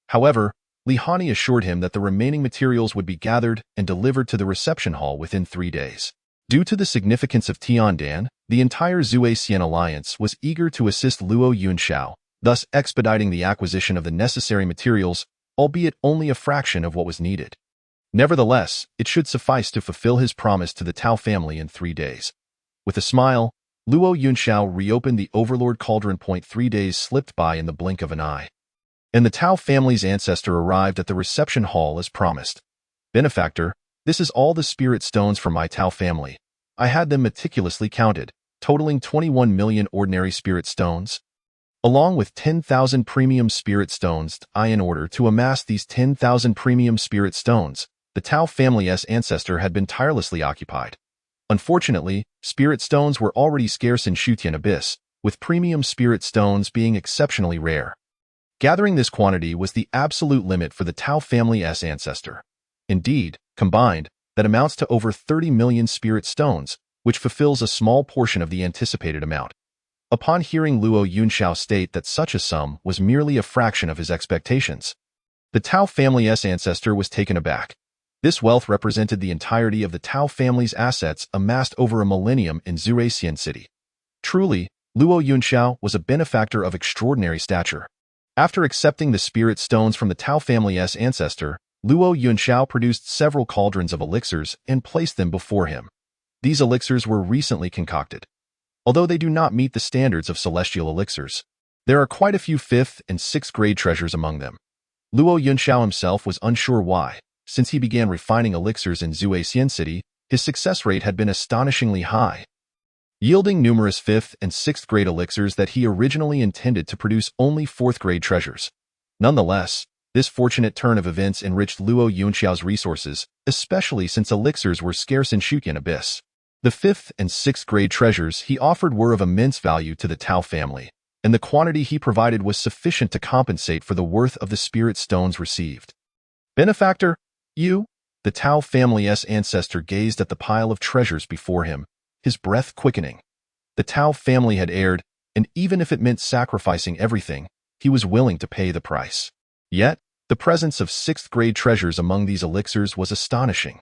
However, Li Hani assured him that the remaining materials would be gathered and delivered to the reception hall within 3 days. Due to the significance of Tiandan, the entire Zuexian Alliance was eager to assist Luo Yunxiao, thus expediting the acquisition of the necessary materials, albeit only a fraction of what was needed. Nevertheless, it should suffice to fulfill his promise to the Tao family in 3 days. With a smile, Luo Yunxiao reopened the Overlord Cauldron. 3 days slipped by in the blink of an eye, and the Tao family's ancestor arrived at the reception hall as promised. Benefactor, this is all the spirit stones from my Tao family. I had them meticulously counted, totaling 21 million ordinary spirit stones, along with 10,000 premium spirit stones. In order to amass these 10,000 premium spirit stones, the Tao family's ancestor had been tirelessly occupied. Unfortunately, spirit stones were already scarce in Shutian Abyss, with premium spirit stones being exceptionally rare. Gathering this quantity was the absolute limit for the Tao family's ancestor. Indeed, combined, that amounts to over 30 million spirit stones, which fulfills a small portion of the anticipated amount. Upon hearing Luo Yunxiao state that such a sum was merely a fraction of his expectations, the Tao family's ancestor was taken aback. This wealth represented the entirety of the Tao family's assets amassed over a millennium in Zuexian City. Truly, Luo Yunxiao was a benefactor of extraordinary stature. After accepting the spirit stones from the Tao family's ancestor, Luo Yunxiao produced several cauldrons of elixirs and placed them before him. These elixirs were recently concocted. Although they do not meet the standards of celestial elixirs, There are quite a few 5th and 6th grade treasures among them. Luo Yunxiao himself was unsure why. Since he began refining elixirs in Zuexian City, his success rate had been astonishingly high, yielding numerous 5th and 6th grade elixirs that he originally intended to produce only 4th grade treasures. Nonetheless, this fortunate turn of events enriched Luo Yunxiao's resources, especially since elixirs were scarce in Shuqian Abyss. The 5th and 6th grade treasures he offered were of immense value to the Tao family, and the quantity he provided was sufficient to compensate for the worth of the spirit stones received. Benefactor, you? The Tao family's ancestor gazed at the pile of treasures before him, his breath quickening. The Tao family had erred, and even if it meant sacrificing everything, he was willing to pay the price. Yet, the presence of 6th grade treasures among these elixirs was astonishing.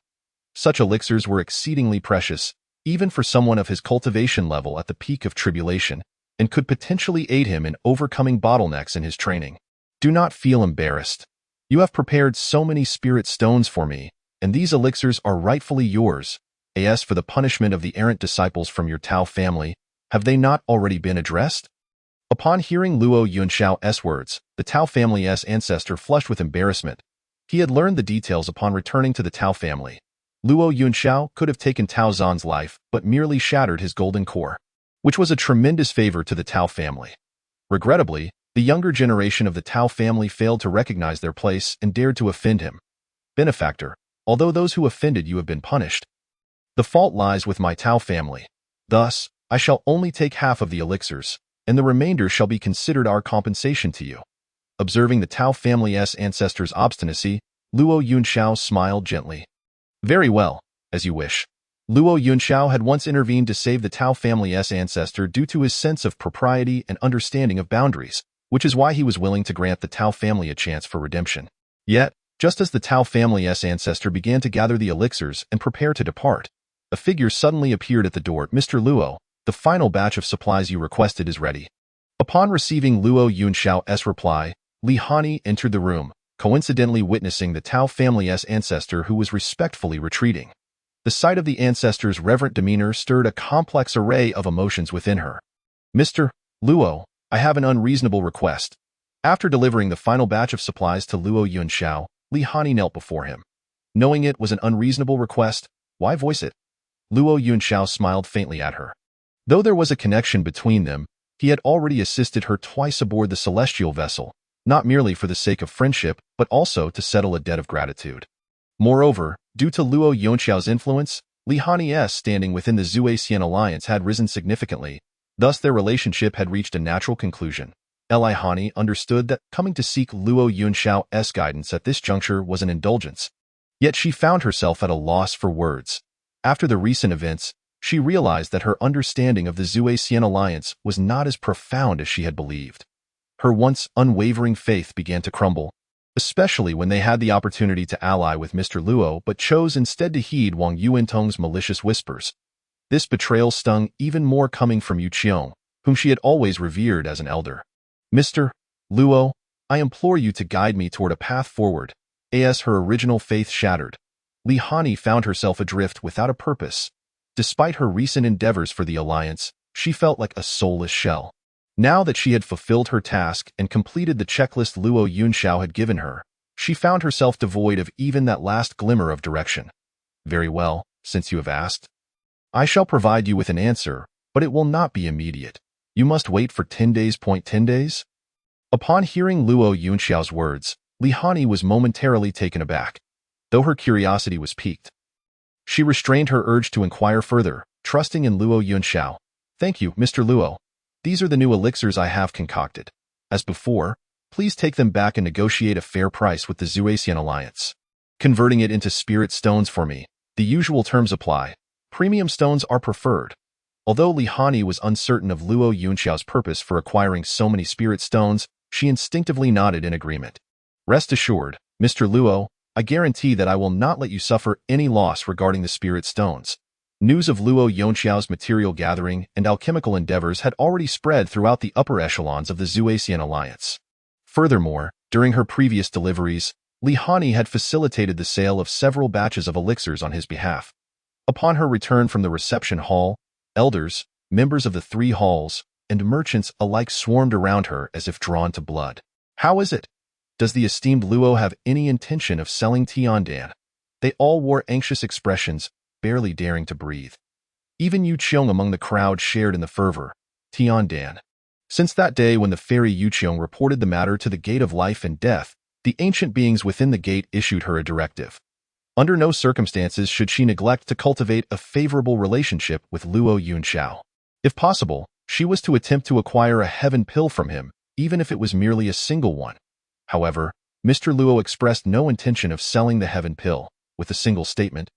Such elixirs were exceedingly precious, even for someone of his cultivation level at the peak of tribulation, and could potentially aid him in overcoming bottlenecks in his training. Do not feel embarrassed. You have prepared so many spirit stones for me, and these elixirs are rightfully yours. As for the punishment of the errant disciples from your Tao family, have they not already been addressed? Upon hearing Luo Yunxiao's words, the Tao family's ancestor flushed with embarrassment. He had learned the details upon returning to the Tao family. Luo Yunxiao could have taken Tao Zan's life, but merely shattered his golden core, which was a tremendous favor to the Tao family. Regrettably, the younger generation of the Tao family failed to recognize their place and dared to offend him. Benefactor, although those who offended you have been punished, the fault lies with my Tao family. Thus, I shall only take half of the elixirs, and the remainder shall be considered our compensation to you. Observing the Tao family's ancestor's obstinacy, Luo Yunxiao smiled gently. Very well, as you wish. Luo Yunxiao had once intervened to save the Tao family's ancestor due to his sense of propriety and understanding of boundaries, which is why he was willing to grant the Tao family a chance for redemption. Yet, just as the Tao family's ancestor began to gather the elixirs and prepare to depart, a figure suddenly appeared at the door. Mr. Luo, the final batch of supplies you requested is ready. Upon receiving Luo Yunxiao's reply, Li Hani entered the room, coincidentally witnessing the Tao family's ancestor who was respectfully retreating. The sight of the ancestor's reverent demeanor stirred a complex array of emotions within her. Mr. Luo, I have an unreasonable request. After delivering the final batch of supplies to Luo Yunxiao, Li Hani knelt before him. Knowing it was an unreasonable request, why voice it? Luo Yunxiao smiled faintly at her. Though there was a connection between them, he had already assisted her twice aboard the celestial vessel, not merely for the sake of friendship, but also to settle a debt of gratitude. Moreover, due to Luo Yunxiao's influence, Li Hani's standing within the Zuexian alliance had risen significantly, thus their relationship had reached a natural conclusion. Li Hani understood that coming to seek Luo Yunxiao's guidance at this juncture was an indulgence. Yet she found herself at a loss for words. After the recent events, she realized that her understanding of the Zuexian alliance was not as profound as she had believed. Her once unwavering faith began to crumble, especially when they had the opportunity to ally with Mr. Luo but chose instead to heed Wang Yuantong's malicious whispers. This betrayal stung even more coming from Yu Qiong, whom she had always revered as an elder. Mr. Luo, I implore you to guide me toward a path forward. As her original faith shattered, Li Hani found herself adrift without a purpose. Despite her recent endeavors for the alliance, she felt like a soulless shell. Now that she had fulfilled her task and completed the checklist Luo Yunxiao had given her, she found herself devoid of even that last glimmer of direction. Very well, since you have asked. I shall provide you with an answer, but it will not be immediate. You must wait for 10 days. 10 days? Upon hearing Luo Yunxiao's words, Li Hani was momentarily taken aback, though her curiosity was piqued. She restrained her urge to inquire further, trusting in Luo Yunxiao. Thank you, Mr. Luo. These are the new elixirs I have concocted. As before, please take them back and negotiate a fair price with the Zuexian alliance, converting it into spirit stones for me. The usual terms apply. Premium stones are preferred. Although Li Hani was uncertain of Luo Yunxiao's purpose for acquiring so many spirit stones, she instinctively nodded in agreement. Rest assured, Mr. Luo, I guarantee that I will not let you suffer any loss regarding the spirit stones. News of Luo Yunxiao's material gathering and alchemical endeavors had already spread throughout the upper echelons of the Zuexian alliance. Furthermore, during her previous deliveries, Li Hani had facilitated the sale of several batches of elixirs on his behalf. Upon her return from the reception hall, elders, members of the 3 halls, and merchants alike swarmed around her as if drawn to blood. "How is it? Does the esteemed Luo have any intention of selling Tiandan?" They all wore anxious expressions, barely daring to breathe. Even Yu Qiong among the crowd shared in the fervor. Tiandan. Since that day when the fairy Yu Qiong reported the matter to the Gate of Life and Death, the ancient beings within the gate issued her a directive. Under no circumstances should she neglect to cultivate a favorable relationship with Luo Yunxiao. If possible, she was to attempt to acquire a heaven pill from him, even if it was merely a single one. However, Mr. Luo expressed no intention of selling the heaven pill, with a single statement.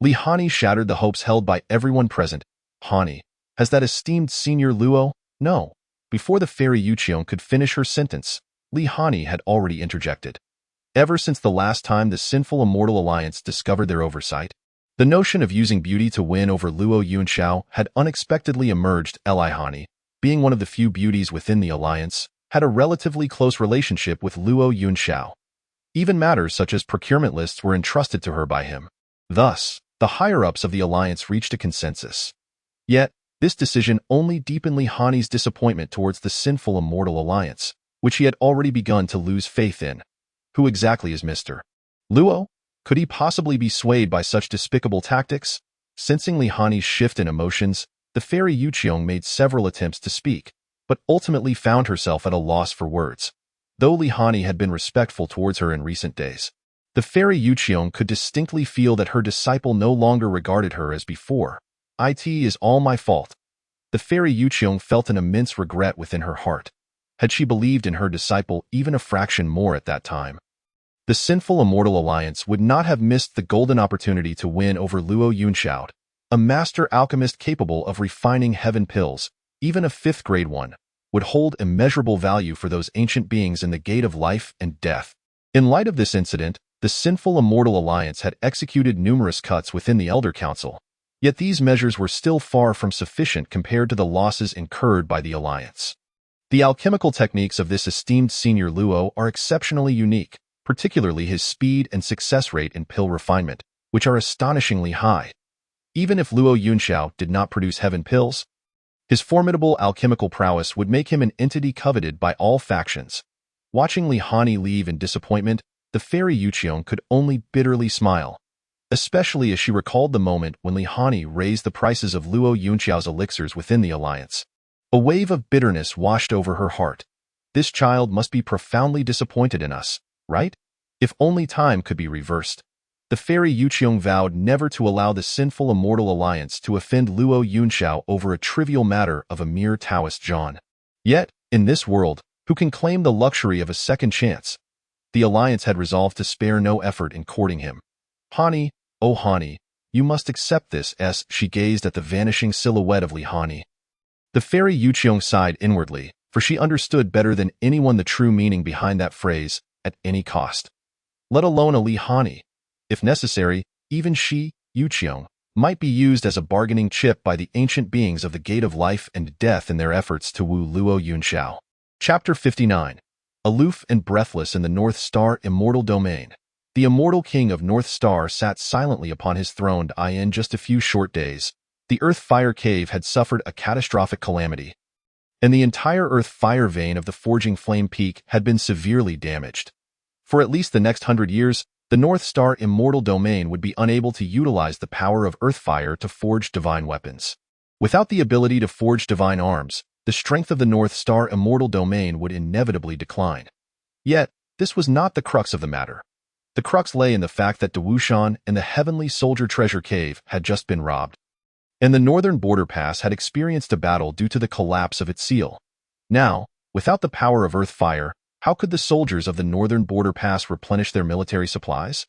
Li Hani shattered the hopes held by everyone present. "Hani, has that esteemed senior Luo?" "No." Before the fairy Yu Qiong could finish her sentence, Li Hani had already interjected. Ever since the last time the Sinful Immortal Alliance discovered their oversight, the notion of using beauty to win over Luo Yunxiao had unexpectedly emerged. Li Hani, being one of the few beauties within the alliance, had a relatively close relationship with Luo Yunxiao. Even matters such as procurement lists were entrusted to her by him. Thus, the higher-ups of the alliance reached a consensus. Yet, this decision only deepened Li Hani's disappointment towards the Sinful Immortal Alliance, which he had already begun to lose faith in. Who exactly is Mr. Luo? Could he possibly be swayed by such despicable tactics? Sensing Li Hani's shift in emotions, the fairy Yu Qiong made several attempts to speak, but ultimately found herself at a loss for words. Though Li Hani had been respectful towards her in recent days, the fairy Yu Qiong could distinctly feel that her disciple no longer regarded her as before. "It is all my fault." The fairy Yu Qiong felt an immense regret within her heart. Had she believed in her disciple even a fraction more at that time, the Sinful Immortal Alliance would not have missed the golden opportunity to win over Luo Yunxiao, a master alchemist capable of refining heaven pills. Even a fifth-grade one would hold immeasurable value for those ancient beings in the Gate of Life and Death. In light of this incident, the Sinful Immortal Alliance had executed numerous cuts within the Elder Council, yet these measures were still far from sufficient compared to the losses incurred by the Alliance. The alchemical techniques of this esteemed senior Luo are exceptionally unique, particularly his speed and success rate in pill refinement, which are astonishingly high. Even if Luo Yunxiao did not produce heaven pills, his formidable alchemical prowess would make him an entity coveted by all factions. Watching Li Hani leave in disappointment, the fairy Yu Qiong could only bitterly smile, especially as she recalled the moment when Li Hani raised the prices of Luo Yunxiao's elixirs within the alliance. A wave of bitterness washed over her heart. This child must be profoundly disappointed in us, right? If only time could be reversed. The fairy Yu Qiong vowed never to allow the Sinful Immortal Alliance to offend Luo Yunxiao over a trivial matter of a mere Taoist John. Yet, in this world, who can claim the luxury of a second chance? The alliance had resolved to spare no effort in courting him. "Hani, oh Hani, you must accept this," as she gazed at the vanishing silhouette of Li Hani. The fairy Yu Qiong sighed inwardly, for she understood better than anyone the true meaning behind that phrase, "at any cost." Let alone a Li Hani. If necessary, even she, Yu Qiong, might be used as a bargaining chip by the ancient beings of the Gate of Life and Death in their efforts to woo Luo Yunxiao. Chapter 59. Aloof and breathless in the North Star Immortal Domain. The immortal king of North Star sat silently upon his throne. In just a few short days, the Earth Fire Cave had suffered a catastrophic calamity, and the entire Earth Fire vein of the Forging Flame Peak had been severely damaged. For at least the next 100 years, the North Star Immortal Domain would be unable to utilize the power of Earth Fire to forge divine weapons. Without the ability to forge divine arms, the strength of the North Star Immortal Domain would inevitably decline. Yet, this was not the crux of the matter. The crux lay in the fact that Dawushan and the Heavenly Soldier Treasure Cave had just been robbed, and the Northern Border Pass had experienced a battle due to the collapse of its seal. Now, without the power of Earth Fire, how could the soldiers of the Northern Border Pass replenish their military supplies?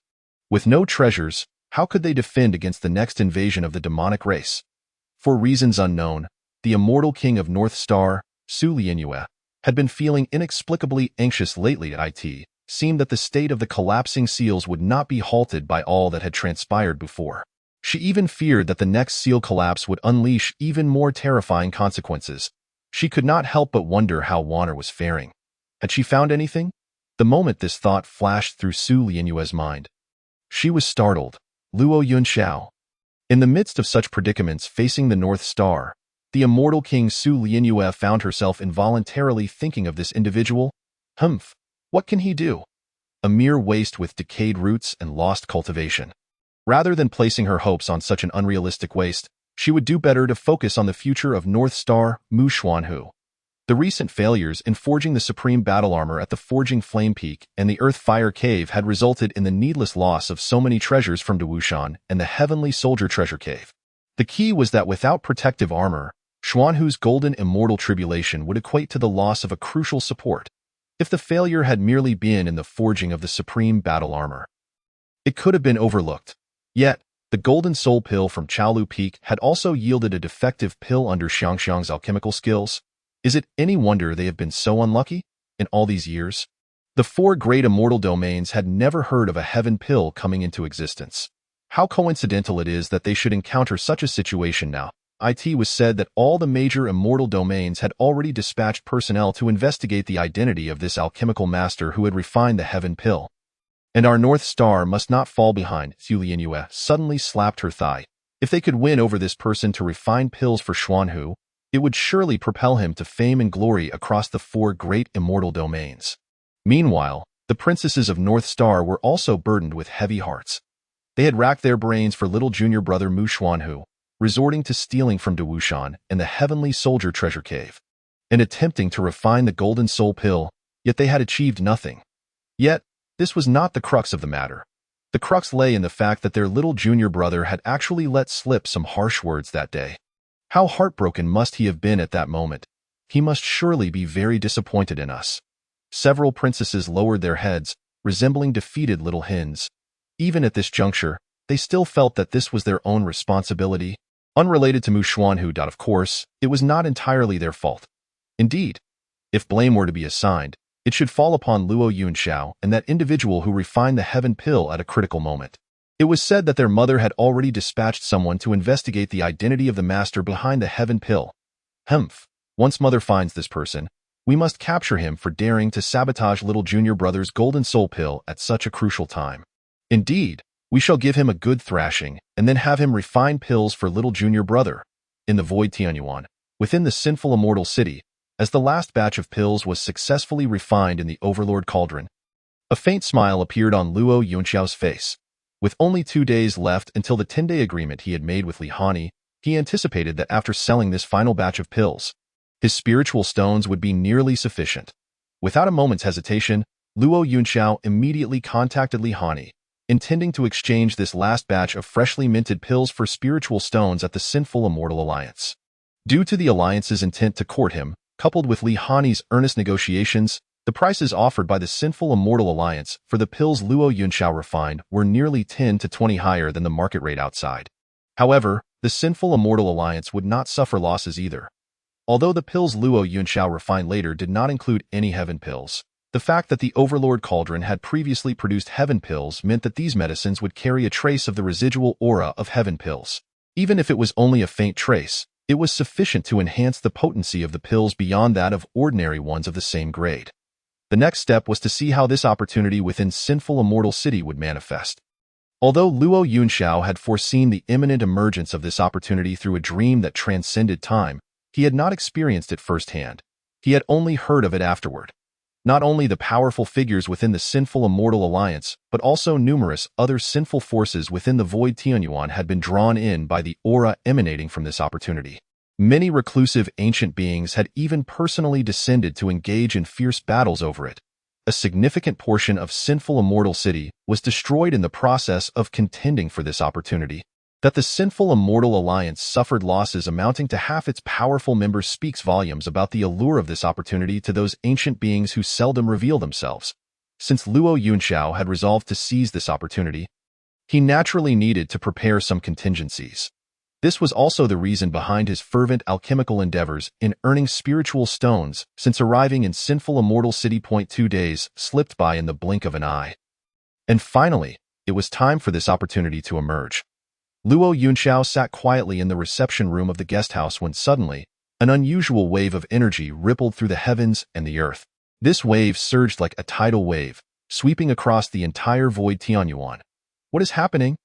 With no treasures, how could they defend against the next invasion of the demonic race? For reasons unknown, the immortal king of North Star, Su Lianyue, had been feeling inexplicably anxious lately. It seemed that the state of the collapsing seals would not be halted by all that had transpired before. She even feared that the next seal collapse would unleash even more terrifying consequences. She could not help but wonder how Wanner was faring. Had she found anything? The moment this thought flashed through Su Lianyue's mind, she was startled. Luo Yunxiao. In the midst of such predicaments facing the North Star, The immortal King Su Lianyue found herself involuntarily thinking of this individual. Humph, what can he do? A mere waste with decayed roots and lost cultivation. Rather than placing her hopes on such an unrealistic waste, she would do better to focus on the future of North Star Mu Xuanhu. The recent failures in forging the supreme battle armor at the Forging Flame Peak and the Earth Fire Cave had resulted in the needless loss of so many treasures from Dawushan and the Heavenly Soldier Treasure Cave. The key was that without protective armor, Xuanhu's golden immortal tribulation would equate to the loss of a crucial support. If the failure had merely been in the forging of the supreme battle armor, it could have been overlooked. Yet, the golden soul pill from Chaolu Peak had also yielded a defective pill under Xiangxiang's alchemical skills. Is it any wonder they have been so unlucky in all these years? The four great immortal domains had never heard of a heaven pill coming into existence. How coincidental it is that they should encounter such a situation now. It was said that all the major immortal domains had already dispatched personnel to investigate the identity of this alchemical master who had refined the heaven pill. And our North Star must not fall behind. Su Lianyue suddenly slapped her thigh. If they could win over this person to refine pills for Xuanhu, it would surely propel him to fame and glory across the four great immortal domains. Meanwhile, the princesses of North Star were also burdened with heavy hearts. They had racked their brains for little junior brother Mu Xuanhu, resorting to stealing from Dawushan and the Heavenly Soldier Treasure Cave, and attempting to refine the Golden Soul Pill, yet they had achieved nothing. Yet, this was not the crux of the matter. The crux lay in the fact that their little junior brother had actually let slip some harsh words that day. How heartbroken must he have been at that moment? He must surely be very disappointed in us. Several princesses lowered their heads, resembling defeated little hens. Even at this juncture, they still felt that this was their own responsibility. Unrelated to Mu Xuanhu. Of course, it was not entirely their fault. Indeed, if blame were to be assigned, it should fall upon Luo Yunxiao and that individual who refined the heaven pill at a critical moment. It was said that their mother had already dispatched someone to investigate the identity of the master behind the heaven pill. Humph. Once mother finds this person, we must capture him for daring to sabotage little junior brother's golden soul pill at such a crucial time. Indeed, we shall give him a good thrashing and then have him refine pills for little junior brother. In the Void Tianyuan, within the sinful immortal city, as the last batch of pills was successfully refined in the Overlord Cauldron, a faint smile appeared on Luo Yunxiao's face. With only 2 days left until the 10-day agreement he had made with Li Hani, he anticipated that after selling this final batch of pills, his spiritual stones would be nearly sufficient. Without a moment's hesitation, Luo Yunxiao immediately contacted Li Hani, intending to exchange this last batch of freshly minted pills for spiritual stones at the Sinful Immortal Alliance. Due to the Alliance's intent to court him, coupled with Li Hani's earnest negotiations, the prices offered by the Sinful Immortal Alliance for the pills Luo Yunxiao refined were nearly 10 to 20 higher than the market rate outside. However, the Sinful Immortal Alliance would not suffer losses either. Although the pills Luo Yunxiao refined later did not include any heaven pills, the fact that the Overlord Cauldron had previously produced heaven pills meant that these medicines would carry a trace of the residual aura of heaven pills. Even if it was only a faint trace, it was sufficient to enhance the potency of the pills beyond that of ordinary ones of the same grade. The next step was to see how this opportunity within Sinful Immortal City would manifest. Although Luo Yunxiao had foreseen the imminent emergence of this opportunity through a dream that transcended time, he had not experienced it firsthand. He had only heard of it afterward. Not only the powerful figures within the Sinful Immortal Alliance, but also numerous other sinful forces within the Void Tianyuan had been drawn in by the aura emanating from this opportunity. Many reclusive ancient beings had even personally descended to engage in fierce battles over it. A significant portion of Sinful Immortal City was destroyed in the process of contending for this opportunity. That the Sinful Immortal Alliance suffered losses amounting to half its powerful members speaks volumes about the allure of this opportunity to those ancient beings who seldom reveal themselves. Since Luo Yunxiao had resolved to seize this opportunity, he naturally needed to prepare some contingencies. This was also the reason behind his fervent alchemical endeavors in earning spiritual stones, since arriving in Sinful Immortal City. 2 days slipped by in the blink of an eye. And finally, it was time for this opportunity to emerge. Luo Yunxiao sat quietly in the reception room of the guest house when suddenly, an unusual wave of energy rippled through the heavens and the earth. This wave surged like a tidal wave, sweeping across the entire Void Tianyuan. What is happening?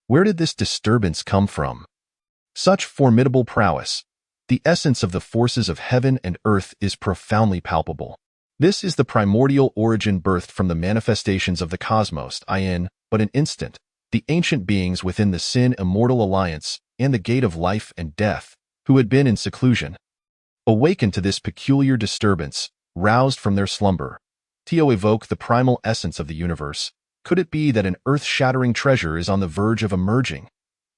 Where did this disturbance come from? Such formidable prowess. The essence of the forces of heaven and earth is profoundly palpable. This is the primordial origin birthed from the manifestations of the cosmos, in but an instant, the ancient beings within the Sin Immortal Alliance and the Gate of Life and Death, who had been in seclusion, awakened to this peculiar disturbance, roused from their slumber. Tio evoked the primal essence of the universe. Could it be that an earth-shattering treasure is on the verge of emerging?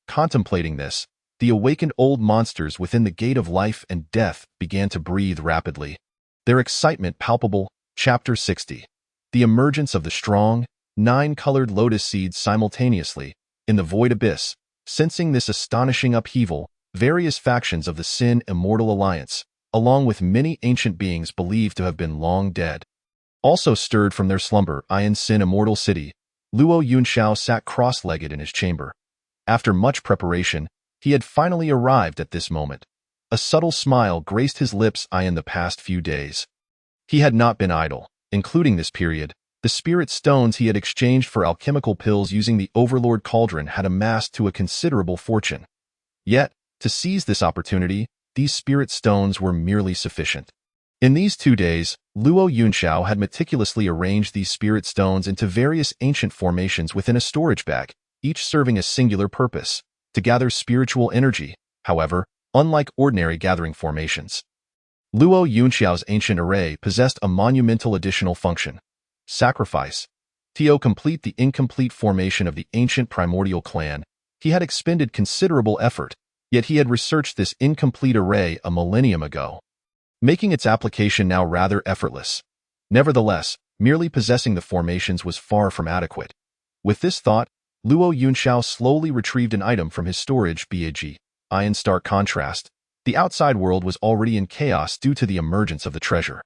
Contemplating this, the awakened old monsters within the Gate of Life and Death began to breathe rapidly. Their excitement palpable. Chapter 60. The emergence of the strong, 9-colored lotus seeds simultaneously, in the void abyss. Sensing this astonishing upheaval, various factions of the Sin Immortal Alliance, along with many ancient beings believed to have been long dead, also stirred from their slumber. In Sin Immortal City, Luo Yunxiao sat cross-legged in his chamber. After much preparation, he had finally arrived at this moment. A subtle smile graced his lips. In the past few days, he had not been idle, including this period. The spirit stones he had exchanged for alchemical pills using the Overlord Cauldron had amassed to a considerable fortune. Yet, to seize this opportunity, these spirit stones were merely sufficient. In these 2 days, Luo Yunxiao had meticulously arranged these spirit stones into various ancient formations within a storage bag, each serving a singular purpose, to gather spiritual energy. However, unlike ordinary gathering formations, Luo Yunxiao's ancient array possessed a monumental additional function. Sacrifice. To complete the incomplete formation of the ancient primordial clan, he had expended considerable effort, yet he had researched this incomplete array a millennium ago, making its application now rather effortless. Nevertheless, merely possessing the formations was far from adequate. With this thought, Luo Yunxiao slowly retrieved an item from his storage bag. In stark contrast, the outside world was already in chaos due to the emergence of the treasure.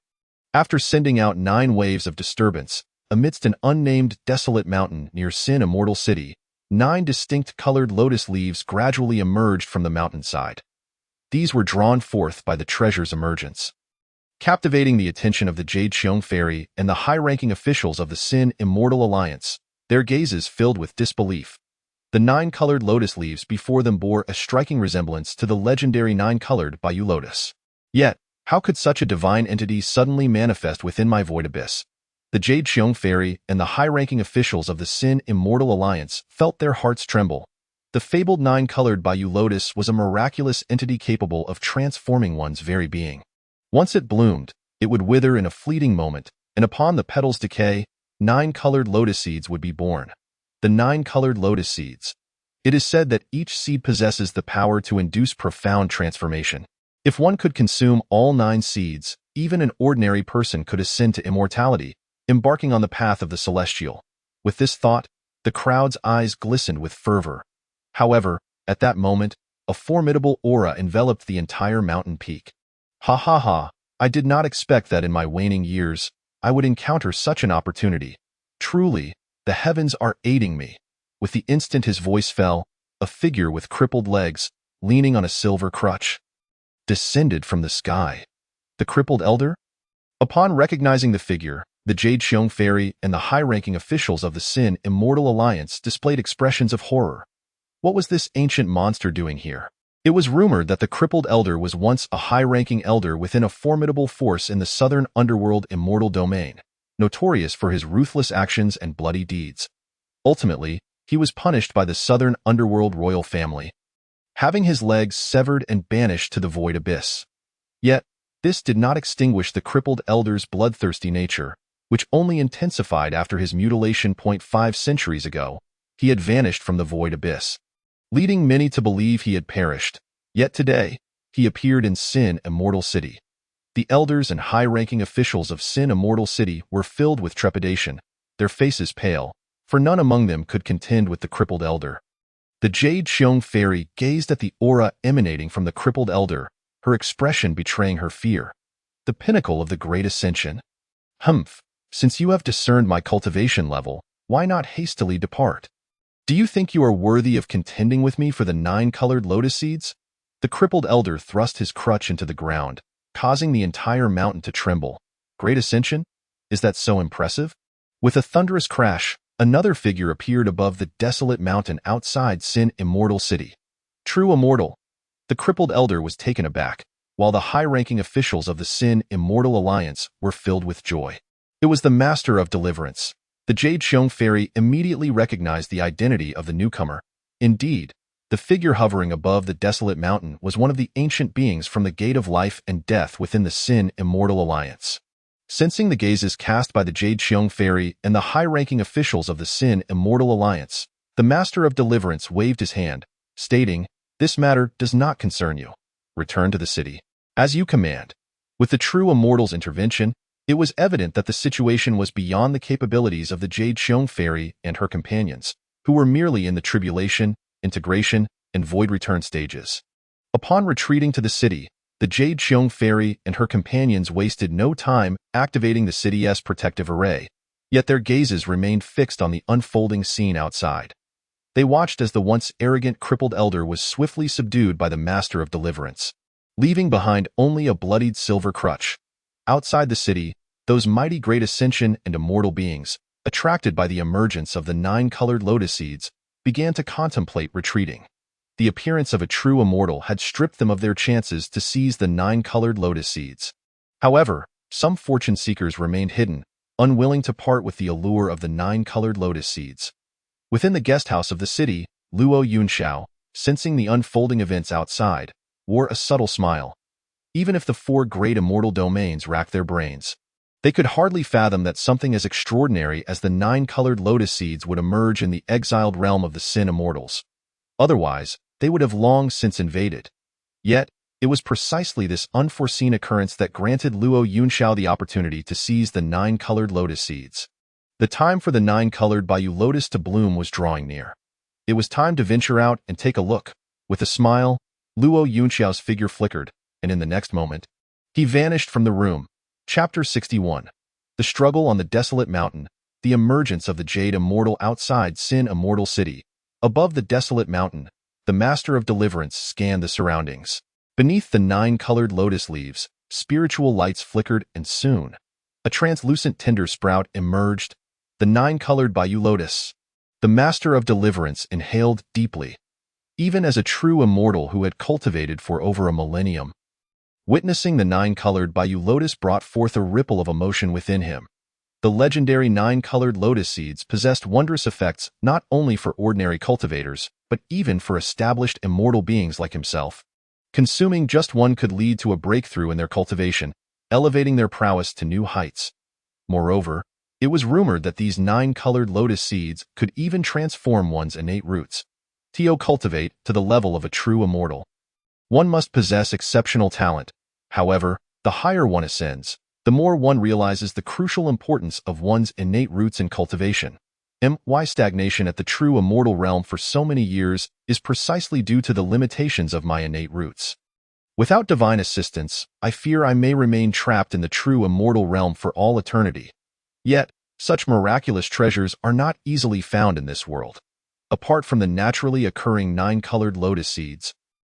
After sending out 9 waves of disturbance, amidst an unnamed desolate mountain near Sin Immortal City, 9 distinct colored lotus leaves gradually emerged from the mountainside. These were drawn forth by the treasure's emergence, captivating the attention of the Jade Xiong Fairy and the high-ranking officials of the Sin Immortal Alliance, their gazes filled with disbelief. The 9-colored lotus leaves before them bore a striking resemblance to the legendary 9-colored Bayou Lotus. Yet, how could such a divine entity suddenly manifest within my void abyss? The Jade Xiong Fairy and the high-ranking officials of the Sin Immortal Alliance felt their hearts tremble. The fabled 9-colored Bayou Lotus was a miraculous entity capable of transforming one's very being. Once it bloomed, it would wither in a fleeting moment, and upon the petal's decay, 9-colored lotus seeds would be born. The 9-colored lotus seeds. It is said that each seed possesses the power to induce profound transformation. If one could consume all 9 seeds, even an ordinary person could ascend to immortality, embarking on the path of the celestial. With this thought, the crowd's eyes glistened with fervor. However, at that moment, a formidable aura enveloped the entire mountain peak. Ha ha ha, I did not expect that in my waning years, I would encounter such an opportunity. Truly, the heavens are aiding me. With the instant his voice fell, a figure with crippled legs, leaning on a silver crutch, descended from the sky. The crippled elder? Upon recognizing the figure, the Jade Xiong Fairy and the high-ranking officials of the Sin Immortal Alliance displayed expressions of horror. What was this ancient monster doing here? It was rumored that the crippled elder was once a high-ranking elder within a formidable force in the southern underworld immortal domain, notorious for his ruthless actions and bloody deeds. Ultimately, he was punished by the southern underworld royal family, having his legs severed and banished to the void abyss. Yet, this did not extinguish the crippled elder's bloodthirsty nature, which only intensified after his mutilation. 5 centuries ago, he had vanished from the void abyss, leading many to believe he had perished. Yet today, he appeared in Sin Immortal City. The elders and high-ranking officials of Sin Immortal City were filled with trepidation, their faces pale, for none among them could contend with the crippled elder. The Jade Xiong Fairy gazed at the aura emanating from the crippled elder, her expression betraying her fear. The pinnacle of the Great Ascension. Humph, since you have discerned my cultivation level, why not hastily depart? Do you think you are worthy of contending with me for the 9-colored lotus seeds? The crippled elder thrust his crutch into the ground, causing the entire mountain to tremble. Great Ascension? Is that so impressive? With a thunderous crash, another figure appeared above the desolate mountain outside Sin Immortal City. True immortal. The crippled elder was taken aback, while the high-ranking officials of the Sin Immortal Alliance were filled with joy. It was the Master of Deliverance. The Jade Xiong Fairy immediately recognized the identity of the newcomer. Indeed, the figure hovering above the desolate mountain was one of the ancient beings from the Gate of Life and Death within the Sin Immortal Alliance. Sensing the gazes cast by the Jade Xiong Fairy and the high-ranking officials of the Sin Immortal Alliance, the Master of Deliverance waved his hand, stating, "This matter does not concern you. Return to the city, as you command." With the true Immortal's intervention, it was evident that the situation was beyond the capabilities of the Jade Xiong Fairy and her companions, who were merely in the tribulation, integration, and void return stages. Upon retreating to the city, the Jade Xiong Fairy and her companions wasted no time activating the city's protective array, yet their gazes remained fixed on the unfolding scene outside. They watched as the once arrogant crippled elder was swiftly subdued by the Master of Deliverance, leaving behind only a bloodied silver crutch. Outside the city, those mighty great ascension and immortal beings, attracted by the emergence of the 9-colored lotus seeds, began to contemplate retreating. The appearance of a true immortal had stripped them of their chances to seize the 9-colored lotus seeds. However, some fortune seekers remained hidden, unwilling to part with the allure of the 9-colored lotus seeds. Within the guest house of the city, Luo Yunxiao, sensing the unfolding events outside, wore a subtle smile. Even if the 4 great immortal domains racked their brains, they could hardly fathom that something as extraordinary as the 9-colored lotus seeds would emerge in the exiled realm of the Sin Immortals. Otherwise, they would have long since invaded. Yet, it was precisely this unforeseen occurrence that granted Luo Yunxiao the opportunity to seize the 9-colored lotus seeds. The time for the 9-colored Baiyu lotus to bloom was drawing near. It was time to venture out and take a look. With a smile, Luo Yunxiao's figure flickered, and in the next moment, he vanished from the room. Chapter 61. The Struggle on the Desolate Mountain. The emergence of the Jade Immortal outside Sin Immortal City. Above the desolate mountain, the Master of Deliverance scanned the surroundings. Beneath the 9-colored lotus leaves, spiritual lights flickered, and soon, a translucent tender sprout emerged, the 9-colored Baiyu lotus. The Master of Deliverance inhaled deeply, even as a true immortal who had cultivated for over a millennium. Witnessing the 9-colored Baiyu lotus brought forth a ripple of emotion within him. The legendary 9-colored lotus seeds possessed wondrous effects not only for ordinary cultivators, but even for established immortal beings like himself. Consuming just one could lead to a breakthrough in their cultivation, elevating their prowess to new heights. Moreover, it was rumored that these 9-colored lotus seeds could even transform one's innate roots to cultivate to the level of a true immortal. One must possess exceptional talent. However, the higher one ascends, the more one realizes the crucial importance of one's innate roots in cultivation. My stagnation at the true immortal realm for so many years is precisely due to the limitations of my innate roots. Without divine assistance, I fear I may remain trapped in the true immortal realm for all eternity. Yet, such miraculous treasures are not easily found in this world. Apart from the naturally occurring 9-colored lotus seeds,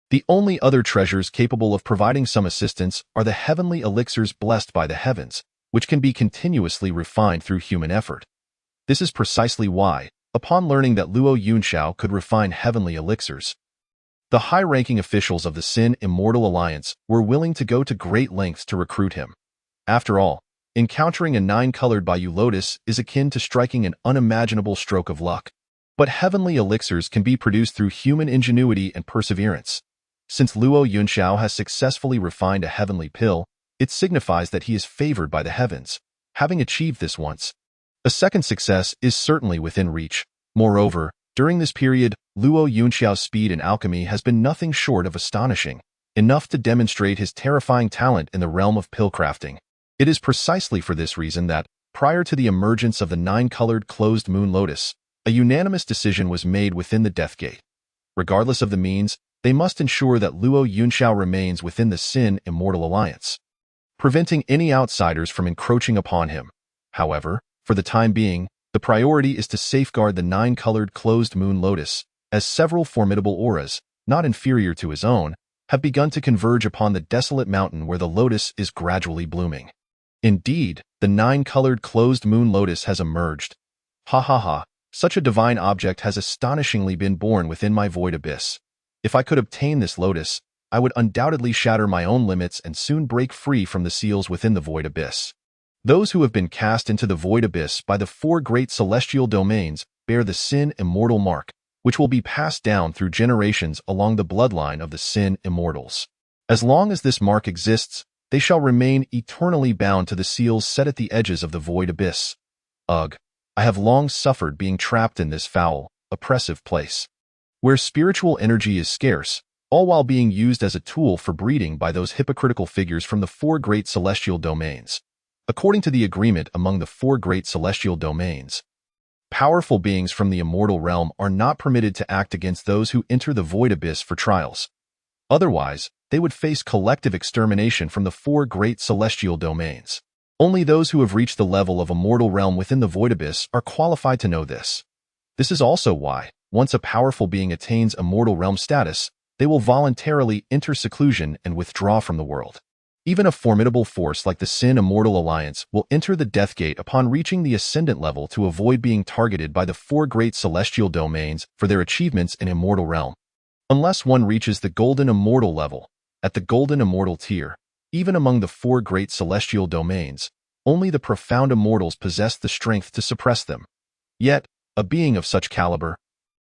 the only other treasures capable of providing some assistance are the heavenly elixirs blessed by the heavens, which can be continuously refined through human effort. This is precisely why, upon learning that Luo Yunxiao could refine heavenly elixirs, the high-ranking officials of the Sin Immortal Alliance were willing to go to great lengths to recruit him. After all, encountering a 9-colored Baiyu lotus is akin to striking an unimaginable stroke of luck. But heavenly elixirs can be produced through human ingenuity and perseverance. Since Luo Yunxiao has successfully refined a heavenly pill, it signifies that he is favored by the heavens. Having achieved this once, a second success is certainly within reach. Moreover, during this period, Luo Yunxiao's speed in alchemy has been nothing short of astonishing, enough to demonstrate his terrifying talent in the realm of pill crafting. It is precisely for this reason that, prior to the emergence of the 9-colored closed moon lotus, a unanimous decision was made within the Death Gate. Regardless of the means, they must ensure that Luo Yunxiao remains within the Sin Immortal Alliance, preventing any outsiders from encroaching upon him. However, for the time being, the priority is to safeguard the 9-colored closed moon lotus, as several formidable auras, not inferior to his own, have begun to converge upon the desolate mountain where the lotus is gradually blooming. Indeed, the 9-colored closed moon lotus has emerged. Ha ha ha, such a divine object has astonishingly been born within my void abyss. If I could obtain this lotus, I would undoubtedly shatter my own limits and soon break free from the seals within the void abyss. Those who have been cast into the void abyss by the four great celestial domains bear the Sin Immortal mark, which will be passed down through generations along the bloodline of the Sin Immortals. As long as this mark exists, they shall remain eternally bound to the seals set at the edges of the void abyss. Ugh, I have long suffered being trapped in this foul, oppressive place, where spiritual energy is scarce, all while being used as a tool for breeding by those hypocritical figures from the four great celestial domains. According to the agreement among the four great celestial domains, powerful beings from the immortal realm are not permitted to act against those who enter the void abyss for trials. Otherwise, they would face collective extermination from the four great celestial domains. Only those who have reached the level of immortal realm within the void abyss are qualified to know this. This is also why, once a powerful being attains immortal realm status, they will voluntarily enter seclusion and withdraw from the world. Even a formidable force like the Sin Immortal Alliance will enter the Death Gate upon reaching the Ascendant level to avoid being targeted by the four great celestial domains for their achievements in Immortal Realm. Unless one reaches the Golden Immortal level, at the Golden Immortal tier, even among the four great celestial domains, only the profound immortals possess the strength to suppress them. Yet, a being of such caliber,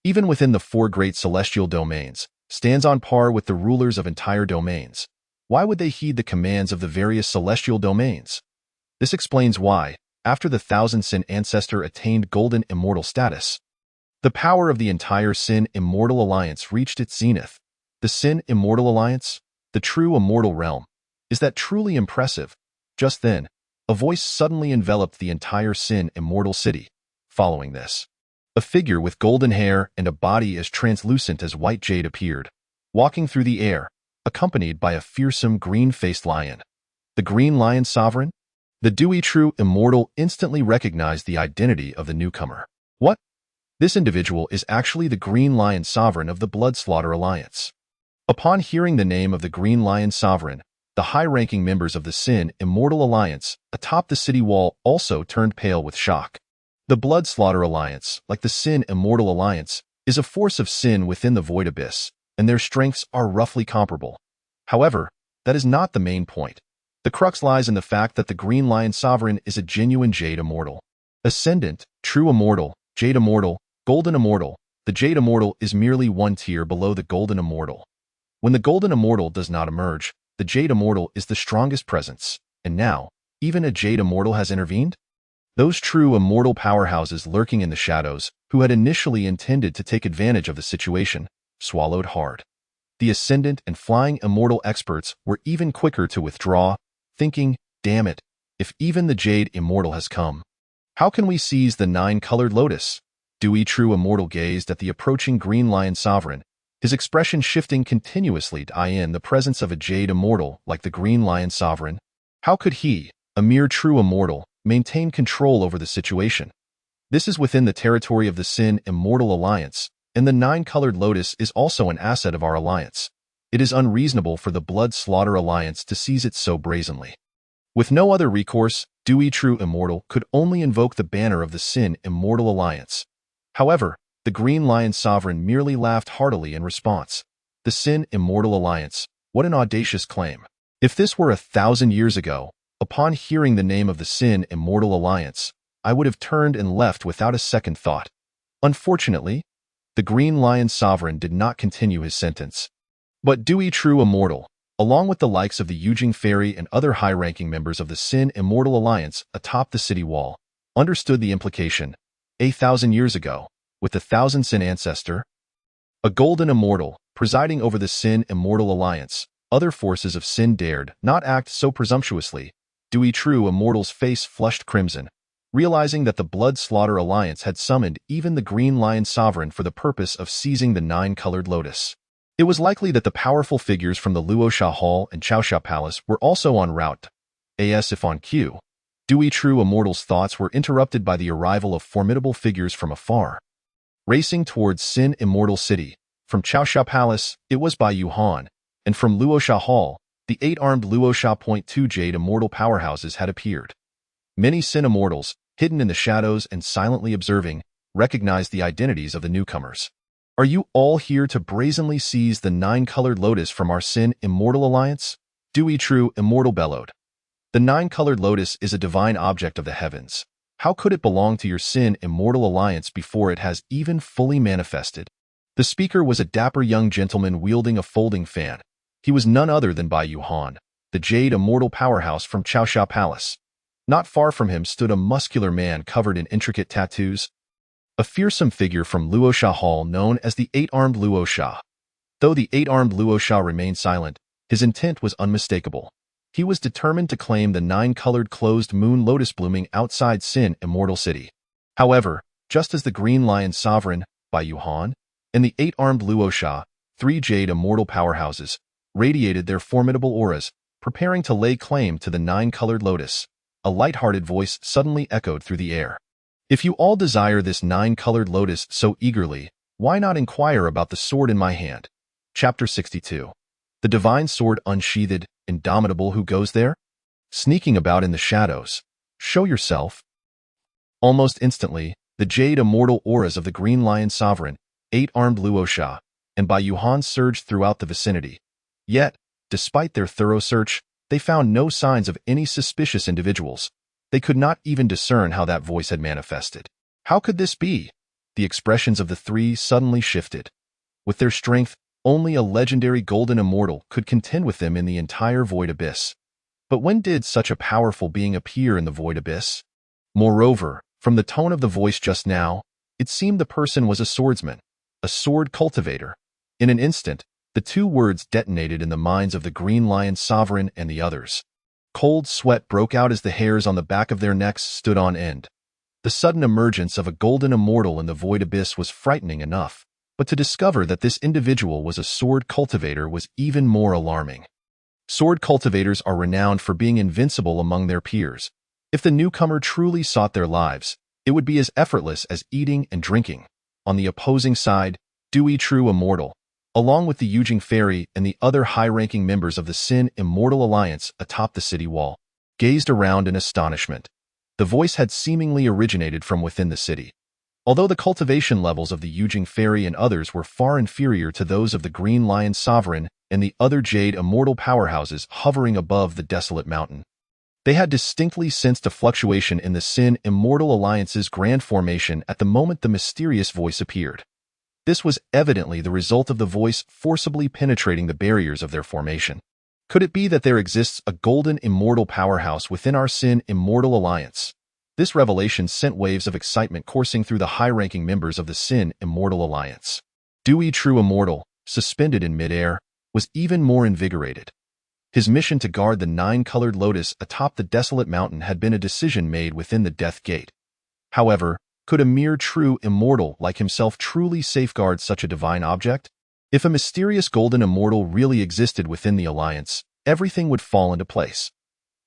even within the four great celestial domains, stands on par with the rulers of entire domains. Why would they heed the commands of the various celestial domains? This explains why, after the Thousand Sin Ancestor attained Golden Immortal status, the power of the entire Sin Immortal Alliance reached its zenith. The Sin Immortal Alliance, the true immortal realm, is that truly impressive? Just then, a voice suddenly enveloped the entire Sin Immortal city. Following this, a figure with golden hair and a body as translucent as white jade appeared, walking through the air, accompanied by a fearsome green-faced lion. The Green Lion Sovereign? The Dewey True Immortal instantly recognized the identity of the newcomer. What? This individual is actually the Green Lion Sovereign of the Bloodslaughter Alliance. Upon hearing the name of the Green Lion Sovereign, the high-ranking members of the Sin Immortal Alliance atop the city wall also turned pale with shock. The Bloodslaughter Alliance, like the Sin Immortal Alliance, is a force of sin within the Void Abyss, and their strengths are roughly comparable. However, that is not the main point. The crux lies in the fact that the Green Lion Sovereign is a genuine Jade Immortal. Ascendant, True Immortal, Jade Immortal, Golden Immortal. The Jade Immortal is merely one tier below the Golden Immortal. When the Golden Immortal does not emerge, the Jade Immortal is the strongest presence, and now, even a Jade Immortal has intervened? Those true immortal powerhouses lurking in the shadows, who had initially intended to take advantage of the situation, swallowed hard. The Ascendant and Flying Immortal experts were even quicker to withdraw, thinking, damn it, if even the Jade Immortal has come, how can we seize the nine-colored lotus? Dewey True Immortal gazed at the approaching Green Lion Sovereign, his expression shifting continuously to eye in the presence of a Jade Immortal like the Green Lion Sovereign. How could he, a mere True Immortal, maintain control over the situation? This is within the territory of the Sin Immortal Alliance, and the nine-colored lotus is also an asset of our alliance. It is unreasonable for the Bloodslaughter Alliance to seize it so brazenly. With no other recourse, Dewey True Immortal could only invoke the banner of the Sin Immortal Alliance. However, the Green Lion Sovereign merely laughed heartily in response. The Sin Immortal Alliance, what an audacious claim. If this were 1,000 years ago, upon hearing the name of the Sin Immortal Alliance, I would have turned and left without a second thought. Unfortunately, the Green Lion Sovereign did not continue his sentence. But Dewey True Immortal, along with the likes of the Yujing Fairy and other high-ranking members of the Sin Immortal Alliance atop the city wall, understood the implication. 1,000 years ago, with the Thousand Sin Ancestor, a Golden Immortal, presiding over the Sin Immortal Alliance, other forces of sin dared not act so presumptuously. Dewey True Immortal's face flushed crimson, realizing that the Bloodslaughter Alliance had summoned even the Green Lion Sovereign for the purpose of seizing the nine-colored lotus. It was likely that the powerful figures from the Luosha Hall and Chaosha Palace were also en route. As if on cue, Dewey True Immortal's thoughts were interrupted by the arrival of formidable figures from afar. Racing towards Sin Immortal City, from Chaosha Palace, it was Bai Yuhan, and from Luosha Hall, the eight-armed Luosha .2 Jade Immortal powerhouses had appeared. Many Sin Immortals, hidden in the shadows and silently observing, recognized the identities of the newcomers. Are you all here to brazenly seize the nine-colored lotus from our Sin Immortal Alliance? Dewey True Immortal bellowed. The nine-colored lotus is a divine object of the heavens. How could it belong to your Sin Immortal Alliance before it has even fully manifested? The speaker was a dapper young gentleman wielding a folding fan. He was none other than Bai Yuhan, the Jade Immortal powerhouse from Chaosha Palace. Not far from him stood a muscular man covered in intricate tattoos, a fearsome figure from Luosha Hall known as the Eight-Armed Luosha. Though the Eight-Armed Luosha remained silent, his intent was unmistakable. He was determined to claim the nine-colored closed moon lotus blooming outside Sin Immortal City. However, just as the Green Lion Sovereign, Bai Yuhan, and the Eight-Armed Luosha, three Jade Immortal powerhouses, radiated their formidable auras, preparing to lay claim to the nine-colored lotus, a light-hearted voice suddenly echoed through the air. If you all desire this nine-colored lotus so eagerly, why not inquire about the sword in my hand? Chapter 62. The divine sword unsheathed, indomitable, who goes there? Sneaking about in the shadows. Show yourself. Almost instantly, the Jade Immortal auras of the Green Lion Sovereign, Eight-Armed Luosha, and Bai Yuhan surged throughout the vicinity. Yet, despite their thorough search, they found no signs of any suspicious individuals. They could not even discern how that voice had manifested. How could this be? The expressions of the three suddenly shifted. With their strength, only a legendary golden immortal could contend with them in the entire Void Abyss. But when did such a powerful being appear in the Void Abyss? Moreover, from the tone of the voice just now, it seemed the person was a swordsman, a sword cultivator. In an instant, the two words detonated in the minds of the Green Lion Sovereign and the others. Cold sweat broke out as the hairs on the back of their necks stood on end. The sudden emergence of a golden immortal in the Void Abyss was frightening enough, but to discover that this individual was a sword cultivator was even more alarming. Sword cultivators are renowned for being invincible among their peers. If the newcomer truly sought their lives, it would be as effortless as eating and drinking. On the opposing side, Dewey True Immortal, along with the Yujing Fairy and the other high-ranking members of the Sin Immortal Alliance atop the city wall, gazed around in astonishment. The voice had seemingly originated from within the city. Although the cultivation levels of the Yujing Fairy and others were far inferior to those of the Green Lion Sovereign and the other Jade Immortal powerhouses hovering above the desolate mountain, they had distinctly sensed a fluctuation in the Sin Immortal Alliance's grand formation at the moment the mysterious voice appeared. This was evidently the result of the voice forcibly penetrating the barriers of their formation. Could it be that there exists a golden immortal powerhouse within our Sin Immortal Alliance? This revelation sent waves of excitement coursing through the high-ranking members of the Sin Immortal Alliance. Dewey True Immortal, suspended in midair, was even more invigorated. His mission to guard the nine-colored lotus atop the desolate mountain had been a decision made within the Death Gate. However, could a mere true immortal like himself truly safeguard such a divine object? If a mysterious golden immortal really existed within the Alliance, everything would fall into place.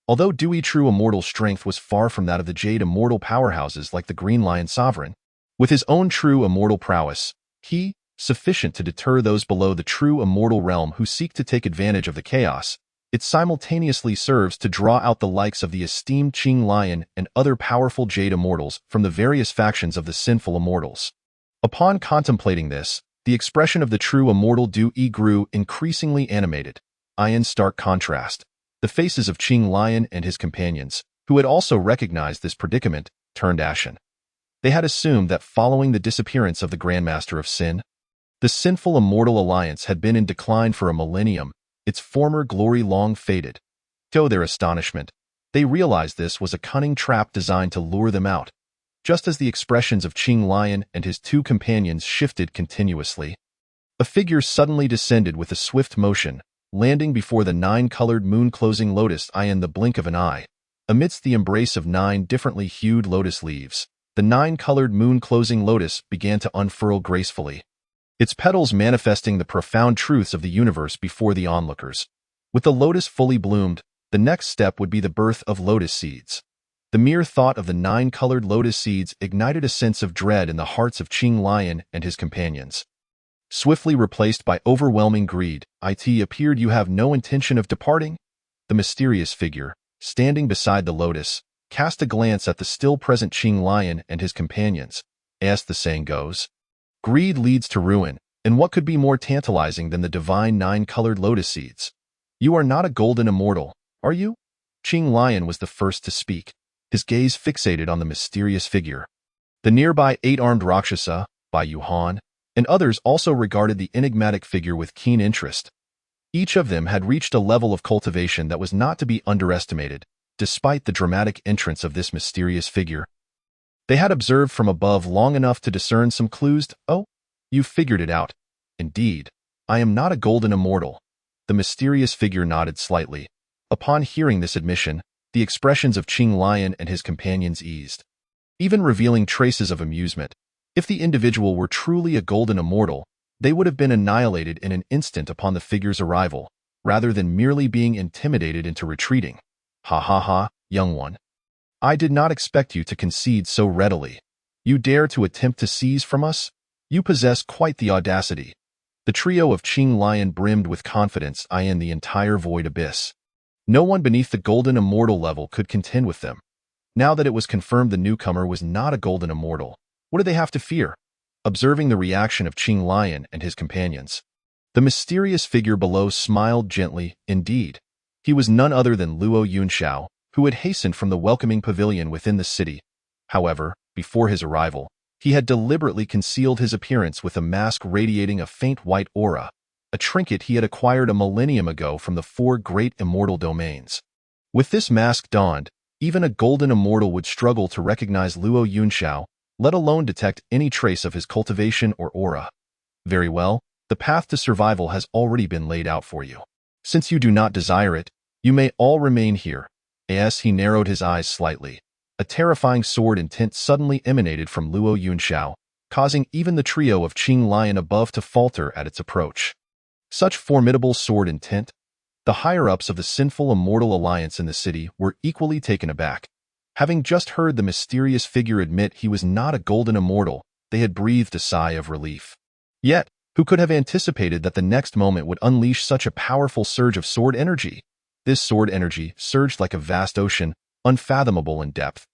Although Dewey True Immortal's strength was far from that of the Jade Immortal powerhouses like the Green Lion Sovereign, with his own true immortal prowess, he, sufficient to deter those below the true immortal realm who seek to take advantage of the chaos, it simultaneously serves to draw out the likes of the esteemed Qing Lion and other powerful Jade Immortals from the various factions of the sinful immortals. Upon contemplating this, the expression of the true immortal Dewey grew increasingly animated. In stark contrast, the faces of Qing Lion and his companions, who had also recognized this predicament, turned ashen. They had assumed that following the disappearance of the Grandmaster of Sin, the sinful immortal alliance had been in decline for a millennium, its former glory long faded. To their astonishment, they realized this was a cunning trap designed to lure them out. Just as the expressions of Qing Lion and his two companions shifted continuously, a figure suddenly descended with a swift motion, landing before the nine-colored moon-closing lotus in the blink of an eye. Amidst the embrace of nine differently hued lotus leaves, the nine-colored moon-closing lotus began to unfurl gracefully, its petals manifesting the profound truths of the universe before the onlookers. With the lotus fully bloomed, the next step would be the birth of lotus seeds. The mere thought of the nine-colored lotus seeds ignited a sense of dread in the hearts of Qing Lion and his companions. Swiftly replaced by overwhelming greed, it appeared you have no intention of departing? The mysterious figure, standing beside the lotus, cast a glance at the still-present Qing Lion and his companions. As the saying goes, greed leads to ruin, And what could be more tantalizing than the divine nine-colored lotus seeds? You are not a golden immortal, are you? Qing Lion was the first to speak, his gaze fixated on the mysterious figure. The nearby eight-armed Rakshasa, Bai Yuhan, and others also regarded the enigmatic figure with keen interest. Each of them had reached a level of cultivation that was not to be underestimated, despite the dramatic entrance of this mysterious figure. They had observed from above long enough to discern some clues. Oh, you've figured it out. Indeed, I am not a golden immortal. The mysterious figure nodded slightly. Upon hearing this admission, the expressions of Qing Lion and his companions eased, even revealing traces of amusement. If the individual were truly a golden immortal, they would have been annihilated in an instant upon the figure's arrival, rather than merely being intimidated into retreating. Ha ha ha, young one. I did not expect you to concede so readily. You dare to attempt to seize from us? You possess quite the audacity. The trio of Qing Lion brimmed with confidence in the entire void abyss. No one beneath the golden immortal level could contend with them. Now that it was confirmed the newcomer was not a golden immortal, what did they have to fear? Observing the reaction of Qing Lion and his companions, the mysterious figure below smiled gently. Indeed, he was none other than Luo Yunxiao, who had hastened from the welcoming pavilion within the city. However, before his arrival, he had deliberately concealed his appearance with a mask radiating a faint white aura, a trinket he had acquired a millennium ago from the four great immortal domains. With this mask donned, even a golden immortal would struggle to recognize Luo Yunxiao, let alone detect any trace of his cultivation or aura. Very well, the path to survival has already been laid out for you. Since you do not desire it, you may all remain here. As he narrowed his eyes slightly, a terrifying sword intent suddenly emanated from Luo Yunxiao, causing even the trio of Qing Lion above to falter at its approach. Such formidable sword intent? The higher-ups of the sinful immortal alliance in the city were equally taken aback. Having just heard the mysterious figure admit he was not a golden immortal, they had breathed a sigh of relief. Yet, who could have anticipated that the next moment would unleash such a powerful surge of sword energy? This sword energy surged like a vast ocean, unfathomable in depth.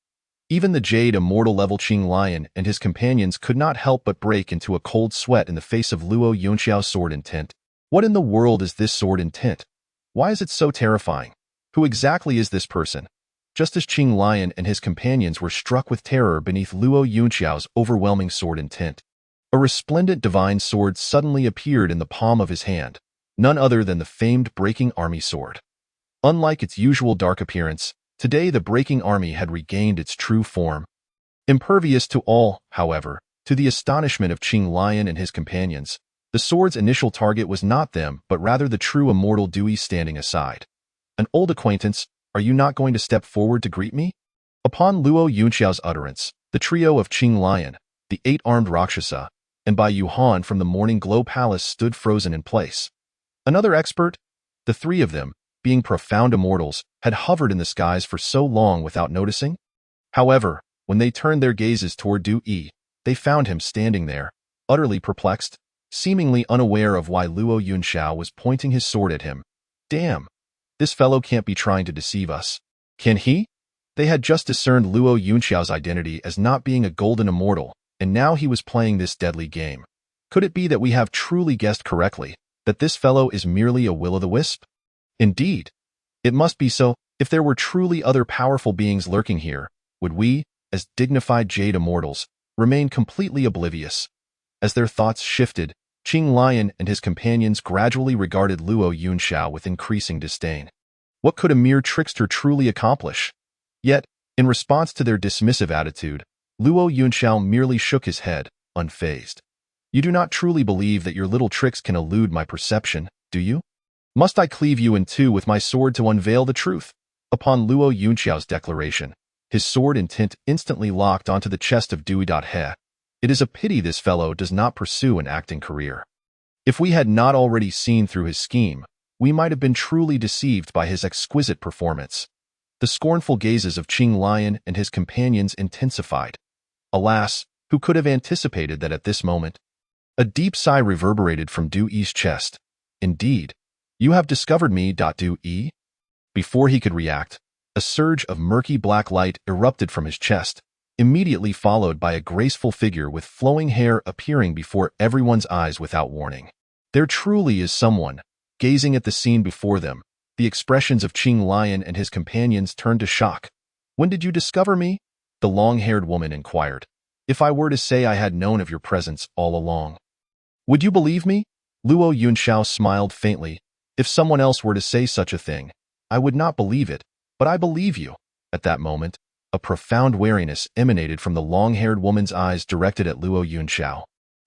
Even the Jade immortal level Qing Lion and his companions could not help but break into a cold sweat in the face of Luo Yunxiao's sword intent. What in the world is this sword intent? Why is it so terrifying? Who exactly is this person? Just as Qing Lion and his companions were struck with terror beneath Luo Yunxiao's overwhelming sword intent, a resplendent divine sword suddenly appeared in the palm of his hand, none other than the famed Breaking Army sword. Unlike its usual dark appearance, today the Breaking Army had regained its true form. Impervious to all, however, to the astonishment of Qing Lion and his companions, the sword's initial target was not them but rather the true immortal Dewey standing aside. An old acquaintance, are you not going to step forward to greet me? Upon Luo Yunxiao's utterance, the trio of Qing Lion, the eight-armed Rakshasa, and Bai Yuhan from the Morning Glow Palace stood frozen in place. Another expert? The three of them, being profound immortals, had hovered in the skies for so long without noticing. However, when they turned their gazes toward Du Yi, they found him standing there, utterly perplexed, seemingly unaware of why Luo Yunxiao was pointing his sword at him. Damn! This fellow can't be trying to deceive us. Can he? They had just discerned Luo Yunxiao's identity as not being a golden immortal, and now he was playing this deadly game. Could it be that we have truly guessed correctly, that this fellow is merely a will-o'-the-wisp? Indeed. It must be so. If there were truly other powerful beings lurking here, would we, as dignified Jade immortals, remain completely oblivious? As their thoughts shifted, Qing Lion and his companions gradually regarded Luo Yunxiao with increasing disdain. What could a mere trickster truly accomplish? Yet, in response to their dismissive attitude, Luo Yunxiao merely shook his head, unfazed. You do not truly believe that your little tricks can elude my perception, do you? Must I cleave you in two with my sword to unveil the truth? Upon Luo Yunxiao's declaration, his sword intent instantly locked onto the chest of Dewey. He. It is a pity this fellow does not pursue an acting career. If we had not already seen through his scheme, we might have been truly deceived by his exquisite performance. The scornful gazes of Qing Lion and his companions intensified. Alas, who could have anticipated that at this moment? A deep sigh reverberated from Du Yi's chest. Indeed, you have discovered me. Du Yi? Before he could react, a surge of murky black light erupted from his chest, immediately followed by a graceful figure with flowing hair appearing before everyone's eyes without warning. There truly is someone. Gazing at the scene before them, the expressions of Qing Lian and his companions turned to shock. "When did you discover me?" the long-haired woman inquired. "If I were to say I had known of your presence all along, would you believe me?" Luo Yunxiao smiled faintly. "If someone else were to say such a thing, I would not believe it, but I believe you." At that moment, a profound wariness emanated from the long-haired woman's eyes directed at Luo Yunxiao.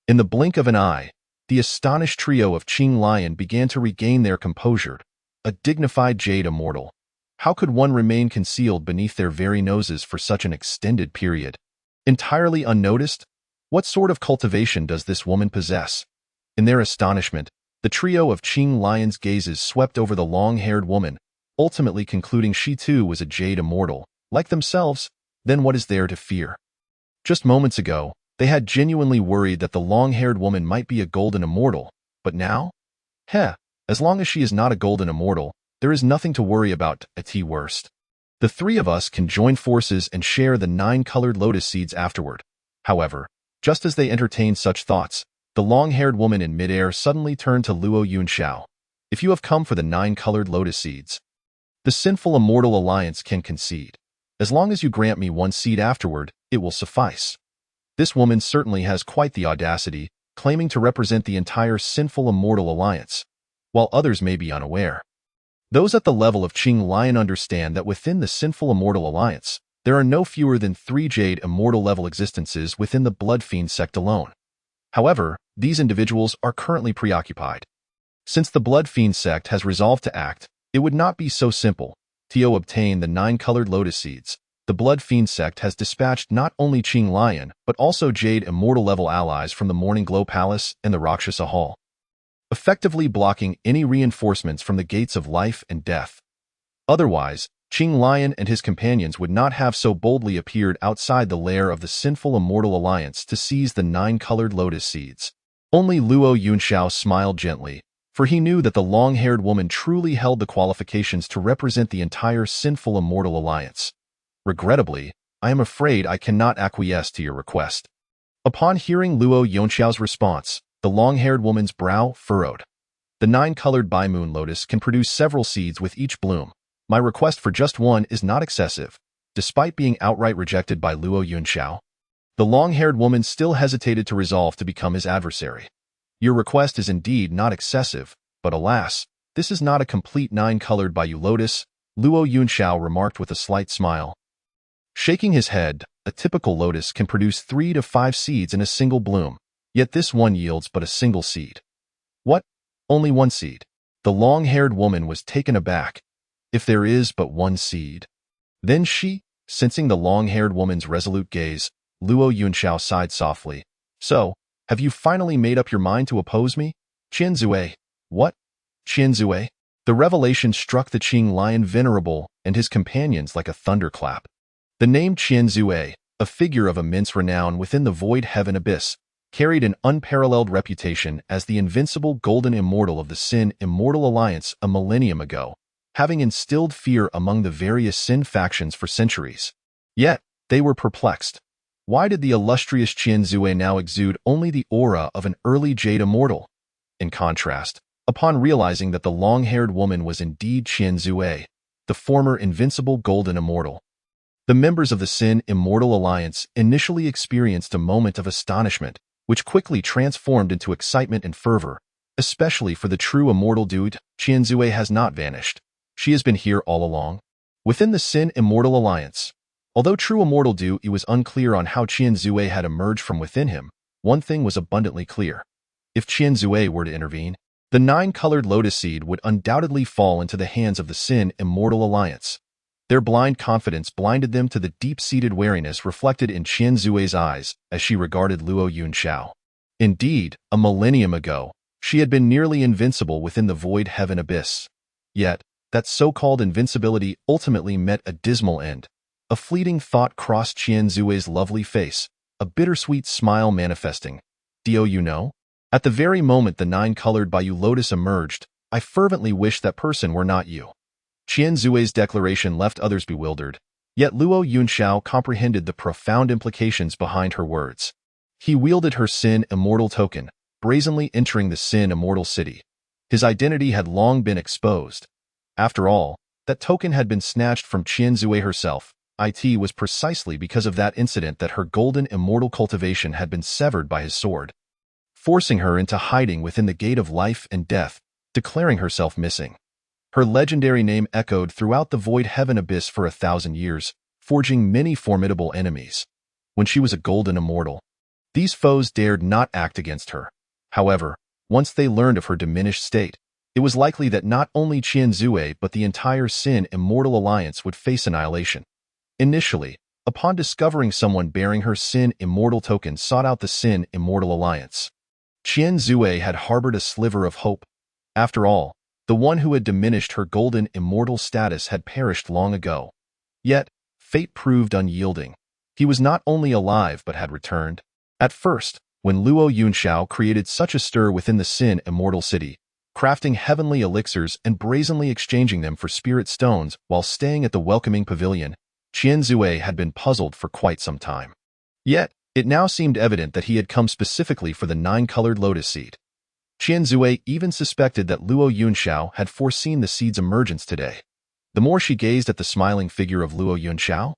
In the blink of an eye, the astonished trio of Qing Lian began to regain their composure. A dignified jade immortal. How could one remain concealed beneath their very noses for such an extended period? Entirely unnoticed? What sort of cultivation does this woman possess? In their astonishment, the trio of Qing Lian's gazes swept over the long-haired woman, ultimately concluding she too was a jade immortal, like themselves. Then what is there to fear? Just moments ago, they had genuinely worried that the long-haired woman might be a golden immortal, but now? As long as she is not a golden immortal, there is nothing to worry about. At worst, the three of us can join forces and share the 9-colored lotus seeds afterward. However, just as they entertained such thoughts, the long-haired woman in midair suddenly turned to Luo Yunxiao. "If you have come for the 9-colored lotus seeds, the Sinful Immortal Alliance can concede. As long as you grant me one seed afterward, it will suffice." This woman certainly has quite the audacity, claiming to represent the entire Sinful Immortal Alliance, while others may be unaware. Those at the level of Qing Lian understand that within the Sinful Immortal Alliance, there are no fewer than 3 Jade Immortal level existences within the Blood Fiend sect alone. However, these individuals are currently preoccupied. Since the Blood Fiend sect has resolved to act, it would not be so simple to obtain the 9-colored lotus seeds. The Blood Fiend sect has dispatched not only Qing Lian, but also Jade Immortal level allies from the Morning Glow Palace and the Rakshasa Hall, effectively blocking any reinforcements from the gates of life and death. Otherwise, Qing Lian and his companions would not have so boldly appeared outside the lair of the Sinful Immortal Alliance to seize the 9-colored lotus seeds. Only Luo Yunxiao smiled gently, for he knew that the long-haired woman truly held the qualifications to represent the entire Sinful Immortal Alliance. "Regrettably, I am afraid I cannot acquiesce to your request." Upon hearing Luo Yunxiao's response, the long-haired woman's brow furrowed. "The 9-colored Bi-Moon Lotus can produce several seeds with each bloom. My request for just one is not excessive." Despite being outright rejected by Luo Yunxiao, the long-haired woman still hesitated to resolve to become his adversary. "Your request is indeed not excessive, but alas, this is not a complete 9-colored Baiyu Lotus," Luo Yunxiao remarked with a slight smile. Shaking his head, a typical lotus can produce 3 to 5 seeds in a single bloom, yet this one yields but a single seed. "What? Only one seed?" The long-haired woman was taken aback. "If there is but one seed?" Then she, sensing the long-haired woman's resolute gaze, Luo Yunxiao sighed softly. "So, have you finally made up your mind to oppose me?" "Qian Zue." "What? Qian Zue?" The revelation struck the Qing Lian Venerable and his companions like a thunderclap. The name Qian Zue, a figure of immense renown within the Void Heaven Abyss, carried an unparalleled reputation as the invincible golden immortal of the Sin Immortal Alliance a millennium ago, having instilled fear among the various Sin factions for centuries. Yet, they were perplexed. Why did the illustrious Qian Zue now exude only the aura of an early Jade Immortal? In contrast, upon realizing that the long-haired woman was indeed Qian Zue, the former invincible golden immortal, the members of the Sin Immortal Alliance initially experienced a moment of astonishment, which quickly transformed into excitement and fervor, especially for the true immortal dude. Qian Zue has not vanished. She has been here all along. Within the Sin Immortal Alliance, although true immortal Du was unclear on how Qian Zue had emerged from within him, one thing was abundantly clear. If Qian Zue were to intervene, the 9-colored lotus seed would undoubtedly fall into the hands of the Sin Immortal Alliance. Their blind confidence blinded them to the deep-seated wariness reflected in Qian Zue's eyes as she regarded Luo Yunxiao. Indeed, a millennium ago, she had been nearly invincible within the Void Heaven Abyss. Yet, that so-called invincibility ultimately met a dismal end. A fleeting thought crossed Qian Zue's lovely face, a bittersweet smile manifesting. "Do you know? At the very moment the 9-colored Baiyu Lotus emerged, I fervently wished that person were not you." Qian Zue's declaration left others bewildered. Yet Luo Yunxiao comprehended the profound implications behind her words. He wielded her Sin Immortal token, brazenly entering the Sin Immortal city. His identity had long been exposed. After all, that token had been snatched from Qian Zui herself. It was precisely because of that incident that her golden immortal cultivation had been severed by his sword, forcing her into hiding within the gate of life and death, declaring herself missing. Her legendary name echoed throughout the void heaven abyss for 1,000 years, forging many formidable enemies. When she was a golden immortal, these foes dared not act against her. However, once they learned of her diminished state, it was likely that not only Qian Zui but the entire Sin Immortal Alliance would face annihilation. Initially, upon discovering someone bearing her Sin Immortal token sought out the Sin Immortal Alliance, Qian Zui had harbored a sliver of hope. After all, the one who had diminished her golden immortal status had perished long ago. Yet, fate proved unyielding. He was not only alive but had returned. At first, when Luo Yunxiao created such a stir within the Sin Immortal city, crafting heavenly elixirs and brazenly exchanging them for spirit stones while staying at the welcoming pavilion, Qian Zui had been puzzled for quite some time. Yet, it now seemed evident that he had come specifically for the 9-colored lotus seed. Qian Zui even suspected that Luo Yunxiao had foreseen the seed's emergence today. The more she gazed at the smiling figure of Luo Yunxiao,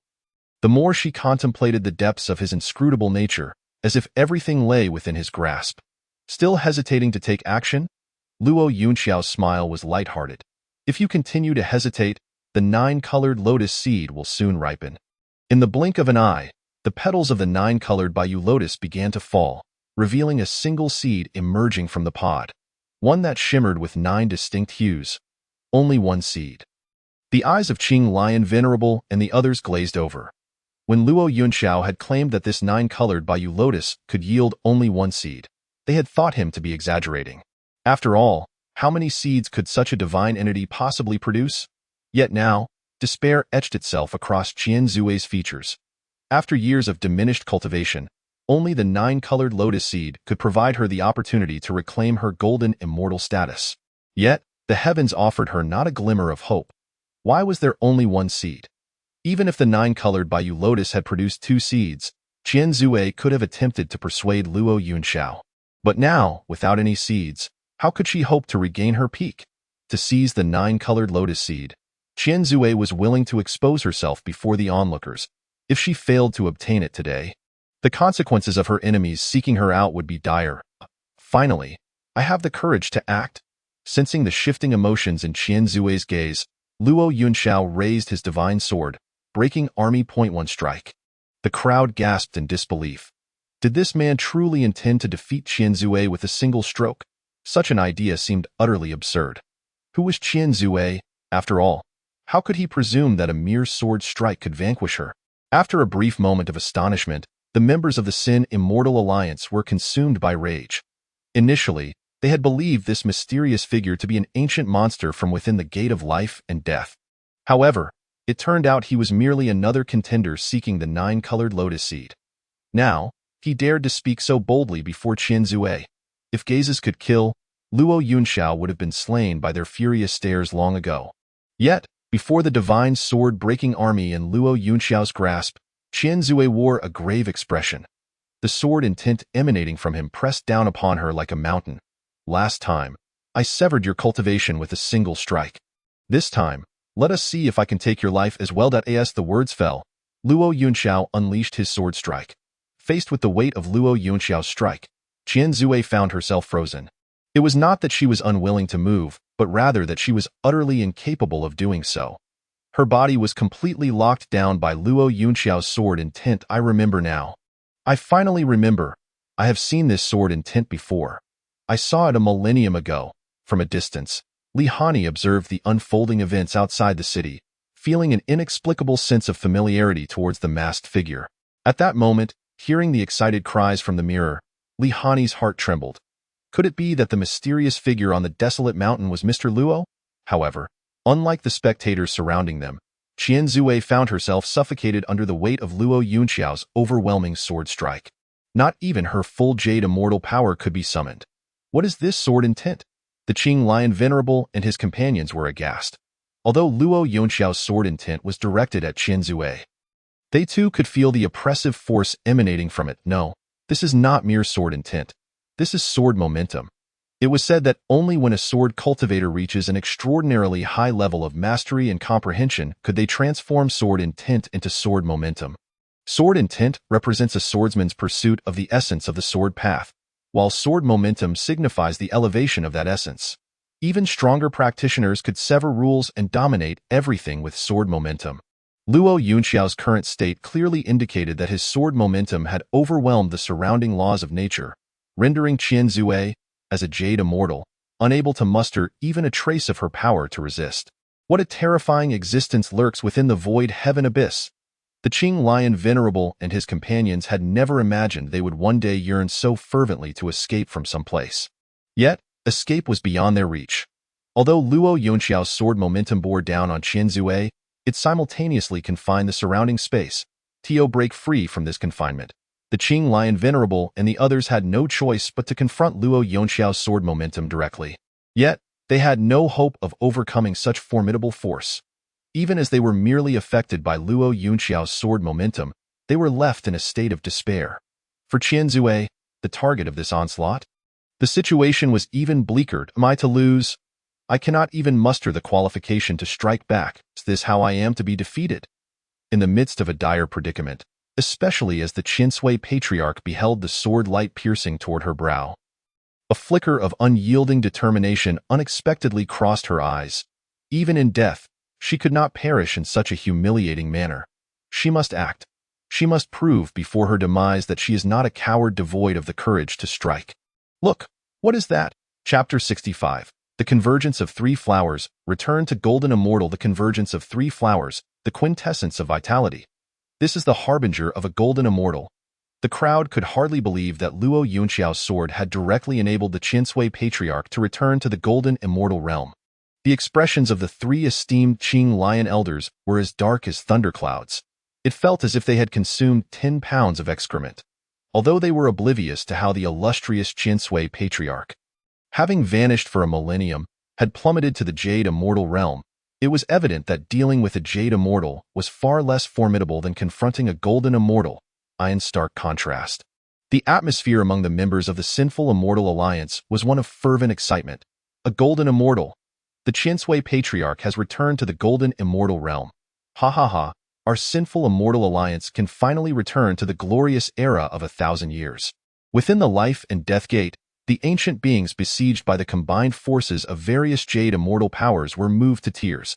the more she contemplated the depths of his inscrutable nature, as if everything lay within his grasp. Still hesitating to take action, Luo Yunxiao's smile was lighthearted. If you continue to hesitate, the 9-colored lotus seed will soon ripen. In the blink of an eye, the petals of the 9-colored Baiyu lotus began to fall, revealing a single seed emerging from the pod, one that shimmered with 9 distinct hues. Only one seed. The eyes of Qing Lion Venerable and the others glazed over. When Luo Yunxiao had claimed that this 9-colored Baiyu lotus could yield only one seed, they had thought him to be exaggerating. After all, how many seeds could such a divine entity possibly produce? Yet now, despair etched itself across Qian Zui's features. After years of diminished cultivation, only the 9-colored lotus seed could provide her the opportunity to reclaim her golden immortal status. Yet, the heavens offered her not a glimmer of hope. Why was there only one seed? Even if the 9-colored Baiyu lotus had produced 2 seeds, Qian Zui could have attempted to persuade Luo Yunxiao. But now, without any seeds, how could she hope to regain her peak? To seize the 9-colored lotus seed, Qian Zui was willing to expose herself before the onlookers. If she failed to obtain it today, the consequences of her enemies seeking her out would be dire. Finally, I have the courage to act. Sensing the shifting emotions in Qian Zui's gaze, Luo Yunxiao raised his divine sword, breaking army point 1 strike. The crowd gasped in disbelief. Did this man truly intend to defeat Qian Zui with a single stroke? Such an idea seemed utterly absurd. Who was Qian Zui, after all? How could he presume that a mere sword strike could vanquish her? After a brief moment of astonishment, the members of the Sin Immortal Alliance were consumed by rage. Initially, they had believed this mysterious figure to be an ancient monster from within the gate of life and death. However, it turned out he was merely another contender seeking the 9-colored lotus seed. Now, he dared to speak so boldly before Qian Zui. If gazes could kill, Luo Yunxiao would have been slain by their furious stares long ago. Yet, before the divine sword-breaking army in Luo Yunxiao's grasp, Qian Zui wore a grave expression. The sword intent emanating from him pressed down upon her like a mountain. Last time, I severed your cultivation with a single strike. This time, let us see if I can take your life as well. As the words fell, Luo Yunxiao unleashed his sword strike. Faced with the weight of Luo Yunxiao's strike, Qian Zui found herself frozen. It was not that she was unwilling to move, but rather that she was utterly incapable of doing so. Her body was completely locked down by Luo Yunxiao's sword intent. I remember now. I finally remember. I have seen this sword intent before. I saw it a millennium ago. From a distance, Li Hani observed the unfolding events outside the city, feeling an inexplicable sense of familiarity towards the masked figure. At that moment, hearing the excited cries from the mirror, Li Hani's heart trembled. Could it be that the mysterious figure on the desolate mountain was Mr. Luo? However, unlike the spectators surrounding them, Qian Zui found herself suffocated under the weight of Luo Yunxiao's overwhelming sword strike. Not even her full jade immortal power could be summoned. What is this sword intent? The Qing Lion Venerable and his companions were aghast. Although Luo Yunxiao's sword intent was directed at Qian Zui, They too could feel the oppressive force emanating from it. No, this is not mere sword intent. This is sword momentum. It was said that only when a sword cultivator reaches an extraordinarily high level of mastery and comprehension could they transform sword intent into sword momentum. Sword intent represents a swordsman's pursuit of the essence of the sword path, while sword momentum signifies the elevation of that essence. Even stronger practitioners could sever rules and dominate everything with sword momentum. Luo Yunxiao's current state clearly indicated that his sword momentum had overwhelmed the surrounding laws of nature, rendering Qian Zue, as a jade immortal, unable to muster even a trace of her power to resist. What a terrifying existence lurks within the void heaven abyss! The Qing Lion Venerable and his companions had never imagined they would one day yearn so fervently to escape from some place. Yet, escape was beyond their reach. Although Luo Yunxiao's sword momentum bore down on Qian Zue, it simultaneously confined the surrounding space. To break free from this confinement, the Qing Lion Venerable and the others had no choice but to confront Luo Yunxiao's sword momentum directly. Yet, they had no hope of overcoming such formidable force. Even as they were merely affected by Luo Yunxiao's sword momentum, they were left in a state of despair. For Qian Zue, the target of this onslaught, the situation was even bleaker. Am I to lose? I cannot even muster the qualification to strike back. Is this how I am to be defeated? In the midst of a dire predicament, especially as the Qinsui patriarch beheld the sword light piercing toward her brow, a flicker of unyielding determination unexpectedly crossed her eyes. Even in death, she could not perish in such a humiliating manner. She must act. She must prove before her demise that she is not a coward devoid of the courage to strike. Look, what is that? Chapter 65. The Convergence of Three Flowers. Return to Golden Immortal. The convergence of three flowers, the quintessence of vitality. This is the harbinger of a golden immortal. The crowd could hardly believe that Luo Yunxiao's sword had directly enabled the Qinsui patriarch to return to the golden immortal realm. The expressions of the three esteemed Qing Lion elders were as dark as thunderclouds. It felt as if they had consumed 10 pounds of excrement. Although they were oblivious to how the illustrious Qinsui patriarch, having vanished for a millennium, had plummeted to the Jade Immortal realm, it was evident that dealing with a Jade Immortal was far less formidable than confronting a Golden Immortal, in stark contrast. The atmosphere among the members of the Sinful Immortal Alliance was one of fervent excitement. A Golden Immortal. The Qinsui Patriarch has returned to the Golden Immortal realm. Ha ha ha, our Sinful Immortal Alliance can finally return to the glorious era of 1,000 years. Within the Life and Death Gate, the ancient beings besieged by the combined forces of various Jade Immortal powers were moved to tears.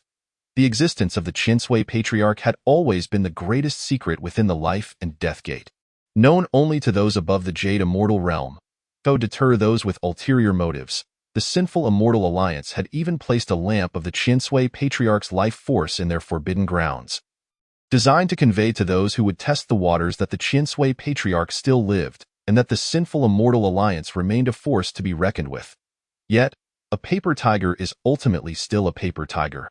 The existence of the Qinsui Patriarch had always been the greatest secret within the Life and Death Gate, known only to those above the Jade Immortal realm. To deter those with ulterior motives, the Sinful Immortal Alliance had even placed a lamp of the Qinsui Patriarch's life force in their forbidden grounds, designed to convey to those who would test the waters that the Qinsui Patriarch still lived, and that the Sinful Immortal Alliance remained a force to be reckoned with. Yet, a paper tiger is ultimately still a paper tiger.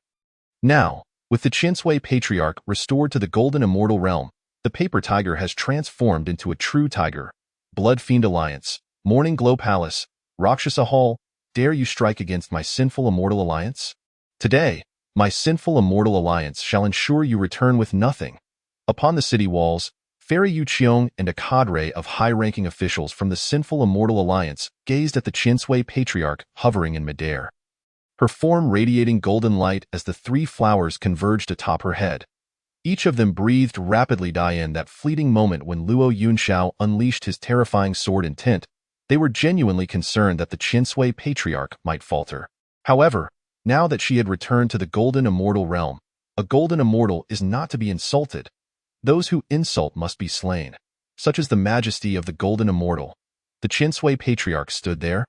Now, with the Qinsui Patriarch restored to the Golden Immortal realm, the paper tiger has transformed into a true tiger. Blood Fiend Alliance, Morning Glow Palace, Rakshasa Hall, dare you strike against my Sinful Immortal Alliance? Today, my Sinful Immortal Alliance shall ensure you return with nothing. Upon the city walls, Fairy Yu Qiong and a cadre of high-ranking officials from the Sinful Immortal Alliance gazed at the Qinsui Patriarch hovering in midair, her form radiating golden light as the three flowers converged atop her head. Each of them breathed rapidly in that fleeting moment when Luo Yunxiao unleashed his terrifying sword intent. They were genuinely concerned that the Qinsui Patriarch might falter. However, now that she had returned to the Golden Immortal realm, a Golden Immortal is not to be insulted. Those who insult must be slain. Such is the majesty of the Golden Immortal. The Qinsui Patriarch stood there,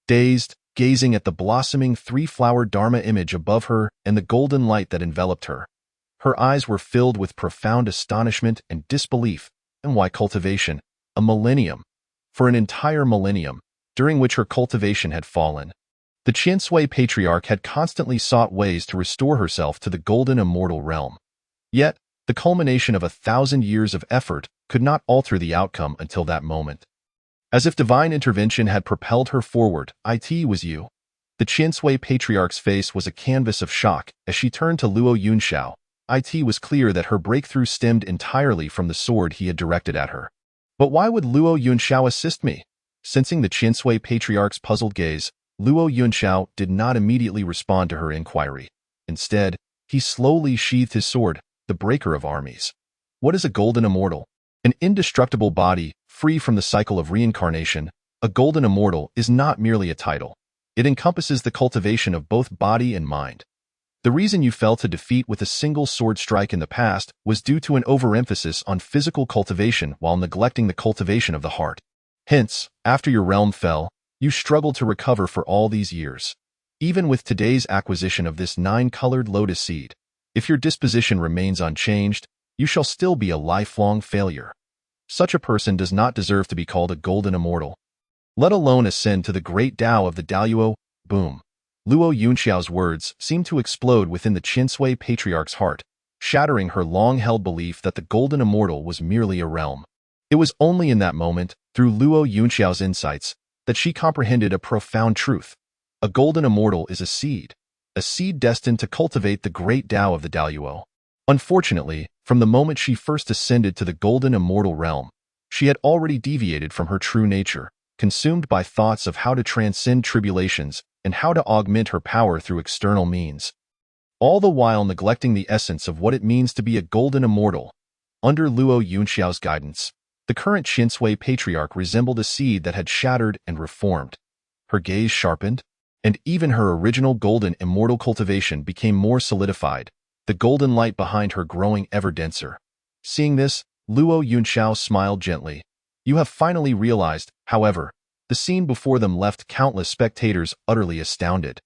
dazed, gazing at the blossoming three-flower Dharma image above her and the golden light that enveloped her. Her eyes were filled with profound astonishment and disbelief. And why cultivation? A millennium. For an entire millennium, during which her cultivation had fallen, the Qinsui Patriarch had constantly sought ways to restore herself to the Golden Immortal realm. Yet, the culmination of 1,000 years of effort could not alter the outcome until that moment. As if divine intervention had propelled her forward, it was you. The Qinsui Patriarch's face was a canvas of shock as she turned to Luo Yunxiao, It was clear that her breakthrough stemmed entirely from the sword he had directed at her. But why would Luo Yunxiao assist me? Sensing the Qinsui patriarch's puzzled gaze, Luo Yunxiao did not immediately respond to her inquiry. Instead, he slowly sheathed his sword, the breaker of armies. What is a golden immortal? An indestructible body, free from the cycle of reincarnation. A golden immortal is not merely a title. It encompasses the cultivation of both body and mind. The reason you fell to defeat with a single sword strike in the past was due to an overemphasis on physical cultivation while neglecting the cultivation of the heart. Hence, after your realm fell, you struggled to recover for all these years. Even with today's acquisition of this 9-colored lotus seed, if your disposition remains unchanged, you shall still be a lifelong failure. Such a person does not deserve to be called a golden immortal, let alone ascend to the great Tao of the Daluo. Boom. Luo Yunxiao's words seemed to explode within the Qinsui patriarch's heart, shattering her long-held belief that the golden immortal was merely a realm. It was only in that moment, through Luo Yunxiao's insights, that she comprehended a profound truth. A golden immortal is a seed destined to cultivate the great Tao of the Daluo. Unfortunately, from the moment she first ascended to the golden immortal realm, she had already deviated from her true nature, consumed by thoughts of how to transcend tribulations and how to augment her power through external means, all the while neglecting the essence of what it means to be a golden immortal. Under Luo Yunxiao's guidance, the current Qinsui patriarch resembled a seed that had shattered and reformed. Her gaze sharpened, and even her original golden immortal cultivation became more solidified, the golden light behind her growing ever denser. Seeing this, Luo Yunxiao smiled gently. You have finally realized, however. The scene before them left countless spectators utterly astounded,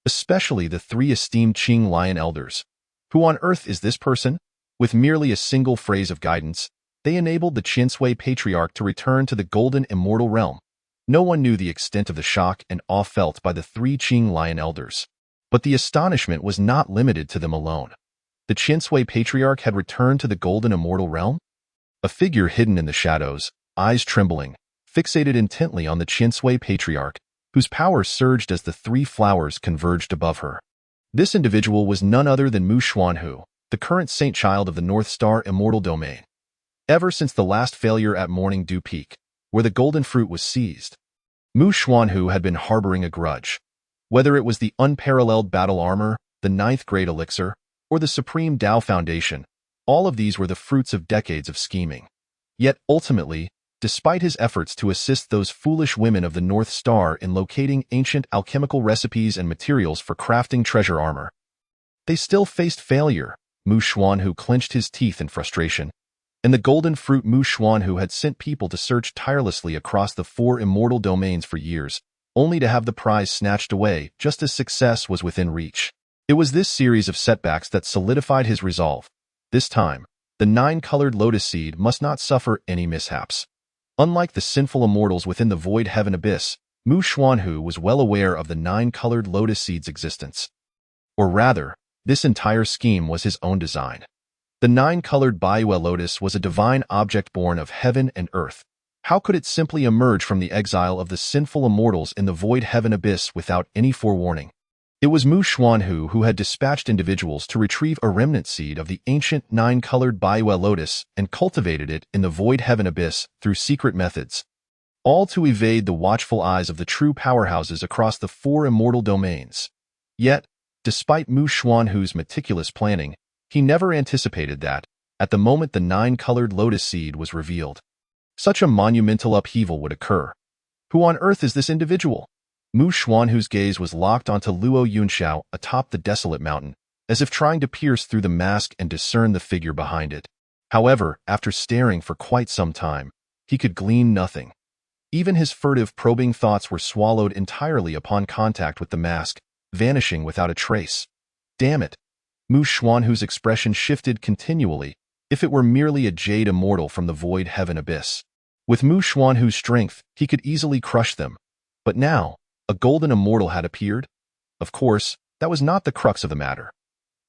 especially the 3 esteemed Qing Lion elders. Who on earth is this person? With merely a single phrase of guidance, they enabled the Qinsui patriarch to return to the golden immortal realm. No one knew the extent of the shock and awe felt by the 3 Qing Lion elders. But the astonishment was not limited to them alone. The Qinsui patriarch had returned to the golden immortal realm? A figure hidden in the shadows, eyes trembling, fixated intently on the Qinsui patriarch, whose power surged as the 3 flowers converged above her. This individual was none other than Mu Xuanhu, the current saint child of the North Star immortal domain. Ever since the last failure at Morning Dew Peak, where the golden fruit was seized, Mu Xuanhu had been harboring a grudge. Whether it was the unparalleled battle armor, the 9th grade elixir, or the supreme Tao foundation, all of these were the fruits of decades of scheming. Yet ultimately, despite his efforts to assist those foolish women of the North Star in locating ancient alchemical recipes and materials for crafting treasure armor, they still faced failure. Mu Xuanhu clenched his teeth in frustration. And the golden fruit Mu Xuanhu had sent people to search tirelessly across the 4 immortal domains for years, only to have the prize snatched away just as success was within reach. It was this series of setbacks that solidified his resolve. This time, the 9-colored lotus seed must not suffer any mishaps. Unlike the sinful immortals within the void heaven abyss, Mu Xuanhu was well aware of the 9-colored lotus seed's existence. Or rather, this entire scheme was his own design. The 9-colored Baiyu lotus was a divine object born of heaven and earth. How could it simply emerge from the exile of the sinful immortals in the void heaven abyss without any forewarning? It was Mu Xuanhu who had dispatched individuals to retrieve a remnant seed of the ancient 9-colored Baiyu lotus and cultivated it in the void heaven abyss through secret methods, all to evade the watchful eyes of the true powerhouses across the 4 immortal domains. Yet, despite Mu Xuanhu's meticulous planning, he never anticipated that, at the moment the 9-colored lotus seed was revealed, such a monumental upheaval would occur. Who on earth is this individual? Mu Xuanhu's gaze was locked onto Luo Yunxiao atop the desolate mountain, as if trying to pierce through the mask and discern the figure behind it. However, after staring for quite some time, he could glean nothing. Even his furtive, probing thoughts were swallowed entirely upon contact with the mask, vanishing without a trace. Damn it! Mu Xuanhu's expression shifted continually, if it were merely a jade immortal from the void heaven abyss. With Mu Xuanhu's strength, he could easily crush them. But now, a golden immortal had appeared? Of course, that was not the crux of the matter.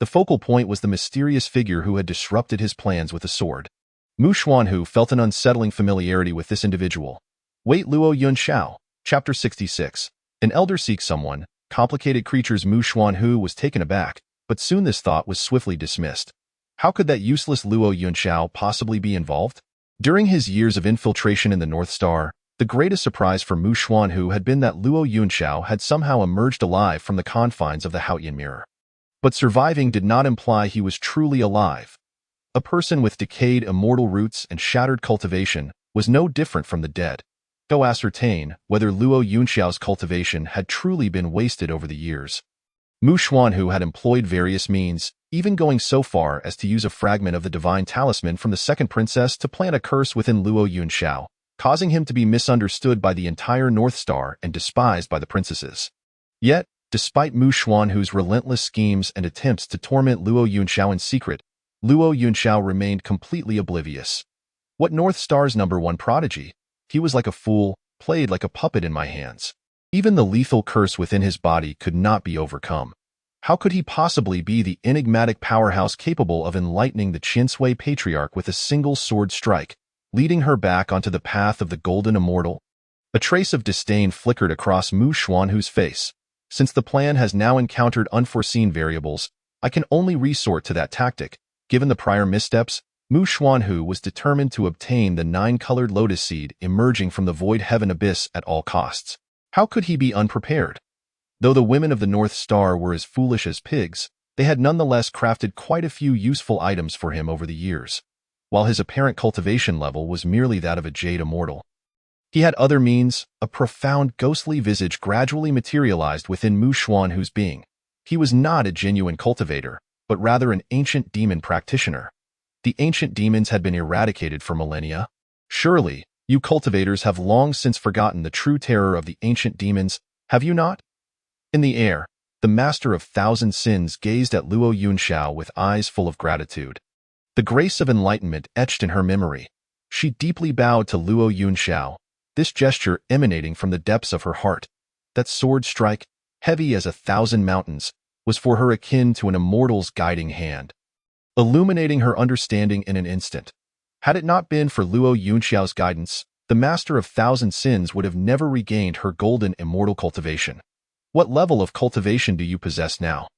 The focal point was the mysterious figure who had disrupted his plans with a sword. Mu Xuanhu felt an unsettling familiarity with this individual. Wait, Luo Yunxiao, Chapter 66. An elder seeks someone. Complicated creatures. Mu Xuanhu was taken aback, but soon this thought was swiftly dismissed. How could that useless Luo Yunxiao possibly be involved? During his years of infiltration in the North Star, the greatest surprise for Mu Xuanhu had been that Luo Yunxiao had somehow emerged alive from the confines of the Haotian Mirror. But surviving did not imply he was truly alive. A person with decayed immortal roots and shattered cultivation was no different from the dead. Go ascertain whether Luo Yunxiao's cultivation had truly been wasted over the years. Mu Xuanhu had employed various means, even going so far as to use a fragment of the divine talisman from the second princess to plant a curse within Luo Yunxiao, causing him to be misunderstood by the entire North Star and despised by the princesses. Yet, despite Mu Xuanhu's relentless schemes and attempts to torment Luo Yunxiao in secret, Luo Yunxiao remained completely oblivious. What North Star's #1 prodigy? He was like a fool, played like a puppet in my hands. Even the lethal curse within his body could not be overcome. How could he possibly be the enigmatic powerhouse capable of enlightening the Qinsui patriarch with a single sword strike, leading her back onto the path of the golden immortal? A trace of disdain flickered across Mu Xuanhu's face. Since the plan has now encountered unforeseen variables, I can only resort to that tactic. Given the prior missteps, Mu Xuanhu was determined to obtain the 9-colored lotus seed emerging from the void heaven abyss at all costs. How could he be unprepared? Though the women of the North Star were as foolish as pigs, they had nonetheless crafted quite a few useful items for him over the years, while his apparent cultivation level was merely that of a jade immortal. He had other means. A profound ghostly visage gradually materialized within Mu Xuanhu's being. He was not a genuine cultivator, but rather an ancient demon practitioner. The ancient demons had been eradicated for millennia. Surely, you cultivators have long since forgotten the true terror of the ancient demons, have you not? In the air, the master of thousand sins gazed at Luo Yunxiao with eyes full of gratitude. The grace of enlightenment etched in her memory. She deeply bowed to Luo Yunxiao, this gesture emanating from the depths of her heart. That sword strike, heavy as 1,000 mountains, was for her akin to an immortal's guiding hand, illuminating her understanding in an instant. Had it not been for Luo Yunxiao's guidance, the master of thousand sins would have never regained her golden immortal cultivation. What level of cultivation do you possess now?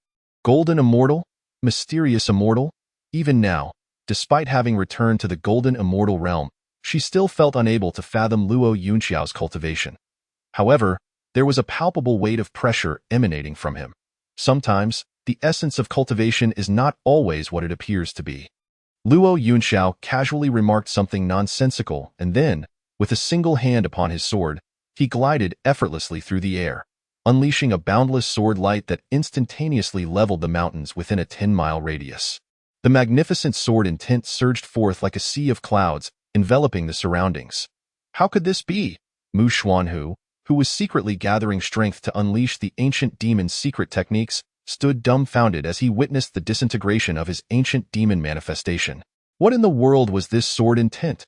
Golden immortal? Mysterious immortal? Even now, despite having returned to the golden immortal realm, she still felt unable to fathom Luo Yunxiao's cultivation. However, there was a palpable weight of pressure emanating from him. Sometimes, the essence of cultivation is not always what it appears to be. Luo Yunxiao casually remarked something nonsensical, and then, with a single hand upon his sword, he glided effortlessly through the air, unleashing a boundless sword light that instantaneously leveled the mountains within a 10-mile radius. The magnificent sword intent surged forth like a sea of clouds, enveloping the surroundings. How could this be? Mu Xuanhu, who was secretly gathering strength to unleash the ancient demon's secret techniques, stood dumbfounded as he witnessed the disintegration of his ancient demon manifestation. What in the world was this sword intent?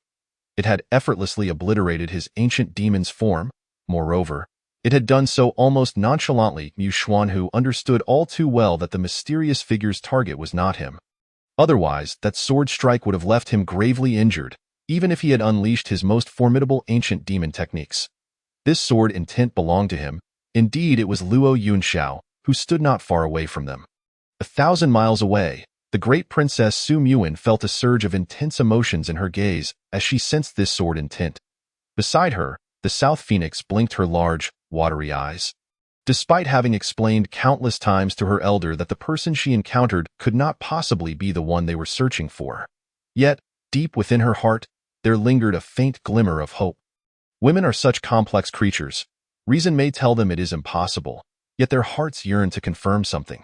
It had effortlessly obliterated his ancient demon's form. Moreover, it had done so almost nonchalantly. Mu Xuanhu understood all too well that the mysterious figure's target was not him. Otherwise, that sword strike would have left him gravely injured, even if he had unleashed his most formidable ancient demon techniques. This sword intent belonged to him. Indeed, it was Luo Yunxiao, who stood not far away from them. 1,000 miles away, the great princess Su Muin felt a surge of intense emotions in her gaze as she sensed this sword intent. Beside her, the South Phoenix blinked her large, watery eyes. Despite having explained countless times to her elder that the person she encountered could not possibly be the one they were searching for, yet, deep within her heart, there lingered a faint glimmer of hope. Women are such complex creatures. Reason may tell them it is impossible, yet their hearts yearn to confirm something.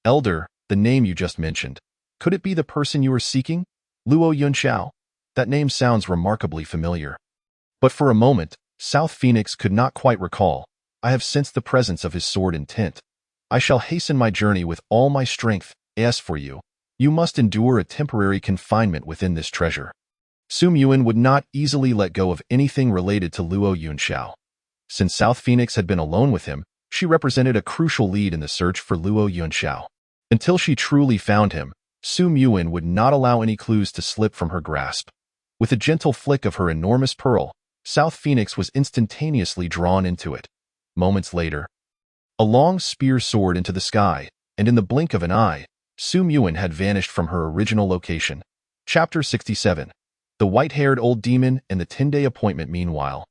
Elder, the name you just mentioned, could it be the person you are seeking? Luo Yunxiao? That name sounds remarkably familiar. But for a moment, South Phoenix could not quite recall. I have sensed the presence of his sword intent. I shall hasten my journey with all my strength. As for you, you must endure a temporary confinement within this treasure. Su Muin would not easily let go of anything related to Luo Yunxiao. Since South Phoenix had been alone with him, she represented a crucial lead in the search for Luo Yunxiao. Until she truly found him, Su Muin would not allow any clues to slip from her grasp. With a gentle flick of her enormous pearl, South Phoenix was instantaneously drawn into it. Moments later, a long spear soared into the sky, and in the blink of an eye, Su Muin had vanished from her original location. Chapter 67. The white-haired old demon and the 10-day appointment. Meanwhile,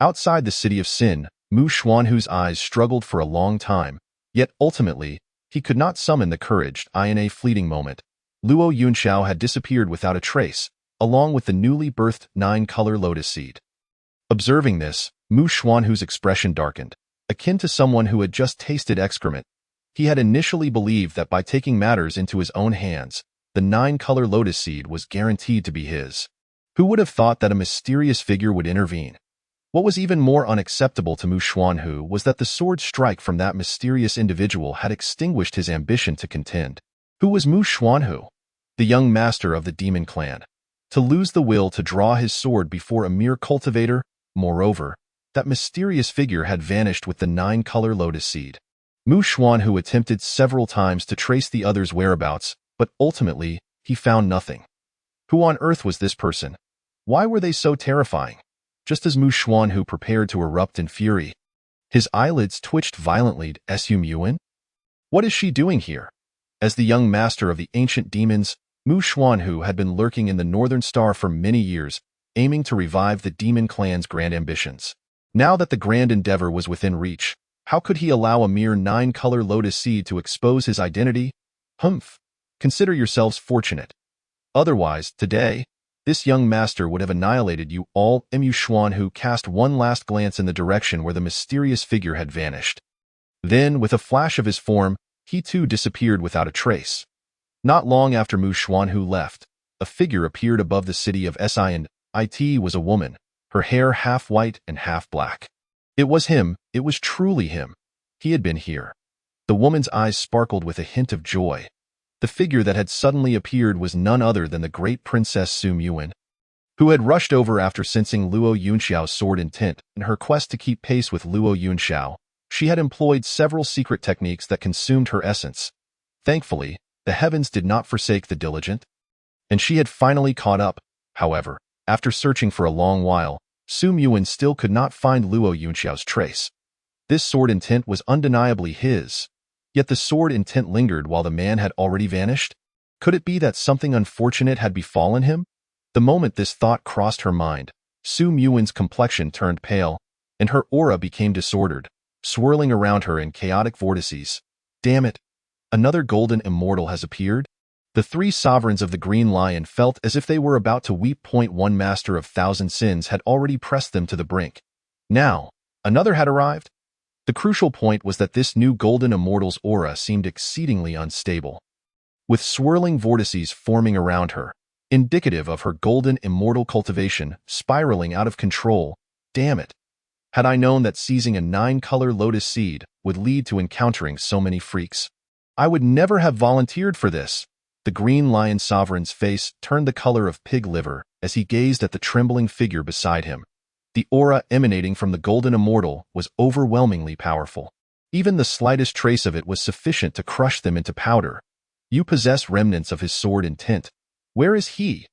outside the city of Sin, Mu Xuanhu's eyes struggled for a long time, yet ultimately, he could not summon the courage. In a fleeting moment, Luo Yunxiao had disappeared without a trace, along with the newly birthed 9-color lotus seed. Observing this, Mu Xuanhu's expression darkened, akin to someone who had just tasted excrement. He had initially believed that by taking matters into his own hands, the 9-color lotus seed was guaranteed to be his. Who would have thought that a mysterious figure would intervene? What was even more unacceptable to Mu Xuanhu was that the sword strike from that mysterious individual had extinguished his ambition to contend. Who was Mu Xuanhu? The young master of the demon clan. To lose the will to draw his sword before a mere cultivator? Moreover, that mysterious figure had vanished with the 9-color lotus seed. Mu Xuanhu attempted several times to trace the other's whereabouts, but ultimately, he found nothing. Who on earth was this person? Why were they so terrifying? Just as Mu Xuanhu prepared to erupt in fury, his eyelids twitched violently. Su Muin? What is she doing here? As the young master of the ancient demons, Mu Xuanhu had been lurking in the Northern Star for many years, aiming to revive the demon clan's grand ambitions. Now that the grand endeavor was within reach, how could he allow a mere 9-color lotus seed to expose his identity? Humph! Consider yourselves fortunate. Otherwise, today, this young master would have annihilated you all. Mu Xuanhu cast one last glance in the direction where the mysterious figure had vanished. Then, with a flash of his form, he too disappeared without a trace. Not long after Mu Xuanhu left, a figure appeared above the city of Sin. It was a woman, her hair half white and half black. It was him, it was truly him. He had been here. The woman's eyes sparkled with a hint of joy. The figure that had suddenly appeared was none other than the great Princess Su Muin, who had rushed over after sensing Luo Yunxiao's sword intent. In her quest to keep pace with Luo Yunxiao, she had employed several secret techniques that consumed her essence. Thankfully, the heavens did not forsake the diligent, and she had finally caught up. However, after searching for a long while, Su Muin still could not find Luo Yunxiao's trace. This sword intent was undeniably his. Yet the sword intent lingered while the man had already vanished? Could it be that something unfortunate had befallen him? The moment this thought crossed her mind, Su Muin's complexion turned pale, and her aura became disordered, swirling around her in chaotic vortices. Damn it! Another golden immortal has appeared? The 3 sovereigns of the Green Lion felt as if they were about to weep. One master of 1,000 sins had already pressed them to the brink. Now, another had arrived? The crucial point was that this new golden immortal's aura seemed exceedingly unstable, with swirling vortices forming around her, indicative of her golden immortal cultivation spiraling out of control. Damn it! Had I known that seizing a 9-color lotus seed would lead to encountering so many freaks, I would never have volunteered for this. The Green Lion Sovereign's face turned the color of pig liver as he gazed at the trembling figure beside him. The aura emanating from the golden immortal was overwhelmingly powerful. Even the slightest trace of it was sufficient to crush them into powder. You possess remnants of his sword intent. Where is he?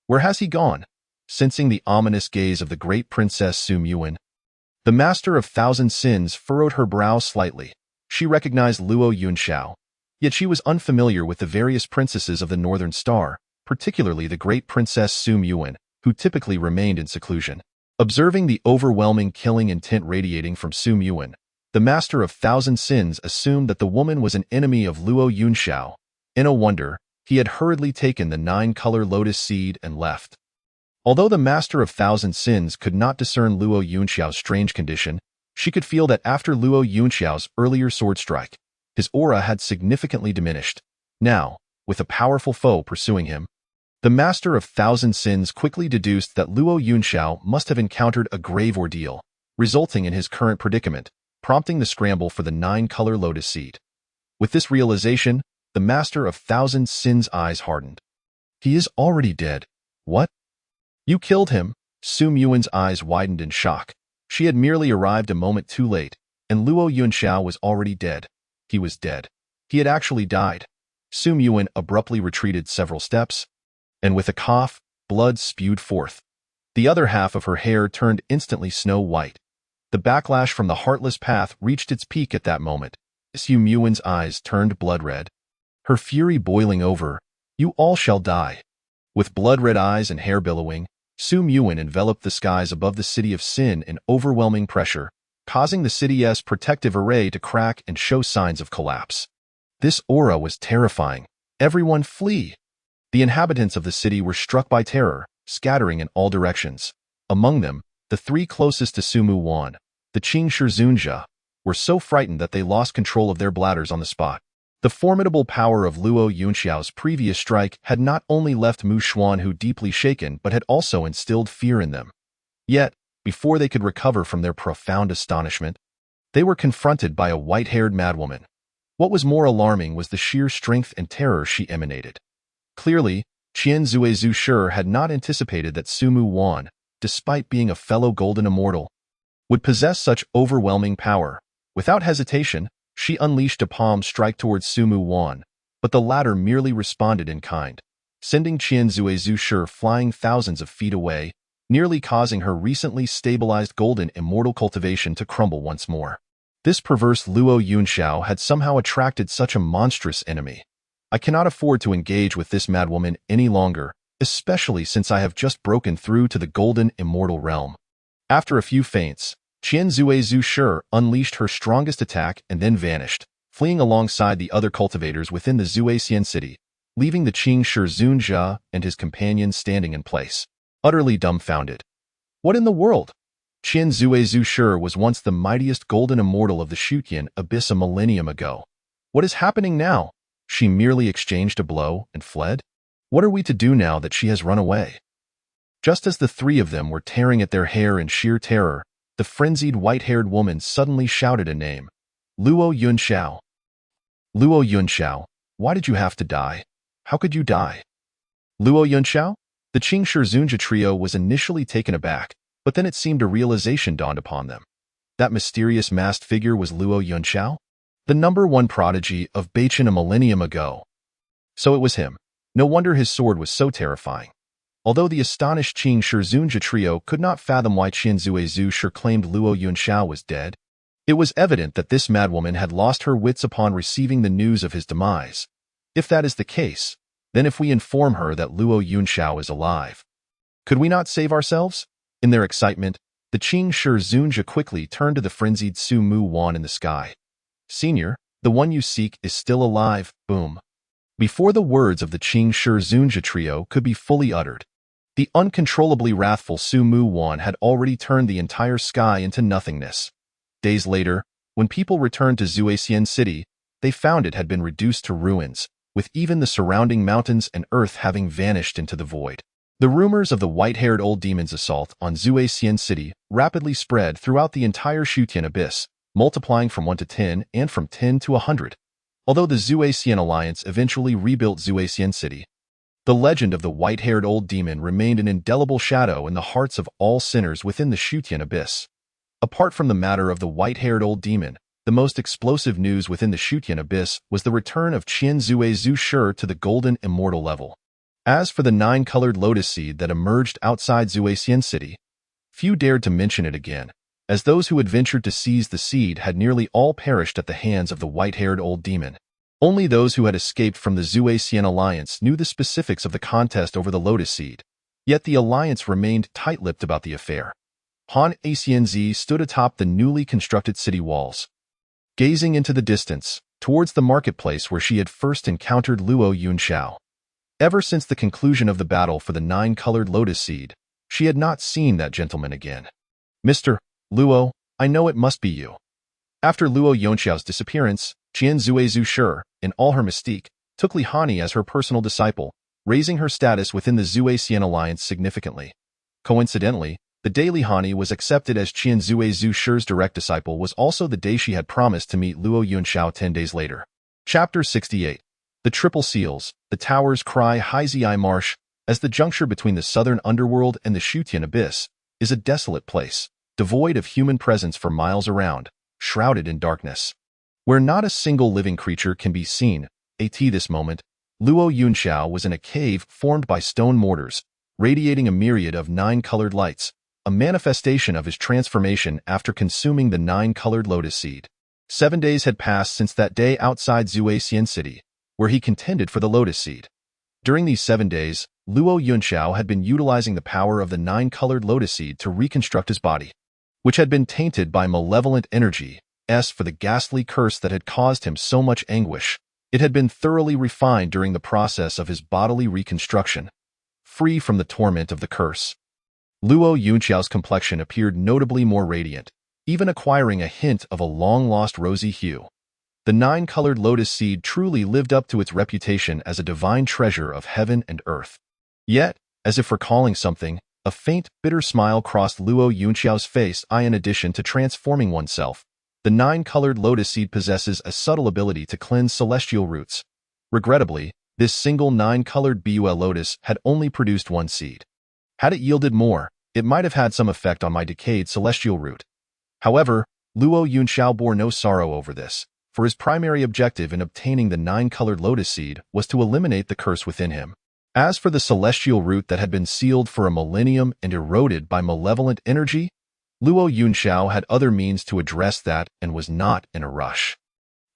Where has he gone? Sensing the ominous gaze of the great Princess Su Muin, the master of 1,000 sins furrowed her brow slightly. She recognized Luo Yunxiao, yet she was unfamiliar with the various princesses of the Northern Star, particularly the great Princess Su Muin, who typically remained in seclusion. Observing the overwhelming killing intent radiating from Su Muin, the master of 1,000 sins assumed that the woman was an enemy of Luo Yunxiao. In a wonder, he had hurriedly taken the 9-color lotus seed and left. Although the master of 1,000 sins could not discern Luo Yunxiao's strange condition, she could feel that after Luo Yunxiao's earlier sword strike, his aura had significantly diminished. Now, with a powerful foe pursuing him, the master of 1,000 sins quickly deduced that Luo Yunxiao must have encountered a grave ordeal, resulting in his current predicament, prompting the scramble for the 9-color lotus seed. With this realization, the master of 1,000 sins' eyes hardened. He is already dead. What? You killed him? Su Muin's eyes widened in shock. She had merely arrived a moment too late, and Luo Yunxiao was already dead. He was dead. He had actually died. Su Muin abruptly retreated several steps, and with a cough, blood spewed forth. The other half of her hair turned instantly snow white. The backlash from the heartless path reached its peak at that moment. Su Muin's eyes turned blood red. her fury boiling over. "You all shall die." With blood-red eyes and hair billowing, Su Muin enveloped the skies above the city of Sin in overwhelming pressure, causing the city's protective array to crack and show signs of collapse. This aura was terrifying. "Everyone flee!" The inhabitants of the city were struck by terror, scattering in all directions. Among them, the three closest to Su Muin, the Qing Shi Zunjia, were so frightened that they lost control of their bladders on the spot. The formidable power of Luo Yunxiao's previous strike had not only left Mu Xuanhu deeply shaken but had also instilled fear in them. Yet, before they could recover from their profound astonishment, they were confronted by a white-haired madwoman. What was more alarming was the sheer strength and terror she emanated. Clearly, Qian Zuizhu Shi had not anticipated that Su Muin, despite being a fellow golden immortal, would possess such overwhelming power. Without hesitation, she unleashed a palm strike towards Su Muin, but the latter merely responded in kind, sending Qian Zuizhu Shi flying thousands of feet away, nearly causing her recently stabilized golden immortal cultivation to crumble once more. This perverse Luo Yunxiao had somehow attracted such a monstrous enemy. "I cannot afford to engage with this madwoman any longer, especially since I have just broken through to the golden immortal realm." After a few feints, Qian Zuizhu Shi unleashed her strongest attack and then vanished, fleeing alongside the other cultivators within the Zuixian city, leaving the Qing Shi Zunjia and his companions standing in place, utterly dumbfounded. What in the world? Qian Zuizhu Shi was once the mightiest golden immortal of the Shutian abyss a millennium ago. What is happening now? She merely exchanged a blow and fled? What are we to do now that she has run away? Just as the three of them were tearing at their hair in sheer terror, the frenzied white-haired woman suddenly shouted a name. "Luo Yunxiao." "Luo Yunxiao, why did you have to die? How could you die?" "Luo Yunxiao?" The Qing Shi Zunjia trio was initially taken aback, but then it seemed a realization dawned upon them. That mysterious masked figure was Luo Yunxiao, the #1 prodigy of Beichen a millennium ago. So it was him. No wonder his sword was so terrifying. Although the astonished Qing Shi Zunjia trio could not fathom why Qian Zuizhu Shi claimed Luo Yunxiao was dead, it was evident that this madwoman had lost her wits upon receiving the news of his demise. If that is the case, then if we inform her that Luo Yunxiao is alive, could we not save ourselves? In their excitement, the Qing Shi Zunjia quickly turned to the frenzied Su Muin in the sky. "Senior, the one you seek is still alive." Boom. Before the words of the Qing Shi Zunjia trio could be fully uttered, the uncontrollably wrathful Su Muin had already turned the entire sky into nothingness. Days later, when people returned to Zuixian City, they found it had been reduced to ruins, with even the surrounding mountains and earth having vanished into the void. The rumors of the white-haired old demon's assault on Zuixian City rapidly spread throughout the entire Shutian abyss, multiplying from 1 to 10 and from 10 to 100. Although the Zuixian Alliance eventually rebuilt Zuixian City, the legend of the white-haired old demon remained an indelible shadow in the hearts of all sinners within the Shutian abyss. Apart from the matter of the white-haired old demon, the most explosive news within the Shutian abyss was the return of Qian Zuizhu Shi to the golden immortal level. As for the 9-colored lotus seed that emerged outside Zuixian City, few dared to mention it again, as those who had ventured to seize the seed had nearly all perished at the hands of the white-haired old demon. Only those who had escaped from the Zuixian Alliance knew the specifics of the contest over the lotus seed, yet the alliance remained tight-lipped about the affair. Han Xianzi stood atop the newly constructed city walls, gazing into the distance, towards the marketplace where she had first encountered Luo Yunxiao. Ever since the conclusion of the battle for the 9-colored lotus seed, she had not seen that gentleman again. "Mr. Luo, I know it must be you." After Luo Yunxiao's disappearance, Qian Zuizhu Shi, in all her mystique, took Li Hani as her personal disciple, raising her status within the Zuixian Alliance significantly. Coincidentally, the day Li Hani was accepted as Qian Zuizhu Shi's direct disciple was also the day she had promised to meet Luo Yunxiao 10 days later. Chapter 68. The Triple Seals. The towers cry Heizei Marsh, as the juncture between the southern underworld and the Shutian abyss is a desolate place, devoid of human presence for miles around, shrouded in darkness, where not a single living creature can be seen. At this moment, Luo Yunxiao was in a cave formed by stone mortars, radiating a myriad of 9-colored lights, a manifestation of his transformation after consuming the 9-colored lotus seed. 7 days had passed since that day outside Zuixian City, where he contended for the lotus seed. During these 7 days, Luo Yunxiao had been utilizing the power of the 9-colored lotus seed to reconstruct his body, which had been tainted by malevolent energy. For the ghastly curse that had caused him so much anguish. It had been thoroughly refined during the process of his bodily reconstruction, free from the torment of the curse. Luo Yunxiao's complexion appeared notably more radiant, even acquiring a hint of a long-lost rosy hue. The 9-colored lotus seed truly lived up to its reputation as a divine treasure of heaven and earth. Yet, as if recalling something, a faint, bitter smile crossed Luo Yunxiao's face. In addition to transforming oneself, the 9-colored lotus seed possesses a subtle ability to cleanse celestial roots. Regrettably, this single 9-colored Bul lotus had only produced 1 seed. Had it yielded more, it might have had some effect on my decayed celestial root. However, Luo Yunxiao bore no sorrow over this, for his primary objective in obtaining the 9-colored lotus seed was to eliminate the curse within him. As for the celestial root that had been sealed for a millennium and eroded by malevolent energy, Luo Yunxiao had other means to address that and was not in a rush.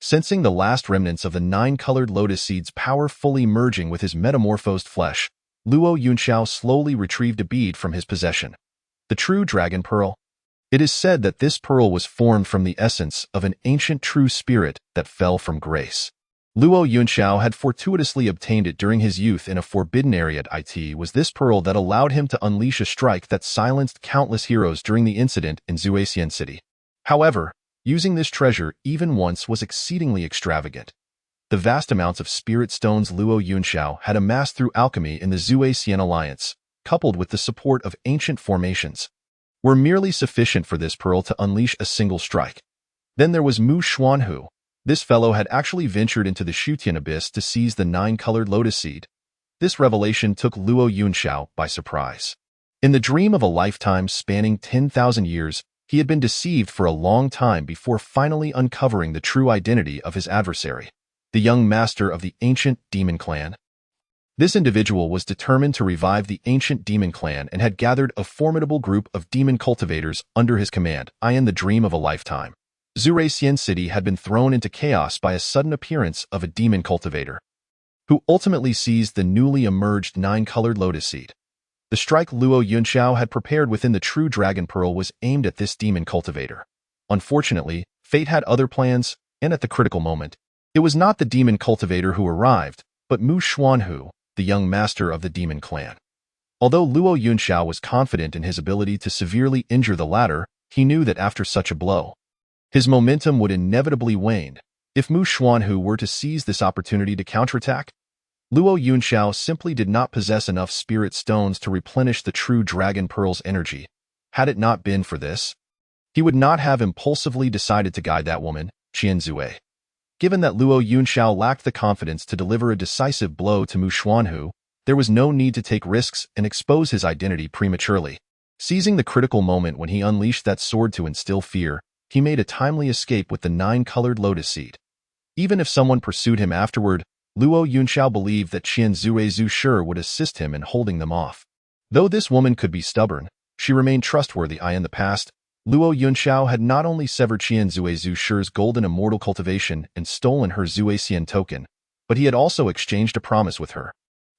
Sensing the last remnants of the 9-colored lotus seed's power fully merging with his metamorphosed flesh, Luo Yunxiao slowly retrieved a bead from his possession. The true dragon pearl. It is said that this pearl was formed from the essence of an ancient true spirit that fell from grace. Luo Yunxiao had fortuitously obtained it during his youth in a forbidden area. It was this pearl that allowed him to unleash a strike that silenced countless heroes during the incident in Zuexian City. However, using this treasure even once was exceedingly extravagant. The vast amounts of spirit stones Luo Yunxiao had amassed through alchemy in the Zuexian Alliance, coupled with the support of ancient formations, were merely sufficient for this pearl to unleash a single strike. Then there was Mu Xuanhu. This fellow had actually ventured into the Shutian Abyss to seize the 9-colored lotus seed. This revelation took Luo Yunxiao by surprise. In the dream of a lifetime spanning 10,000 years, he had been deceived for a long time before finally uncovering the true identity of his adversary, the young master of the ancient demon clan. This individual was determined to revive the ancient demon clan and had gathered a formidable group of demon cultivators under his command. In the dream of a lifetime, Zuexian City had been thrown into chaos by a sudden appearance of a demon cultivator, who ultimately seized the newly emerged 9-colored lotus seed. The strike Luo Yunxiao had prepared within the true dragon pearl was aimed at this demon cultivator. Unfortunately, fate had other plans, and at the critical moment, it was not the demon cultivator who arrived, but Mu Xuanhu, the young master of the demon clan. Although Luo Yunxiao was confident in his ability to severely injure the latter, he knew that after such a blow, his momentum would inevitably wane. If Mu Xuanhu were to seize this opportunity to counterattack, Luo Yunxiao simply did not possess enough spirit stones to replenish the true dragon pearl's energy. Had it not been for this, he would not have impulsively decided to guide that woman, Qian Zue. Given that Luo Yunxiao lacked the confidence to deliver a decisive blow to Mu Xuanhu, there was no need to take risks and expose his identity prematurely. Seizing the critical moment when he unleashed that sword to instill fear, he made a timely escape with the 9-colored lotus seed. Even if someone pursued him afterward, Luo Yunxiao believed that Qian Zue Zhu would assist him in holding them off. Though this woman could be stubborn, she remained trustworthy. In the past, Luo Yunxiao had not only severed Qian Zue Zhu's golden immortal cultivation and stolen her Zuexian token, but he had also exchanged a promise with her.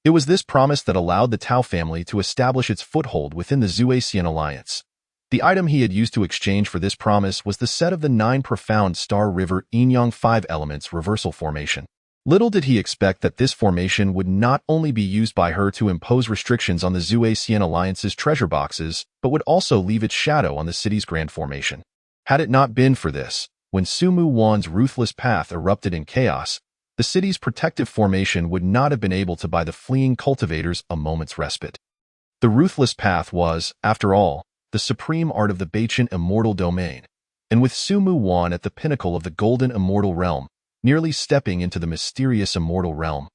It was this promise that allowed the Tao family to establish its foothold within the Zuexian Alliance. The item he had used to exchange for this promise was the set of the 9 profound Star River Yin-Yang 5 elements reversal formation. Little did he expect that this formation would not only be used by her to impose restrictions on the Zuexian Alliance's treasure boxes, but would also leave its shadow on the city's grand formation. Had it not been for this, when Sumu Wan's ruthless path erupted in chaos, the city's protective formation would not have been able to buy the fleeing cultivators a moment's respite. The ruthless path was, after all, the supreme art of the Beichen immortal domain, and with Sumu Wan at the pinnacle of the golden immortal realm, nearly stepping into the mysterious immortal realm,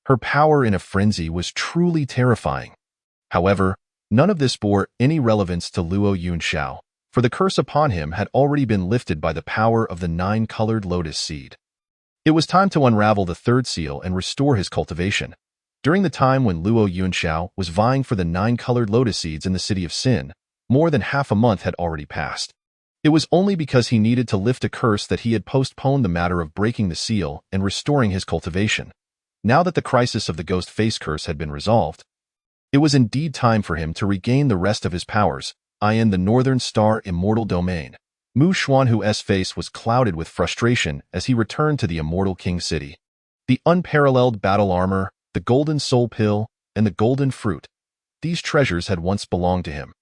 her power in a frenzy was truly terrifying. However, none of this bore any relevance to Luo Yunxiao, for the curse upon him had already been lifted by the power of the 9-colored lotus seed. It was time to unravel the third seal and restore his cultivation. During the time when Luo Yunxiao was vying for the 9-colored lotus seeds in the city of Sin, more than half a month had already passed. It was only because he needed to lift a curse that he had postponed the matter of breaking the seal and restoring his cultivation. Now that the crisis of the ghost face curse had been resolved, it was indeed time for him to regain the rest of his powers, in the Northern Star Immortal Domain. Mu Xuanhu's face was clouded with frustration as he returned to the Immortal King City. The unparalleled battle armor, the golden soul pill, and the golden fruit. These treasures had once belonged to him.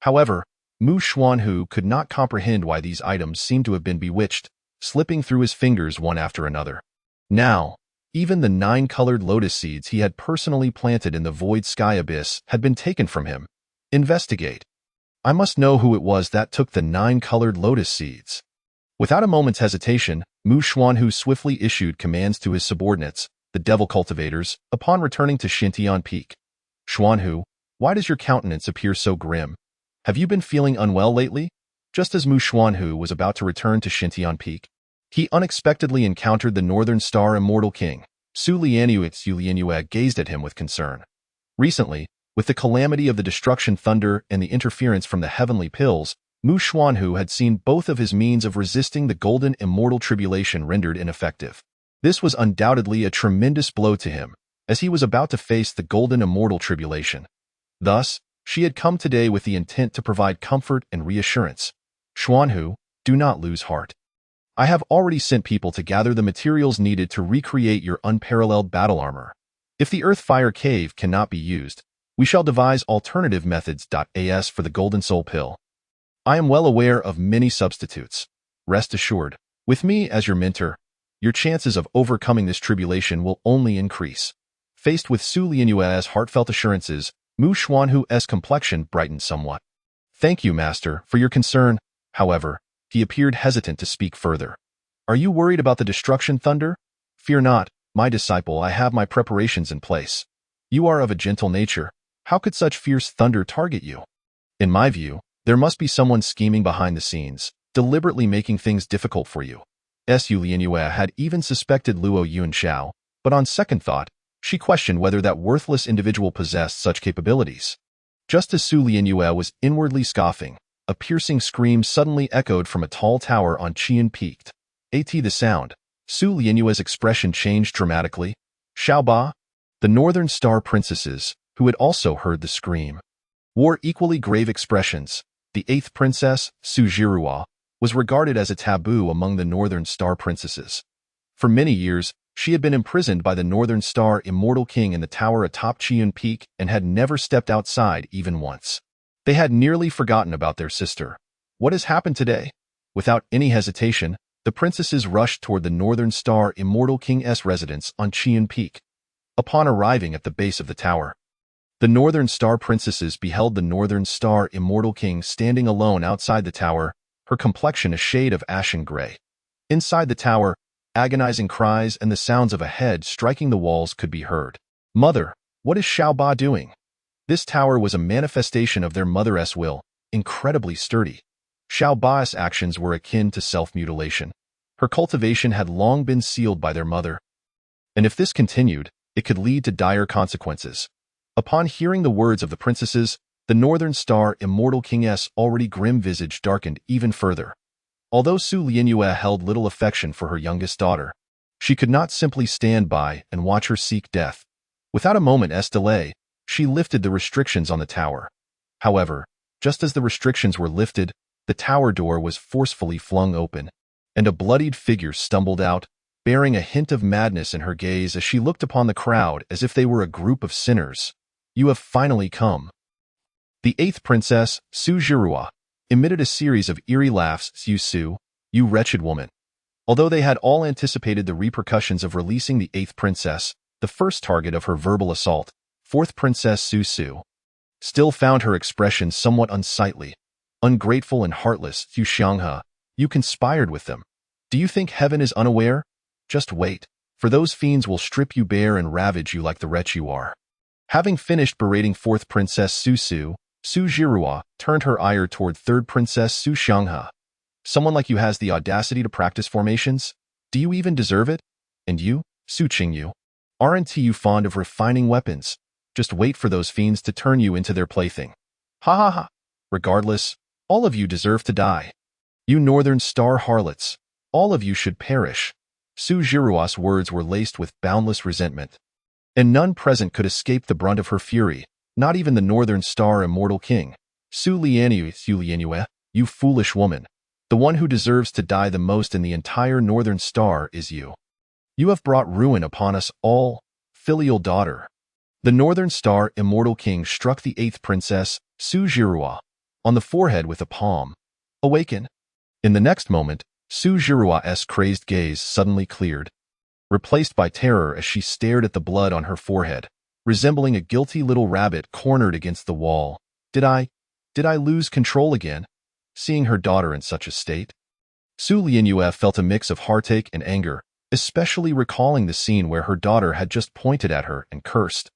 However, Mu Xuanhu could not comprehend why these items seemed to have been bewitched, slipping through his fingers one after another. Now, even the 9-colored lotus seeds he had personally planted in the void sky abyss had been taken from him. Investigate. I must know who it was that took the 9-colored lotus seeds. Without a moment's hesitation, Mu Xuanhu swiftly issued commands to his subordinates, the devil cultivators, upon returning to Xintian Peak. Xuanhu, why does your countenance appear so grim? Have you been feeling unwell lately? Just as Mu Xuanhu was about to return to Xintian Peak, he unexpectedly encountered the Northern Star Immortal King. Su Lianyue gazed at him with concern. Recently, with the calamity of the destruction thunder and the interference from the heavenly pills, Mu Xuanhu had seen both of his means of resisting the golden immortal tribulation rendered ineffective. This was undoubtedly a tremendous blow to him, as he was about to face the golden immortal tribulation. Thus, she had come today with the intent to provide comfort and reassurance. Xuanhu, do not lose heart. I have already sent people to gather the materials needed to recreate your unparalleled battle armor. If the Earth Fire Cave cannot be used, we shall devise alternative methods. As for the Golden Soul Pill, I am well aware of many substitutes. Rest assured, with me as your mentor, your chances of overcoming this tribulation will only increase. Faced with Su Lianyue's heartfelt assurances, Mu Xuanhu's complexion brightened somewhat. Thank you, Master, for your concern. However, he appeared hesitant to speak further. Are you worried about the destruction thunder? Fear not, my disciple, I have my preparations in place. You are of a gentle nature. How could such fierce thunder target you? In my view, there must be someone scheming behind the scenes, deliberately making things difficult for you. Su Lianyue had even suspected Luo Yunxiao, but on second thought, she questioned whether that worthless individual possessed such capabilities. Just as Su Lianyue was inwardly scoffing, a piercing scream suddenly echoed from a tall tower on Qian Peak. At the sound, Su Lianyue's expression changed dramatically. Xiaoba, the Northern Star Princesses, who had also heard the scream, wore equally grave expressions. The 8th princess, Su Zhirua, was regarded as a taboo among the Northern Star Princesses. For many years, she had been imprisoned by the Northern Star Immortal King in the tower atop Qian Peak and had never stepped outside even once. They had nearly forgotten about their sister. What has happened today? Without any hesitation, the princesses rushed toward the Northern Star Immortal King's residence on Qian Peak. Upon arriving at the base of the tower, the Northern Star Princesses beheld the Northern Star Immortal King standing alone outside the tower, her complexion a shade of ashen gray. Inside the tower, agonizing cries and the sounds of a head striking the walls could be heard. Mother, what is Xiaoba doing? This tower was a manifestation of their mother's will, incredibly sturdy. Xiaoba's actions were akin to self-mutilation. Her cultivation had long been sealed by their mother. And if this continued, it could lead to dire consequences. Upon hearing the words of the princesses, the Northern Star Immortal King's already grim visage darkened even further. Although Su Lianyue held little affection for her youngest daughter, she could not simply stand by and watch her seek death. Without a moment's delay, she lifted the restrictions on the tower. However, just as the restrictions were lifted, the tower door was forcefully flung open, and a bloodied figure stumbled out, bearing a hint of madness in her gaze as she looked upon the crowd as if they were a group of sinners. You have finally come. The 8th princess, Su Zhirua, emitted a series of eerie laughs. Su, you wretched woman. Although they had all anticipated the repercussions of releasing the 8th princess, the first target of her verbal assault, 4th princess Su still found her expression somewhat unsightly. Ungrateful and heartless, Yu Xianghe, you conspired with them. Do you think heaven is unaware? Just wait, for those fiends will strip you bare and ravage you like the wretch you are. Having finished berating 4th princess Su Zhirua turned her ire toward 3rd princess Su Xianghe. Someone like you has the audacity to practice formations? Do you even deserve it? And you, Su Qingyu, aren't you fond of refining weapons? Just wait for those fiends to turn you into their plaything. Ha ha ha. Regardless, all of you deserve to die. You Northern Star harlots, all of you should perish. Su Jiruo's words were laced with boundless resentment, and none present could escape the brunt of her fury, not even the Northern Star Immortal King. Su Lianue, you foolish woman. The one who deserves to die the most in the entire Northern Star is you. You have brought ruin upon us all, filial daughter. The Northern Star Immortal King struck the 8th princess, Su Jiruo, on the forehead with a palm. Awaken. In the next moment, Su Jiruo's crazed gaze suddenly cleared, replaced by terror as she stared at the blood on her forehead, resembling a guilty little rabbit cornered against the wall. Did I lose control again? Seeing her daughter in such a state? Su Lianue felt a mix of heartache and anger, especially recalling the scene where her daughter had just pointed at her and cursed.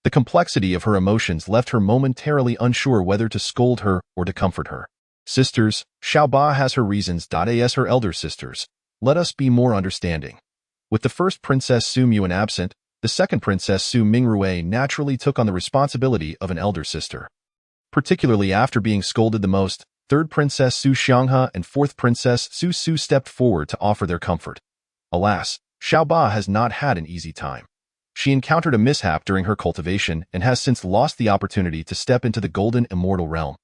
The complexity of her emotions left her momentarily unsure whether to scold her or to comfort her. Sisters, Xiaoba has her reasons. As her elder sisters, let us be more understanding. With the first Princess Su Muan absent, the second Princess Su Mingrue naturally took on the responsibility of an elder sister. Particularly after being scolded the most, third Princess Su Xianghe and fourth Princess Su Su stepped forward to offer their comfort. Alas, Xiaoba has not had an easy time. She encountered a mishap during her cultivation and has since lost the opportunity to step into the golden immortal realm.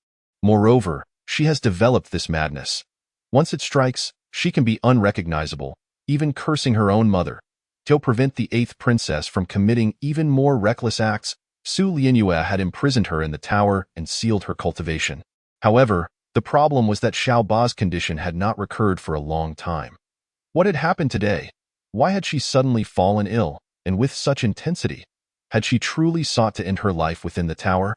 Moreover, she has developed this madness. Once it strikes, she can be unrecognizable, even cursing her own mother. To prevent the 8th princess from committing even more reckless acts, Su Lianue had imprisoned her in the tower and sealed her cultivation. However, the problem was that Xiaoba's condition had not recurred for a long time. What had happened today? Why had she suddenly fallen ill, and with such intensity? Had she truly sought to end her life within the tower?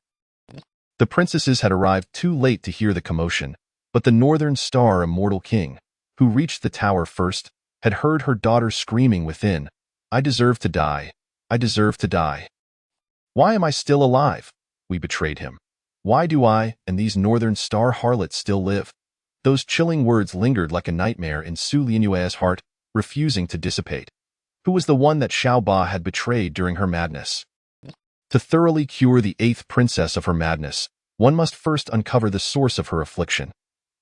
The princesses had arrived too late to hear the commotion, but the Northern Star Immortal King, who reached the tower first, had heard her daughter screaming within, I deserve to die. I deserve to die. Why am I still alive? We betrayed him. Why do I and these Northern Star harlots still live? Those chilling words lingered like a nightmare in Su Lianue's heart, refusing to dissipate. Who was the one that Xiaoba had betrayed during her madness? To thoroughly cure the 8th princess of her madness, one must first uncover the source of her affliction.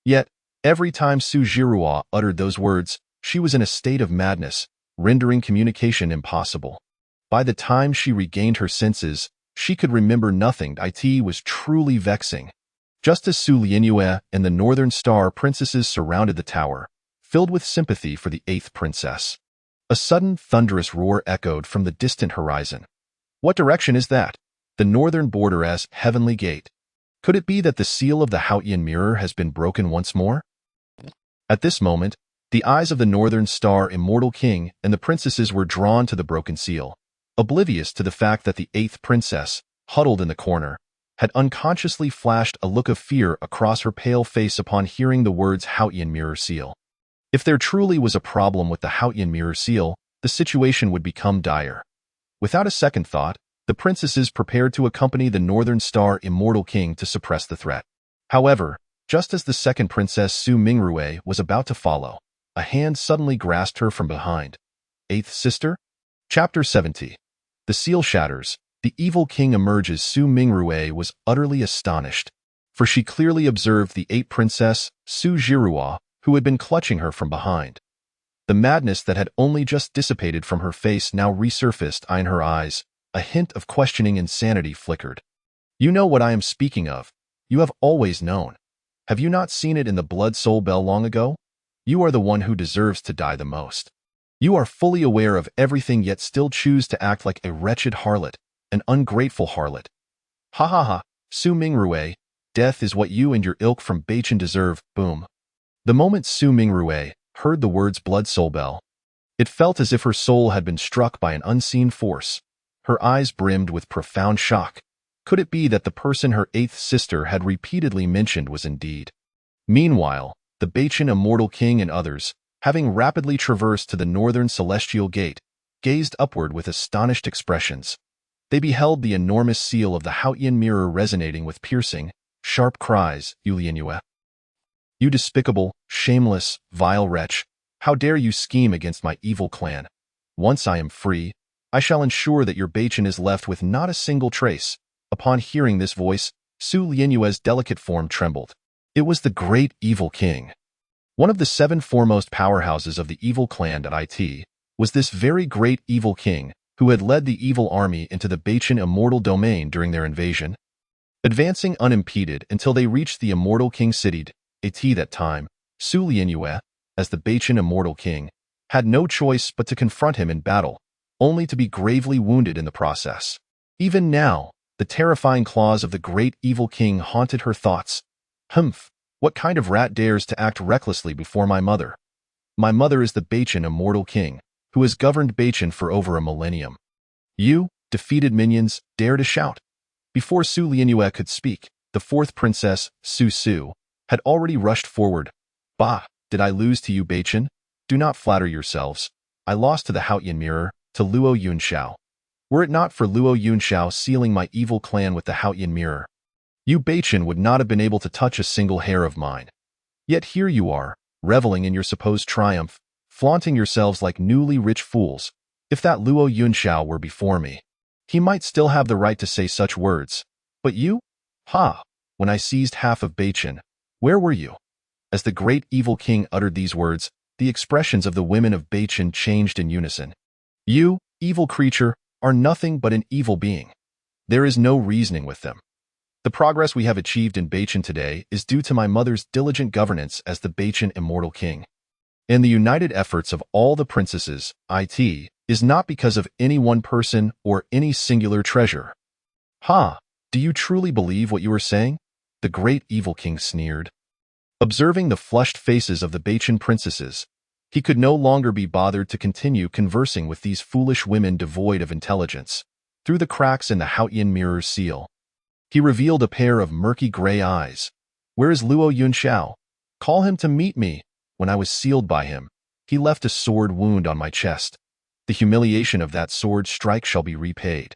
Yet, every time Su Jiruo uttered those words, she was in a state of madness, rendering communication impossible. By the time she regained her senses, she could remember nothing. It was truly vexing. Just as Su Lianue and the Northern Star princesses surrounded the tower, filled with sympathy for the 8th princess, a sudden thunderous roar echoed from the distant horizon. What direction is that? The northern border as Heavenly Gate. Could it be that the seal of the Haotian mirror has been broken once more? At this moment, the eyes of the Northern Star Immortal King and the princesses were drawn to the broken seal, oblivious to the fact that the 8th princess, huddled in the corner, had unconsciously flashed a look of fear across her pale face upon hearing the words Haotian Mirror Seal. If there truly was a problem with the Haotian Mirror Seal, the situation would become dire. Without a second thought, the princesses prepared to accompany the Northern Star Immortal King to suppress the threat. However, just as the second Princess Su Mingrue was about to follow, a hand suddenly grasped her from behind. 8th Sister? Chapter 70. The seal shatters. The evil king emerges. Su Mingrue was utterly astonished, for she clearly observed the 8th princess, Su Jiruo, who had been clutching her from behind. The madness that had only just dissipated from her face now resurfaced in her eyes. A hint of questioning insanity flickered. You know what I am speaking of. You have always known. Have you not seen it in the Blood Soul Bell long ago? You are the one who deserves to die the most. You are fully aware of everything yet still choose to act like a wretched harlot, an ungrateful harlot. Ha ha ha, Su Mingrue, death is what you and your ilk from Baichen deserve. Boom. The moment Su Mingrue heard the words Blood Soul Bell, it felt as if her soul had been struck by an unseen force. Her eyes brimmed with profound shock. Could it be that the person her 8th sister had repeatedly mentioned was indeed? Meanwhile, the Baichen Immortal King and others, having rapidly traversed to the northern celestial gate, gazed upward with astonished expressions. They beheld the enormous seal of the Haotian mirror resonating with piercing, sharp cries. Lianue. You despicable, shameless, vile wretch, how dare you scheme against my evil clan? Once I am free, I shall ensure that your Baichen is left with not a single trace. Upon hearing this voice, Su Lianue's delicate form trembled. It was the great evil king. One of the 7 foremost powerhouses of the evil clan. It was this very great evil king who had led the evil army into the Bachan immortal domain during their invasion. Advancing unimpeded until they reached the immortal king city, at that time, Su Lianyue, as the Bachan immortal king, had no choice but to confront him in battle, only to be gravely wounded in the process. Even now, the terrifying claws of the great evil king haunted her thoughts. Humph, what kind of rat dares to act recklessly before my mother? My mother is the Bachan immortal king, who has governed Bachan for over a millennium. You, defeated minions, dare to shout. Before Su Lianyue could speak, the fourth princess, Su Su, had already rushed forward. Bah, did I lose to you, Bachan? Do not flatter yourselves. I lost to the Haotian mirror, to Luo Yunxiao. Were it not for Luo Yunxiao sealing my evil clan with the Haotian mirror, you Bachan would not have been able to touch a single hair of mine. Yet here you are, reveling in your supposed triumph, flaunting yourselves like newly rich fools. If that Luo Yunxiao were before me, he might still have the right to say such words. But you? Ha! When I seized half of Bachan, where were you? As the great evil king uttered these words, the expressions of the women of Bachan changed in unison. You, evil creature, are nothing but an evil being. There is no reasoning with them. The progress we have achieved in Bachan today is due to my mother's diligent governance as the Bachan immortal king. And the united efforts of all the princesses, is not because of any one person or any singular treasure. Ha! Do you truly believe what you are saying? The great evil king sneered. Observing the flushed faces of the Bachan princesses, he could no longer be bothered to continue conversing with these foolish women devoid of intelligence. Through the cracks in the Haotian mirror's seal, he revealed a pair of murky gray eyes. Where is Luo Yunxiao? Call him to meet me. When I was sealed by him, he left a sword wound on my chest. The humiliation of that sword strike shall be repaid.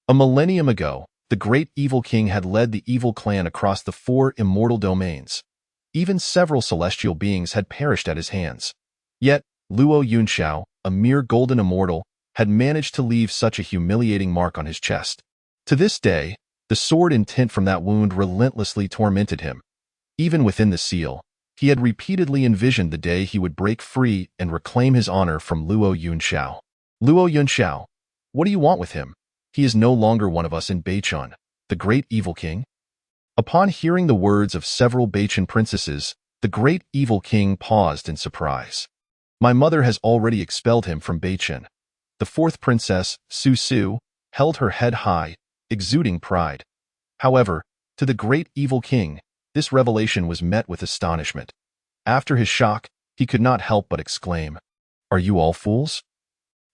A millennium ago, the great evil king had led the evil clan across the 4 immortal domains. Even several celestial beings had perished at his hands. Yet, Luo Yunxiao, a mere golden immortal, had managed to leave such a humiliating mark on his chest. To this day, the sword intent from that wound relentlessly tormented him. Even within the seal, he had repeatedly envisioned the day he would break free and reclaim his honor from Luo Yunxiao. Luo Yunxiao, what do you want with him? He is no longer one of us in Bachan, the great evil king. Upon hearing the words of several Bachan princesses, the great evil king paused in surprise. My mother has already expelled him from Bachan. The fourth princess, Su Su, held her head high, exuding pride. However, to the great evil king, this revelation was met with astonishment. After his shock, he could not help but exclaim, "Are you all fools?"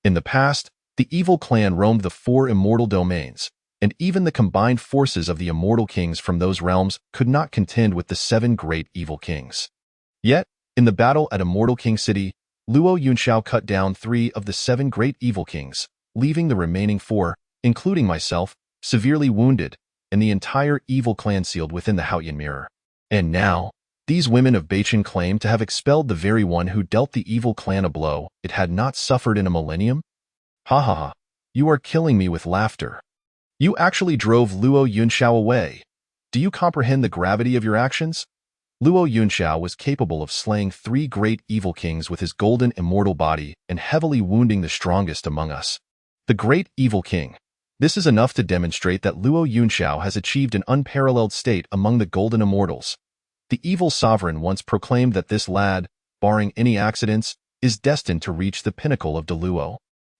In the past, the evil clan roamed the 4 immortal domains, and even the combined forces of the immortal kings from those realms could not contend with the 7 great evil kings. Yet, in the battle at Immortal King City, Luo Yunxiao cut down 3 of the 7 great evil kings, leaving the remaining 4, including myself, severely wounded, and the entire evil clan sealed within the Haotian mirror. And now, these women of Bachan claim to have expelled the very one who dealt the evil clan a blow it had not suffered in a millennium? Ha ha ha, you are killing me with laughter. You actually drove Luo Yunxiao away. Do you comprehend the gravity of your actions? Luo Yunxiao was capable of slaying 3 great evil kings with his golden immortal body and heavily wounding the strongest among us. The great evil king. This is enough to demonstrate that Luo Yunxiao has achieved an unparalleled state among the golden immortals. The evil sovereign once proclaimed that this lad, barring any accidents, is destined to reach the pinnacle of Deluo.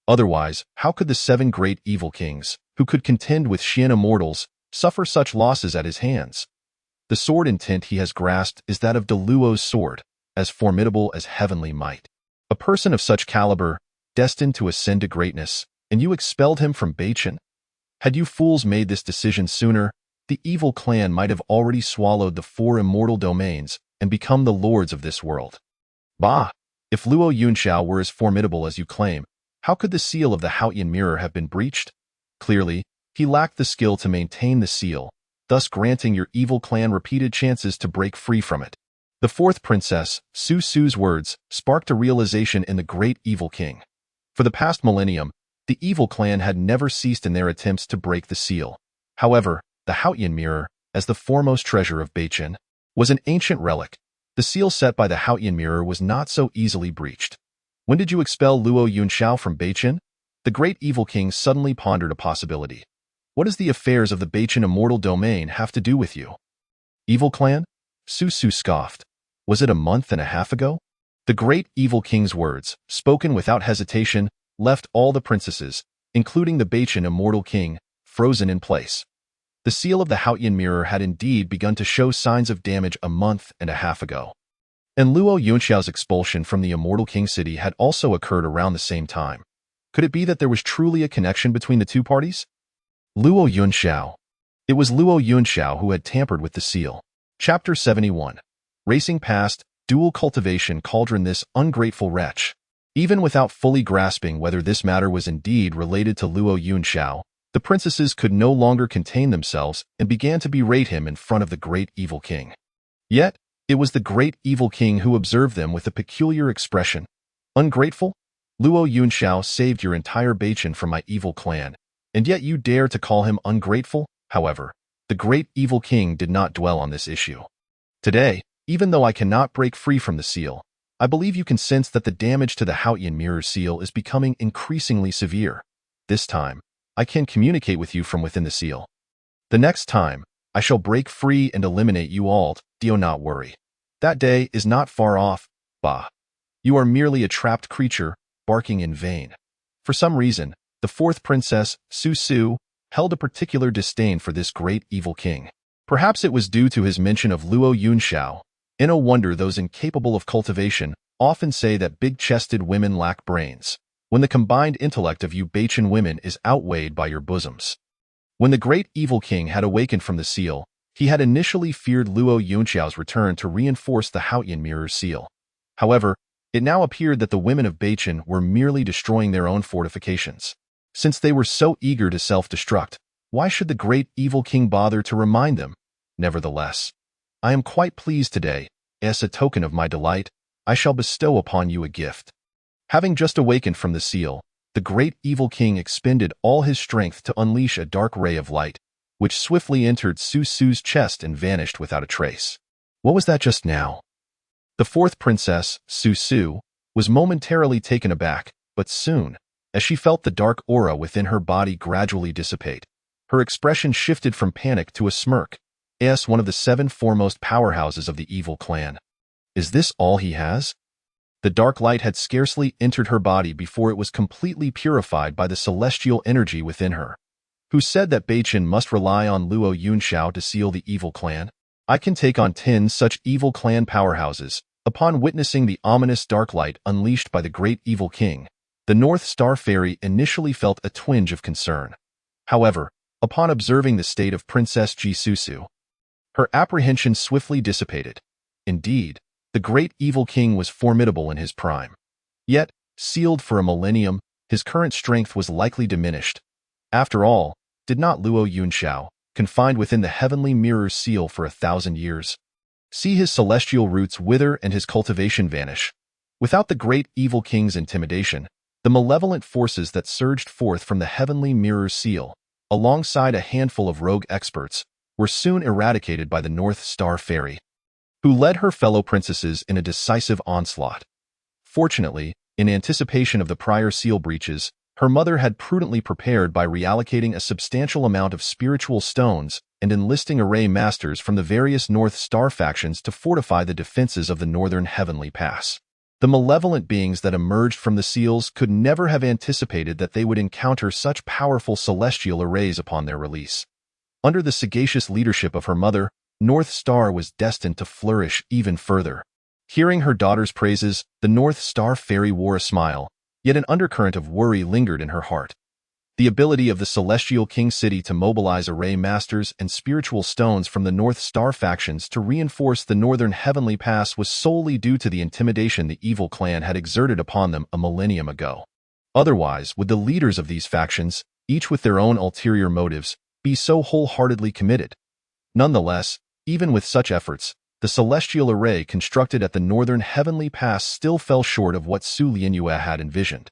Otherwise, how could the 7 great evil kings, who could contend with Xian immortals, suffer such losses at his hands? The sword intent he has grasped is that of Deluo's sword, as formidable as heavenly might. A person of such caliber, destined to ascend to greatness, and you expelled him from Bachan? Had you fools made this decision sooner, the evil clan might have already swallowed the 4 immortal domains and become the lords of this world. Bah! If Luo Yunxiao were as formidable as you claim, how could the seal of the Haotian mirror have been breached? Clearly, he lacked the skill to maintain the seal, thus granting your evil clan repeated chances to break free from it. The fourth princess, Su Su's words, sparked a realization in the great evil king. For the past millennium, the evil clan had never ceased in their attempts to break the seal. However, the Haotian mirror, as the foremost treasure of Bachan, was an ancient relic. The seal set by the Haotian mirror was not so easily breached. When did you expel Luo Yunxiao from Beichen? The great evil king suddenly pondered a possibility. What does the affairs of the Beichen immortal domain have to do with you? Evil clan? Su Su scoffed. Was it a month and a half ago? The great evil king's words, spoken without hesitation, left all the princesses, including the Beichen immortal king, frozen in place. The seal of the Haotian mirror had indeed begun to show signs of damage a month and a half ago. And Luo Yunxiao's expulsion from the immortal king city had also occurred around the same time. Could it be that there was truly a connection between the two parties? Luo Yunxiao. It was Luo Yunxiao who had tampered with the seal. Chapter 71. Racing past, dual cultivation cauldron. This ungrateful wretch. Even without fully grasping whether this matter was indeed related to Luo Yunxiao, the princesses could no longer contain themselves and began to berate him in front of the great evil king. Yet, it was the great evil king who observed them with a peculiar expression. Ungrateful? Luo Yunxiao saved your entire Beichen from my evil clan, and yet you dare to call him ungrateful? However, the great evil king did not dwell on this issue. Today, even though I cannot break free from the seal, I believe you can sense that the damage to the Haotian mirror seal is becoming increasingly severe. This time, I can communicate with you from within the seal. The next time, I shall break free and eliminate you all. Do not worry. That day is not far off. Bah. You are merely a trapped creature, barking in vain. For some reason, the fourth princess, Su Su, held a particular disdain for this great evil king. Perhaps it was due to his mention of Luo Yunxiao. No wonder those incapable of cultivation often say that big-chested women lack brains, when the combined intellect of you Beichen women is outweighed by your bosoms. When the great evil king had awakened from the seal, he had initially feared Luo Yunxiao's return to reinforce the Haotian mirror seal. However, it now appeared that the women of Beichen were merely destroying their own fortifications. Since they were so eager to self-destruct, why should the great evil king bother to remind them? Nevertheless, I am quite pleased today. As a token of my delight, I shall bestow upon you a gift. Having just awakened from the seal, the great evil king expended all his strength to unleash a dark ray of light, which swiftly entered Su Su's chest and vanished without a trace. What was that just now? The fourth princess, Su Su, was momentarily taken aback, but soon, as she felt the dark aura within her body gradually dissipate, her expression shifted from panic to a smirk. As one of the 7 foremost powerhouses of the evil clan. Is this all he has? The dark light had scarcely entered her body before it was completely purified by the celestial energy within her. Who said that Beichen must rely on Luo Yunxiao to seal the evil clan? I can take on 10 such evil clan powerhouses. Upon witnessing the ominous dark light unleashed by the great evil king, the North Star Fairy initially felt a twinge of concern. However, upon observing the state of Princess Jisusu, her apprehension swiftly dissipated. Indeed, the great evil king was formidable in his prime. Yet, sealed for a millennium, his current strength was likely diminished. After all, did not Luo Yunxiao, confined within the heavenly mirror seal for 1,000 years, see his celestial roots wither and his cultivation vanish? Without the great evil king's intimidation, the malevolent forces that surged forth from the heavenly mirror seal, alongside a handful of rogue experts, were soon eradicated by the North Star Fairy, who led her fellow princesses in a decisive onslaught. Fortunately, in anticipation of the prior seal breaches, her mother had prudently prepared by reallocating a substantial amount of spiritual stones and enlisting array masters from the various North Star factions to fortify the defenses of the Northern Heavenly Pass. The malevolent beings that emerged from the seals could never have anticipated that they would encounter such powerful celestial arrays upon their release. Under the sagacious leadership of her mother, North Star was destined to flourish even further. Hearing her daughter's praises, the North Star Fairy wore a smile, yet an undercurrent of worry lingered in her heart. The ability of the Celestial King City to mobilize array masters and spiritual stones from the North Star factions to reinforce the Northern Heavenly Pass was solely due to the intimidation the evil clan had exerted upon them a millennium ago. Otherwise, would the leaders of these factions, each with their own ulterior motives, be so wholeheartedly committed? Nonetheless, even with such efforts, the celestial array constructed at the Northern Heavenly Pass still fell short of what Su Lianyue had envisioned.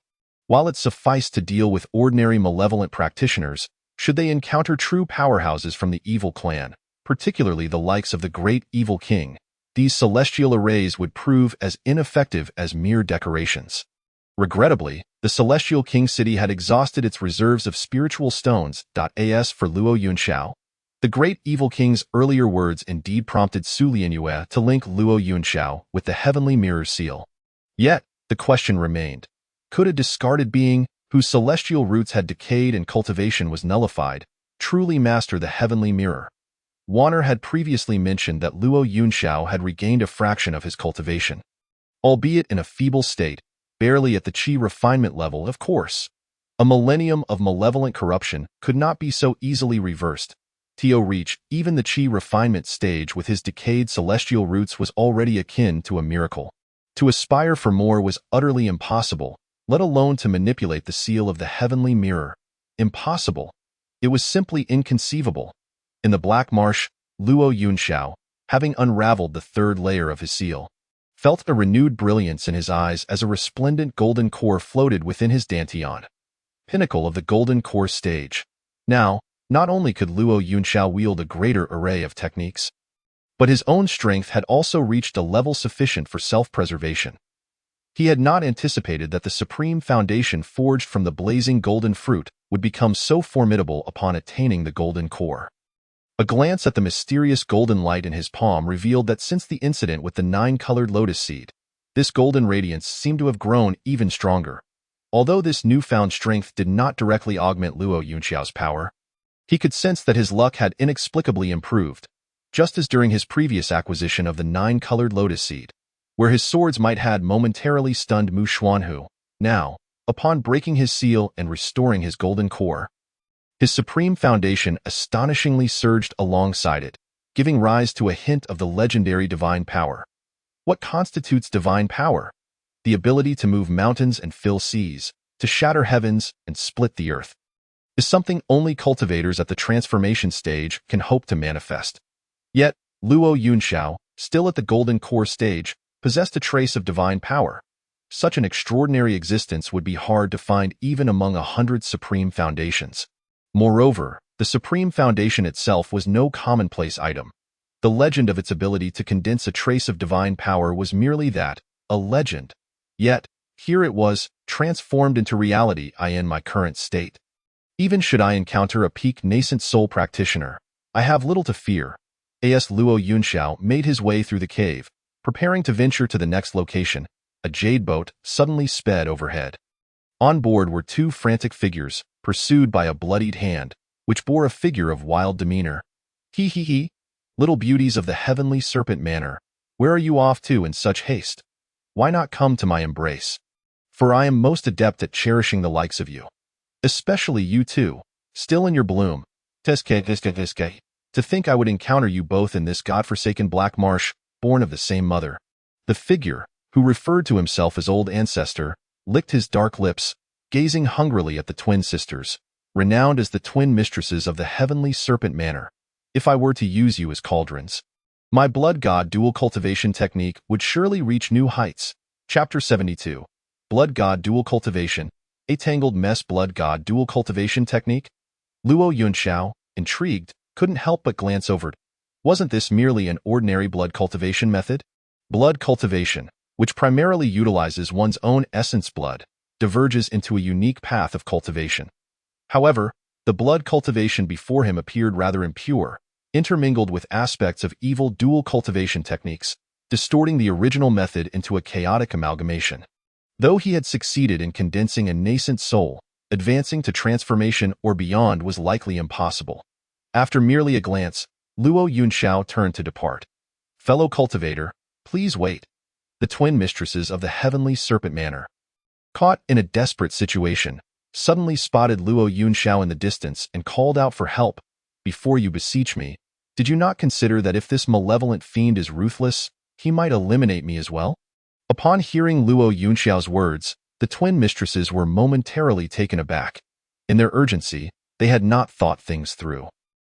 While it sufficed to deal with ordinary malevolent practitioners, should they encounter true powerhouses from the evil clan, particularly the likes of the great evil king, these celestial arrays would prove as ineffective as mere decorations. Regrettably, the Celestial King City had exhausted its reserves of spiritual stones. As for Luo Yunxiao, the great evil king's earlier words indeed prompted Su Lianyue to link Luo Yunxiao with the heavenly mirror seal. Yet, the question remained. Could a discarded being, whose celestial roots had decayed and cultivation was nullified, truly master the heavenly mirror? Wanner had previously mentioned that Luo Yunxiao had regained a fraction of his cultivation. Albeit in a feeble state, barely at the qi refinement level, of course. A millennium of malevolent corruption could not be so easily reversed. To reach even the qi refinement stage with his decayed celestial roots was already akin to a miracle. To aspire for more was utterly impossible, let alone to manipulate the seal of the heavenly mirror. Impossible. It was simply inconceivable. In the Black Marsh, Luo Yunxiao, having unraveled the third layer of his seal, felt a renewed brilliance in his eyes as a resplendent golden core floated within his dantian. Pinnacle of the golden core stage. Now, not only could Luo Yunxiao wield a greater array of techniques, but his own strength had also reached a level sufficient for self-preservation. He had not anticipated that the supreme foundation forged from the blazing golden fruit would become so formidable upon attaining the golden core. A glance at the mysterious golden light in his palm revealed that since the incident with the 9-colored lotus seed, this golden radiance seemed to have grown even stronger. Although this newfound strength did not directly augment Luo Yunxiao's power, he could sense that his luck had inexplicably improved, just as during his previous acquisition of the 9-colored lotus seed, where his swords might had momentarily stunned Mu Xuanhu. Now, upon breaking his seal and restoring his golden core, his supreme foundation astonishingly surged alongside it, giving rise to a hint of the legendary divine power. What constitutes divine power? The ability to move mountains and fill seas, to shatter heavens and split the earth, is something only cultivators at the transformation stage can hope to manifest. Yet, Luo Yunxiao, still at the golden core stage, possessed a trace of divine power. Such an extraordinary existence would be hard to find even among 100 supreme foundations. Moreover, the supreme foundation itself was no commonplace item. The legend of its ability to condense a trace of divine power was merely that, a legend. Yet, here it was, transformed into reality in my current state. Even should I encounter a peak nascent soul practitioner, I have little to fear. As Luo Yunxiao made his way through the cave, preparing to venture to the next location, a jade boat suddenly sped overhead. On board were 2 frantic figures, pursued by a bloodied hand, which bore a figure of wild demeanor. He, little beauties of the heavenly serpent manor, where are you off to in such haste? Why not come to my embrace? For I am most adept at cherishing the likes of you. Especially you two, still in your bloom. To think I would encounter you both in this godforsaken Black Marsh, born of the same mother. The figure, who referred to himself as Old Ancestor, licked his dark lips, gazing hungrily at the twin sisters, renowned as the twin mistresses of the heavenly serpent manor. If I were to use you as cauldrons, my blood god dual cultivation technique would surely reach new heights. Chapter 72. Blood god dual cultivation. A tangled mess blood god dual cultivation technique? Luo Yunxiao, intrigued, couldn't help but glance over it. Wasn't this merely an ordinary blood cultivation method? Blood cultivation, which primarily utilizes one's own essence blood, diverges into a unique path of cultivation. However, the blood cultivation before him appeared rather impure, intermingled with aspects of evil dual cultivation techniques, distorting the original method into a chaotic amalgamation. Though he had succeeded in condensing a nascent soul, advancing to transformation or beyond was likely impossible. After merely a glance, Luo Yunxiao turned to depart. Fellow cultivator, please wait. The twin mistresses of the heavenly serpent manor, caught in a desperate situation, suddenly spotted Luo Yunxiao in the distance and called out for help. Before you beseech me, did you not consider that if this malevolent fiend is ruthless, he might eliminate me as well? Upon hearing Luo Yunxiao's words, the twin mistresses were momentarily taken aback. In their urgency, they had not thought things through.